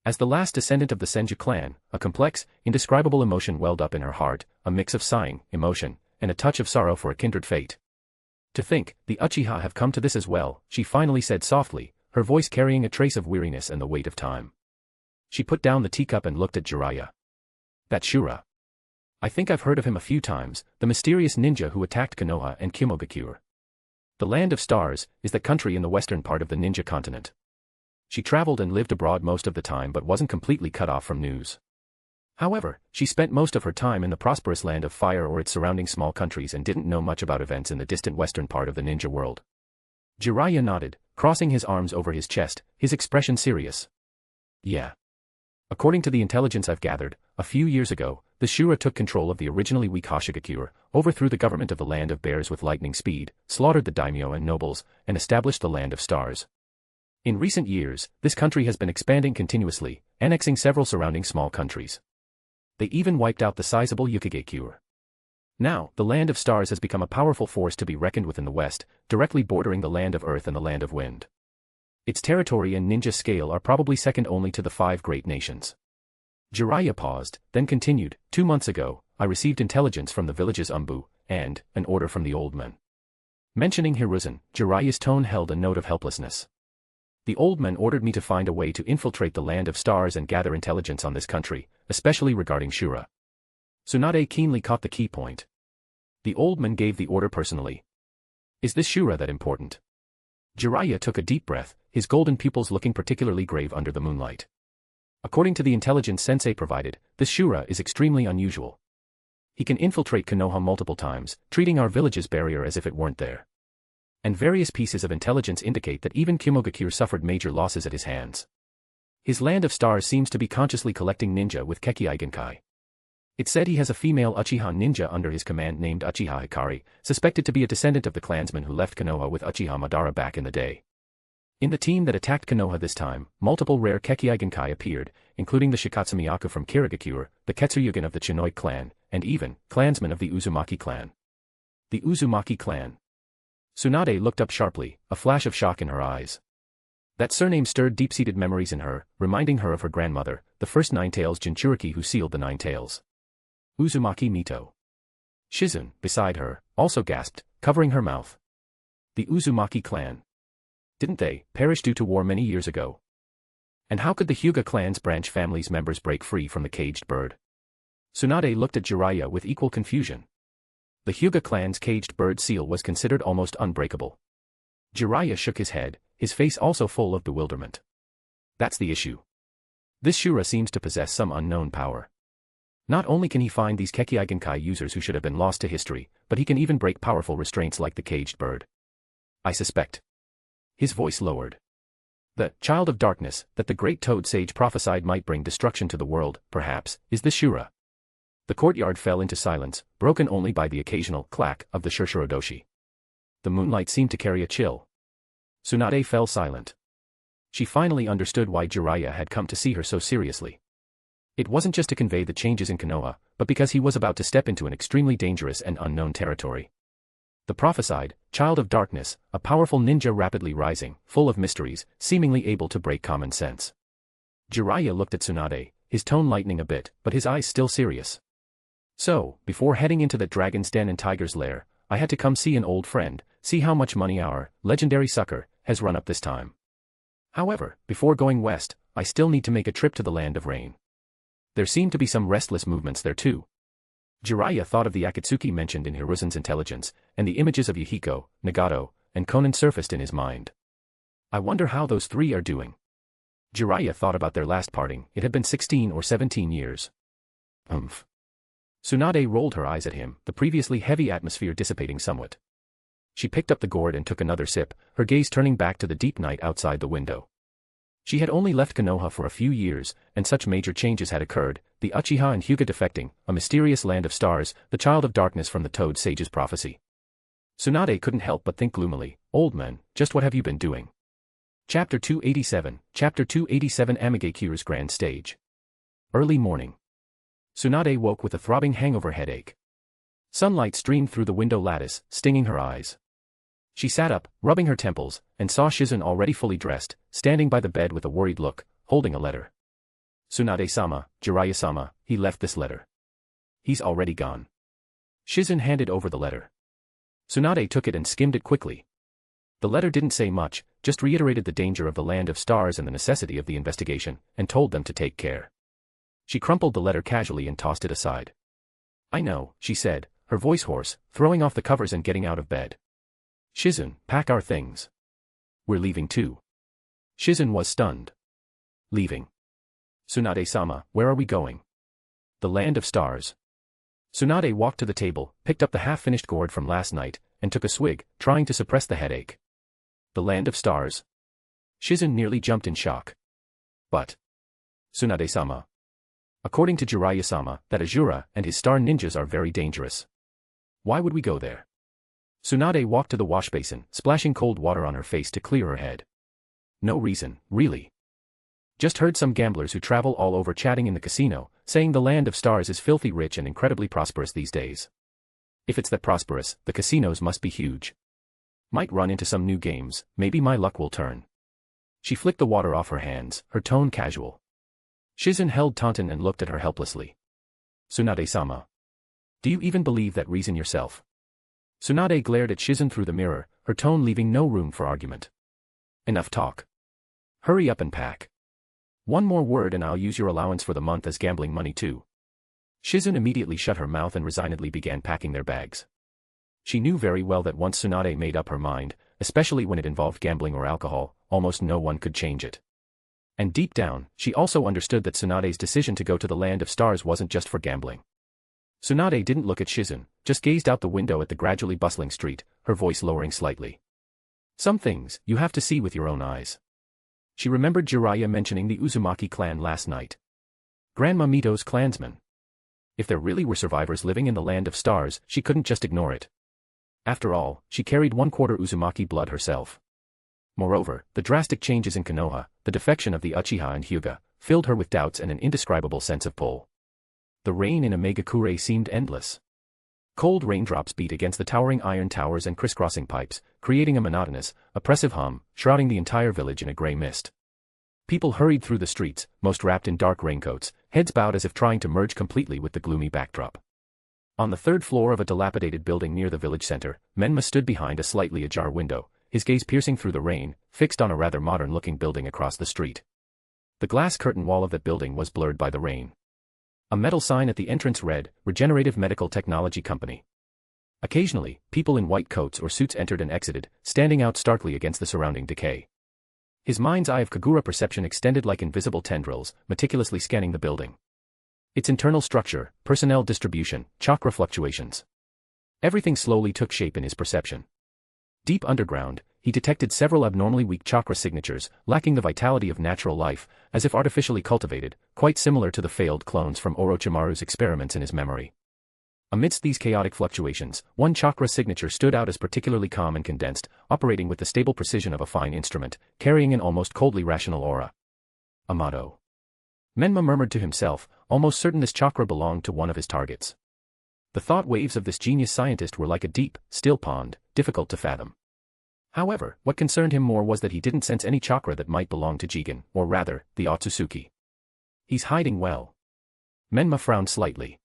As the last descendant of the Senju clan, a complex, indescribable emotion welled up in her heart, a mix of sighing, emotion, and a touch of sorrow for a kindred fate. To think, the Uchiha have come to this as well, she finally said softly, her voice carrying a trace of weariness and the weight of time. She put down the teacup and looked at Jiraiya. That Shura. I think I've heard of him a few times, the mysterious ninja who attacked Konoha and Kimogakure. The Land of Stars is the country in the western part of the ninja continent. She traveled and lived abroad most of the time but wasn't completely cut off from news. However, she spent most of her time in the prosperous Land of Fire or its surrounding small countries and didn't know much about events in the distant western part of the ninja world. Jiraiya nodded, crossing his arms over his chest, his expression serious. Yeah. According to the intelligence I've gathered, a few years ago, the Shura took control of the originally weak Hoshigakure, overthrew the government of the Land of Bears with lightning speed, slaughtered the daimyo and nobles, and established the Land of Stars. In recent years, this country has been expanding continuously, annexing several surrounding small countries. They even wiped out the sizable Yukigakure. Now, the Land of Stars has become a powerful force to be reckoned with in the west, directly bordering the Land of Earth and the Land of Wind. Its territory and ninja scale are probably second only to the 5 great nations. Jiraiya paused, then continued, 2 months ago, I received intelligence from the village's ANBU, and an order from the old men. Mentioning Hiruzen, Jiraiya's tone held a note of helplessness. The old man ordered me to find a way to infiltrate the land of stars and gather intelligence on this country, especially regarding Shura. Tsunade keenly caught the key point. The old man gave the order personally. Is this Shura that important? Jiraiya took a deep breath, his golden pupils looking particularly grave under the moonlight. According to the intelligence sensei provided, this Shura is extremely unusual. He can infiltrate Konoha multiple times, treating our village's barrier as if it weren't there. And various pieces of intelligence indicate that even Kimogakure suffered major losses at his hands. His land of stars seems to be consciously collecting ninja with Kekkei Genkai. It said he has a female Uchiha ninja under his command named Uchiha Hikari, suspected to be a descendant of the clansman who left Konoha with Uchiha Madara back in the day. In the team that attacked Konoha this time, multiple rare Kekkei Genkai appeared, including the Shikatsumiyaku from Kirigakure, the Ketsuyugen of the Chinoi clan, and even, clansmen of the Uzumaki clan. The Uzumaki clan. Tsunade looked up sharply, a flash of shock in her eyes. That surname stirred deep-seated memories in her, reminding her of her grandmother, the first Nine-Tails Jinchuriki who sealed the Nine Tails. Uzumaki Mito. Shizun, beside her, also gasped, covering her mouth. The Uzumaki clan. Didn't they perish due to war many years ago? And how could the Hyuga clan's branch family's members break free from the caged bird? Tsunade looked at Jiraiya with equal confusion. The Hyuga clan's caged bird seal was considered almost unbreakable. Jiraiya shook his head, his face also full of bewilderment. That's the issue. This Shura seems to possess some unknown power. Not only can he find these Kekkei Genkai users who should have been lost to history, but he can even break powerful restraints like the caged bird. I suspect. His voice lowered. The child of darkness that the great Toad Sage prophesied might bring destruction to the world, perhaps, is this Shura. The courtyard fell into silence, broken only by the occasional clack of the Shurshurodoshi. The moonlight seemed to carry a chill. Tsunade fell silent. She finally understood why Jiraiya had come to see her so seriously. It wasn't just to convey the changes in Konoha, but because he was about to step into an extremely dangerous and unknown territory. The prophesied, child of darkness, a powerful ninja rapidly rising, full of mysteries, seemingly able to break common sense. Jiraiya looked at Tsunade, his tone lightening a bit, but his eyes still serious. So, before heading into that dragon's den and tiger's lair, I had to come see an old friend, see how much money our legendary sucker has run up this time. However, before going west, I still need to make a trip to the land of rain. There seemed to be some restless movements there too. Jiraiya thought of the Akatsuki mentioned in Hiruzen's intelligence, and the images of Yahiko, Nagato, and Konan surfaced in his mind. I wonder how those three are doing. Jiraiya thought about their last parting, it had been 16 or 17 years. Tsunade rolled her eyes at him, the previously heavy atmosphere dissipating somewhat. She picked up the gourd and took another sip, her gaze turning back to the deep night outside the window. She had only left Konoha for a few years, and such major changes had occurred, the Uchiha and Hyuga defecting, a mysterious land of stars, the child of darkness from the Toad Sage's prophecy. Tsunade couldn't help but think gloomily, old man, just what have you been doing? Chapter 287, Chapter 287 Mangekyo's Grand Stage. Early morning. Tsunade woke with a throbbing hangover headache. Sunlight streamed through the window lattice, stinging her eyes. She sat up, rubbing her temples, and saw Shizun already fully dressed, standing by the bed with a worried look, holding a letter. Tsunade-sama, Jiraiya-sama, he left this letter. He's already gone. Shizun handed over the letter. Tsunade took it and skimmed it quickly. The letter didn't say much, just reiterated the danger of the land of stars and the necessity of the investigation, and told them to take care. She crumpled the letter casually and tossed it aside. I know, she said, her voice hoarse, throwing off the covers and getting out of bed. Shizun, pack our things. We're leaving too. Shizun was stunned. Leaving. Tsunade-sama, where are we going? The land of stars. Tsunade walked to the table, picked up the half-finished gourd from last night, and took a swig, trying to suppress the headache. The land of stars. Shizun nearly jumped in shock. But. Tsunade-sama. According to Jiraiya-sama, that Azura and his star ninjas are very dangerous. Why would we go there? Tsunade walked to the wash basin, splashing cold water on her face to clear her head. No reason, really. Just heard some gamblers who travel all over chatting in the casino, saying the land of stars is filthy rich and incredibly prosperous these days. If it's that prosperous, the casinos must be huge. Might run into some new games, maybe my luck will turn. She flicked the water off her hands, her tone casual. Shizun held Taunton and looked at her helplessly. Tsunade-sama. Do you even believe that reason yourself? Tsunade glared at Shizen through the mirror, her tone leaving no room for argument. Enough talk. Hurry up and pack. One more word and I'll use your allowance for the month as gambling money too. Shizen immediately shut her mouth and resignedly began packing their bags. She knew very well that once Tsunade made up her mind, especially when it involved gambling or alcohol, almost no one could change it. And deep down, she also understood that Tsunade's decision to go to the Land of Stars wasn't just for gambling. Tsunade didn't look at Shizen, just gazed out the window at the gradually bustling street, her voice lowering slightly. Some things, you have to see with your own eyes. She remembered Jiraiya mentioning the Uzumaki clan last night. Grandma Mito's clansmen. If there really were survivors living in the Land of Stars, she couldn't just ignore it. After all, she carried 1/4 Uzumaki blood herself. Moreover, the drastic changes in Konoha, the defection of the Uchiha and Hyuga, filled her with doubts and an indescribable sense of pull. The rain in Mangekyo seemed endless. Cold raindrops beat against the towering iron towers and crisscrossing pipes, creating a monotonous, oppressive hum, shrouding the entire village in a grey mist. People hurried through the streets, most wrapped in dark raincoats, heads bowed as if trying to merge completely with the gloomy backdrop. On the 3rd floor of a dilapidated building near the village center, Menma stood behind a slightly ajar window, his gaze piercing through the rain, fixed on a rather modern-looking building across the street. The glass curtain wall of that building was blurred by the rain. A metal sign at the entrance read, Regenerative Medical Technology Company. Occasionally, people in white coats or suits entered and exited, standing out starkly against the surrounding decay. His mind's eye of Kagura perception extended like invisible tendrils, meticulously scanning the building. Its internal structure, personnel distribution, chakra fluctuations. Everything slowly took shape in his perception. Deep underground, he detected several abnormally weak chakra signatures, lacking the vitality of natural life, as if artificially cultivated, quite similar to the failed clones from Orochimaru's experiments in his memory. Amidst these chaotic fluctuations, one chakra signature stood out as particularly calm and condensed, operating with the stable precision of a fine instrument, carrying an almost coldly rational aura. Amato. Menma murmured to himself, almost certain this chakra belonged to one of his targets. The thought waves of this genius scientist were like a deep, still pond, difficult to fathom. However, what concerned him more was that he didn't sense any chakra that might belong to Jigen, or rather, the Otsutsuki. He's hiding well. Menma frowned slightly.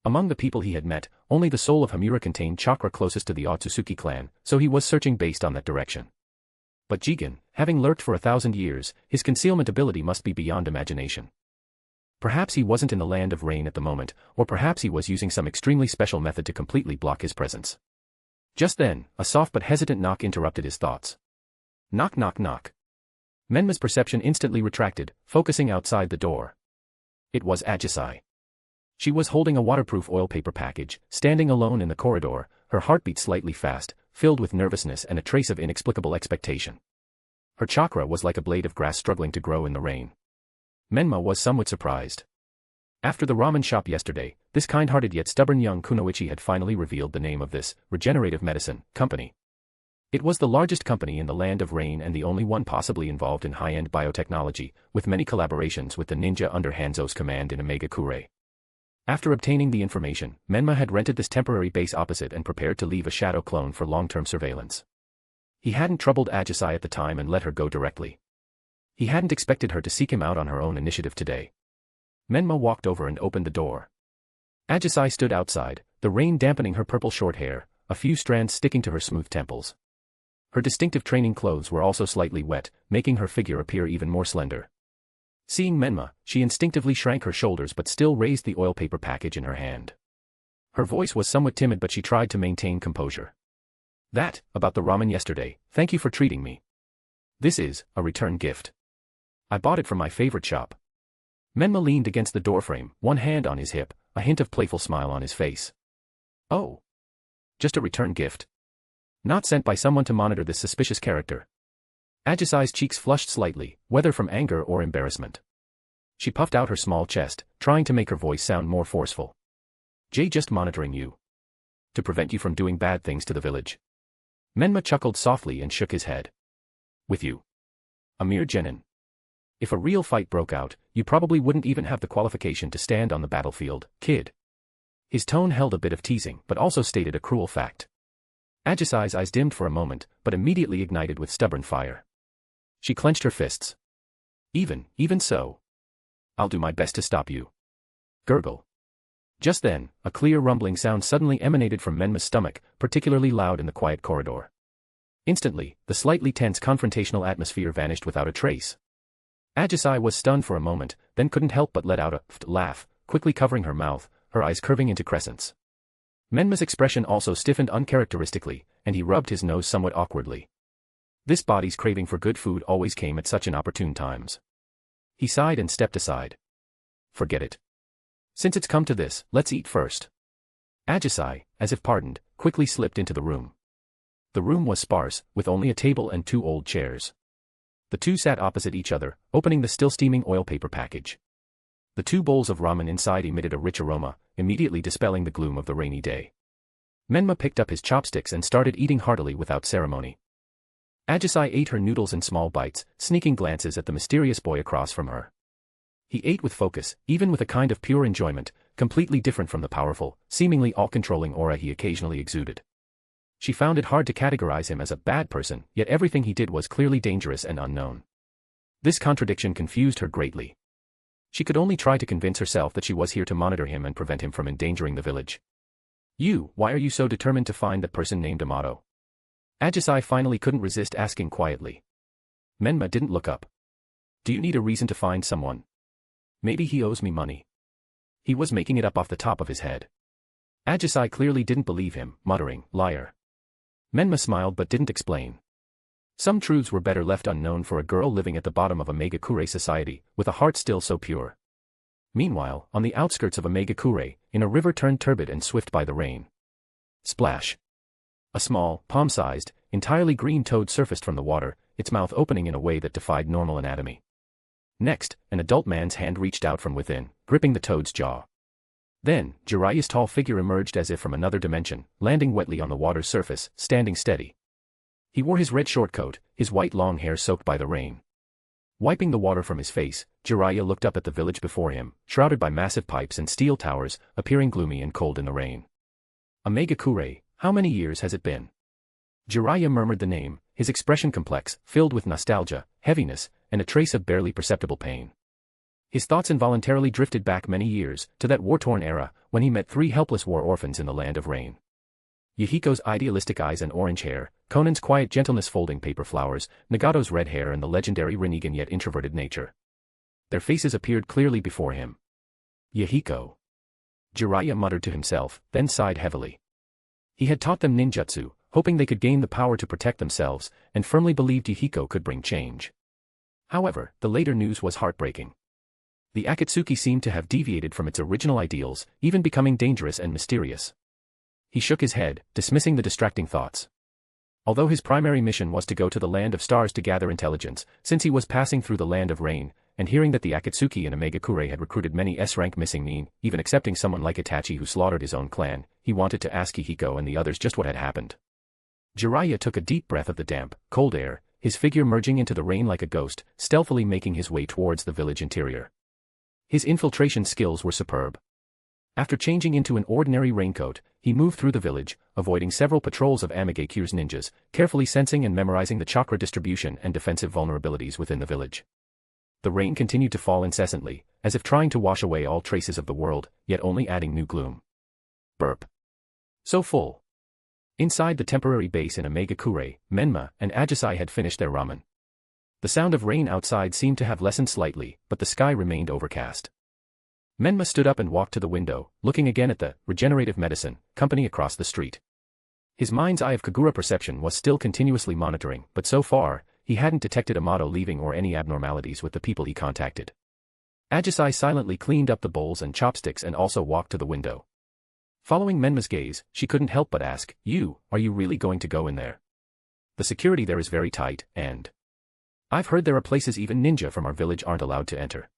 Among the people he had met, only the soul of Hamura contained chakra closest to the Otsutsuki clan, so he was searching based on that direction. But Jigen, having lurked for 1,000 years, his concealment ability must be beyond imagination. Perhaps he wasn't in the Land of Rain at the moment, or perhaps he was using some extremely special method to completely block his presence. Just then, a soft but hesitant knock interrupted his thoughts. Knock knock knock. Menma's perception instantly retracted, focusing outside the door. It was Ajisai. She was holding a waterproof oil paper package, standing alone in the corridor, her heartbeat slightly fast, filled with nervousness and a trace of inexplicable expectation. Her chakra was like a blade of grass struggling to grow in the rain. Menma was somewhat surprised. After the ramen shop yesterday, this kind-hearted yet stubborn young kunoichi had finally revealed the name of this regenerative medicine company. It was the largest company in the Land of Rain and the only one possibly involved in high-end biotechnology, with many collaborations with the ninja under Hanzo's command in Mangekyo. After obtaining the information, Menma had rented this temporary base opposite and prepared to leave a shadow clone for long-term surveillance. He hadn't troubled Ajisai at the time and let her go directly. He hadn't expected her to seek him out on her own initiative today. Menma walked over and opened the door. Ajisai stood outside, the rain dampening her purple short hair, a few strands sticking to her smooth temples. Her distinctive training clothes were also slightly wet, making her figure appear even more slender. Seeing Menma, she instinctively shrank her shoulders but still raised the oil paper package in her hand. Her voice was somewhat timid but she tried to maintain composure. That, about the ramen yesterday, thank you for treating me. This is a return gift. I bought it from my favorite shop. Menma leaned against the doorframe, one hand on his hip, a hint of playful smile on his face. Oh. Just a return gift. Not sent by someone to monitor this suspicious character. Ajisai's cheeks flushed slightly, whether from anger or embarrassment. She puffed out her small chest, trying to make her voice sound more forceful. Jay just monitoring you. To prevent you from doing bad things to the village. Menma chuckled softly and shook his head. With you. A mere genin. If a real fight broke out, you probably wouldn't even have the qualification to stand on the battlefield, kid. His tone held a bit of teasing but also stated a cruel fact. Ajisai's eyes dimmed for a moment, but immediately ignited with stubborn fire. She clenched her fists. Even so. I'll do my best to stop you. Gurgle. Just then, a clear rumbling sound suddenly emanated from Menma's stomach, particularly loud in the quiet corridor. Instantly, the slightly tense confrontational atmosphere vanished without a trace. Ajisai was stunned for a moment, then couldn't help but let out a laugh, quickly covering her mouth, her eyes curving into crescents. Menma's expression also stiffened uncharacteristically, and he rubbed his nose somewhat awkwardly. This body's craving for good food always came at such inopportune times. He sighed and stepped aside. Forget it. Since it's come to this, let's eat first. Ajisai, as if pardoned, quickly slipped into the room. The room was sparse, with only a table and 2 old chairs. The two sat opposite each other, opening the still steaming oil paper package. The 2 bowls of ramen inside emitted a rich aroma, immediately dispelling the gloom of the rainy day. Menma picked up his chopsticks and started eating heartily without ceremony. Ajisai ate her noodles in small bites, sneaking glances at the mysterious boy across from her. He ate with focus, even with a kind of pure enjoyment, completely different from the powerful, seemingly all-controlling aura he occasionally exuded. She found it hard to categorize him as a bad person, yet everything he did was clearly dangerous and unknown. This contradiction confused her greatly. She could only try to convince herself that she was here to monitor him and prevent him from endangering the village. Why are you so determined to find that person named Amato? Ajisai finally couldn't resist asking quietly. Menma didn't look up. Do you need a reason to find someone? Maybe he owes me money. He was making it up off the top of his head. Ajisai clearly didn't believe him, muttering, liar. Menma smiled but didn't explain. Some truths were better left unknown for a girl living at the bottom of a Mangekyo society, with a heart still so pure. Meanwhile, on the outskirts of a Mangekyo, in a river turned turbid and swift by the rain. Splash. A small, palm-sized, entirely green toad surfaced from the water, its mouth opening in a way that defied normal anatomy. Next, an adult man's hand reached out from within, gripping the toad's jaw. Then, Jiraiya's tall figure emerged as if from another dimension, landing wetly on the water's surface, standing steady. He wore his red short coat, his white long hair soaked by the rain. Wiping the water from his face, Jiraiya looked up at the village before him, shrouded by massive pipes and steel towers, appearing gloomy and cold in the rain. A Mangekyo, how many years has it been? Jiraiya murmured the name, his expression complex, filled with nostalgia, heaviness, and a trace of barely perceptible pain. His thoughts involuntarily drifted back many years, to that war-torn era, when he met 3 helpless war orphans in the land of rain. Yahiko's idealistic eyes and orange hair, Konan's quiet gentleness folding paper flowers, Nagato's red hair and the legendary Rinnegan yet introverted nature. Their faces appeared clearly before him. Yahiko. Jiraiya muttered to himself, then sighed heavily. He had taught them ninjutsu, hoping they could gain the power to protect themselves, and firmly believed Yahiko could bring change. However, the later news was heartbreaking. The Akatsuki seemed to have deviated from its original ideals, even becoming dangerous and mysterious. He shook his head, dismissing the distracting thoughts. Although his primary mission was to go to the land of stars to gather intelligence, since he was passing through the land of rain, and hearing that the Akatsuki in Mangekyo had recruited many S-rank missing men, even accepting someone like Itachi who slaughtered his own clan, he wanted to ask Hihiko and the others just what had happened. Jiraiya took a deep breath of the damp, cold air, his figure merging into the rain like a ghost, stealthily making his way towards the village interior. His infiltration skills were superb. After changing into an ordinary raincoat, he moved through the village, avoiding several patrols of Mangekyo's ninjas, carefully sensing and memorizing the chakra distribution and defensive vulnerabilities within the village. The rain continued to fall incessantly, as if trying to wash away all traces of the world, yet only adding new gloom. Burp. So full. Inside the temporary base in Mangekyo, Menma and Ajisai had finished their ramen. The sound of rain outside seemed to have lessened slightly, but the sky remained overcast. Menma stood up and walked to the window, looking again at the regenerative medicine company across the street. His mind's eye of Kagura perception was still continuously monitoring, but so far, he hadn't detected Amato leaving or any abnormalities with the people he contacted. Ajisai silently cleaned up the bowls and chopsticks and also walked to the window. Following Menma's gaze, she couldn't help but ask, are you really going to go in there? The security there is very tight, and I've heard there are places even ninja from our village aren't allowed to enter.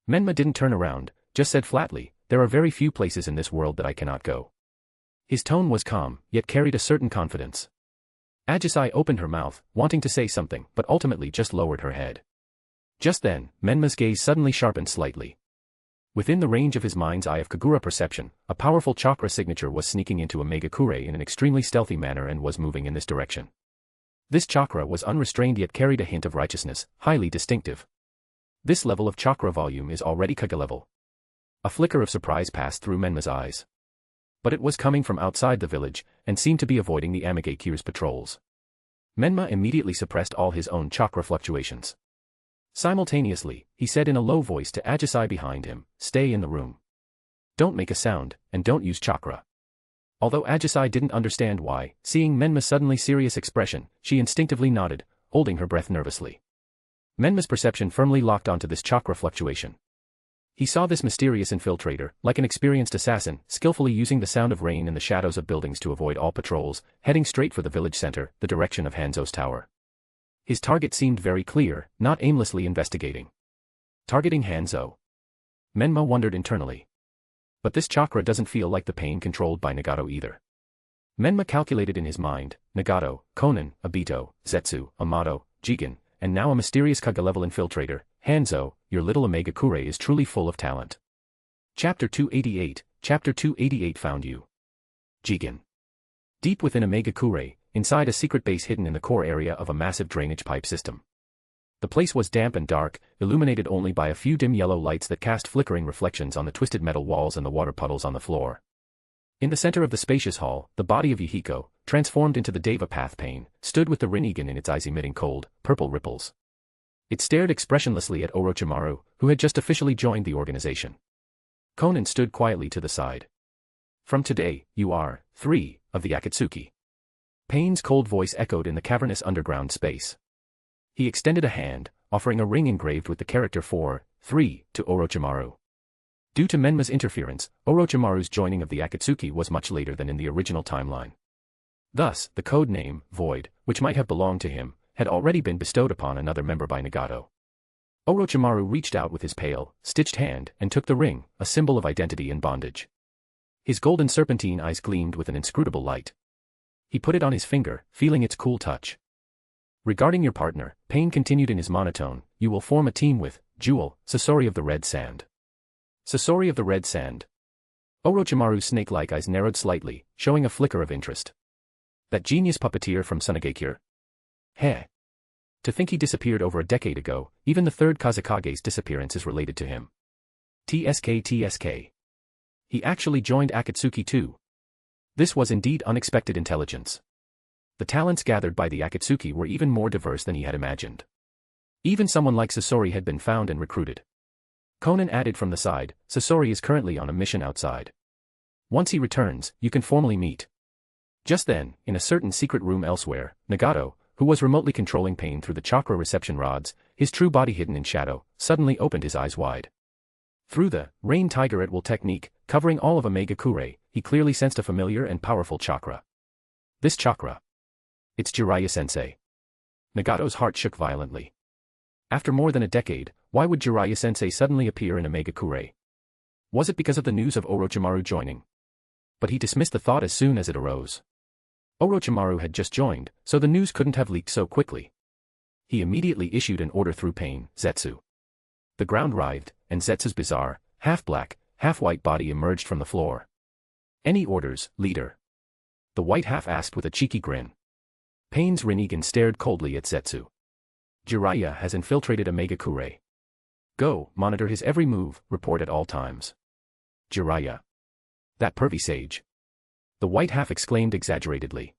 Menma didn't turn around, just said flatly, there are very few places in this world that I cannot go. His tone was calm, yet carried a certain confidence. Ajisai opened her mouth, wanting to say something, but ultimately just lowered her head. Just then, Menma's gaze suddenly sharpened slightly. Within the range of his mind's eye of Kagura perception, a powerful chakra signature was sneaking into Mangekyo in an extremely stealthy manner and was moving in this direction. This chakra was unrestrained yet carried a hint of righteousness, highly distinctive. This level of chakra volume is already Kage level. A flicker of surprise passed through Menma's eyes. But it was coming from outside the village, and seemed to be avoiding the Mangekyo's patrols. Menma immediately suppressed all his own chakra fluctuations. Simultaneously, he said in a low voice to Ajisai behind him, "Stay in the room. Don't make a sound, and don't use chakra." Although Ajisai didn't understand why, seeing Menma's suddenly serious expression, she instinctively nodded, holding her breath nervously. Menma's perception firmly locked onto this chakra fluctuation. He saw this mysterious infiltrator, like an experienced assassin, skillfully using the sound of rain in the shadows of buildings to avoid all patrols, heading straight for the village center, the direction of Hanzo's tower. His target seemed very clear, not aimlessly investigating. Targeting Hanzo? Menma wondered internally. But this chakra doesn't feel like the pain controlled by Nagato either. Menma calculated in his mind, Nagato, Konan, Obito, Zetsu, Amato, Jigen, and now a mysterious Kaga-level infiltrator, Hanzo, your little Omega Kure is truly full of talent. Chapter 288 found you. Jigen. Deep within Omega Kure, inside a secret base hidden in the core area of a massive drainage pipe system. The place was damp and dark, illuminated only by a few dim yellow lights that cast flickering reflections on the twisted metal walls and the water puddles on the floor. In the center of the spacious hall, the body of Yahiko, transformed into the Deva Path Pain, stood with the Rinnegan in its eyes emitting cold, purple ripples. It stared expressionlessly at Orochimaru, who had just officially joined the organization. Konan stood quietly to the side. From today, you are 3 of the Akatsuki. Pain's cold voice echoed in the cavernous underground space. He extended a hand, offering a ring engraved with the character 3 to Orochimaru. Due to Menma's interference, Orochimaru's joining of the Akatsuki was much later than in the original timeline. Thus, the code name, Void, which might have belonged to him, had already been bestowed upon another member by Nagato. Orochimaru reached out with his pale, stitched hand and took the ring, a symbol of identity and bondage. His golden serpentine eyes gleamed with an inscrutable light. He put it on his finger, feeling its cool touch. Regarding your partner, Pain continued in his monotone, you will form a team with Jewel, Sasori of the Red Sand. Sasori of the Red Sand. Orochimaru's snake-like eyes narrowed slightly, showing a flicker of interest. That genius puppeteer from Sunagakure? Heh. To think he disappeared over a decade ago, even the third Kazekage's disappearance is related to him. TSK. He actually joined Akatsuki too. This was indeed unexpected intelligence. The talents gathered by the Akatsuki were even more diverse than he had imagined. Even someone like Sasori had been found and recruited. Konan added from the side, Sasori is currently on a mission outside. Once he returns, you can formally meet. Just then, in a certain secret room elsewhere, Nagato, who was remotely controlling Pain through the chakra reception rods, his true body hidden in shadow, suddenly opened his eyes wide. Through the Rain Tiger at Will technique, covering all of Omega Kure, he clearly sensed a familiar and powerful chakra. This chakra. It's Jiraiya-sensei. Nagato's heart shook violently. After more than a decade, why would Jiraiya-sensei suddenly appear in Omega Kure? Was it because of the news of Orochimaru joining? But he dismissed the thought as soon as it arose. Orochimaru had just joined, so the news couldn't have leaked so quickly. He immediately issued an order through Pain, Zetsu. The ground writhed, and Zetsu's bizarre, half-black, half-white body emerged from the floor. Any orders, leader? The white half asked with a cheeky grin. Pain's Rinnegan stared coldly at Zetsu. Jiraiya has infiltrated Omega Kure. Go, monitor his every move, report at all times. Jiraiya. That pervy sage. The white half exclaimed exaggeratedly.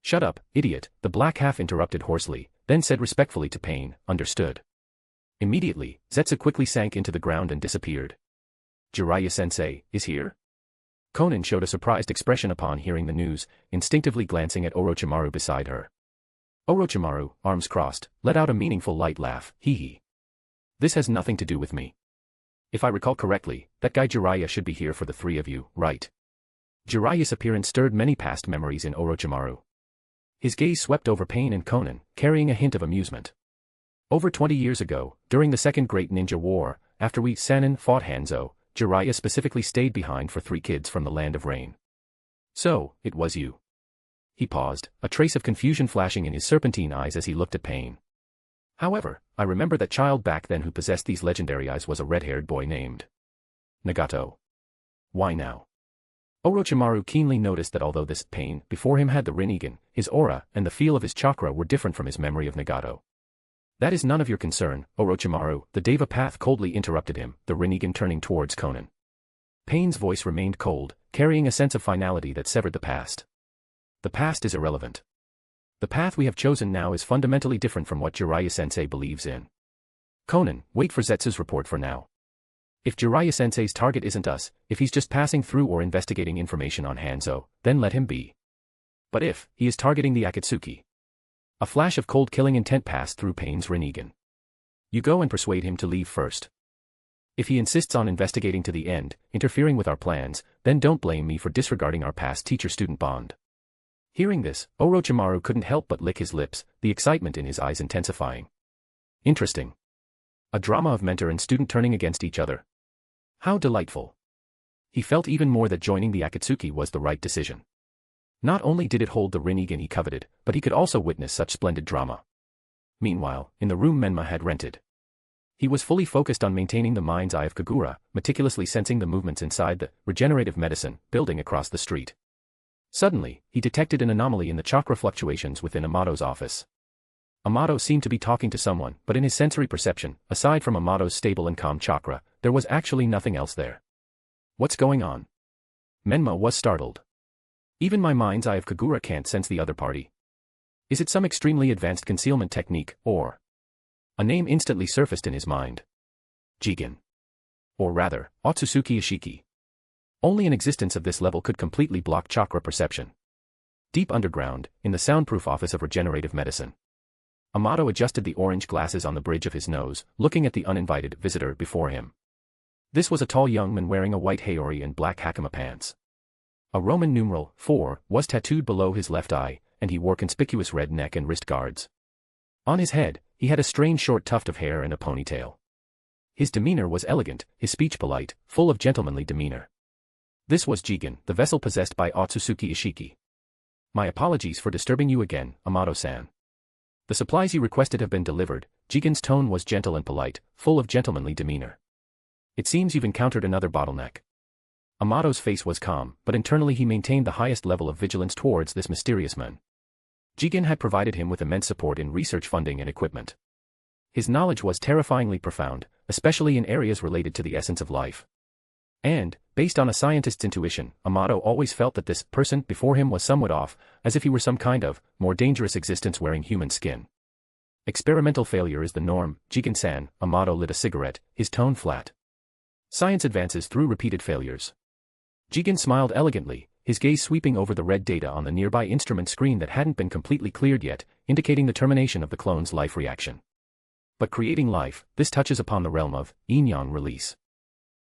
Shut up, idiot, the black half interrupted hoarsely, then said respectfully to Pain, understood. Immediately, Zetsu quickly sank into the ground and disappeared. Jiraiya-sensei is here? Konan showed a surprised expression upon hearing the news, instinctively glancing at Orochimaru beside her. Orochimaru, arms crossed, let out a meaningful light laugh, hee. This has nothing to do with me. If I recall correctly, that guy Jiraiya should be here for the 3 of you, right? Jiraiya's appearance stirred many past memories in Orochimaru. His gaze swept over Pain and Konan, carrying a hint of amusement. Over 20 years ago, during the Second Great Ninja War, after we Sannin fought Hanzo, Jiraiya specifically stayed behind for 3 kids from the Land of Rain. So, it was you. He paused, a trace of confusion flashing in his serpentine eyes as he looked at Pain. However, I remember that child back then who possessed these legendary eyes was a red-haired boy named Nagato. Why now? Orochimaru keenly noticed that although this Pain before him had the Rinnegan, his aura and the feel of his chakra were different from his memory of Nagato. That is none of your concern, Orochimaru, the Deva Path coldly interrupted him, the Rinnegan turning towards Konan. Pain's voice remained cold, carrying a sense of finality that severed the past. The past is irrelevant. The path we have chosen now is fundamentally different from what Jiraiya-sensei believes in. Conan, wait for Zetsu's report for now. If Jiraiya-sensei's target isn't us, if he's just passing through or investigating information on Hanzo, then let him be. But if he is targeting the Akatsuki. A flash of cold killing intent passed through Pain's Rinnegan. You go and persuade him to leave first. If he insists on investigating to the end, interfering with our plans, then don't blame me for disregarding our past teacher-student bond. Hearing this, Orochimaru couldn't help but lick his lips, the excitement in his eyes intensifying. Interesting. A drama of mentor and student turning against each other. How delightful. He felt even more that joining the Akatsuki was the right decision. Not only did it hold the Rinnegan he coveted, but he could also witness such splendid drama. Meanwhile, in the room Menma had rented, he was fully focused on maintaining the mind's eye of Kaguya, meticulously sensing the movements inside the regenerative medicine building across the street. Suddenly, he detected an anomaly in the chakra fluctuations within Amato's office. Amato seemed to be talking to someone, but in his sensory perception, aside from Amato's stable and calm chakra, there was actually nothing else there. What's going on? Menma was startled. Even my mind's eye of Kaguya can't sense the other party. Is it some extremely advanced concealment technique, or... A name instantly surfaced in his mind. Jigen. Or rather, Otsutsuki Ishiki. Only an existence of this level could completely block chakra perception. Deep underground, in the soundproof office of regenerative medicine. Amato adjusted the orange glasses on the bridge of his nose, looking at the uninvited visitor before him. This was a tall young man wearing a white haori and black hakama pants. A Roman numeral, 4, was tattooed below his left eye, and he wore conspicuous red neck and wrist guards. On his head, he had a strange short tuft of hair and a ponytail. His demeanor was elegant, his speech polite, full of gentlemanly demeanor. This was Jigen, the vessel possessed by Otsutsuki Ishiki. My apologies for disturbing you again, Amato-san. The supplies you requested have been delivered. Jigen's tone was gentle and polite, full of gentlemanly demeanor. It seems you've encountered another bottleneck. Amato's face was calm, but internally he maintained the highest level of vigilance towards this mysterious man. Jigen had provided him with immense support in research funding and equipment. His knowledge was terrifyingly profound, especially in areas related to the essence of life. And, based on a scientist's intuition, Amato always felt that this person before him was somewhat off, as if he were some kind of more dangerous existence wearing human skin. Experimental failure is the norm, Jigen-san. Amato lit a cigarette, his tone flat. Science advances through repeated failures. Jigen smiled elegantly, his gaze sweeping over the red data on the nearby instrument screen that hadn't been completely cleared yet, indicating the termination of the clone's life reaction. But creating life, this touches upon the realm of yin-yang release.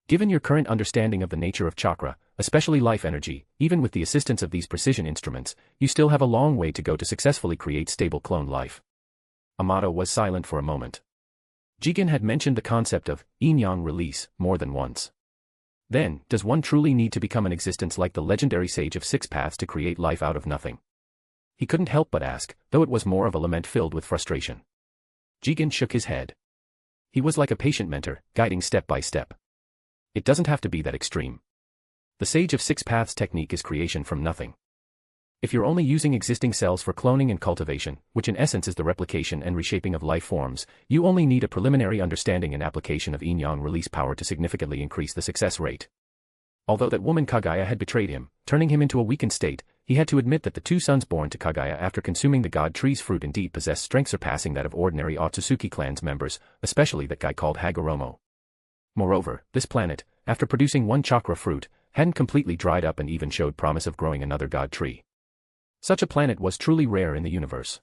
Given your current understanding of the nature of chakra, especially life energy, even with the assistance of these precision instruments, you still have a long way to go to successfully create stable clone life. Amato was silent for a moment. Jigen had mentioned the concept of yin-yang release more than once. Then, does one truly need to become an existence like the legendary sage of six paths to create life out of nothing? He couldn't help but ask, though it was more of a lament filled with frustration. Jigen shook his head. He was like a patient mentor, guiding step by step. It doesn't have to be that extreme. The Sage of Six Paths technique is creation from nothing. If you're only using existing cells for cloning and cultivation, which in essence is the replication and reshaping of life forms, you only need a preliminary understanding and application of yin-yang release power to significantly increase the success rate. Although that woman Kaguya had betrayed him, turning him into a weakened state, he had to admit that the two sons born to Kaguya after consuming the god tree's fruit indeed possessed strength surpassing that of ordinary Otsutsuki clan's members, especially that guy called Hagoromo. Moreover, this planet, after producing one chakra fruit, hadn't completely dried up and even showed promise of growing another god tree. Such a planet was truly rare in the universe.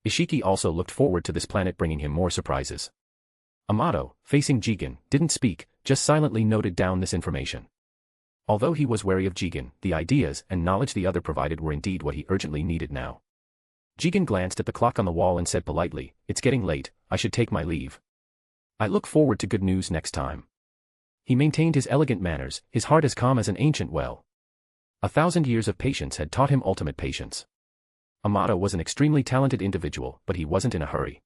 Ishiki also looked forward to this planet bringing him more surprises. Amato, facing Jigen, didn't speak, just silently noted down this information. Although he was wary of Jigen, the ideas and knowledge the other provided were indeed what he urgently needed now. Jigen glanced at the clock on the wall and said politely, "It's getting late, I should take my leave. I look forward to good news next time." He maintained his elegant manners, his heart as calm as an ancient well. 1,000 years of patience had taught him ultimate patience. Amato was an extremely talented individual, but he wasn't in a hurry.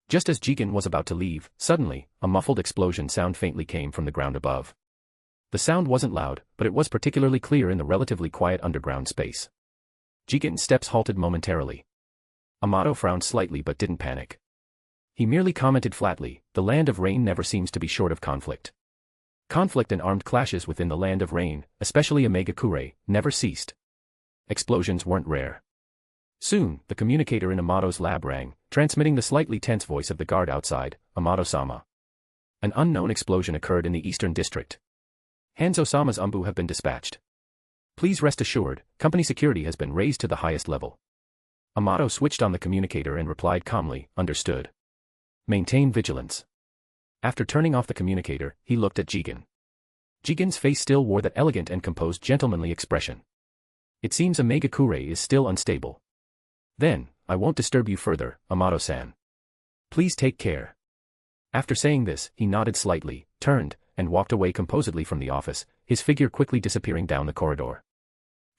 Just as Jigen was about to leave, suddenly, a muffled explosion sound faintly came from the ground above. The sound wasn't loud, but it was particularly clear in the relatively quiet underground space. Jigen's steps halted momentarily. Amato frowned slightly but didn't panic. He merely commented flatly, "The land of rain never seems to be short of conflict." Conflict and armed clashes within the land of rain, especially Mangekyo, never ceased. Explosions weren't rare. Soon, the communicator in Amato's lab rang, transmitting the slightly tense voice of the guard outside, Amato-sama. An unknown explosion occurred in the eastern district. Hanzo-sama's ANBU have been dispatched. Please rest assured, company security has been raised to the highest level. Amato switched on the communicator and replied calmly, understood. Maintain vigilance. After turning off the communicator, he looked at Jigen. Jigen's face still wore that elegant and composed gentlemanly expression. It seems Mangekyo is still unstable. Then, I won't disturb you further, Amato-san. Please take care. After saying this, he nodded slightly, turned, and walked away composedly from the office, his figure quickly disappearing down the corridor.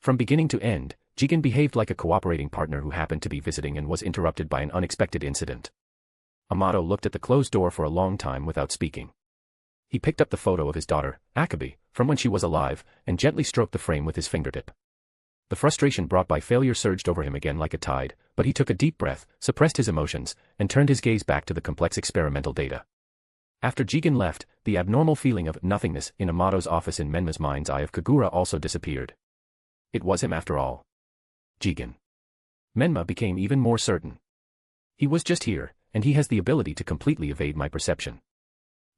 From beginning to end, Jigen behaved like a cooperating partner who happened to be visiting and was interrupted by an unexpected incident. Amato looked at the closed door for a long time without speaking. He picked up the photo of his daughter, Akabe, from when she was alive, and gently stroked the frame with his fingertip. The frustration brought by failure surged over him again like a tide, but he took a deep breath, suppressed his emotions, and turned his gaze back to the complex experimental data. After Jigen left, the abnormal feeling of nothingness in Amato's office in Menma's mind's eye of Kaguya also disappeared. It was him after all. Jigen. Menma became even more certain. He was just here, and he has the ability to completely evade my perception.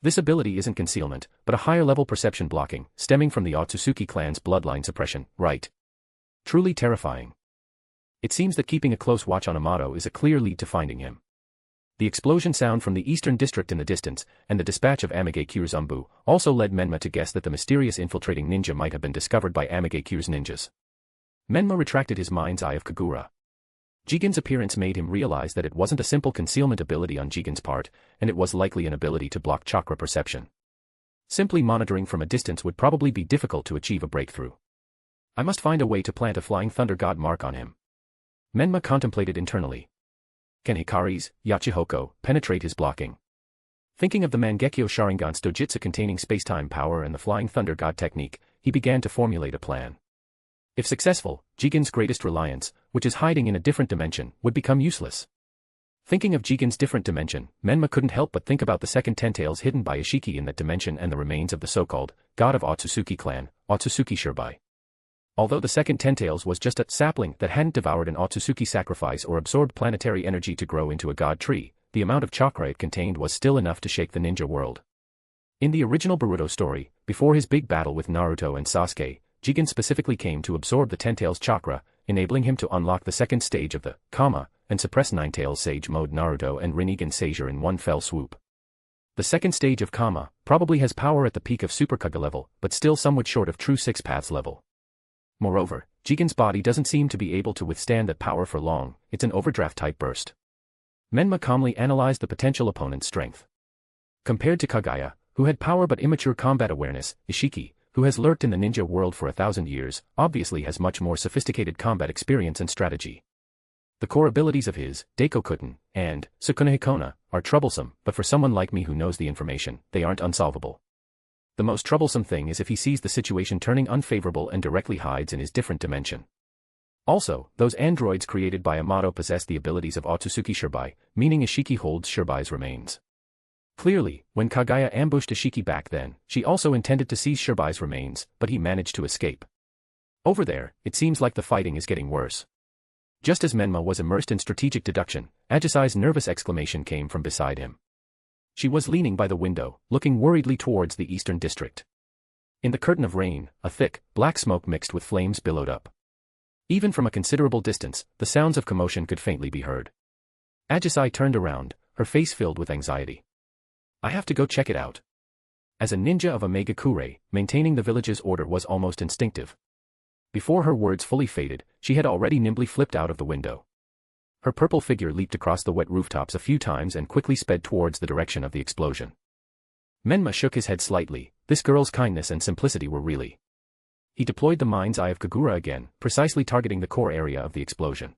This ability isn't concealment, but a higher-level perception blocking, stemming from the Otsutsuki clan's bloodline suppression, right? Truly terrifying. It seems that keeping a close watch on Amato is a clear lead to finding him. The explosion sound from the eastern district in the distance, and the dispatch of Mangekyo's ANBU, also led Menma to guess that the mysterious infiltrating ninja might have been discovered by Mangekyo's ninjas. Menma retracted his mind's eye of Kaguya. Jigen's appearance made him realize that it wasn't a simple concealment ability on Jigen's part, and it was likely an ability to block chakra perception. Simply monitoring from a distance would probably be difficult to achieve a breakthrough. I must find a way to plant a flying thunder god mark on him. Menma contemplated internally. Can Hikari's Yachihoko penetrate his blocking? Thinking of the Mangekyo Sharingan's dojutsu containing space-time power and the flying thunder god technique, he began to formulate a plan. If successful, Jigen's greatest reliance, which is hiding in a different dimension, would become useless. Thinking of Jigen's different dimension, Menma couldn't help but think about the second ten-tails hidden by Ishiki in that dimension and the remains of the so-called god of Otsutsuki clan, Otsutsuki Shirbai. Although the second ten-tails was just a sapling that hadn't devoured an Otsutsuki sacrifice or absorbed planetary energy to grow into a god tree, the amount of chakra it contained was still enough to shake the ninja world. In the original Boruto story, before his big battle with Naruto and Sasuke, Jigen specifically came to absorb the ten-tails chakra, enabling him to unlock the second stage of the Kama, and suppress Nine-Tails Sage Mode Naruto and Rinnegan Seizure in one fell swoop. The second stage of Kama probably has power at the peak of Super Kaga level, but still somewhat short of true Six Paths level. Moreover, Jigen's body doesn't seem to be able to withstand that power for long, it's an overdraft-type burst. Menma calmly analyzed the potential opponent's strength. Compared to Kaguya, who had power but immature combat awareness, Ishiki, who has lurked in the ninja world for 1,000 years, obviously has much more sophisticated combat experience and strategy. The core abilities of his Daikokuten and Sukuna Hikona are troublesome, but for someone like me who knows the information, they aren't unsolvable. The most troublesome thing is if he sees the situation turning unfavorable and directly hides in his different dimension. Also, those androids created by Amato possess the abilities of Otsutsuki Shirbai, meaning Ishiki holds Shirbai's remains. Clearly, when Kaguya ambushed Ishiki back then, she also intended to seize Shirbai's remains, but he managed to escape. Over there, it seems like the fighting is getting worse. Just as Menma was immersed in strategic deduction, Ajisai's nervous exclamation came from beside him. She was leaning by the window, looking worriedly towards the eastern district. In the curtain of rain, a thick, black smoke mixed with flames billowed up. Even from a considerable distance, the sounds of commotion could faintly be heard. Ajisai turned around, her face filled with anxiety. I have to go check it out. As a ninja of Mangekyo, maintaining the village's order was almost instinctive. Before her words fully faded, she had already nimbly flipped out of the window. Her purple figure leaped across the wet rooftops a few times and quickly sped towards the direction of the explosion. Menma shook his head slightly, this girl's kindness and simplicity were really. He deployed the mind's eye of Kaguya again, precisely targeting the core area of the explosion.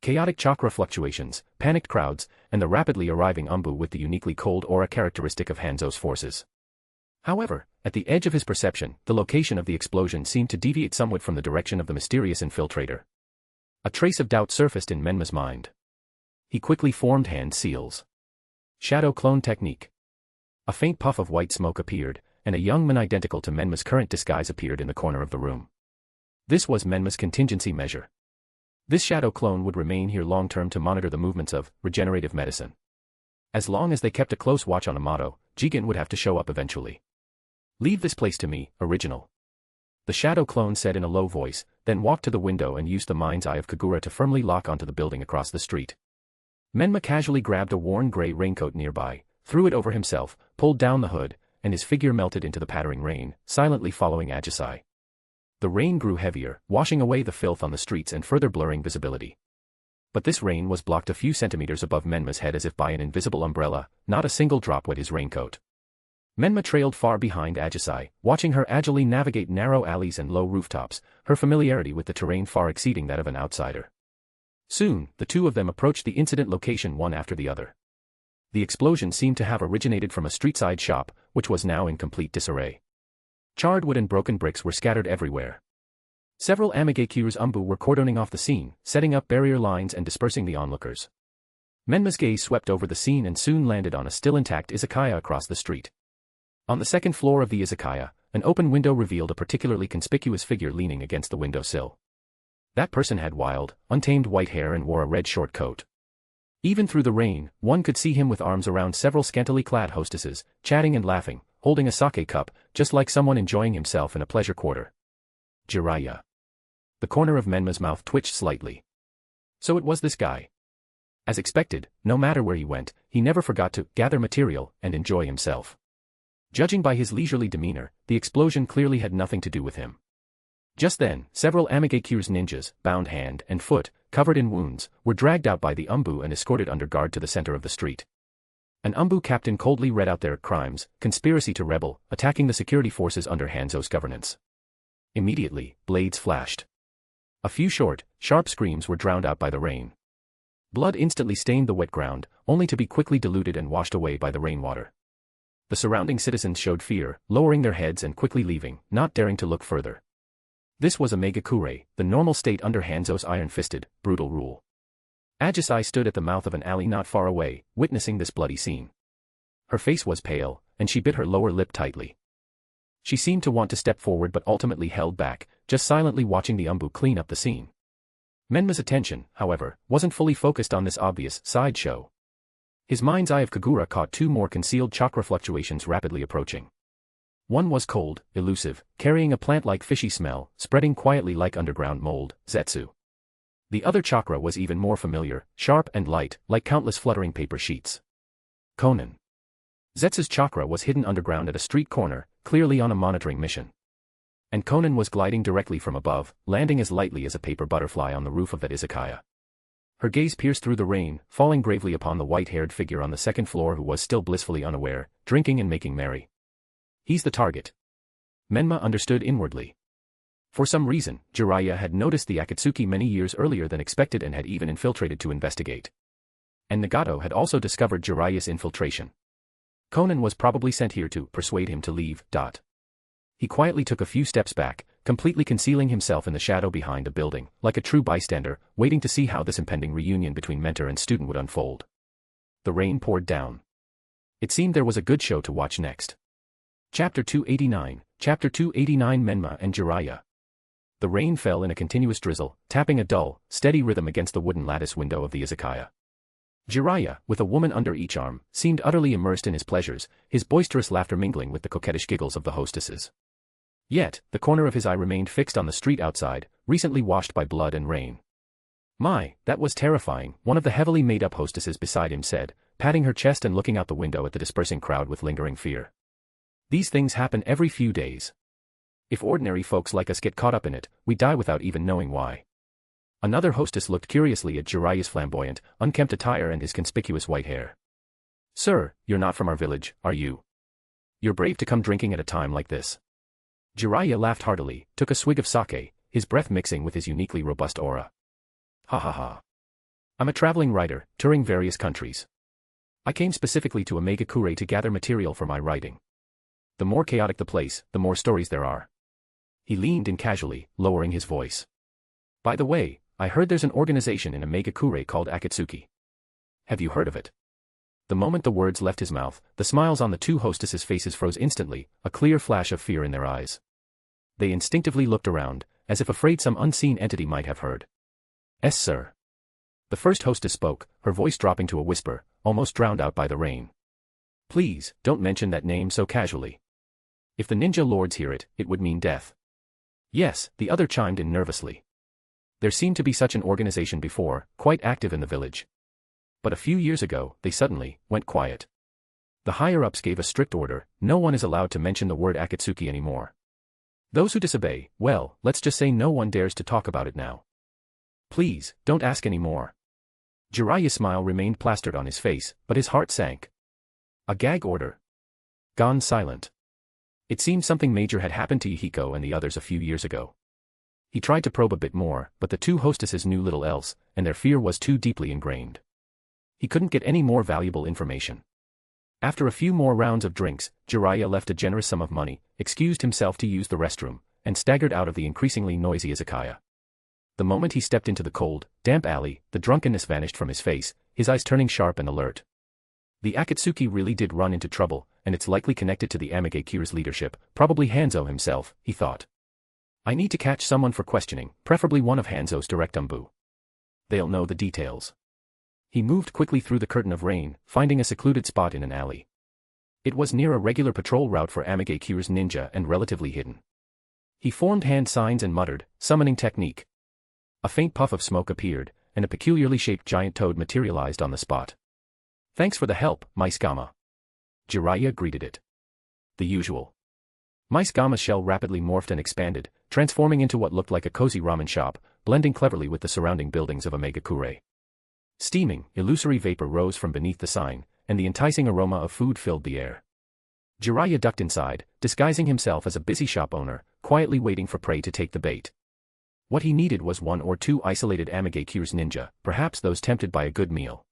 Chaotic chakra fluctuations, panicked crowds, and the rapidly arriving ANBU with the uniquely cold aura characteristic of Hanzo's forces. However, at the edge of his perception, the location of the explosion seemed to deviate somewhat from the direction of the mysterious infiltrator. A trace of doubt surfaced in Menma's mind. He quickly formed hand seals. Shadow clone technique. A faint puff of white smoke appeared, and a young man identical to Menma's current disguise appeared in the corner of the room. This was Menma's contingency measure. This shadow clone would remain here long-term to monitor the movements of regenerative medicine. As long as they kept a close watch on Amato, Jigen would have to show up eventually. "Leave this place to me, original," the shadow clone said in a low voice, then walked to the window and used the mind's eye of Kaguya to firmly lock onto the building across the street. Menma casually grabbed a worn gray raincoat nearby, threw it over himself, pulled down the hood, and his figure melted into the pattering rain, silently following Ajisai. The rain grew heavier, washing away the filth on the streets and further blurring visibility. But this rain was blocked a few centimeters above Menma's head as if by an invisible umbrella, not a single drop wet his raincoat. Menma trailed far behind Ajisai, watching her agilely navigate narrow alleys and low rooftops, her familiarity with the terrain far exceeding that of an outsider. Soon, the two of them approached the incident location one after the other. The explosion seemed to have originated from a street-side shop, which was now in complete disarray. Charred wood and broken bricks were scattered everywhere. Several Mangekyo's ANBU were cordoning off the scene, setting up barrier lines and dispersing the onlookers. Menma's gaze swept over the scene and soon landed on a still intact izakaya across the street. On the second floor of the izakaya, an open window revealed a particularly conspicuous figure leaning against the windowsill. That person had wild, untamed white hair and wore a red short coat. Even through the rain, one could see him with arms around several scantily clad hostesses, chatting and laughing, holding a sake cup, just like someone enjoying himself in a pleasure quarter. Jiraiya. The corner of Menma's mouth twitched slightly. So it was this guy. As expected, no matter where he went, he never forgot to gather material and enjoy himself. Judging by his leisurely demeanor, the explosion clearly had nothing to do with him. Just then, several Mangekyo's ninjas, bound hand and foot, covered in wounds, were dragged out by the ANBU and escorted under guard to the center of the street. An ANBU captain coldly read out their crimes: conspiracy to rebel, attacking the security forces under Hanzo's governance. Immediately, blades flashed. A few short, sharp screams were drowned out by the rain. Blood instantly stained the wet ground, only to be quickly diluted and washed away by the rainwater. The surrounding citizens showed fear, lowering their heads and quickly leaving, not daring to look further. This was a Mangekyo, the normal state under Hanzo's iron-fisted, brutal rule. Ajisai stood at the mouth of an alley not far away, witnessing this bloody scene. Her face was pale, and she bit her lower lip tightly. She seemed to want to step forward but ultimately held back, just silently watching the ANBU clean up the scene. Menma's attention, however, wasn't fully focused on this obvious sideshow. His mind's eye of Kaguya caught two more concealed chakra fluctuations rapidly approaching. One was cold, elusive, carrying a plant-like fishy smell, spreading quietly like underground mold, Zetsu. The other chakra was even more familiar, sharp and light, like countless fluttering paper sheets. Konan. Zetsu's chakra was hidden underground at a street corner, clearly on a monitoring mission. And Konan was gliding directly from above, landing as lightly as a paper butterfly on the roof of that izakaya. Her gaze pierced through the rain, falling gravely upon the white-haired figure on the second floor who was still blissfully unaware, drinking and making merry. He's the target. Menma understood inwardly. For some reason, Jiraiya had noticed the Akatsuki many years earlier than expected and had even infiltrated to investigate. And Nagato had also discovered Jiraiya's infiltration. Konan was probably sent here to persuade him to leave. He quietly took a few steps back, completely concealing himself in the shadow behind a building, like a true bystander, waiting to see how this impending reunion between mentor and student would unfold. The rain poured down. It seemed there was a good show to watch next. Chapter 289, Chapter 289 Menma and Jiraiya. The rain fell in a continuous drizzle, tapping a dull, steady rhythm against the wooden lattice window of the izakaya. Jiraiya, with a woman under each arm, seemed utterly immersed in his pleasures, his boisterous laughter mingling with the coquettish giggles of the hostesses. Yet, the corner of his eye remained fixed on the street outside, recently washed by blood and rain. My, that was terrifying, one of the heavily made-up hostesses beside him said, patting her chest and looking out the window at the dispersing crowd with lingering fear. These things happen every few days. If ordinary folks like us get caught up in it, we die without even knowing why. Another hostess looked curiously at Jiraiya's flamboyant, unkempt attire and his conspicuous white hair. Sir, you're not from our village, are you? You're brave to come drinking at a time like this. Jiraiya laughed heartily, took a swig of sake, his breath mixing with his uniquely robust aura. Ha. I'm a traveling writer, touring various countries. I came specifically to Mangekyo to gather material for my writing. The more chaotic the place, the more stories there are. He leaned in casually, lowering his voice. By the way, I heard there's an organization in Mangekyo called Akatsuki. Have you heard of it? The moment the words left his mouth, the smiles on the two hostesses' faces froze instantly, a clear flash of fear in their eyes. They instinctively looked around, as if afraid some unseen entity might have heard. "Yes, sir." The first hostess spoke, her voice dropping to a whisper, almost drowned out by the rain. "Please, don't mention that name so casually. If the ninja lords hear it, it would mean death." "Yes," the other chimed in nervously. There seemed to be such an organization before, quite active in the village. But a few years ago, they suddenly went quiet. The higher-ups gave a strict order, no one is allowed to mention the word Akatsuki anymore. Those who disobey, well, let's just say no one dares to talk about it now. "Please, don't ask any more." Jiraiya's smile remained plastered on his face, but his heart sank. A gag order. Gone silent. It seemed something major had happened to Yahiko and the others a few years ago. He tried to probe a bit more, but the two hostesses knew little else, and their fear was too deeply ingrained. He couldn't get any more valuable information. After a few more rounds of drinks, Jiraiya left a generous sum of money, excused himself to use the restroom, and staggered out of the increasingly noisy izakaya. The moment he stepped into the cold, damp alley, the drunkenness vanished from his face, his eyes turning sharp and alert. The Akatsuki really did run into trouble, and it's likely connected to the Mangekyo's leadership, probably Hanzo himself, he thought. I need to catch someone for questioning, preferably one of Hanzo's direct ANBU. They'll know the details. He moved quickly through the curtain of rain, finding a secluded spot in an alley. It was near a regular patrol route for Mangekyo's ninja and relatively hidden. He formed hand signs and muttered, summoning technique. A faint puff of smoke appeared, and a peculiarly shaped giant toad materialized on the spot. "Thanks for the help, Maisgama." Jiraiya greeted it. The usual. Maisgama's shell rapidly morphed and expanded, transforming into what looked like a cozy ramen shop, blending cleverly with the surrounding buildings of a megakure. Steaming, illusory vapor rose from beneath the sign, and the enticing aroma of food filled the air. Jiraiya ducked inside, disguising himself as a busy shop owner, quietly waiting for prey to take the bait. What he needed was one or two isolated Mangekyo's ninja, perhaps those tempted by a good meal.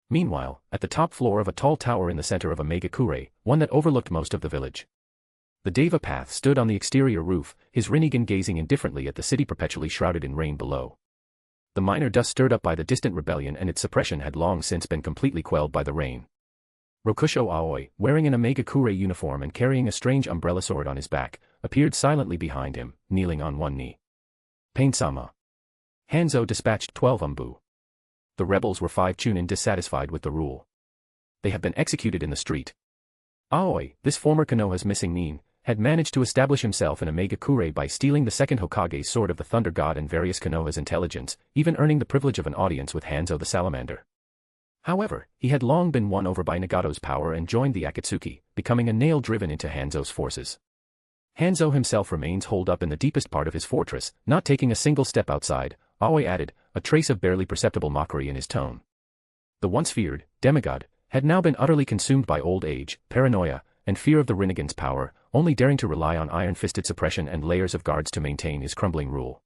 Meanwhile, at the top floor of a tall tower in the center of a megakure, one that overlooked most of the village, the Deva Path stood on the exterior roof, his Rinnegan gazing indifferently at the city perpetually shrouded in rain below. The minor dust stirred up by the distant rebellion and its suppression had long since been completely quelled by the rain. Rokusho Aoi, wearing an Megakure uniform and carrying a strange umbrella sword on his back, appeared silently behind him, kneeling on one knee. "Pain-sama." Hanzo dispatched 12 ANBU. The rebels were 5 chunin dissatisfied with the rule. They have been executed in the street. Aoi, this former Konoha's missing nin, had managed to establish himself in a Megakure by stealing the second Hokage's sword of the Thunder God and various Konoha's intelligence, even earning the privilege of an audience with Hanzo the Salamander. However, he had long been won over by Nagato's power and joined the Akatsuki, becoming a nail driven into Hanzo's forces. Hanzo himself remains holed up in the deepest part of his fortress, not taking a single step outside, Aoi added, a trace of barely perceptible mockery in his tone. The once feared demigod had now been utterly consumed by old age, paranoia, and fear of the Rinnegan's power, only daring to rely on iron-fisted suppression and layers of guards to maintain his crumbling rule.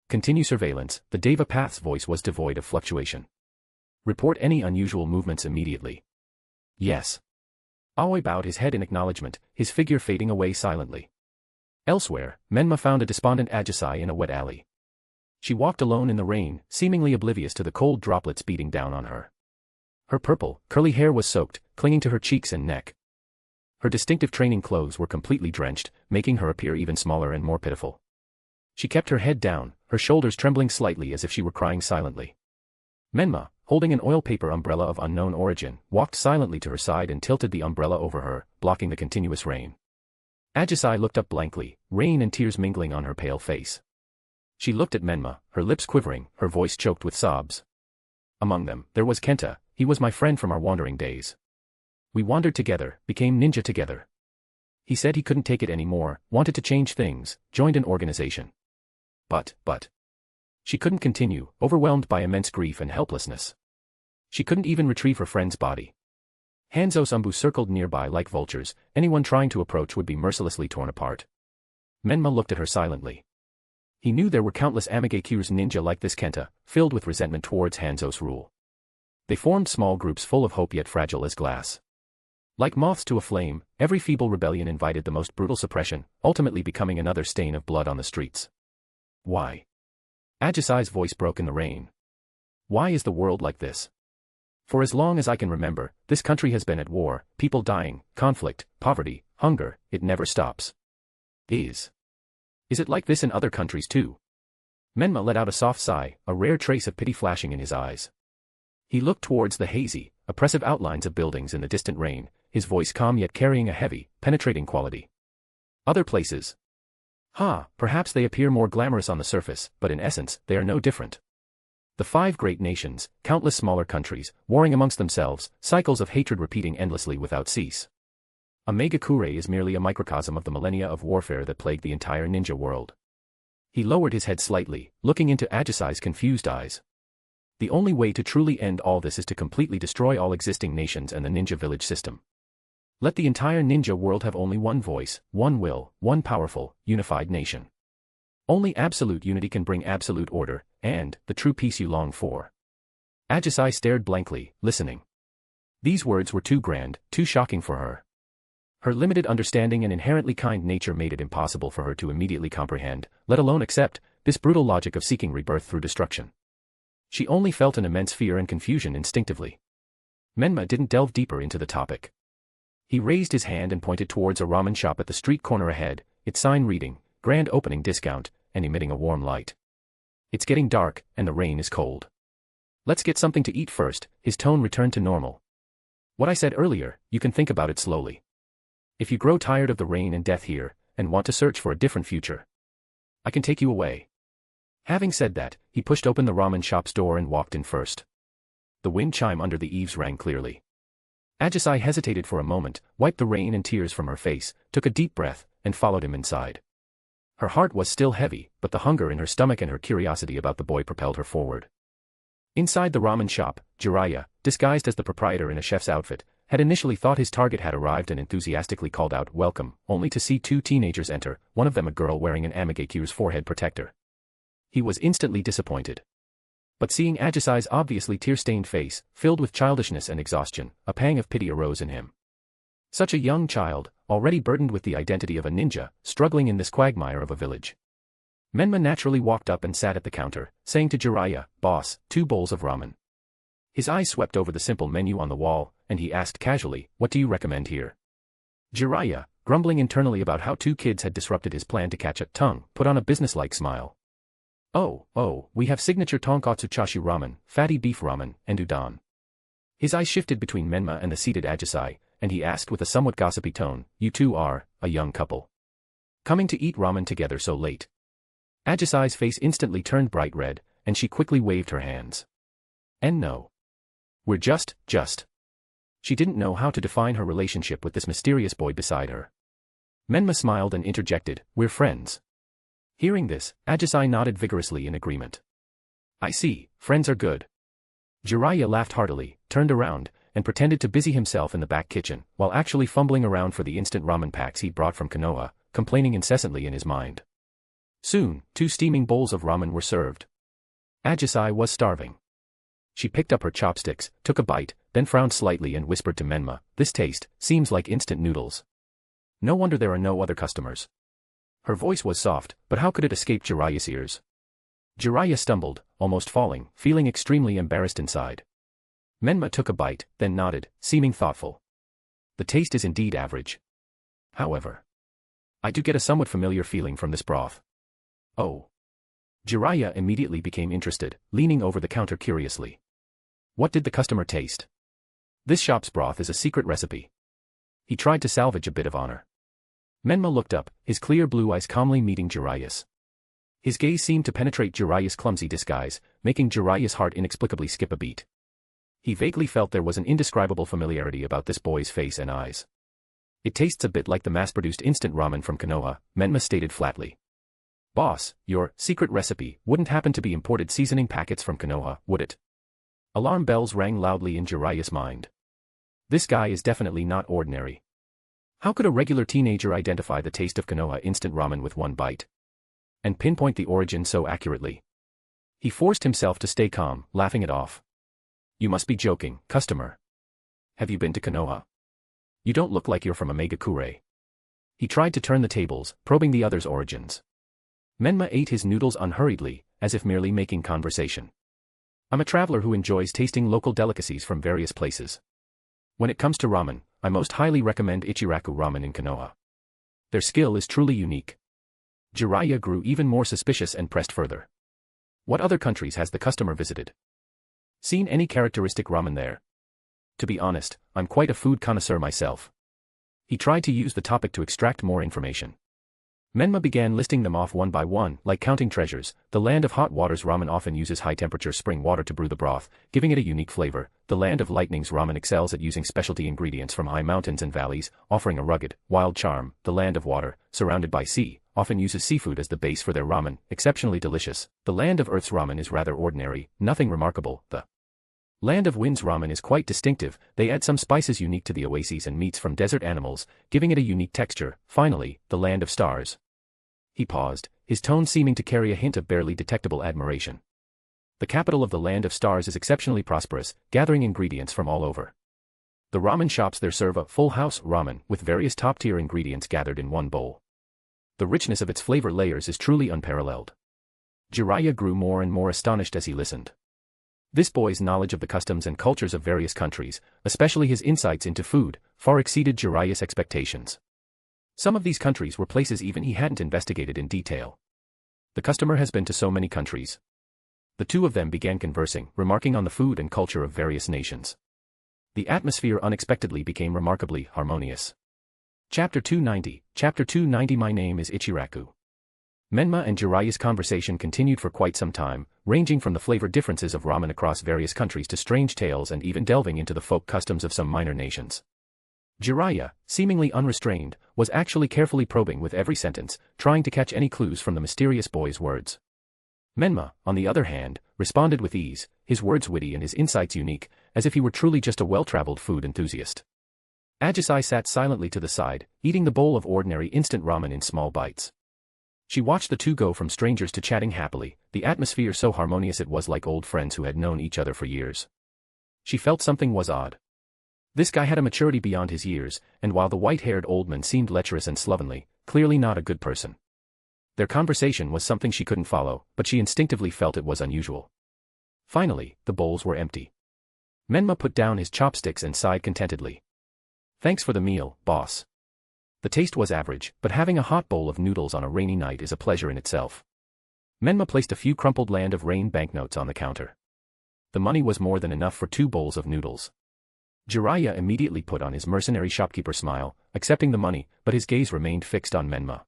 "Continue surveillance," the Deva Path's voice was devoid of fluctuation. "Report any unusual movements immediately." "Yes." Aoi bowed his head in acknowledgement, his figure fading away silently. Elsewhere, Menma found a despondent Ajisai in a wet alley. She walked alone in the rain, seemingly oblivious to the cold droplets beating down on her. Her purple, curly hair was soaked, clinging to her cheeks and neck. Her distinctive training clothes were completely drenched, making her appear even smaller and more pitiful. She kept her head down, her shoulders trembling slightly as if she were crying silently. Menma, holding an oil paper umbrella of unknown origin, walked silently to her side and tilted the umbrella over her, blocking the continuous rain. Ajisai looked up blankly, rain and tears mingling on her pale face. She looked at Menma, her lips quivering, her voice choked with sobs. Among them, there was Kenta. He was my friend from our wandering days. We wandered together, became ninja together. He said he couldn't take it anymore, wanted to change things, joined an organization. But. She couldn't continue, overwhelmed by immense grief and helplessness. She couldn't even retrieve her friend's body. Hanzo's ANBU circled nearby like vultures, anyone trying to approach would be mercilessly torn apart. Menma looked at her silently. He knew there were countless Mangekyo's ninja like this Kenta, filled with resentment towards Hanzo's rule. They formed small groups full of hope yet fragile as glass. Like moths to a flame, every feeble rebellion invited the most brutal suppression, ultimately becoming another stain of blood on the streets. Why? Ajisai's voice broke in the rain. Why is the world like this? For as long as I can remember, this country has been at war, people dying, conflict, poverty, hunger, it never stops. Is it like this in other countries too? Menma let out a soft sigh, a rare trace of pity flashing in his eyes. He looked towards the hazy, oppressive outlines of buildings in the distant rain, his voice calm yet carrying a heavy, penetrating quality. Other places? Perhaps they appear more glamorous on the surface, but in essence, they are no different. The 5 great nations, countless smaller countries, warring amongst themselves, cycles of hatred repeating endlessly without cease. A Mangekyo is merely a microcosm of the millennia of warfare that plagued the entire ninja world. He lowered his head slightly, looking into Ajisai's confused eyes. The only way to truly end all this is to completely destroy all existing nations and the ninja village system. Let the entire ninja world have only one voice, one will, one powerful, unified nation. Only absolute unity can bring absolute order, and the true peace you long for. Ajisai stared blankly, listening. These words were too grand, too shocking for her. Her limited understanding and inherently kind nature made it impossible for her to immediately comprehend, let alone accept, this brutal logic of seeking rebirth through destruction. She only felt an immense fear and confusion instinctively. Menma didn't delve deeper into the topic. He raised his hand and pointed towards a ramen shop at the street corner ahead, its sign reading, Grand Opening Discount, and emitting a warm light. It's getting dark, and the rain is cold. Let's get something to eat first. His tone returned to normal. What I said earlier, you can think about it slowly. If you grow tired of the rain and death here, and want to search for a different future, I can take you away. Having said that, he pushed open the ramen shop's door and walked in first. The wind chime under the eaves rang clearly. Ajisai hesitated for a moment, wiped the rain and tears from her face, took a deep breath, and followed him inside. Her heart was still heavy, but the hunger in her stomach and her curiosity about the boy propelled her forward. Inside the ramen shop, Jiraiya, disguised as the proprietor in a chef's outfit, had initially thought his target had arrived and enthusiastically called out "Welcome," only to see 2 teenagers enter, one of them a girl wearing an Mangekyo's forehead protector. He was instantly disappointed. But seeing Ajisai's obviously tear-stained face, filled with childishness and exhaustion, a pang of pity arose in him. Such a young child, already burdened with the identity of a ninja, struggling in this quagmire of a village. Menma naturally walked up and sat at the counter, saying to Jiraiya, "Boss, 2 bowls of ramen." His eyes swept over the simple menu on the wall, and he asked casually, "What do you recommend here?" Jiraiya, grumbling internally about how 2 kids had disrupted his plan to catch a tongue, put on a businesslike smile. Oh, we have signature tonkatsu chashu ramen, fatty beef ramen, and udon." His eyes shifted between Menma and the seated Ajisai, and he asked with a somewhat gossipy tone, "You 2 are a young couple coming to eat ramen together so late?" Ajisai's face instantly turned bright red, and she quickly waved her hands. "And no. We're just. She didn't know how to define her relationship with this mysterious boy beside her. Menma smiled and interjected, "We're friends." Hearing this, Ajisai nodded vigorously in agreement. "I see, friends are good." Jiraiya laughed heartily, turned around, and pretended to busy himself in the back kitchen, while actually fumbling around for the instant ramen packs he'd brought from Konoha, complaining incessantly in his mind. Soon, 2 steaming bowls of ramen were served. Ajisai was starving. She picked up her chopsticks, took a bite, then frowned slightly and whispered to Menma, "This taste seems like instant noodles. No wonder there are no other customers." Her voice was soft, but how could it escape Jiraiya's ears? Jiraiya stumbled, almost falling, feeling extremely embarrassed inside. Menma took a bite, then nodded, seeming thoughtful. "The taste is indeed average. However, I do get a somewhat familiar feeling from this broth." "Oh." Jiraiya immediately became interested, leaning over the counter curiously. What did the customer taste? "This shop's broth is a secret recipe." He tried to salvage a bit of honor. Menma looked up, his clear blue eyes calmly meeting Jiraiya's. His gaze seemed to penetrate Jiraiya's clumsy disguise, making Jiraiya's heart inexplicably skip a beat. He vaguely felt there was an indescribable familiarity about this boy's face and eyes. "It tastes a bit like the mass-produced instant ramen from Konoha," Menma stated flatly. "Boss, your secret recipe wouldn't happen to be imported seasoning packets from Konoha, would it?" Alarm bells rang loudly in Jiraiya's mind. This guy is definitely not ordinary. How could a regular teenager identify the taste of Konoha instant ramen with 1 bite? And pinpoint the origin so accurately? He forced himself to stay calm, laughing it off. "You must be joking, customer. Have you been to Konoha? You don't look like you're from a Mangekyo." He tried to turn the tables, probing the other's origins. Menma ate his noodles unhurriedly, as if merely making conversation. I'm a traveler who enjoys tasting local delicacies from various places. When it comes to ramen, I most highly recommend Ichiraku Ramen in Konoha. Their skill is truly unique. Jiraiya grew even more suspicious and pressed further. What other countries has the customer visited? Seen any characteristic ramen there? To be honest, I'm quite a food connoisseur myself. He tried to use the topic to extract more information. Menma began listing them off one by one, like counting treasures. The land of hot waters ramen often uses high-temperature spring water to brew the broth, giving it a unique flavor. The land of lightnings ramen excels at using specialty ingredients from high mountains and valleys, offering a rugged, wild charm. The land of water, surrounded by sea, often uses seafood as the base for their ramen, exceptionally delicious. The land of earth's ramen is rather ordinary, nothing remarkable. The land of winds ramen is quite distinctive. They add some spices unique to the oases and meats from desert animals, giving it a unique texture. Finally, the land of stars. He paused, his tone seeming to carry a hint of barely detectable admiration. The capital of the land of stars is exceptionally prosperous, gathering ingredients from all over. The ramen shops there serve a full house ramen with various top-tier ingredients gathered in one bowl. The richness of its flavor layers is truly unparalleled. Jiraiya grew more and more astonished as he listened. This boy's knowledge of the customs and cultures of various countries, especially his insights into food, far exceeded Jiraiya's expectations. Some of these countries were places even he hadn't investigated in detail. The customer has been to so many countries. The two of them began conversing, remarking on the food and culture of various nations. The atmosphere unexpectedly became remarkably harmonious. Chapter 290. Chapter 290. My name is Ichiraku. Menma and Jiraiya's conversation continued for quite some time, ranging from the flavor differences of ramen across various countries to strange tales and even delving into the folk customs of some minor nations. Jiraiya, seemingly unrestrained, was actually carefully probing with every sentence, trying to catch any clues from the mysterious boy's words. Menma, on the other hand, responded with ease, his words witty and his insights unique, as if he were truly just a well-traveled food enthusiast. Ajisai sat silently to the side, eating the bowl of ordinary instant ramen in small bites. She watched the two go from strangers to chatting happily, the atmosphere so harmonious it was like old friends who had known each other for years. She felt something was odd. This guy had a maturity beyond his years, and while the white-haired old man seemed lecherous and slovenly, clearly not a good person. Their conversation was something she couldn't follow, but she instinctively felt it was unusual. Finally, the bowls were empty. Menma put down his chopsticks and sighed contentedly. Thanks for the meal, boss. The taste was average, but having a hot bowl of noodles on a rainy night is a pleasure in itself. Menma placed a few crumpled Land of Rain banknotes on the counter. The money was more than enough for 2 bowls of noodles. Jiraiya immediately put on his mercenary shopkeeper smile, accepting the money, but his gaze remained fixed on Menma.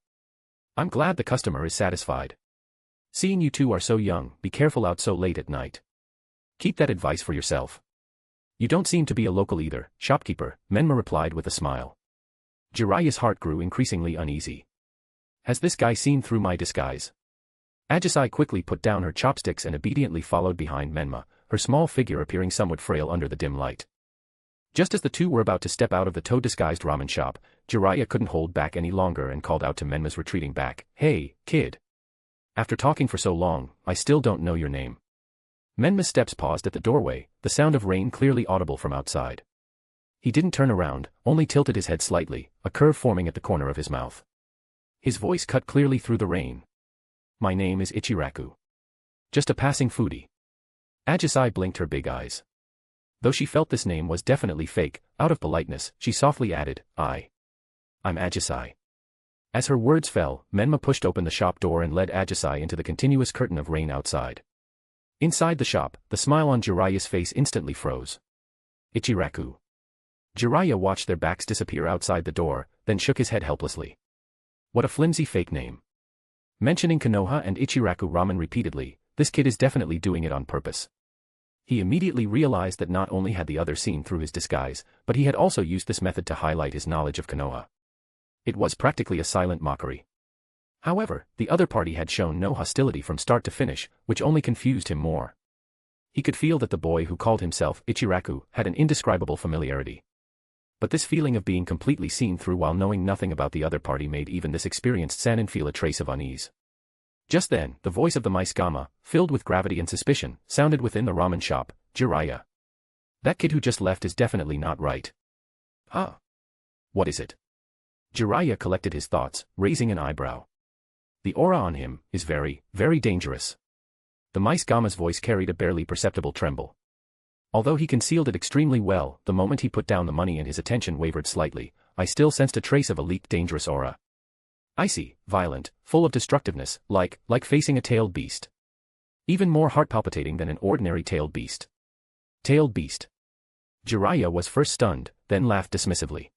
I'm glad the customer is satisfied. Seeing you two are so young, be careful out so late at night. Keep that advice for yourself. You don't seem to be a local either, shopkeeper, Menma replied with a smile. Jiraiya's heart grew increasingly uneasy. Has this guy seen through my disguise? Ajisai quickly put down her chopsticks and obediently followed behind Menma, her small figure appearing somewhat frail under the dim light. Just as the two were about to step out of the toad-disguised ramen shop, Jiraiya couldn't hold back any longer and called out to Menma's retreating back, Hey, kid. After talking for so long, I still don't know your name. Menma's steps paused at the doorway, the sound of rain clearly audible from outside. He didn't turn around, only tilted his head slightly, a curve forming at the corner of his mouth. His voice cut clearly through the rain. My name is Ichiraku. Just a passing foodie. Ajisai blinked her big eyes. Though she felt this name was definitely fake, out of politeness, she softly added, I'm Ajisai. As her words fell, Menma pushed open the shop door and led Ajisai into the continuous curtain of rain outside. Inside the shop, the smile on Jiraiya's face instantly froze. Ichiraku. Jiraiya watched their backs disappear outside the door, then shook his head helplessly. What a flimsy fake name. Mentioning Konoha and Ichiraku ramen repeatedly, this kid is definitely doing it on purpose. He immediately realized that not only had the other seen through his disguise, but he had also used this method to highlight his knowledge of Konoha. It was practically a silent mockery. However, the other party had shown no hostility from start to finish, which only confused him more. He could feel that the boy who called himself Ichiraku had an indescribable familiarity. But this feeling of being completely seen through while knowing nothing about the other party made even this experienced Sannin feel a trace of unease. Just then, the voice of the mice Gamma, filled with gravity and suspicion, sounded within the ramen shop, Jiraiya. That kid who just left is definitely not right. Huh? What is it? Jiraiya collected his thoughts, raising an eyebrow. The aura on him is very, very dangerous. The mice Gama's voice carried a barely perceptible tremble. Although he concealed it extremely well, the moment he put down the money and his attention wavered slightly, I still sensed a trace of a leaked dangerous aura. Icy, violent, full of destructiveness, like facing a tailed beast. Even more heart-palpitating than an ordinary tailed beast. Tailed beast. Jiraiya was first stunned, then laughed dismissively.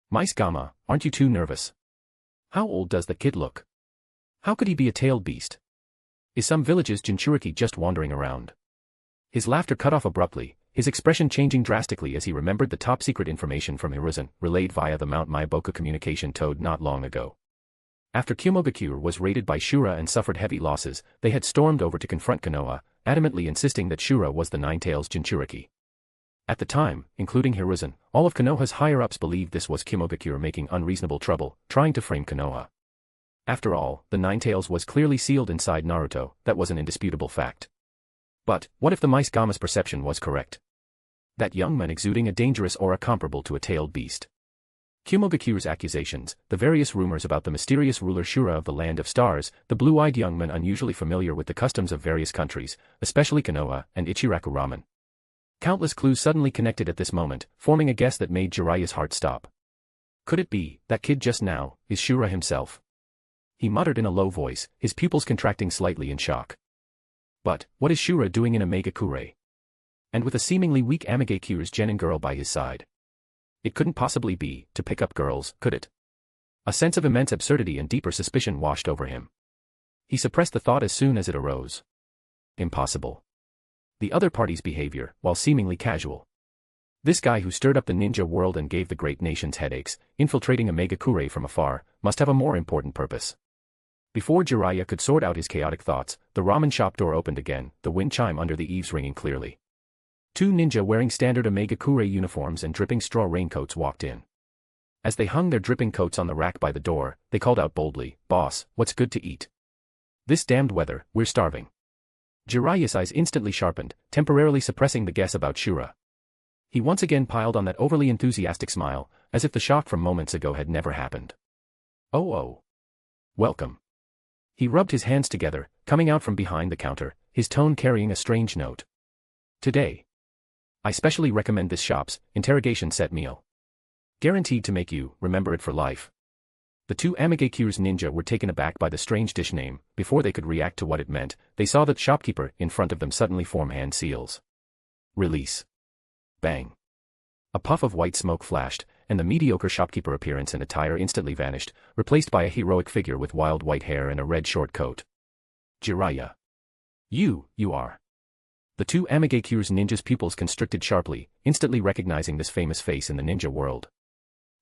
Mice Gama, aren't you too nervous? How old does the kid look? How could he be a tailed beast? Is some village's Jinchuriki just wandering around? His laughter cut off abruptly, his expression changing drastically as he remembered the top-secret information from Hiruzen, relayed via the Mount Maiboku communication toad not long ago. After Kumogakure was raided by Shura and suffered heavy losses, they had stormed over to confront Konoha, adamantly insisting that Shura was the Nine-Tails Jinchuriki. At the time, including Hiruzen, all of Konoha's higher-ups believed this was Kumogakure making unreasonable trouble, trying to frame Konoha. After all, the Nine-Tails was clearly sealed inside Naruto, that was an indisputable fact. But, what if the mice Gama's perception was correct? That young man exuding a dangerous aura comparable to a tailed beast. Kumogakure's accusations, the various rumors about the mysterious ruler Shura of the Land of Stars, the blue-eyed young man unusually familiar with the customs of various countries, especially Konoha and Ichiraku ramen. Countless clues suddenly connected at this moment, forming a guess that made Jiraiya's heart stop. Could it be, that kid just now, is Shura himself? He muttered in a low voice, his pupils contracting slightly in shock. But, what is Shura doing in a Megakure? And with a seemingly weak Amagekyu's genin girl by his side. It couldn't possibly be, to pick up girls, could it? A sense of immense absurdity and deeper suspicion washed over him. He suppressed the thought as soon as it arose. Impossible. The other party's behavior, while seemingly casual. This guy who stirred up the ninja world and gave the great nations headaches, infiltrating a Megakure from afar, must have a more important purpose. Before Jiraiya could sort out his chaotic thoughts, the ramen shop door opened again, the wind chime under the eaves ringing clearly. Two ninja wearing standard Omegakure uniforms and dripping straw raincoats walked in. As they hung their dripping coats on the rack by the door, they called out boldly, "Boss, what's good to eat?" "This damned weather, we're starving." Jiraiya's eyes instantly sharpened, temporarily suppressing the guess about Shura. He once again piled on that overly enthusiastic smile, as if the shock from moments ago had never happened. Oh. Welcome. He rubbed his hands together, coming out from behind the counter, his tone carrying a strange note. "Today. I specially recommend this shop's interrogation set meal. Guaranteed to make you remember it for life." The two Amagekyu's ninja were taken aback by the strange dish name. Before they could react to what it meant, they saw the shopkeeper in front of them suddenly form hand seals. Release. Bang. A puff of white smoke flashed, and the mediocre shopkeeper appearance and attire instantly vanished, replaced by a heroic figure with wild white hair and a red short coat. Jiraiya. You are. The two Amagekyu's ninja's pupils constricted sharply, instantly recognizing this famous face in the ninja world.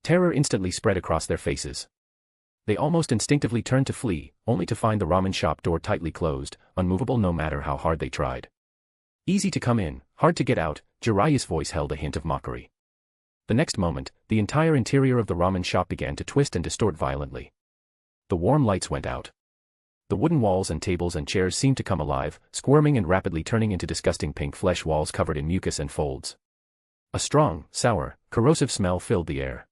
Terror instantly spread across their faces. They almost instinctively turned to flee, only to find the ramen shop door tightly closed, unmovable no matter how hard they tried. Easy to come in, hard to get out, Jiraiya's voice held a hint of mockery. The next moment, the entire interior of the ramen shop began to twist and distort violently. The warm lights went out. The wooden walls and tables and chairs seemed to come alive, squirming and rapidly turning into disgusting pink flesh walls covered in mucus and folds. A strong, sour, corrosive smell filled the air.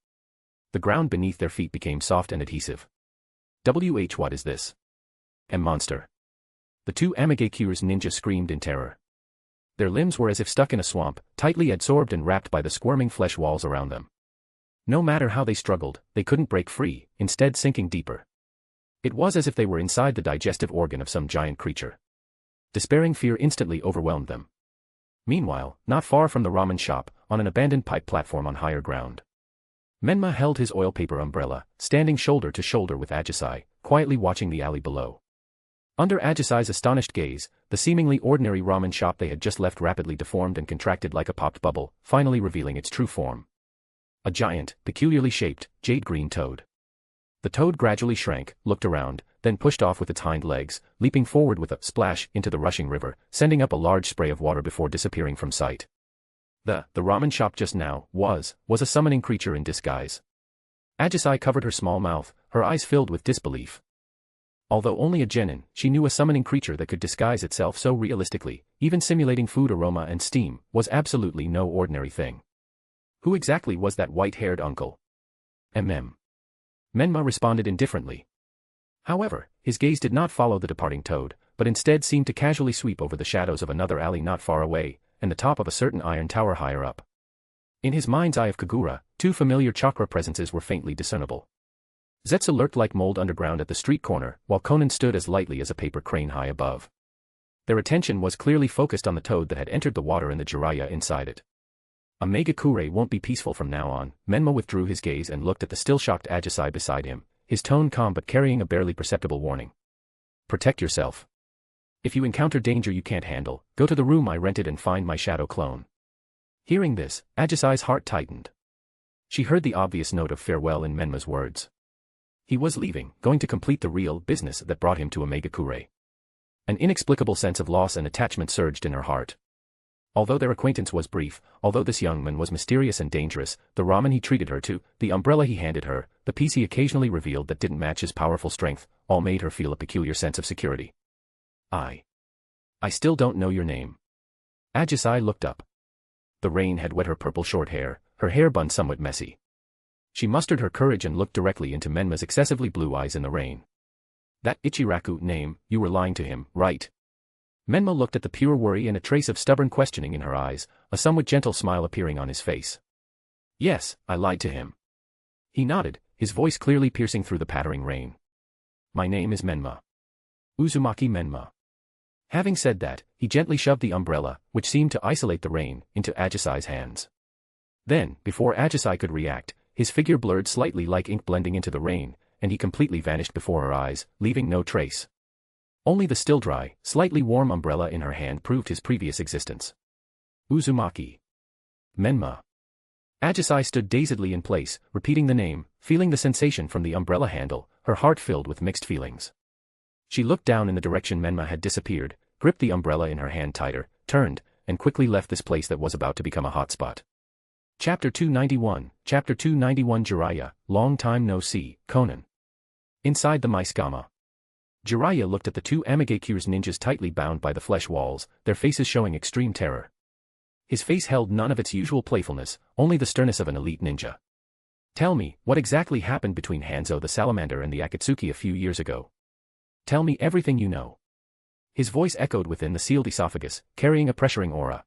The ground beneath their feet became soft and adhesive. What is this? A monster. The two Amagekyu's ninja screamed in terror. Their limbs were as if stuck in a swamp, tightly adsorbed and wrapped by the squirming flesh walls around them. No matter how they struggled, they couldn't break free, instead sinking deeper. It was as if they were inside the digestive organ of some giant creature. Despairing fear instantly overwhelmed them. Meanwhile, not far from the ramen shop, on an abandoned pipe platform on higher ground, Menma held his oil paper umbrella, standing shoulder to shoulder with Ajisai, quietly watching the alley below. Under Ajisai's astonished gaze, the seemingly ordinary ramen shop they had just left rapidly deformed and contracted like a popped bubble, finally revealing its true form. A giant, peculiarly shaped, jade-green toad. The toad gradually shrank, looked around, then pushed off with its hind legs, leaping forward with a splash into the rushing river, sending up a large spray of water before disappearing from sight. The ramen shop just now was a summoning creature in disguise. Ajisai covered her small mouth, her eyes filled with disbelief. Although only a genin, she knew a summoning creature that could disguise itself so realistically, even simulating food aroma and steam, was absolutely no ordinary thing. Who exactly was that white-haired uncle? Menma responded indifferently. However, his gaze did not follow the departing toad, but instead seemed to casually sweep over the shadows of another alley not far away, and the top of a certain iron tower higher up. In his mind's eye of Kaguya, two familiar chakra presences were faintly discernible. Zetsu lurked like mold underground at the street corner, while Conan stood as lightly as a paper crane high above. Their attention was clearly focused on the toad that had entered the water and the Jiraiya inside it. A Megakure won't be peaceful from now on. Menma withdrew his gaze and looked at the still shocked Ajisai beside him, his tone calm but carrying a barely perceptible warning. Protect yourself. If you encounter danger you can't handle, go to the room I rented and find my shadow clone. Hearing this, Ajisai's heart tightened. She heard the obvious note of farewell in Menma's words. He was leaving, going to complete the real business that brought him to a Megakure. An inexplicable sense of loss and attachment surged in her heart. Although their acquaintance was brief, although this young man was mysterious and dangerous, the ramen he treated her to, the umbrella he handed her, the piece he occasionally revealed that didn't match his powerful strength, all made her feel a peculiar sense of security. I still don't know your name. Ajisai looked up. The rain had wet her purple short hair, her hair bun somewhat messy. She mustered her courage and looked directly into Menma's excessively blue eyes in the rain. That Ichiraku name, you were lying to him, right? Menma looked at the pure worry and a trace of stubborn questioning in her eyes, a somewhat gentle smile appearing on his face. Yes, I lied to him. He nodded, his voice clearly piercing through the pattering rain. My name is Menma. Uzumaki Menma. Having said that, he gently shoved the umbrella, which seemed to isolate the rain, into Ajisai's hands. Then, before Ajisai could react, his figure blurred slightly like ink blending into the rain, and he completely vanished before her eyes, leaving no trace. Only the still dry, slightly warm umbrella in her hand proved his previous existence. Uzumaki Menma. Ajisai stood dazedly in place, repeating the name, feeling the sensation from the umbrella handle, her heart filled with mixed feelings. She looked down in the direction Menma had disappeared, gripped the umbrella in her hand tighter, turned, and quickly left this place that was about to become a hotspot. Chapter 291, Chapter 291 Jiraiya, Long Time No See, Conan. Inside the Maisgama. Jiraiya looked at the two Amagekyu's ninjas tightly bound by the flesh walls, their faces showing extreme terror. His face held none of its usual playfulness, only the sternness of an elite ninja. Tell me, what exactly happened between Hanzo the Salamander and the Akatsuki a few years ago? Tell me everything you know. His voice echoed within the sealed esophagus, carrying a pressuring aura.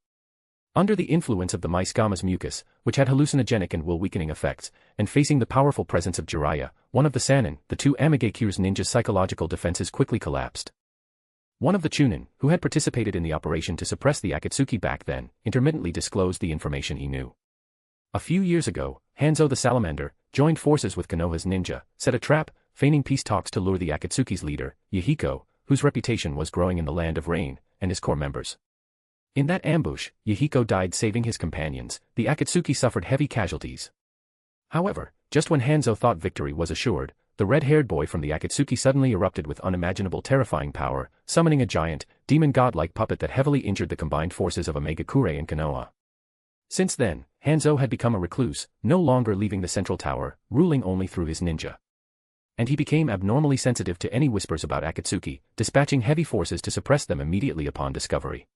Under the influence of the Maisgama's mucus, which had hallucinogenic and will-weakening effects, and facing the powerful presence of Jiraiya, one of the Sannin, the two Amagekyu's ninjas' psychological defenses quickly collapsed. One of the Chunin, who had participated in the operation to suppress the Akatsuki back then, intermittently disclosed the information he knew. A few years ago, Hanzo the Salamander joined forces with Konoha's ninja, set a trap, feigning peace talks to lure the Akatsuki's leader, Yahiko, whose reputation was growing in the Land of Rain, and his core members. In that ambush, Yahiko died saving his companions, the Akatsuki suffered heavy casualties. However, just when Hanzo thought victory was assured, the red-haired boy from the Akatsuki suddenly erupted with unimaginable terrifying power, summoning a giant, demon god-like puppet that heavily injured the combined forces of Megakure and Konoha. Since then, Hanzo had become a recluse, no longer leaving the central tower, ruling only through his ninja. And he became abnormally sensitive to any whispers about Akatsuki, dispatching heavy forces to suppress them immediately upon discovery.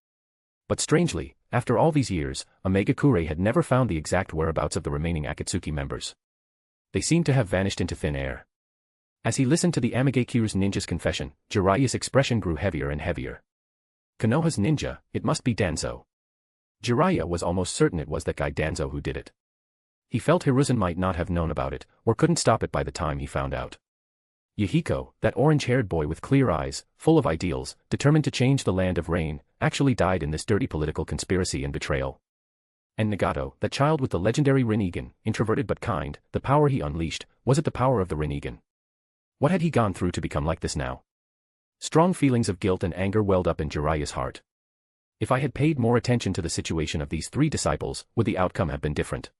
But strangely, after all these years, Megakure had never found the exact whereabouts of the remaining Akatsuki members. They seemed to have vanished into thin air. As he listened to the Amagekyu's ninja's confession, Jiraiya's expression grew heavier and heavier. Konoha's ninja, it must be Danzo. Jiraiya was almost certain it was that guy Danzo who did it. He felt Hiruzen might not have known about it, or couldn't stop it by the time he found out. Yahiko, that orange-haired boy with clear eyes, full of ideals, determined to change the Land of Rain, actually died in this dirty political conspiracy and betrayal. And Nagato, that child with the legendary Rinnegan, introverted but kind, the power he unleashed, was it the power of the Rinnegan? What had he gone through to become like this now? Strong feelings of guilt and anger welled up in Jiraiya's heart. If I had paid more attention to the situation of these three disciples, would the outcome have been different?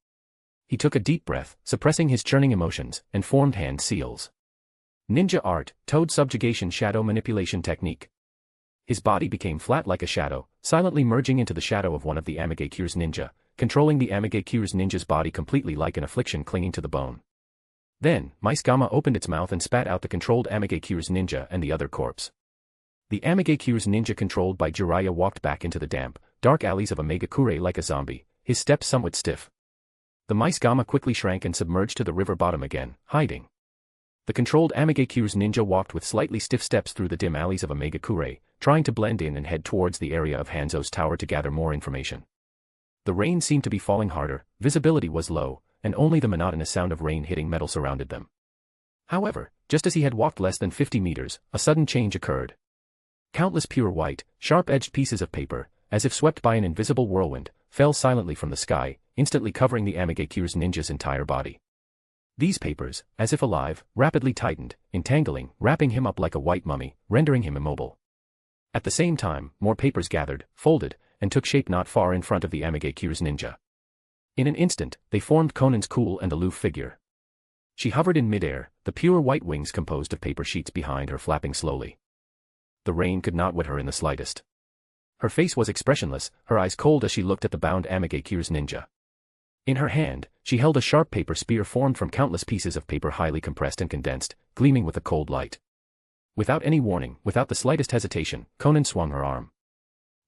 He took a deep breath, suppressing his churning emotions, and formed hand seals. Ninja art, toad subjugation shadow manipulation technique. His body became flat like a shadow, silently merging into the shadow of one of the Amagekyu's ninja, controlling the Amagekyu's ninja's body completely like an affliction clinging to the bone. Then, Maisgama opened its mouth and spat out the controlled Amagekyu's ninja and the other corpse. The Amagekyu's ninja controlled by Jiraiya walked back into the damp, dark alleys of Megakure like a zombie, his steps somewhat stiff. The Maisgama quickly shrank and submerged to the river bottom again, hiding. The controlled Mangekyo's ninja walked with slightly stiff steps through the dim alleys of a Megakure, trying to blend in and head towards the area of Hanzo's tower to gather more information. The rain seemed to be falling harder, visibility was low, and only the monotonous sound of rain hitting metal surrounded them. However, just as he had walked less than 50 meters, a sudden change occurred. Countless pure white, sharp-edged pieces of paper, as if swept by an invisible whirlwind, fell silently from the sky, instantly covering the Mangekyo's ninja's entire body. These papers, as if alive, rapidly tightened, entangling, wrapping him up like a white mummy, rendering him immobile. At the same time, more papers gathered, folded, and took shape not far in front of the Mangekyo's ninja. In an instant, they formed Conan's cool and aloof figure. She hovered in midair, the pure white wings composed of paper sheets behind her flapping slowly. The rain could not wet her in the slightest. Her face was expressionless, her eyes cold as she looked at the bound Mangekyo's ninja. In her hand, she held a sharp paper spear formed from countless pieces of paper highly compressed and condensed, gleaming with a cold light. Without any warning, without the slightest hesitation, Conan swung her arm.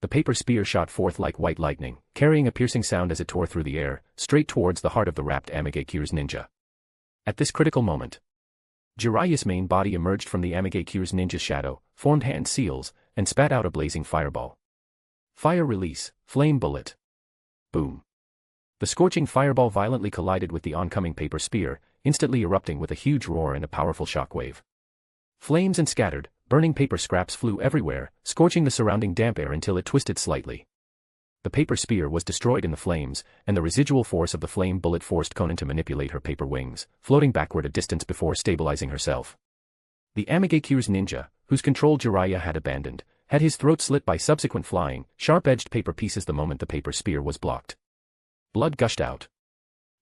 The paper spear shot forth like white lightning, carrying a piercing sound as it tore through the air, straight towards the heart of the wrapped Mangekyo's ninja. At this critical moment, Jiraiya's main body emerged from the Mangekyo's ninja's shadow, formed hand seals, and spat out a blazing fireball. Fire release, flame bullet. Boom. The scorching fireball violently collided with the oncoming paper spear, instantly erupting with a huge roar and a powerful shockwave. Flames and scattered, burning paper scraps flew everywhere, scorching the surrounding damp air until it twisted slightly. The paper spear was destroyed in the flames, and the residual force of the flame bullet forced Conan to manipulate her paper wings, floating backward a distance before stabilizing herself. The Mangekyo's ninja, whose control Jiraiya had abandoned, had his throat slit by subsequent flying, sharp-edged paper pieces the moment the paper spear was blocked. Blood gushed out.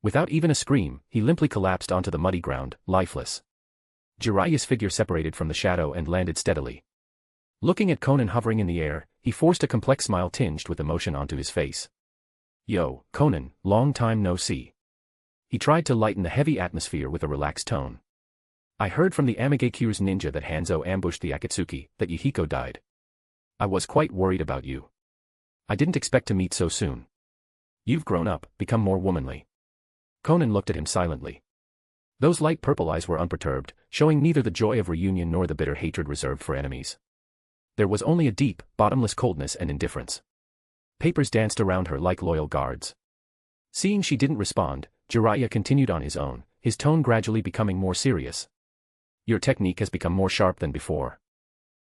Without even a scream, he limply collapsed onto the muddy ground, lifeless. Jiraiya's figure separated from the shadow and landed steadily. Looking at Conan hovering in the air, he forced a complex smile tinged with emotion onto his face. "Yo, Conan, long time no see." He tried to lighten the heavy atmosphere with a relaxed tone. "I heard from the Mangekyo's ninja that Hanzo ambushed the Akatsuki, that Yahiko died. I was quite worried about you. I didn't expect to meet so soon. You've grown up, become more womanly." Conan looked at him silently. Those light purple eyes were unperturbed, showing neither the joy of reunion nor the bitter hatred reserved for enemies. There was only a deep, bottomless coldness and indifference. Papers danced around her like loyal guards. Seeing she didn't respond, Jiraiya continued on his own, his tone gradually becoming more serious. "Your technique has become more sharp than before.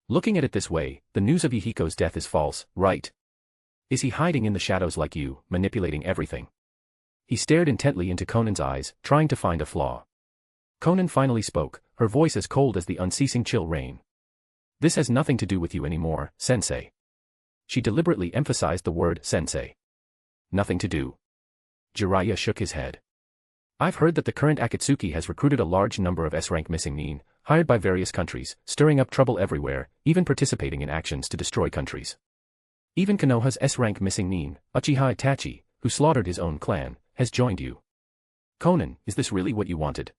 Looking at it this way, the news of Yahiko's death is false, right? Is he hiding in the shadows like you, manipulating everything?" He stared intently into Conan's eyes, trying to find a flaw. Conan finally spoke, her voice as cold as the unceasing chill rain. "This has nothing to do with you anymore, sensei." She deliberately emphasized the word sensei. "Nothing to do." Jiraiya shook his head. "I've heard that the current Akatsuki has recruited a large number of S-rank missing nin, hired by various countries, stirring up trouble everywhere, even participating in actions to destroy countries. Even Konoha's S-rank missing nin, Uchiha Itachi, who slaughtered his own clan, has joined you. Conan, is this really what you wanted?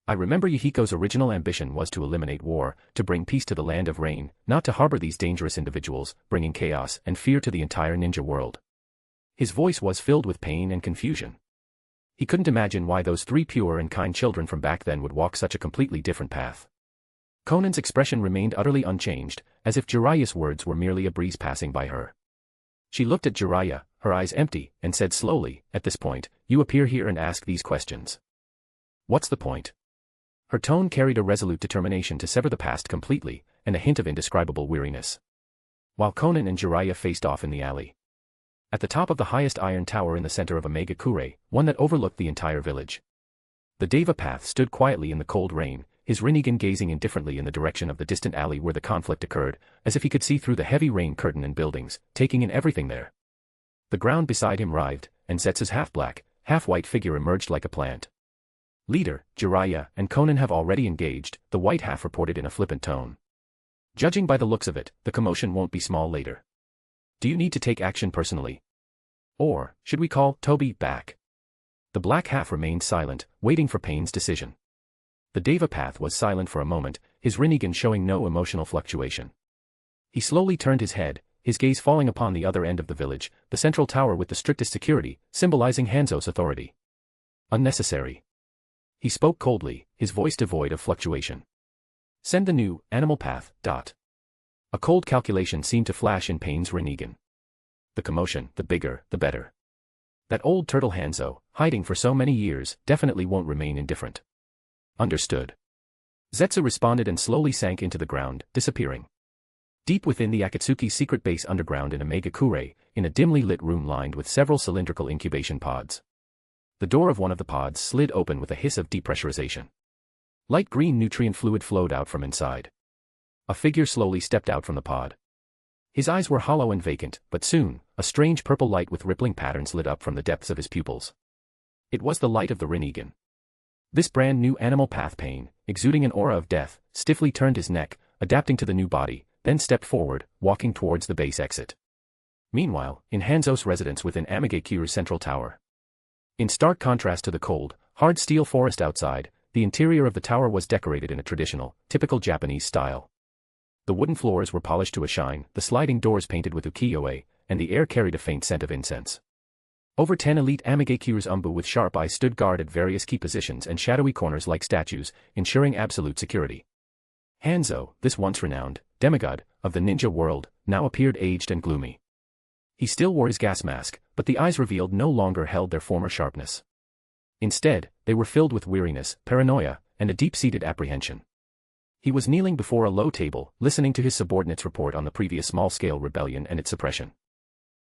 I remember Yahiko's original ambition was to eliminate war, to bring peace to the land of rain, not to harbor these dangerous individuals, bringing chaos and fear to the entire ninja world." His voice was filled with pain and confusion. He couldn't imagine why those three pure and kind children from back then would walk such a completely different path. Conan's expression remained utterly unchanged, as if Jiraiya's words were merely a breeze passing by her. She looked at Jiraiya, her eyes empty, and said slowly, "At this point, you appear here and ask these questions. What's the point?" Her tone carried a resolute determination to sever the past completely, and a hint of indescribable weariness. While Conan and Jiraiya faced off in the alley. At the top of the highest iron tower in the center of a Megakure, one that overlooked the entire village. The Deva Path stood quietly in the cold rain, his Rinnegan gazing indifferently in the direction of the distant alley where the conflict occurred, as if he could see through the heavy rain curtain and buildings, taking in everything there. The ground beside him writhed, and Setsu's half-black, half-white figure emerged like a plant. "Leader, Jiraiya and Conan have already engaged," the white half reported in a flippant tone. "Judging by the looks of it, the commotion won't be small later. Do you need to take action personally? Or, should we call Toby back?" The black half remained silent, waiting for Payne's decision. The Deva Path was silent for a moment, his Rinnegan showing no emotional fluctuation. He slowly turned his head, his gaze falling upon the other end of the village, the central tower with the strictest security, symbolizing Hanzo's authority. "Unnecessary." He spoke coldly, his voice devoid of fluctuation. Send the new, animal path, dot. A cold calculation seemed to flash in Payne's Rinnegan. The commotion, the bigger, the better. That old turtle Hanzo, hiding for so many years, definitely won't remain indifferent. Understood. Zetsu responded and slowly sank into the ground, disappearing. Deep within the Akatsuki's secret base underground in a Megakure, in a dimly lit room lined with several cylindrical incubation pods. The door of one of the pods slid open with a hiss of depressurization. Light green nutrient fluid flowed out from inside. A figure slowly stepped out from the pod. His eyes were hollow and vacant, but soon, a strange purple light with rippling patterns lit up from the depths of his pupils. It was the light of the Rinnegan. This brand new animal path Pain, exuding an aura of death, stiffly turned his neck, adapting to the new body, then stepped forward, walking towards the base exit. Meanwhile, in Hanzo's residence within Mangekyo's central tower. In stark contrast to the cold, hard steel forest outside, the interior of the tower was decorated in a traditional, typical Japanese style. The wooden floors were polished to a shine, the sliding doors painted with ukiyo-e, and the air carried a faint scent of incense. Over 10 elite Mangekyo's ANBU with sharp eyes stood guard at various key positions and shadowy corners like statues, ensuring absolute security. Hanzo, this once renowned demigod of the ninja world, now appeared aged and gloomy. He still wore his gas mask, but the eyes revealed no longer held their former sharpness. Instead, they were filled with weariness, paranoia, and a deep-seated apprehension. He was kneeling before a low table, listening to his subordinates report on the previous small-scale rebellion and its suppression.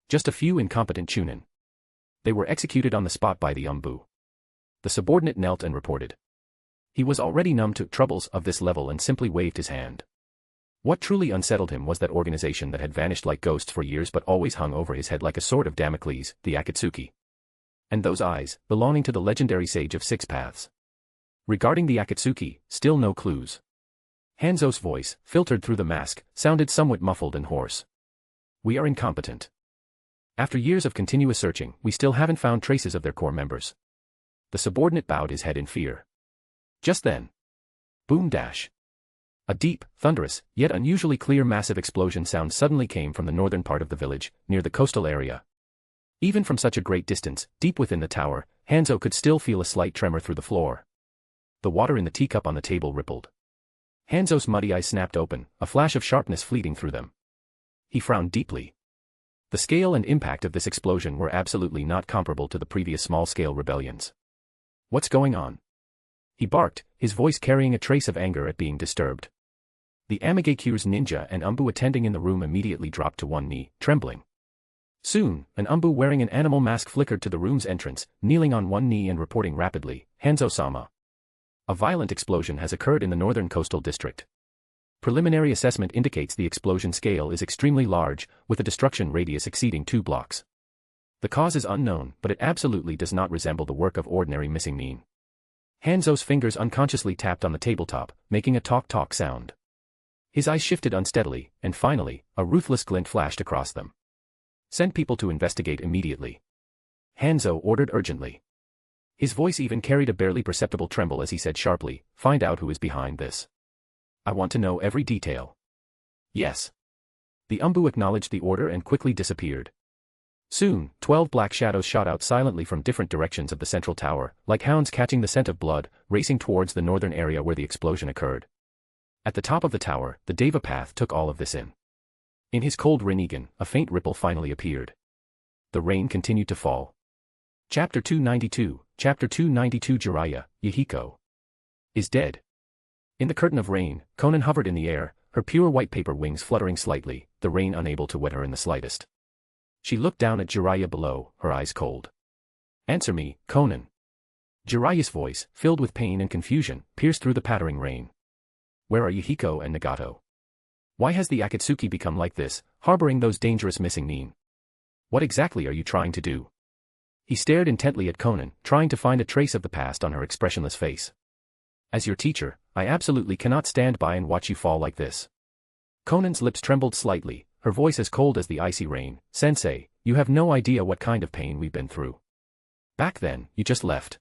Just a few incompetent chunin. They were executed on the spot by the ANBU. The subordinate knelt and reported. He was already numb to troubles of this level and simply waved his hand. What truly unsettled him was that organization that had vanished like ghosts for years but always hung over his head like a sword of Damocles, the Akatsuki. And those eyes, belonging to the legendary sage of six paths. Regarding the Akatsuki, still no clues. Hanzo's voice, filtered through the mask, sounded somewhat muffled and hoarse. We are incompetent. After years of continuous searching, we still haven't found traces of their core members. The subordinate bowed his head in fear. Just then. Boom dash. A deep, thunderous, yet unusually clear massive explosion sound suddenly came from the northern part of the village, near the coastal area. Even from such a great distance, deep within the tower, Hanzo could still feel a slight tremor through the floor. The water in the teacup on the table rippled. Hanzo's muddy eyes snapped open, a flash of sharpness fleeting through them. He frowned deeply. The scale and impact of this explosion were absolutely not comparable to the previous small-scale rebellions. What's going on? He barked, his voice carrying a trace of anger at being disturbed. The Mangekyo's ninja and ANBU attending in the room immediately dropped to one knee, trembling. Soon, an ANBU wearing an animal mask flickered to the room's entrance, kneeling on one knee and reporting rapidly, Hanzo-sama. A violent explosion has occurred in the northern coastal district. Preliminary assessment indicates the explosion scale is extremely large, with a destruction radius exceeding 2 blocks. The cause is unknown, but it absolutely does not resemble the work of ordinary missing mean. Hanzo's fingers unconsciously tapped on the tabletop, making a talk-talk sound. His eyes shifted unsteadily, and finally, a ruthless glint flashed across them. Send people to investigate immediately. Hanzo ordered urgently. His voice even carried a barely perceptible tremble as he said sharply, find out who is behind this. I want to know every detail. Yes. The ANBU acknowledged the order and quickly disappeared. Soon, 12 black shadows shot out silently from different directions of the central tower, like hounds catching the scent of blood, racing towards the northern area where the explosion occurred. At the top of the tower, the Deva Path took all of this in. In his cold Rinnegan, a faint ripple finally appeared. The rain continued to fall. Chapter 292, Chapter 292 Jiraiya, Yahiko. Is dead. In the curtain of rain, Konan hovered in the air, her pure white paper wings fluttering slightly, the rain unable to wet her in the slightest. She looked down at Jiraiya below, her eyes cold. Answer me, Konan. Jiraiya's voice, filled with pain and confusion, pierced through the pattering rain. Where are Yahiko and Nagato? Why has the Akatsuki become like this, harboring those dangerous missing nin? What exactly are you trying to do? He stared intently at Konan, trying to find a trace of the past on her expressionless face. As your teacher, I absolutely cannot stand by and watch you fall like this. Konan's lips trembled slightly, her voice as cold as the icy rain. Sensei, you have no idea what kind of pain we've been through. Back then, you just left.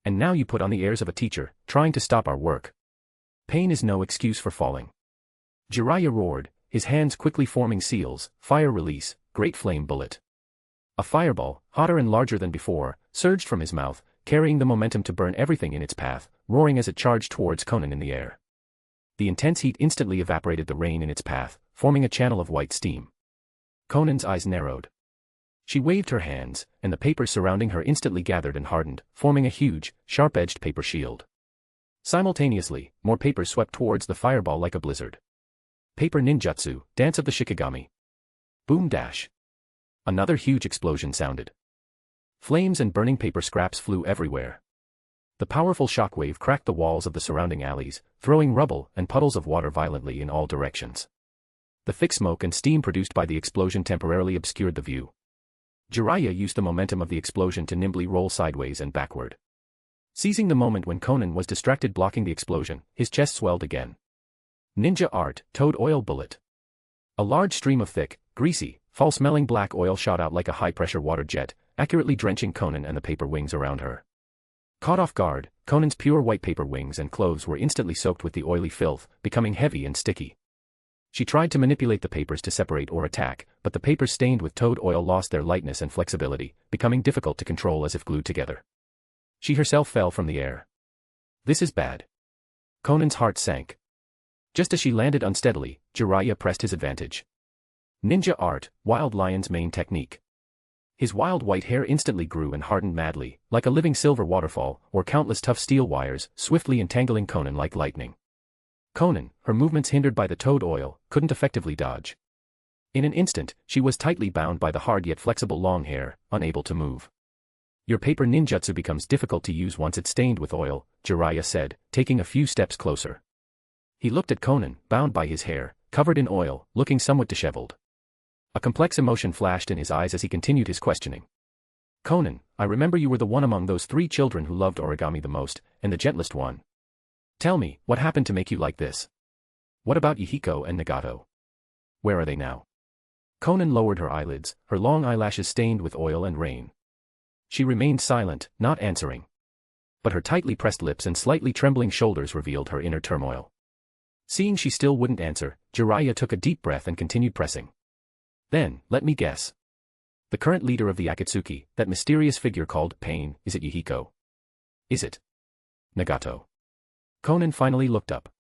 And now you put on the airs of a teacher, trying to stop our work. Pain is no excuse for falling. Jiraiya roared, his hands quickly forming seals, fire release, great flame bullet. A fireball, hotter and larger than before, surged from his mouth, carrying the momentum to burn everything in its path, roaring as it charged towards Konan in the air. The intense heat instantly evaporated the rain in its path, forming a channel of white steam. Konan's eyes narrowed. She waved her hands, and the papers surrounding her instantly gathered and hardened, forming a huge, sharp-edged paper shield. Simultaneously, more papers swept towards the fireball like a blizzard. Paper ninjutsu, dance of the Shikigami. Boom dash. Another huge explosion sounded. Flames and burning paper scraps flew everywhere. The powerful shockwave cracked the walls of the surrounding alleys, throwing rubble and puddles of water violently in all directions. The thick smoke and steam produced by the explosion temporarily obscured the view. Jiraiya used the momentum of the explosion to nimbly roll sideways and backward. Seizing the moment when Konan was distracted blocking the explosion, his chest swelled again. Ninja art, toad oil bullet. A large stream of thick, greasy, foul-smelling black oil shot out like a high-pressure water jet, accurately drenching Konan and the paper wings around her. Caught off guard, Konan's pure white paper wings and clothes were instantly soaked with the oily filth, becoming heavy and sticky. She tried to manipulate the papers to separate or attack, but the papers stained with toad oil lost their lightness and flexibility, becoming difficult to control as if glued together. She herself fell from the air. This is bad. Konan's heart sank. Just as she landed unsteadily, Jiraiya pressed his advantage. Ninja art, wild lion's mane technique. His wild white hair instantly grew and hardened madly, like a living silver waterfall, or countless tough steel wires, swiftly entangling Konan like lightning. Konan, her movements hindered by the toad oil, couldn't effectively dodge. In an instant, she was tightly bound by the hard yet flexible long hair, unable to move. Your paper ninjutsu becomes difficult to use once it's stained with oil, Jiraiya said, taking a few steps closer. He looked at Konan, bound by his hair, covered in oil, looking somewhat disheveled. A complex emotion flashed in his eyes as he continued his questioning. Konan, I remember you were the one among those 3 children who loved origami the most, and the gentlest one. Tell me, what happened to make you like this? What about Yuhiko and Nagato? Where are they now? Konan lowered her eyelids, her long eyelashes stained with oil and rain. She remained silent, not answering. But her tightly pressed lips and slightly trembling shoulders revealed her inner turmoil. Seeing she still wouldn't answer, Jiraiya took a deep breath and continued pressing. Then, let me guess. The current leader of the Akatsuki, that mysterious figure called Pain, is it Yuhiko? Is it Nagato? Konan finally looked up.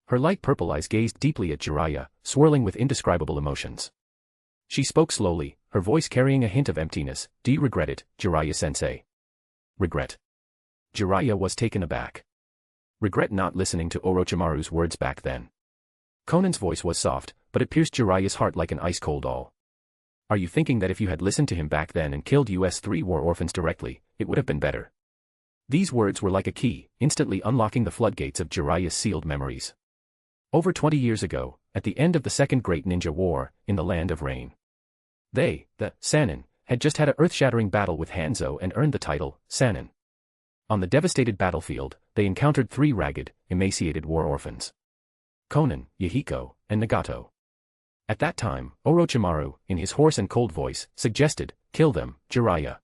Her light purple eyes gazed deeply at Jiraiya, swirling with indescribable emotions. She spoke slowly, her voice carrying a hint of emptiness. Do you regret it, Jiraiya-sensei? Regret? Jiraiya was taken aback. Regret not listening to Orochimaru's words back then. Konan's voice was soft, but it pierced Jiraiya's heart like an ice-cold awl. Are you thinking that if you had listened to him back then and killed US 3 war orphans directly, it would have been better? These words were like a key, instantly unlocking the floodgates of Jiraiya's sealed memories. Over 20 years ago, at the end of the Second Great Ninja War, in the Land of Rain. They, the Sannin, had just had an earth-shattering battle with Hanzo and earned the title, Sannin. On the devastated battlefield, they encountered 3 ragged, emaciated war orphans. Konan, Yuhiko, and Nagato. At that time, Orochimaru, in his hoarse and cold voice, suggested, kill them, Jiraiya.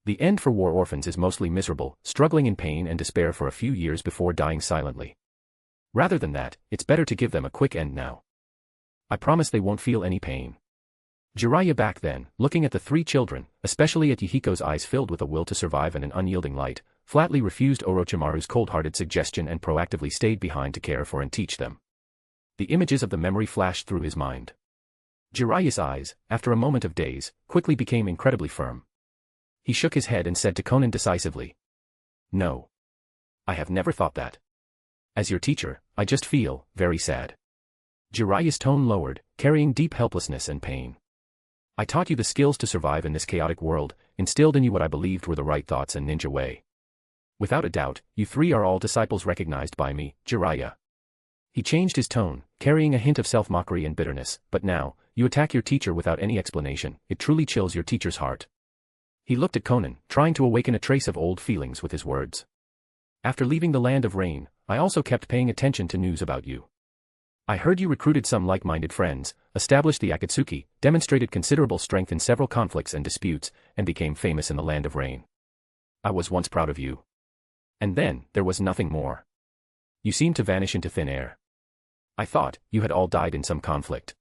The end for war orphans is mostly miserable, struggling in pain and despair for a few years before dying silently. Rather than that, it's better to give them a quick end now. I promise they won't feel any pain. Jiraiya back then, looking at the 3 children, especially at Yuhiko's eyes filled with a will to survive and an unyielding light, flatly refused Orochimaru's cold-hearted suggestion and proactively stayed behind to care for and teach them. The images of the memory flashed through his mind. Jiraiya's eyes, after a moment of daze, quickly became incredibly firm. He shook his head and said to Konan decisively. No. I have never thought that. As your teacher, I just feel very sad. Jiraiya's tone lowered, carrying deep helplessness and pain. I taught you the skills to survive in this chaotic world, instilled in you what I believed were the right thoughts and ninja way. Without a doubt, you 3 are all disciples recognized by me, Jiraiya. He changed his tone, carrying a hint of self-mockery and bitterness, but now, you attack your teacher without any explanation. It truly chills your teacher's heart. He looked at Konan, trying to awaken a trace of old feelings with his words. After leaving the Land of Rain, I also kept paying attention to news about you. I heard you recruited some like-minded friends, established the Akatsuki, demonstrated considerable strength in several conflicts and disputes, and became famous in the Land of Rain. I was once proud of you. And then, there was nothing more. You seemed to vanish into thin air. I thought you had all died in some conflict.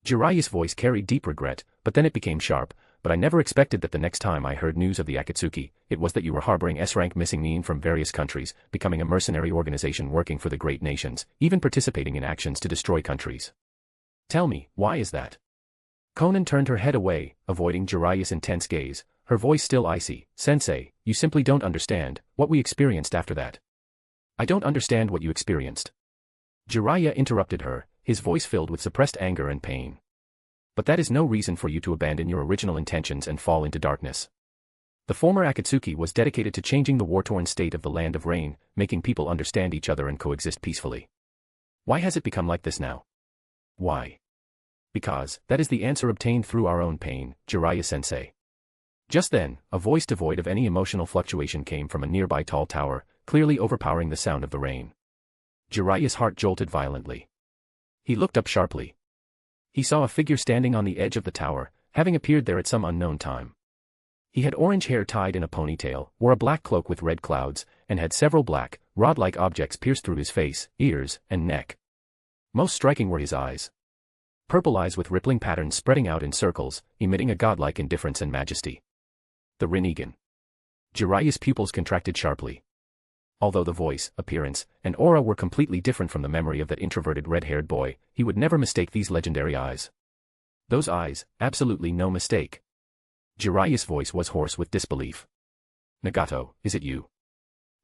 Jiraiya's voice carried deep regret, but then it became sharp. but I never expected that the next time I heard news of the Akatsuki, it was that you were harboring S-rank missing men from various countries, becoming a mercenary organization working for the great nations, even participating in actions to destroy countries. Tell me, why is that? Konan turned her head away, avoiding Jiraiya's intense gaze, her voice still icy. Sensei, you simply don't understand what we experienced after that. I don't understand what you experienced. Jiraiya interrupted her, his voice filled with suppressed anger and pain. But that is no reason for you to abandon your original intentions and fall into darkness. The former Akatsuki was dedicated to changing the war-torn state of the Land of Rain, making people understand each other and coexist peacefully. Why has it become like this now? Why? Because, that is the answer obtained through our own pain, Jiraiya-sensei. Just then, a voice devoid of any emotional fluctuation came from a nearby tall tower, clearly overpowering the sound of the rain. Jiraiya's heart jolted violently. He looked up sharply. He saw a figure standing on the edge of the tower, having appeared there at some unknown time. He had orange hair tied in a ponytail, wore a black cloak with red clouds, and had several black, rod-like objects pierced through his face, ears, and neck. Most striking were his eyes. Purple eyes with rippling patterns spreading out in circles, emitting a godlike indifference and majesty. The Rinnegan. Jiraiya's pupils contracted sharply. Although the voice, appearance, and aura were completely different from the memory of that introverted red-haired boy, he would never mistake these legendary eyes. Those eyes, absolutely no mistake. Jiraiya's voice was hoarse with disbelief. Nagato, is it you?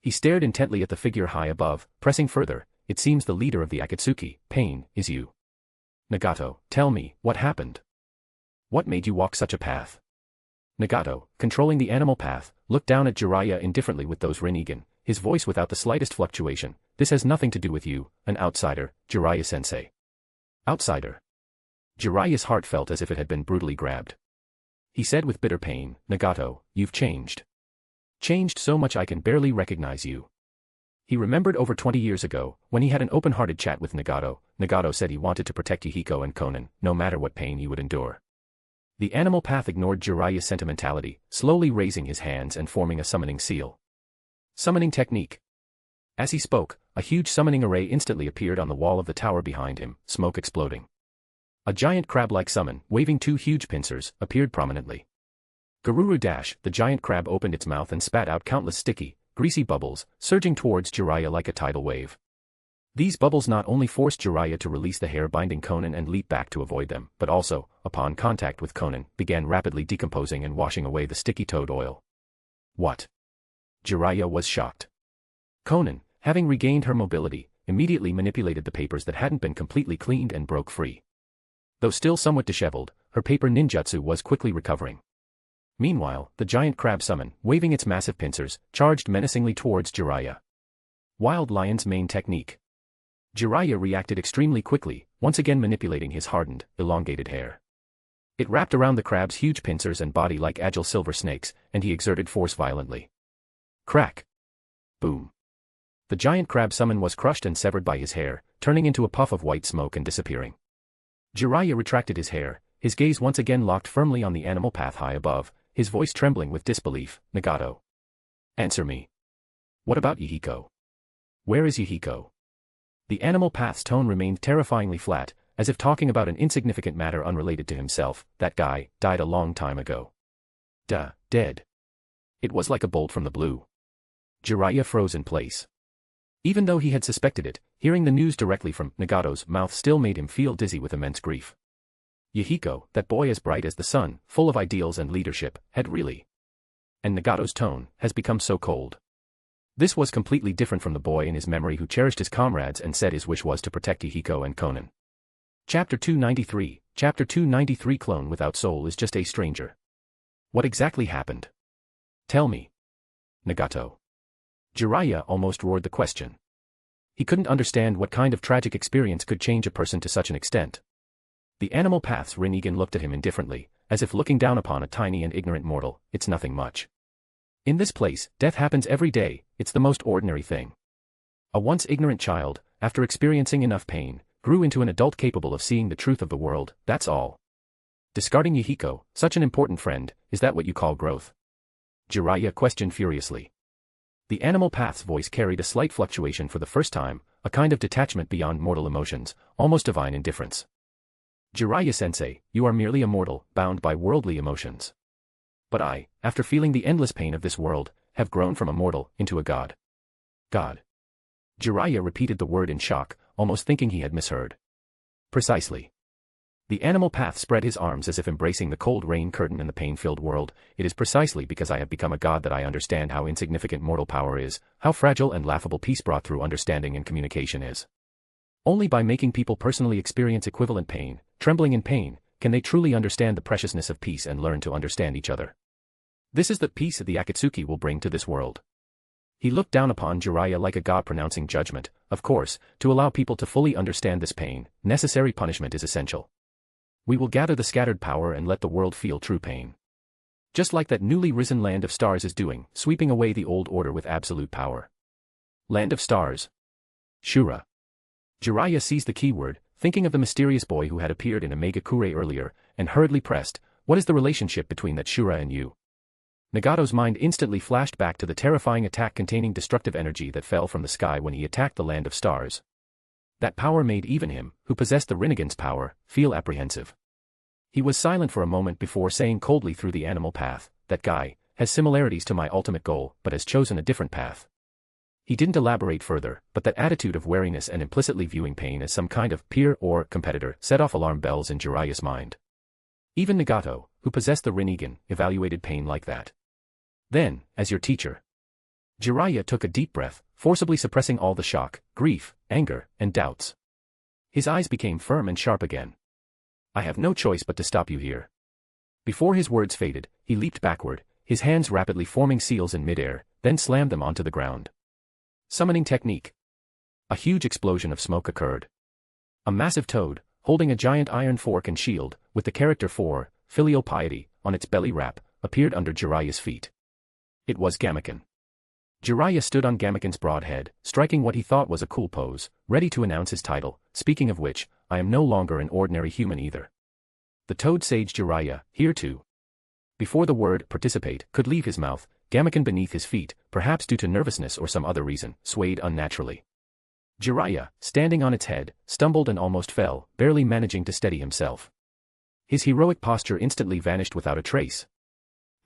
He stared intently at the figure high above, pressing further. It seems the leader of the Akatsuki, Pain, is you. Nagato, tell me, what happened? What made you walk such a path? Nagato, controlling the animal path, looked down at Jiraiya indifferently with those Rinnegan, his voice without the slightest fluctuation. This has nothing to do with you, an outsider, Jiraiya-sensei. Outsider? Jiraiya's heart felt as if it had been brutally grabbed. He said with bitter pain, Nagato, you've changed. Changed so much I can barely recognize you. He remembered over 20 years ago, when he had an open-hearted chat with Nagato. Nagato said he wanted to protect Yuhiko and Konan, no matter what pain he would endure. The animal path ignored Jiraiya's sentimentality, slowly raising his hands and forming a summoning seal. Summoning technique. As he spoke, a huge summoning array instantly appeared on the wall of the tower behind him, smoke exploding. A giant crab-like summon, waving two huge pincers, appeared prominently. Garuru Dash, the giant crab opened its mouth and spat out countless sticky, greasy bubbles, surging towards Jiraiya like a tidal wave. These bubbles not only forced Jiraiya to release the hair binding Konan and leap back to avoid them, but also, upon contact with Konan, began rapidly decomposing and washing away the sticky toad oil. What? Jiraiya was shocked. Konan, having regained her mobility, immediately manipulated the papers that hadn't been completely cleaned and broke free. Though still somewhat disheveled, her paper ninjutsu was quickly recovering. Meanwhile, the giant crab summon, waving its massive pincers, charged menacingly towards Jiraiya. Wild Lion's main technique. Jiraiya reacted extremely quickly, once again manipulating his hardened, elongated hair. It wrapped around the crab's huge pincers and body like agile silver snakes, and he exerted force violently. Crack! Boom! The giant crab summon was crushed and severed by his hair, turning into a puff of white smoke and disappearing. Jiraiya retracted his hair, his gaze once again locked firmly on the animal path high above, his voice trembling with disbelief. Nagato. Answer me. What about Yuhiko? Where is Yuhiko? The animal path's tone remained terrifyingly flat, as if talking about an insignificant matter unrelated to himself. That guy died a long time ago. Dead. It was like a bolt from the blue. Jiraiya froze in place. Even though he had suspected it, hearing the news directly from Nagato's mouth still made him feel dizzy with immense grief. Yuhiko, that boy as bright as the sun, full of ideals and leadership, had really. And Nagato's tone has become so cold. This was completely different from the boy in his memory who cherished his comrades and said his wish was to protect Yuhiko and Konan. Chapter 293, Chapter 293 Clone without soul is just a stranger. What exactly happened? Tell me. Nagato. Jiraiya almost roared the question. He couldn't understand what kind of tragic experience could change a person to such an extent. The animal path's Rinnegan looked at him indifferently, as if looking down upon a tiny and ignorant mortal. It's nothing much. In this place, death happens every day, it's the most ordinary thing. A once ignorant child, after experiencing enough pain, grew into an adult capable of seeing the truth of the world, that's all. Discarding Yuhiko, such an important friend, is that what you call growth? Jiraiya questioned furiously. The animal path's voice carried a slight fluctuation for the first time, a kind of detachment beyond mortal emotions, almost divine indifference. Jiraiya-sensei, you are merely a mortal, bound by worldly emotions. But I, after feeling the endless pain of this world, have grown from a mortal into a god. God. Jiraiya repeated the word in shock, almost thinking he had misheard. Precisely. The animal path spread his arms as if embracing the cold rain curtain and the pain-filled world. It is precisely because I have become a god that I understand how insignificant mortal power is, how fragile and laughable peace brought through understanding and communication is. Only by making people personally experience equivalent pain, trembling in pain, can they truly understand the preciousness of peace and learn to understand each other. This is the peace that the Akatsuki will bring to this world. He looked down upon Jiraiya like a god pronouncing judgment. Of course, to allow people to fully understand this pain, necessary punishment is essential. We will gather the scattered power and let the world feel true pain. Just like that newly risen land of stars is doing, sweeping away the old order with absolute power. Land of stars. Shura. Jiraiya seized the keyword, thinking of the mysterious boy who had appeared in a Mangekyo earlier, and hurriedly pressed, "What is the relationship between that Shura and you?" Nagato's mind instantly flashed back to the terrifying attack containing destructive energy that fell from the sky when he attacked the land of stars. That power made even him, who possessed the Rinnegan's power, feel apprehensive. He was silent for a moment before saying coldly through the animal path, "That guy has similarities to my ultimate goal, but has chosen a different path." He didn't elaborate further, but that attitude of wariness and implicitly viewing pain as some kind of peer or competitor set off alarm bells in Jiraiya's mind. Even Nagato, who possessed the Rinnegan, evaluated pain like that. Then, as your teacher. Jiraiya took a deep breath, forcibly suppressing all the shock, grief, anger, and doubts. His eyes became firm and sharp again. "I have no choice but to stop you here." Before his words faded, he leaped backward, his hands rapidly forming seals in midair, then slammed them onto the ground. Summoning technique. A huge explosion of smoke occurred. A massive toad, holding a giant iron fork and shield, with the character for filial piety on its belly wrap, appeared under Jiraiya's feet. It was Gamaken. Jiraiya stood on Gamaken's broad head, striking what he thought was a cool pose, ready to announce his title, speaking of which, I am no longer an ordinary human either. The toad sage Jiraiya, here too. Before the word participate could leave his mouth, Gamaken beneath his feet, perhaps due to nervousness or some other reason, swayed unnaturally. Jiraiya, standing on its head, stumbled and almost fell, barely managing to steady himself. His heroic posture instantly vanished without a trace.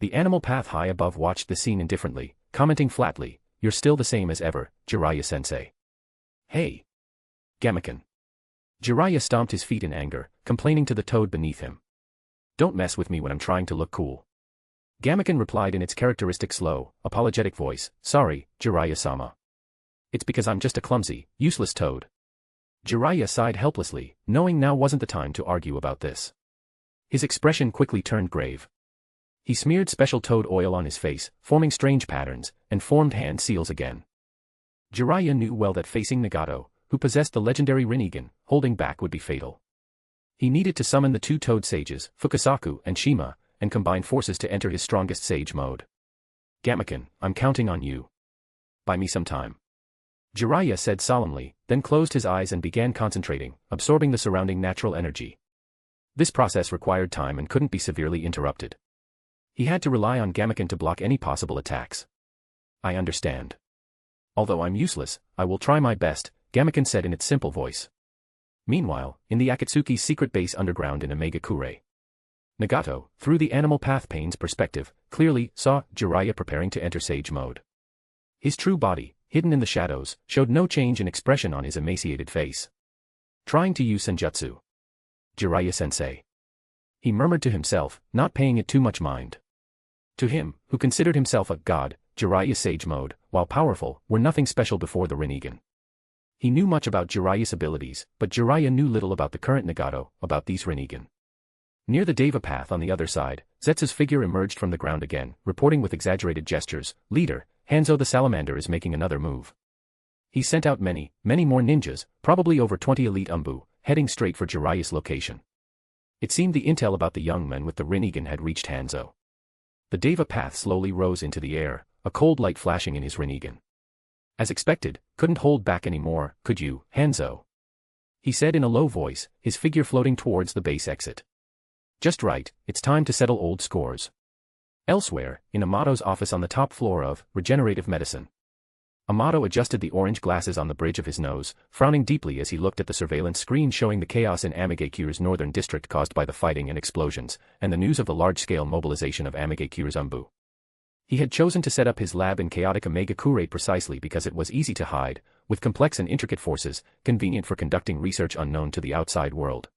The animal path high above watched the scene indifferently, commenting flatly, "You're still the same as ever, Jiraiya-sensei." "Hey! Gamaken." Jiraiya stomped his feet in anger, complaining to the toad beneath him. "Don't mess with me when I'm trying to look cool." Gamaken replied in its characteristic slow, apologetic voice, "Sorry, Jiraiya-sama. It's because I'm just a clumsy, useless toad." Jiraiya sighed helplessly, knowing now wasn't the time to argue about this. His expression quickly turned grave. He smeared special toad oil on his face, forming strange patterns, and formed hand seals again. Jiraiya knew well that facing Nagato, who possessed the legendary Rinnegan, holding back would be fatal. He needed to summon the two toad sages, Fukasaku and Shima, and combine forces to enter his strongest sage mode. "Gamaken, I'm counting on you. Buy me some time." Jiraiya said solemnly, then closed his eyes and began concentrating, absorbing the surrounding natural energy. This process required time and couldn't be severely interrupted. He had to rely on Gamaken to block any possible attacks. "I understand. Although I'm useless, I will try my best," Gamaken said in its simple voice. Meanwhile, in the Akatsuki's secret base underground in Mangekyo, Nagato, through the animal path pain's perspective, clearly saw Jiraiya preparing to enter sage mode. His true body, hidden in the shadows, showed no change in expression on his emaciated face. "Trying to use senjutsu. Jiraiya-sensei." He murmured to himself, not paying it too much mind. To him, who considered himself a god, Jiraiya's sage mode, while powerful, were nothing special before the Rinnegan. He knew much about Jiraiya's abilities, but Jiraiya knew little about the current Nagato, about these Rinnegan. Near the Deva path on the other side, Zetsu's figure emerged from the ground again, reporting with exaggerated gestures, "Leader, Hanzo the Salamander is making another move. He sent out many more ninjas, probably over 20 elite ANBU, heading straight for Jiraiya's location." It seemed the intel about the young men with the Rinnegan had reached Hanzo. The Deva path slowly rose into the air, a cold light flashing in his Rinnegan. As expected, couldn't hold back anymore, could you, Hanzo? He said in a low voice, his figure floating towards the base exit. "Just right, it's time to settle old scores." Elsewhere, in Amato's office on the top floor of Regenerative Medicine. Amato adjusted the orange glasses on the bridge of his nose, frowning deeply as he looked at the surveillance screen showing the chaos in Mangekyo's northern district caused by the fighting and explosions, and the news of the large-scale mobilization of Mangekyo's ANBU. He had chosen to set up his lab in chaotic Omega-Kure precisely because it was easy to hide, with complex and intricate forces, convenient for conducting research unknown to the outside world.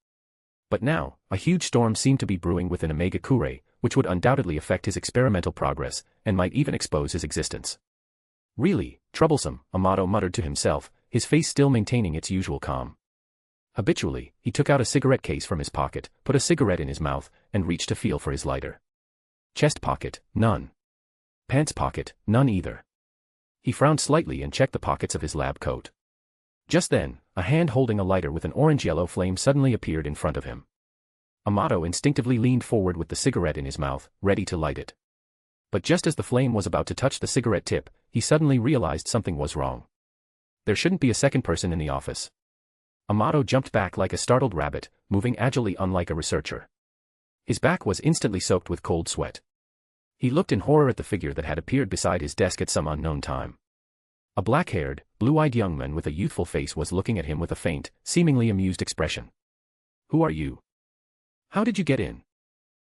But now, a huge storm seemed to be brewing within Omega-Kure, which would undoubtedly affect his experimental progress, and might even expose his existence. Really, troublesome, Amato muttered to himself, his face still maintaining its usual calm. Habitually, he took out a cigarette case from his pocket, put a cigarette in his mouth, and reached to feel for his lighter. Chest pocket, none. Pants pocket, none either. He frowned slightly and checked the pockets of his lab coat. Just then, a hand holding a lighter with an orange-yellow flame suddenly appeared in front of him. Amato instinctively leaned forward with the cigarette in his mouth, ready to light it. But just as the flame was about to touch the cigarette tip, he suddenly realized something was wrong. There shouldn't be a second person in the office. Amato jumped back like a startled rabbit, moving agilely unlike a researcher. His back was instantly soaked with cold sweat. He looked in horror at the figure that had appeared beside his desk at some unknown time. A black-haired, blue-eyed young man with a youthful face was looking at him with a faint, seemingly amused expression. "Who are you? How did you get in?"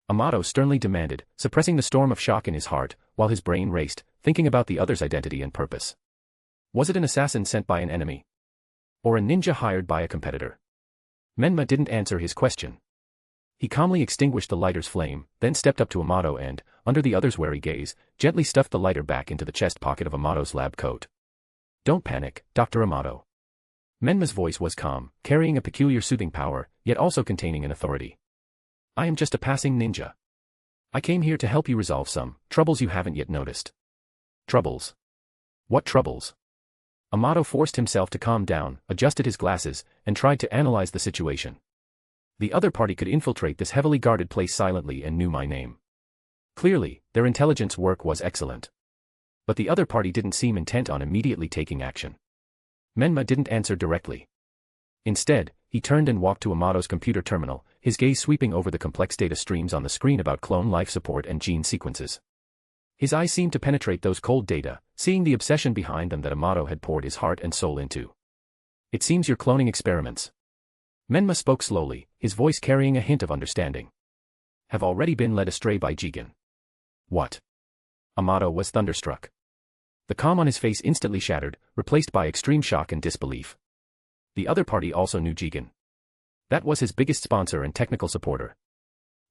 Amato sternly demanded, suppressing the storm of shock in his heart, while his brain raced, thinking about the other's identity and purpose. Was it an assassin sent by an enemy? Or a ninja hired by a competitor? Menma didn't answer his question. He calmly extinguished the lighter's flame, then stepped up to Amato and, under the other's wary gaze, gently stuffed the lighter back into the chest pocket of Amato's lab coat. "Don't panic, Dr. Amato." Menma's voice was calm, carrying a peculiar soothing power, yet also containing an authority. "I am just a passing ninja. I came here to help you resolve some troubles you haven't yet noticed." "Troubles? What troubles?" Amato forced himself to calm down, adjusted his glasses, and tried to analyze the situation. The other party could infiltrate this heavily guarded place silently and knew my name. Clearly, their intelligence work was excellent. But the other party didn't seem intent on immediately taking action. Menma didn't answer directly. Instead, he turned and walked to Amato's computer terminal, his gaze sweeping over the complex data streams on the screen about clone life support and gene sequences. His eyes seemed to penetrate those cold data, seeing the obsession behind them that Amato had poured his heart and soul into. "It seems you're cloning experiments." Menma spoke slowly, his voice carrying a hint of understanding. "Have already been led astray by Jigen." "What?" Amato was thunderstruck. The calm on his face instantly shattered, replaced by extreme shock and disbelief. The other party also knew Jigen. That was his biggest sponsor and technical supporter.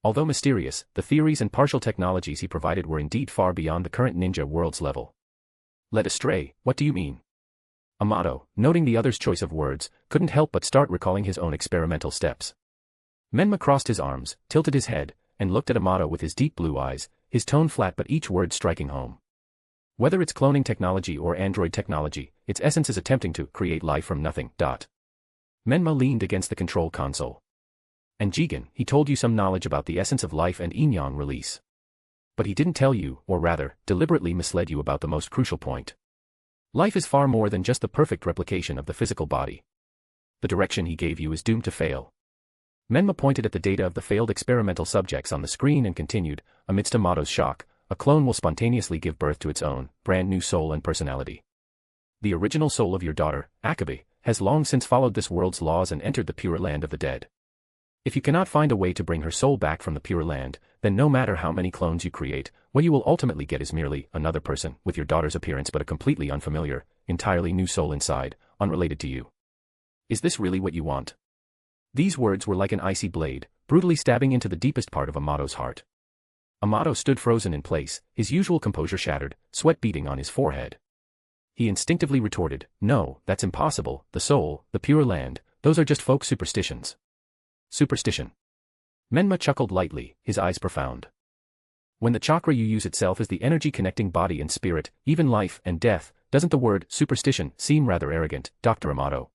Although mysterious, the theories and partial technologies he provided were indeed far beyond the current ninja world's level. "Led astray, what do you mean?" Amato, noting the other's choice of words, couldn't help but start recalling his own experimental steps. Menma crossed his arms, tilted his head, and looked at Amato with his deep blue eyes, his tone flat but each word striking home. "Whether it's cloning technology or android technology, its essence is attempting to create life from nothing. Menma leaned against the control console. "And Jigen, he told you some knowledge about the essence of life and yin-yang release. But he didn't tell you, or rather, deliberately misled you about the most crucial point. Life is far more than just the perfect replication of the physical body. The direction he gave you is doomed to fail." Menma pointed at the data of the failed experimental subjects on the screen and continued, amidst Amato's shock, "A clone will spontaneously give birth to its own, brand new soul and personality. The original soul of your daughter, Akabe, has long since followed this world's laws and entered the pure land of the dead. If you cannot find a way to bring her soul back from the pure land, then no matter how many clones you create, what you will ultimately get is merely another person with your daughter's appearance but a completely unfamiliar, entirely new soul inside, unrelated to you. Is this really what you want?" These words were like an icy blade, brutally stabbing into the deepest part of Amato's heart. Amato stood frozen in place, his usual composure shattered, sweat beading on his forehead. He instinctively retorted, "No, that's impossible, the soul, the pure land, those are just folk superstitions." "Superstition?" Menma chuckled lightly, his eyes profound. "When the chakra you use itself is the energy connecting body and spirit, even life and death, doesn't the word superstition seem rather arrogant, Dr. Amato?"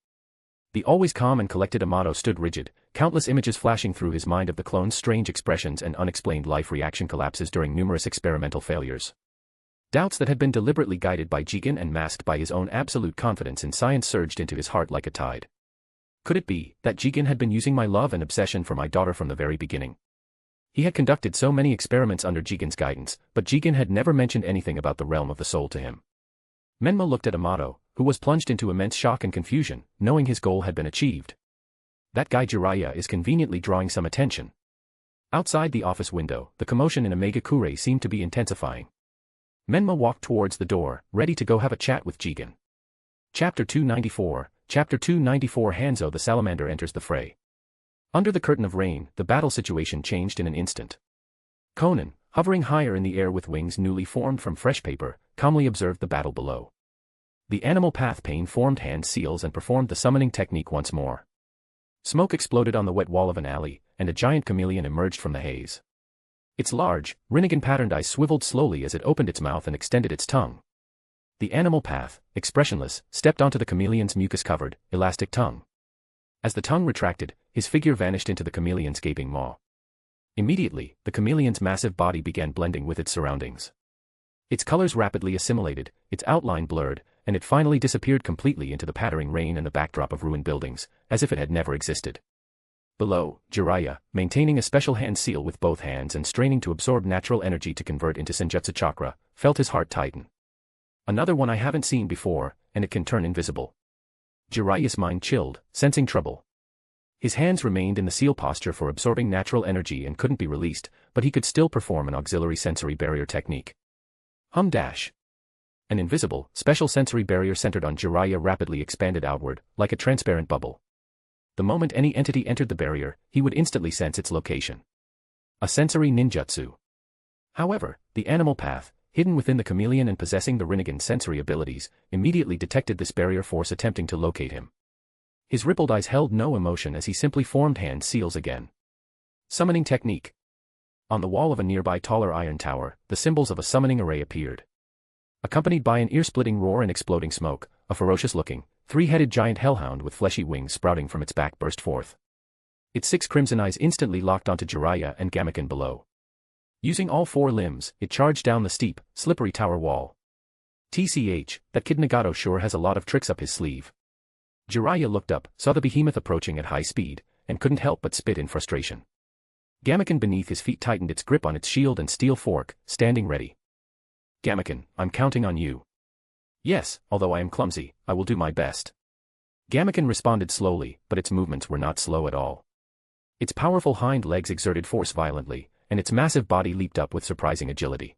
The always calm and collected Amato stood rigid, countless images flashing through his mind of the clone's strange expressions and unexplained life reaction collapses during numerous experimental failures. Doubts that had been deliberately guided by Jigen and masked by his own absolute confidence in science surged into his heart like a tide. Could it be that Jigen had been using my love and obsession for my daughter from the very beginning? He had conducted so many experiments under Jigen's guidance, but Jigen had never mentioned anything about the realm of the soul to him. Menma looked at Amato, who was plunged into immense shock and confusion, knowing his goal had been achieved. That guy Jiraiya is conveniently drawing some attention. Outside the office window, the commotion in Omegakure seemed to be intensifying. Menma walked towards the door, ready to go have a chat with Jigen. Chapter 294, Chapter 294 Hanzo the Salamander enters the fray. Under the curtain of rain, the battle situation changed in an instant. Conan, hovering higher in the air with wings newly formed from fresh paper, calmly observed the battle below. The animal path pain formed hand seals and performed the summoning technique once more. Smoke exploded on the wet wall of an alley, and a giant chameleon emerged from the haze. Its large, Rinnegan-patterned eyes swiveled slowly as it opened its mouth and extended its tongue. The animal path, expressionless, stepped onto the chameleon's mucus-covered, elastic tongue. As the tongue retracted, his figure vanished into the chameleon's gaping maw. Immediately, the chameleon's massive body began blending with its surroundings. Its colors rapidly assimilated, its outline blurred, and it finally disappeared completely into the pattering rain and the backdrop of ruined buildings, as if it had never existed. Below, Jiraiya, maintaining a special hand seal with both hands and straining to absorb natural energy to convert into Senjutsu chakra, felt his heart tighten. Another one I haven't seen before, and it can turn invisible. Jiraiya's mind chilled, sensing trouble. His hands remained in the seal posture for absorbing natural energy and couldn't be released, but he could still perform an auxiliary sensory barrier technique. An invisible, special sensory barrier centered on Jiraiya rapidly expanded outward, like a transparent bubble. The moment any entity entered the barrier, he would instantly sense its location. A sensory ninjutsu. However, the animal path, hidden within the chameleon and possessing the Rinnegan's sensory abilities, immediately detected this barrier force attempting to locate him. His rippled eyes held no emotion as he simply formed hand seals again. Summoning technique. On the wall of a nearby taller iron tower, the symbols of a summoning array appeared. Accompanied by an ear-splitting roar and exploding smoke, a ferocious-looking, three-headed giant hellhound with fleshy wings sprouting from its back burst forth. Its 6 crimson eyes instantly locked onto Jiraiya and Gamaken below. Using all 4 limbs, it charged down the steep, slippery tower wall. TCH, that kid Nagato sure has a lot of tricks up his sleeve. Jiraiya looked up, saw the behemoth approaching at high speed, and couldn't help but spit in frustration. Gamaken beneath his feet tightened its grip on its shield and steel fork, standing ready. Gamaken, I'm counting on you. Yes, although I am clumsy, I will do my best. Gamaken responded slowly, but its movements were not slow at all. Its powerful hind legs exerted force violently, and its massive body leaped up with surprising agility.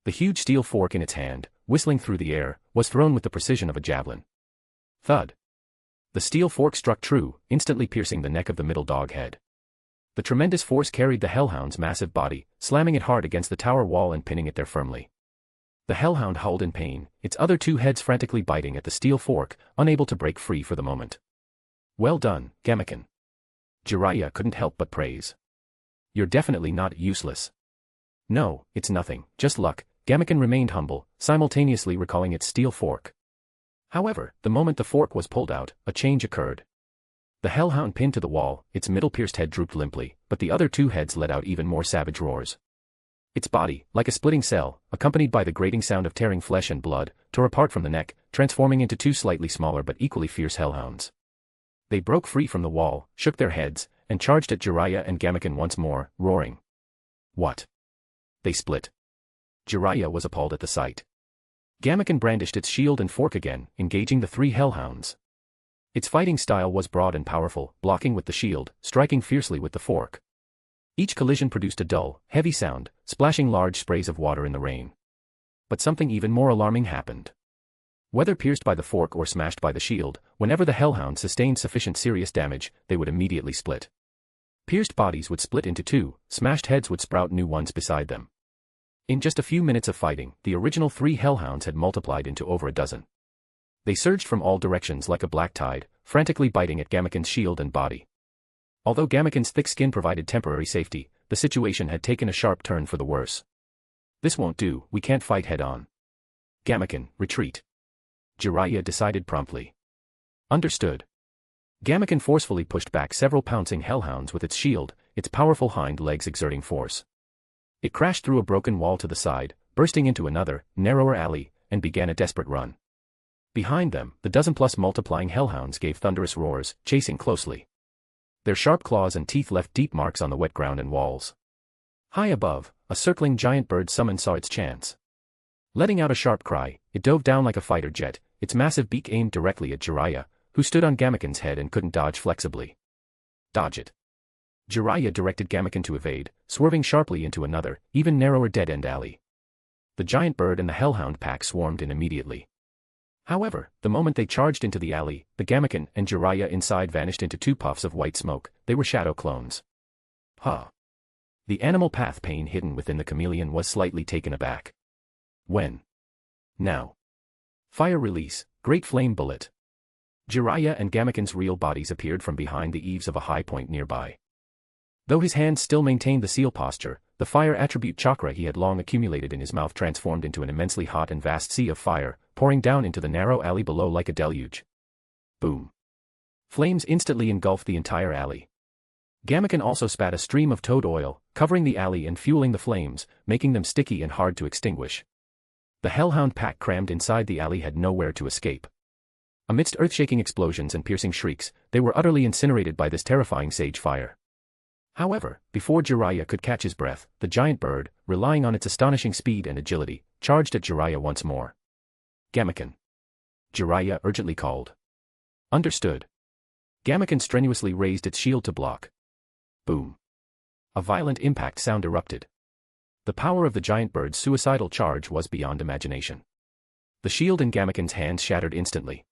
The huge steel fork in its hand, whistling through the air, was thrown with the precision of a javelin. Thud. The steel fork struck true, instantly piercing the neck of the middle dog head. The tremendous force carried the hellhound's massive body, slamming it hard against the tower wall and pinning it there firmly. The hellhound howled in pain, its other 2 heads frantically biting at the steel fork, unable to break free for the moment. Well done, Gamaken. Jiraiya couldn't help but praise. You're definitely not useless. No, it's nothing, just luck. Gamaken remained humble, simultaneously recalling its steel fork. However, the moment the fork was pulled out, a change occurred. The hellhound pinned to the wall, its middle-pierced head drooped limply, but the other 2 heads let out even more savage roars. Its body, like a splitting cell, accompanied by the grating sound of tearing flesh and blood, tore apart from the neck, transforming into 2 slightly smaller but equally fierce hellhounds. They broke free from the wall, shook their heads, and charged at Jiraiya and Gamaken once more, roaring. What? They split. Jiraiya was appalled at the sight. Gamaken brandished its shield and fork again, engaging the 3 hellhounds. Its fighting style was broad and powerful, blocking with the shield, striking fiercely with the fork. Each collision produced a dull, heavy sound, splashing large sprays of water in the rain. But something even more alarming happened. Whether pierced by the fork or smashed by the shield, whenever the hellhound sustained sufficient serious damage, they would immediately split. Pierced bodies would split into 2, smashed heads would sprout new ones beside them. In just a few minutes of fighting, the original 3 hellhounds had multiplied into over a dozen. They surged from all directions like a black tide, frantically biting at Gamaken's shield and body. Although Gamaken's thick skin provided temporary safety, the situation had taken a sharp turn for the worse. This won't do, we can't fight head-on. Gamaken, retreat. Jiraiya decided promptly. Understood. Gamaken forcefully pushed back several pouncing hellhounds with its shield, its powerful hind legs exerting force. It crashed through a broken wall to the side, bursting into another, narrower alley, and began a desperate run. Behind them, the dozen-plus multiplying hellhounds gave thunderous roars, chasing closely. Their sharp claws and teeth left deep marks on the wet ground and walls. High above, a circling giant bird summon saw its chance. Letting out a sharp cry, it dove down like a fighter jet, its massive beak aimed directly at Jiraiya, who stood on Gamaken's head and couldn't dodge flexibly. Dodge it. Jiraiya directed Gamaken to evade, swerving sharply into another, even narrower dead-end alley. The giant bird and the hellhound pack swarmed in immediately. However, the moment they charged into the alley, the Gamaken and Jiraiya inside vanished into two puffs of white smoke. They were shadow clones. Huh. The animal path pain hidden within the chameleon was slightly taken aback. When? Now. Fire release, great flame bullet. Jiraiya and Gamaken's real bodies appeared from behind the eaves of a high point nearby. Though his hands still maintained the seal posture, the fire attribute chakra he had long accumulated in his mouth transformed into an immensely hot and vast sea of fire, pouring down into the narrow alley below like a deluge. Boom. Flames instantly engulfed the entire alley. Gamaken also spat a stream of toad oil, covering the alley and fueling the flames, making them sticky and hard to extinguish. The hellhound pack crammed inside the alley had nowhere to escape. Amidst earth-shaking explosions and piercing shrieks, they were utterly incinerated by this terrifying sage fire. However, before Jiraiya could catch his breath, the giant bird, relying on its astonishing speed and agility, charged at Jiraiya once more. Gamaken. Jiraiya urgently called. Understood. Gamaken strenuously raised its shield to block. Boom. A violent impact sound erupted. The power of the giant bird's suicidal charge was beyond imagination. The shield in Gamaken's hands shattered instantly.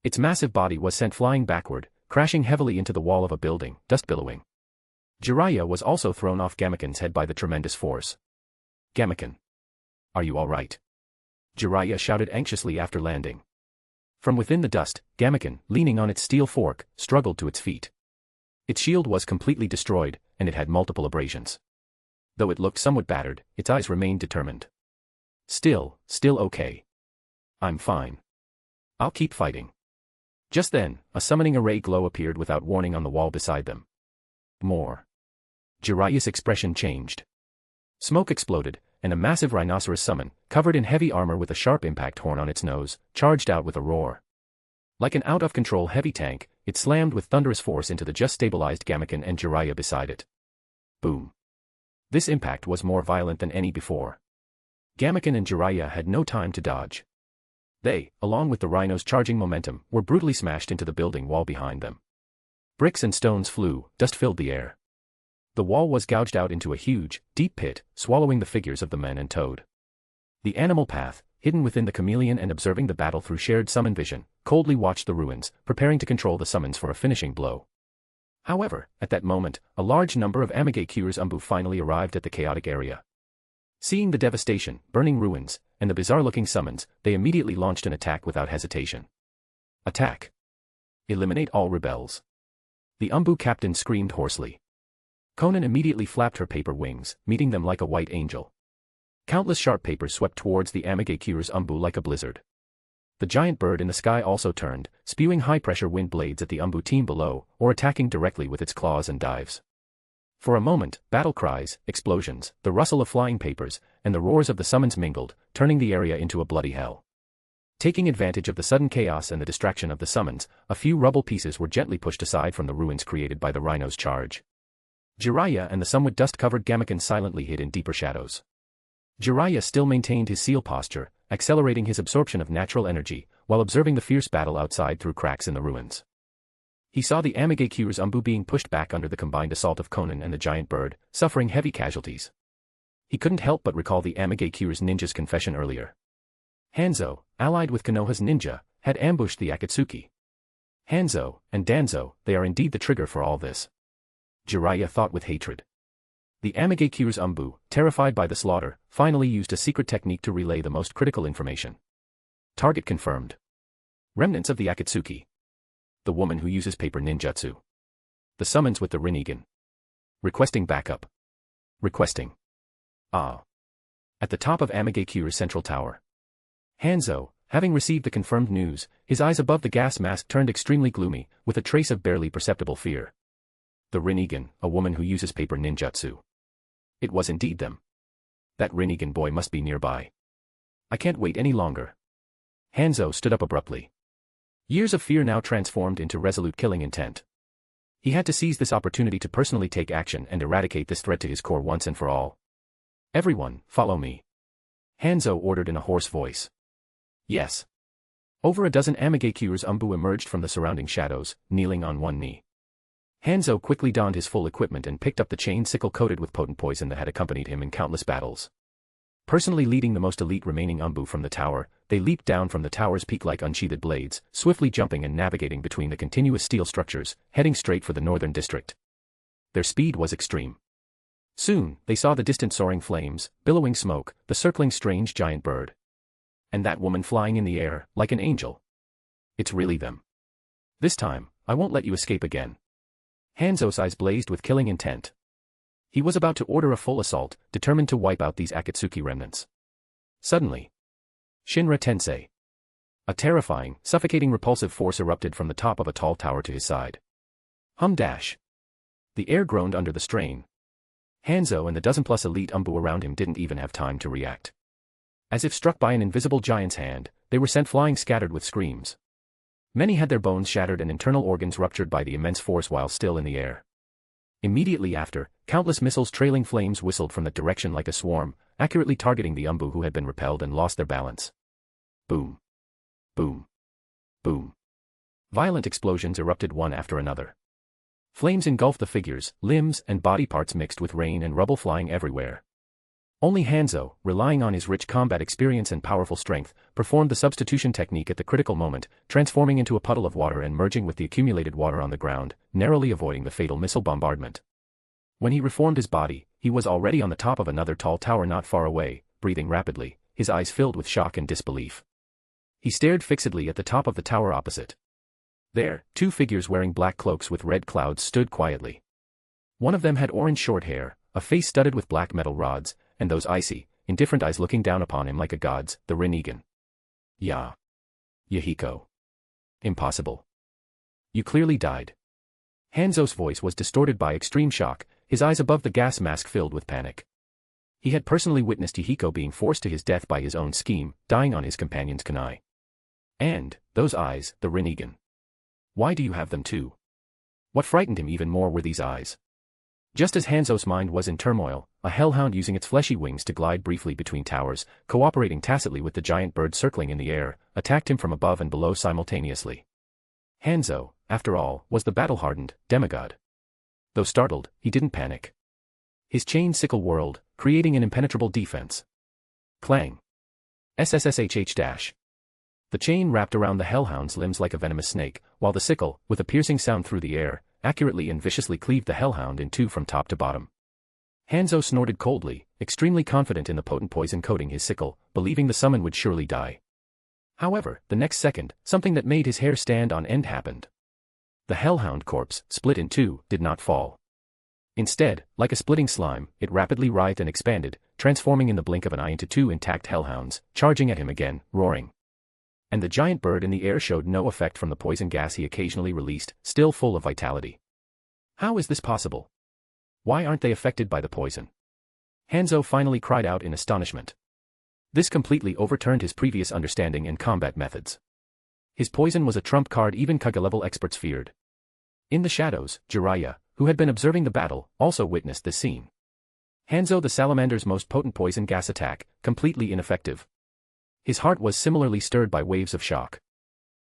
Its massive body was sent flying backward, crashing heavily into the wall of a building, dust billowing. Jiraiya was also thrown off Gamaken's head by the tremendous force. Gamaken. Are you all right? Jiraiya shouted anxiously after landing. From within the dust, Gamaken, leaning on its steel fork, struggled to its feet. Its shield was completely destroyed, and it had multiple abrasions. Though it looked somewhat battered, its eyes remained determined. Still okay. I'm fine. I'll keep fighting. Just then, a summoning array glow appeared without warning on the wall beside them. More. Jiraiya's expression changed. Smoke exploded, and a massive rhinoceros summon, covered in heavy armor with a sharp impact horn on its nose, charged out with a roar. Like an out-of-control heavy tank, it slammed with thunderous force into the just-stabilized Gamaken and Jiraiya beside it. Boom. This impact was more violent than any before. Gamaken and Jiraiya had no time to dodge. They, along with the rhino's charging momentum, were brutally smashed into the building wall behind them. Bricks and stones flew, dust filled the air. The wall was gouged out into a huge, deep pit, swallowing the figures of the men and Toad. The animal path, hidden within the chameleon and observing the battle through shared summon vision, coldly watched the ruins, preparing to control the summons for a finishing blow. However, at that moment, a large number of Mangekyo's ANBU finally arrived at the chaotic area. Seeing the devastation, burning ruins, and the bizarre-looking summons, they immediately launched an attack without hesitation. Attack! Eliminate all rebels! The ANBU captain screamed hoarsely. Konan immediately flapped her paper wings, meeting them like a white angel. Countless sharp papers swept towards the Mangekyo's ANBU like a blizzard. The giant bird in the sky also turned, spewing high-pressure wind blades at the ANBU team below, or attacking directly with its claws and dives. For a moment, battle cries, explosions, the rustle of flying papers, and the roars of the summons mingled, turning the area into a bloody hell. Taking advantage of the sudden chaos and the distraction of the summons, a few rubble pieces were gently pushed aside from the ruins created by the rhino's charge. Jiraiya and the somewhat dust-covered Gamaken silently hid in deeper shadows. Jiraiya still maintained his seal posture, accelerating his absorption of natural energy, while observing the fierce battle outside through cracks in the ruins. He saw the Mangekyo's ANBU being pushed back under the combined assault of Konan and the giant bird, suffering heavy casualties. He couldn't help but recall the Mangekyo's ninja's confession earlier. Hanzo, allied with Konoha's ninja, had ambushed the Akatsuki. Hanzo, and Danzo, they are indeed the trigger for all this. Jiraiya thought with hatred. The Mangekyo's ANBU, terrified by the slaughter, finally used a secret technique to relay the most critical information. Target confirmed. Remnants of the Akatsuki. The woman who uses paper ninjutsu. The summons with the Rinnegan. Requesting backup. Requesting. Ah. At the top of Mangekyo's central tower. Hanzo, having received the confirmed news, his eyes above the gas mask turned extremely gloomy, with a trace of barely perceptible fear. The Rinnegan, a woman who uses paper ninjutsu. It was indeed them. That Rinnegan boy must be nearby. I can't wait any longer. Hanzo stood up abruptly. Years of fear now transformed into resolute killing intent. He had to seize this opportunity to personally take action and eradicate this threat to his core once and for all. Everyone, follow me. Hanzo ordered in a hoarse voice. Yes. Over a dozen Mangekyo's ANBU emerged from the surrounding shadows, kneeling on one knee. Hanzo quickly donned his full equipment and picked up the chain sickle coated with potent poison that had accompanied him in countless battles. Personally leading the most elite remaining ANBU from the tower, they leaped down from the tower's peak like unsheathed blades, swiftly jumping and navigating between the continuous steel structures, heading straight for the northern district. Their speed was extreme. Soon, they saw the distant soaring flames, billowing smoke, the circling strange giant bird. And that woman flying in the air, like an angel. It's really them. This time, I won't let you escape again. Hanzo's eyes blazed with killing intent. He was about to order a full assault, determined to wipe out these Akatsuki remnants. Suddenly, Shinra Tensei. A terrifying, suffocating repulsive force erupted from the top of a tall tower to his side. Hum-dash. The air groaned under the strain. Hanzo and the dozen-plus elite ANBU around him didn't even have time to react. As if struck by an invisible giant's hand, they were sent flying scattered with screams. Many had their bones shattered and internal organs ruptured by the immense force while still in the air. Immediately after, countless missiles trailing flames whistled from that direction like a swarm, accurately targeting the ANBU who had been repelled and lost their balance. Boom. Boom. Boom. Violent explosions erupted one after another. Flames engulfed the figures, limbs, and body parts mixed with rain and rubble flying everywhere. Only Hanzo, relying on his rich combat experience and powerful strength, performed the substitution technique at the critical moment, transforming into a puddle of water and merging with the accumulated water on the ground, narrowly avoiding the fatal missile bombardment. When he reformed his body, he was already on the top of another tall tower not far away, breathing rapidly, his eyes filled with shock and disbelief. He stared fixedly at the top of the tower opposite. There, two figures wearing black cloaks with red clouds stood quietly. One of them had orange short hair, a face studded with black metal rods, and those icy, indifferent eyes looking down upon him like a god's, the Rinnegan. Yahiko. Impossible. You clearly died. Hanzo's voice was distorted by extreme shock, his eyes above the gas mask filled with panic. He had personally witnessed Yahiko being forced to his death by his own scheme, dying on his companion's kunai. And, those eyes, the Rinnegan. Why do you have them too? What frightened him even more were these eyes. Just as Hanzo's mind was in turmoil, a hellhound using its fleshy wings to glide briefly between towers, cooperating tacitly with the giant bird circling in the air, attacked him from above and below simultaneously. Hanzo, after all, was the battle-hardened demigod. Though startled, he didn't panic. His chain sickle whirled, creating an impenetrable defense. Clang. SSSHH-. The chain wrapped around the hellhound's limbs like a venomous snake, while the sickle, with a piercing sound through the air, accurately and viciously cleaved the hellhound in two from top to bottom. Hanzo snorted coldly, extremely confident in the potent poison coating his sickle, believing the summon would surely die. However, the next second, something that made his hair stand on end happened. The hellhound corpse, split in two, did not fall. Instead, like a splitting slime, it rapidly writhed and expanded, transforming in the blink of an eye into two intact hellhounds, charging at him again, roaring. And the giant bird in the air showed no effect from the poison gas he occasionally released, still full of vitality. How is this possible? Why aren't they affected by the poison? Hanzo finally cried out in astonishment. This completely overturned his previous understanding and combat methods. His poison was a trump card even Kaguya-level experts feared. In the shadows, Jiraiya, who had been observing the battle, also witnessed this scene. Hanzo the salamander's most potent poison gas attack, completely ineffective. His heart was similarly stirred by waves of shock.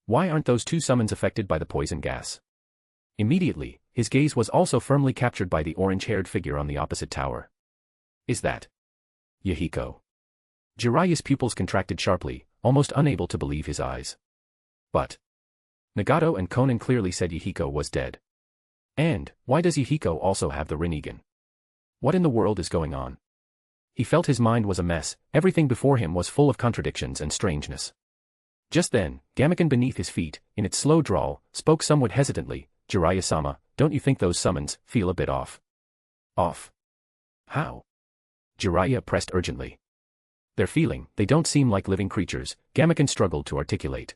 Why aren't those two summons affected by the poison gas? Immediately, his gaze was also firmly captured by the orange-haired figure on the opposite tower. Is that Yahiko? Jiraiya's pupils contracted sharply, almost unable to believe his eyes. But Nagato and Konan clearly said Yahiko was dead. And, why does Yahiko also have the Rinnegan? What in the world is going on? He felt his mind was a mess, everything before him was full of contradictions and strangeness. Just then, Gamaken beneath his feet, in its slow drawl, spoke somewhat hesitantly, Jiraiya-sama, don't you think those summons feel a bit off? Off? How? Jiraiya pressed urgently. They're feeling, they don't seem like living creatures, Gamaken struggled to articulate.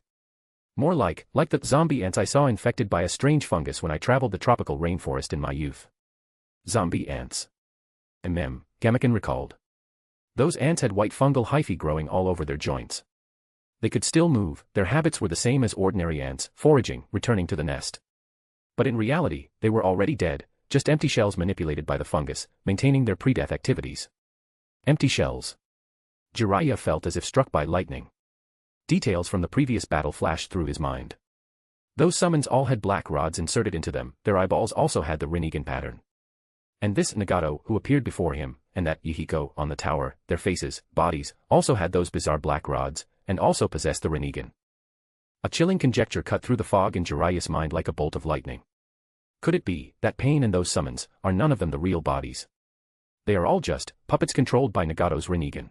More like the zombie ants I saw infected by a strange fungus when I traveled the tropical rainforest in my youth. Zombie ants. Gamaken recalled. Those ants had white fungal hyphae growing all over their joints. They could still move, their habits were the same as ordinary ants, foraging, returning to the nest. But in reality, they were already dead, just empty shells manipulated by the fungus, maintaining their pre-death activities. Empty shells. Jiraiya felt as if struck by lightning. Details from the previous battle flashed through his mind. Those summons all had black rods inserted into them, their eyeballs also had the Rinnegan pattern. And this Nagato who appeared before him, and that Yahiko on the tower, their faces, bodies, also had those bizarre black rods, and also possessed the Rinnegan. A chilling conjecture cut through the fog in Jiraiya's mind like a bolt of lightning. Could it be that Pain and those summons are none of them the real bodies? They are all just puppets controlled by Nagato's Rinnegan.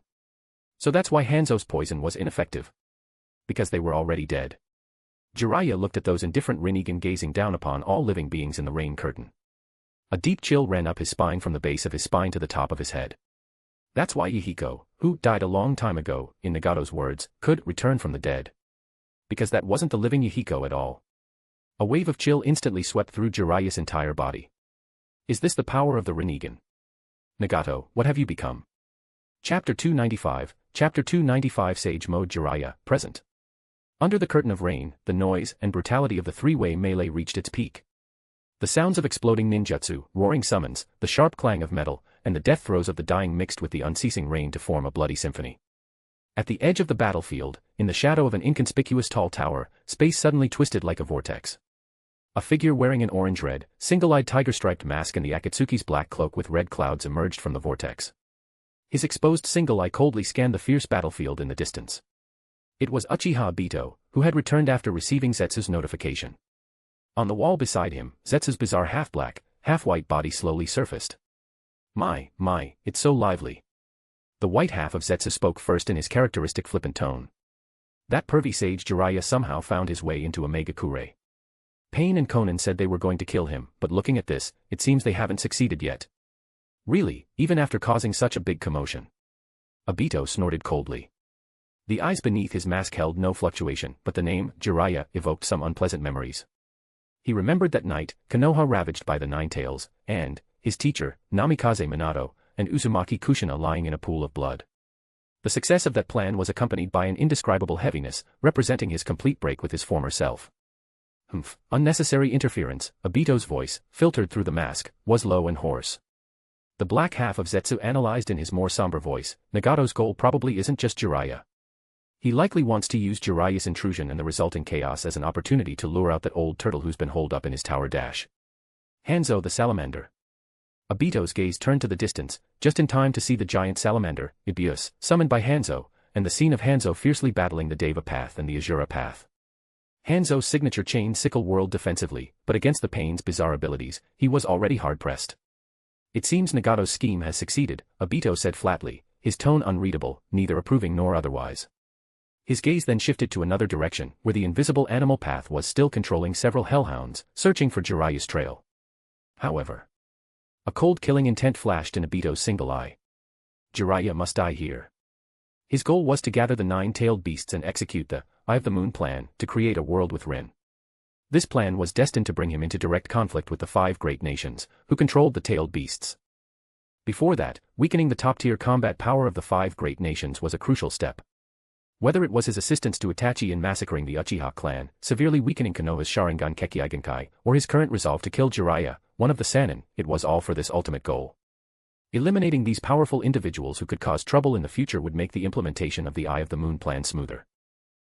So that's why Hanzo's poison was ineffective. Because they were already dead. Jiraiya looked at those indifferent Rinnegan gazing down upon all living beings in the rain curtain. A deep chill ran up his spine from the base of his spine to the top of his head. That's why Yahiko, who died a long time ago, in Nagato's words, could return from the dead. Because that wasn't the living Yahiko at all. A wave of chill instantly swept through Jiraiya's entire body. Is this the power of the Rinnegan? Nagato, what have you become? Chapter 295, Chapter 295 Sage Mode Jiraiya, present. Under the curtain of rain, the noise and brutality of the three-way melee reached its peak. The sounds of exploding ninjutsu, roaring summons, the sharp clang of metal, and the death throes of the dying mixed with the unceasing rain to form a bloody symphony. At the edge of the battlefield, in the shadow of an inconspicuous tall tower, space suddenly twisted like a vortex. A figure wearing an orange-red, single-eyed tiger-striped mask and the Akatsuki's black cloak with red clouds emerged from the vortex. His exposed single eye coldly scanned the fierce battlefield in the distance. It was Uchiha Obito, who had returned after receiving Zetsu's notification. On the wall beside him, Zetsu's bizarre half-black, half-white body slowly surfaced. My, it's so lively. The white half of Zetsu spoke first in his characteristic flippant tone. That pervy sage Jiraiya somehow found his way into a Megakure. Pain and Konan said they were going to kill him, but looking at this, it seems they haven't succeeded yet. Really, even after causing such a big commotion. Obito snorted coldly. The eyes beneath his mask held no fluctuation, but the name, Jiraiya, evoked some unpleasant memories. He remembered that night, Konoha ravaged by the Nine-Tails, and his teacher, Namikaze Minato, and Uzumaki Kushina lying in a pool of blood. The success of that plan was accompanied by an indescribable heaviness, representing his complete break with his former self. Unnecessary interference, Obito's voice, filtered through the mask, was low and hoarse. The black half of Zetsu analyzed in his more somber voice, Nagato's goal probably isn't just Jiraiya. He likely wants to use Jiraiya's intrusion and the resulting chaos as an opportunity to lure out that old turtle who's been holed up in his tower dash. Hanzo the salamander. Obito's gaze turned to the distance, just in time to see the giant salamander, Ibius, summoned by Hanzo, and the scene of Hanzo fiercely battling the Deva path and the Azura path. Hanzo's signature chain sickle whirled defensively, but against the Pain's bizarre abilities, he was already hard-pressed. It seems Nagato's scheme has succeeded, Obito said flatly, his tone unreadable, neither approving nor otherwise. His gaze then shifted to another direction, where the invisible animal path was still controlling several hellhounds, searching for Jiraiya's trail. However, a cold killing intent flashed in Obito's single eye. Jiraiya must die here. His goal was to gather the nine-tailed beasts and execute the Eye of the Moon plan to create a world with Rin. This plan was destined to bring him into direct conflict with the 5 great nations, who controlled the tailed beasts. Before that, weakening the top-tier combat power of the 5 great nations was a crucial step. Whether it was his assistance to Itachi in massacring the Uchiha clan, severely weakening Konoha's Sharingan Kekkeigenkai, or his current resolve to kill Jiraiya, one of the Sannin, it was all for this ultimate goal. Eliminating these powerful individuals who could cause trouble in the future would make the implementation of the Eye of the Moon plan smoother.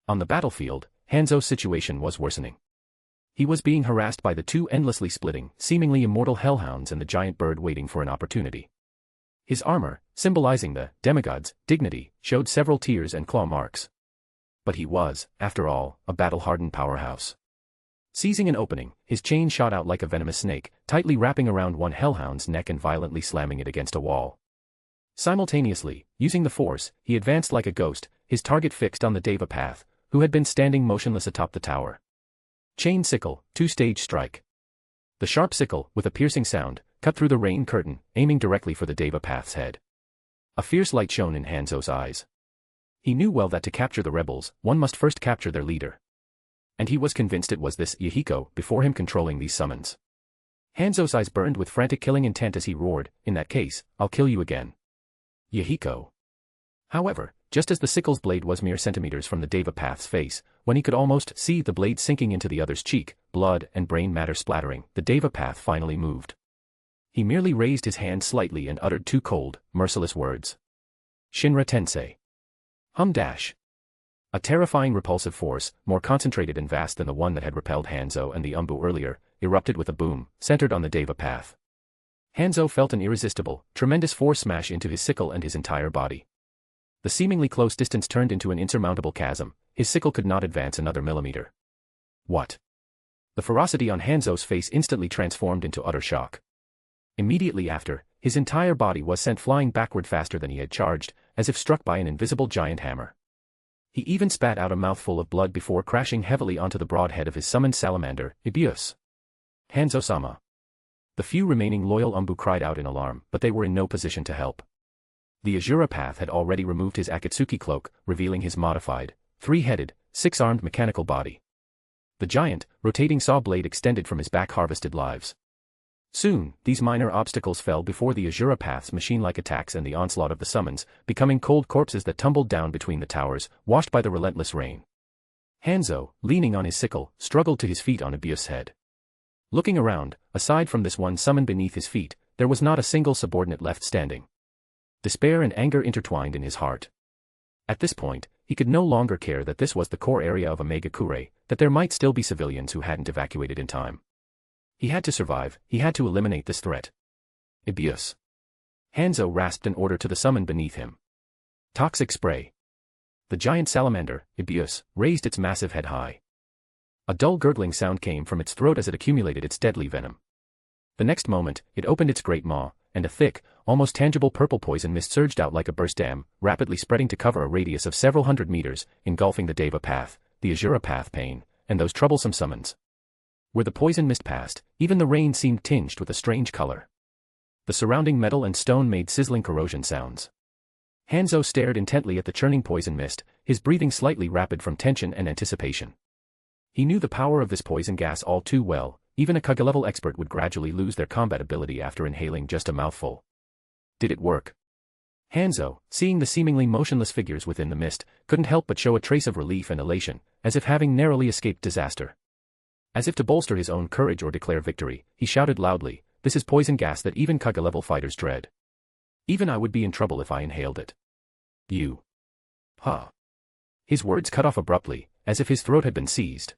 On the battlefield, Hanzo's situation was worsening. He was being harassed by the 2 endlessly splitting, seemingly immortal hellhounds and the giant bird waiting for an opportunity. His armor, symbolizing the demigod's dignity, showed several tears and claw marks. But he was, after all, a battle-hardened powerhouse. Seizing an opening, his chain shot out like a venomous snake, tightly wrapping around one hellhound's neck and violently slamming it against a wall. Simultaneously, using the force, he advanced like a ghost, his target fixed on the Deva path, who had been standing motionless atop the tower. Chain sickle, 2-stage strike. The sharp sickle, with a piercing sound, cut through the rain curtain, aiming directly for the Deva path's head. A fierce light shone in Hanzo's eyes. He knew well that to capture the rebels, one must first capture their leader. And he was convinced it was this Yahiko before him controlling these summons. Hanzo's eyes burned with frantic killing intent as he roared, "In that case, I'll kill you again." Yahiko. However, just as the sickle's blade was mere centimeters from the Deva path's face, when he could almost see the blade sinking into the other's cheek, blood and brain matter splattering, the Deva path finally moved. He merely raised his hand slightly and uttered 2 cold, merciless words. Shinra Tensei. Dash. A terrifying repulsive force, more concentrated and vast than the one that had repelled Hanzo and the ANBU earlier, erupted with a boom, centered on the Deva path. Hanzo felt an irresistible, tremendous force smash into his sickle and his entire body. The seemingly close distance turned into an insurmountable chasm, his sickle could not advance another millimeter. What? The ferocity on Hanzo's face instantly transformed into utter shock. Immediately after, his entire body was sent flying backward faster than he had charged, as if struck by an invisible giant hammer. He even spat out a mouthful of blood before crashing heavily onto the broad head of his summoned salamander, Ibius. Hanzo-sama. The few remaining loyal ANBU cried out in alarm, but they were in no position to help. The Azura Path had already removed his Akatsuki cloak, revealing his modified, three-headed, six-armed mechanical body. The giant, rotating saw blade extended from his back harvested lives. Soon, these minor obstacles fell before the Azura Path's machine-like attacks and the onslaught of the summons, becoming cold corpses that tumbled down between the towers, washed by the relentless rain. Hanzo, leaning on his sickle, struggled to his feet on Ibius' head. Looking around, aside from this one summon beneath his feet, there was not a single subordinate left standing. Despair and anger intertwined in his heart. At this point, he could no longer care that this was the core area of Mangekyo, that there might still be civilians who hadn't evacuated in time. He had to survive, he had to eliminate this threat. Ibius. Hanzo rasped an order to the summon beneath him. Toxic spray. The giant salamander, Ibius, raised its massive head high. A dull gurgling sound came from its throat as it accumulated its deadly venom. The next moment, it opened its great maw, and a thick, almost tangible purple poison mist surged out like a burst dam, rapidly spreading to cover a radius of several hundred meters, engulfing the Deva path, the Azura path pain, and those troublesome summons. Where the poison mist passed, even the rain seemed tinged with a strange color. The surrounding metal and stone made sizzling corrosion sounds. Hanzo stared intently at the churning poison mist, his breathing slightly rapid from tension and anticipation. He knew the power of this poison gas all too well, even a Kaguya-level expert would gradually lose their combat ability after inhaling just a mouthful. Did it work? Hanzo, seeing the seemingly motionless figures within the mist, couldn't help but show a trace of relief and elation, as if having narrowly escaped disaster. As if to bolster his own courage or declare victory, he shouted loudly, "This is poison gas that even Kaguya-level fighters dread. Even I would be in trouble if I inhaled it." You. Huh. His words cut off abruptly, as if his throat had been seized.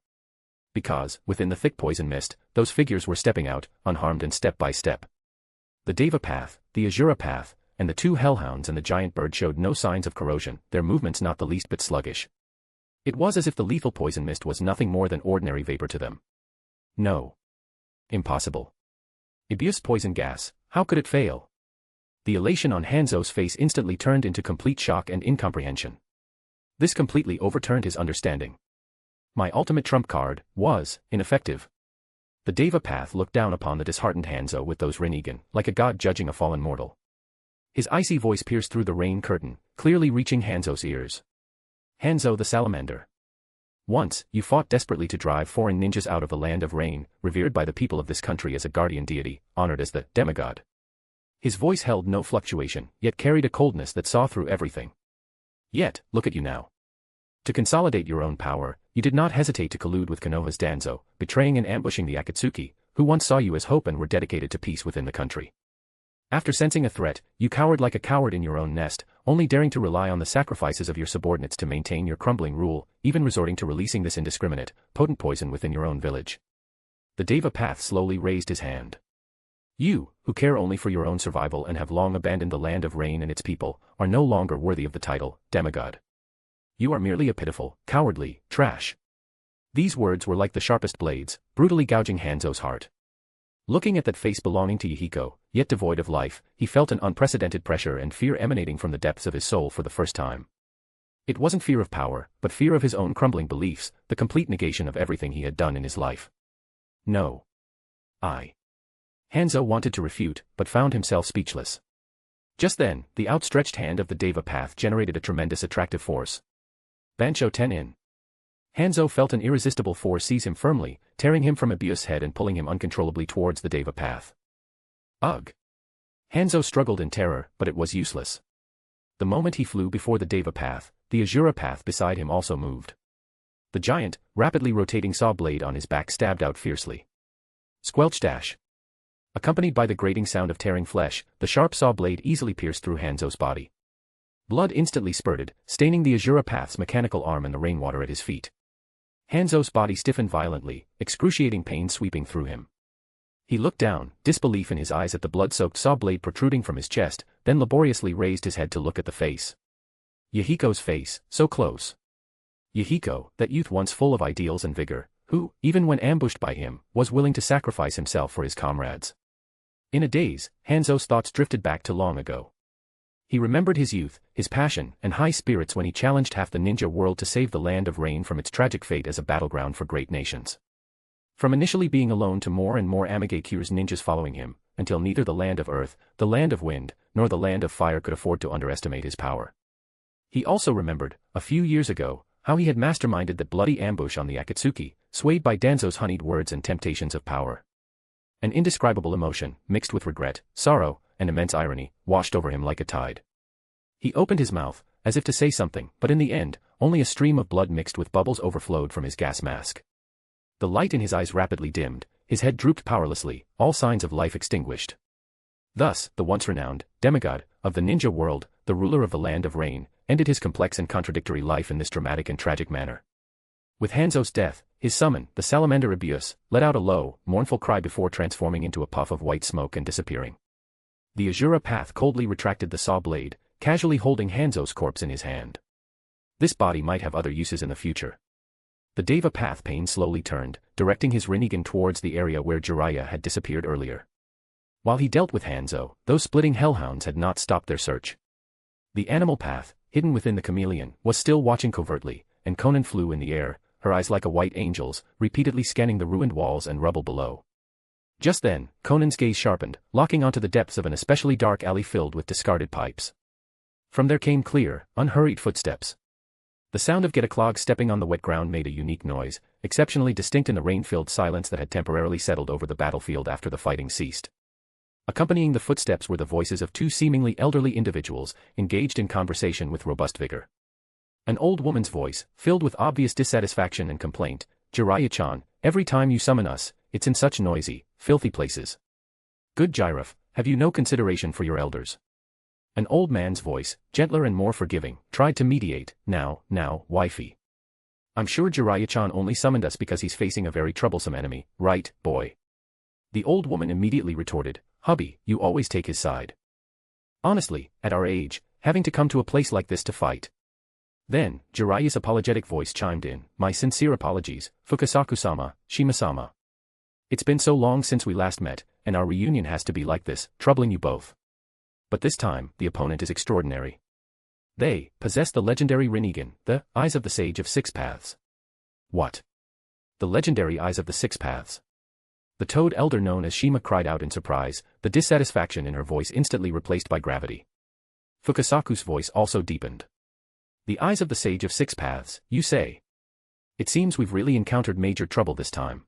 Because, within the thick poison mist, those figures were stepping out, unharmed and step by step. The Deva path, the Azura path, and the two hellhounds and the giant bird showed no signs of corrosion, their movements not the least bit sluggish. It was as if the lethal poison mist was nothing more than ordinary vapor to them. No. Impossible. Ibius poison gas, how could it fail? The elation on Hanzo's face instantly turned into complete shock and incomprehension. This completely overturned his understanding. My ultimate trump card was ineffective. The Deva path looked down upon the disheartened Hanzo with those Rinnegan, like a god judging a fallen mortal. His icy voice pierced through the rain curtain, clearly reaching Hanzo's ears. Hanzo the Salamander. Once, you fought desperately to drive foreign ninjas out of the land of rain, revered by the people of this country as a guardian deity, honored as the demigod. His voice held no fluctuation, yet carried a coldness that saw through everything. Yet, look at you now. To consolidate your own power, you did not hesitate to collude with Konoha's Danzo, betraying and ambushing the Akatsuki, who once saw you as hope and were dedicated to peace within the country. After sensing a threat, you cowered like a coward in your own nest, only daring to rely on the sacrifices of your subordinates to maintain your crumbling rule, even resorting to releasing this indiscriminate, potent poison within your own village. The Deva path slowly raised his hand. You, who care only for your own survival and have long abandoned the land of rain and its people, are no longer worthy of the title, demigod. You are merely a pitiful, cowardly, trash. These words were like the sharpest blades, brutally gouging Hanzo's heart. Looking at that face belonging to Yahiko, yet devoid of life, he felt an unprecedented pressure and fear emanating from the depths of his soul for the first time. It wasn't fear of power, but fear of his own crumbling beliefs, the complete negation of everything he had done in his life. No. Hanzo wanted to refute, but found himself speechless. Just then, the outstretched hand of the Deva path generated a tremendous attractive force. Bansho Tenin. Hanzo felt an irresistible force seize him firmly, tearing him from Ibius' head and pulling him uncontrollably towards the Deva path. Ugh. Hanzo struggled in terror, but it was useless. The moment he flew before the Deva path, the Azura path beside him also moved. The giant, rapidly rotating saw blade on his back stabbed out fiercely. Squelch dash. Accompanied by the grating sound of tearing flesh, the sharp saw blade easily pierced through Hanzo's body. Blood instantly spurted, staining the Azura Path's mechanical arm and the rainwater at his feet. Hanzo's body stiffened violently, excruciating pain sweeping through him. He looked down, disbelief in his eyes at the blood-soaked saw blade protruding from his chest, then laboriously raised his head to look at the face. Yahiko's face, so close. Yahiko, that youth once full of ideals and vigor, who, even when ambushed by him, was willing to sacrifice himself for his comrades. In a daze, Hanzo's thoughts drifted back to long ago. He remembered his youth, his passion, and high spirits when he challenged half the ninja world to save the land of Rain from its tragic fate as a battleground for great nations. From initially being alone to more and more Mangekyo's ninjas following him, until neither the land of Earth, the land of Wind, nor the land of Fire could afford to underestimate his power. He also remembered, a few years ago, how he had masterminded that bloody ambush on the Akatsuki, swayed by Danzo's honeyed words and temptations of power. An indescribable emotion, mixed with regret, sorrow, and immense irony, washed over him like a tide. He opened his mouth, as if to say something, but in the end, only a stream of blood mixed with bubbles overflowed from his gas mask. The light in his eyes rapidly dimmed, his head drooped powerlessly, all signs of life extinguished. Thus, the once renowned demigod of the ninja world, the ruler of the land of Rain, ended his complex and contradictory life in this dramatic and tragic manner. With Hanzo's death, his summon, the salamander Abius, let out a low, mournful cry before transforming into a puff of white smoke and disappearing. The Azura Path coldly retracted the saw blade, casually holding Hanzo's corpse in his hand. This body might have other uses in the future. The Deva Path Pain slowly turned, directing his Rinnegan towards the area where Jiraiya had disappeared earlier. While he dealt with Hanzo, those splitting hellhounds had not stopped their search. The Animal Path, hidden within the chameleon, was still watching covertly, and Conan flew in the air, her eyes like a white angel's, repeatedly scanning the ruined walls and rubble below. Just then, Conan's gaze sharpened, locking onto the depths of an especially dark alley filled with discarded pipes. From there came clear, unhurried footsteps. The sound of Getaclog stepping on the wet ground made a unique noise, exceptionally distinct in the rain-filled silence that had temporarily settled over the battlefield after the fighting ceased. Accompanying the footsteps were the voices of two seemingly elderly individuals, engaged in conversation with robust vigor. An old woman's voice, filled with obvious dissatisfaction and complaint, "Jiraiya-chan, every time you summon us, it's in such noisy, filthy places. Good Jiraf, have you no consideration for your elders?" An old man's voice, gentler and more forgiving, tried to mediate, now, wifey. "I'm sure Jiraiya-chan only summoned us because he's facing a very troublesome enemy, right, boy?" The old woman immediately retorted, "Hubby, you always take his side. Honestly, at our age, having to come to a place like this to fight." Then, Jiraiya's apologetic voice chimed in, "My sincere apologies, Fukasaku-sama, Shima-sama. It's been so long since we last met, and our reunion has to be like this, troubling you both. But this time, the opponent is extraordinary. They possess the legendary Rinnegan, the Eyes of the Sage of Six Paths." "What? The legendary Eyes of the Six Paths?" The Toad Elder known as Shima cried out in surprise, the dissatisfaction in her voice instantly replaced by gravity. Fukasaku's voice also deepened. "The Eyes of the Sage of Six Paths, you say? It seems we've really encountered major trouble this time."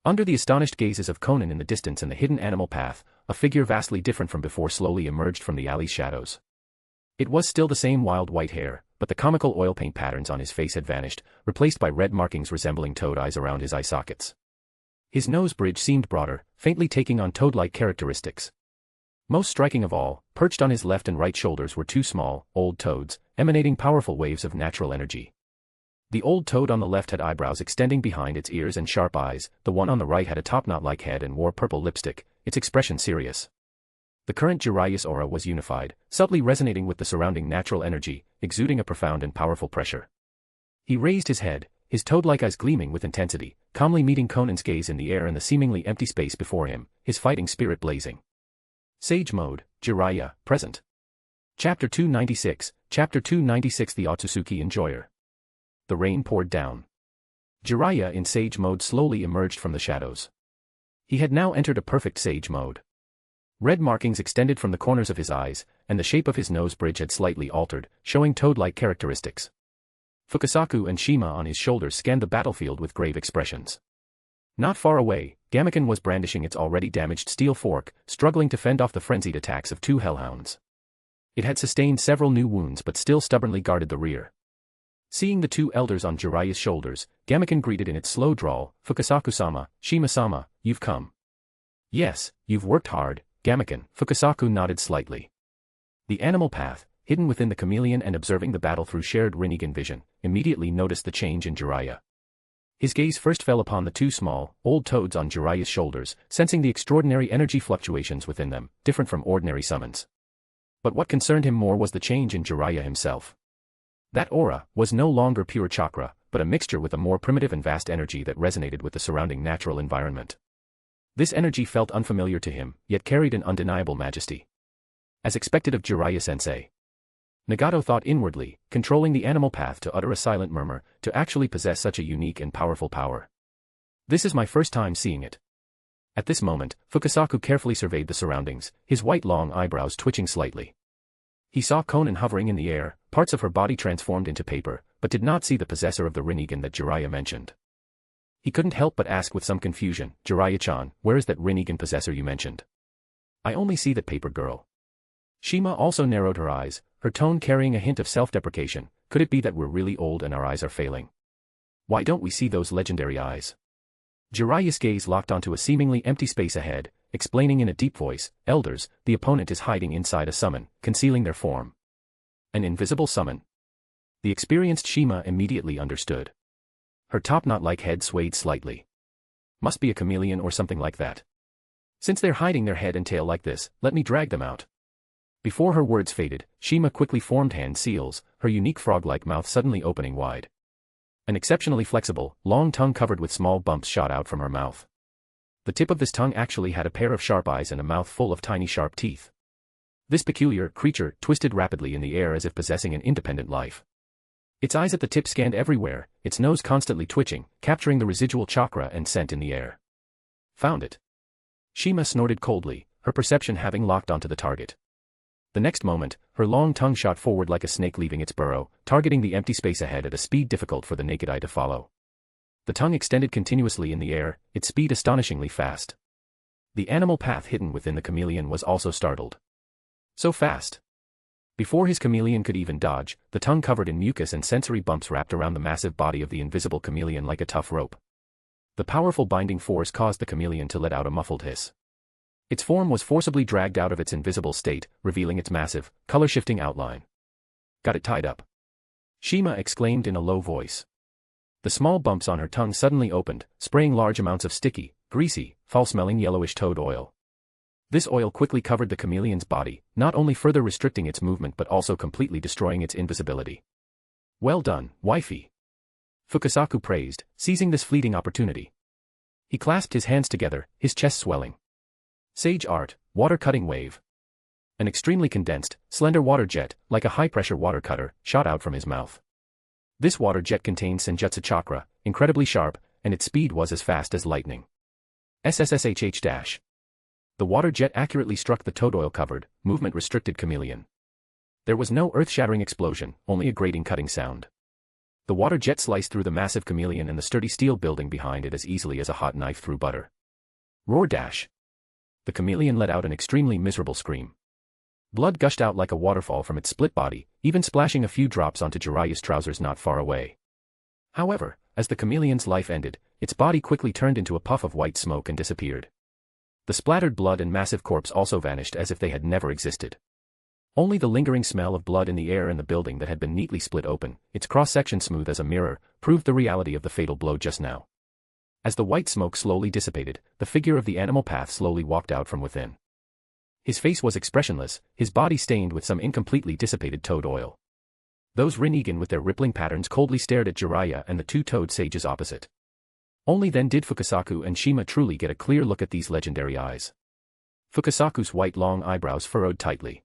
Under the astonished gazes of Conan in the distance and the hidden Animal Path, a figure vastly different from before slowly emerged from the alley's shadows. It was still the same wild white hair, but the comical oil paint patterns on his face had vanished, replaced by red markings resembling toad eyes around his eye sockets. His nose bridge seemed broader, faintly taking on toad-like characteristics. Most striking of all, perched on his left and right shoulders were two small, old toads, emanating powerful waves of natural energy. The old toad on the left had eyebrows extending behind its ears and sharp eyes, the one on the right had a topknot-like head and wore purple lipstick, its expression serious. The current Jiraiya's aura was unified, subtly resonating with the surrounding natural energy, exuding a profound and powerful pressure. He raised his head, his toad-like eyes gleaming with intensity, calmly meeting Conan's gaze in the air and the seemingly empty space before him, his fighting spirit blazing. Sage Mode, Jiraiya, present. Chapter 296, Chapter 296 The Otsutsuki Enjoyer. The rain poured down. Jiraiya in Sage Mode slowly emerged from the shadows. He had now entered a perfect Sage Mode. Red markings extended from the corners of his eyes, and the shape of his nose bridge had slightly altered, showing toad-like characteristics. Fukasaku and Shima on his shoulders scanned the battlefield with grave expressions. Not far away, Gamekin was brandishing its already damaged steel fork, struggling to fend off the frenzied attacks of two hellhounds. It had sustained several new wounds but still stubbornly guarded the rear. Seeing the two elders on Jiraiya's shoulders, Gamekin greeted in its slow drawl, "Fukasaku-sama, Shima-sama, you've come." "Yes, you've worked hard, Gamekin," Fukasaku nodded slightly. The Animal Path, hidden within the chameleon and observing the battle through shared Rinnegan vision, immediately noticed the change in Jiraiya. His gaze first fell upon the two small, old toads on Jiraiya's shoulders, sensing the extraordinary energy fluctuations within them, different from ordinary summons. But what concerned him more was the change in Jiraiya himself. That aura was no longer pure chakra, but a mixture with a more primitive and vast energy that resonated with the surrounding natural environment. This energy felt unfamiliar to him, yet carried an undeniable majesty. As expected of Jiraiya-sensei. Nagato thought inwardly, controlling the animal path to utter a silent murmur, to actually possess such a unique and powerful power. This is my first time seeing it. At this moment, Fukasaku carefully surveyed the surroundings, his white long eyebrows twitching slightly. He saw Konan hovering in the air, parts of her body transformed into paper, but did not see the possessor of the Rinnegan that Jiraiya mentioned. He couldn't help but ask with some confusion, "Jiraiya-chan, where is that Rinnegan possessor you mentioned? I only see that paper girl." Shima also narrowed her eyes, her tone carrying a hint of self-deprecation. Could it be that we're really old and our eyes are failing? Why don't we see those legendary eyes? Jiraiya's gaze locked onto a seemingly empty space ahead, explaining in a deep voice, "Elders, the opponent is hiding inside a summon, concealing their form." An invisible summon? The experienced Shima immediately understood. Her top knot-like head swayed slightly. Must be a chameleon or something like that. Since they're hiding their head and tail like this, let me drag them out. Before her words faded, Shima quickly formed hand seals, her unique frog-like mouth suddenly opening wide. An exceptionally flexible, long tongue covered with small bumps shot out from her mouth. The tip of this tongue actually had a pair of sharp eyes and a mouth full of tiny sharp teeth. This peculiar creature twisted rapidly in the air as if possessing an independent life. Its eyes at the tip scanned everywhere, its nose constantly twitching, capturing the residual chakra and scent in the air. Found it. Shima snorted coldly, her perception having locked onto the target. The next moment, her long tongue shot forward like a snake leaving its burrow, targeting the empty space ahead at a speed difficult for the naked eye to follow. The tongue extended continuously in the air, its speed astonishingly fast. The animal path hidden within the chameleon was also startled. So fast. Before his chameleon could even dodge, the tongue covered in mucus and sensory bumps wrapped around the massive body of the invisible chameleon like a tough rope. The powerful binding force caused the chameleon to let out a muffled hiss. Its form was forcibly dragged out of its invisible state, revealing its massive, color-shifting outline. Got it tied up. Shima exclaimed in a low voice. The small bumps on her tongue suddenly opened, spraying large amounts of sticky, greasy, foul-smelling yellowish toad oil. This oil quickly covered the chameleon's body, not only further restricting its movement but also completely destroying its invisibility. Well done, wifey. Fukasaku praised, seizing this fleeting opportunity. He clasped his hands together, his chest swelling. Sage art, water cutting wave. An extremely condensed, slender water jet, like a high-pressure water cutter, shot out from his mouth. This water jet contained Senjutsu chakra, incredibly sharp, and its speed was as fast as lightning. SSSHH-. The water jet accurately struck the toad oil-covered, movement-restricted chameleon. There was no earth-shattering explosion, only a grating cutting sound. The water jet sliced through the massive chameleon and the sturdy steel building behind it as easily as a hot knife through butter. Roar dash. The chameleon let out an extremely miserable scream. Blood gushed out like a waterfall from its split body, even splashing a few drops onto Jiraiya's trousers not far away. However, as the chameleon's life ended, its body quickly turned into a puff of white smoke and disappeared. The splattered blood and massive corpse also vanished as if they had never existed. Only the lingering smell of blood in the air and the building that had been neatly split open, its cross-section smooth as a mirror, proved the reality of the fatal blow just now. As the white smoke slowly dissipated, the figure of the animal path slowly walked out from within. His face was expressionless, his body stained with some incompletely dissipated toad oil. Those Rinnegan with their rippling patterns coldly stared at Jiraiya and the two toad sages opposite. Only then did Fukasaku and Shima truly get a clear look at these legendary eyes. Fukasaku's white long eyebrows furrowed tightly.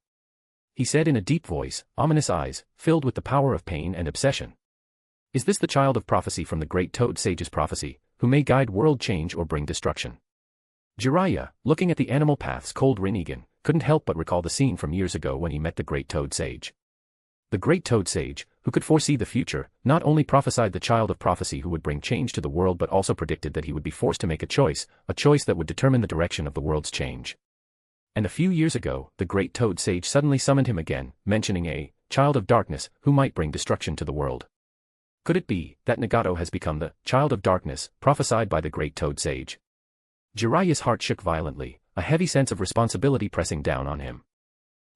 He said in a deep voice, ominous eyes, filled with the power of pain and obsession. Is this the child of prophecy from the great toad sage's prophecy, who may guide world change or bring destruction? Jiraiya, looking at the animal path's cold Rinnegan, couldn't help but recall the scene from years ago when he met the great toad sage. The great toad sage, who could foresee the future, not only prophesied the child of prophecy who would bring change to the world but also predicted that he would be forced to make a choice that would determine the direction of the world's change. And a few years ago, the great toad sage suddenly summoned him again, mentioning a child of darkness who might bring destruction to the world. Could it be that Nagato has become the child of darkness prophesied by the great toad sage? Jiraiya's heart shook violently, a heavy sense of responsibility pressing down on him.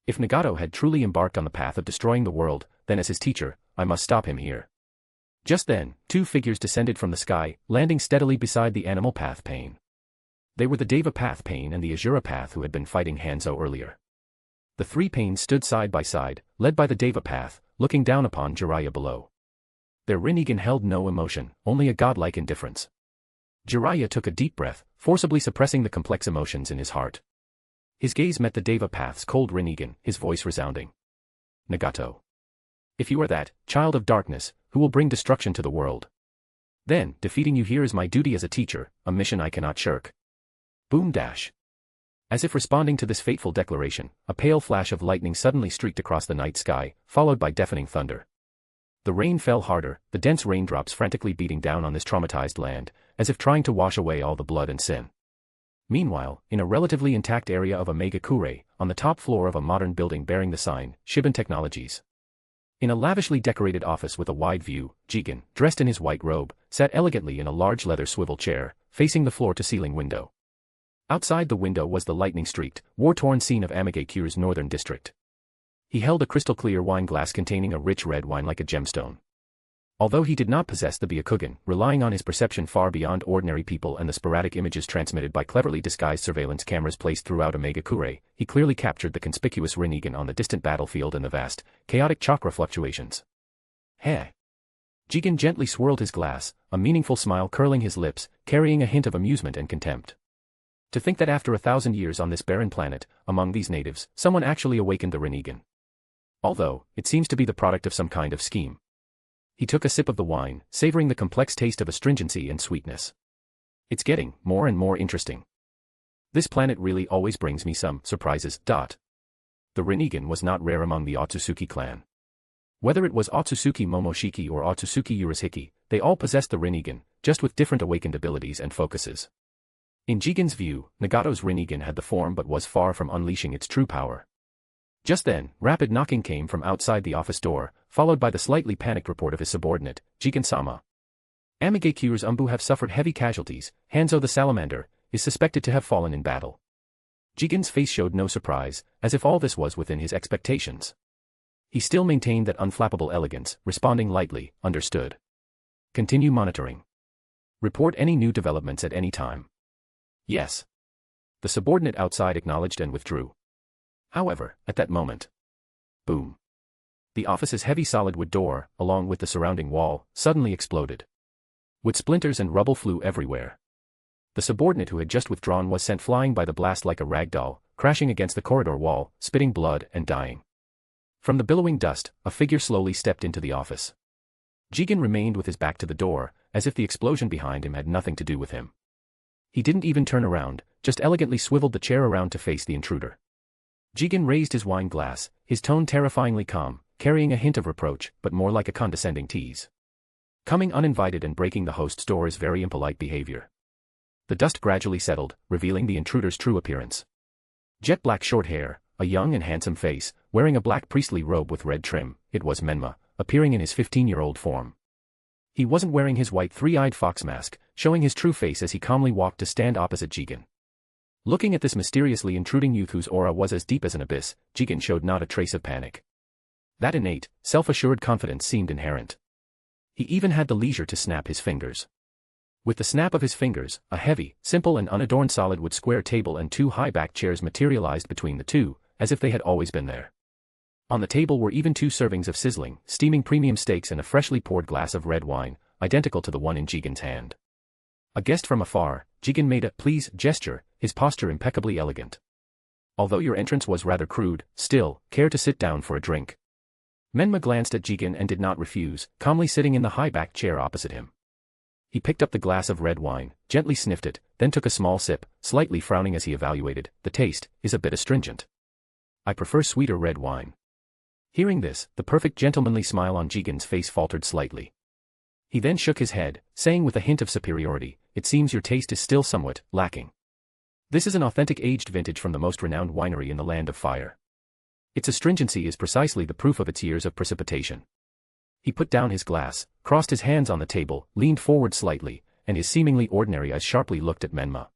If Nagato had truly embarked on the path of destroying the world, then as his teacher, I must stop him here. Just then, two figures descended from the sky, landing steadily beside the animal path Pain. They were the Deva path Pain and the Azura path who had been fighting Hanzo earlier. The three Pains stood side by side, led by the Deva path, looking down upon Jiraiya below. Their Rinnegan held no emotion, only a godlike indifference. Jiraiya took a deep breath, forcibly suppressing the complex emotions in his heart. His gaze met the Deva path's cold Rinnegan, his voice resounding. Nagato. If you are that child of darkness, who will bring destruction to the world, then defeating you here is my duty as a teacher, a mission I cannot shirk. Boom dash. As if responding to this fateful declaration, a pale flash of lightning suddenly streaked across the night sky, followed by deafening thunder. The rain fell harder, the dense raindrops frantically beating down on this traumatized land, as if trying to wash away all the blood and sin. Meanwhile, in a relatively intact area of Mangekyo, on the top floor of a modern building bearing the sign, Shiban Technologies. In a lavishly decorated office with a wide view, Jigen, dressed in his white robe, sat elegantly in a large leather swivel chair, facing the floor-to-ceiling window. Outside the window was the lightning-streaked, war-torn scene of Mangekyo's northern district. He held a crystal-clear wine glass containing a rich red wine like a gemstone. Although he did not possess the Byakugan, relying on his perception far beyond ordinary people and the sporadic images transmitted by cleverly disguised surveillance cameras placed throughout Mangekyo, he clearly captured the conspicuous Rinnegan on the distant battlefield and the vast, chaotic chakra fluctuations. Heh. Jigen gently swirled his glass, a meaningful smile curling his lips, carrying a hint of amusement and contempt. To think that after 1,000 years on this barren planet, among these natives, someone actually awakened the Rinnegan. Although, it seems to be the product of some kind of scheme. He took a sip of the wine, savoring the complex taste of astringency and sweetness. It's getting more and more interesting. This planet really always brings me some surprises. The Rinnegan was not rare among the Otsutsuki clan. Whether it was Otsutsuki Momoshiki or Otsutsuki Urashiki, they all possessed the Rinnegan, just with different awakened abilities and focuses. In Jigen's view, Nagato's Rinnegan had the form but was far from unleashing its true power. Just then, rapid knocking came from outside the office door, followed by the slightly panicked report of his subordinate, Jigen-sama. Mangekyo's ANBU have suffered heavy casualties. Hanzo the salamander is suspected to have fallen in battle. Jigen's face showed no surprise, as if all this was within his expectations. He still maintained that unflappable elegance, responding lightly, understood. Continue monitoring. Report any new developments at any time. Yes. The subordinate outside acknowledged and withdrew. However, at that moment. Boom. The office's heavy solid wood door, along with the surrounding wall, suddenly exploded. Wood splinters and rubble flew everywhere. The subordinate who had just withdrawn was sent flying by the blast like a rag doll, crashing against the corridor wall, spitting blood and dying. From the billowing dust, a figure slowly stepped into the office. Jigen remained with his back to the door, as if the explosion behind him had nothing to do with him. He didn't even turn around, just elegantly swiveled the chair around to face the intruder. Jigen raised his wine glass, his tone terrifyingly calm, carrying a hint of reproach, but more like a condescending tease. Coming uninvited and breaking the host's door is very impolite behavior. The dust gradually settled, revealing the intruder's true appearance. Jet black short hair, a young and handsome face, wearing a black priestly robe with red trim, it was Menma, appearing in his 15-year-old form. He wasn't wearing his white three-eyed fox mask, showing his true face as he calmly walked to stand opposite Jigen. Looking at this mysteriously intruding youth whose aura was as deep as an abyss, Jigen showed not a trace of panic. That innate, self-assured confidence seemed inherent. He even had the leisure to snap his fingers. With the snap of his fingers, a heavy, simple and unadorned solid wood square table and two high-backed chairs materialized between the two, as if they had always been there. On the table were even 2 servings of sizzling, steaming premium steaks and a freshly poured glass of red wine, identical to the one in Jigen's hand. A guest from afar, Jigen made a please gesture, his posture impeccably elegant. Although your entrance was rather crude, still, care to sit down for a drink? Menma glanced at Jigen and did not refuse, calmly sitting in the high-backed chair opposite him. He picked up the glass of red wine, gently sniffed it, then took a small sip, slightly frowning as he evaluated, the taste is a bit astringent. I prefer sweeter red wine. Hearing this, the perfect gentlemanly smile on Jigen's face faltered slightly. He then shook his head, saying with a hint of superiority, it seems your taste is still somewhat lacking. This is an authentic aged vintage from the most renowned winery in the Land of Fire. Its astringency is precisely the proof of its years of precipitation. He put down his glass, crossed his hands on the table, leaned forward slightly, and his seemingly ordinary eyes sharply looked at Menma.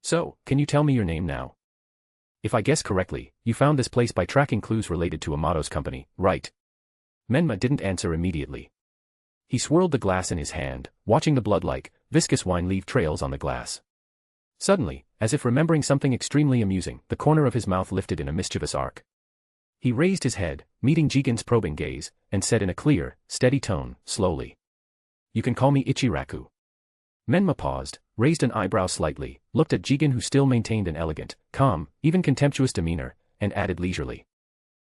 So, can you tell me your name now? If I guess correctly, you found this place by tracking clues related to Amato's company, right? Menma didn't answer immediately. He swirled the glass in his hand, watching the blood-like, viscous wine leave trails on the glass. Suddenly, as if remembering something extremely amusing, the corner of his mouth lifted in a mischievous arc. He raised his head, meeting Jigen's probing gaze, and said in a clear, steady tone, slowly. You can call me Ichiraku. Menma paused, raised an eyebrow slightly, looked at Jigen who still maintained an elegant, calm, even contemptuous demeanor, and added leisurely.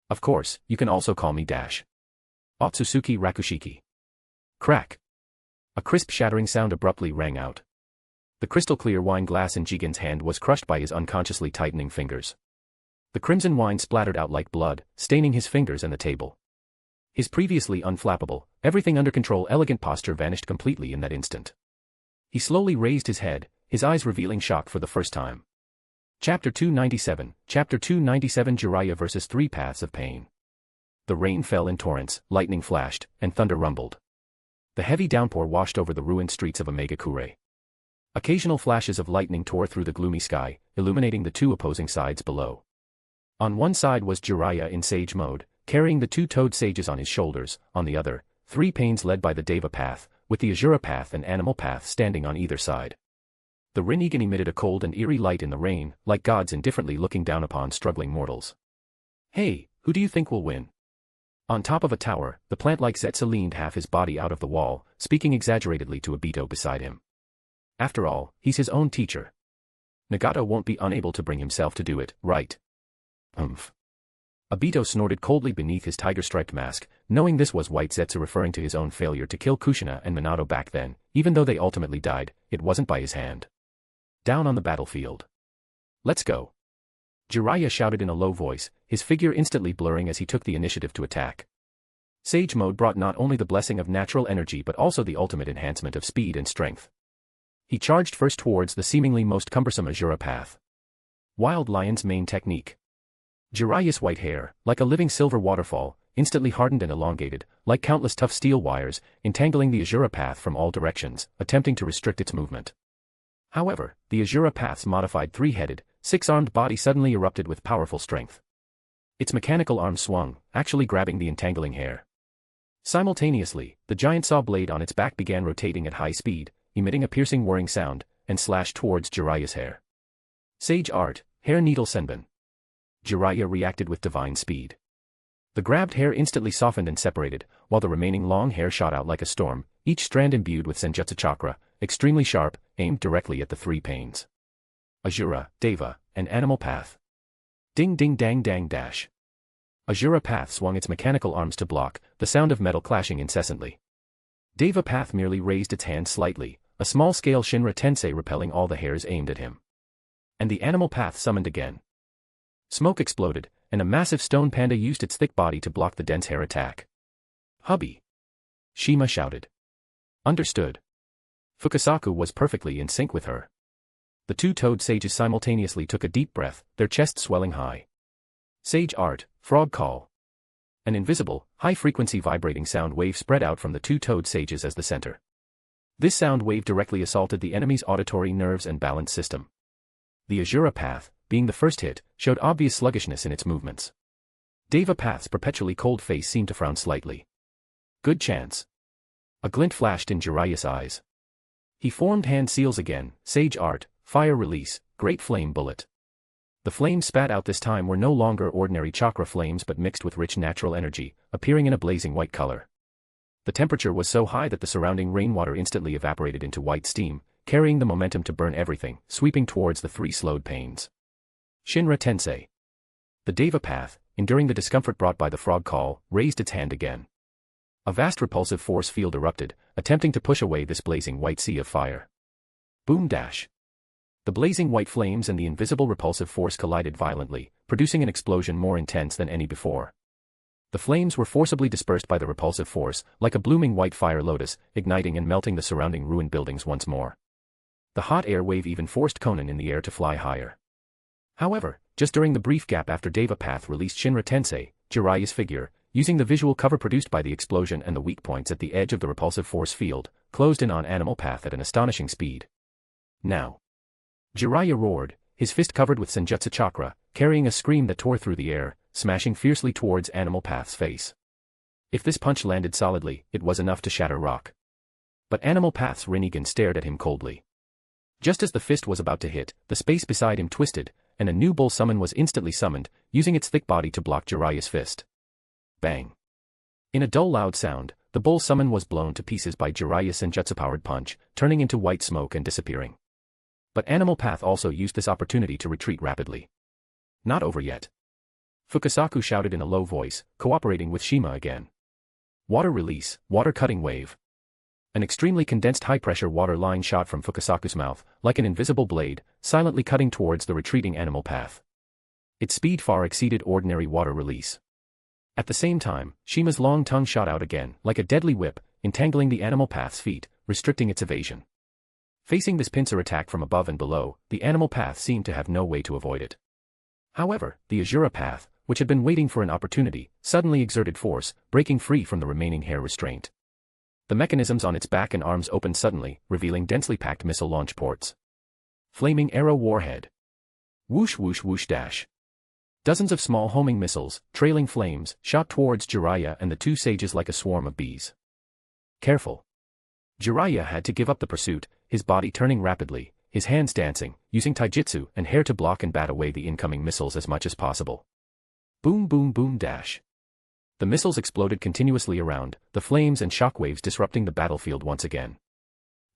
Of course, you can also call me Dash. Otsutsuki Rakushiki. Crack. A crisp shattering sound abruptly rang out. The crystal-clear wine glass in Jigen's hand was crushed by his unconsciously tightening fingers. The crimson wine splattered out like blood, staining his fingers and the table. His previously unflappable, everything under control elegant posture vanished completely in that instant. He slowly raised his head, his eyes revealing shock for the first time. Chapter 297, Chapter 297 Jiraiya vs. Three Paths of Pain. The rain fell in torrents, lightning flashed, and thunder rumbled. The heavy downpour washed over the ruined streets of Omegakure. Occasional flashes of lightning tore through the gloomy sky, illuminating the two opposing sides below. On one side was Jiraiya in sage mode, carrying the two-toed sages on his shoulders, on the other, three pains led by the Deva path, with the Asura path and Animal path standing on either side. The Rinnegan emitted a cold and eerie light in the rain, like gods indifferently looking down upon struggling mortals. Hey, who do you think will win? On top of a tower, the plant-like Zetsu leaned half his body out of the wall, speaking exaggeratedly to Obito beside him. After all, he's his own teacher. Nagato won't be unable to bring himself to do it, right? Obito snorted coldly beneath his tiger-striped mask, knowing this was White Zetsu referring to his own failure to kill Kushina and Minato back then. Even though they ultimately died, it wasn't by his hand. Down on the battlefield. Let's go. Jiraiya shouted in a low voice, his figure instantly blurring as he took the initiative to attack. Sage mode brought not only the blessing of natural energy but also the ultimate enhancement of speed and strength. He charged first towards the seemingly most cumbersome Asura path. Wild Lion's main technique. Jiraiya's white hair, like a living silver waterfall, instantly hardened and elongated, like countless tough steel wires, entangling the Asura path from all directions, attempting to restrict its movement. However, the Asura path's modified three-headed, six-armed body suddenly erupted with powerful strength. Its mechanical arm swung, actually grabbing the entangling hair. Simultaneously, the giant saw blade on its back began rotating at high speed, emitting a piercing whirring sound, and slashed towards Jiraiya's hair. Sage Art, Hair Needle Senbon. Jiraiya reacted with divine speed. The grabbed hair instantly softened and separated, while the remaining long hair shot out like a storm, each strand imbued with Senjutsu chakra, extremely sharp, aimed directly at the three pains. Asura, Deva, and Animal path. Ding ding dang dang dash. Asura path swung its mechanical arms to block, the sound of metal clashing incessantly. Deva path merely raised its hand slightly, a small-scale Shinra Tensei repelling all the hairs aimed at him. And the Animal path summoned again. Smoke exploded, and a massive stone panda used its thick body to block the dense hair attack. Hubby! Shima shouted. Understood. Fukasaku was perfectly in sync with her. The two-toed sages simultaneously took a deep breath, their chests swelling high. Sage Art, Frog Call. An invisible, high-frequency vibrating sound wave spread out from the two-toed sages as the center. This sound wave directly assaulted the enemy's auditory nerves and balance system. The Asura path, being the first hit, showed obvious sluggishness in its movements. Deva path's perpetually cold face seemed to frown slightly. Good chance. A glint flashed in Jiraiya's eyes. He formed hand seals again, Sage Art, Fire Release, Great Flame Bullet. The flames spat out this time were no longer ordinary chakra flames but mixed with rich natural energy, appearing in a blazing white color. The temperature was so high that the surrounding rainwater instantly evaporated into white steam, carrying the momentum to burn everything, sweeping towards the three slowed pains. Shinra Tensei. The Deva path, enduring the discomfort brought by the frog call, raised its hand again. A vast repulsive force field erupted, attempting to push away this blazing white sea of fire. Boom dash. The blazing white flames and the invisible repulsive force collided violently, producing an explosion more intense than any before. The flames were forcibly dispersed by the repulsive force, like a blooming white fire lotus, igniting and melting the surrounding ruined buildings once more. The hot air wave even forced Konan in the air to fly higher. However, just during the brief gap after Deva path released Shinra Tensei, Jiraiya's figure, using the visual cover produced by the explosion and the weak points at the edge of the repulsive force field, closed in on Animal path at an astonishing speed. Now. Jiraiya roared, his fist covered with Senjutsu chakra, carrying a scream that tore through the air, smashing fiercely towards Animal Path's face. If this punch landed solidly, it was enough to shatter rock. But Animal Path's Rinnegan stared at him coldly. Just as the fist was about to hit, the space beside him twisted, and a new bull summon was instantly summoned, using its thick body to block Jiraiya's fist. Bang! In a dull loud sound, the bull summon was blown to pieces by Jiraiya's senjutsu-powered punch, turning into white smoke and disappearing. But Animal Path also used this opportunity to retreat rapidly. Not over yet. Fukasaku shouted in a low voice, cooperating with Shima again. Water release, water cutting wave. An extremely condensed high-pressure water line shot from Fukasaku's mouth, like an invisible blade, silently cutting towards the retreating Animal Path. Its speed far exceeded ordinary water release. At the same time, Shima's long tongue shot out again, like a deadly whip, entangling the Animal Path's feet, restricting its evasion. Facing this pincer attack from above and below, the Animal Path seemed to have no way to avoid it. However, the Azura Path, which had been waiting for an opportunity, suddenly exerted force, breaking free from the remaining hair restraint. The mechanisms on its back and arms opened suddenly, revealing densely packed missile launch ports. Flaming arrow warhead. Whoosh whoosh whoosh dash. Dozens of small homing missiles, trailing flames, shot towards Jiraiya and the two sages like a swarm of bees. Careful. Jiraiya had to give up the pursuit, his body turning rapidly, his hands dancing, using taijutsu and hair to block and bat away the incoming missiles as much as possible. Boom boom boom dash. The missiles exploded continuously around, the flames and shockwaves disrupting the battlefield once again.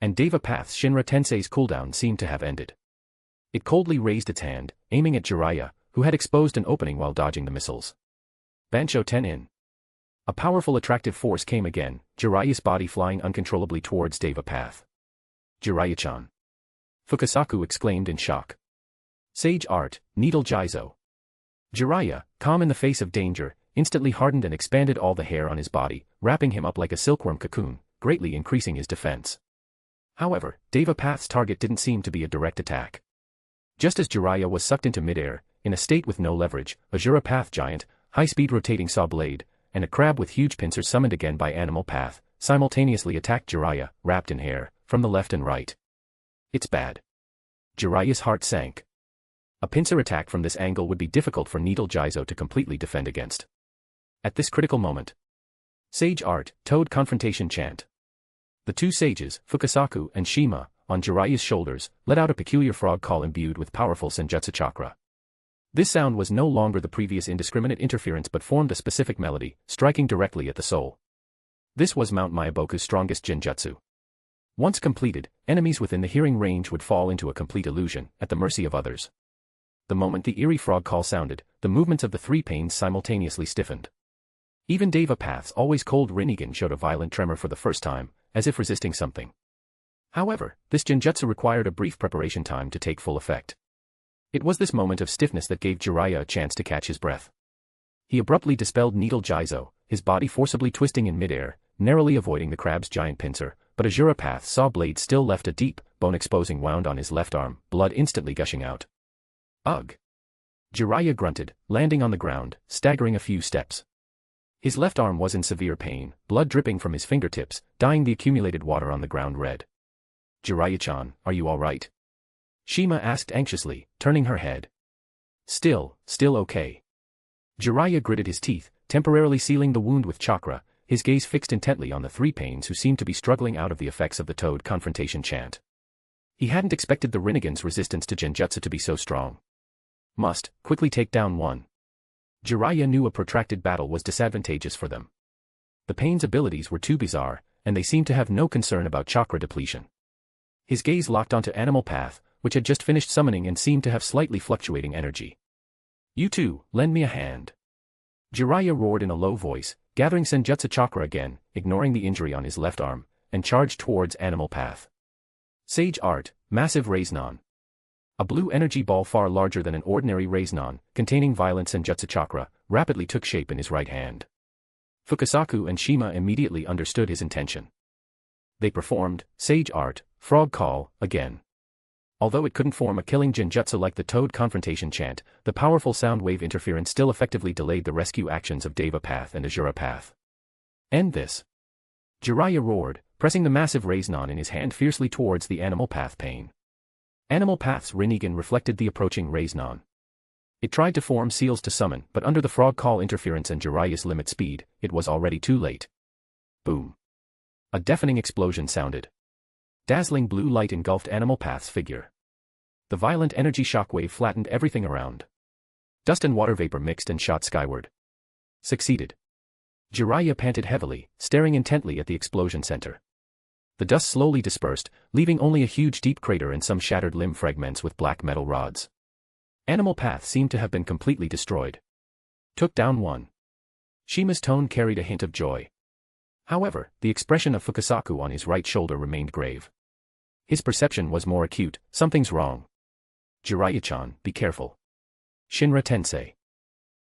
And Deva Path's Shinra Tensei's cooldown seemed to have ended. It coldly raised its hand, aiming at Jiraiya, who had exposed an opening while dodging the missiles. Bancho Tenin. A powerful attractive force came again, Jiraiya's body flying uncontrollably towards Deva Path. Jiraiya-chan. Fukasaku exclaimed in shock. Sage Art, Needle Jizo. Jiraiya, calm in the face of danger, instantly hardened and expanded all the hair on his body, wrapping him up like a silkworm cocoon, greatly increasing his defense. However, Deva Path's target didn't seem to be a direct attack. Just as Jiraiya was sucked into midair, in a state with no leverage, Azura Path giant, high-speed rotating saw blade, and a crab with huge pincers summoned again by Animal Path, simultaneously attacked Jiraiya, wrapped in hair, from the left and right. It's bad. Jiraiya's heart sank. A pincer attack from this angle would be difficult for Needle Jizo to completely defend against. At this critical moment. Sage Art, Toad Confrontation Chant. The two sages, Fukasaku and Shima, on Jiraiya's shoulders, let out a peculiar frog call imbued with powerful senjutsu chakra. This sound was no longer the previous indiscriminate interference but formed a specific melody, striking directly at the soul. This was Mount Myaboku's strongest genjutsu. Once completed, enemies within the hearing range would fall into a complete illusion, at the mercy of others. The moment the eerie frog call sounded, the movements of the three panes simultaneously stiffened. Even Deva Path's always cold Rinnegan showed a violent tremor for the first time, as if resisting something. However, this genjutsu required a brief preparation time to take full effect. It was this moment of stiffness that gave Jiraiya a chance to catch his breath. He abruptly dispelled Needle Jizo, his body forcibly twisting in midair, narrowly avoiding the crab's giant pincer, but Azura Path's saw blade still left a deep, bone-exposing wound on his left arm, blood instantly gushing out. Ugh! Jiraiya grunted, landing on the ground, staggering a few steps. His left arm was in severe pain, blood dripping from his fingertips, dyeing the accumulated water on the ground red. Jiraiya-chan, are you all right? Shima asked anxiously, turning her head. Still okay. Jiraiya gritted his teeth, temporarily sealing the wound with chakra, his gaze fixed intently on the three panes who seemed to be struggling out of the effects of the Toad Confrontation chant. He hadn't expected the Rinnegan's resistance to genjutsu to be so strong. Must quickly take down one. Jiraiya knew a protracted battle was disadvantageous for them. The pane's abilities were too bizarre, and they seemed to have no concern about chakra depletion. His gaze locked onto Animal Path, which had just finished summoning and seemed to have slightly fluctuating energy. You two, lend me a hand. Jiraiya roared in a low voice, gathering senjutsu chakra again, ignoring the injury on his left arm, and charged towards Animal Path. Sage Art, Massive Raiznon. A blue energy ball far larger than an ordinary Raiznon, containing violent senjutsu chakra, rapidly took shape in his right hand. Fukasaku and Shima immediately understood his intention. They performed Sage Art, Frog Call, again. Although it couldn't form a killing genjutsu like the Toad Confrontation chant, the powerful sound wave interference still effectively delayed the rescue actions of Deva Path and Azura Path. End this. Jiraiya roared, pressing the massive Raiznon in his hand fiercely towards the Animal Path pane. Animal Path's Rinnegan reflected the approaching Raiznon. It tried to form seals to summon, but under the frog call interference and Jiraiya's limit speed, it was already too late. Boom. A deafening explosion sounded. Dazzling blue light engulfed Animal Path's figure. The violent energy shockwave flattened everything around. Dust and water vapor mixed and shot skyward. Succeeded. Jiraiya panted heavily, staring intently at the explosion center. The dust slowly dispersed, leaving only a huge deep crater and some shattered limb fragments with black metal rods. Animal Path seemed to have been completely destroyed. Took down one. Shima's tone carried a hint of joy. However, the expression of Fukasaku on his right shoulder remained grave. His perception was more acute. Something's wrong. Jiraiya-chan, be careful. Shinra Tensei.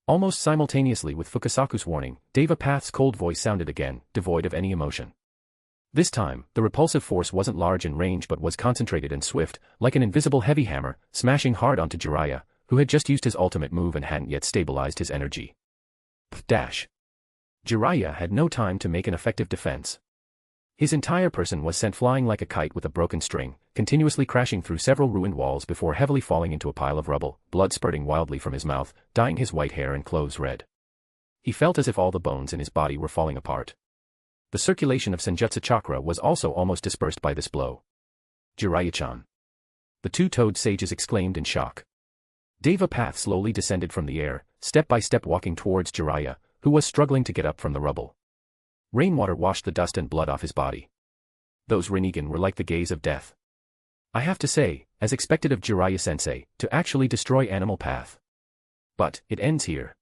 Almost simultaneously with Fukasaku's warning, Deva Path's cold voice sounded again, devoid of any emotion. This time, the repulsive force wasn't large in range but was concentrated and swift, like an invisible heavy hammer, smashing hard onto Jiraiya, who had just used his ultimate move and hadn't yet stabilized his energy. Dash. Jiraiya had no time to make an effective defense. His entire person was sent flying like a kite with a broken string, continuously crashing through several ruined walls before heavily falling into a pile of rubble, blood spurting wildly from his mouth, dyeing his white hair and clothes red. He felt as if all the bones in his body were falling apart. The circulation of Senjutsu chakra was also almost dispersed by this blow. Jiraiya-chan. The two-toed sages exclaimed in shock. Deva Path slowly descended from the air, step by step walking towards Jiraiya, who was struggling to get up from the rubble. Rainwater washed the dust and blood off his body. Those Rinnegan were like the gaze of death. I have to say, as expected of Jiraiya-sensei, to actually destroy Animal Path. But, it ends here.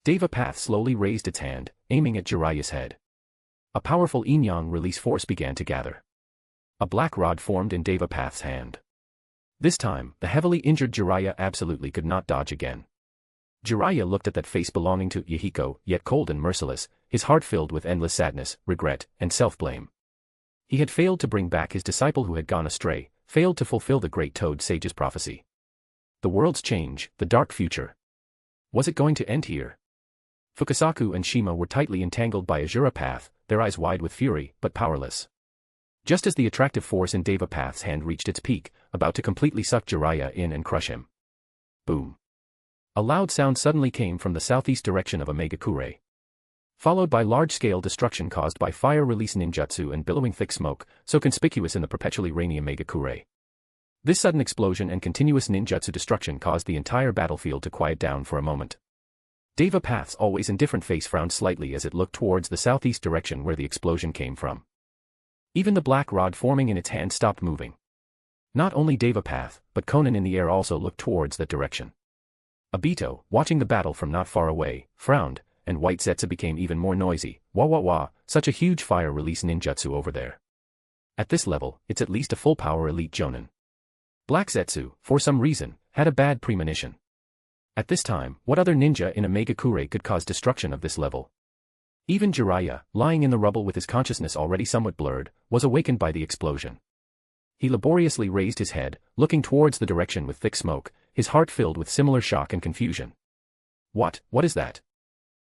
Deva Path slowly raised its hand, aiming at Jiraiya's head. A powerful yin-yang release force began to gather. A black rod formed in Deva Path's hand. This time, the heavily injured Jiraiya absolutely could not dodge again. Jiraiya looked at that face belonging to Yahiko, yet cold and merciless, his heart filled with endless sadness, regret, and self-blame. He had failed to bring back his disciple who had gone astray, failed to fulfill the great Toad Sage's prophecy. The world's change, the dark future. Was it going to end here? Fukasaku and Shima were tightly entangled by Azura Path, their eyes wide with fury, but powerless. Just as the attractive force in Deva Path's hand reached its peak, about to completely suck Jiraiya in and crush him. Boom. A loud sound suddenly came from the southeast direction of a Megakure. Followed by large-scale destruction caused by fire-release ninjutsu and billowing thick smoke, so conspicuous in the perpetually rainy Megakure. This sudden explosion and continuous ninjutsu destruction caused the entire battlefield to quiet down for a moment. Deva Path's always indifferent face frowned slightly as it looked towards the southeast direction where the explosion came from. Even the black rod forming in its hand stopped moving. Not only Deva Path, but Konan in the air also looked towards that direction. Obito, watching the battle from not far away, frowned, and White Zetsu became even more noisy. Wah wah wah, such a huge fire-release ninjutsu over there. At this level, it's at least a full-power elite jonin. Black Zetsu, for some reason, had a bad premonition. At this time, what other ninja in a Megakure could cause destruction of this level? Even Jiraiya, lying in the rubble with his consciousness already somewhat blurred, was awakened by the explosion. He laboriously raised his head, looking towards the direction with thick smoke, his heart filled with similar shock and confusion. What is that?